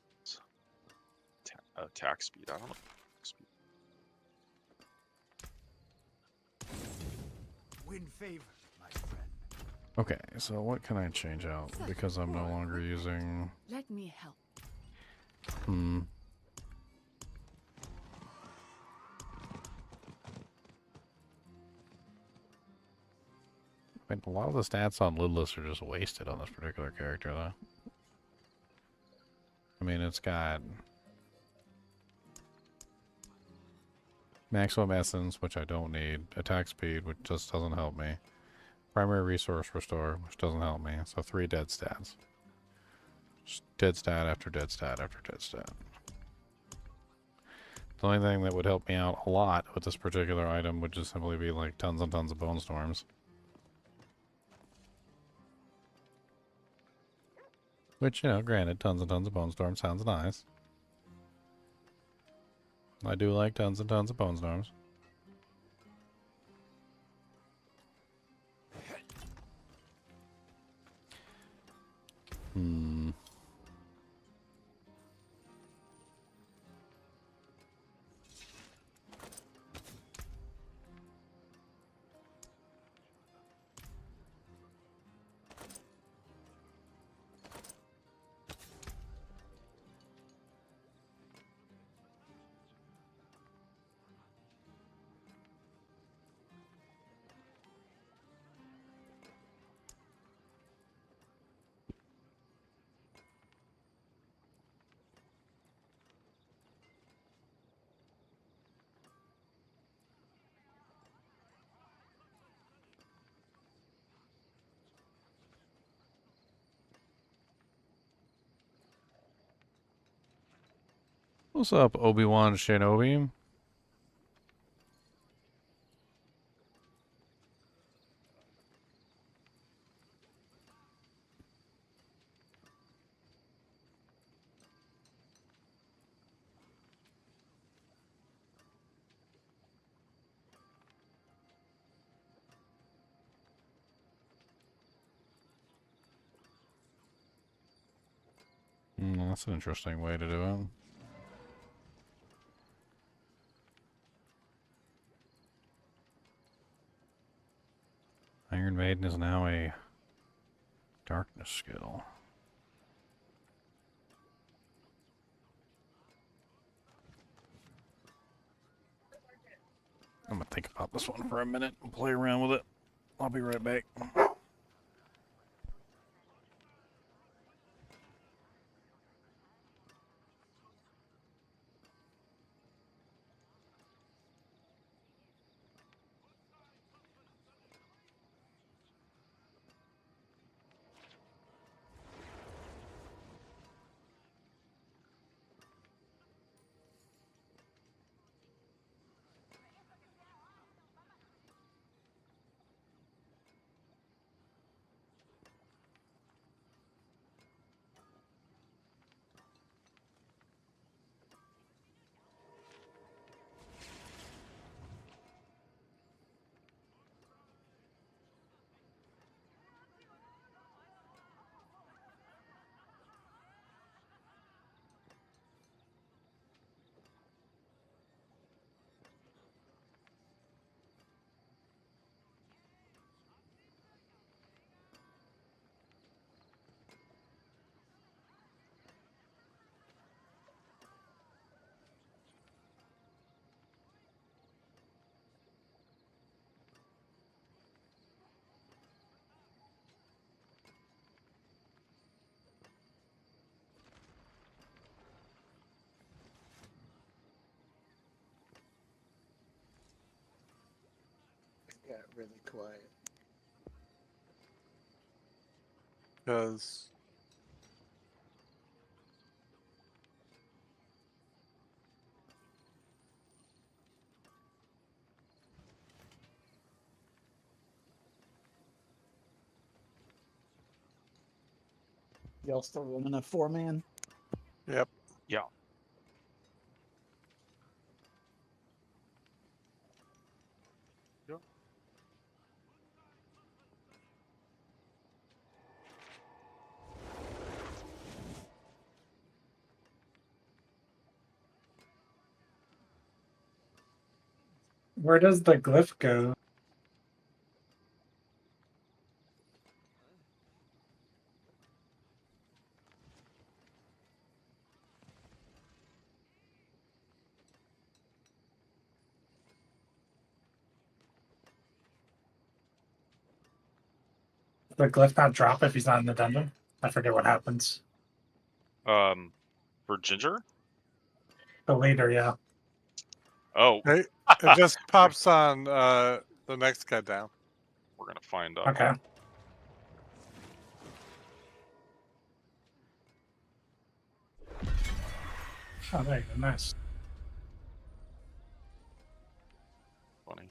Attack speed. I don't know. Speed. Win favor, my friend. Okay, so what can I change out? Because I'm no longer using... Let me help. I mean, a lot of the stats on Lidless are just wasted on this particular character, though. I mean, it's got... Maximum Essence, which I don't need. Attack Speed, which just doesn't help me. Primary Resource Restore, which doesn't help me. So 3 dead stats. Just dead stat after dead stat after dead stat. The only thing that would help me out a lot with this particular item would just simply be like tons and tons of Bone Storms. Which, you know, granted, tons and tons of Bone Storms sounds nice. I do like tons and tons of Bone Storms. What's up, Obi-Wan Shinobi? That's an interesting way to do it. Iron Maiden is now a darkness skill. I'm gonna think about this one for a minute and play around with it. I'll be right back. Got really quiet. Because Y'all still running a 4-man? Yep. Yeah. Where does the glyph go? The glyph not drop if he's not in the dungeon? I forget what happens. For Ginger? The leader, yeah. Oh. Hey, it just pops on the next guy down. We're gonna find out. Okay. Oh, there you go. Nice. Funny.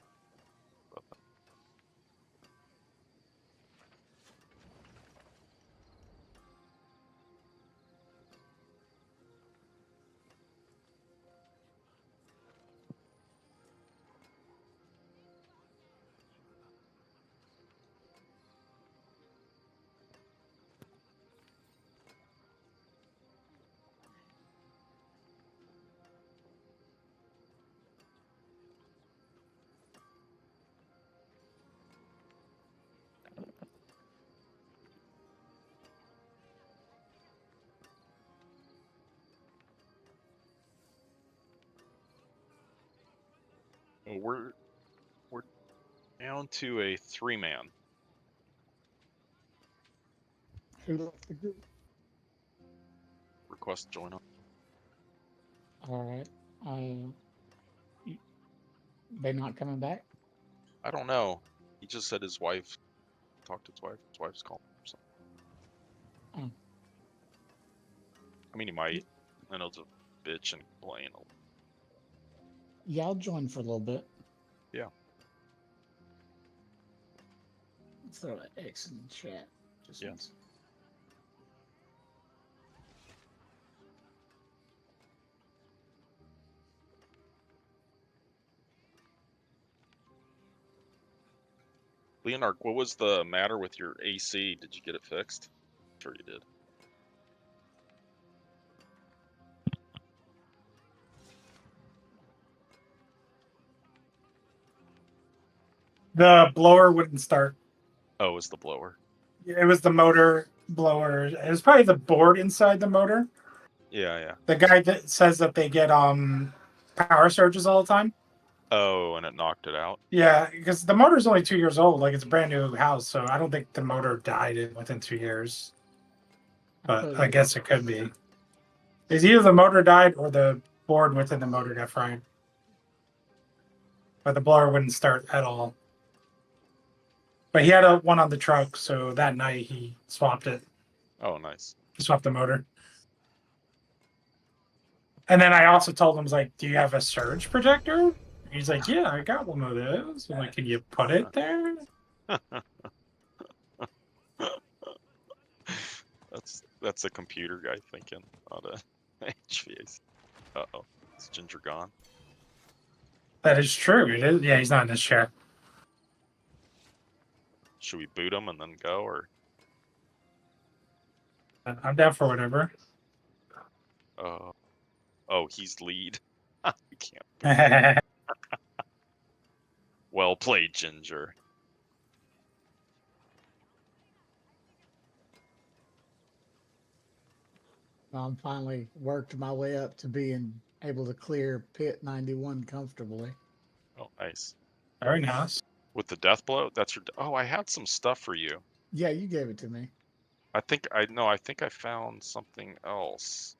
We're down to a 3-man. Who left the group? Request join up. Alright. They not coming back? I don't know. He just said his wife talked to his wife. His wife's calling him something. Oh. I mean, he might. I know it's a bitch and complain. Yeah, I'll join for a little bit. Yeah. Throw an X in the chat. Just Yeah. once. Leonard, what was the matter with your AC? Did you get it fixed? Sure you did. The blower wouldn't start. Oh, it was the blower. It was the motor blower. It was probably the board inside the motor. Yeah, yeah. The guy that says that they get power surges all the time. Oh, and it knocked it out. Yeah, because the motor's only 2 years old. Like, it's a brand new house, so I don't think the motor died within 2 years. But I guess it could be. It's either the motor died or the board within the motor got fried. But the blower wouldn't start at all. But he had one on the truck, so that night he swapped it. Oh, nice. He swapped the motor. And then I also told him, I was like, do you have a surge protector? He's like, yeah, I got one of those. I'm like, can you put it there? That's a computer guy thinking, not a HVAC. Uh-oh. Is Ginger gone? That is true. It is. Yeah, he's not in his chair. Should we boot him and then go, or? I'm down for whatever. Oh, he's lead. We can't. Well played, Ginger. I'm finally worked my way up to being able to clear pit 91 comfortably. Oh, nice. Very nice. With the death blow? That's your. Oh, I had some stuff for you. Yeah, you gave it to me. I think I found something else.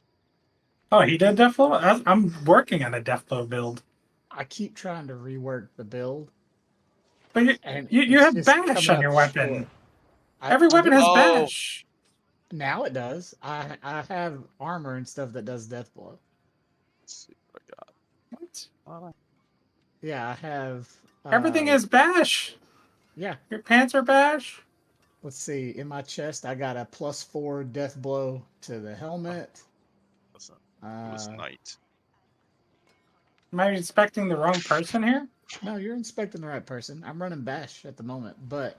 Oh, he did death blow? I'm working on a death blow build. I keep trying to rework the build. But you have bash on your weapon. Every weapon has bash. Now it does. I have armor and stuff that does death blow. Let's see what I got. What? Yeah, I have. Everything is bash. Yeah. Your pants are bash. Let's see. In my chest, I got a +4 death blow to the helmet. Listen, it was night. Am I inspecting the wrong person here? No, you're inspecting the right person. I'm running bash at the moment, but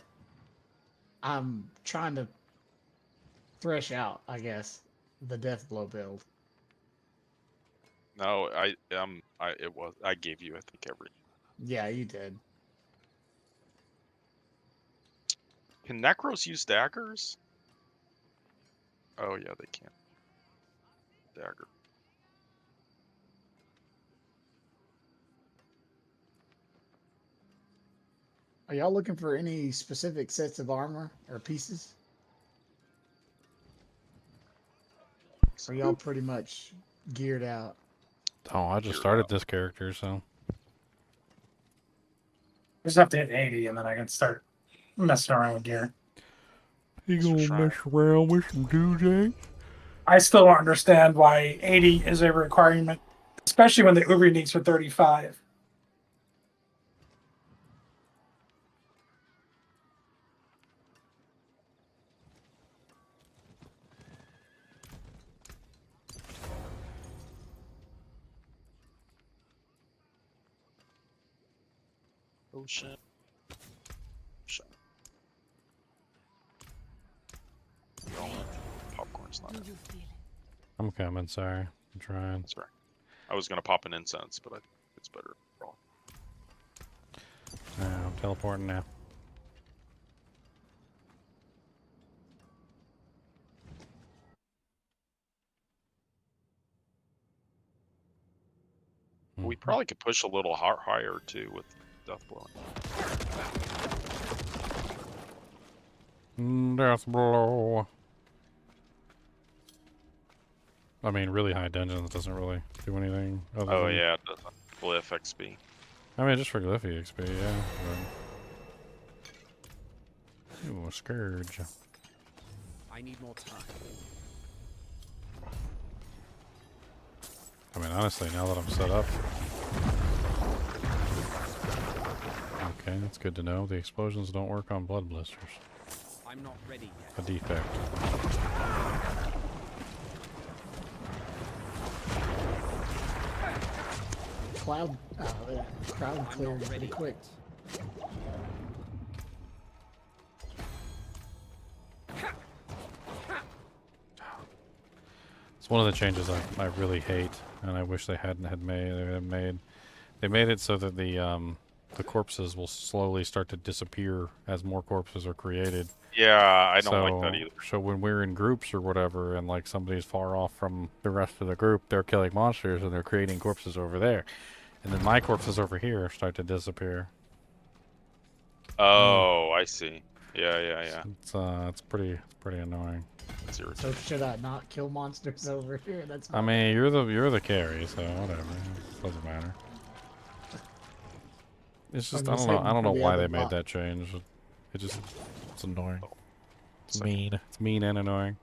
I'm trying to thresh out, I guess, the death blow build. No, I gave you, I think, every Yeah, you did. Can necros use daggers? Oh yeah, they can. Dagger. Are y'all looking for any specific sets of armor or pieces? Or y'all pretty much geared out? Oh, I just started this character, so. Just have to hit 80 and then I can start messing around with gear. You gonna mess around with some dudes? I still don't understand why 80 is a requirement, especially when the Uber needs for 35. Oh shit. Shit. Popcorn's not in. I'm coming, sorry. I'm trying. That's right. I was gonna pop an incense, but I think it's better. I'm teleporting now. We probably could push a little higher too with death blowing. Death blow. I mean, really high dungeons doesn't really do anything. Other Oh than... yeah, it doesn't. Glyph XP. I mean, just for Glyphy XP, yeah. But... Ooh, a Scourge. I need more time. I mean, honestly, now that I'm set up. Okay, that's good to know. The explosions don't work on blood blisters. I'm not ready yet. A defect. Crowd cleared pretty quick. It's one of the changes I really hate, and I wish they hadn't made. They made it so that the corpses will slowly start to disappear as more corpses are created. Yeah, I don't like that either. So when we're in groups or whatever, and like somebody's far off from the rest of the group, they're killing monsters and they're creating corpses over there, and then my corpses over here start to disappear. Oh, I see. Yeah. It's pretty annoying. So should I not kill monsters over here? That's. I mean, you're the carry, so whatever. It doesn't matter. It's just I don't know why they made that change. It's annoying. It's mean. It's mean and annoying.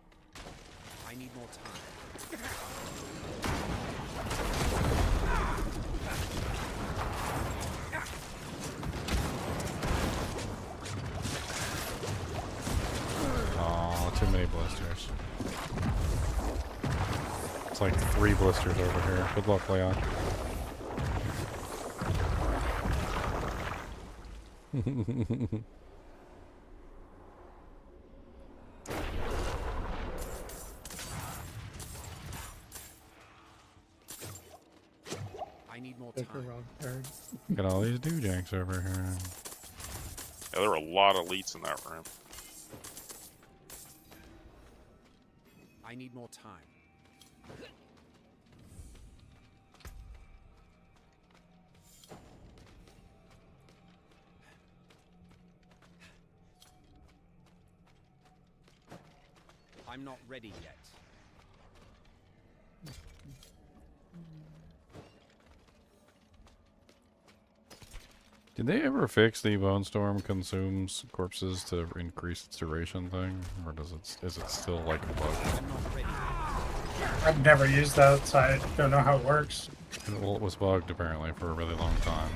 I need more time. Oh, too many blisters. It's like 3 blisters over here. Good luck, Leon. I need more time. Got all these doojanks over here. Yeah, there are a lot of elites in that room. I need more time. I'm not ready yet. Did they ever fix the Bone Storm consumes corpses to increase its duration thing, or is it still like a bug? I've never used that, so I don't know how it works. Well, it was bugged apparently for a really long time.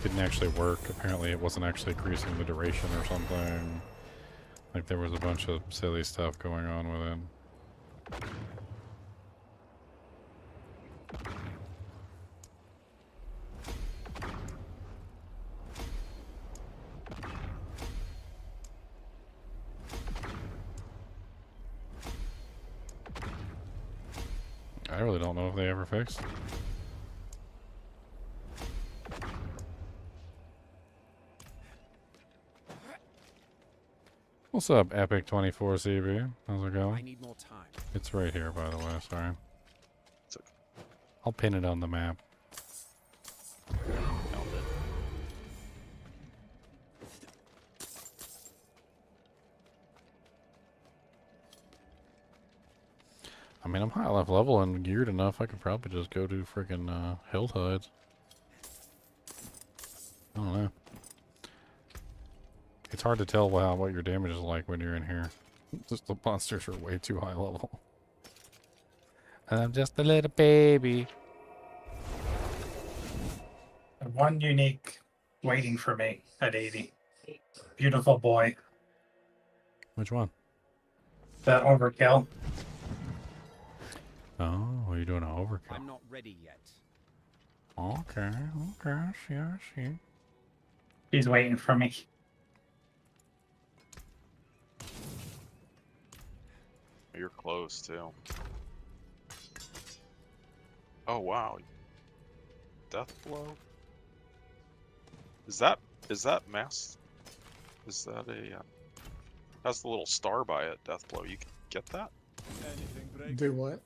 Didn't actually work. Apparently, it wasn't actually increasing the duration or something. Like there was a bunch of silly stuff going on with it. I really don't know if they ever fixed it. What's up, Epic24 CB? How's it I going? need more time. It's right here, by the way. Sorry. It's okay. I'll pin it on the map. Found it. I mean, I'm high enough level and geared enough. I could probably just go to freaking HellTides. I don't know. It's hard to tell what your damage is like when you're in here. Just the monsters are way too high level. And I'm just a little baby. One unique waiting for me at 80. Beautiful boy. Which one? The overkill. Oh, are you doing an overkill? I'm not ready yet. Okay, I see. He's waiting for me. You're close too. Oh wow. Death blow. Is that mass? Is that a has the little star by it? Death blow. You can get that. Do what?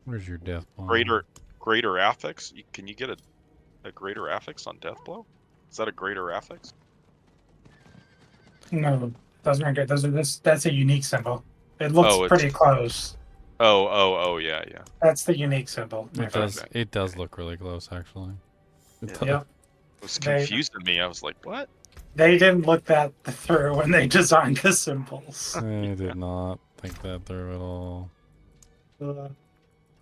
Where's your death bomb? Greater affix. Can you get a greater affix on death blow? Is that a greater affix? No, doesn't ring it. That's a unique symbol. It looks pretty close. Oh, yeah. That's the unique symbol. It does look really close, actually. Yep. It was confusing me. I was like, what? They didn't look that through when they designed the symbols. I did not think that through at all.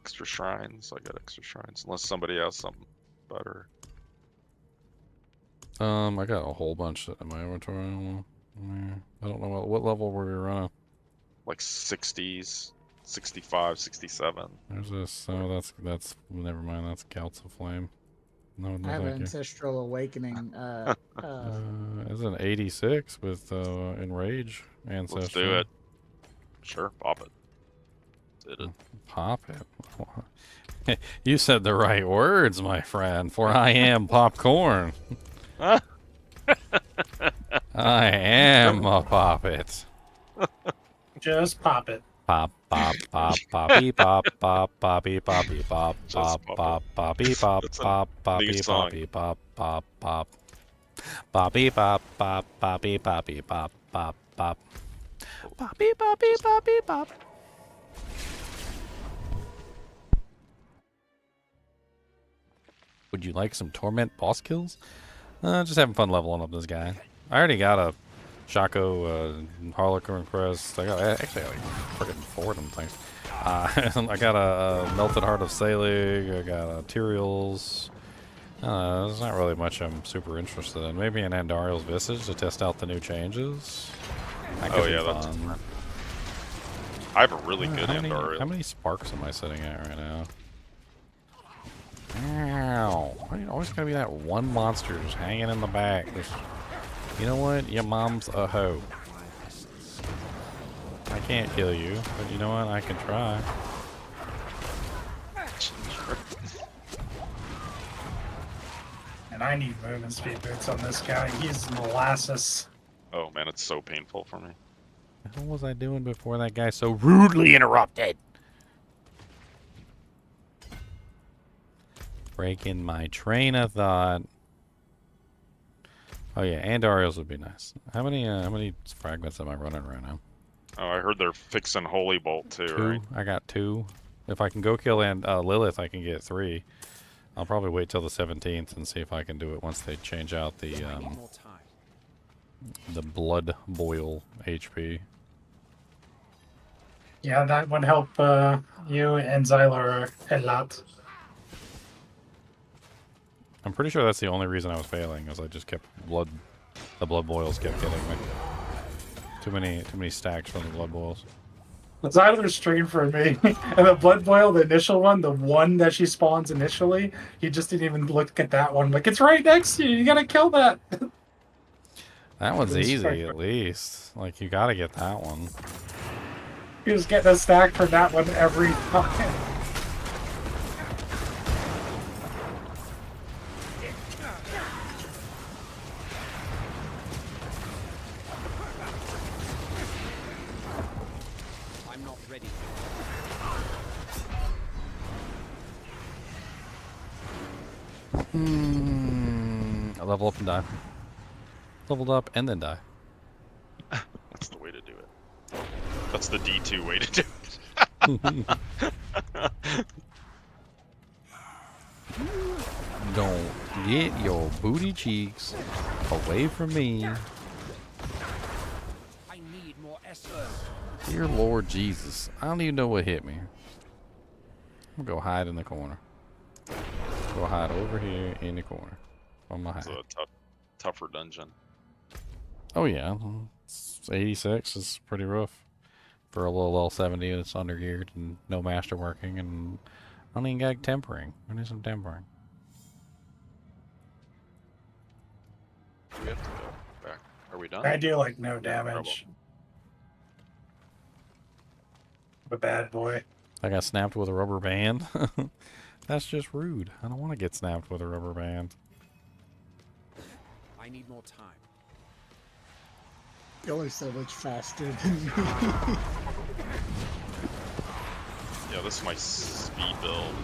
Extra shrines. I got extra shrines. Unless somebody has something better. I got a whole bunch in my inventory. I don't know what level were we running. Like 60s, 65, 67. There's this. Oh, that's never mind. That's Gouts of Flame. No, I have an thank you. ancestral awakening. It's an 86 with Enrage ancestral. Let's do it. Sure, pop it. Did it. Pop it. You said the right words, my friend, for I am popcorn. I am a poppet. Just pop it. Pop, pop, pop, poppy, pop, pop, poppy, poppy, pop, pop, pop, poppy, pop, pop, poppy, poppy, pop, pop, pop. Poppy, pop, pop, poppy, poppy, pop, pop, pop. Poppy, poppy, poppy, pop. Would you like some Torment boss kills? Just having fun leveling up this guy. I already got a Shaco, Harlequin Crest. I got like freaking 4 of them things. I got a Melted Heart of Selig. I got Tyrael's. There's not really much I'm super interested in. Maybe an Andariel's Visage to test out the new changes. That could be that's fun. fun. I have a really good Andariel. How many sparks am I sitting at right now? Ow. Why you always gotta be that one monster just hanging in the back? You know what? Your mom's a hoe. I can't kill you, but you know what? I can try. And I need movement speed boots on this guy. He's molasses. Oh man, it's so painful for me. What was I doing before that guy so rudely interrupted? Breaking my train of thought. Oh yeah, Andariel's would be nice. How many fragments am I running right now? Oh, I heard they're fixing Holy Bolt too, 2. right? I got 2. If I can go kill Lilith, I can get 3. I'll probably wait till the 17th and see if I can do it once they change out the blood boil HP. Yeah, that would help you and Xylar a lot. I'm pretty sure that's the only reason I was failing, is I just kept the blood boils kept getting me. Too many stacks from the blood boils. Xylar streamed for me, and the blood boil, the initial one, the one that she spawns initially, he just didn't even look at that one. Like, it's right next to you. You gotta kill that. That one's easy, at least. Like, you gotta get that one. He was getting a stack for that one every time. I level up and die. Leveled up and then die. That's the way to do it. That's the D2 way to do it. Don't get your booty cheeks away from me. I need more essence. Dear Lord Jesus. I don't even know what hit me. I'm gonna go hide in the corner. Go hide over here in the corner. On my It's hide. a tougher dungeon. Oh yeah. It's 86 is pretty rough. For a little L70 that's under geared and no master working and I don't even got tempering. I need some tempering. We have to go back. Are we done? I do like no damage. I'm a bad boy. I got snapped with a rubber band. That's just rude. I don't want to get snapped with a rubber band. I need more time. Y'all are so much faster than me. Yeah, this is my speed build.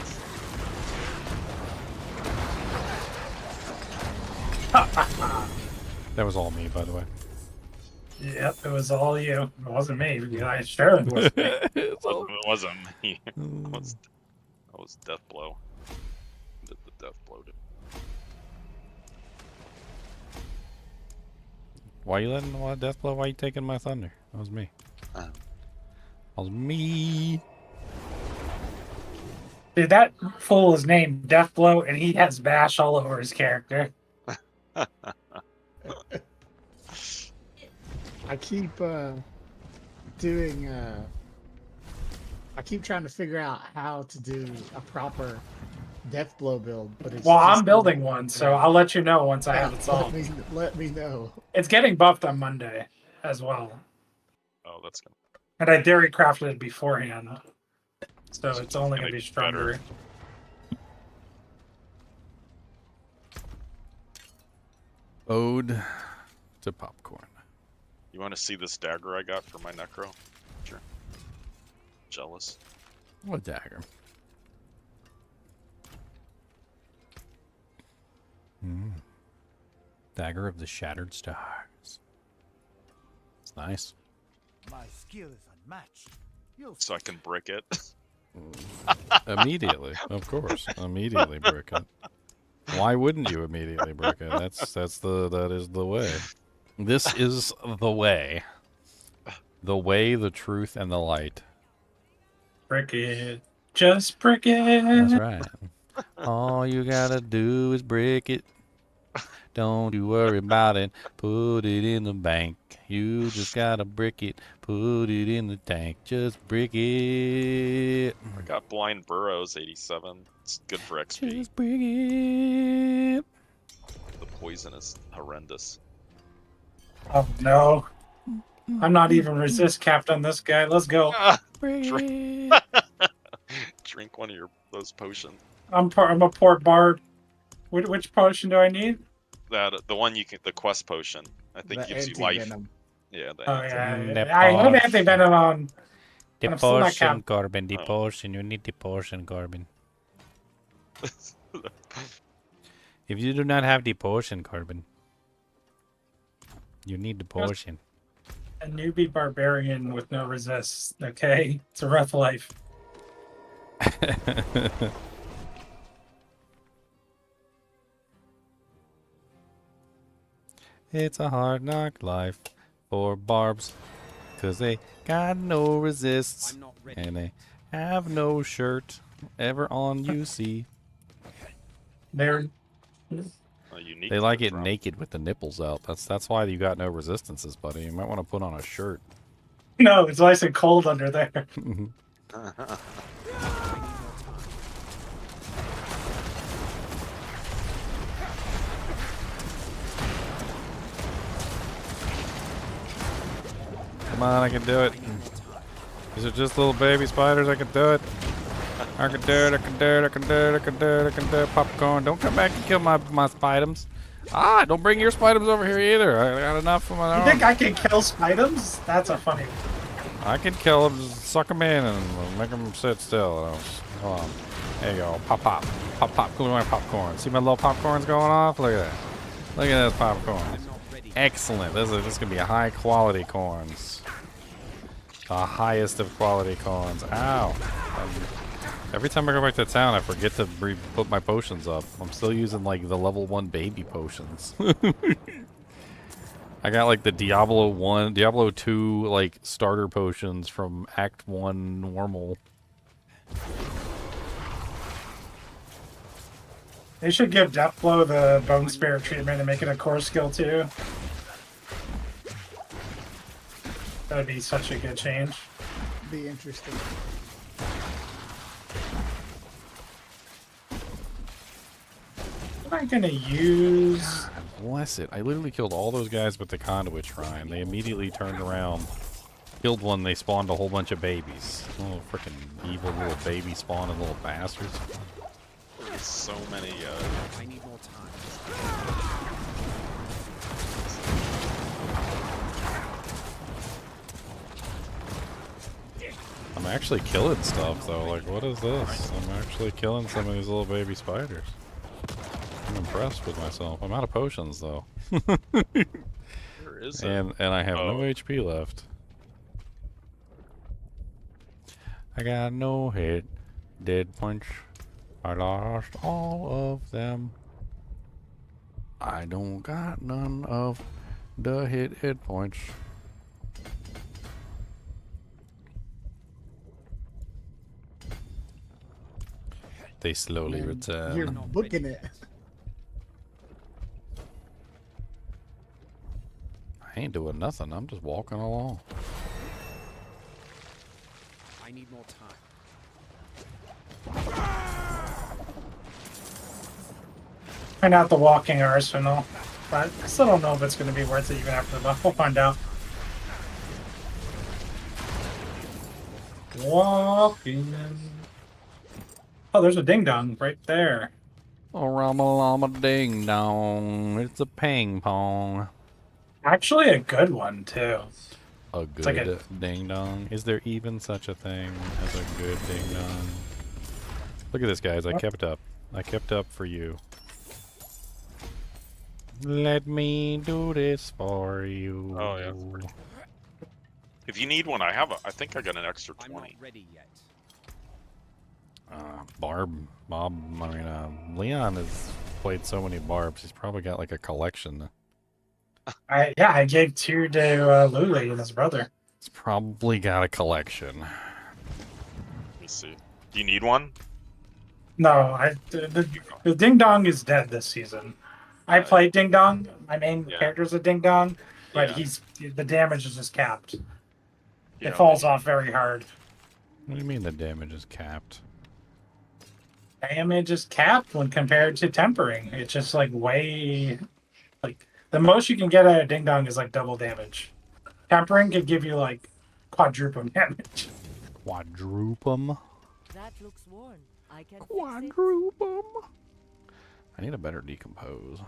That was all me, by the way. Yep, it was all you. It wasn't me. I sure it was me. It wasn't me. That was death blow. Did the death blow to Why you letting a death blow? Why you taking my thunder? That was me. That was me. Dude, that fool is named Deathblow, and he has bash all over his character. I keep doing. I keep trying to figure out how to do a proper death blow build, but it's Well, I'm just building one, so I'll let you know once I have it solved. Let me know. It's getting buffed on Monday as well. Oh, that's gonna. And I dairy crafted it beforehand, so it's only going to be stronger. Ode to popcorn. You want to see this dagger I got for my necro? Sure. Jealous. What dagger? Dagger of the Shattered Stars. It's nice. My skill is unmatched. So I can brick it. Immediately, of course. Immediately brick it. Why wouldn't you immediately brick it? That is the way. This is the way. The way, the truth, and the light. Brick it. Just brick it. That's right. All you gotta do is brick it. Don't you worry about it. Put it in the bank. You just gotta brick it. Put it in the tank. Just brick it. I got blind burrows 87. It's good for XP. Just brick it. The poison is horrendous. Oh no. I'm not even resist capped on this guy. Let's go. Drink one of those potions. I'm a poor bard. Which potion do I need? The one you can, the quest potion. I think The gives you life. anti-venom. Yeah. Oh yeah. I have anti-venom on. The on a full potion, cap. Corbin. The potion. You need the potion, Corbin. If you do not have the potion, Corbin, you need the potion. A newbie barbarian with no resist. Okay, it's a rough life. It's a hard knock life for barbs, 'cause they got no resists, I'm not ready. and they have no shirt ever on UC. They're Unique They like it from. naked with the nipples out. That's why you got no resistances, buddy. You might want to put on a shirt. no, it's nice and cold under there. Come on, I can do it. These are just little baby spiders. I can do it. I can do it. I can do it. I can do it. I can do it. I can do it. Popcorn. Don't come back and kill my spidums. Ah, don't bring your spidums over here either. I got enough of my You own. think I can kill spidums? That's a funny one. I can kill him, just suck him in and make him sit still. Hold on. There you go. Pop, pop. Pop, pop. Glue my popcorn. See my little popcorns going off? Look at that. Look at those popcorn. Excellent. This is going to be high quality corns. The highest of quality corns. Ow. Every time I go back to town, I forget to put my potions up. I'm still using, like, the level 1 baby potions. I got, like, the Diablo 2, like, starter potions from Act 1 normal. They should give Deathblow the Bone Spirit treatment and make it a core skill, too. That would be such a good change. Be interesting. What am I gonna use? Bless it. I literally killed all those guys with the Conduit Shrine. They immediately turned around, killed one, they spawned a whole bunch of babies. Little freaking evil little baby spawning little bastards. There's so many, I need more time. I'm actually killing stuff, though. Like, what is this? I'm actually killing some of these little baby spiders. I'm impressed with myself. I'm out of potions, though. Where is it? And I have no HP left. I got no hit. Dead punch. I lost all of them. I don't got none of the hit points. They slowly return. You're booking it. I ain't doing nothing. I'm just walking along. I need more time. Find out the walking arsenal. But I still don't know if it's going to be worth it even after the buff. We'll find out. Walking. Oh, there's a ding dong right there. Oh, Rama Lama Ding Dong. It's a ping pong. Actually, a good one, too. A good like ding dong? Is there even such a thing as a good ding dong? Look at this, guys. I kept up. I kept up for you. Let me do this for you. Oh, yeah. If you need one, I think I got an extra 20. I'm not ready yet. Leon has played so many barbs. He's probably got like a collection. I gave 2 to Luli and his brother. He's probably got a collection. Let me see. Do you need one? No, the ding dong is dead this season. I played ding dong. My main character's a ding dong, but the damage is just capped. It falls off very hard. What do you mean the damage is capped? Damage is capped when compared to tempering. It's just like way, like the most you can get out of ding dong is like double damage. Tempering could give you like quadruple damage. Quadrupum? That looks worn. I can Quadrupum. I need a better decompose.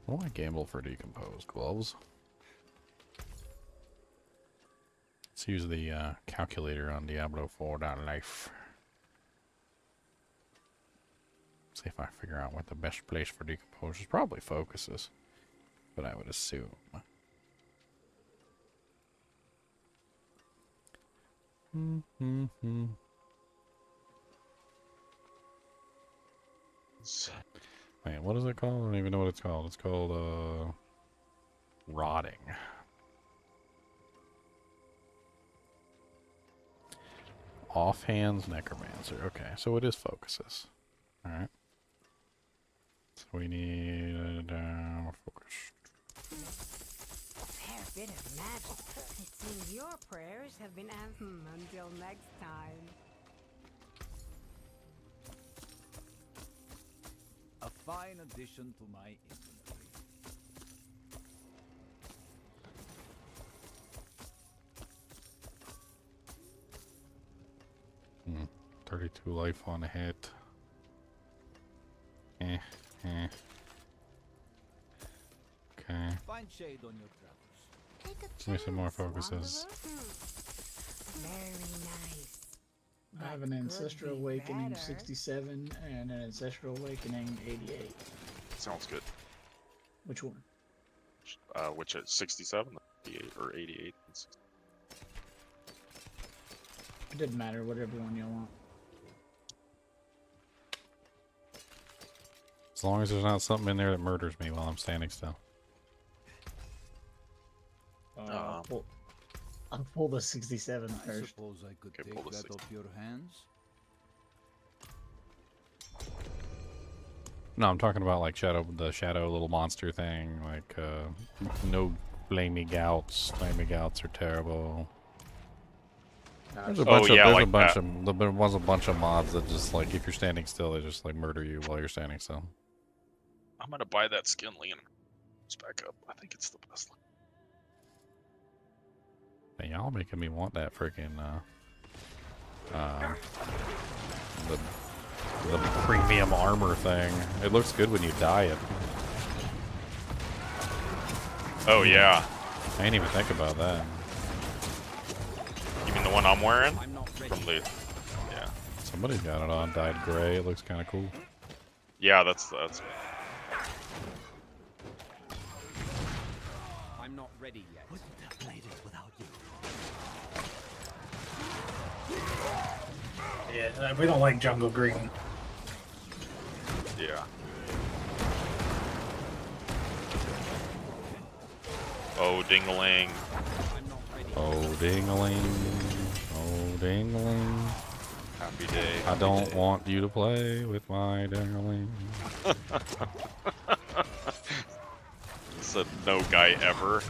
What do I gamble for decompose? Gloves? Let's use the calculator on Diablo 4.life. See if I figure out what the best place for decompose is. Probably focuses, but I would assume. Wait, what is it called? I don't even know what it's called. It's called, rotting. Offhands Necromancer. Okay, so it is focuses. Alright. So we need focus. Fair bit of magic. It seems your prayers have been answered until next time. A fine addition to my inventory. 32 life on a hit. Okay. Find shade on your travels. Give me some more focuses. Very nice. I have an Ancestral Awakening 67 and an Ancestral Awakening 88. Sounds good. Which one? Which is 67, 88, or 88? It didn't matter, whatever one you want. As long as there's not something in there that murders me while I'm standing still. I'll pull the 67 first. I suppose I could take that off your hands. No, I'm talking about like the shadow little monster thing. Like, no flamey gouts. Flamey gouts are terrible. There's a bunch yeah, of like that. there was a bunch of mobs that just like if you're standing still, they just like murder you while you're standing still. I'm gonna buy that skin, Liam. Let's back up. I think it's the best. Man, y'all making me want that freaking the premium armor thing. It looks good when you dye it. Oh yeah. I didn't even think about that. You mean the one I'm wearing? From the... Yeah. Somebody's got it on dyed gray. It looks kind of cool. Yeah, that's... I'm not ready yet. Wouldn't have played it without you. Yeah, we don't like jungle green. Yeah. Oh, ding-a-ling. Oh, ding-a-ling. Oh, ding-a-ling. Happy day. I don't want you to play with my ding-a-ling. Said no guy ever.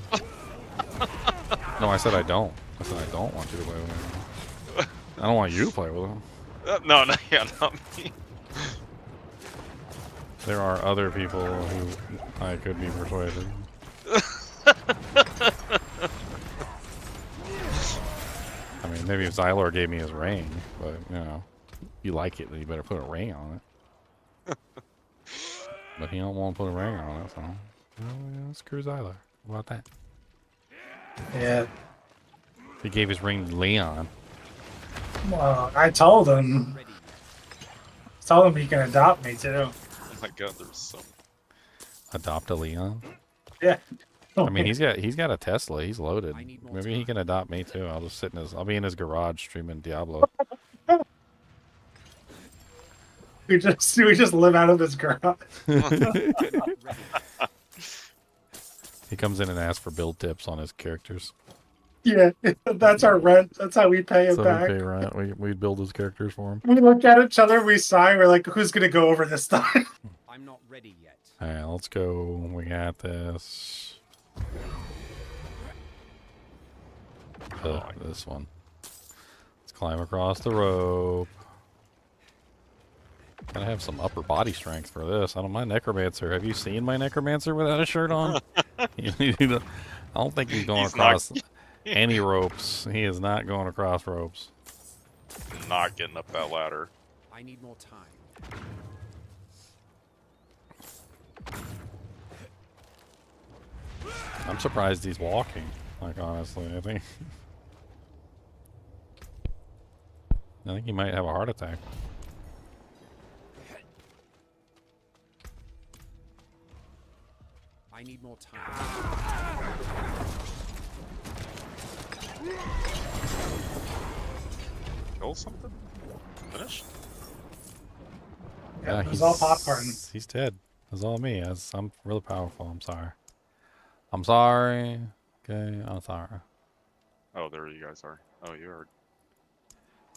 No, I said I don't. I said I don't want you to play with him. I don't want you to play with him. No, yeah, not me. There are other people who I could be persuaded. I mean, maybe if Xylor gave me his ring, but, you know, you like it, then you better put a ring on it. But he don't want to put a ring on it, so... Well, yeah, screw Xylor. How about that? Yeah. He gave his ring to Leon. Well, I told him. Told him he can adopt me too. Oh my god, there's some... Adopt a Leon? Yeah. I mean, he's got a Tesla. He's loaded. Maybe he can adopt me too. I'll just sit in his... I'll be in his garage streaming Diablo. We just live out of his garage. He comes in and asks for build tips on his characters. Yeah, that's our rent. That's how we pay him So back. we pay rent. We build his characters for him. We look at each other, we sigh, we're like, who's gonna go over this time? I'm not ready yet. Alright, let's go. We got this. This one. Let's climb across the rope. Gotta have some upper body strength for this. I don't mind Necromancer. Have you seen my Necromancer without a shirt on? I don't think he's going across any ropes. He is not going across ropes. Not getting up that ladder. I need more time. I'm surprised he's walking. Like, honestly, I think he might have a heart attack. I need more time. Kill something? Finished? Yeah, it was all popcorn. He's dead. It was all me. I'm really powerful. I'm sorry. I'm sorry. Okay, I'm sorry. Oh, there you guys are. Oh, you are.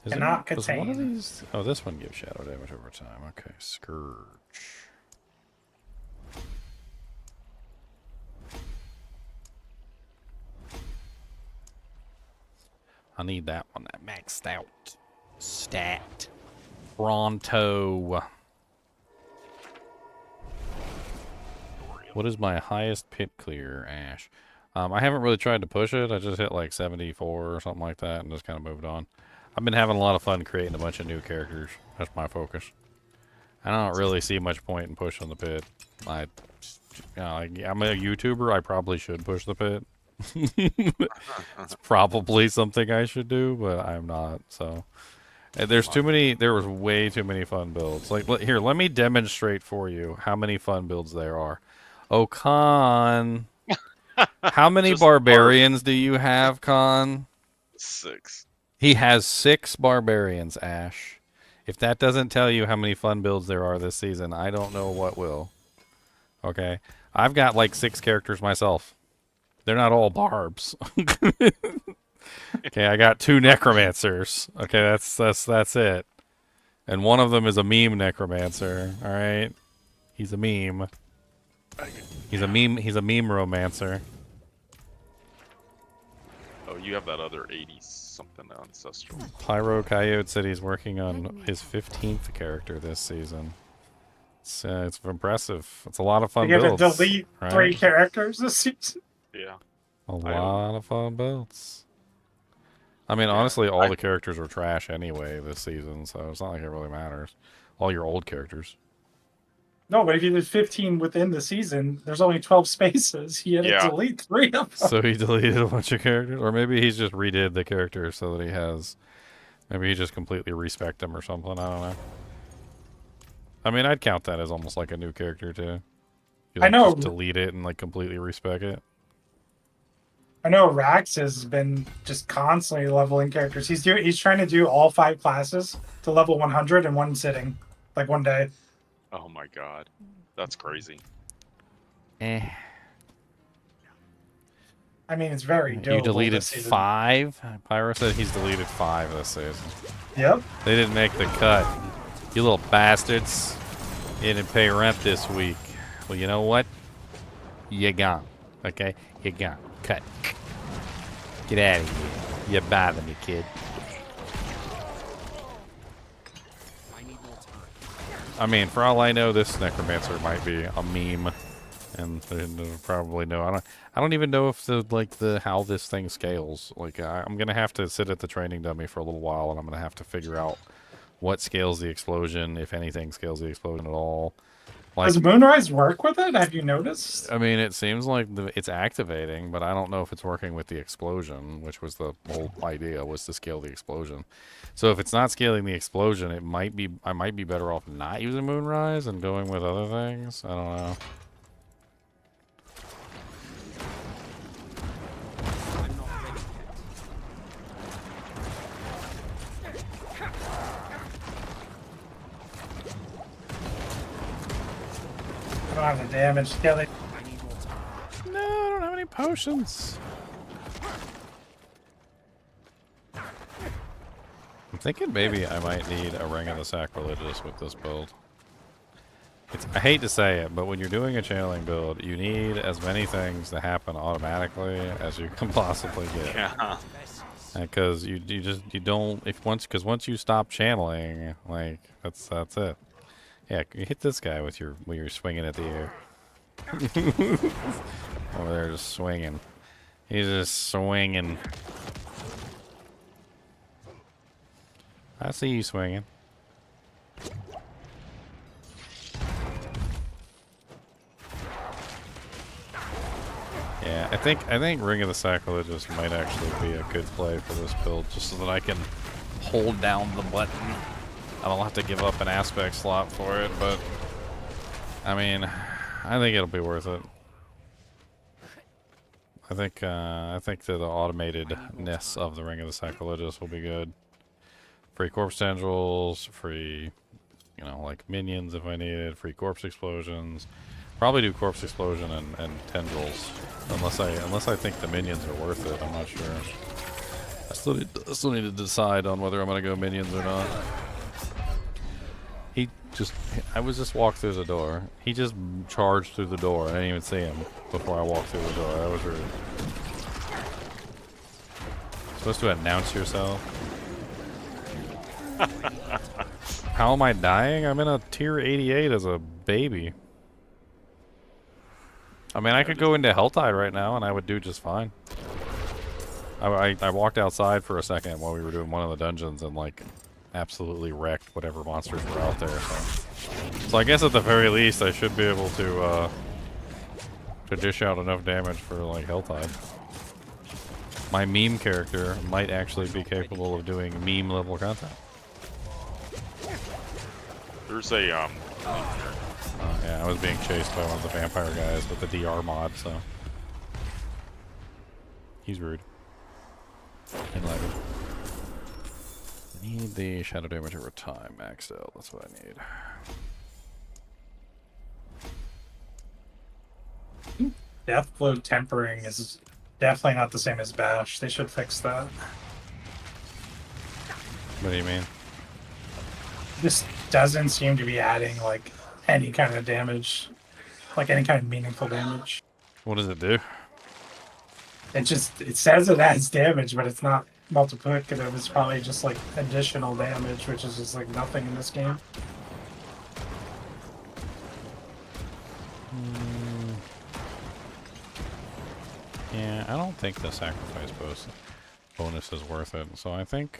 Cannot Was one of contain. these... Oh, this one gives shadow damage over time. Okay, Scourge. I need that one, that maxed out stat. Pronto. What is my highest pit clear, Ash? I haven't really tried to push it. I just hit like 74 or something like that and just kind of moved on. I've been having a lot of fun creating a bunch of new characters. That's my focus. I don't really see much point in pushing the pit. I'm a YouTuber. I probably should push the pit. It's probably something I should do, but I'm not. So there's too many. There was way too many fun builds. Like here, let me demonstrate for you how many fun builds there are. Oh, Khan, how many Just barbarians do you have, Khan? 6. He has 6 barbarians, Ash. If that doesn't tell you how many fun builds there are this season, I don't know what will. Okay, I've got like 6 characters myself. They're not all barbs. Okay, I got 2 necromancers. Okay, that's it. And one of them is a meme necromancer. All right, he's a meme. He's a meme romancer. Oh, you have that other 80-something ancestral. Pyro Coyote said he's working on his 15th character this season. It's impressive. It's a lot of fun You builds. get to delete right? 3 characters this season. Yeah. A lot of fun builds. I mean, honestly, all the characters are trash anyway this season, so it's not like it really matters. All your old characters. No, but if you did 15 within the season, there's only 12 spaces. He had to delete 3 of them. So he deleted a bunch of characters? Or maybe he's just redid the characters so that he has... Maybe he just completely respec them or something. I don't know. I mean, I'd count that as almost like a new character, too. You, like, I know. Just delete it and, like, completely respec it. I know Rax has been just constantly leveling characters. He's trying to do all 5 classes to level 100 in one sitting, like one day. Oh my god. That's crazy. Eh. I mean, it's very doable. You deleted this season. 5? Pyro said he's deleted 5 this season. Yep. They didn't make the cut. You little bastards. You didn't pay rent this week. Well, you know what? You gone. Okay? You gone. Cut. Get out of here. You bother me, kid. I mean, for all I know, this necromancer might be a meme, and probably no. I don't even know if how this thing scales. Like, I'm gonna have to sit at the training dummy for a little while, and I'm gonna have to figure out what scales the explosion, if anything scales the explosion at all. Like, Does Moonrise work with it? Have you noticed? I mean, it seems like it's activating, but I don't know if it's working with the explosion, which was the whole idea, was to scale the explosion. So if it's not scaling the explosion, I might be better off not using Moonrise and going with other things. I don't know. I don't have the damage to kill it. No, I don't have any potions. I'm thinking maybe I might need a Ring of the Sacrilegious with this build. I hate to say it, but when you're doing a channeling build, you need as many things to happen automatically as you can possibly get. Yeah. Because you don't, because once you stop channeling, like that's it. Yeah, you hit this guy with when you're swinging at the air. Over there just swinging. He's just swinging. I see you swinging. Yeah, I think Ring of the Sacrilegious might actually be a good play for this build, just so that I can hold down the button. I don't have to give up an aspect slot for it, but I mean, I think it'll be worth it. I think that the automatedness of the Ring of the Sacrilegious will be good. Free corpse tendrils, free, like minions if I need it, free corpse explosions. Probably do corpse explosion and tendrils, unless I think the minions are worth it. I'm not sure. I still need to decide on whether I'm gonna go minions or not. I was just walked through the door. He just charged through the door. I didn't even see him before I walked through the door. That was rude. Supposed to announce yourself. How am I dying? I'm in a tier 88 as a baby. I mean, I could go into HellTide right now and I would do just fine. I walked outside for a second while we were doing one of the dungeons and like absolutely wrecked whatever monsters were out there. So I guess at the very least I should be able to dish out enough damage for like HellTide. my meme character might actually be capable of doing meme level content. There's a Yeah, I was being chased by one of the vampire guys with the DR mod, so he's rude. And like, I need the shadow damage over time maxed out. That's what I need. Deathblow tempering is definitely not the same as bash. They should fix that. What do you mean? This doesn't seem to be adding like any kind of damage, like any kind of meaningful damage. What does it do? It says it adds damage, but it's not multiplicative. It's probably just like additional damage, which is just like nothing in this game. Yeah, I don't think the sacrifice bonus is worth it. So I think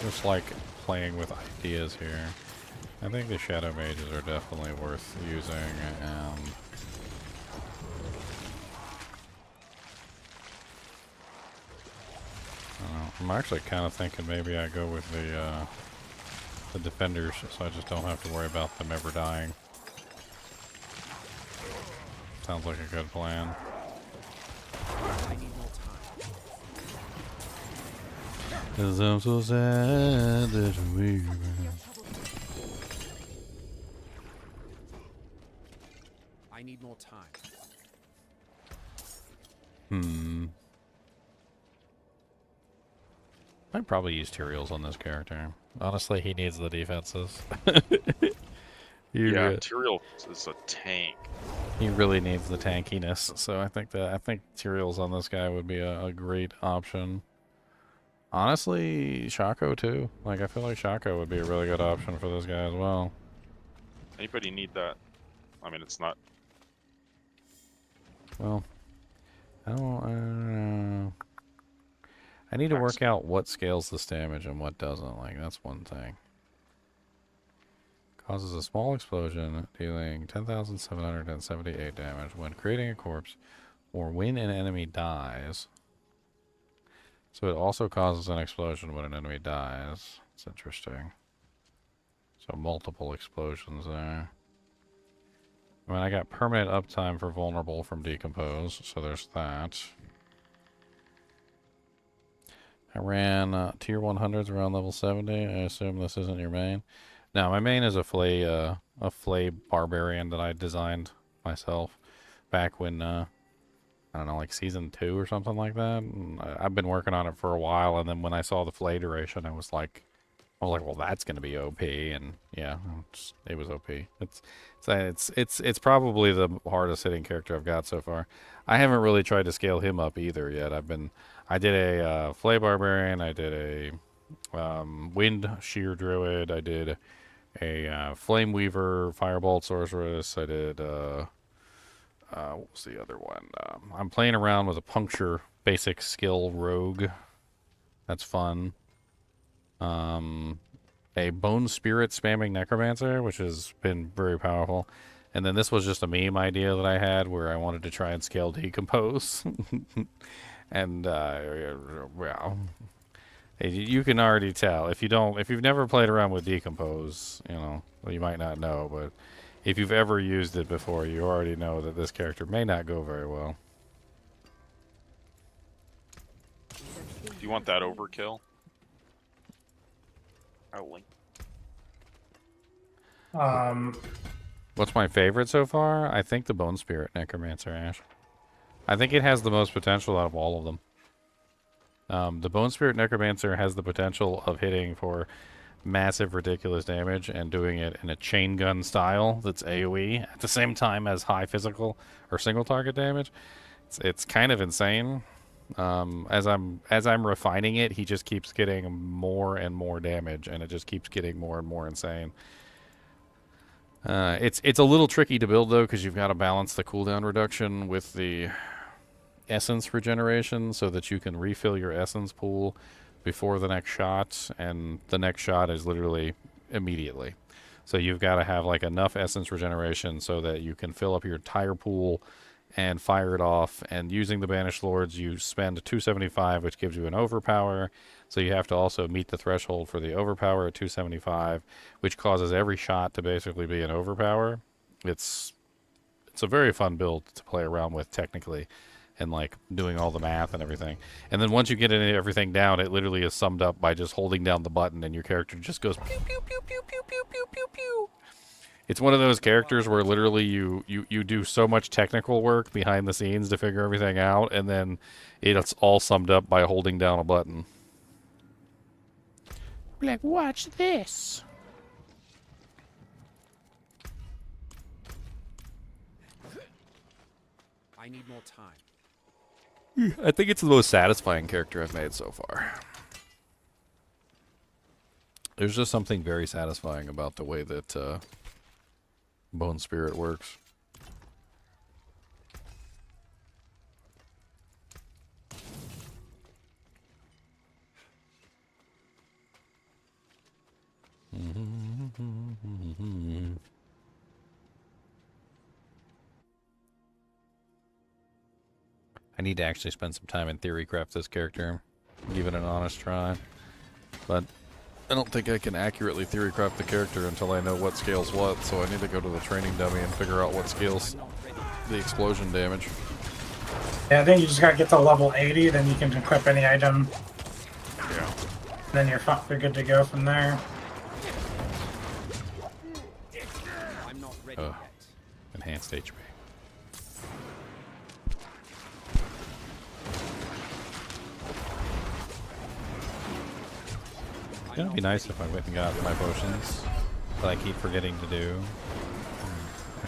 just like playing with ideas here. I think the shadow mages are definitely worth using, and I'm actually kind of thinking maybe I go with the defenders, so I just don't have to worry about them ever dying. Sounds like a good plan. I need more time. 'Cause I'm so sad that we. I need more time. I'd probably use Tyraels on this character. Honestly, he needs the defenses. yeah, Tyrael is a tank. He really needs the tankiness, so I think Tyraels on this guy would be a great option. Honestly, Shaco too. Like, I feel like Shaco would be a really good option for this guy as well. Anybody need that? I mean, it's not. Well, I don't know. I need to work out what scales this damage and what doesn't. Like, that's one thing. Causes a small explosion, dealing 10,778 damage when creating a corpse or when an enemy dies. So it also causes an explosion when an enemy dies. It's interesting. So multiple explosions there. I mean, I got permanent uptime for vulnerable from decompose, so there's that. I ran tier 100s around level 70. I assume this isn't your main. No, my main is a flay barbarian that I designed myself back when, I don't know, like season 2 or something like that. And I've been working on it for a while, and then when I saw the flay duration, I was like, well, that's gonna be OP, and yeah, it was OP. It's probably the hardest hitting character I've got so far. I haven't really tried to scale him up either yet. I did a flay barbarian. I did a wind shear druid. I did a flame weaver, firebolt sorceress. I did what was the other one? I'm playing around with a puncture basic skill rogue. That's fun. A bone spirit spamming necromancer, which has been very powerful. And then this was just a meme idea that I had where I wanted to try and scale decompose. And well, you can already tell if you've never played around with decompose, well, you might not know, but if you've ever used it before, you already know that this character may not go very well. Do you want that overkill? I'll link. What's my favorite so far? I think the Bone Spirit Necromancer, Ash. I think it has the most potential out of all of them. The Bone Spirit Necromancer has the potential of hitting for massive, ridiculous damage and doing it in a chain gun style that's AoE at the same time as high physical or single target damage. It's kind of insane. As I'm refining it, he just keeps getting more and more damage, and it just keeps getting more and more insane. It's a little tricky to build though, because you've got to balance the cooldown reduction with the essence regeneration so that you can refill your essence pool before the next shot, and the next shot is literally immediately. So you've got to have like enough essence regeneration so that you can fill up your entire pool and fire it off. And using the Banished Lords, you spend 275, which gives you an overpower. So you have to also meet the threshold for the overpower at 275, which causes every shot to basically be an overpower. It's a very fun build to play around with technically, and like doing all the math and everything. And then once you get everything down, it literally is summed up by just holding down the button, and your character just goes pew pew pew pew pew pew pew pew pew. It's one of those characters where literally you do so much technical work behind the scenes to figure everything out, and then it's all summed up by holding down a button. Like, watch this. I need more time. I think it's the most satisfying character I've made so far. There's just something very satisfying about the way that Bone Spirit works. I need to actually spend some time in theory craft this character, give it an honest try. But I don't think I can accurately theory craft the character until I know what scales what, so I need to go to the training dummy and figure out what scales the explosion damage. Yeah, I think you just gotta get to level 80, then you can equip any item. Yeah. Then you're good to go from there. I'm not ready yet. Enhanced HP. It's gonna be nice if I went and got my potions that I keep forgetting to do.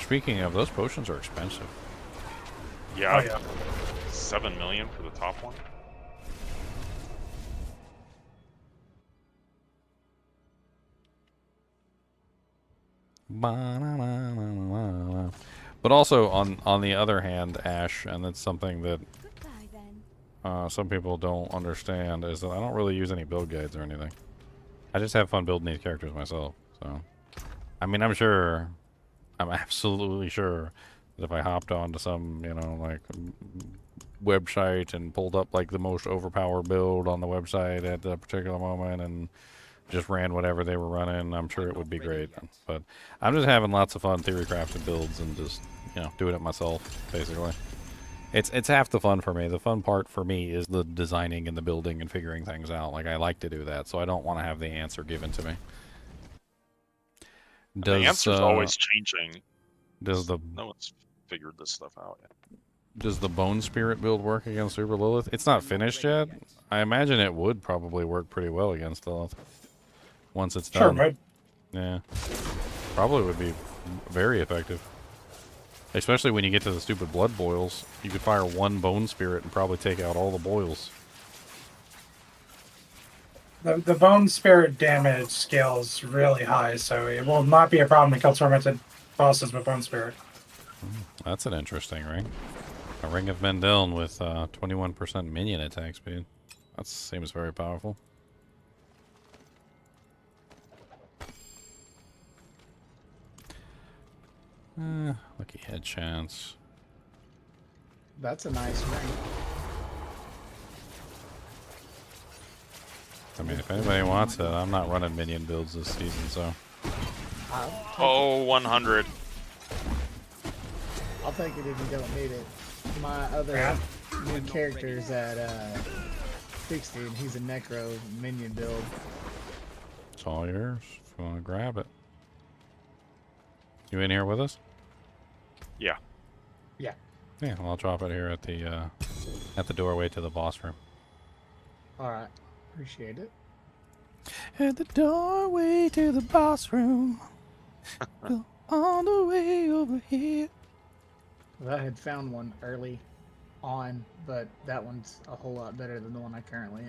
Speaking of, those potions are expensive. Yeah. Oh, yeah. 7 million for the top one. But also, on the other hand, Ash, and that's something that some people don't understand, is that I don't really use any build guides or anything. I just have fun building these characters myself. So, I mean, I'm absolutely sure that if I hopped onto some, like website and pulled up like the most overpowered build on the website at the particular moment and just ran whatever they were running, I'm sure it would be great. But I'm just having lots of fun theory crafting builds and just, doing it myself, basically. It's half the fun for me. The fun part for me is the designing and the building and figuring things out. Like, I like to do that, so I don't want to have the answer given to me. The answer's always changing. No one's figured this stuff out yet. Does the Bone Spirit build work against Super Lilith? It's not finished yet. I imagine it would probably work pretty well against Lilith once it's done. Sure, Yeah. Probably would be very effective. Especially when you get to the stupid blood boils. You could fire one Bone Spirit and probably take out all the boils. The Bone Spirit damage scale is really high, so it will not be a problem to kill tormented bosses with Bone Spirit. That's an interesting ring. A Ring of Mendeln with 21% minion attack speed. That seems very powerful. Lucky head chance. That's a nice ring. I mean, if anybody wants it, I'm not running minion builds this season, so. Oh, 100. I'll take it if you don't need it. My other new character's at 60, and he's a necro minion build. It's all yours if you want to grab it. You in here with us? Yeah. Yeah. Yeah, well, I'll drop it here at the doorway to the boss room. All right. Appreciate it. At the doorway to the boss room. Go all the way over here. Well, I had found one early on, but that one's a whole lot better than the one I currently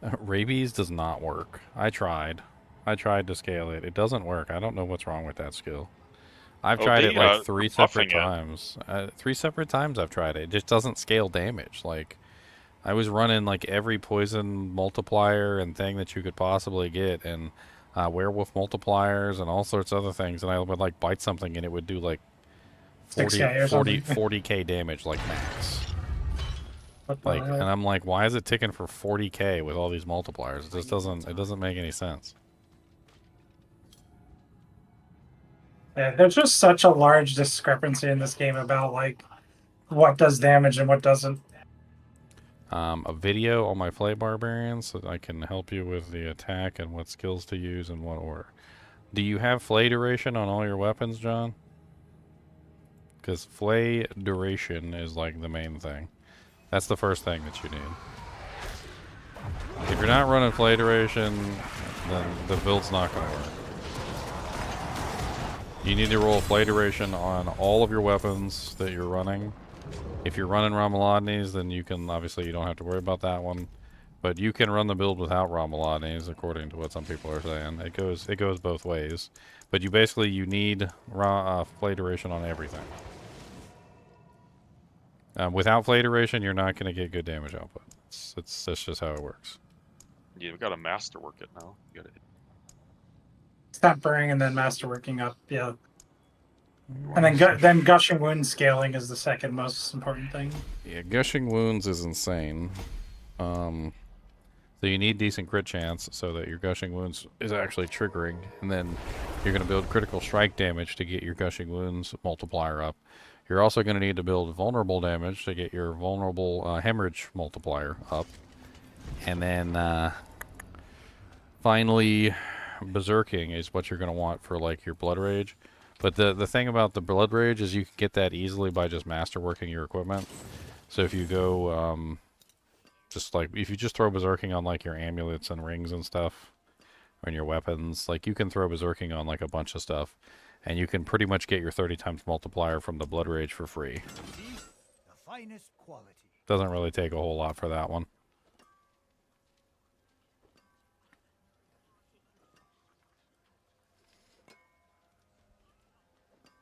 have. Rabies does not work. I tried to scale it. It doesn't work. I don't know what's wrong with that skill. I've tried it like 3 separate times. 3 separate times I've tried it. It just doesn't scale damage. Like, I was running like every poison multiplier and thing that you could possibly get, and werewolf multipliers and all sorts of other things, and I would like bite something and it would do like 6K or something. 40k damage like max. What the Like, hell? and I'm like, why is it ticking for 40k with all these multipliers? It just doesn't make any sense. Yeah, there's just such a large discrepancy in this game about like what does damage and what doesn't. A video on my Flay Barbarian so that I can help you with the attack and what skills to use and what order. Do you have Flay duration on all your weapons, John? Because Flay duration is like the main thing. That's the first thing that you need. If you're not running Flay duration, then the build's not going to work. You need to roll Flay duration on all of your weapons that you're running. If you're running Ramalodnes, then you can, obviously you don't have to worry about that one. But you can run the build without Ramalodnes, according to what some people are saying. It goes both ways. But you need Flay duration on everything. Without Flay duration, you're not going to get good damage output. That's just how it works. You've got to masterwork it now. You got to. Tempering and then masterworking up, yeah. And then gushing wound scaling is the second most important thing. Yeah, gushing wounds is insane. So you need decent crit chance so that your gushing wounds is actually triggering, and then you're going to build critical strike damage to get your gushing wounds multiplier up. You're also going to need to build vulnerable damage to get your vulnerable hemorrhage multiplier up. And then finally, berserking is what you're going to want for like your blood rage. But the thing about the blood rage is you can get that easily by just masterworking your equipment. So if you go if you just throw berserking on like your amulets and rings and stuff, or in your weapons, like you can throw berserking on like a bunch of stuff, and you can pretty much get your 30 times multiplier from the blood rage for free. The finest quality. Doesn't really take a whole lot for that one.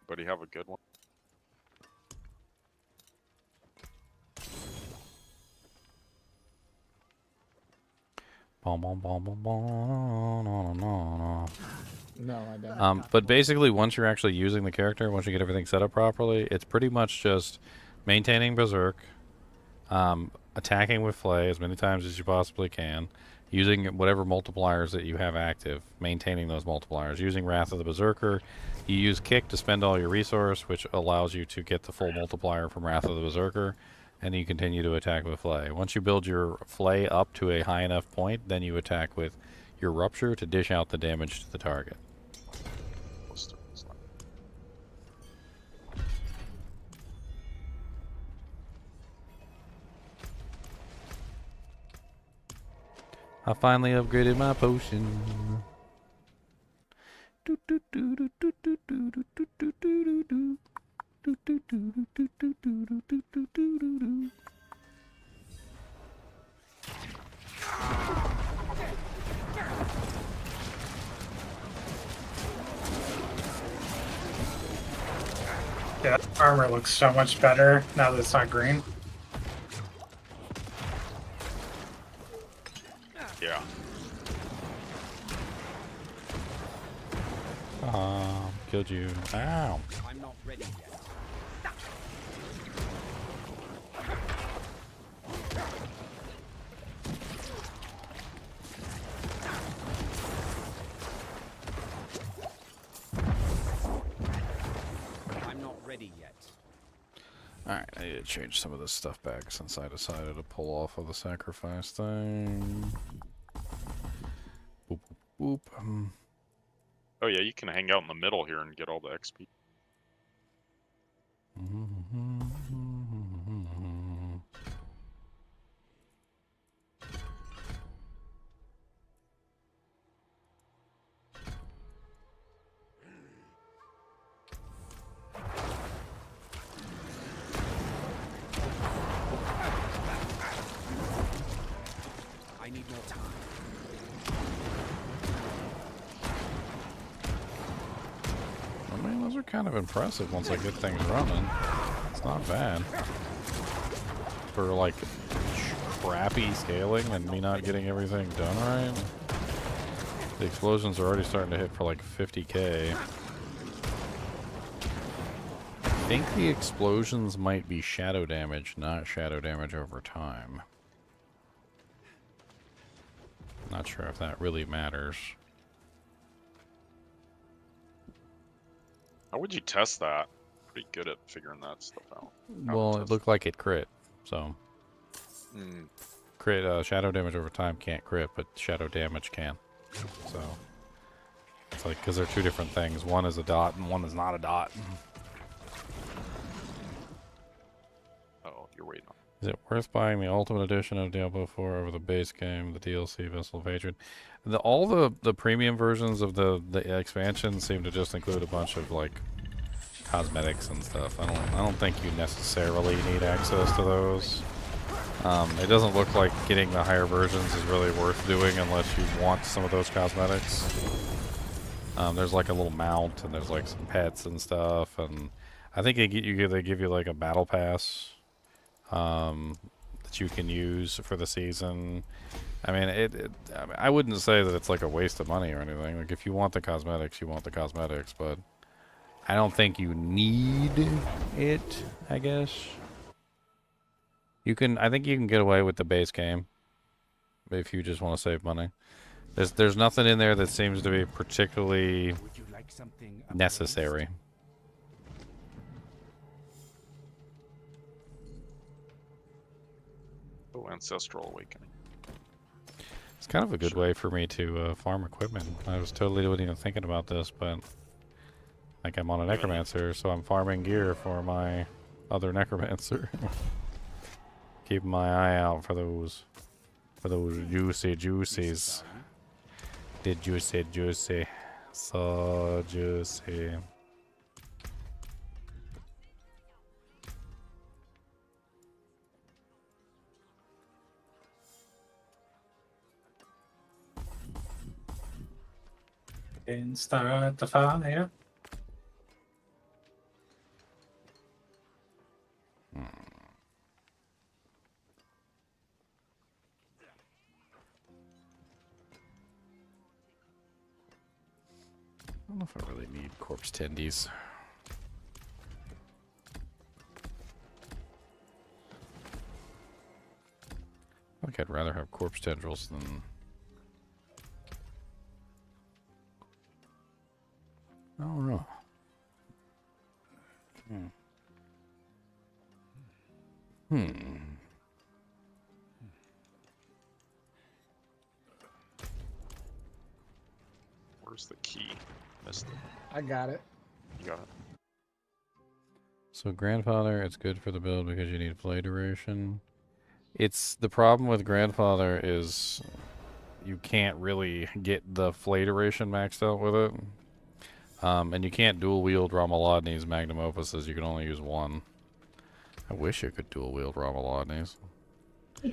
Anybody have a good one? No, I don't. But basically, once you're actually using the character, once you get everything set up properly, it's pretty much just maintaining Berserk, attacking with Flay as many times as you possibly can, using whatever multipliers that you have active, maintaining those multipliers, using Wrath of the Berserker. You use Kick to spend all your resource, which allows you to get the full multiplier from Wrath of the Berserker, and you continue to attack with Flay. Once you build your Flay up to a high enough point, then you attack with your Rupture to dish out the damage to the target. I finally upgraded my potion. Yeah, armor looks so much better now that it's not green. Yeah. Killed you. Ow. I'm not ready yet. I'm not ready yet. Alright, I need to change some of this stuff back since I decided to pull off of the sacrifice thing. Boop, boop, boop. Oh yeah, you can hang out in the middle here and get all the XP. I need more time. I mean, those are kind of impressive once I get things running. It's not bad. For like crappy scaling and me not getting everything done right. The explosions are already starting to hit for like 50k. I think the explosions might be shadow damage, not shadow damage over time. Not sure if that really matters. How would you test that? Pretty good at figuring that stuff out. Well, it looked like it crit, so. Hmm. Crit, shadow damage over time can't crit, but shadow damage can. So. It's like, because they're two different things. One is a dot and one is not a dot. Oh, you're waiting on. Is it worth buying the Ultimate Edition of Diablo 4 over the base game, the DLC, Vessel of Hatred? All the premium versions of the expansions seem to just include a bunch of like cosmetics and stuff. I don't think you necessarily need access to those. It doesn't look like getting the higher versions is really worth doing unless you want some of those cosmetics. There's like a little mount and there's like some pets and stuff, and I think they give you like a battle pass that you can use for the season. I mean, I wouldn't say that it's like a waste of money or anything. Like, if you want the cosmetics, you want the cosmetics, but I don't think you need it, I guess. I think you can get away with the base game if you just want to save money. There's nothing in there that seems to be particularly necessary. Oh, Ancestral Awakening. It's kind of a good way for me to farm equipment. I was totally wasn't even thinking about this, but like I'm on a Necromancer, so I'm farming gear for my other Necromancer. Keeping my eye out for those juicy juicies. The juicy, so juicy. And start the fire. I don't know if I really need corpse tendies. I think I'd rather have corpse tendrils than... I don't know. Where's the key? Missed it. I got it. You got it. So Grandfather, it's good for the build because you need play duration. It's the problem with Grandfather is you can't really get the flay duration maxed out with it. And you can't dual wield Ramalodni's Magnum Opuses, you can only use one. I wish you could dual wield Ramalodni's.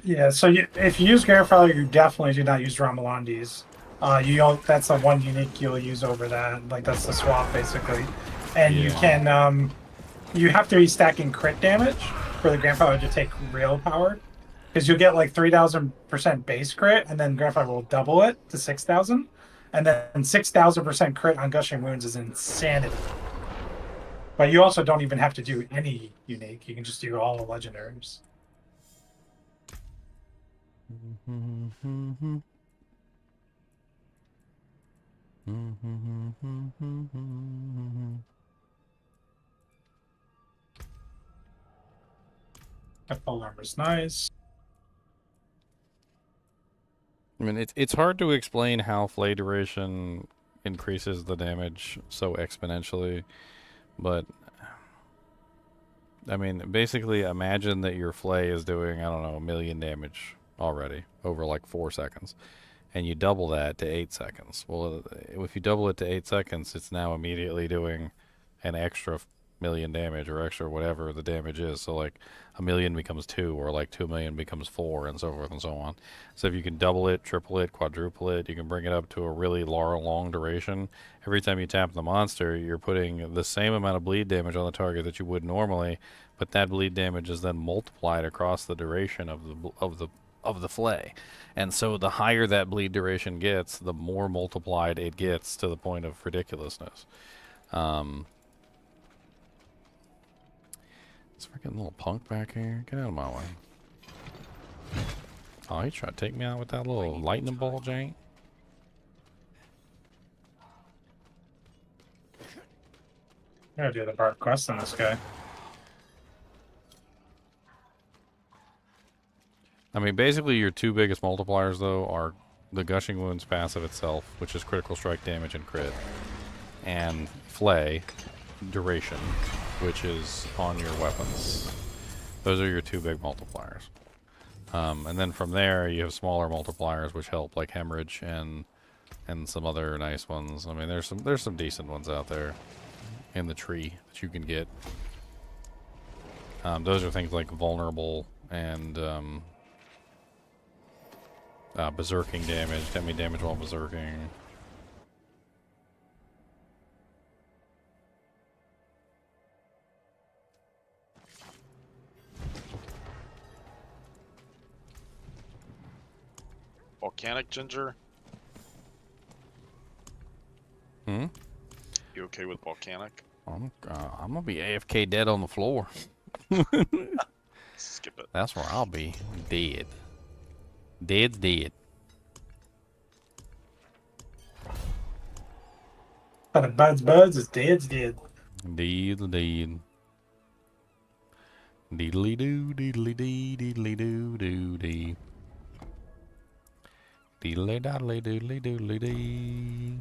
Yeah, so if you use Grandfather, you definitely do not use Ramalondi's. That's the one unique you'll use over that. Like, that's the swap, basically. And you can, you have to be stacking crit damage for the Grandfather to take real power. Because you'll get like 3,000% base crit, and then Grandfather will double it to 6,000. And then 6,000% crit on Gushing Wounds is insanity. But you also don't even have to do any unique. You can just do all the legendaries. That full armor's nice. I mean, it's hard to explain how flay duration increases the damage so exponentially, but I mean, basically imagine that your flay is doing, I don't know, 1 million damage already over like 4 seconds, and you double that to 8 seconds. Well, if you double it to 8 seconds, it's now immediately doing an extra million damage or extra whatever the damage is. So like 1,000,000 becomes 2, or like 2,000,000 becomes 4, and so forth and so on. So if you can double it, triple it, quadruple it, you can bring it up to a really long duration. Every time you tap the monster, you're putting the same amount of bleed damage on the target that you would normally, but that bleed damage is then multiplied across the duration of the flay. And so the higher that bleed duration gets, the more multiplied it gets to the point of ridiculousness. This freaking little punk back here. Get out of my way. Oh, he tried to take me out with that little lightning bolt, Jane. I gotta do the Bard quest on this guy. I mean, basically your two biggest multipliers, though, are the Gushing Wounds passive itself, which is critical strike damage and crit, and Flay duration, which is on your weapons. Those are your two big multipliers. And then from there, you have smaller multipliers, which help, like Hemorrhage and some other nice ones. I mean, there's some decent ones out there in the tree that you can get. Those are things like Vulnerable and berserking damage, enemy damage while berserking. Volcanic Ginger? Hmm? You okay with volcanic? I'm gonna be AFK dead on the floor. Skip it. That's where I'll be. Dead. Dead's dead. But if Buds is dead's dead. Dead's dead. Deedly doo, deedly dee, deedly doo, doo dee. Deedly doddly doodly doodly dee.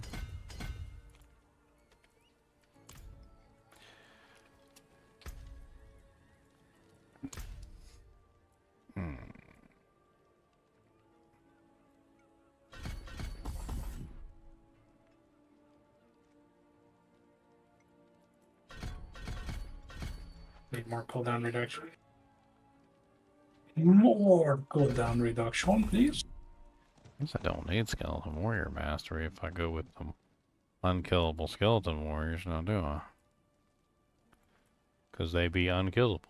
Need more cooldown reduction. More cooldown reduction, please. I guess I don't need Skeleton Warrior Mastery if I go with the unkillable Skeleton Warriors, now do I? Because they be unkillable.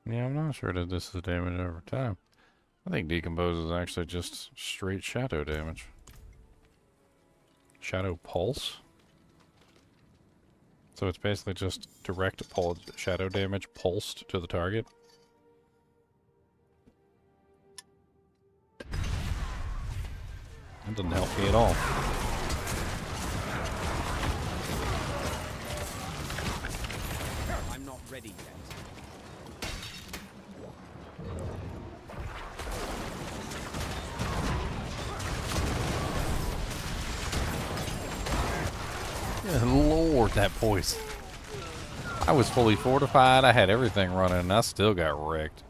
Yeah, I'm not sure that this is damage over time. I think Decompose is actually just straight shadow damage. Shadow Pulse? So it's basically just direct shadow damage pulsed to the target. That doesn't help me at all. I'm not ready yet. Good Lord, that poison. I was fully fortified, I had everything running, and I still got wrecked.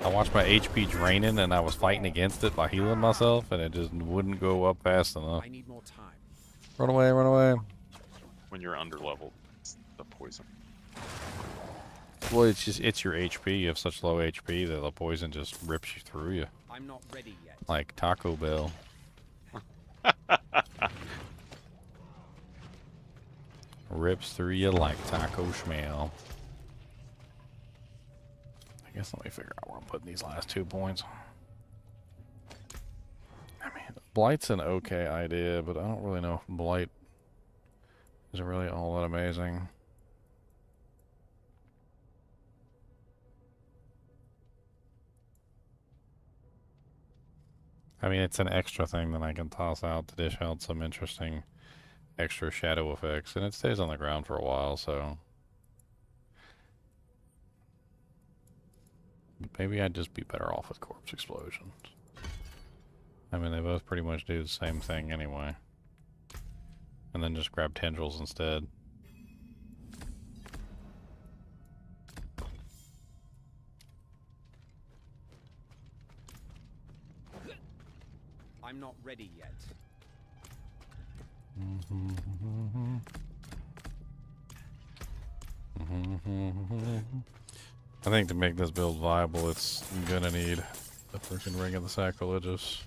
I watched my HP draining, and I was fighting against it by healing myself, and it just wouldn't go up fast enough. I need more time. Run away, run away. When you're underleveled, it's the poison. Well, it's your HP. You have such low HP that the poison just rips you through you. I'm not ready yet. Like Taco Bell. Rips through you like Taco Schmel. I guess let me figure out where I'm putting these last 2 points. I mean, Blight's an okay idea, but I don't really know if Blight is really all that amazing. I mean, it's an extra thing that I can toss out to dish out some interesting extra shadow effects, and it stays on the ground for a while, so maybe I'd just be better off with corpse explosions. I mean, they both pretty much do the same thing anyway. And then just grab tendrils instead. I'm not ready yet. I think to make this build viable, it's gonna need the freaking Ring of the Sacrilegious.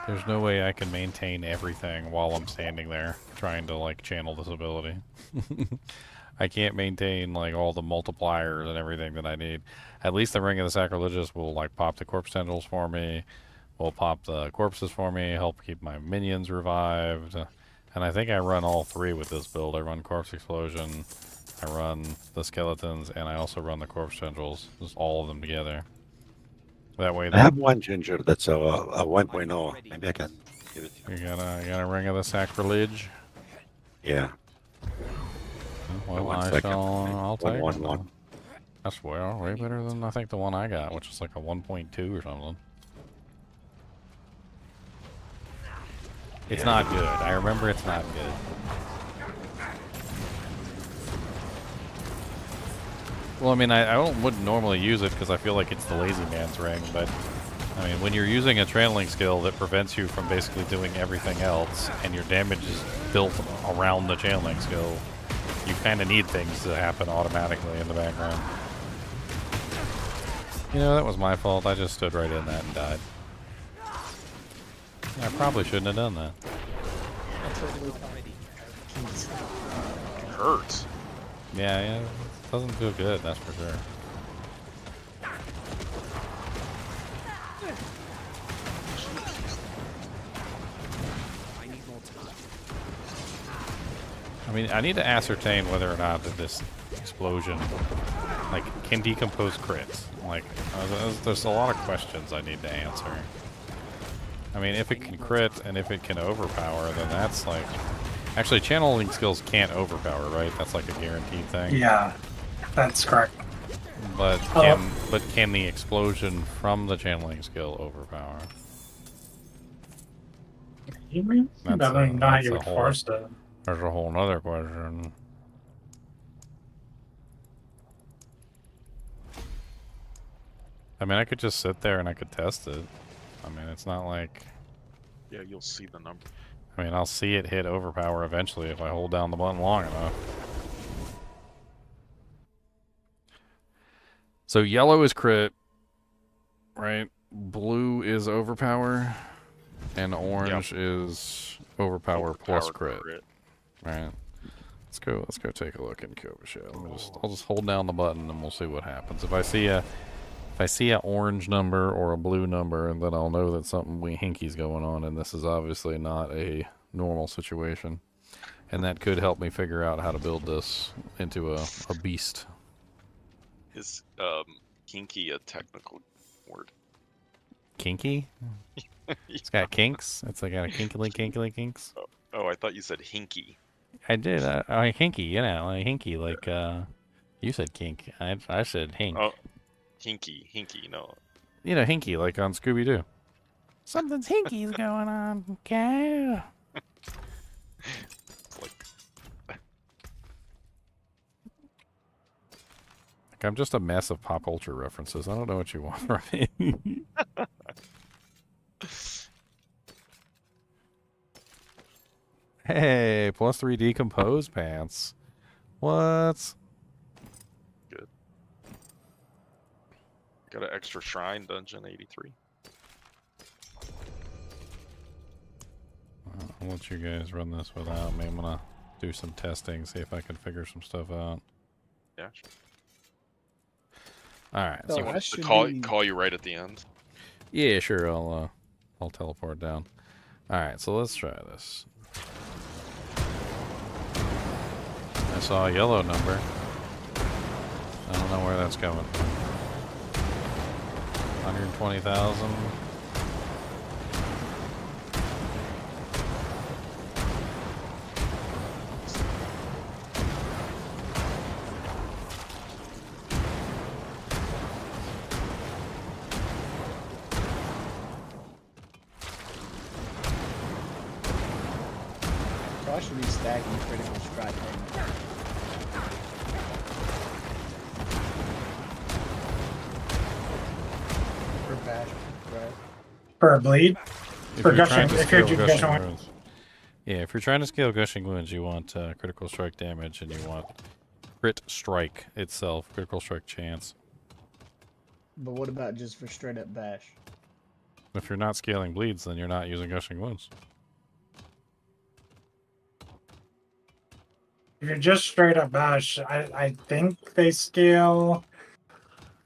There's no way I can maintain everything while I'm standing there trying to like channel this ability. I can't maintain like all the multipliers and everything that I need. At least the Ring of the Sacrilegious will like pop the corpse tendrils for me, will pop the corpses for me, help keep my minions revived. And I think I run all three with this build. I run Corpse Explosion, I run the skeletons, and I also run the corpse tendrils. Just all of them together. That way, I have one ginger that's a 1.0. Maybe I can give it to you. You got a Ring of the Sacrilege? Yeah. Well, One I second. shall. I'll take it. 111. That's way better than I think the one I got, which is like a 1.2 or something. It's not good. I remember it's not good. Well, I mean, I wouldn't normally use it because I feel like it's the lazy man's ring, but I mean, when you're using a channeling skill that prevents you from basically doing everything else, and your damage is built around the channeling skill, you kind of need things to happen automatically in the background. You know, that was my fault. I just stood right in that and died. I probably shouldn't have done that. It hurts. Yeah, it doesn't feel good, that's for sure. I need more time. I mean, I need to ascertain whether or not that this explosion, like, can decompose crits. Like, there's a lot of questions I need to answer. I mean, if it can crit and if it can overpower, then that's like... Actually, channeling skills can't overpower, right? That's like a guaranteed thing. Yeah, that's correct. But can the explosion from the channeling skill overpower? You mean? I don't even know how you would force it. There's a whole nother question. I mean, I could just sit there and I could test it. I mean, it's not like... Yeah, you'll see the number. I mean, I'll see it hit overpower eventually if I hold down the button long enough. So yellow is crit, right? Blue is overpower, and orange is overpower plus crit. Right. Let's go take a look in Cobra Shell. I'll just hold down the button and we'll see what happens. If I see an orange number or a blue number, then I'll know that something hinky's going on, and this is obviously not a normal situation. And that could help me figure out how to build this into a beast. Is kinky a technical word? Kinky? It's got kinks? It's like got a kinkily kinks? Oh, I thought you said hinky. I did. Hinky, you know, hinky, like, you said kink. I said hink. Oh, hinky, no. You know, hinky, like on Scooby-Doo. Something's hinky's going on, okay? Like, I'm just a mess of pop culture references. I don't know what you want from me. Hey, +3 decompose pants. What? Good. Got an extra shrine, dungeon 83. I'll let you guys run this without me. I'm gonna do some testing, see if I can figure some stuff out. Yeah, sure. Alright. So you want to call you right at the end? Yeah, sure. I'll teleport down. Alright, so let's try this. I saw a yellow number. I don't know where that's going. 120,000. Why should he stacking critical strike damage? For bash, right? For a bleed? If For you're trying gushing, to if you're scale doing gushing gushing wounds. Yeah, if you're trying to scale gushing wounds, you want critical strike damage, and you want crit strike itself, critical strike chance. But what about just for straight up bash? If you're not scaling bleeds, then you're not using gushing wounds. If you're just straight up bash, I think they scale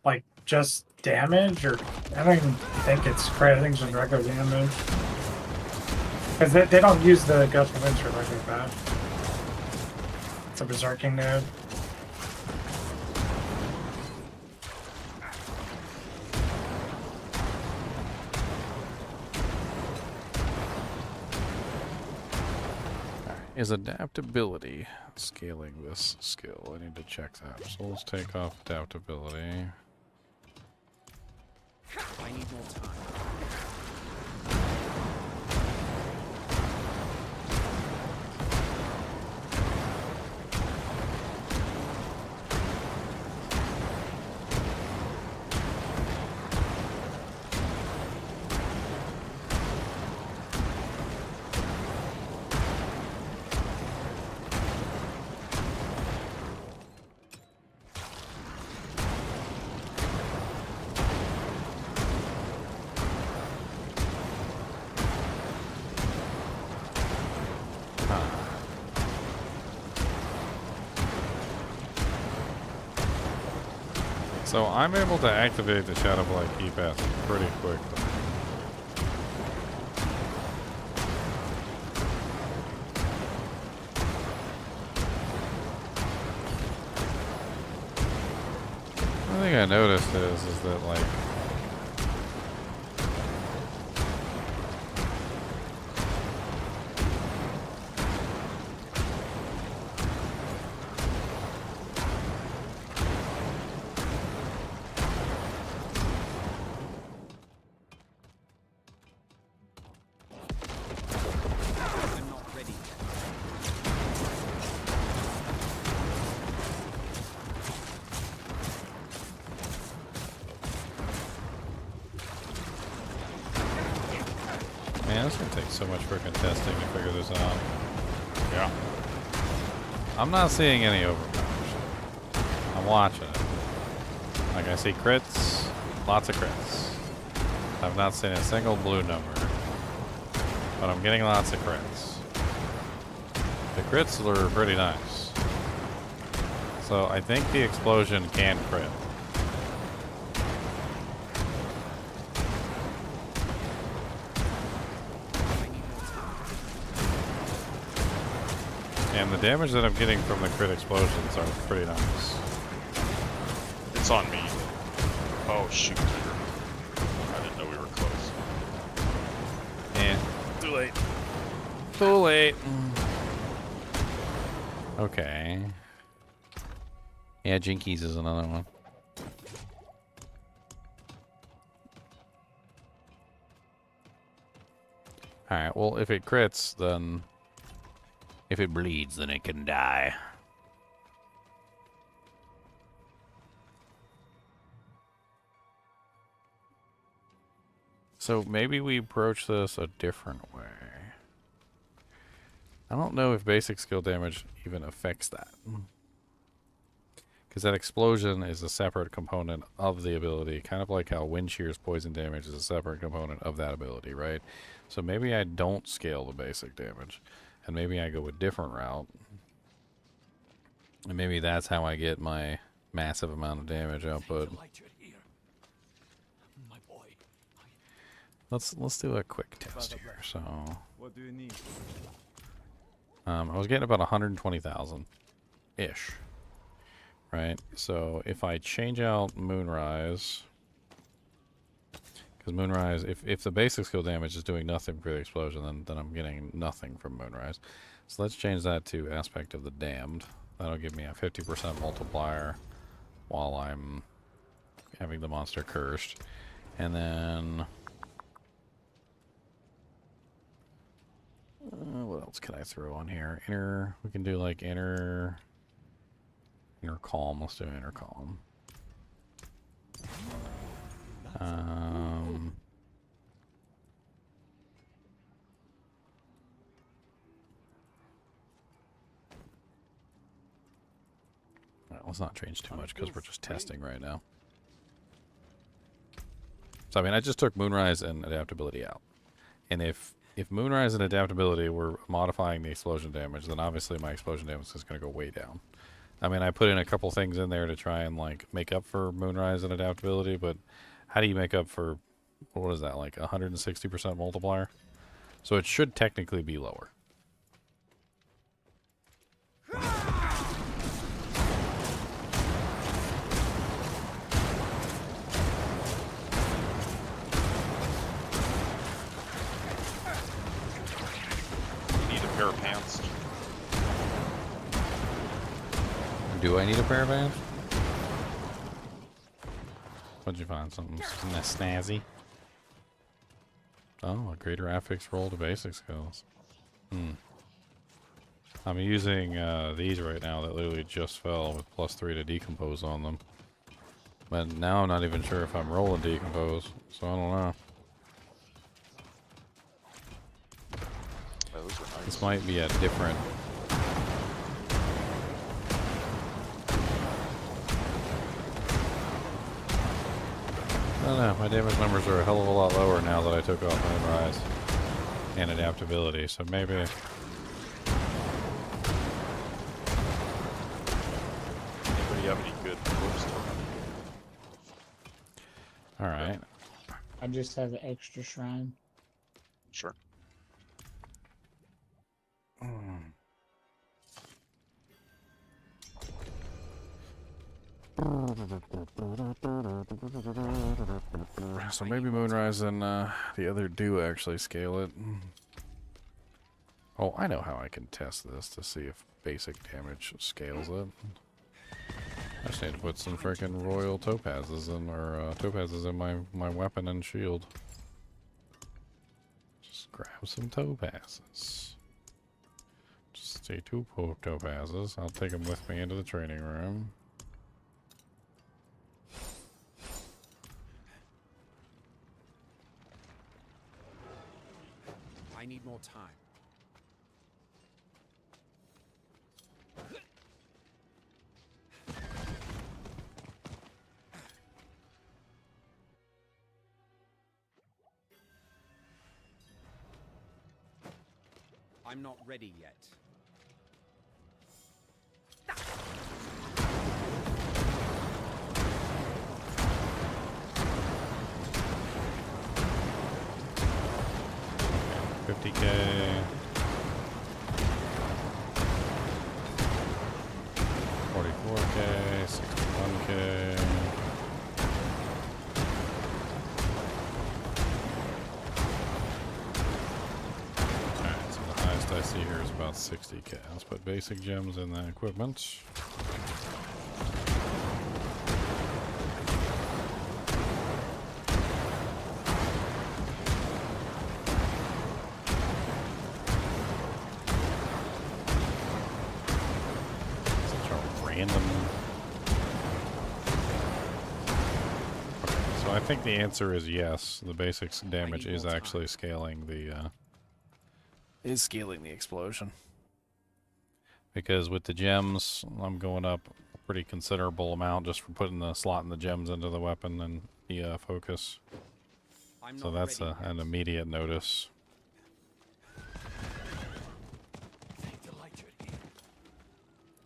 like just damage, or I don't even think it's crit. I think it's just regular damage. Because they don't use the gushing winds for regular bash. It's a berserking node. Is adaptability scaling this skill? I need to check that. So let's take off adaptability. I need more time. So I'm able to activate the Shadow Blight key path pretty quickly. One thing I noticed is that like man, it's gonna take so much freaking testing to figure this out. Yeah. I'm not seeing any overpowers. I'm watching it. Like I see crits, lots of crits. I've not seen a single blue number. But I'm getting lots of crits. The crits are pretty nice. So I think the explosion can crit. And the damage that I'm getting from the crit explosions are pretty nice. It's on me. Oh shoot. I didn't know we were close. Yeah. Too late. Too late. Okay. Yeah, Jinkies is another one. Alright, well, if it crits, then... If it bleeds, then it can die. So maybe we approach this a different way. I don't know if basic skill damage even affects that. Because that explosion is a separate component of the ability, kind of like how Wind Shear's poison damage is a separate component of that ability, right? So maybe I don't scale the basic damage, and maybe I go a different route. And maybe that's how I get my massive amount of damage output. Let's do a quick test here. So What do you need? I was getting about 120,000 ish. Right? So if I change out Moonrise, because Moonrise, if the basic skill damage is doing nothing for the explosion, then I'm getting nothing from Moonrise. So let's change that to Aspect of the Damned. That'll give me a 50% multiplier while I'm having the monster cursed. And then... what else can I throw on here? Inner. We can do like inner calm. Let's do inner calm. Alright, let's not change too much because we're just testing right now. So I mean, I just took Moonrise and adaptability out, and if Moonrise and adaptability were modifying the explosion damage, then obviously my explosion damage is going to go way down. I mean, I put in a couple things in there to try and like make up for Moonrise and adaptability, but how do you make up for, what is that, like 160% multiplier? So it should technically be lower. Pair of pants. Do I need a pair of pants? What'd you find? Something snazzy? Oh, a greater affix roll to basic skills. I'm using these right now that literally just fell with +3 to decompose on them. But now I'm not even sure if I'm rolling decompose, so I don't know. Those are nice. This might be a different... I don't know, my damage numbers are a hell of a lot lower now that I took off Moonrise and adaptability, so maybe... Anybody have any good books? Alright. I just have an extra shrine. Sure. So maybe Moonrise and the other do actually scale it. Oh, I know how I can test this to see if basic damage scales it. I just need to put some freaking royal topazes in, or topazes in my weapon and shield. Just grab some topazes. Just say 2 topazes. I'll take them with me into the training room. I need more time. I'm not ready yet. $50K. 44K, 61K. Alright, so the highest I see here is about 60K. Let's put basic gems in the equipment. So I think the answer is yes. The basic damage is actually scaling the explosion. Because with the gems, I'm going up a pretty considerable amount just for putting the slot in the gems into the weapon and the focus. So that's an immediate notice.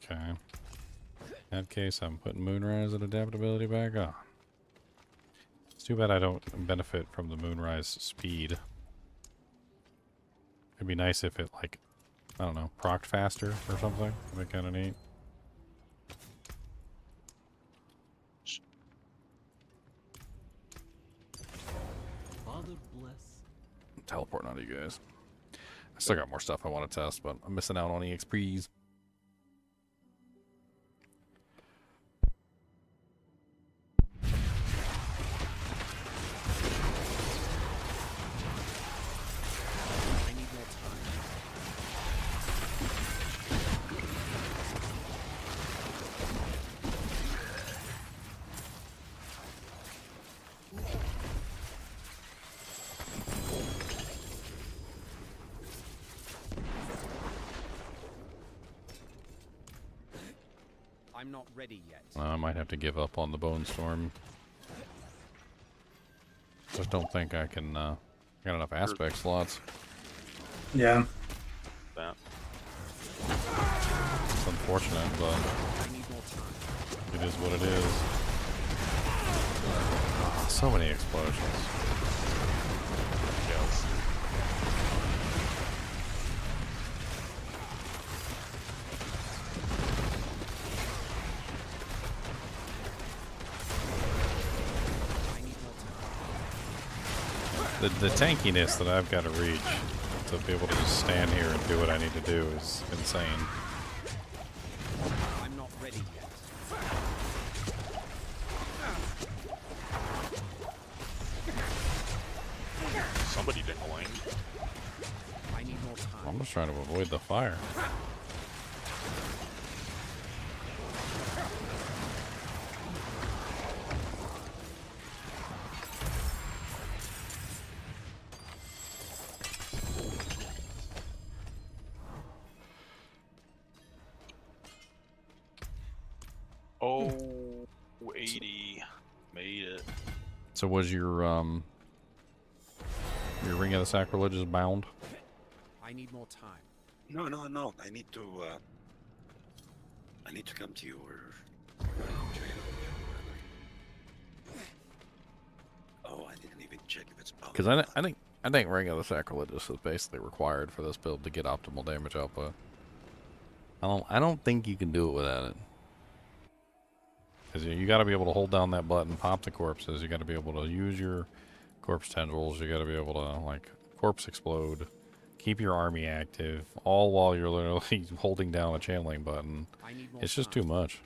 Okay. In that case, I'm putting Moonrise and adaptability back on. It's too bad I don't benefit from the Moonrise speed. It'd be nice if it, like, I don't know, procced faster or something. That'd be kind of neat. Father bless. I'm teleporting onto you guys. I still got more stuff I want to test, but I'm missing out on EXPs. I'm not ready yet. I might have to give up on the Bone Storm. Just don't think I can got enough aspect slots. Yeah. That. It's unfortunate, but it is what it is. Oh, so many explosions. Yes. The tankiness that I've got to reach to be able to just stand here and do what I need to do is insane. I'm not ready yet. Somebody dingling. I need more time. I'm just trying to avoid the fire. Oh, 80. Made it. So was your Ring of the Sacrilegious bound? I need more time. No, no, no. I need to come to you or. Oh, I didn't even check if it's bound. Because I think Ring of the Sacrilegious is basically required for this build to get optimal damage output. I don't think you can do it without it. Because you got to be able to hold down that button, pop the corpses. You got to be able to use your corpse tendrils. You got to be able to like corpse explode, keep your army active, all while you're literally holding down a channeling button. It's just too much.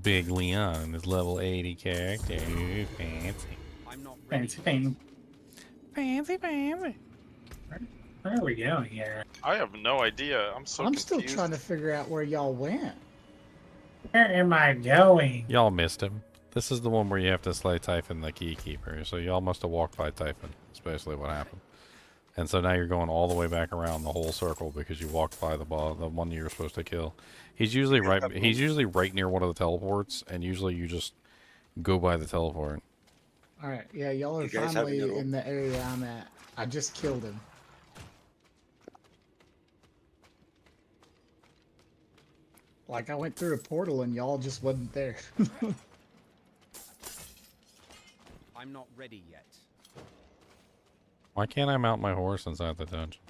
Big Leon is level 80 character. Ooh, fancy. I'm not ready. Fancy. Fancy, fancy. Where are we going here? I have no idea. I'm so I'm confused. still trying to figure out where y'all went. Where am I going? Y'all missed him. This is the one where you have to slay Typhon the Keykeeper. So y'all must have walked by Typhon. That's basically what happened. And so now you're going all the way back around the whole circle because you walked by the one you were supposed to kill. He's usually right. He's usually right near one of the teleports, and usually you just go by the teleport. All right, yeah, y'all are You guys finally having a- in the area I'm at. I just killed him. Like I went through a portal and y'all just wasn't there. I'm not ready yet. Why can't I mount my horse inside the dungeon?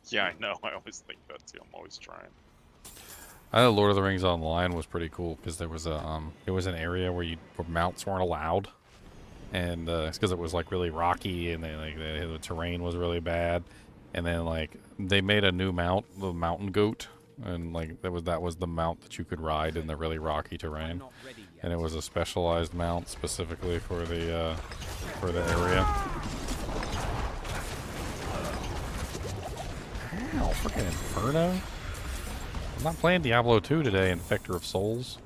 Yeah, I know. I always think that too. I'm always trying. I know Lord of the Rings Online was pretty cool because there was a it was an area where mounts weren't allowed, and it's because it was like really rocky and the terrain was really bad, and then like they made a new mount, the mountain goat, and like that was the mount that you could ride in the really rocky terrain, and it was a specialized mount specifically for the area. Ow, freaking Inferno. I'm not playing Diablo 2 today, Infector of Souls.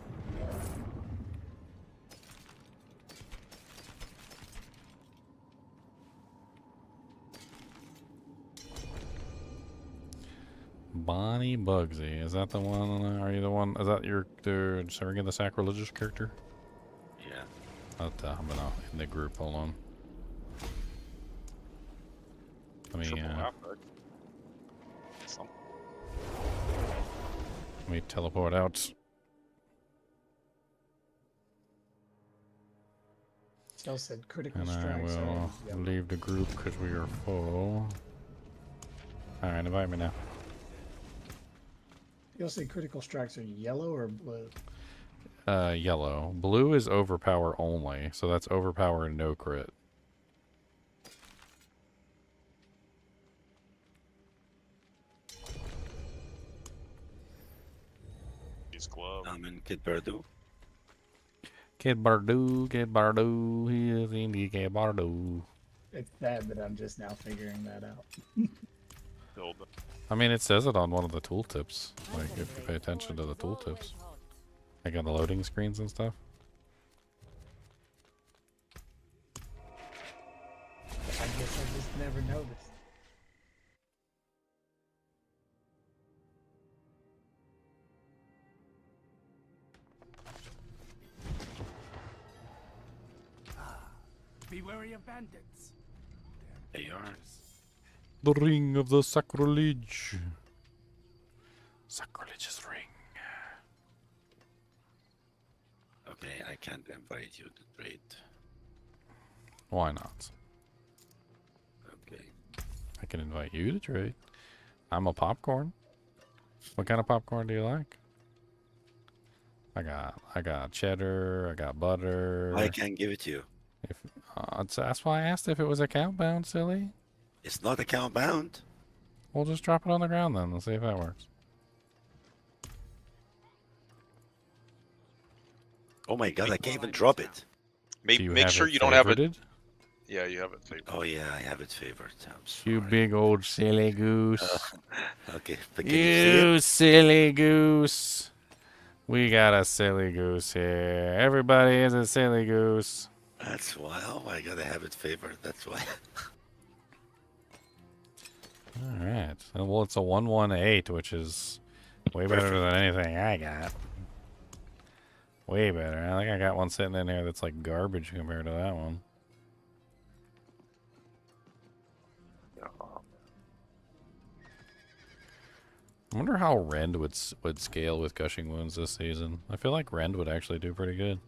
Bonnie Bugsy. Is that the one? Are you the one? Is that your Ring of the Sacrilegious character? Yeah. I'm gonna in the group. Hold on. Let me let me teleport out. Y'all said critical And I strikes. will leave the group because we are full. Alright, invite me now. Y'all say critical strikes are yellow or blue? Yellow. Blue is overpower only, so that's overpower and no crit. I'm in Kid Bardu. Kid Bardu, he is Indy Kid Bardu. It's sad that I'm just now figuring that out. I mean, it says it on one of the tooltips. Like, if you pay attention to the tooltips. Like on the loading screens and stuff. I guess I just never noticed. Be wary of bandits. They are. The ring of the sacrilege. Sacrilege's ring. Okay, I can't invite you to trade. Why not? Okay. I can invite you to trade. I'm a popcorn. What kind of popcorn do you like? I got cheddar. I got butter. I can't give it to you. If that's why I asked if it was account bound, silly. It's not account bound. We'll just drop it on the ground then. Let's see if that works. Oh my god, I can't even drop it. Make sure you don't have it. Yeah, you have it favored. Oh yeah, I have it favored. I'm sorry. You big old silly goose. Okay, but can you see You it? silly goose. We got a silly goose here. Everybody is a silly goose. That's why. Oh my god, I have it favored. That's why. All right. Well, it's a 118, which is way better than anything I got. Way better. I think I got one sitting in there that's like garbage compared to that one. I wonder how Rend would scale with Gushing Wounds this season. I feel like Rend would actually do pretty good.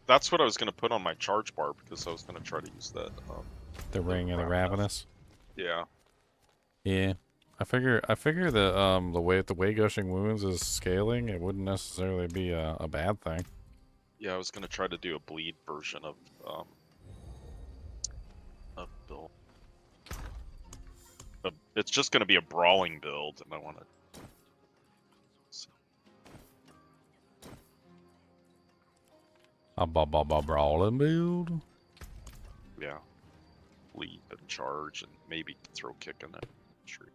That's what I was going to put on my charge bar because I was going to try to use that. The Ring of the Ravenous. Yeah. Yeah. I figure the way Gushing Wounds is scaling, it wouldn't necessarily be a bad thing. Yeah, I was going to try to do a bleed version of build. But it's just going to be a brawling build, and I want to. A brawling build. Yeah. Leap and charge, and maybe throw kick in it. Sure.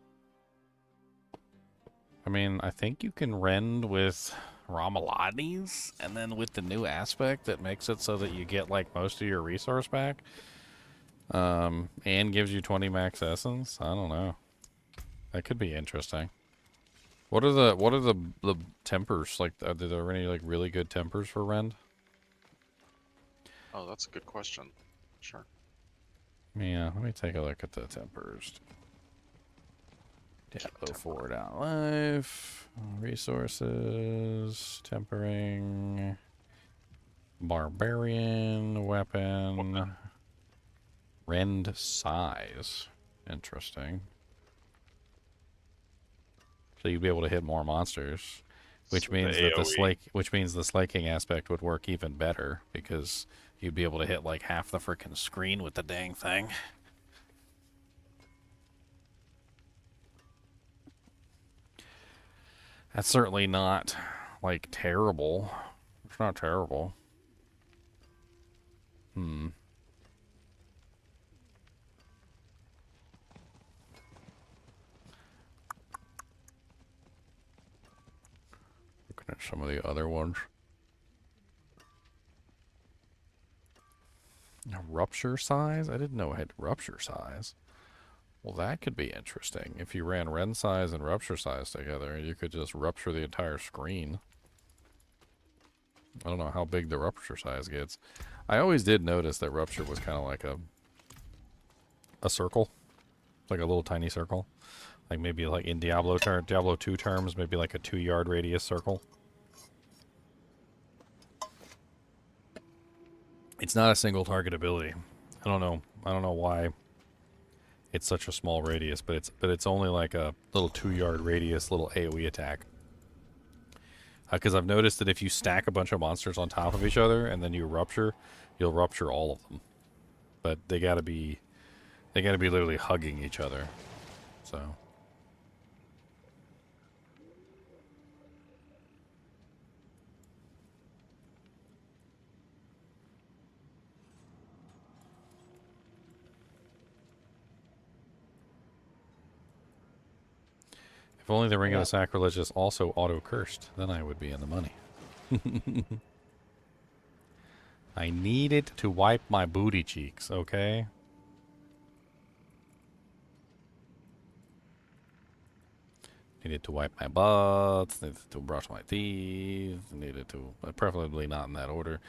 I mean, I think you can rend with Ramalades, and then with the new aspect that makes it so that you get like most of your resource back, and gives you 20 max essence. I don't know. That could be interesting. What are the tempers like? Are there any like really good tempers for rend? Oh, that's a good question. Sure. Yeah, let me take a look at the tempers. Diablo 4 down life, resources, tempering, barbarian, weapon, rend size. Interesting. So you'd be able to hit more monsters, which So means the that AoE. the slaking aspect would work even better because you'd be able to hit like half the freaking screen with the dang thing. That's certainly not, like, terrible. It's not terrible. Looking at some of the other ones. Rupture size? I didn't know it had rupture size. Well, that could be interesting. If you ran rend size and rupture size together, you could just rupture the entire screen. I don't know how big the rupture size gets. I always did notice that rupture was kind of like a circle. Like a little tiny circle. Like maybe like in Diablo 2 terms, maybe like a 2-yard radius circle. It's not a single target ability. I don't know why it's such a small radius, but it's only like a little 2-yard radius little AoE attack. Because I've noticed that if you stack a bunch of monsters on top of each other and then you rupture, you'll rupture all of them. But they gotta be literally hugging each other. So. If only the Ring of the Sacrilege is also auto-cursed, then I would be in the money. I need it to wipe my booty cheeks, okay? Needed to wipe my butts, needed to brush my teeth, needed to, preferably not in that order.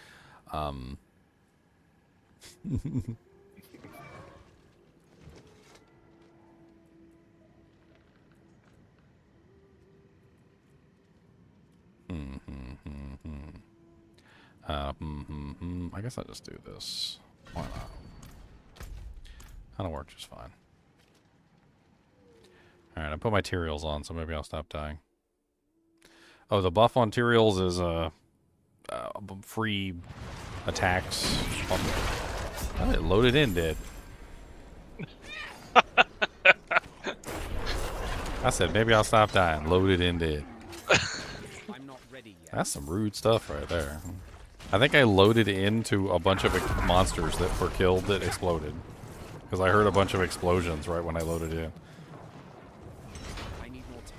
I guess I'll just do this. Why not? That'll work just fine. Alright, I put my Tyraels on, so maybe I'll stop dying. Oh, the buff on Tyraels is free attacks. Oh, it loaded in, did. I said maybe I'll stop dying. Loaded in, did. I'm not ready yet. That's some rude stuff right there. I think I loaded into a bunch of monsters that were killed that exploded. Because I heard a bunch of explosions right when I loaded in. I need more time.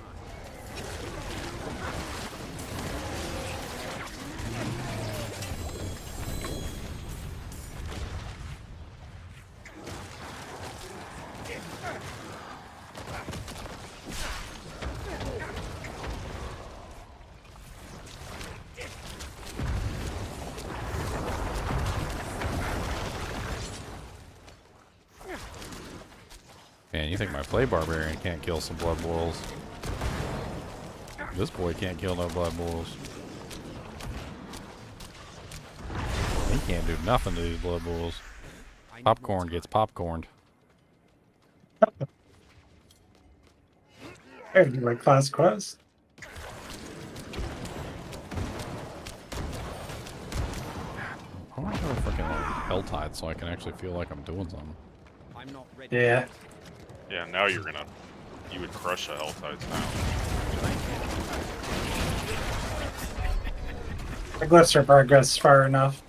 Man, you think my play barbarian can't kill some blood boils? This boy can't kill no blood boils. He can't do nothing to these blood boils. Popcorn gets popcorned. Hey, do my class quest. I want to go freaking HellTide so I can actually feel like I'm doing something. I'm not ready. Yeah. Yeah, now you would crush a HellTide now. The glyphs are progress far enough.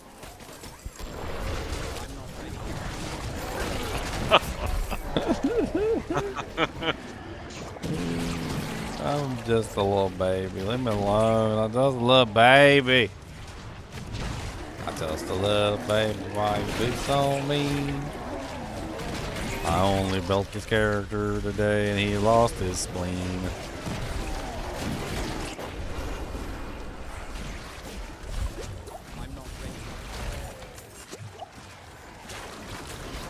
I'm just a little baby. Leave me alone. I'm just a little baby. I'm just a little baby. Why you be so mean? I only built this character today and he lost his spleen.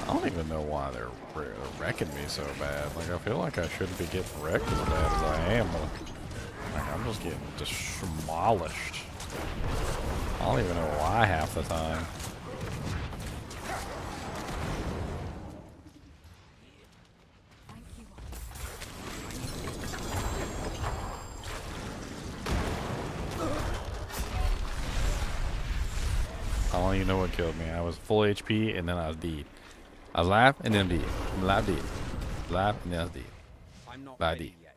I don't even know why they're wrecking me so bad. Like, I feel like I shouldn't be getting wrecked as bad as I am. But, like, I'm just getting demolished. I don't even know why half the time. I don't even know what killed me. I was full HP and then I was dead. I was alive and then I'm dead. I'm alive, dead. Alive and then I was dead. I'm not Alive, ready dead. yet.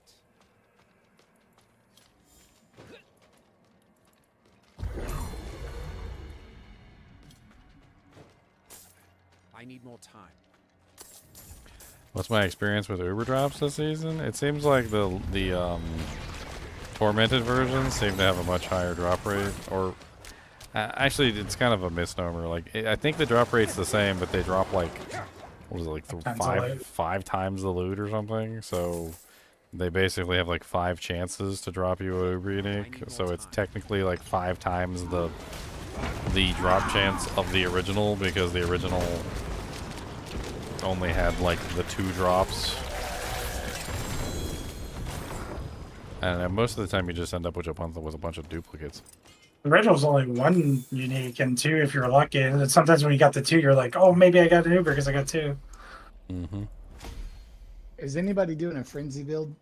I need more time. What's my experience with Uber drops this season? It seems like the tormented versions seem to have a much higher drop rate. Or actually, it's kind of a misnomer. Like I think the drop rate's the same, but they drop like what was it, like five times the loot or something. So they basically have like 5 chances to drop you a Uber unique. So it's technically like 5 times the drop chance of the original, because the original only had like the 2 drops. And most of the time you just end up with a bunch of duplicates. The original's only 1 unique and 2 if you're lucky. And sometimes when you got the 2, you're like, oh, maybe I got an Uber because I got 2. Mm-hmm. Is anybody doing a frenzy build?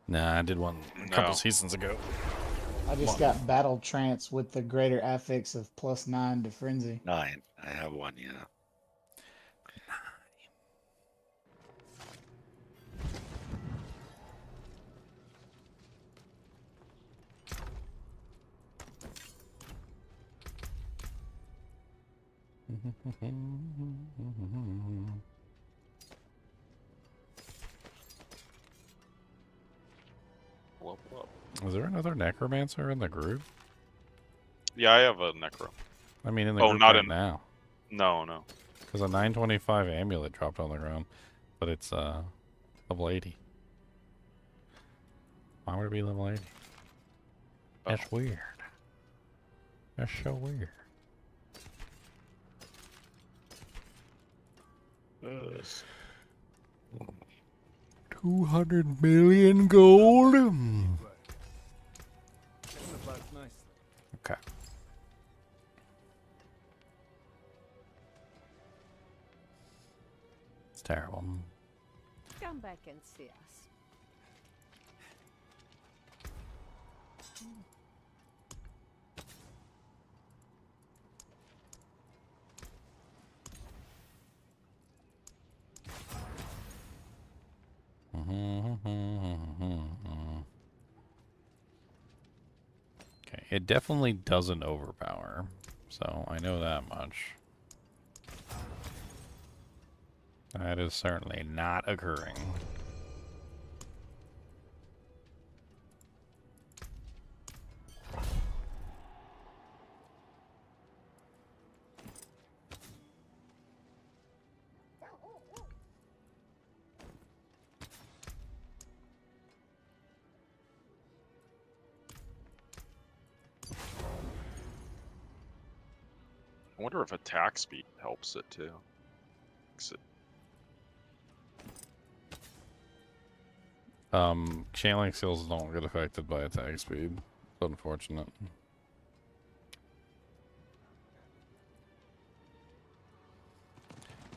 Nah, I did one a couple seasons ago. I just got battle trance with the greater affix of +9 to frenzy. 9. I have one, yeah. Is there another Necromancer in the group? Yeah, I have a necro. I mean, in the Oh, group not right in now. No, no. Because a 925 amulet dropped on the ground, but it's level 80. Why would it be level 80? That's weird. That's so weird. $200 million gold. Okay. It's terrible. Come back and see us. Okay, it definitely doesn't overpower, so I know that much. That is certainly not occurring. I wonder if attack speed helps it too. Channeling skills don't get affected by attack speed. It's unfortunate.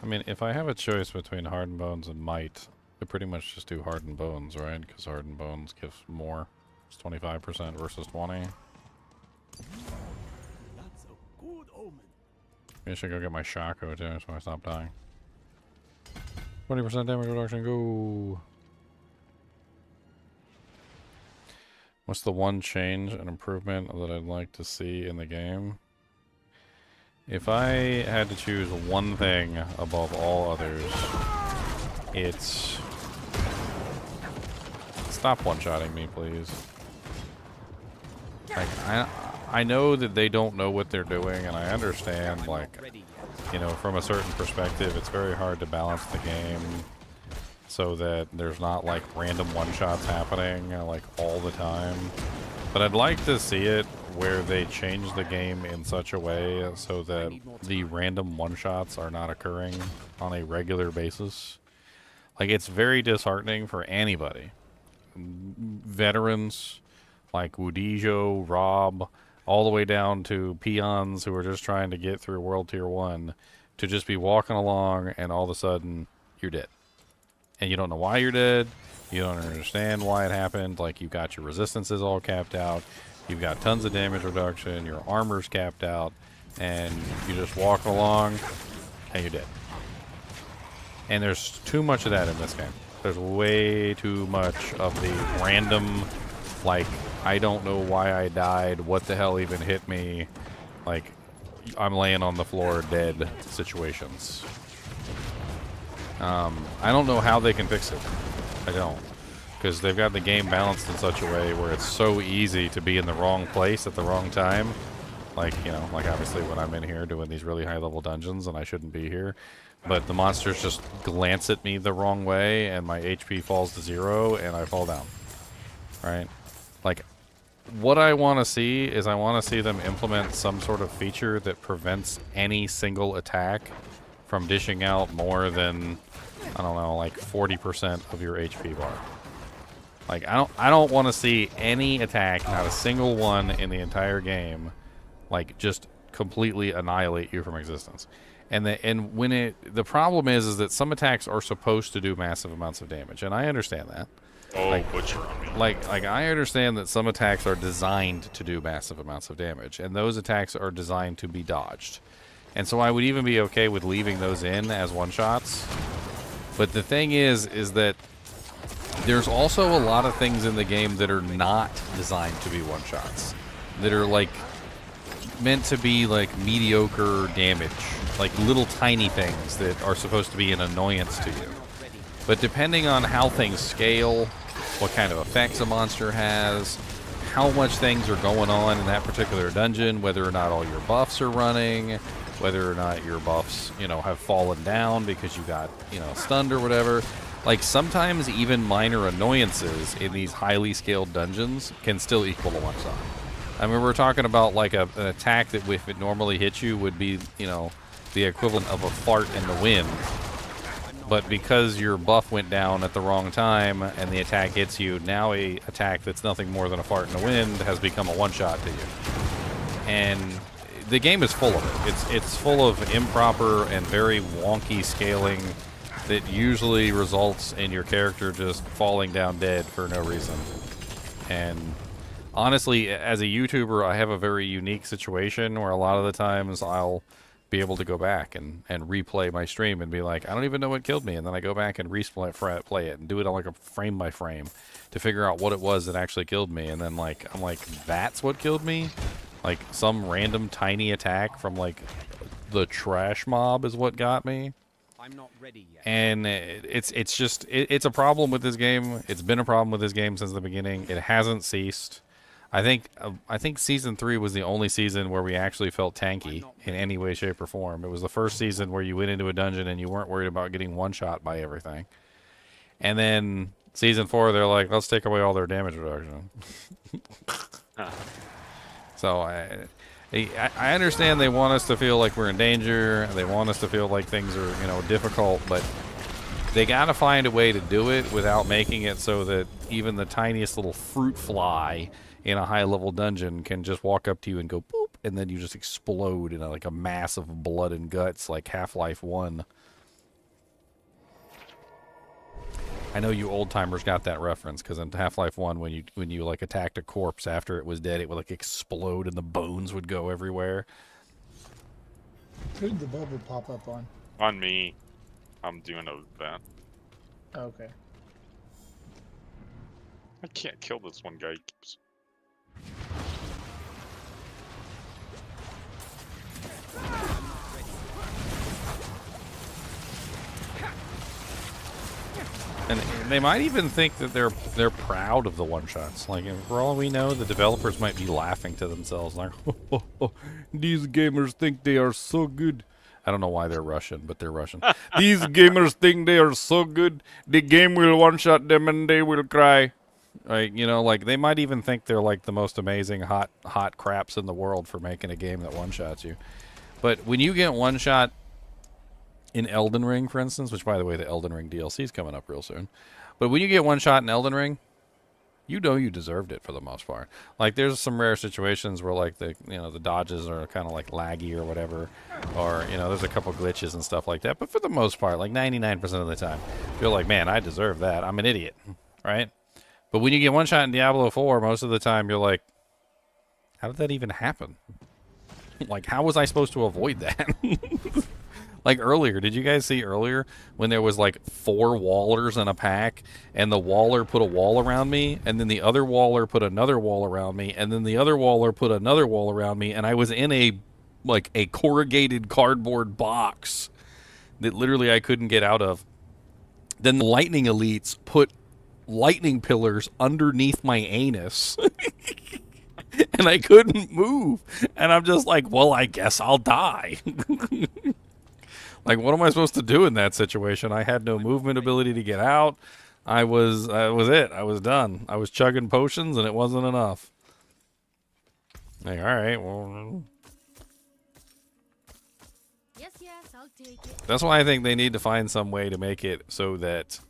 I mean, if I have a choice between Hardened Bones and Might, I pretty much just do Hardened Bones, right? Because Hardened Bones gives more. It's 25% versus 20. That's a good omen. Maybe I should go get my Shaco too, so I stop dying. 20% damage reduction, go! What's the one change and improvement that I'd like to see in the game? If I had to choose one thing above all others, it's... Stop one-shotting me, please. Like, I know that they don't know what they're doing, and I understand, like, you know, from a certain perspective, it's very hard to balance the game so that there's not, like, random one-shots happening, like, all the time. But I'd like to see it where they change the game in such a way so that the random one-shots are not occurring on a regular basis. Like, it's very disheartening for anybody. Veterans like Wudijo, Rob, all the way down to peons who are just trying to get through World Tier 1 to just be walking along and all of a sudden you're dead. And you don't know why you're dead. You don't understand why it happened. Like, you've got your resistances all capped out. You've got tons of damage reduction. Your armor's capped out. And you just walk along and you're dead. And there's too much of that in this game. There's way too much of the random, like, I don't know why I died, what the hell even hit me, like, I'm laying on the floor dead situations. I don't know how they can fix it. I don't. Because they've got the game balanced in such a way where it's so easy to be in the wrong place at the wrong time. Like, you know, like obviously when I'm in here doing these really high level dungeons and I shouldn't be here. But the monsters just glance at me the wrong way and my HP falls to 0 and I fall down. Right? Like, what I want to see is I want to see them implement some sort of feature that prevents any single attack from dishing out more than, I don't know, like 40% of your HP bar. Like, I don't want to see any attack, not a single one in the entire game, like, just completely annihilate you from existence. And the problem is that some attacks are supposed to do massive amounts of damage, and I understand that. Oh, like, butcher on me. Like I understand that some attacks are designed to do massive amounts of damage, and those attacks are designed to be dodged. And so I would even be okay with leaving those in as one-shots. But the thing is that there's also a lot of things in the game that are not designed to be one-shots. That are, like, meant to be, like, mediocre damage. Like, little tiny things that are supposed to be an annoyance to you. But depending on how things scale, what kind of effects a monster has, how much things are going on in that particular dungeon, whether or not all your buffs are running, whether or not your buffs, you know, have fallen down because you got, you know, stunned or whatever. Like, sometimes even minor annoyances in these highly scaled dungeons can still equal a one-shot. I mean, we're talking about, like, an attack that if it normally hits you would be, you know, the equivalent of a fart in the wind. but because your buff went down at the wrong time and the attack hits you, now a attack that's nothing more than a fart in the wind has become a one-shot to you. And the game is full of it. It's full of improper and very wonky scaling that usually results in your character just falling down dead for no reason. And honestly, as a YouTuber, I have a very unique situation where a lot of the times I'll be able to go back and replay my stream and be like, I don't even know what killed me, and then I go back and play it and do it on like a frame by frame to figure out what it was that actually killed me, and then like I'm like, that's what killed me? Like some random tiny attack from like the trash mob is what got me. I'm not ready yet. And it's a problem with this game. It's been a problem with this game since the beginning. It hasn't ceased. I think season 3 was the only season where we actually felt tanky in any way, shape, or form. It was the first season where you went into a dungeon and you weren't worried about getting one-shot by everything. And then season 4, they're like, let's take away all their damage reduction. So I understand they want us to feel like we're in danger. They want us to feel like things are, you know, difficult, but they got to find a way to do it without making it so that even the tiniest little fruit fly in a high-level dungeon can just walk up to you and go boop, and then you just explode in like a mass of blood and guts like Half-Life 1. I know you old-timers got that reference, because in Half-Life 1, when you like attacked a corpse after it was dead, it would like explode and the bones would go everywhere. Who did the bubble pop up on? On me. I'm doing a event. Okay. I can't kill this one guy. He keeps... And they might even think that they're proud of the one-shots. Like, for all we know, the developers might be laughing to themselves. Like, these gamers think they are so good. I don't know why they're Russian, but they're Russian. These gamers think they are so good. The game will one-shot them and they will cry. Right? You know, like, they might even think they're like the most amazing hot craps in the world for making a game that one-shots you. But when you get one-shot in Elden Ring, for instance, which, by the way, the Elden Ring DLC is coming up real soon. But when you get one shot in Elden Ring, you know you deserved it for the most part. Like, there's some rare situations where, like, the dodges are kind of, like, laggy or whatever. Or, you know, there's a couple glitches and stuff like that. But for the most part, like, 99% of the time, you're like, man, I deserve that. I'm an idiot, right? But when you get one shot in Diablo 4, most of the time, you're like, how did that even happen? Like, how was I supposed to avoid that? Like earlier, did you guys see earlier when there was like 4 wallers in a pack, and the waller put a wall around me, and then the other waller put another wall around me, and then the other waller put another wall around me, and I was in a corrugated cardboard box that literally I couldn't get out of. Then the lightning elites put lightning pillars underneath my anus. And I couldn't move. And I'm just like, well, I guess I'll die. Like, what am I supposed to do in that situation? I had no movement ability to get out. I was it. I was done. I was chugging potions, and it wasn't enough. Like, all right, well. Yes, I'll take it. That's why I think they need to find some way to make it so that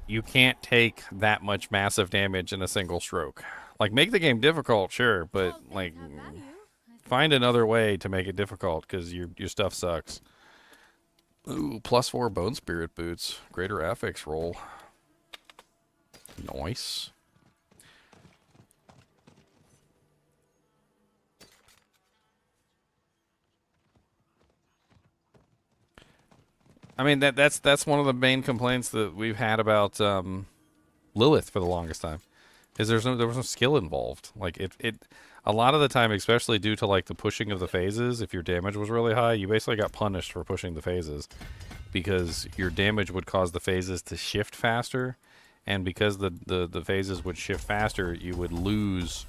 you can't take that much massive damage in a single stroke. Like, make the game difficult, sure, but, like, find another way to make it difficult, because your stuff sucks. Ooh, +4 Bone Spirit boots. Greater affix roll. Nice. I mean, that's one of the main complaints that we've had about Lilith for the longest time. Is there was no skill involved. Like, a lot of the time, especially due to like the pushing of the phases, if your damage was really high, you basically got punished for pushing the phases, because your damage would cause the phases to shift faster, and because the phases would shift faster, you would lose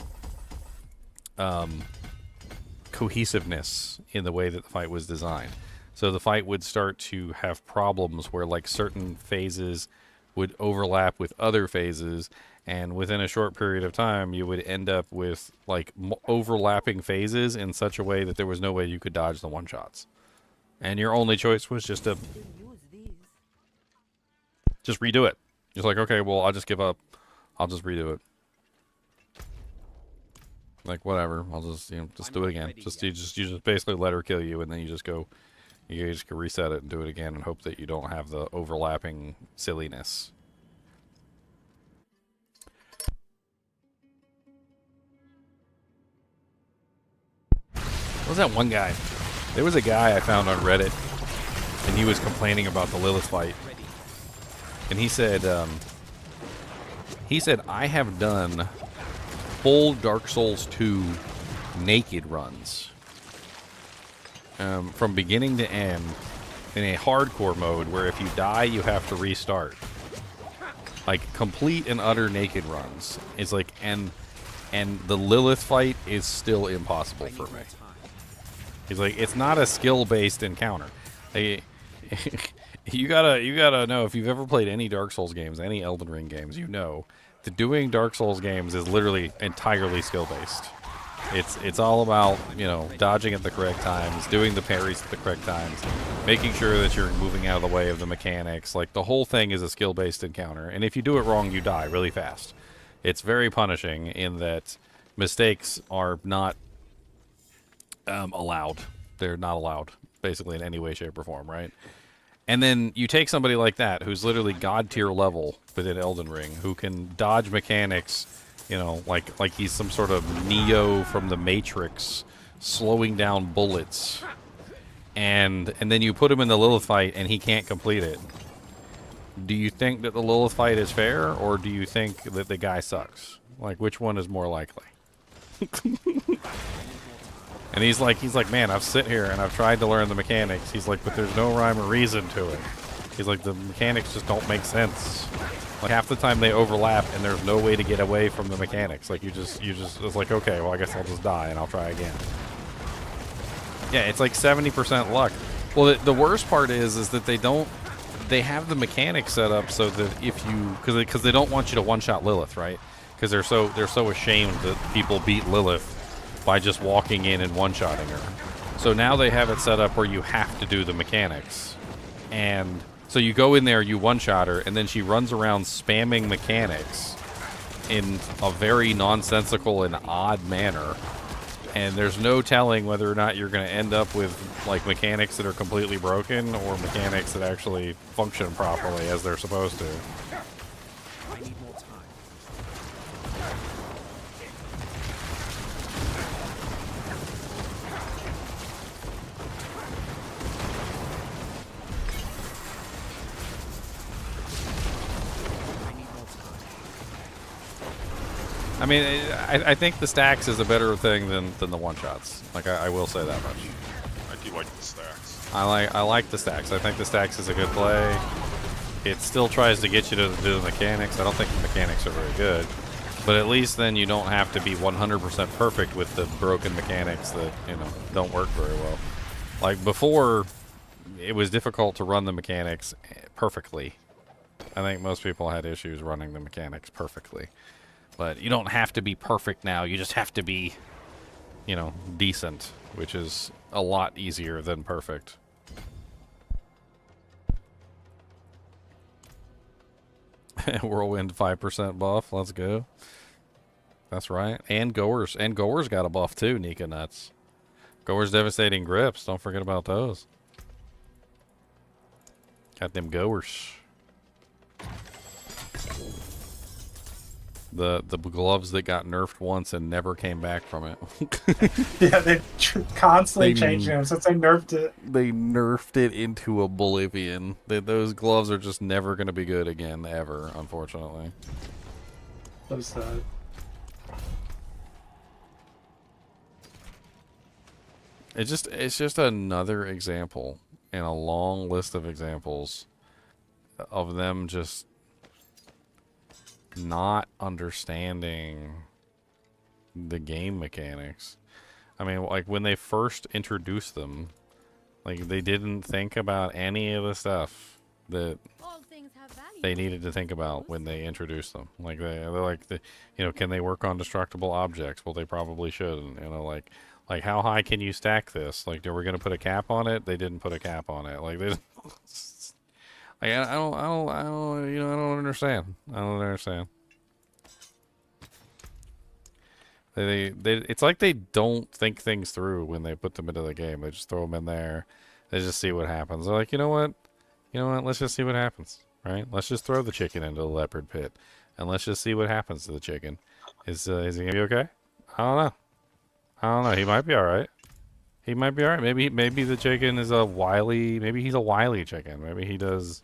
cohesiveness in the way that the fight was designed. So the fight would start to have problems where like certain phases would overlap with other phases, and within a short period of time, you would end up with like overlapping phases in such a way that there was no way you could dodge the one-shots. And your only choice was just to Just redo it. Just like, okay, well, I'll just give up. I'll just redo it. Like, whatever. I'll just, just do it again. You just basically let her kill you, and then you just go, you just go reset it and do it again, and hope that you don't have the overlapping silliness. What was that one guy? There was a guy I found on Reddit, and he was complaining about the Lilith fight. And he said, I have done full Dark Souls 2 naked runs. From beginning to end, in a hardcore mode, where if you die, you have to restart. Like, complete and utter naked runs. It's like, and the Lilith fight is still impossible for me. He's like, it's not a skill-based encounter. You gotta know, if you've ever played any Dark Souls games, any Elden Ring games, you know that doing Dark Souls games is literally entirely skill-based. It's all about, dodging at the correct times, doing the parries at the correct times, making sure that you're moving out of the way of the mechanics. Like, the whole thing is a skill-based encounter, and if you do it wrong, you die really fast. It's very punishing in that mistakes are not allowed. They're not allowed, basically, in any way, shape, or form, right? And then you take somebody like that, who's literally God tier level within Elden Ring, who can dodge mechanics, like he's some sort of Neo from the Matrix, slowing down bullets, and then you put him in the Lilith fight, and he can't complete it. Do you think that the Lilith fight is fair, or do you think that the guy sucks? Like, which one is more likely? And he's like, man, I've sit here and I've tried to learn the mechanics. He's like, but there's no rhyme or reason to it. He's like, the mechanics just don't make sense. Like, half the time they overlap and there's no way to get away from the mechanics. Like, you just, it's like, okay, well, I guess I'll just die and I'll try again. Yeah, it's like 70% luck. Well, the worst part is that they have the mechanics set up so that if you, because they don't want you to one-shot Lilith, right? Because they're so ashamed that people beat Lilith by just walking in and one-shotting her. So now they have it set up where you have to do the mechanics. And so you go in there, you one-shot her, and then she runs around spamming mechanics in a very nonsensical and odd manner. And there's no telling whether or not you're going to end up with, like, mechanics that are completely broken or mechanics that actually function properly as they're supposed to. I need more time. I mean, I think the stacks is a better thing than the one-shots. Like, I will say that much. I do like the stacks. I like the stacks. I think the stacks is a good play. It still tries to get you to do the mechanics. I don't think the mechanics are very good. But at least then you don't have to be 100% perfect with the broken mechanics that, don't work very well. Like, before, it was difficult to run the mechanics perfectly. I think most people had issues running the mechanics perfectly. But you don't have to be perfect now. You just have to be, decent, which is a lot easier than perfect. Whirlwind 5% buff. Let's go. That's right. And Goers. And Goers got a buff too, Nika Nuts. Goers Devastating Grips. Don't forget about those. Got them Goers. The gloves that got nerfed once and never came back from it. Yeah, they constantly changing them since they nerfed it. They nerfed it into oblivion. Those gloves are just never going to be good again, ever, unfortunately. So sad. It's just another example in a long list of examples of them just not understanding the game mechanics. I mean, like, when they first introduced them, like, they didn't think about any of the stuff that they needed to think about when they introduced them. Like, they're like, can they work on destructible objects? Well, they probably shouldn't. Like how high can you stack this? Like, are we going to put a cap on it? They didn't put a cap on it. Like, Like, I don't, you know, I don't understand. I don't understand. It's like they don't think things through when they put them into the game. They just throw them in there. They just see what happens. They're like, you know what? Let's just see what happens, right? Let's just throw the chicken into the leopard pit, and let's just see what happens to the chicken. Is he gonna be okay? I don't know. I don't know. He might be all right. He might be all right. Maybe the chicken is a wily. Maybe he's a wily chicken. Maybe he does.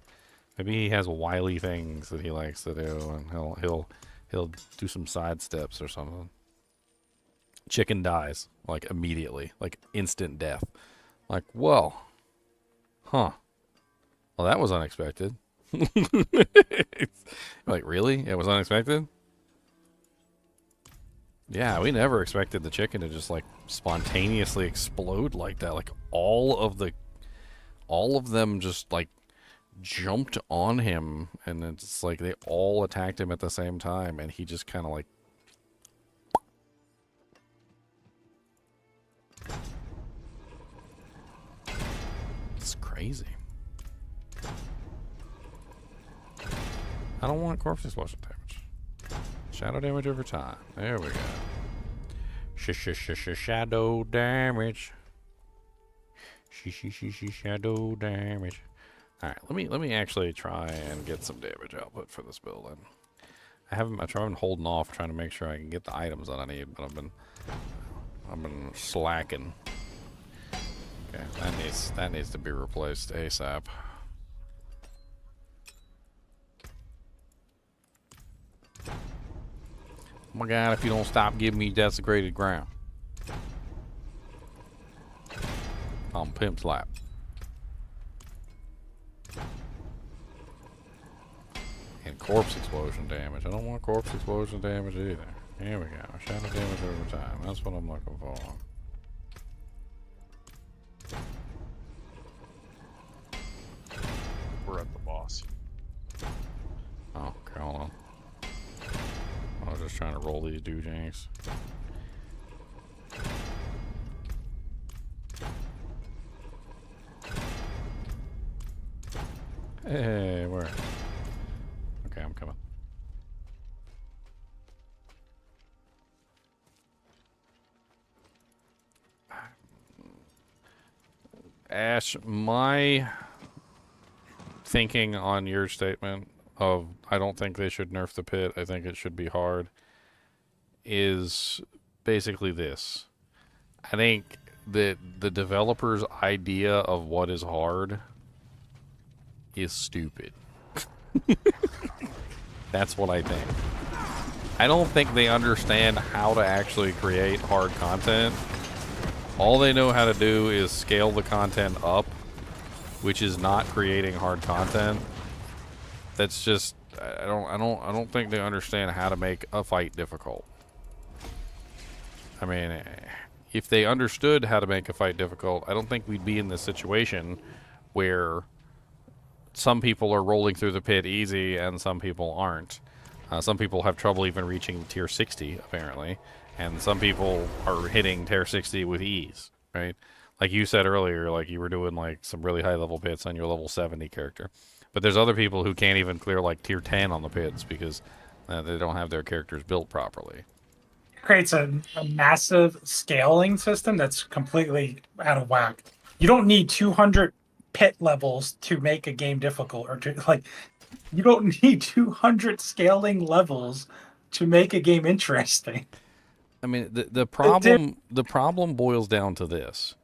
Maybe he has wily things that he likes to do, and he'll do some side steps or something. Chicken dies like immediately, like instant death. Like, whoa, huh? Well, that was unexpected. Like, really? It was unexpected? Yeah, we never expected the chicken to just like spontaneously explode like that. Like all of them just like jumped on him, and it's like they all attacked him at the same time, and he just kind of like. It's crazy. I don't want corpse explosion damage. Shadow damage over time. There we go. Shadow damage. Shadow damage. All right, let me actually try and get some damage output for this build. I'm trying holding off, trying to make sure I can get the items that I need, but I've been slacking. Okay, that needs to be replaced ASAP. Oh my god, if you don't stop giving me desecrated ground. I'm pimp slap. And corpse explosion damage. I don't want corpse explosion damage either. Here we go. Shadow damage over time. That's what I'm looking for. We're at the boss. Oh, okay, hold on. I was just trying to roll these doojanks. Hey, where? Okay, I'm coming. Ash, my thinking on your statement of I don't think they should nerf the pit, I think it should be hard, is basically this. I think that the developer's idea of what is hard is stupid. That's what I think. I don't think they understand how to actually create hard content. All they know how to do is scale the content up, which is not creating hard content. That's just I don't think they understand how to make a fight difficult. I mean, if they understood how to make a fight difficult, I don't think we'd be in this situation where some people are rolling through the pit easy and some people aren't. Some people have trouble even reaching tier 60, apparently, and some people are hitting tier 60 with ease, right? Like you said earlier, like you were doing like some really high level pits on your level 70 character. But there's other people who can't even clear like tier 10 on the pits because they don't have their characters built properly. It creates a massive scaling system that's completely out of whack. You don't need 200 pit levels to make a game difficult, or to like, you don't need 200 scaling levels to make a game interesting. I mean, the problem boils down to this.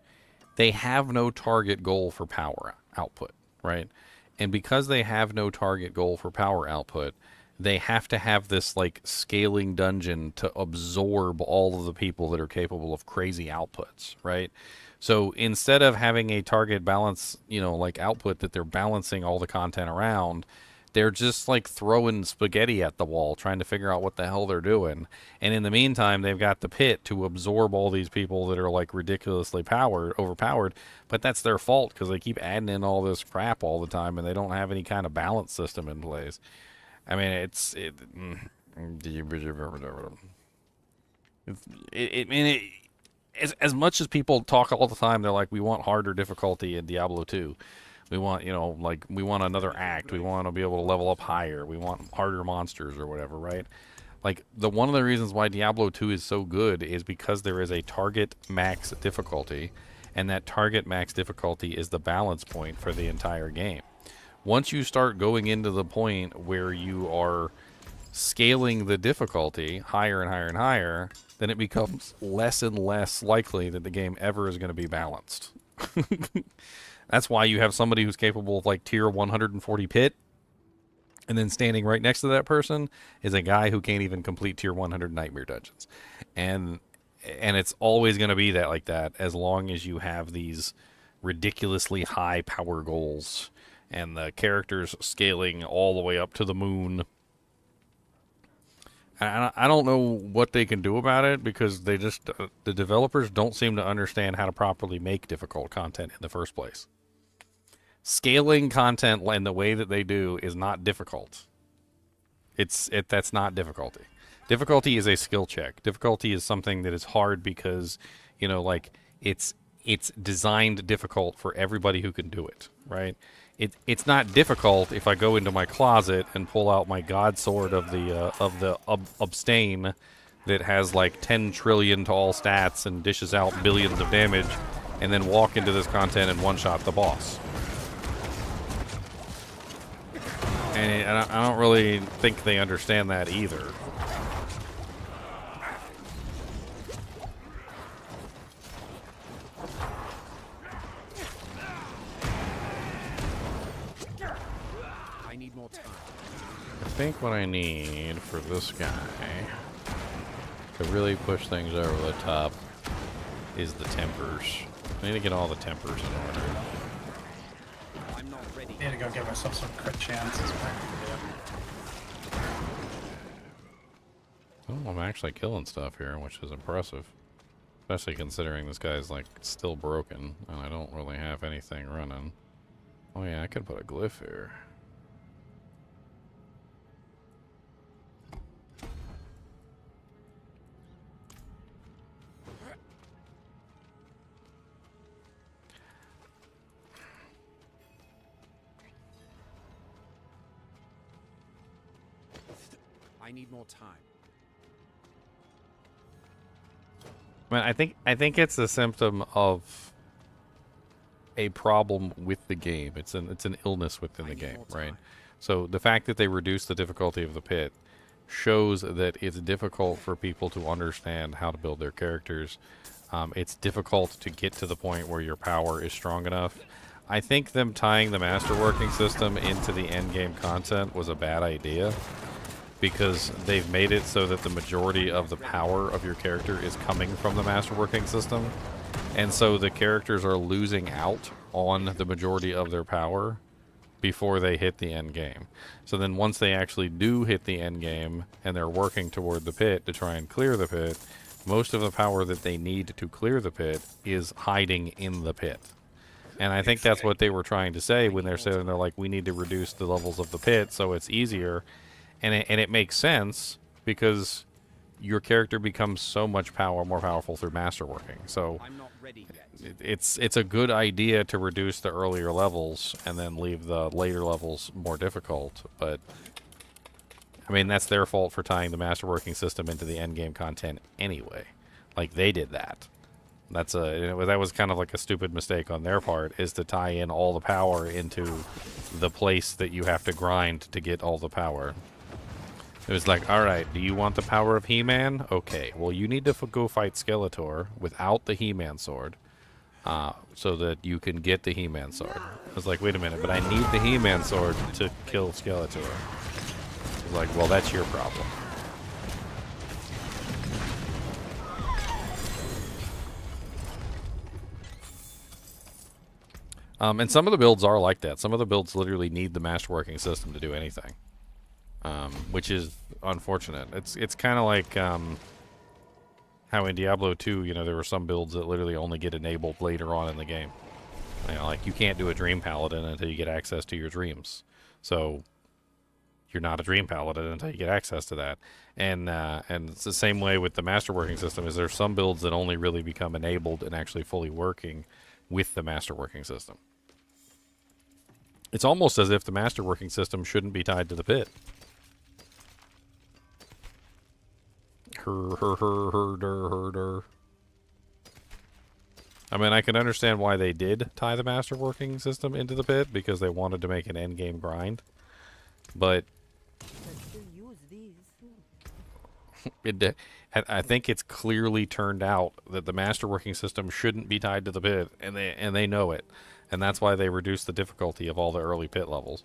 They have no target goal for power output, right? And because they have no target goal for power output, they have to have this like scaling dungeon to absorb all of the people that are capable of crazy outputs, right? So instead of having a target balance, like output that they're balancing all the content around, they're just like throwing spaghetti at the wall, trying to figure out what the hell they're doing. And in the meantime, they've got the pit to absorb all these people that are like ridiculously overpowered. But that's their fault because they keep adding in all this crap all the time, and they don't have any kind of balance system in place. I mean, as much as people talk all the time, they're like, we want harder difficulty in Diablo 2. We want, we want another act. We want to be able to level up higher. We want harder monsters or whatever, right? Like, one of the reasons why Diablo 2 is so good is because there is a target max difficulty, and that target max difficulty is the balance point for the entire game. Once you start going into the point where you are scaling the difficulty higher and higher and higher, then it becomes less and less likely that the game ever is going to be balanced. That's why you have somebody who's capable of like tier 140 pit, and then standing right next to that person is a guy who can't even complete tier 100 nightmare dungeons. And it's always going to be that like that as long as you have these ridiculously high power goals and the characters scaling all the way up to the moon. I don't know what they can do about it, because they just the developers don't seem to understand how to properly make difficult content in the first place. Scaling content in the way that they do is not difficult. That's not difficulty. Difficulty is a skill check. Difficulty is something that is hard because, it's designed difficult for everybody who can do it, right? It's not difficult if I go into my closet and pull out my god sword of the abstain that has like 10 trillion to all stats and dishes out billions of damage, and then walk into this content and one-shot the boss. And I don't really think they understand that either. I think what I need for this guy to really push things over the top is the tempers. I need to get all the tempers in order. I'm not ready. I need to go give myself some crit chances. Oh, I'm actually killing stuff here, which is impressive. Especially considering this guy's like still broken and I don't really have anything running. Oh yeah, I could put a glyph here. I need more time. Man, I think it's a symptom of a problem with the game. It's an illness within the game, right? So the fact that they reduce the difficulty of the pit shows that it's difficult for people to understand how to build their characters. It's difficult to get to the point where your power is strong enough. I think them tying the masterworking system into the endgame content was a bad idea, because they've made it so that the majority of the power of your character is coming from the masterworking system. And so the characters are losing out on the majority of their power before they hit the end game. So then once they actually do hit the end game and they're working toward the pit to try and clear the pit, most of the power that they need to clear the pit is hiding in the pit. And I think that's what they were trying to say when they're saying, they're like, we need to reduce the levels of the pit so it's easier. And it makes sense, because your character becomes so much more powerful through masterworking. So it's a good idea to reduce the earlier levels and then leave the later levels more difficult. But I mean, that's their fault for tying the masterworking system into the endgame content anyway. Like, they did that. That was kind of like a stupid mistake on their part, is to tie in all the power into the place that you have to grind to get all the power. It was like, alright, do you want the power of He-Man? Okay, well, you need to go fight Skeletor without the He-Man sword, so that you can get the He-Man sword. I was like, wait a minute, but I need the He-Man sword to kill Skeletor. I was like, well, that's your problem. And some of the builds are like that. Some of the builds literally need the masterworking system to do anything. Which is unfortunate. It's kind of like how in Diablo 2, there were some builds that literally only get enabled later on in the game. Like, you can't do a Dream Paladin until you get access to your dreams. So you're not a Dream Paladin until you get access to that. And it's the same way with the masterworking system. Is there's some builds that only really become enabled and actually fully working with the masterworking system. It's almost as if the masterworking system shouldn't be tied to the pit. Herder. I mean, I can understand why they did tie the masterworking system into the pit, because they wanted to make an endgame grind. But I think it's clearly turned out that the masterworking system shouldn't be tied to the pit, and they know it. And that's why they reduced the difficulty of all the early pit levels.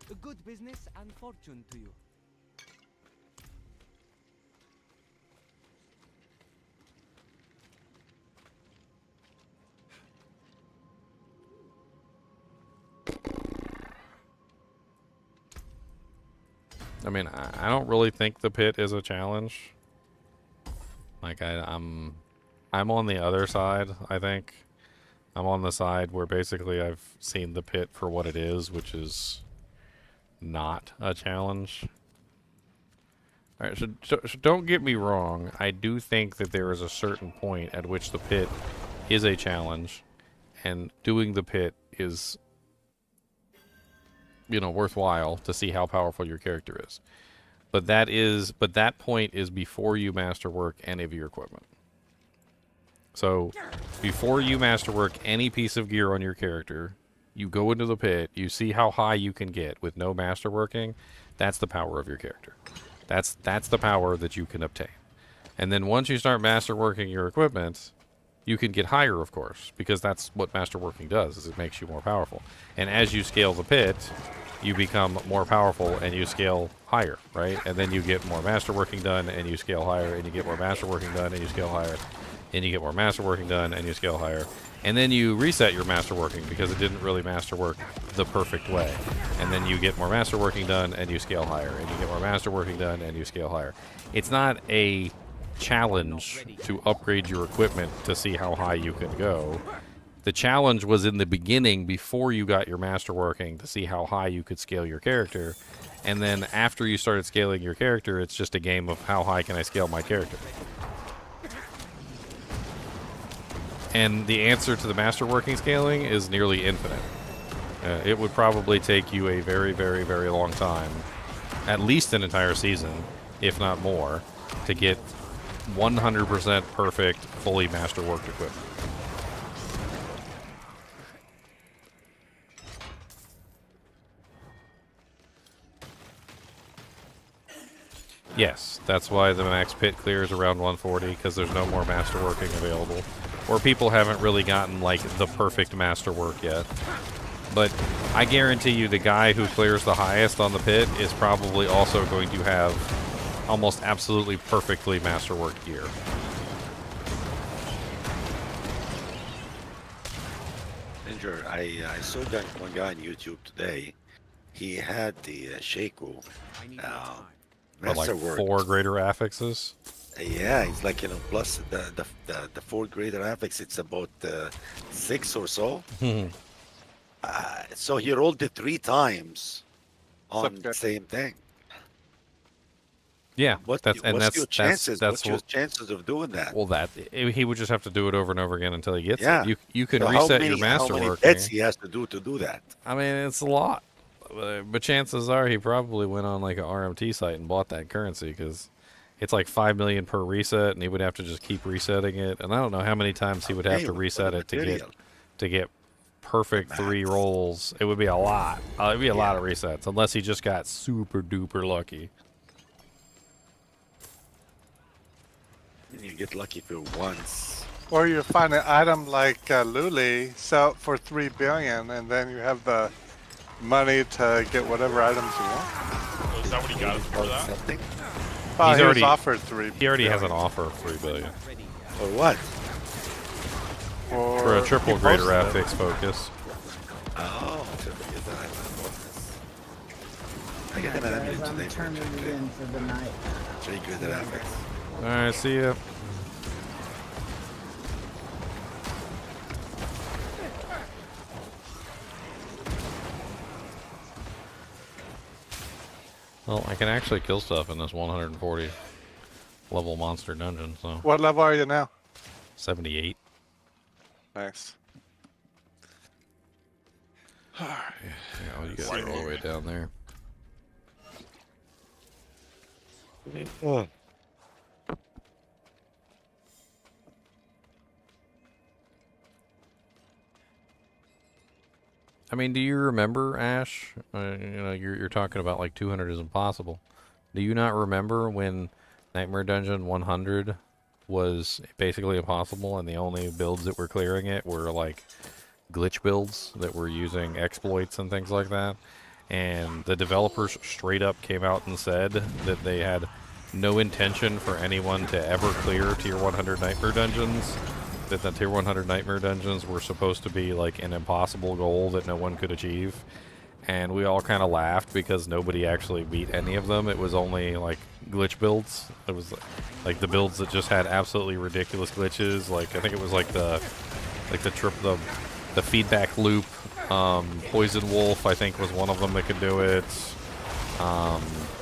A good business and fortune to you. I mean, I don't really think the pit is a challenge. Like, I'm on the other side, I think. I'm on the side where basically I've seen the pit for what it is, which is not a challenge. Alright, so don't get me wrong. I do think that there is a certain point at which the pit is a challenge, and doing the pit is, you know, worthwhile to see how powerful your character is. But that point is before you masterwork any of your equipment. So, before you masterwork any piece of gear on your character, you go into the pit, you see how high you can get with no masterworking. That's the power of your character. That's the power that you can obtain. And then once you start masterworking your equipment, you can get higher, of course, because that's what masterworking does, is it makes you more powerful. And as you scale the pit, you become more powerful and you scale higher, right? And then you get more masterworking done and you scale higher, and you get more masterworking done and you scale higher, and you get more masterworking done and you scale higher. And then you reset your masterworking because it didn't really masterwork the perfect way. And then you get more masterworking done and you scale higher, and you get more masterworking done and you scale higher. It's not a challenge to upgrade your equipment to see how high you can go. The challenge was in the beginning, before you got your masterworking, to see how high you could scale your character. And then after you started scaling your character, it's just a game of how high can I scale my character. And the answer to the masterworking scaling is nearly infinite. It would probably take you a very, very, very long time, at least an entire season, if not more, to get 100% perfect, fully masterworked equipment. Yes, that's why the max pit clear is around 140, because there's no more masterworking available. Or people haven't really gotten, like, the perfect masterwork yet. But I guarantee you the guy who clears the highest on the pit is probably also going to have almost absolutely perfectly masterworked gear. Ninja, I saw that one guy on YouTube today. He had the Shaco. But like 4 greater affixes? Yeah, it's like, you know, plus the 4 greater affix, it's about 6 or so. So he rolled it 3 times on the same thing. Yeah, what's your chances of doing that? Well, he would just have to do it over and over again until he gets Yeah. it. You can So reset your masterworking. How many bets he has to do that? I mean, it's a lot. But chances are he probably went on like an RMT site and bought that currency, because it's like 5 million per reset, and he would have to just keep resetting it. And I don't know how many times he would have to reset it to get perfect 3 rolls. It would be a lot. It'd be a lot of resets, unless he just got super duper lucky. You get lucky for once. Or you find an item like Luli, sell it for 3 billion, and then you have the money to get whatever items you want. Oh, is that what he got for that? Well, he was offered 3 He already has an offer of 3 billion. For what? For a triple greater affix focus. Oh, I got an Guys, I'm turning it in for the night. 3 greater affix. Alright, see ya. Well, I can actually kill stuff in this 140 level monster dungeon, so. What level are you now? 78. Nice. Yeah, well, you guys are all the way down there. I mean, do you remember, Ash? You know, you're talking about like 200 is impossible. Do you not remember when Nightmare Dungeon 100 was basically impossible, and the only builds that were clearing it were like glitch builds that were using exploits and things like that? And the developers straight up came out and said that they had no intention for anyone to ever clear Tier 100 Nightmare Dungeons. That the Tier 100 Nightmare Dungeons were supposed to be like an impossible goal that no one could achieve. And we all kind of laughed because nobody actually beat any of them. It was only like glitch builds. It was like the builds that just had absolutely ridiculous glitches. Like I think it was like the feedback loop. Poison Wolf, I think, was one of them that could do it.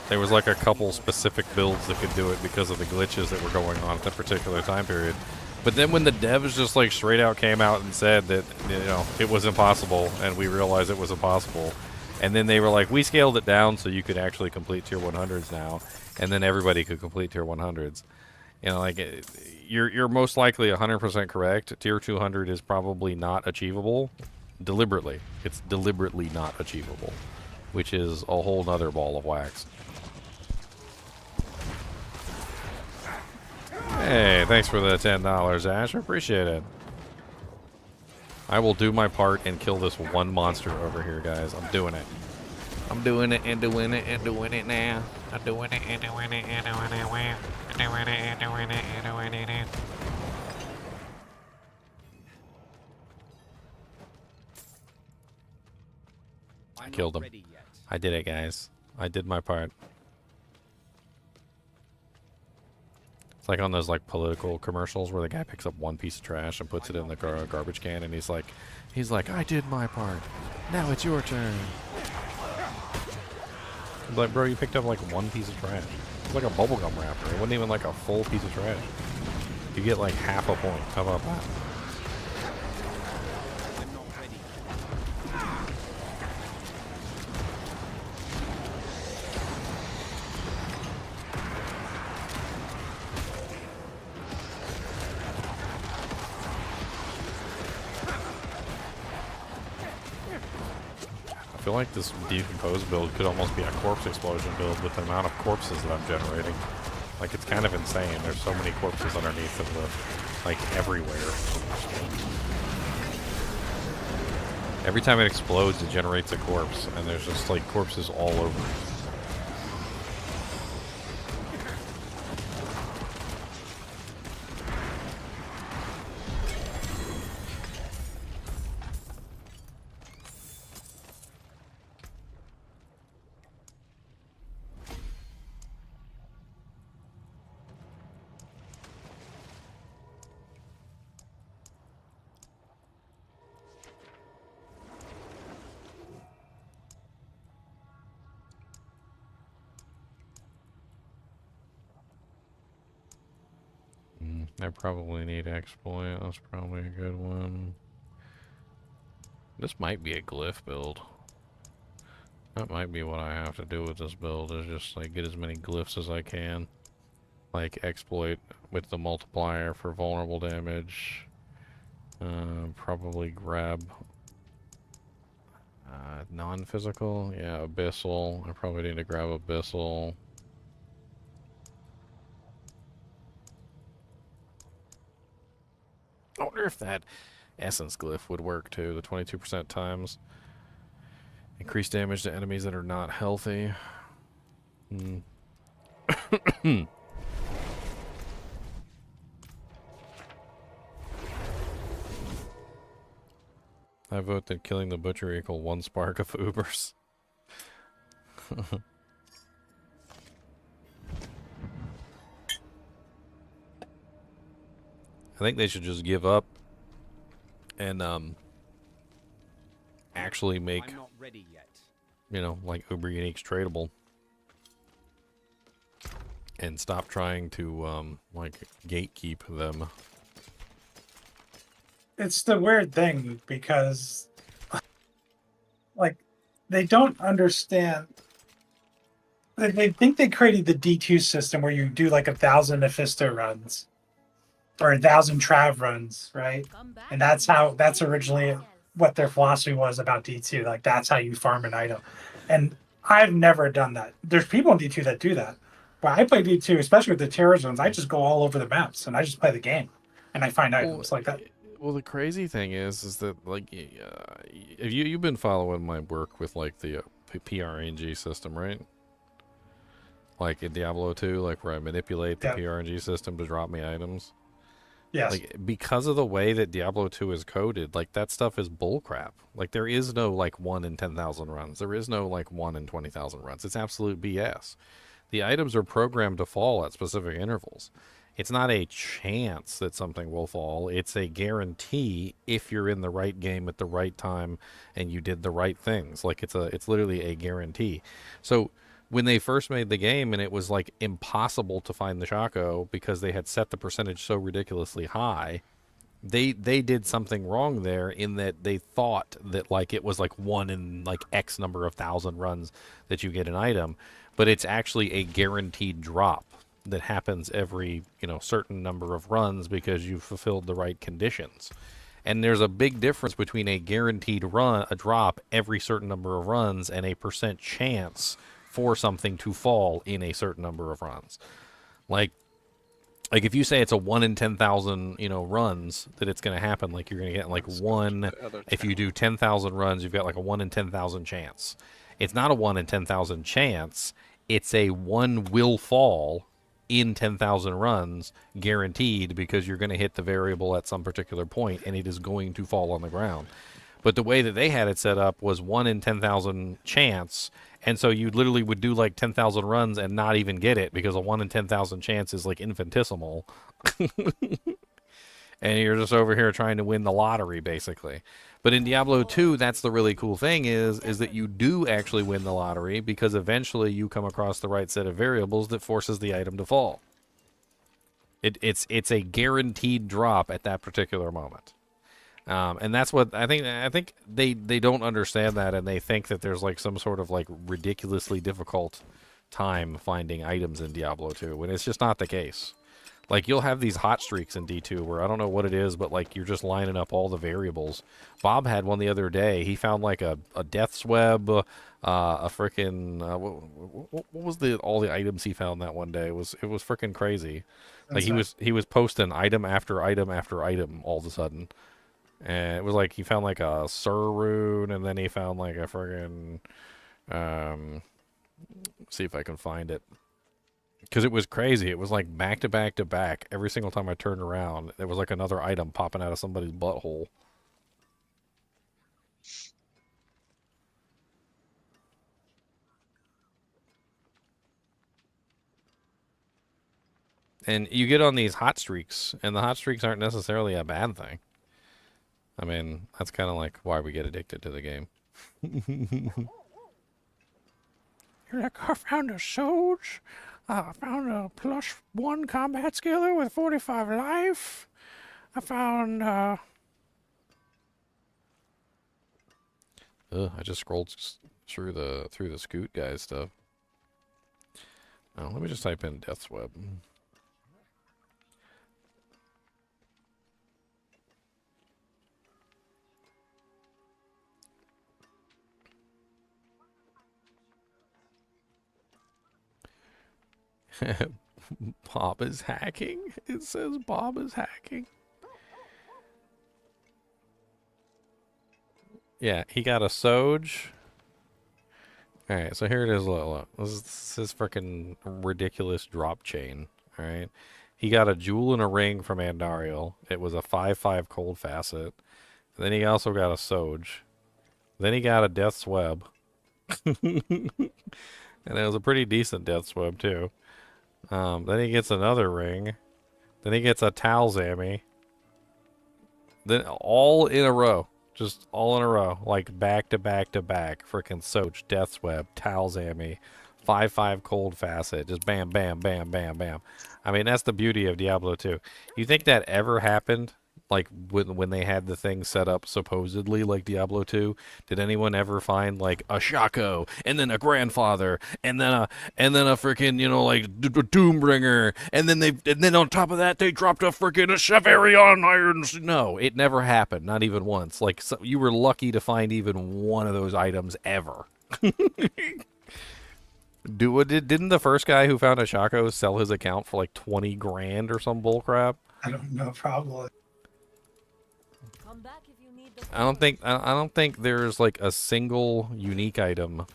There was like a couple specific builds that could do it because of the glitches that were going on at that particular time period. But then when the devs just like straight out came out and said that, you know, it was impossible, and we realized it was impossible, and then they were like, we scaled it down so you could actually complete Tier 100s now, and then everybody could complete Tier 100s. You know, like, you're most likely 100% correct. Tier 200 is probably not achievable. Deliberately. It's deliberately not achievable, which is a whole nother ball of wax. Hey, thanks for the $10, Ash. I appreciate it. I will do my part and kill this one monster over here, guys. I'm doing it. I'm doing it and doing it and doing it now. I'm doing it and doing it and doing it. I'm doing it and doing it and doing it. I killed him. I did it, guys. I did my part. It's like on those like political commercials where the guy picks up one piece of trash and puts it in the garbage can, and he's like, I did my part. Now it's your turn. I'm like, bro, you picked up like one piece of trash. It's like a bubblegum wrapper. It wasn't even like a full piece of trash. You get like half a point. How about that? I feel like this decompose build could almost be a corpse explosion build with the amount of corpses that I'm generating. Like, it's kind of insane. There's so many corpses underneath of the, like, everywhere. Every time it explodes, it generates a corpse, and there's just, like, corpses all over. I probably need exploit. That's probably a good one. This might be a glyph build. That might be what I have to do with this build, is just like get as many glyphs as I can. Like exploit with the multiplier for vulnerable damage. Probably grab non-physical. Yeah, abyssal. I probably need to grab abyssal. I wonder if that essence glyph would work too. The 22% times increased damage to enemies that are not healthy. I vote that killing the butcher equal 1 spark of Ubers. I think they should just give up and actually make, you know, like Uber Uniques tradable. and stop trying to like gatekeep them. It's the weird thing because, like, they don't understand. They think they created the D2 system where you do like 1,000 Mephisto runs or 1,000 Trav runs, right? And that's originally what their philosophy was about D2. Like, that's how you farm an item. And I've never done that. There's people in D2 that do that. But I play D2, especially with the terror zones. I just go all over the maps and I just play the game and I find items like that. Well, the crazy thing is that like, if you've been following my work with like the PRNG system, right? Like in Diablo 2, like where I manipulate the PRNG system to drop me items. Yes. Like, because of the way that Diablo 2 is coded, like that stuff is bullcrap. Like there is no like 1 in 10,000 runs. There is no like 1 in 20,000 runs. It's absolute BS. The items are programmed to fall at specific intervals. It's not a chance that something will fall. It's a guarantee if you're in the right game at the right time and you did the right things. Like it's literally a guarantee. So when they first made the game and it was like impossible to find the Shaco because they had set the percentage so ridiculously high, they did something wrong there in that they thought that like it was like 1 in like X number of 1,000 runs that you get an item, but it's actually a guaranteed drop that happens every, certain number of runs because you've fulfilled the right conditions. And there's a big difference between a guaranteed run, a drop every certain number of runs, and a % chance for something to fall in a certain number of runs. Like if you say it's a 1 in 10,000, runs that it's going to happen, like you're going to get like one. If you do 10,000 runs, you've got like a 1 in 10,000 chance. It's not a 1 in 10,000 chance. It's a 1 will fall in 10,000 runs guaranteed because you're going to hit the variable at some particular point and it is going to fall on the ground. But the way that they had it set up was 1 in 10,000 chance. And so you literally would do like 10,000 runs and not even get it because a 1 in 10,000 chance is like infinitesimal. And you're just over here trying to win the lottery, basically. But in Diablo 2, that's the really cool thing is that you do actually win the lottery because eventually you come across the right set of variables that forces the item to fall. It's a guaranteed drop at that particular moment. And that's what I think they don't understand that, and they think that there's like some sort of like ridiculously difficult time finding items in Diablo 2, when it's just not the case. Like, you'll have these hot streaks in D2 where I don't know what it is, but like you're just lining up all the variables. Bob had one the other day. He found like a death's web, a freaking what was all the items he found that one day? It was freaking crazy. Like he was posting item after item after item all of a sudden. And it was like he found like a Sur rune, and then he found like a friggin' see if I can find it. Because it was crazy. It was like back to back to back. Every single time I turned around, there was like another item popping out of somebody's butthole. And you get on these hot streaks, and the hot streaks aren't necessarily a bad thing. I mean, that's kind of like why we get addicted to the game. You're like, I found a Soge. I found a +1 combat skiller with 45 life. I found, I just scrolled through the Scoot guys stuff. Oh, let me just type in Death's Web. Bob is hacking. It says Bob is hacking. Yeah, he got a Soge. Alright, so here it is. Look. This is freaking ridiculous drop chain. Alright. He got a jewel and a ring from Andariel. It was a 5/5 cold facet. And then he also got a Soge. Then he got a Death's Web. And it was a pretty decent Death's Web, too. Then he gets another ring. Then he gets a Talzami. Then all in a row. Just all in a row. Like back to back to back. Frickin' Soch, Death's Web, Talzami, 5/5 cold facet. Just bam, bam, bam, bam, bam. I mean, that's the beauty of Diablo 2. You think that ever happened? Like when they had the thing set up supposedly like Diablo 2, did anyone ever find like a Shaco and then a grandfather and then a freaking, you know, like Doombringer, and then on top of that they dropped a freaking Severion Irons? No, it never happened, not even once. Like, so you were lucky to find even one of those items ever. Didn't the first guy who found a Shaco sell his account for like 20 grand or some bullcrap? I don't know, probably. I don't think there's like a single unique item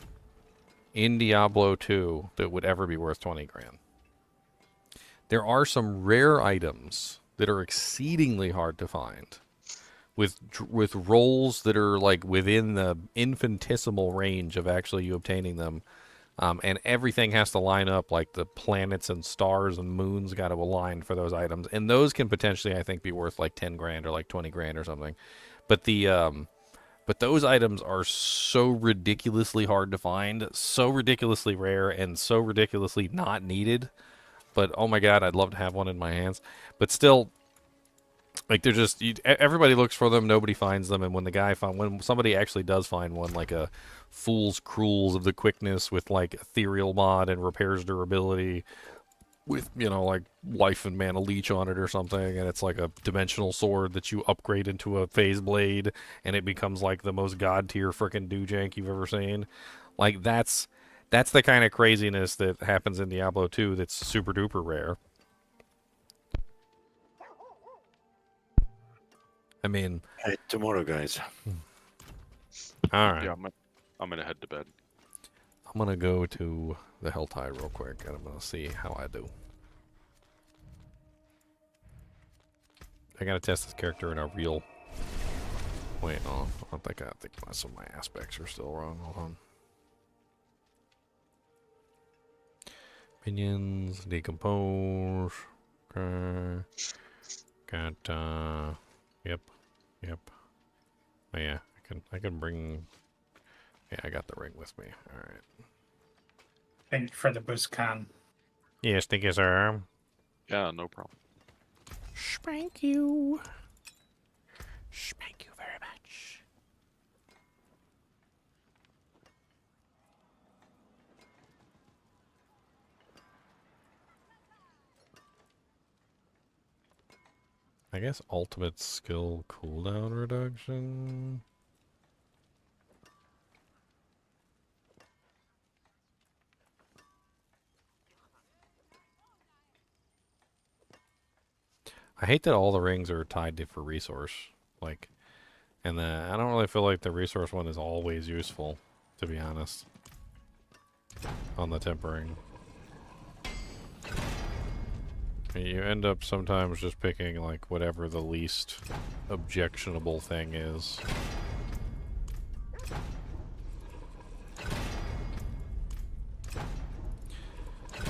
in Diablo 2 that would ever be worth 20 grand. There are some rare items that are exceedingly hard to find, with rolls that are like within the infinitesimal range of actually you obtaining them. And everything has to line up, like the planets and stars and moons got to align for those items. And those can potentially, I think, be worth like 10 grand or like 20 grand or something. But but those items are so ridiculously hard to find, so ridiculously rare, and so ridiculously not needed. But oh my god, I'd love to have one in my hands. But still, like, they're just, everybody looks for them, nobody finds them, and when somebody actually does find one, like a Fool's Cruels of the Quickness with like ethereal mod and repairs durability, with, you know, like Life and Mana Leech on it or something, and it's like a dimensional sword that you upgrade into a phase blade, and it becomes like the most god tier freaking doojank you've ever seen. Like, that's the kind of craziness that happens in Diablo 2 that's super duper rare. I mean, hey, tomorrow, guys. All right. Yeah, I'm gonna head to bed. I'm gonna go to the HellTide real quick, and I'm gonna see how I do. I gotta test this character in a real. Wait, no, I think some of my aspects are still wrong. Hold on. Minions, decompose. Okay. Got Yep. Oh yeah, I can bring. Yeah, I got the ring with me. All right. Thank you for the boost con. Yes, thank you, sir. Yeah, no problem. Spank you. Spank you very much. I guess ultimate skill cooldown reduction. I hate that all the rings are tied to for resource, like, and I don't really feel like the resource one is always useful, to be honest, on the tempering. You end up sometimes just picking like whatever the least objectionable thing is. I'm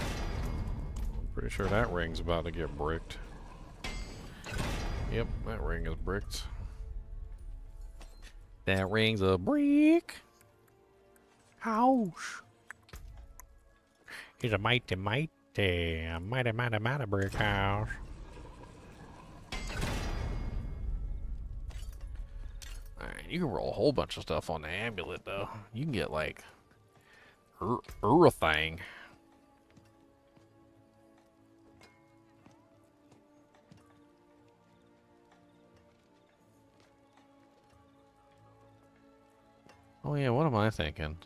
pretty sure that ring's about to get bricked. Yep, that ring is bricked. That ring's a brick. Ouch. He's a mighty brick house. Alright, you can roll a whole bunch of stuff on the amulet, though. You can get, like, everything. Oh yeah, what am I thinking?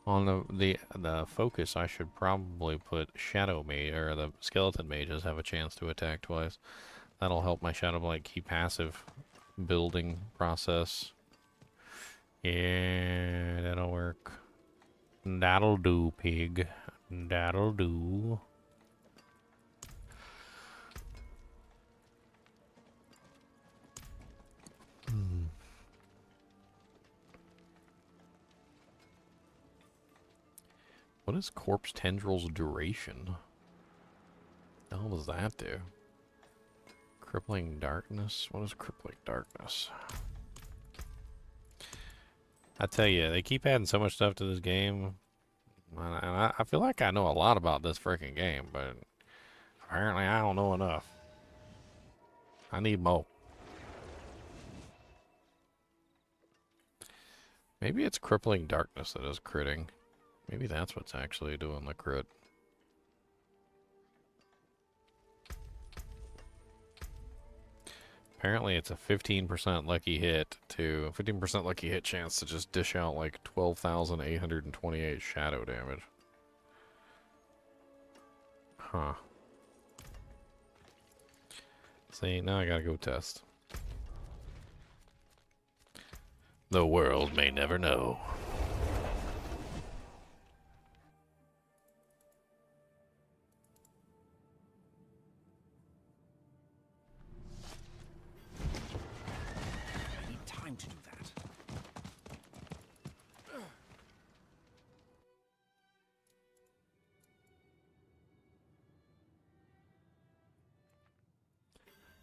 On the focus, I should probably put Shadow Mage, or the Skeleton Mages have a chance to attack twice. That'll help my Shadow Blade key passive building process. Yeah, that'll work. That'll do, pig. That'll do. What is Corpse Tendril's duration? The hell does that do? Crippling Darkness? What is Crippling Darkness? I tell you, they keep adding so much stuff to this game. And I feel like I know a lot about this freaking game, but apparently I don't know enough. I need more. Maybe it's Crippling Darkness that is critting. Maybe that's what's actually doing the crit. Apparently it's a 15% lucky hit to 15% lucky hit chance to just dish out like 12,828 shadow damage. Huh. See, now I gotta go test. The world may never know. I need time to do that.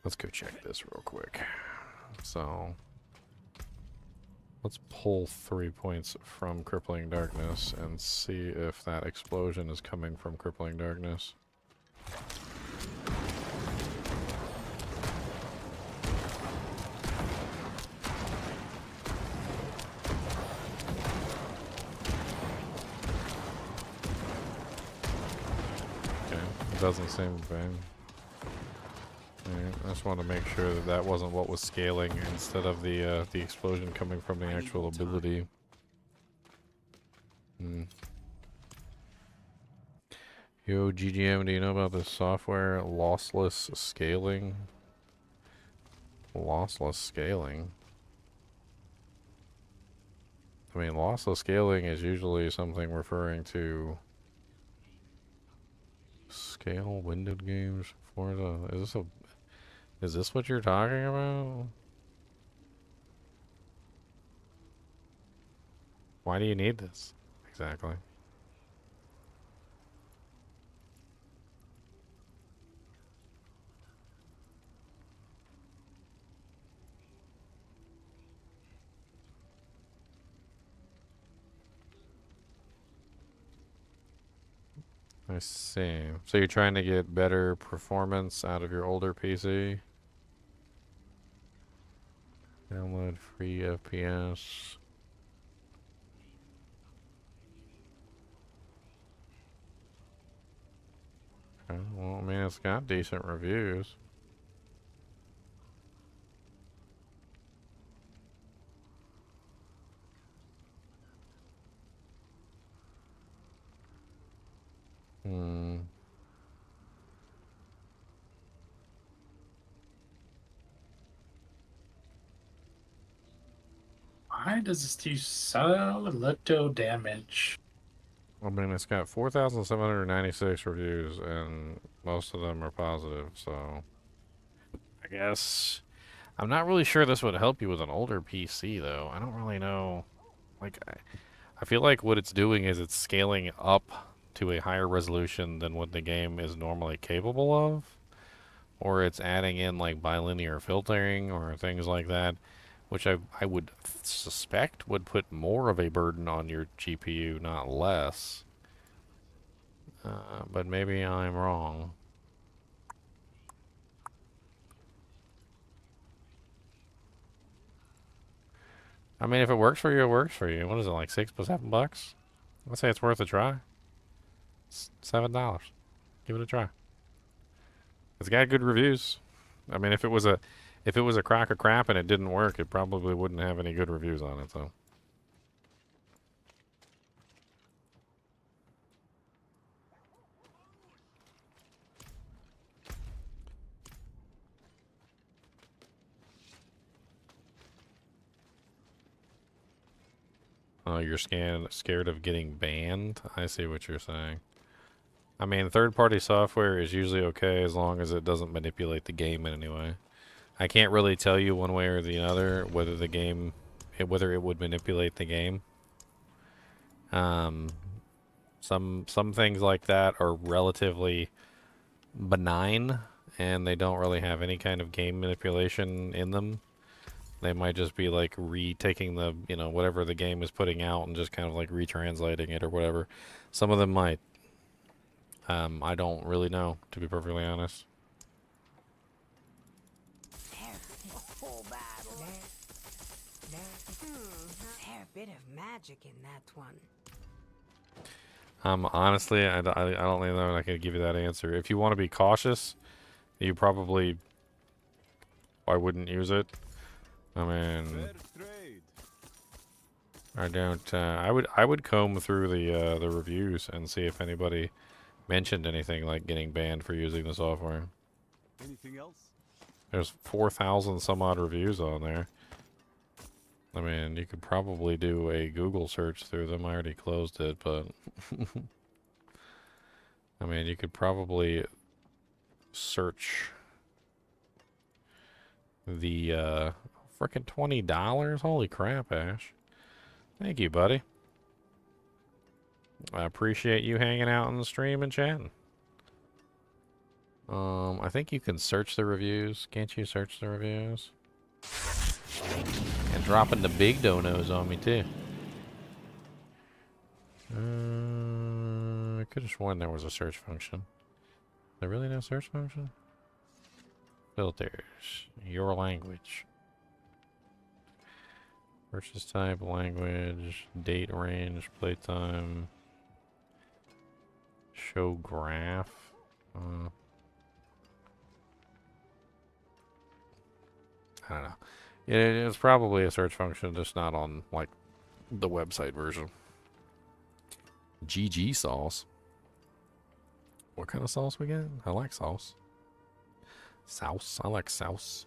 Let's go check this real quick. So, let's pull 3 points from Crippling Darkness and see if that explosion is coming from Crippling Darkness. Okay, it doesn't seem bad. I just want to make sure that that wasn't what was scaling instead of the explosion coming from the actual ability. Yo, GGM, do you know about this software, lossless scaling? Lossless scaling? I mean, lossless scaling is usually something referring to scale windowed games. Forza, is this what you're talking about? Why do you need this? Exactly. I see. So you're trying to get better performance out of your older PC? Download free FPS. Okay, well, I mean, it's got decent reviews. Why does this do so little damage? I mean, it's got 4,796 reviews, and most of them are positive, so I guess I'm not really sure this would help you with an older PC, though. I don't really know. Like, I feel like what it's doing is it's scaling up to a higher resolution than what the game is normally capable of, or it's adding in like bilinear filtering or things like that, which I would suspect would put more of a burden on your GPU, not less. But maybe I'm wrong. I mean, if it works for you, it works for you. What is it, like $6 + $7? Let's say it's worth a try. It's $7. Give it a try. It's got good reviews. I mean, if it was a crock of crap and it didn't work, it probably wouldn't have any good reviews on it, so. Oh, you're scared of getting banned? I see what you're saying. I mean, third-party software is usually okay as long as it doesn't manipulate the game in any way. I can't really tell you one way or the other whether whether it would manipulate the game. Some things like that are relatively benign, and they don't really have any kind of game manipulation in them. They might just be like retaking the, whatever the game is putting out and just kind of like retranslating it or whatever. Some of them might. I don't really know, to be perfectly honest. Full battle. Fair bit of magic in that one. Honestly, I don't think that I can give you that answer. If you want to be cautious, you probably, I wouldn't use it. I mean, I don't. I would comb through the reviews and see if anybody mentioned anything like getting banned for using the software. Anything else? There's 4,000 some odd reviews on there. I mean, you could probably do a Google search through them. I already closed it, but I mean, you could probably search the frickin' $20. Holy crap, Ash! Thank you, buddy. I appreciate you hanging out on the stream and chatting. I think you can search the reviews. Can't you search the reviews? And dropping the big donos on me, too. I could have sworn there was a search function. Is there really no search function? Filters. Your language. Purchase type, language, date range, playtime. Show graph. I don't know. It's probably a search function, just not on, like, the website version. GG sauce. What kind of sauce we get? I like sauce. Sauce. I like sauce.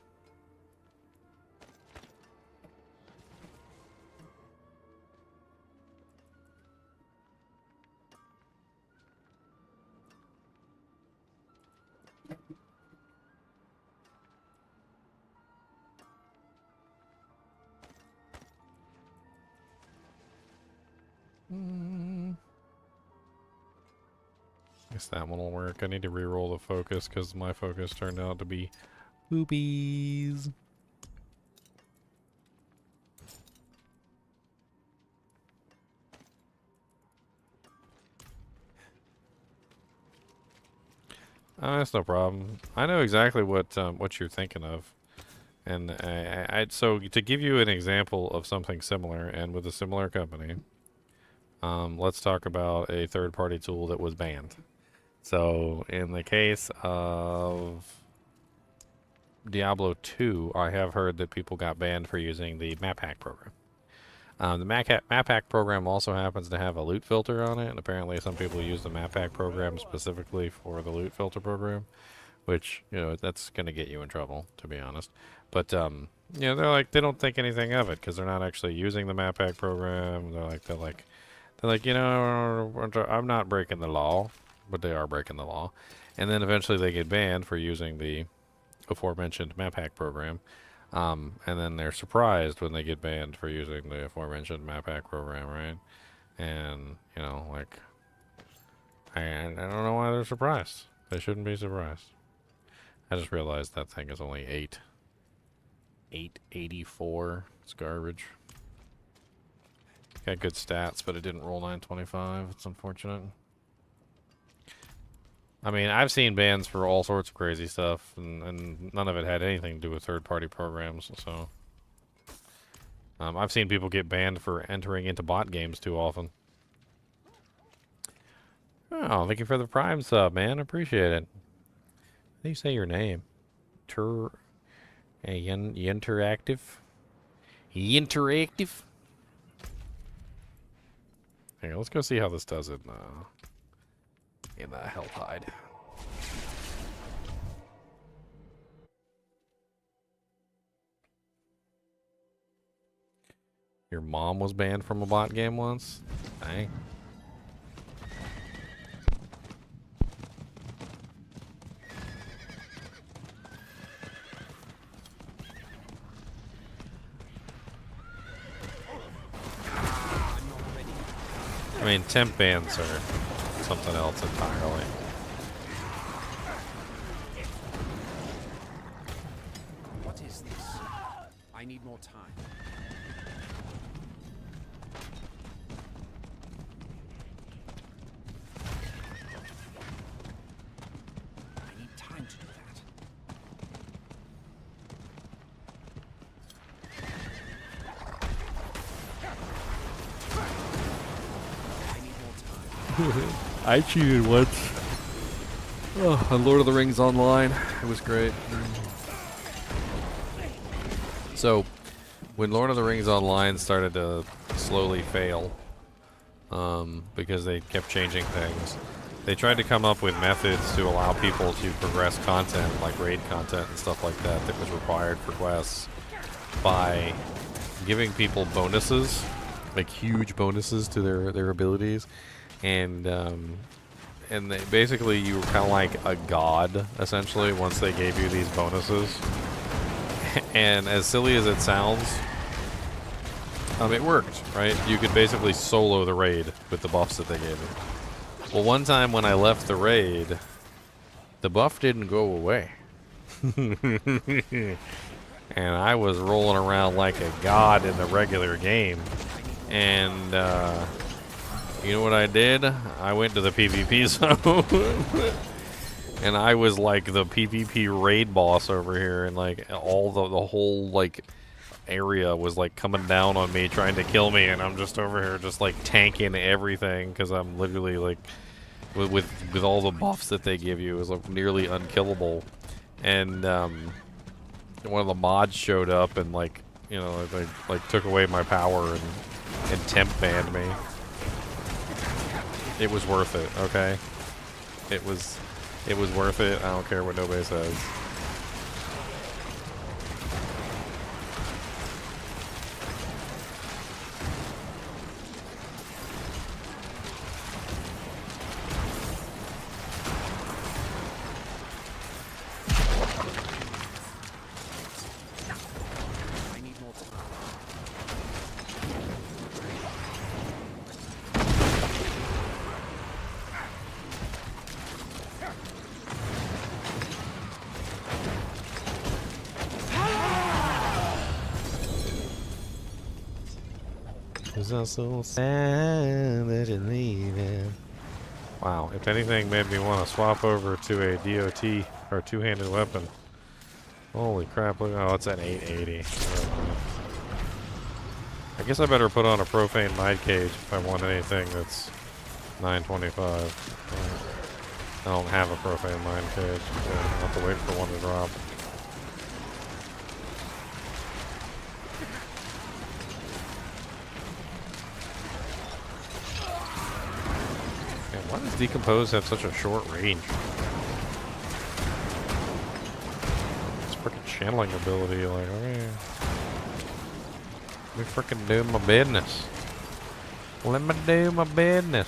Guess that one will work. I need to re-roll the focus because my focus turned out to be boobies. That's no problem. I know exactly what you're thinking of, and so to give you an example of something similar and with a similar company, let's talk about a third-party tool that was banned. So in the case of Diablo 2, I have heard that people got banned for using the map hack program. The map hack program also happens to have a loot filter on it, and apparently some people use the map hack program specifically for the loot filter program, which, that's going to get you in trouble, to be honest. But, they're like, they don't think anything of it because they're not actually using the map hack program. They're like, I'm not breaking the law, but they are breaking the law. And then eventually they get banned for using the aforementioned map hack program. And then they're surprised when they get banned for using the aforementioned map hack program, right? And, I don't know why they're surprised. They shouldn't be surprised. I just realized that thing is only 884. It's garbage. Got good stats, but it didn't roll 925. It's unfortunate. I mean, I've seen bans for all sorts of crazy stuff, and none of it had anything to do with third-party programs, so... I've seen people get banned for entering into bot games too often. Oh, thank you for the Prime sub, man. Appreciate it. How do you say your name? Interactive? Interactive? Hang on, let's go see how this does it in HellTide. Your mom was banned from a bot game once? Dang. I mean, temp bans are something else entirely. What is this? I need more time. I need time to do that. I cheated once. Oh, on Lord of the Rings Online. It was great. So, when Lord of the Rings Online started to slowly fail, because they kept changing things, they tried to come up with methods to allow people to progress content, like raid content and stuff like that, that was required for quests, by giving people bonuses, like huge bonuses to their abilities, and they, basically you were kind of like a god, essentially, once they gave you these bonuses. And as silly as it sounds, it worked, right? You could basically solo the raid with the buffs that they gave you. Well, one time when I left the raid, the buff didn't go away. And I was rolling around like a god in the regular game. And, you know what I did? I went to the PvP zone. And I was like the PvP raid boss over here, and like all the whole like area was like coming down on me, trying to kill me, and I'm just over here just like tanking everything because I'm literally like with all the buffs that they give you is like nearly unkillable. And one of the mods showed up and like, you know, they like took away my power and temp banned me. It was worth it, okay? It was worth it. I don't care what nobody says. I'm so sad that you're leaving. Wow, if anything made me want to swap over to a DOT or two-handed weapon. Holy crap, look, oh, it's at 880. I guess I better put on a profane mind cage if I want anything that's 925. I don't have a profane mind cage, so I'll have to wait for one to drop. Why does Decompose have such a short range? It's freaking channeling ability, like, okay. Let me freaking do my business. Let me do my business.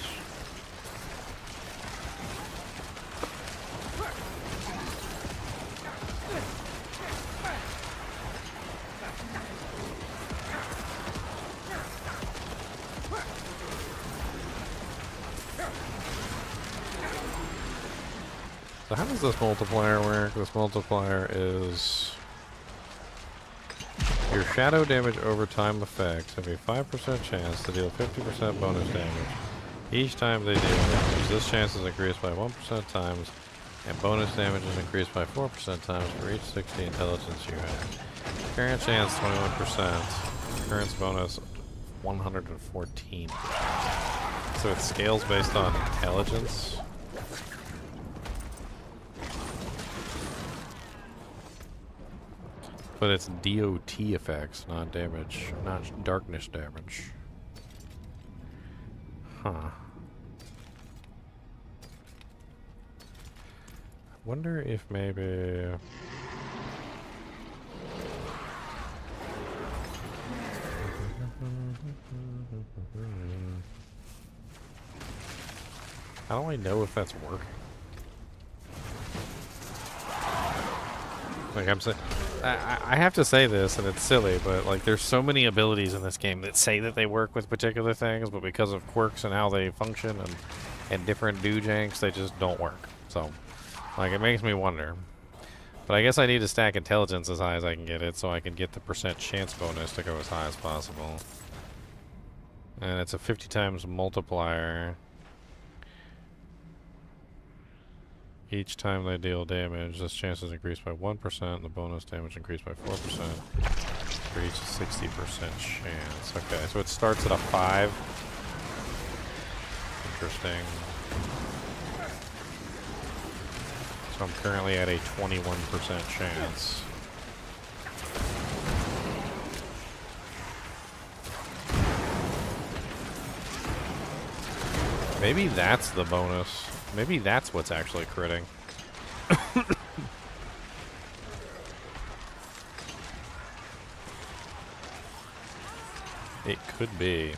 So how does this multiplier work? This multiplier is your shadow damage over time effects have a 5% chance to deal 50% bonus damage. Each time they deal damage, this chance is increased by 1% times, and bonus damage is increased by 4% times for each 60 intelligence you have. Current chance 21%. Current bonus 114. So it scales based on intelligence. But it's DOT effects, not damage, not darkness damage. Huh. I wonder if maybe... How do I know if that's working? Like I'm saying, I have to say this, and it's silly, but like there's so many abilities in this game that say that they work with particular things, but because of quirks and how they function and different do janks, they just don't work. So, like, it makes me wonder. But I guess I need to stack intelligence as high as I can get it so I can get the percent chance bonus to go as high as possible. And it's a 50 times multiplier. Each time they deal damage, this chance is increased by 1%, and the bonus damage increased by 4%. For each 60% chance. Okay, so it starts at a 5. Interesting. So I'm currently at a 21% chance. Maybe that's the bonus. Maybe that's what's actually critting. It could be.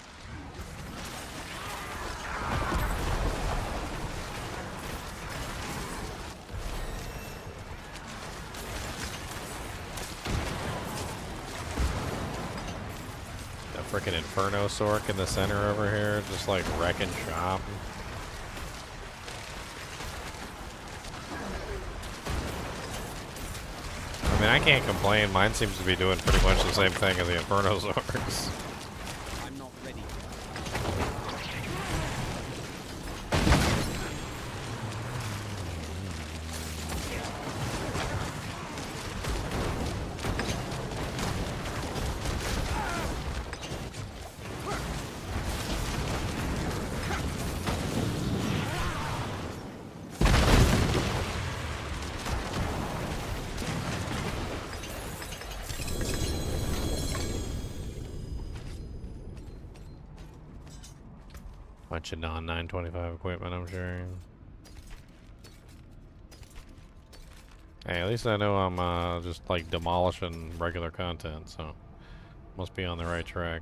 The frickin' Inferno Sork in the center over here, just like wrecking shop. I mean, I can't complain. Mine seems to be doing pretty much the same thing as the Inferno Sorks. I'm not ready. Bunch of non-925 equipment, I'm sure. Hey, at least I know I'm just like demolishing regular content, so must be on the right track.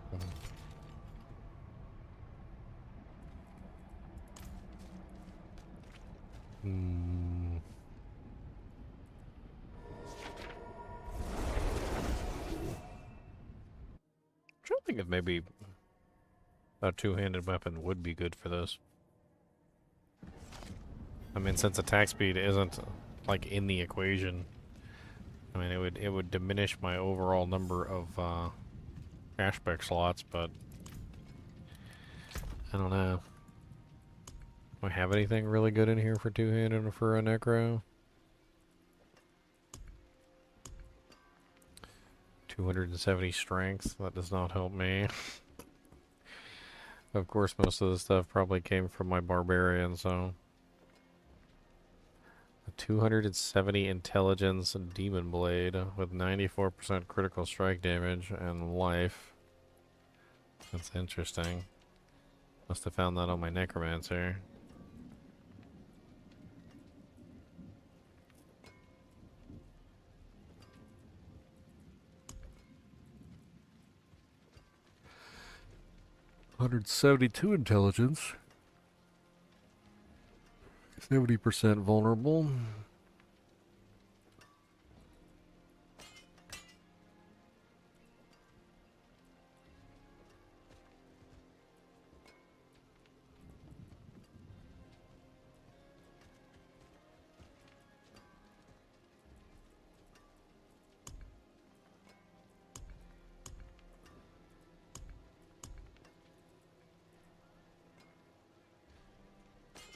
I'm trying to think if maybe a two-handed weapon would be good for this. I mean, since attack speed isn't like in the equation, I mean it would diminish my overall number of aspect slots, but I don't know. Do I have anything really good in here for two-handed for a necro? 270 strength, that does not help me. Of course, most of the stuff probably came from my barbarian, so... 270 intelligence demon blade with 94% critical strike damage and life. That's interesting. Must have found that on my necromancer. $172 intelligence. 70% vulnerable.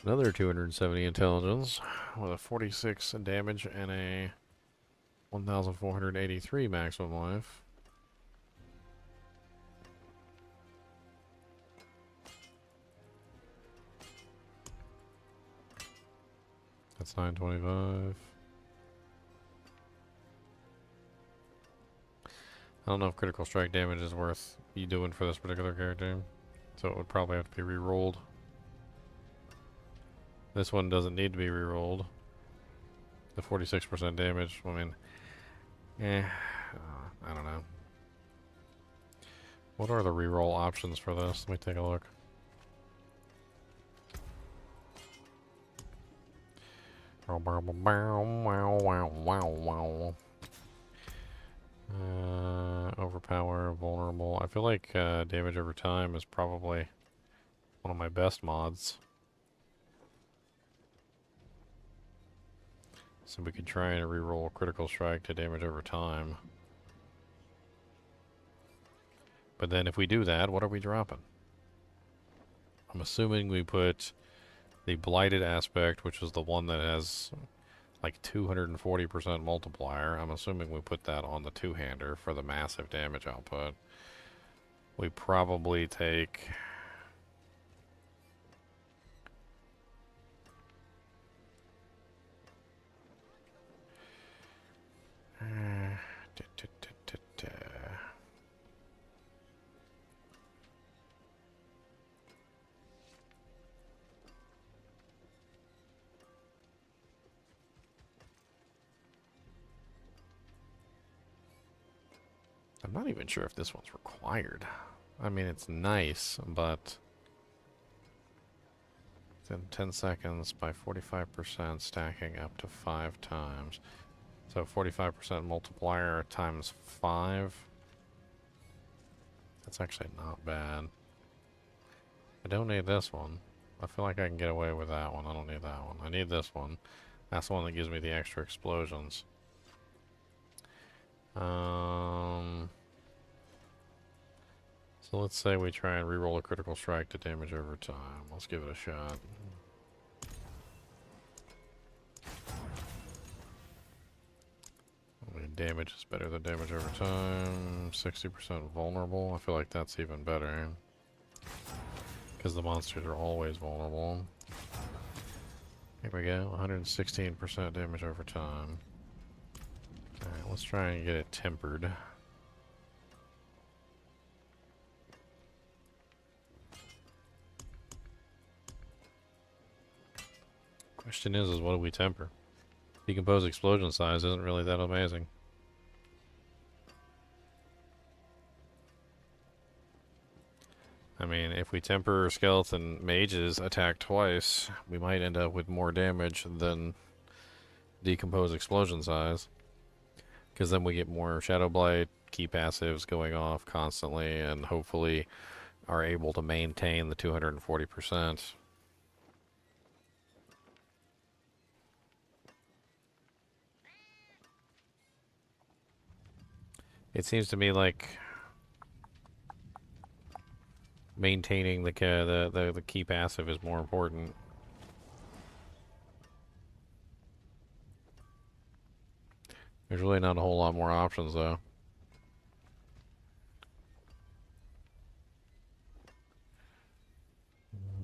Another 270 intelligence with a 46 damage and a 1,483 maximum life. That's 925. I don't know if critical strike damage is worth you doing for this particular character, so it would probably have to be re-rolled. This one doesn't need to be re-rolled. The 46% damage, I mean, I don't know. What are the re-roll options for this? Let me take a look. Overpower, vulnerable. I feel like damage over time is probably one of my best mods. So we could try and reroll critical strike to damage over time. But then if we do that, what are we dropping? I'm assuming we put the blighted aspect, which is the one that has like 240% multiplier. I'm assuming we put that on the two-hander for the massive damage output. We probably take... I'm not even sure if this one's required. I mean, it's nice, but... in 10 seconds by 45%, stacking up to 5 times. So 45% multiplier times 5. That's actually not bad. I don't need this one. I feel like I can get away with that one. I don't need that one. I need this one. That's the one that gives me the extra explosions. So let's say we try and reroll a critical strike to damage over time. Let's give it a shot. I mean, damage is better than damage over time. 60% vulnerable. I feel like that's even better. Because the monsters are always vulnerable. Here we go. 116% damage over time. Alright, let's try and get it tempered. Question is what do we temper? Decompose explosion size isn't really that amazing. I mean, if we temper skeleton mages attack twice, we might end up with more damage than decompose explosion size. Because then we get more Shadow Blight, key passives going off constantly, and hopefully are able to maintain the 240%. It seems to me like maintaining the key passive is more important. There's really not a whole lot more options though.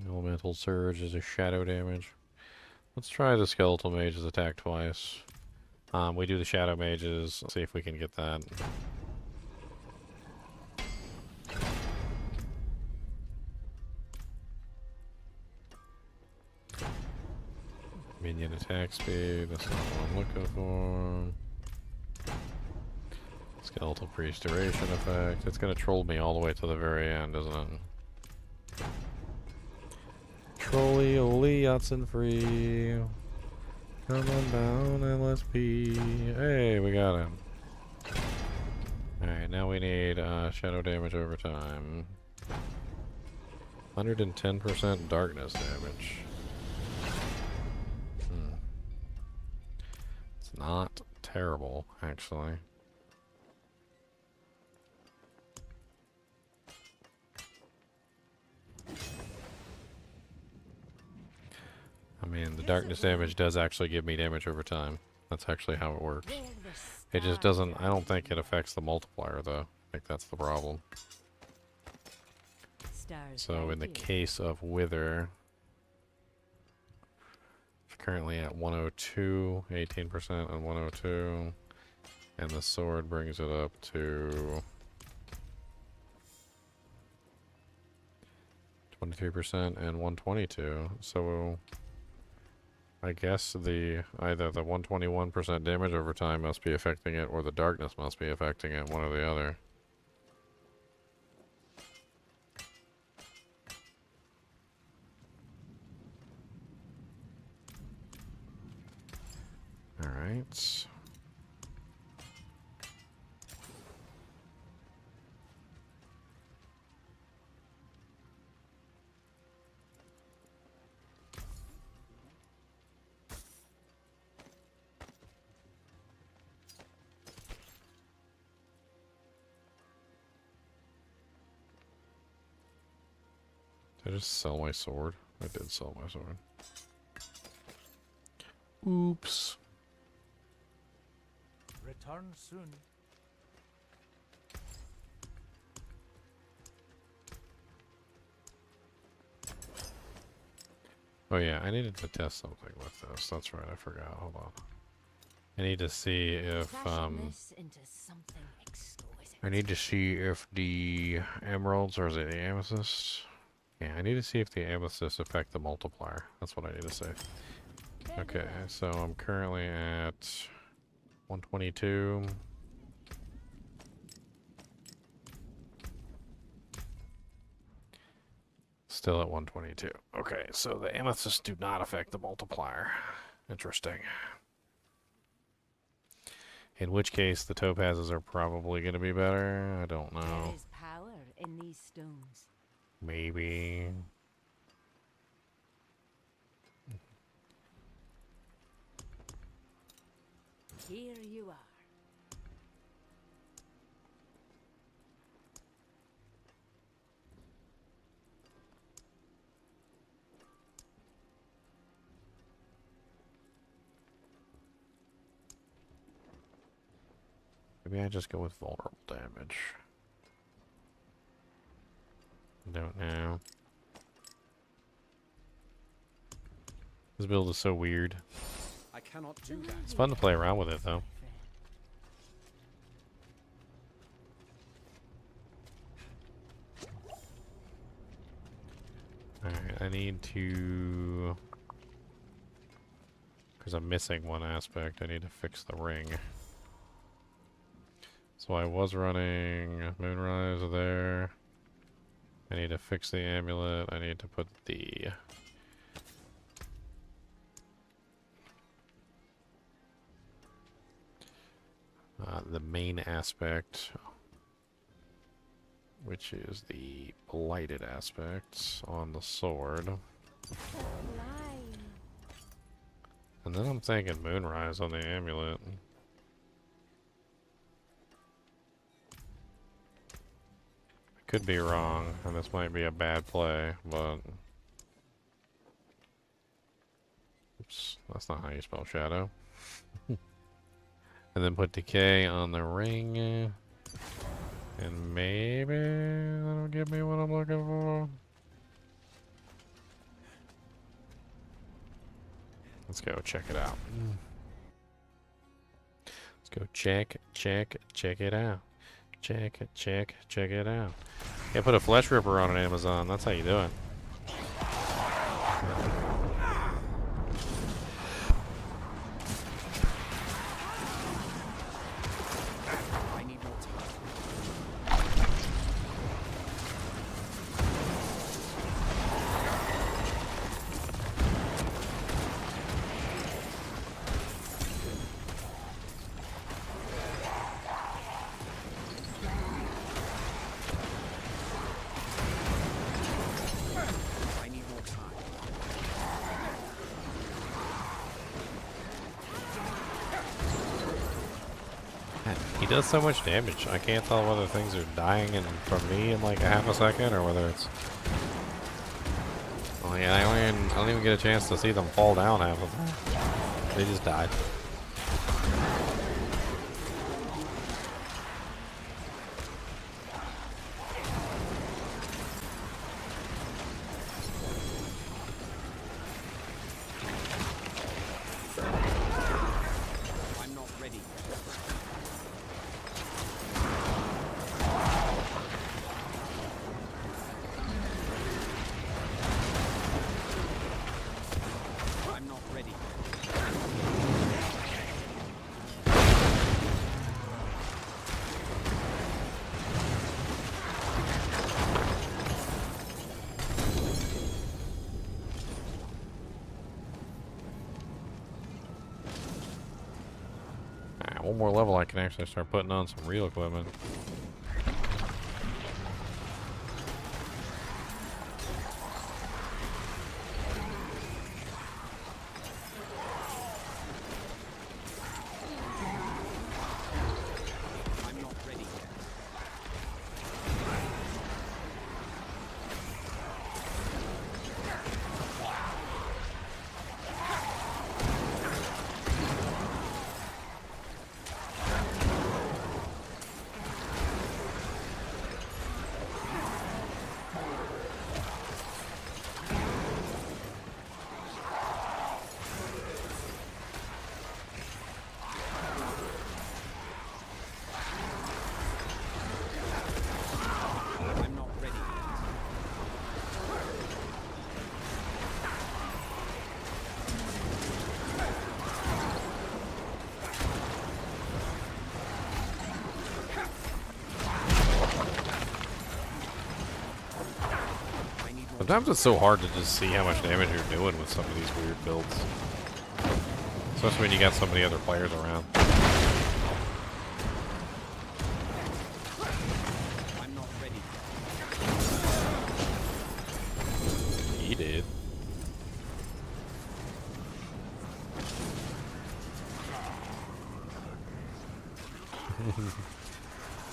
Elemental Surge is a shadow damage. Let's try the Skeletal Mage's attack twice. We do the Shadow Mages. Let's see if we can get that. Minion attack speed, that's not what I'm looking for. Skeletal Priest duration effect. It's gonna troll me all the way to the very end, isn't it? Trolly Oli Yatsen free. Coming down LSP. Hey, we got him. Alright, now we need shadow damage over time. 110% darkness damage. It's not terrible, actually. I mean, the darkness damage does actually give me damage over time. That's actually how it works. It just doesn't, I don't think it affects the multiplier though. I think that's the problem. So in the case of Wither, it's currently at 102, 18% on 102. And the sword brings it up to 23% and 122. So I guess either the 121% damage over time must be affecting it, or the darkness must be affecting it, one or the other. Alright. Did I just sell my sword? I did sell my sword. Oops. Return soon. Oh yeah, I needed to test something with this. That's right, I forgot. Hold on. I need to see if I need to see if the emeralds, or is it the amethyst? Yeah, I need to see if the amethysts affect the multiplier. That's what I need to say. Okay, so I'm currently at 122. Still at 122. Okay, so the amethysts do not affect the multiplier. Interesting. In which case, the topazes are probably going to be better. I don't know. There is power in these stones. Maybe. Here you are. Maybe I just go with vulnerable damage. Don't know. This build is so weird. I cannot do that. It's fun to play around with it, though. Alright, I need to... Because I'm missing one aspect, I need to fix the ring. So I was running Moonrise there. I need to fix the amulet. I need to put the... the main aspect, which is the blighted aspect, on the sword. And then I'm thinking Moonrise on the amulet. Could be wrong, and this might be a bad play, but... Oops, that's not how you spell shadow. And then put decay on the ring. And maybe that'll give me what I'm looking for. Let's go check it out. Let's go check it out. Check it out. Yeah, put a flesh ripper on an Amazon. That's how you do it. I need more time. He does so much damage. I can't tell whether things are dying from me in like a half a second or whether it's... Oh yeah, I don't even get a chance to see them fall down half of them. They just died. I'm not ready. I'm not ready. Alright, one more level I can actually start putting on some real equipment. I'm not ready yet. Sometimes it's so hard to just see how much damage you're doing with some of these weird builds. Especially when you got so many other players around. I'm not ready. He did.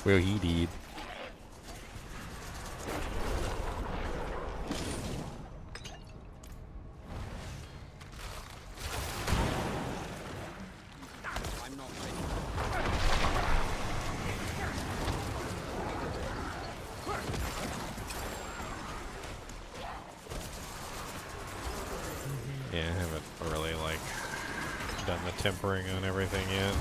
Well, he did. I'm not ready. Yeah, I haven't really, like, done the tempering on everything yet.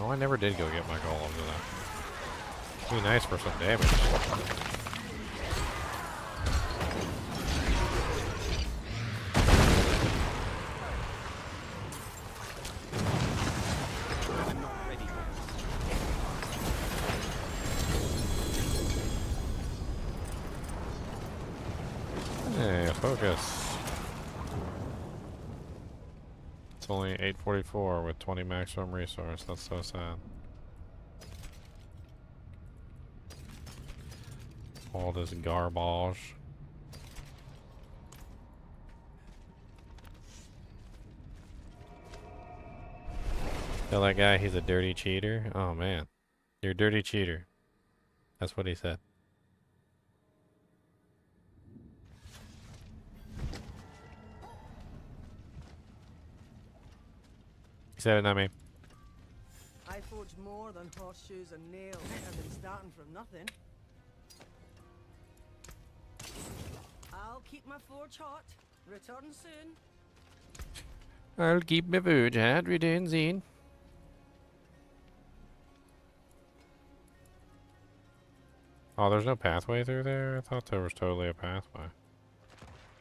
Oh, I never did go get my golem, did I? It'd be nice for some damage. I'm not ready. Hey, focus. It's only 8:44 with 20 maximum resource. That's so sad. All this garbage. Tell that guy he's a dirty cheater. Oh man, you're a dirty cheater. That's what he said. He said it, not me. I forged more than horseshoes and nails. I've been starting from nothing. I'll keep my forge hot. Return soon. I'll keep my food hot. Return soon. Oh, there's no pathway through there? I thought there was totally a pathway.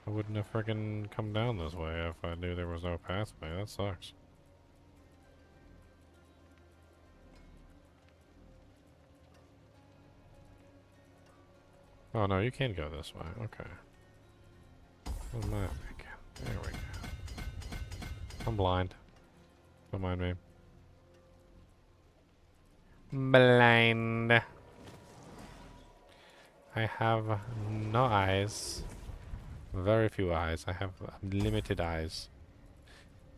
I wouldn't have freaking come down this way if I knew there was no pathway. That sucks. Oh no, you can go this way. Okay. What am I thinking? There we go. I'm blind. Don't mind me. Blind. I have no eyes. Very few eyes. I have limited eyes.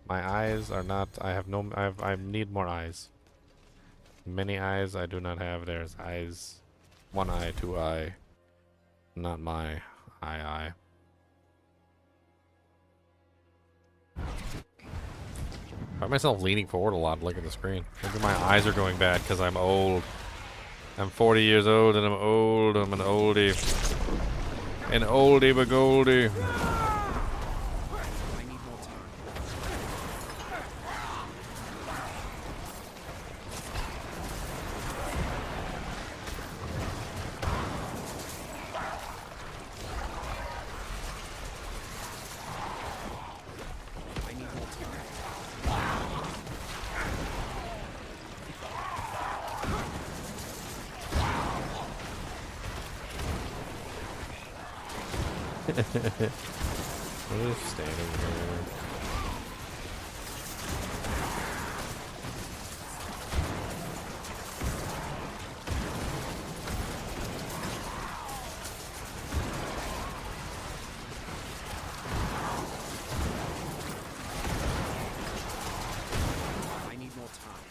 My eyes are not. I need more eyes. Many eyes I do not have. There's eyes. One eye, two eye. Not my eye. I find myself leaning forward a lot, looking at the screen. Maybe my eyes are going bad because I'm old. I'm 40 years old and I'm old. I'm an oldie. An oldie but goldie. I need more time. I need more time. Just standing here. I need more time.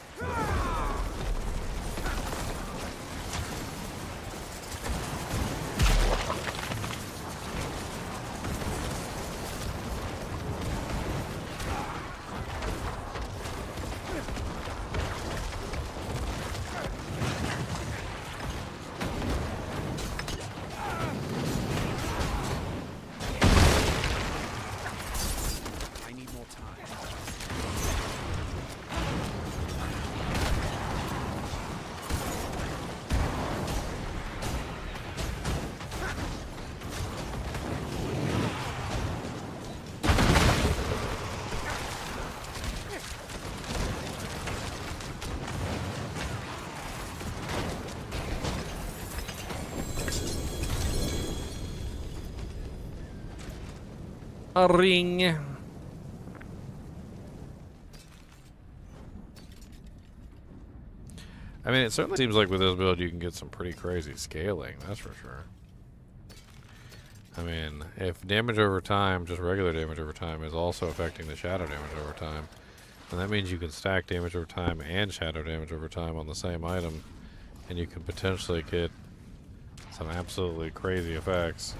A ring. I mean, it certainly seems like with this build you can get some pretty crazy scaling, that's for sure. I mean, if damage over time, just regular damage over time, is also affecting the shadow damage over time, then that means you can stack damage over time and shadow damage over time on the same item, and you can potentially get some absolutely crazy effects.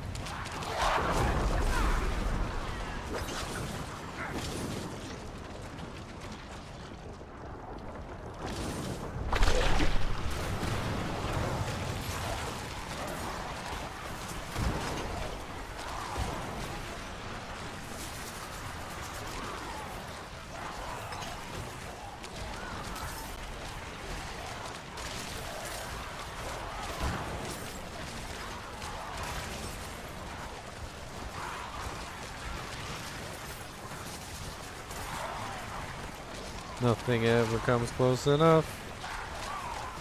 Nothing ever comes close enough.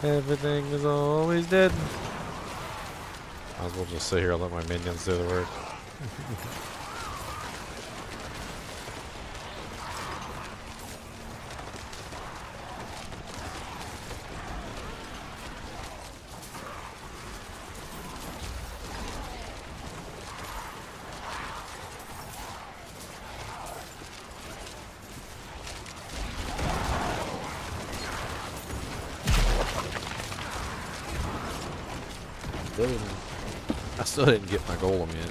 Everything is always dead. Might as well just sit here and let my minions do the work. I still didn't get my golem yet.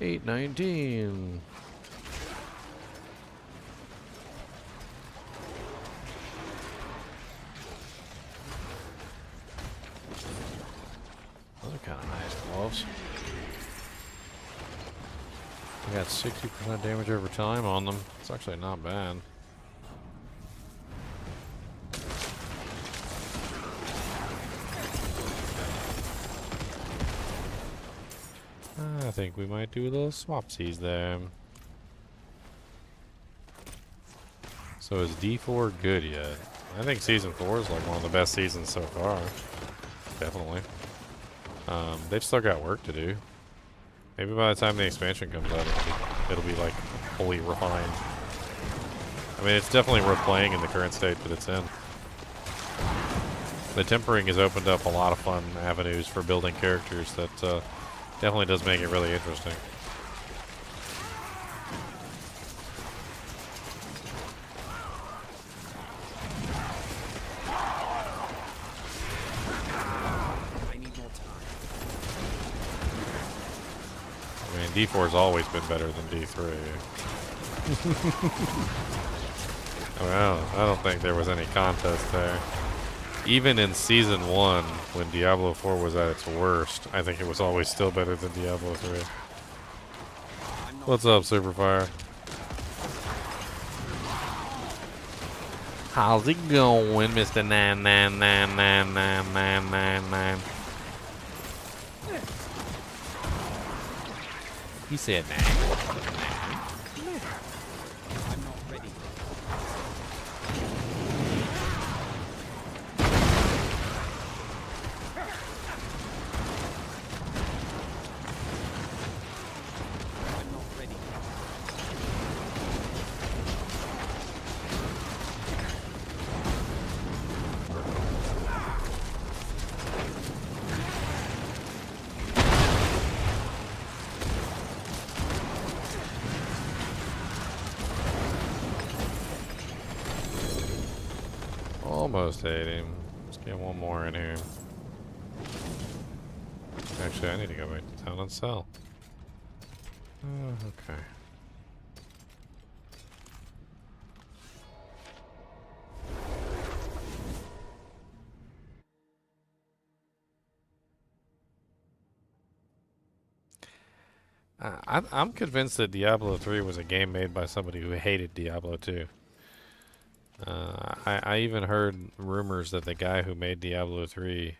$8.19. Those are kind of nice gloves. We got 60% damage over time on them. It's actually not bad. I think we might do a little swapsies there. So is D4 good yet? I think Season 4 is like one of the best seasons so far. Definitely. They've still got work to do. Maybe by the time the expansion comes out, it'll be like fully refined. I mean, it's definitely worth playing in the current state that it's in. The tempering has opened up a lot of fun avenues for building characters that definitely does make it really interesting. I need more time. I mean, D4's always been better than D3. Well, I don't think there was any contest there. Even in Season 1, when Diablo 4 was at its worst, I think it was always still better than Diablo 3. What's up, Superfire? How's it going, Mr. 9999999? He said 9. I'm not ready. almost ate him. Let's get one more in here. Actually, I need to go back to town and sell. Okay. I'm convinced that Diablo 3 was a game made by somebody who hated Diablo 2. I even heard rumors that the guy who made Diablo 3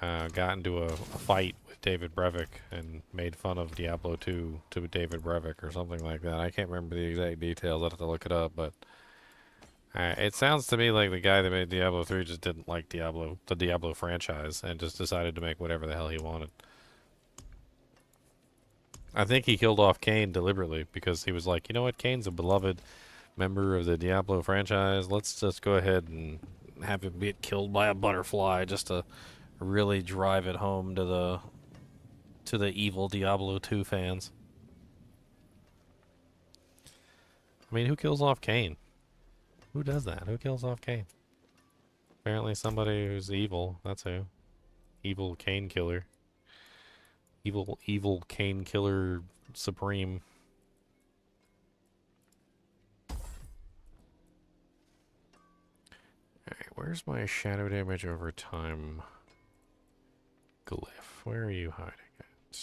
got into a fight with David Brevik and made fun of Diablo 2 to David Brevik or something like that. I can't remember the exact details. I'll have to look it up, but it sounds to me like the guy that made Diablo 3 just didn't like the Diablo franchise, and just decided to make whatever the hell he wanted. I think he killed off Cain deliberately because he was like, you know what, Cain's a beloved member of the Diablo franchise. Let's just go ahead and have him get killed by a butterfly just to really drive it home to the evil Diablo 2 fans. I mean, who kills off Cain? Who does that? Who kills off Cain? Apparently somebody who's evil. That's who. Evil Cain killer. Evil Cain killer supreme. Alright, where's my shadow damage over time glyph? Where are you hiding at?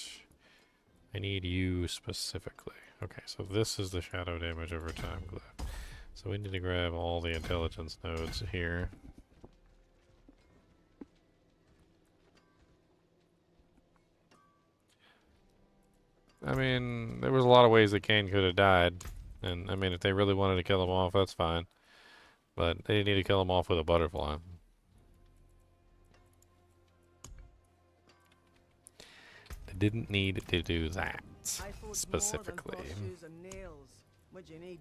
I need you specifically. Okay, so this is the shadow damage over time glyph. So we need to grab all the intelligence nodes here. I mean, there was a lot of ways that Cain could have died. And, I mean, if they really wanted to kill him off, that's fine. But they need to kill him off with a butterfly. They didn't need to do that, specifically. What do you need?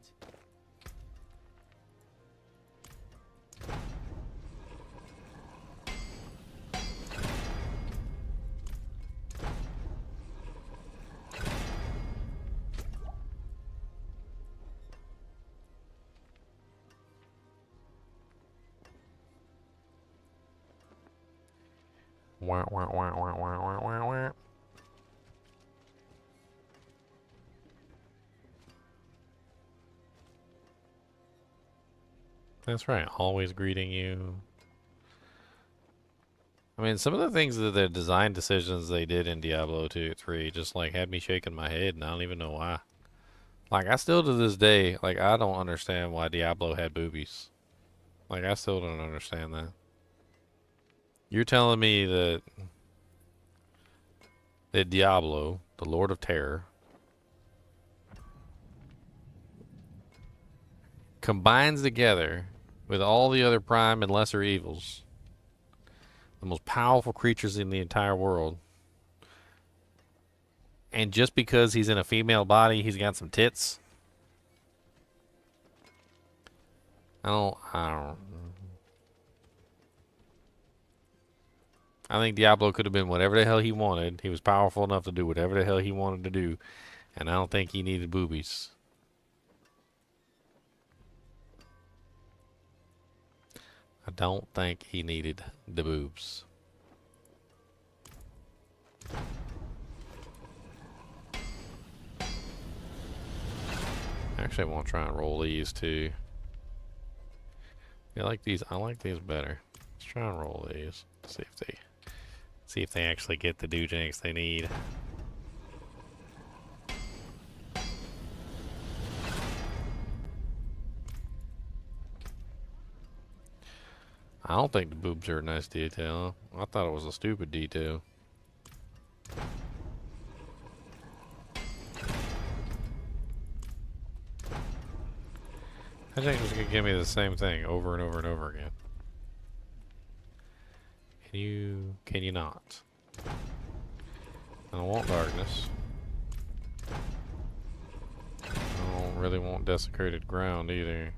Wah, wah, wah, wah, wah, wah, wah, wah. That's right, always greeting you. I mean, some of the things that the design decisions they did in Diablo 3 just like had me shaking my head, and I don't even know why. Like, I still to this day, like, I don't understand why Diablo had boobies. Like, I still don't understand that. You're telling me that Diablo, the Lord of Terror, combines together with all the other prime and lesser evils, the most powerful creatures in the entire world, and just because he's in a female body, he's got some tits? I don't. I think Diablo could have been whatever the hell he wanted. He was powerful enough to do whatever the hell he wanted to do, and I don't think he needed boobies. I don't think he needed the boobs. Actually, I want to try and roll these too. I like these better. Let's try and roll these. See if they actually get the doojanks they need. I don't think the boobs are a nice detail. I thought it was a stupid detail. I think it's gonna give me the same thing over and over and over again. Can you not? I don't want darkness. I don't really want desecrated ground either.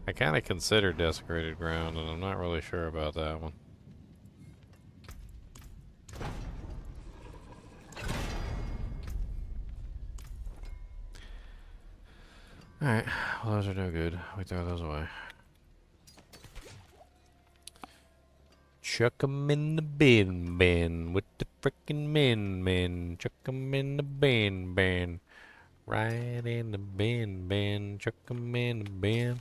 I kind of considered desecrated ground, and I'm not really sure about that one. Alright, well, those are no good. We throw those away. Chuck 'em in the bin with the frickin' min. Chuck 'em in the bin. Right in the bin. Chuck 'em in the bin.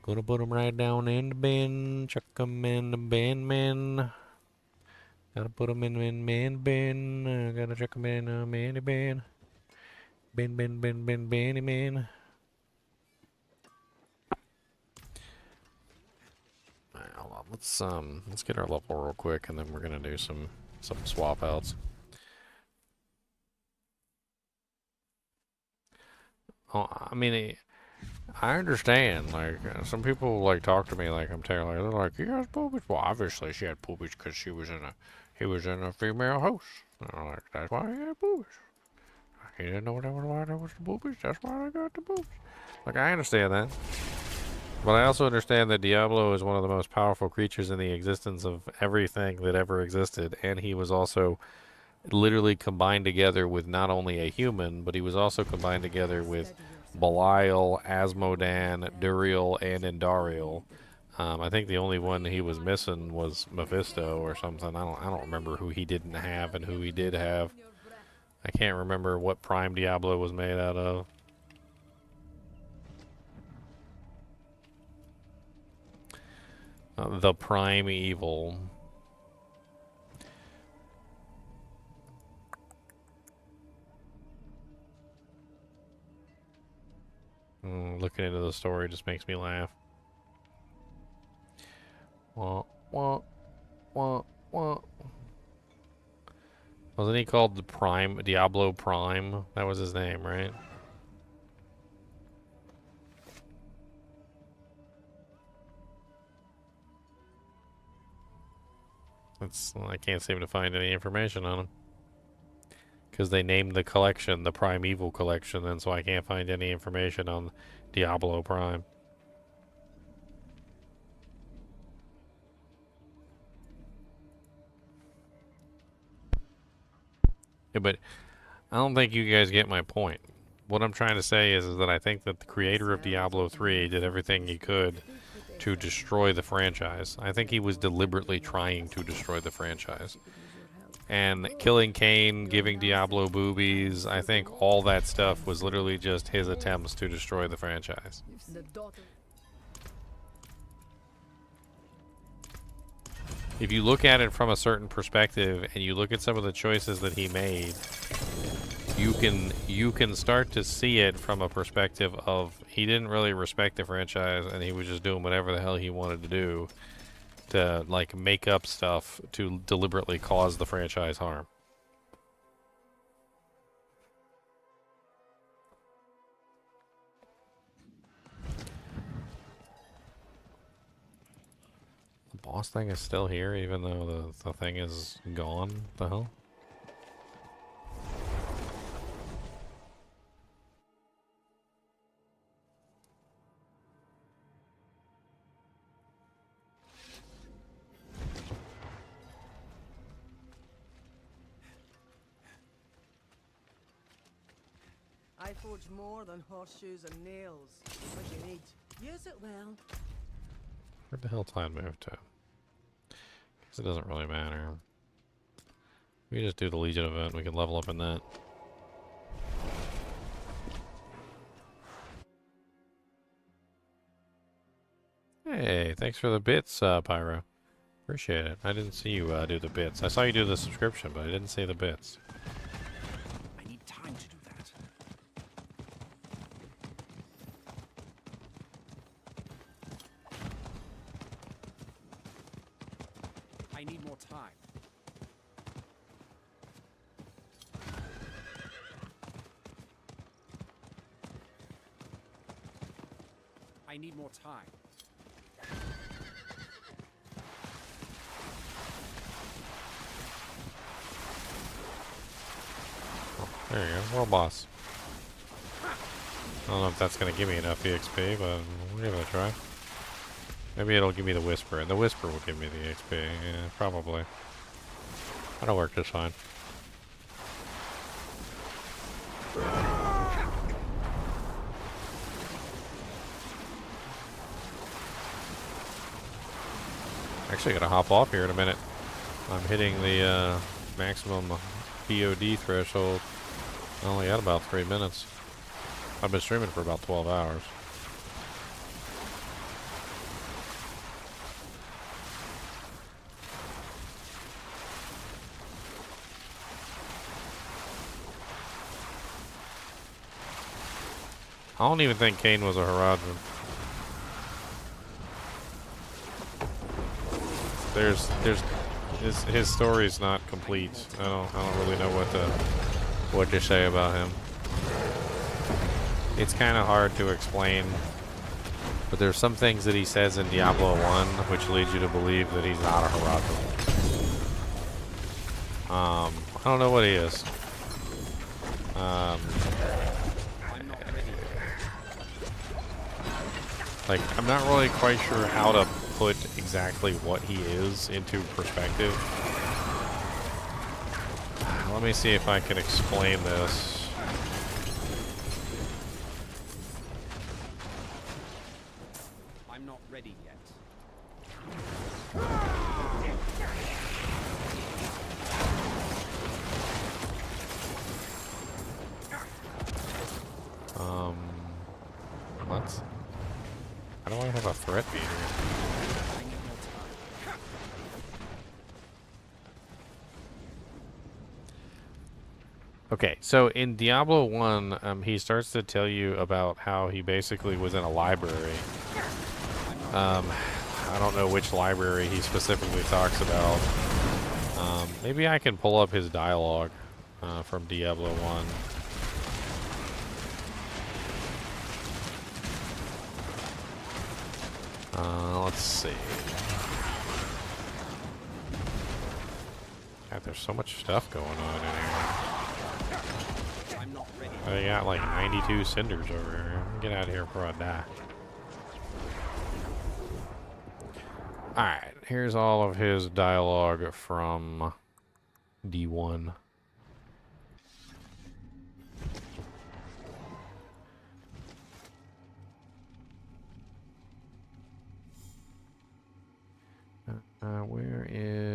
Gonna put 'em right down in the bin. Chuck 'em in the bin, man. Gotta put 'em in the bin. Gotta chuck 'em in the bin. Bin. Alright, hold on. Let's get our level real quick, and then we're gonna do some swap outs. Oh, I mean, I understand. Like, some people like talk to me like I'm Taylor. They're like, "He has boobies." Well, obviously she had boobies because he was in a female house. And I'm like, that's why he had boobies. He didn't know why there was the boobies. That's why I got the boobies. Like, I understand that. But I also understand that Diablo is one of the most powerful creatures in the existence of everything that ever existed, and he was also literally combined together with not only a human, but he was also combined together with Belial, Asmodan, Duriel, and Endariel. I think the only one he was missing was Mephisto or something. I don't remember who he didn't have and who he did have. I can't remember what Prime Diablo was made out of. The Prime Evil. Looking into the story just makes me laugh. Wah. Wasn't he called the Prime, Diablo Prime? That was his name, right? I can't seem to find any information on him. Because they named the collection the Primeval Collection, and so I can't find any information on Diablo Prime. Yeah, but I don't think you guys get my point. What I'm trying to say is that I think that the creator of Diablo 3 did everything he could to destroy the franchise. I think he was deliberately trying to destroy the franchise. And killing Cain, giving Diablo boobies, I think all that stuff was literally just his attempts to destroy the franchise. If you look at it from a certain perspective and you look at some of the choices that he made, you can start to see it from a perspective of he didn't really respect the franchise and he was just doing whatever the hell he wanted to do to like make up stuff to deliberately cause the franchise harm. The boss thing is still here even though the thing is gone. The hell? I forge more than horseshoes and nails. What you need. Use it well. Where'd the HellTide move to? Because it doesn't really matter. We just do the Legion event, we can level up in that. Hey, thanks for the bits, Pyro. Appreciate it. I didn't see you do the bits. I saw you do the subscription, but I didn't see the bits. I need time to do that. I need more time. I need more time. There you go, world boss. I don't know if that's going to give me enough EXP, but we'll give it a try. Maybe it'll give me the Whisper, and the Whisper will give me the XP. Yeah, probably. That'll work just fine. Actually, gotta hop off here in a minute. I'm hitting the maximum POD threshold. I only had about 3 minutes. I've been streaming for about 12 hours. I don't even think Kane was a Haradrim. His story's not complete. I don't really know what to say about him. It's kind of hard to explain, but there's some things that he says in Diablo 1 which leads you to believe that he's not a Haradrim. I don't know what he is. Like, I'm not really quite sure how to put exactly what he is into perspective. Let me see if I can explain this. I'm not ready yet. What? How do I have a threat meter? Okay, so in Diablo 1, he starts to tell you about how he basically was in a library. I don't know which library he specifically talks about. Maybe I can pull up his dialogue from Diablo 1. Let's see. God, there's so much stuff going on in here. I'm not ready. I got like 92 cinders over here. Get out of here before I die. Alright, here's all of his dialogue from D1. Where is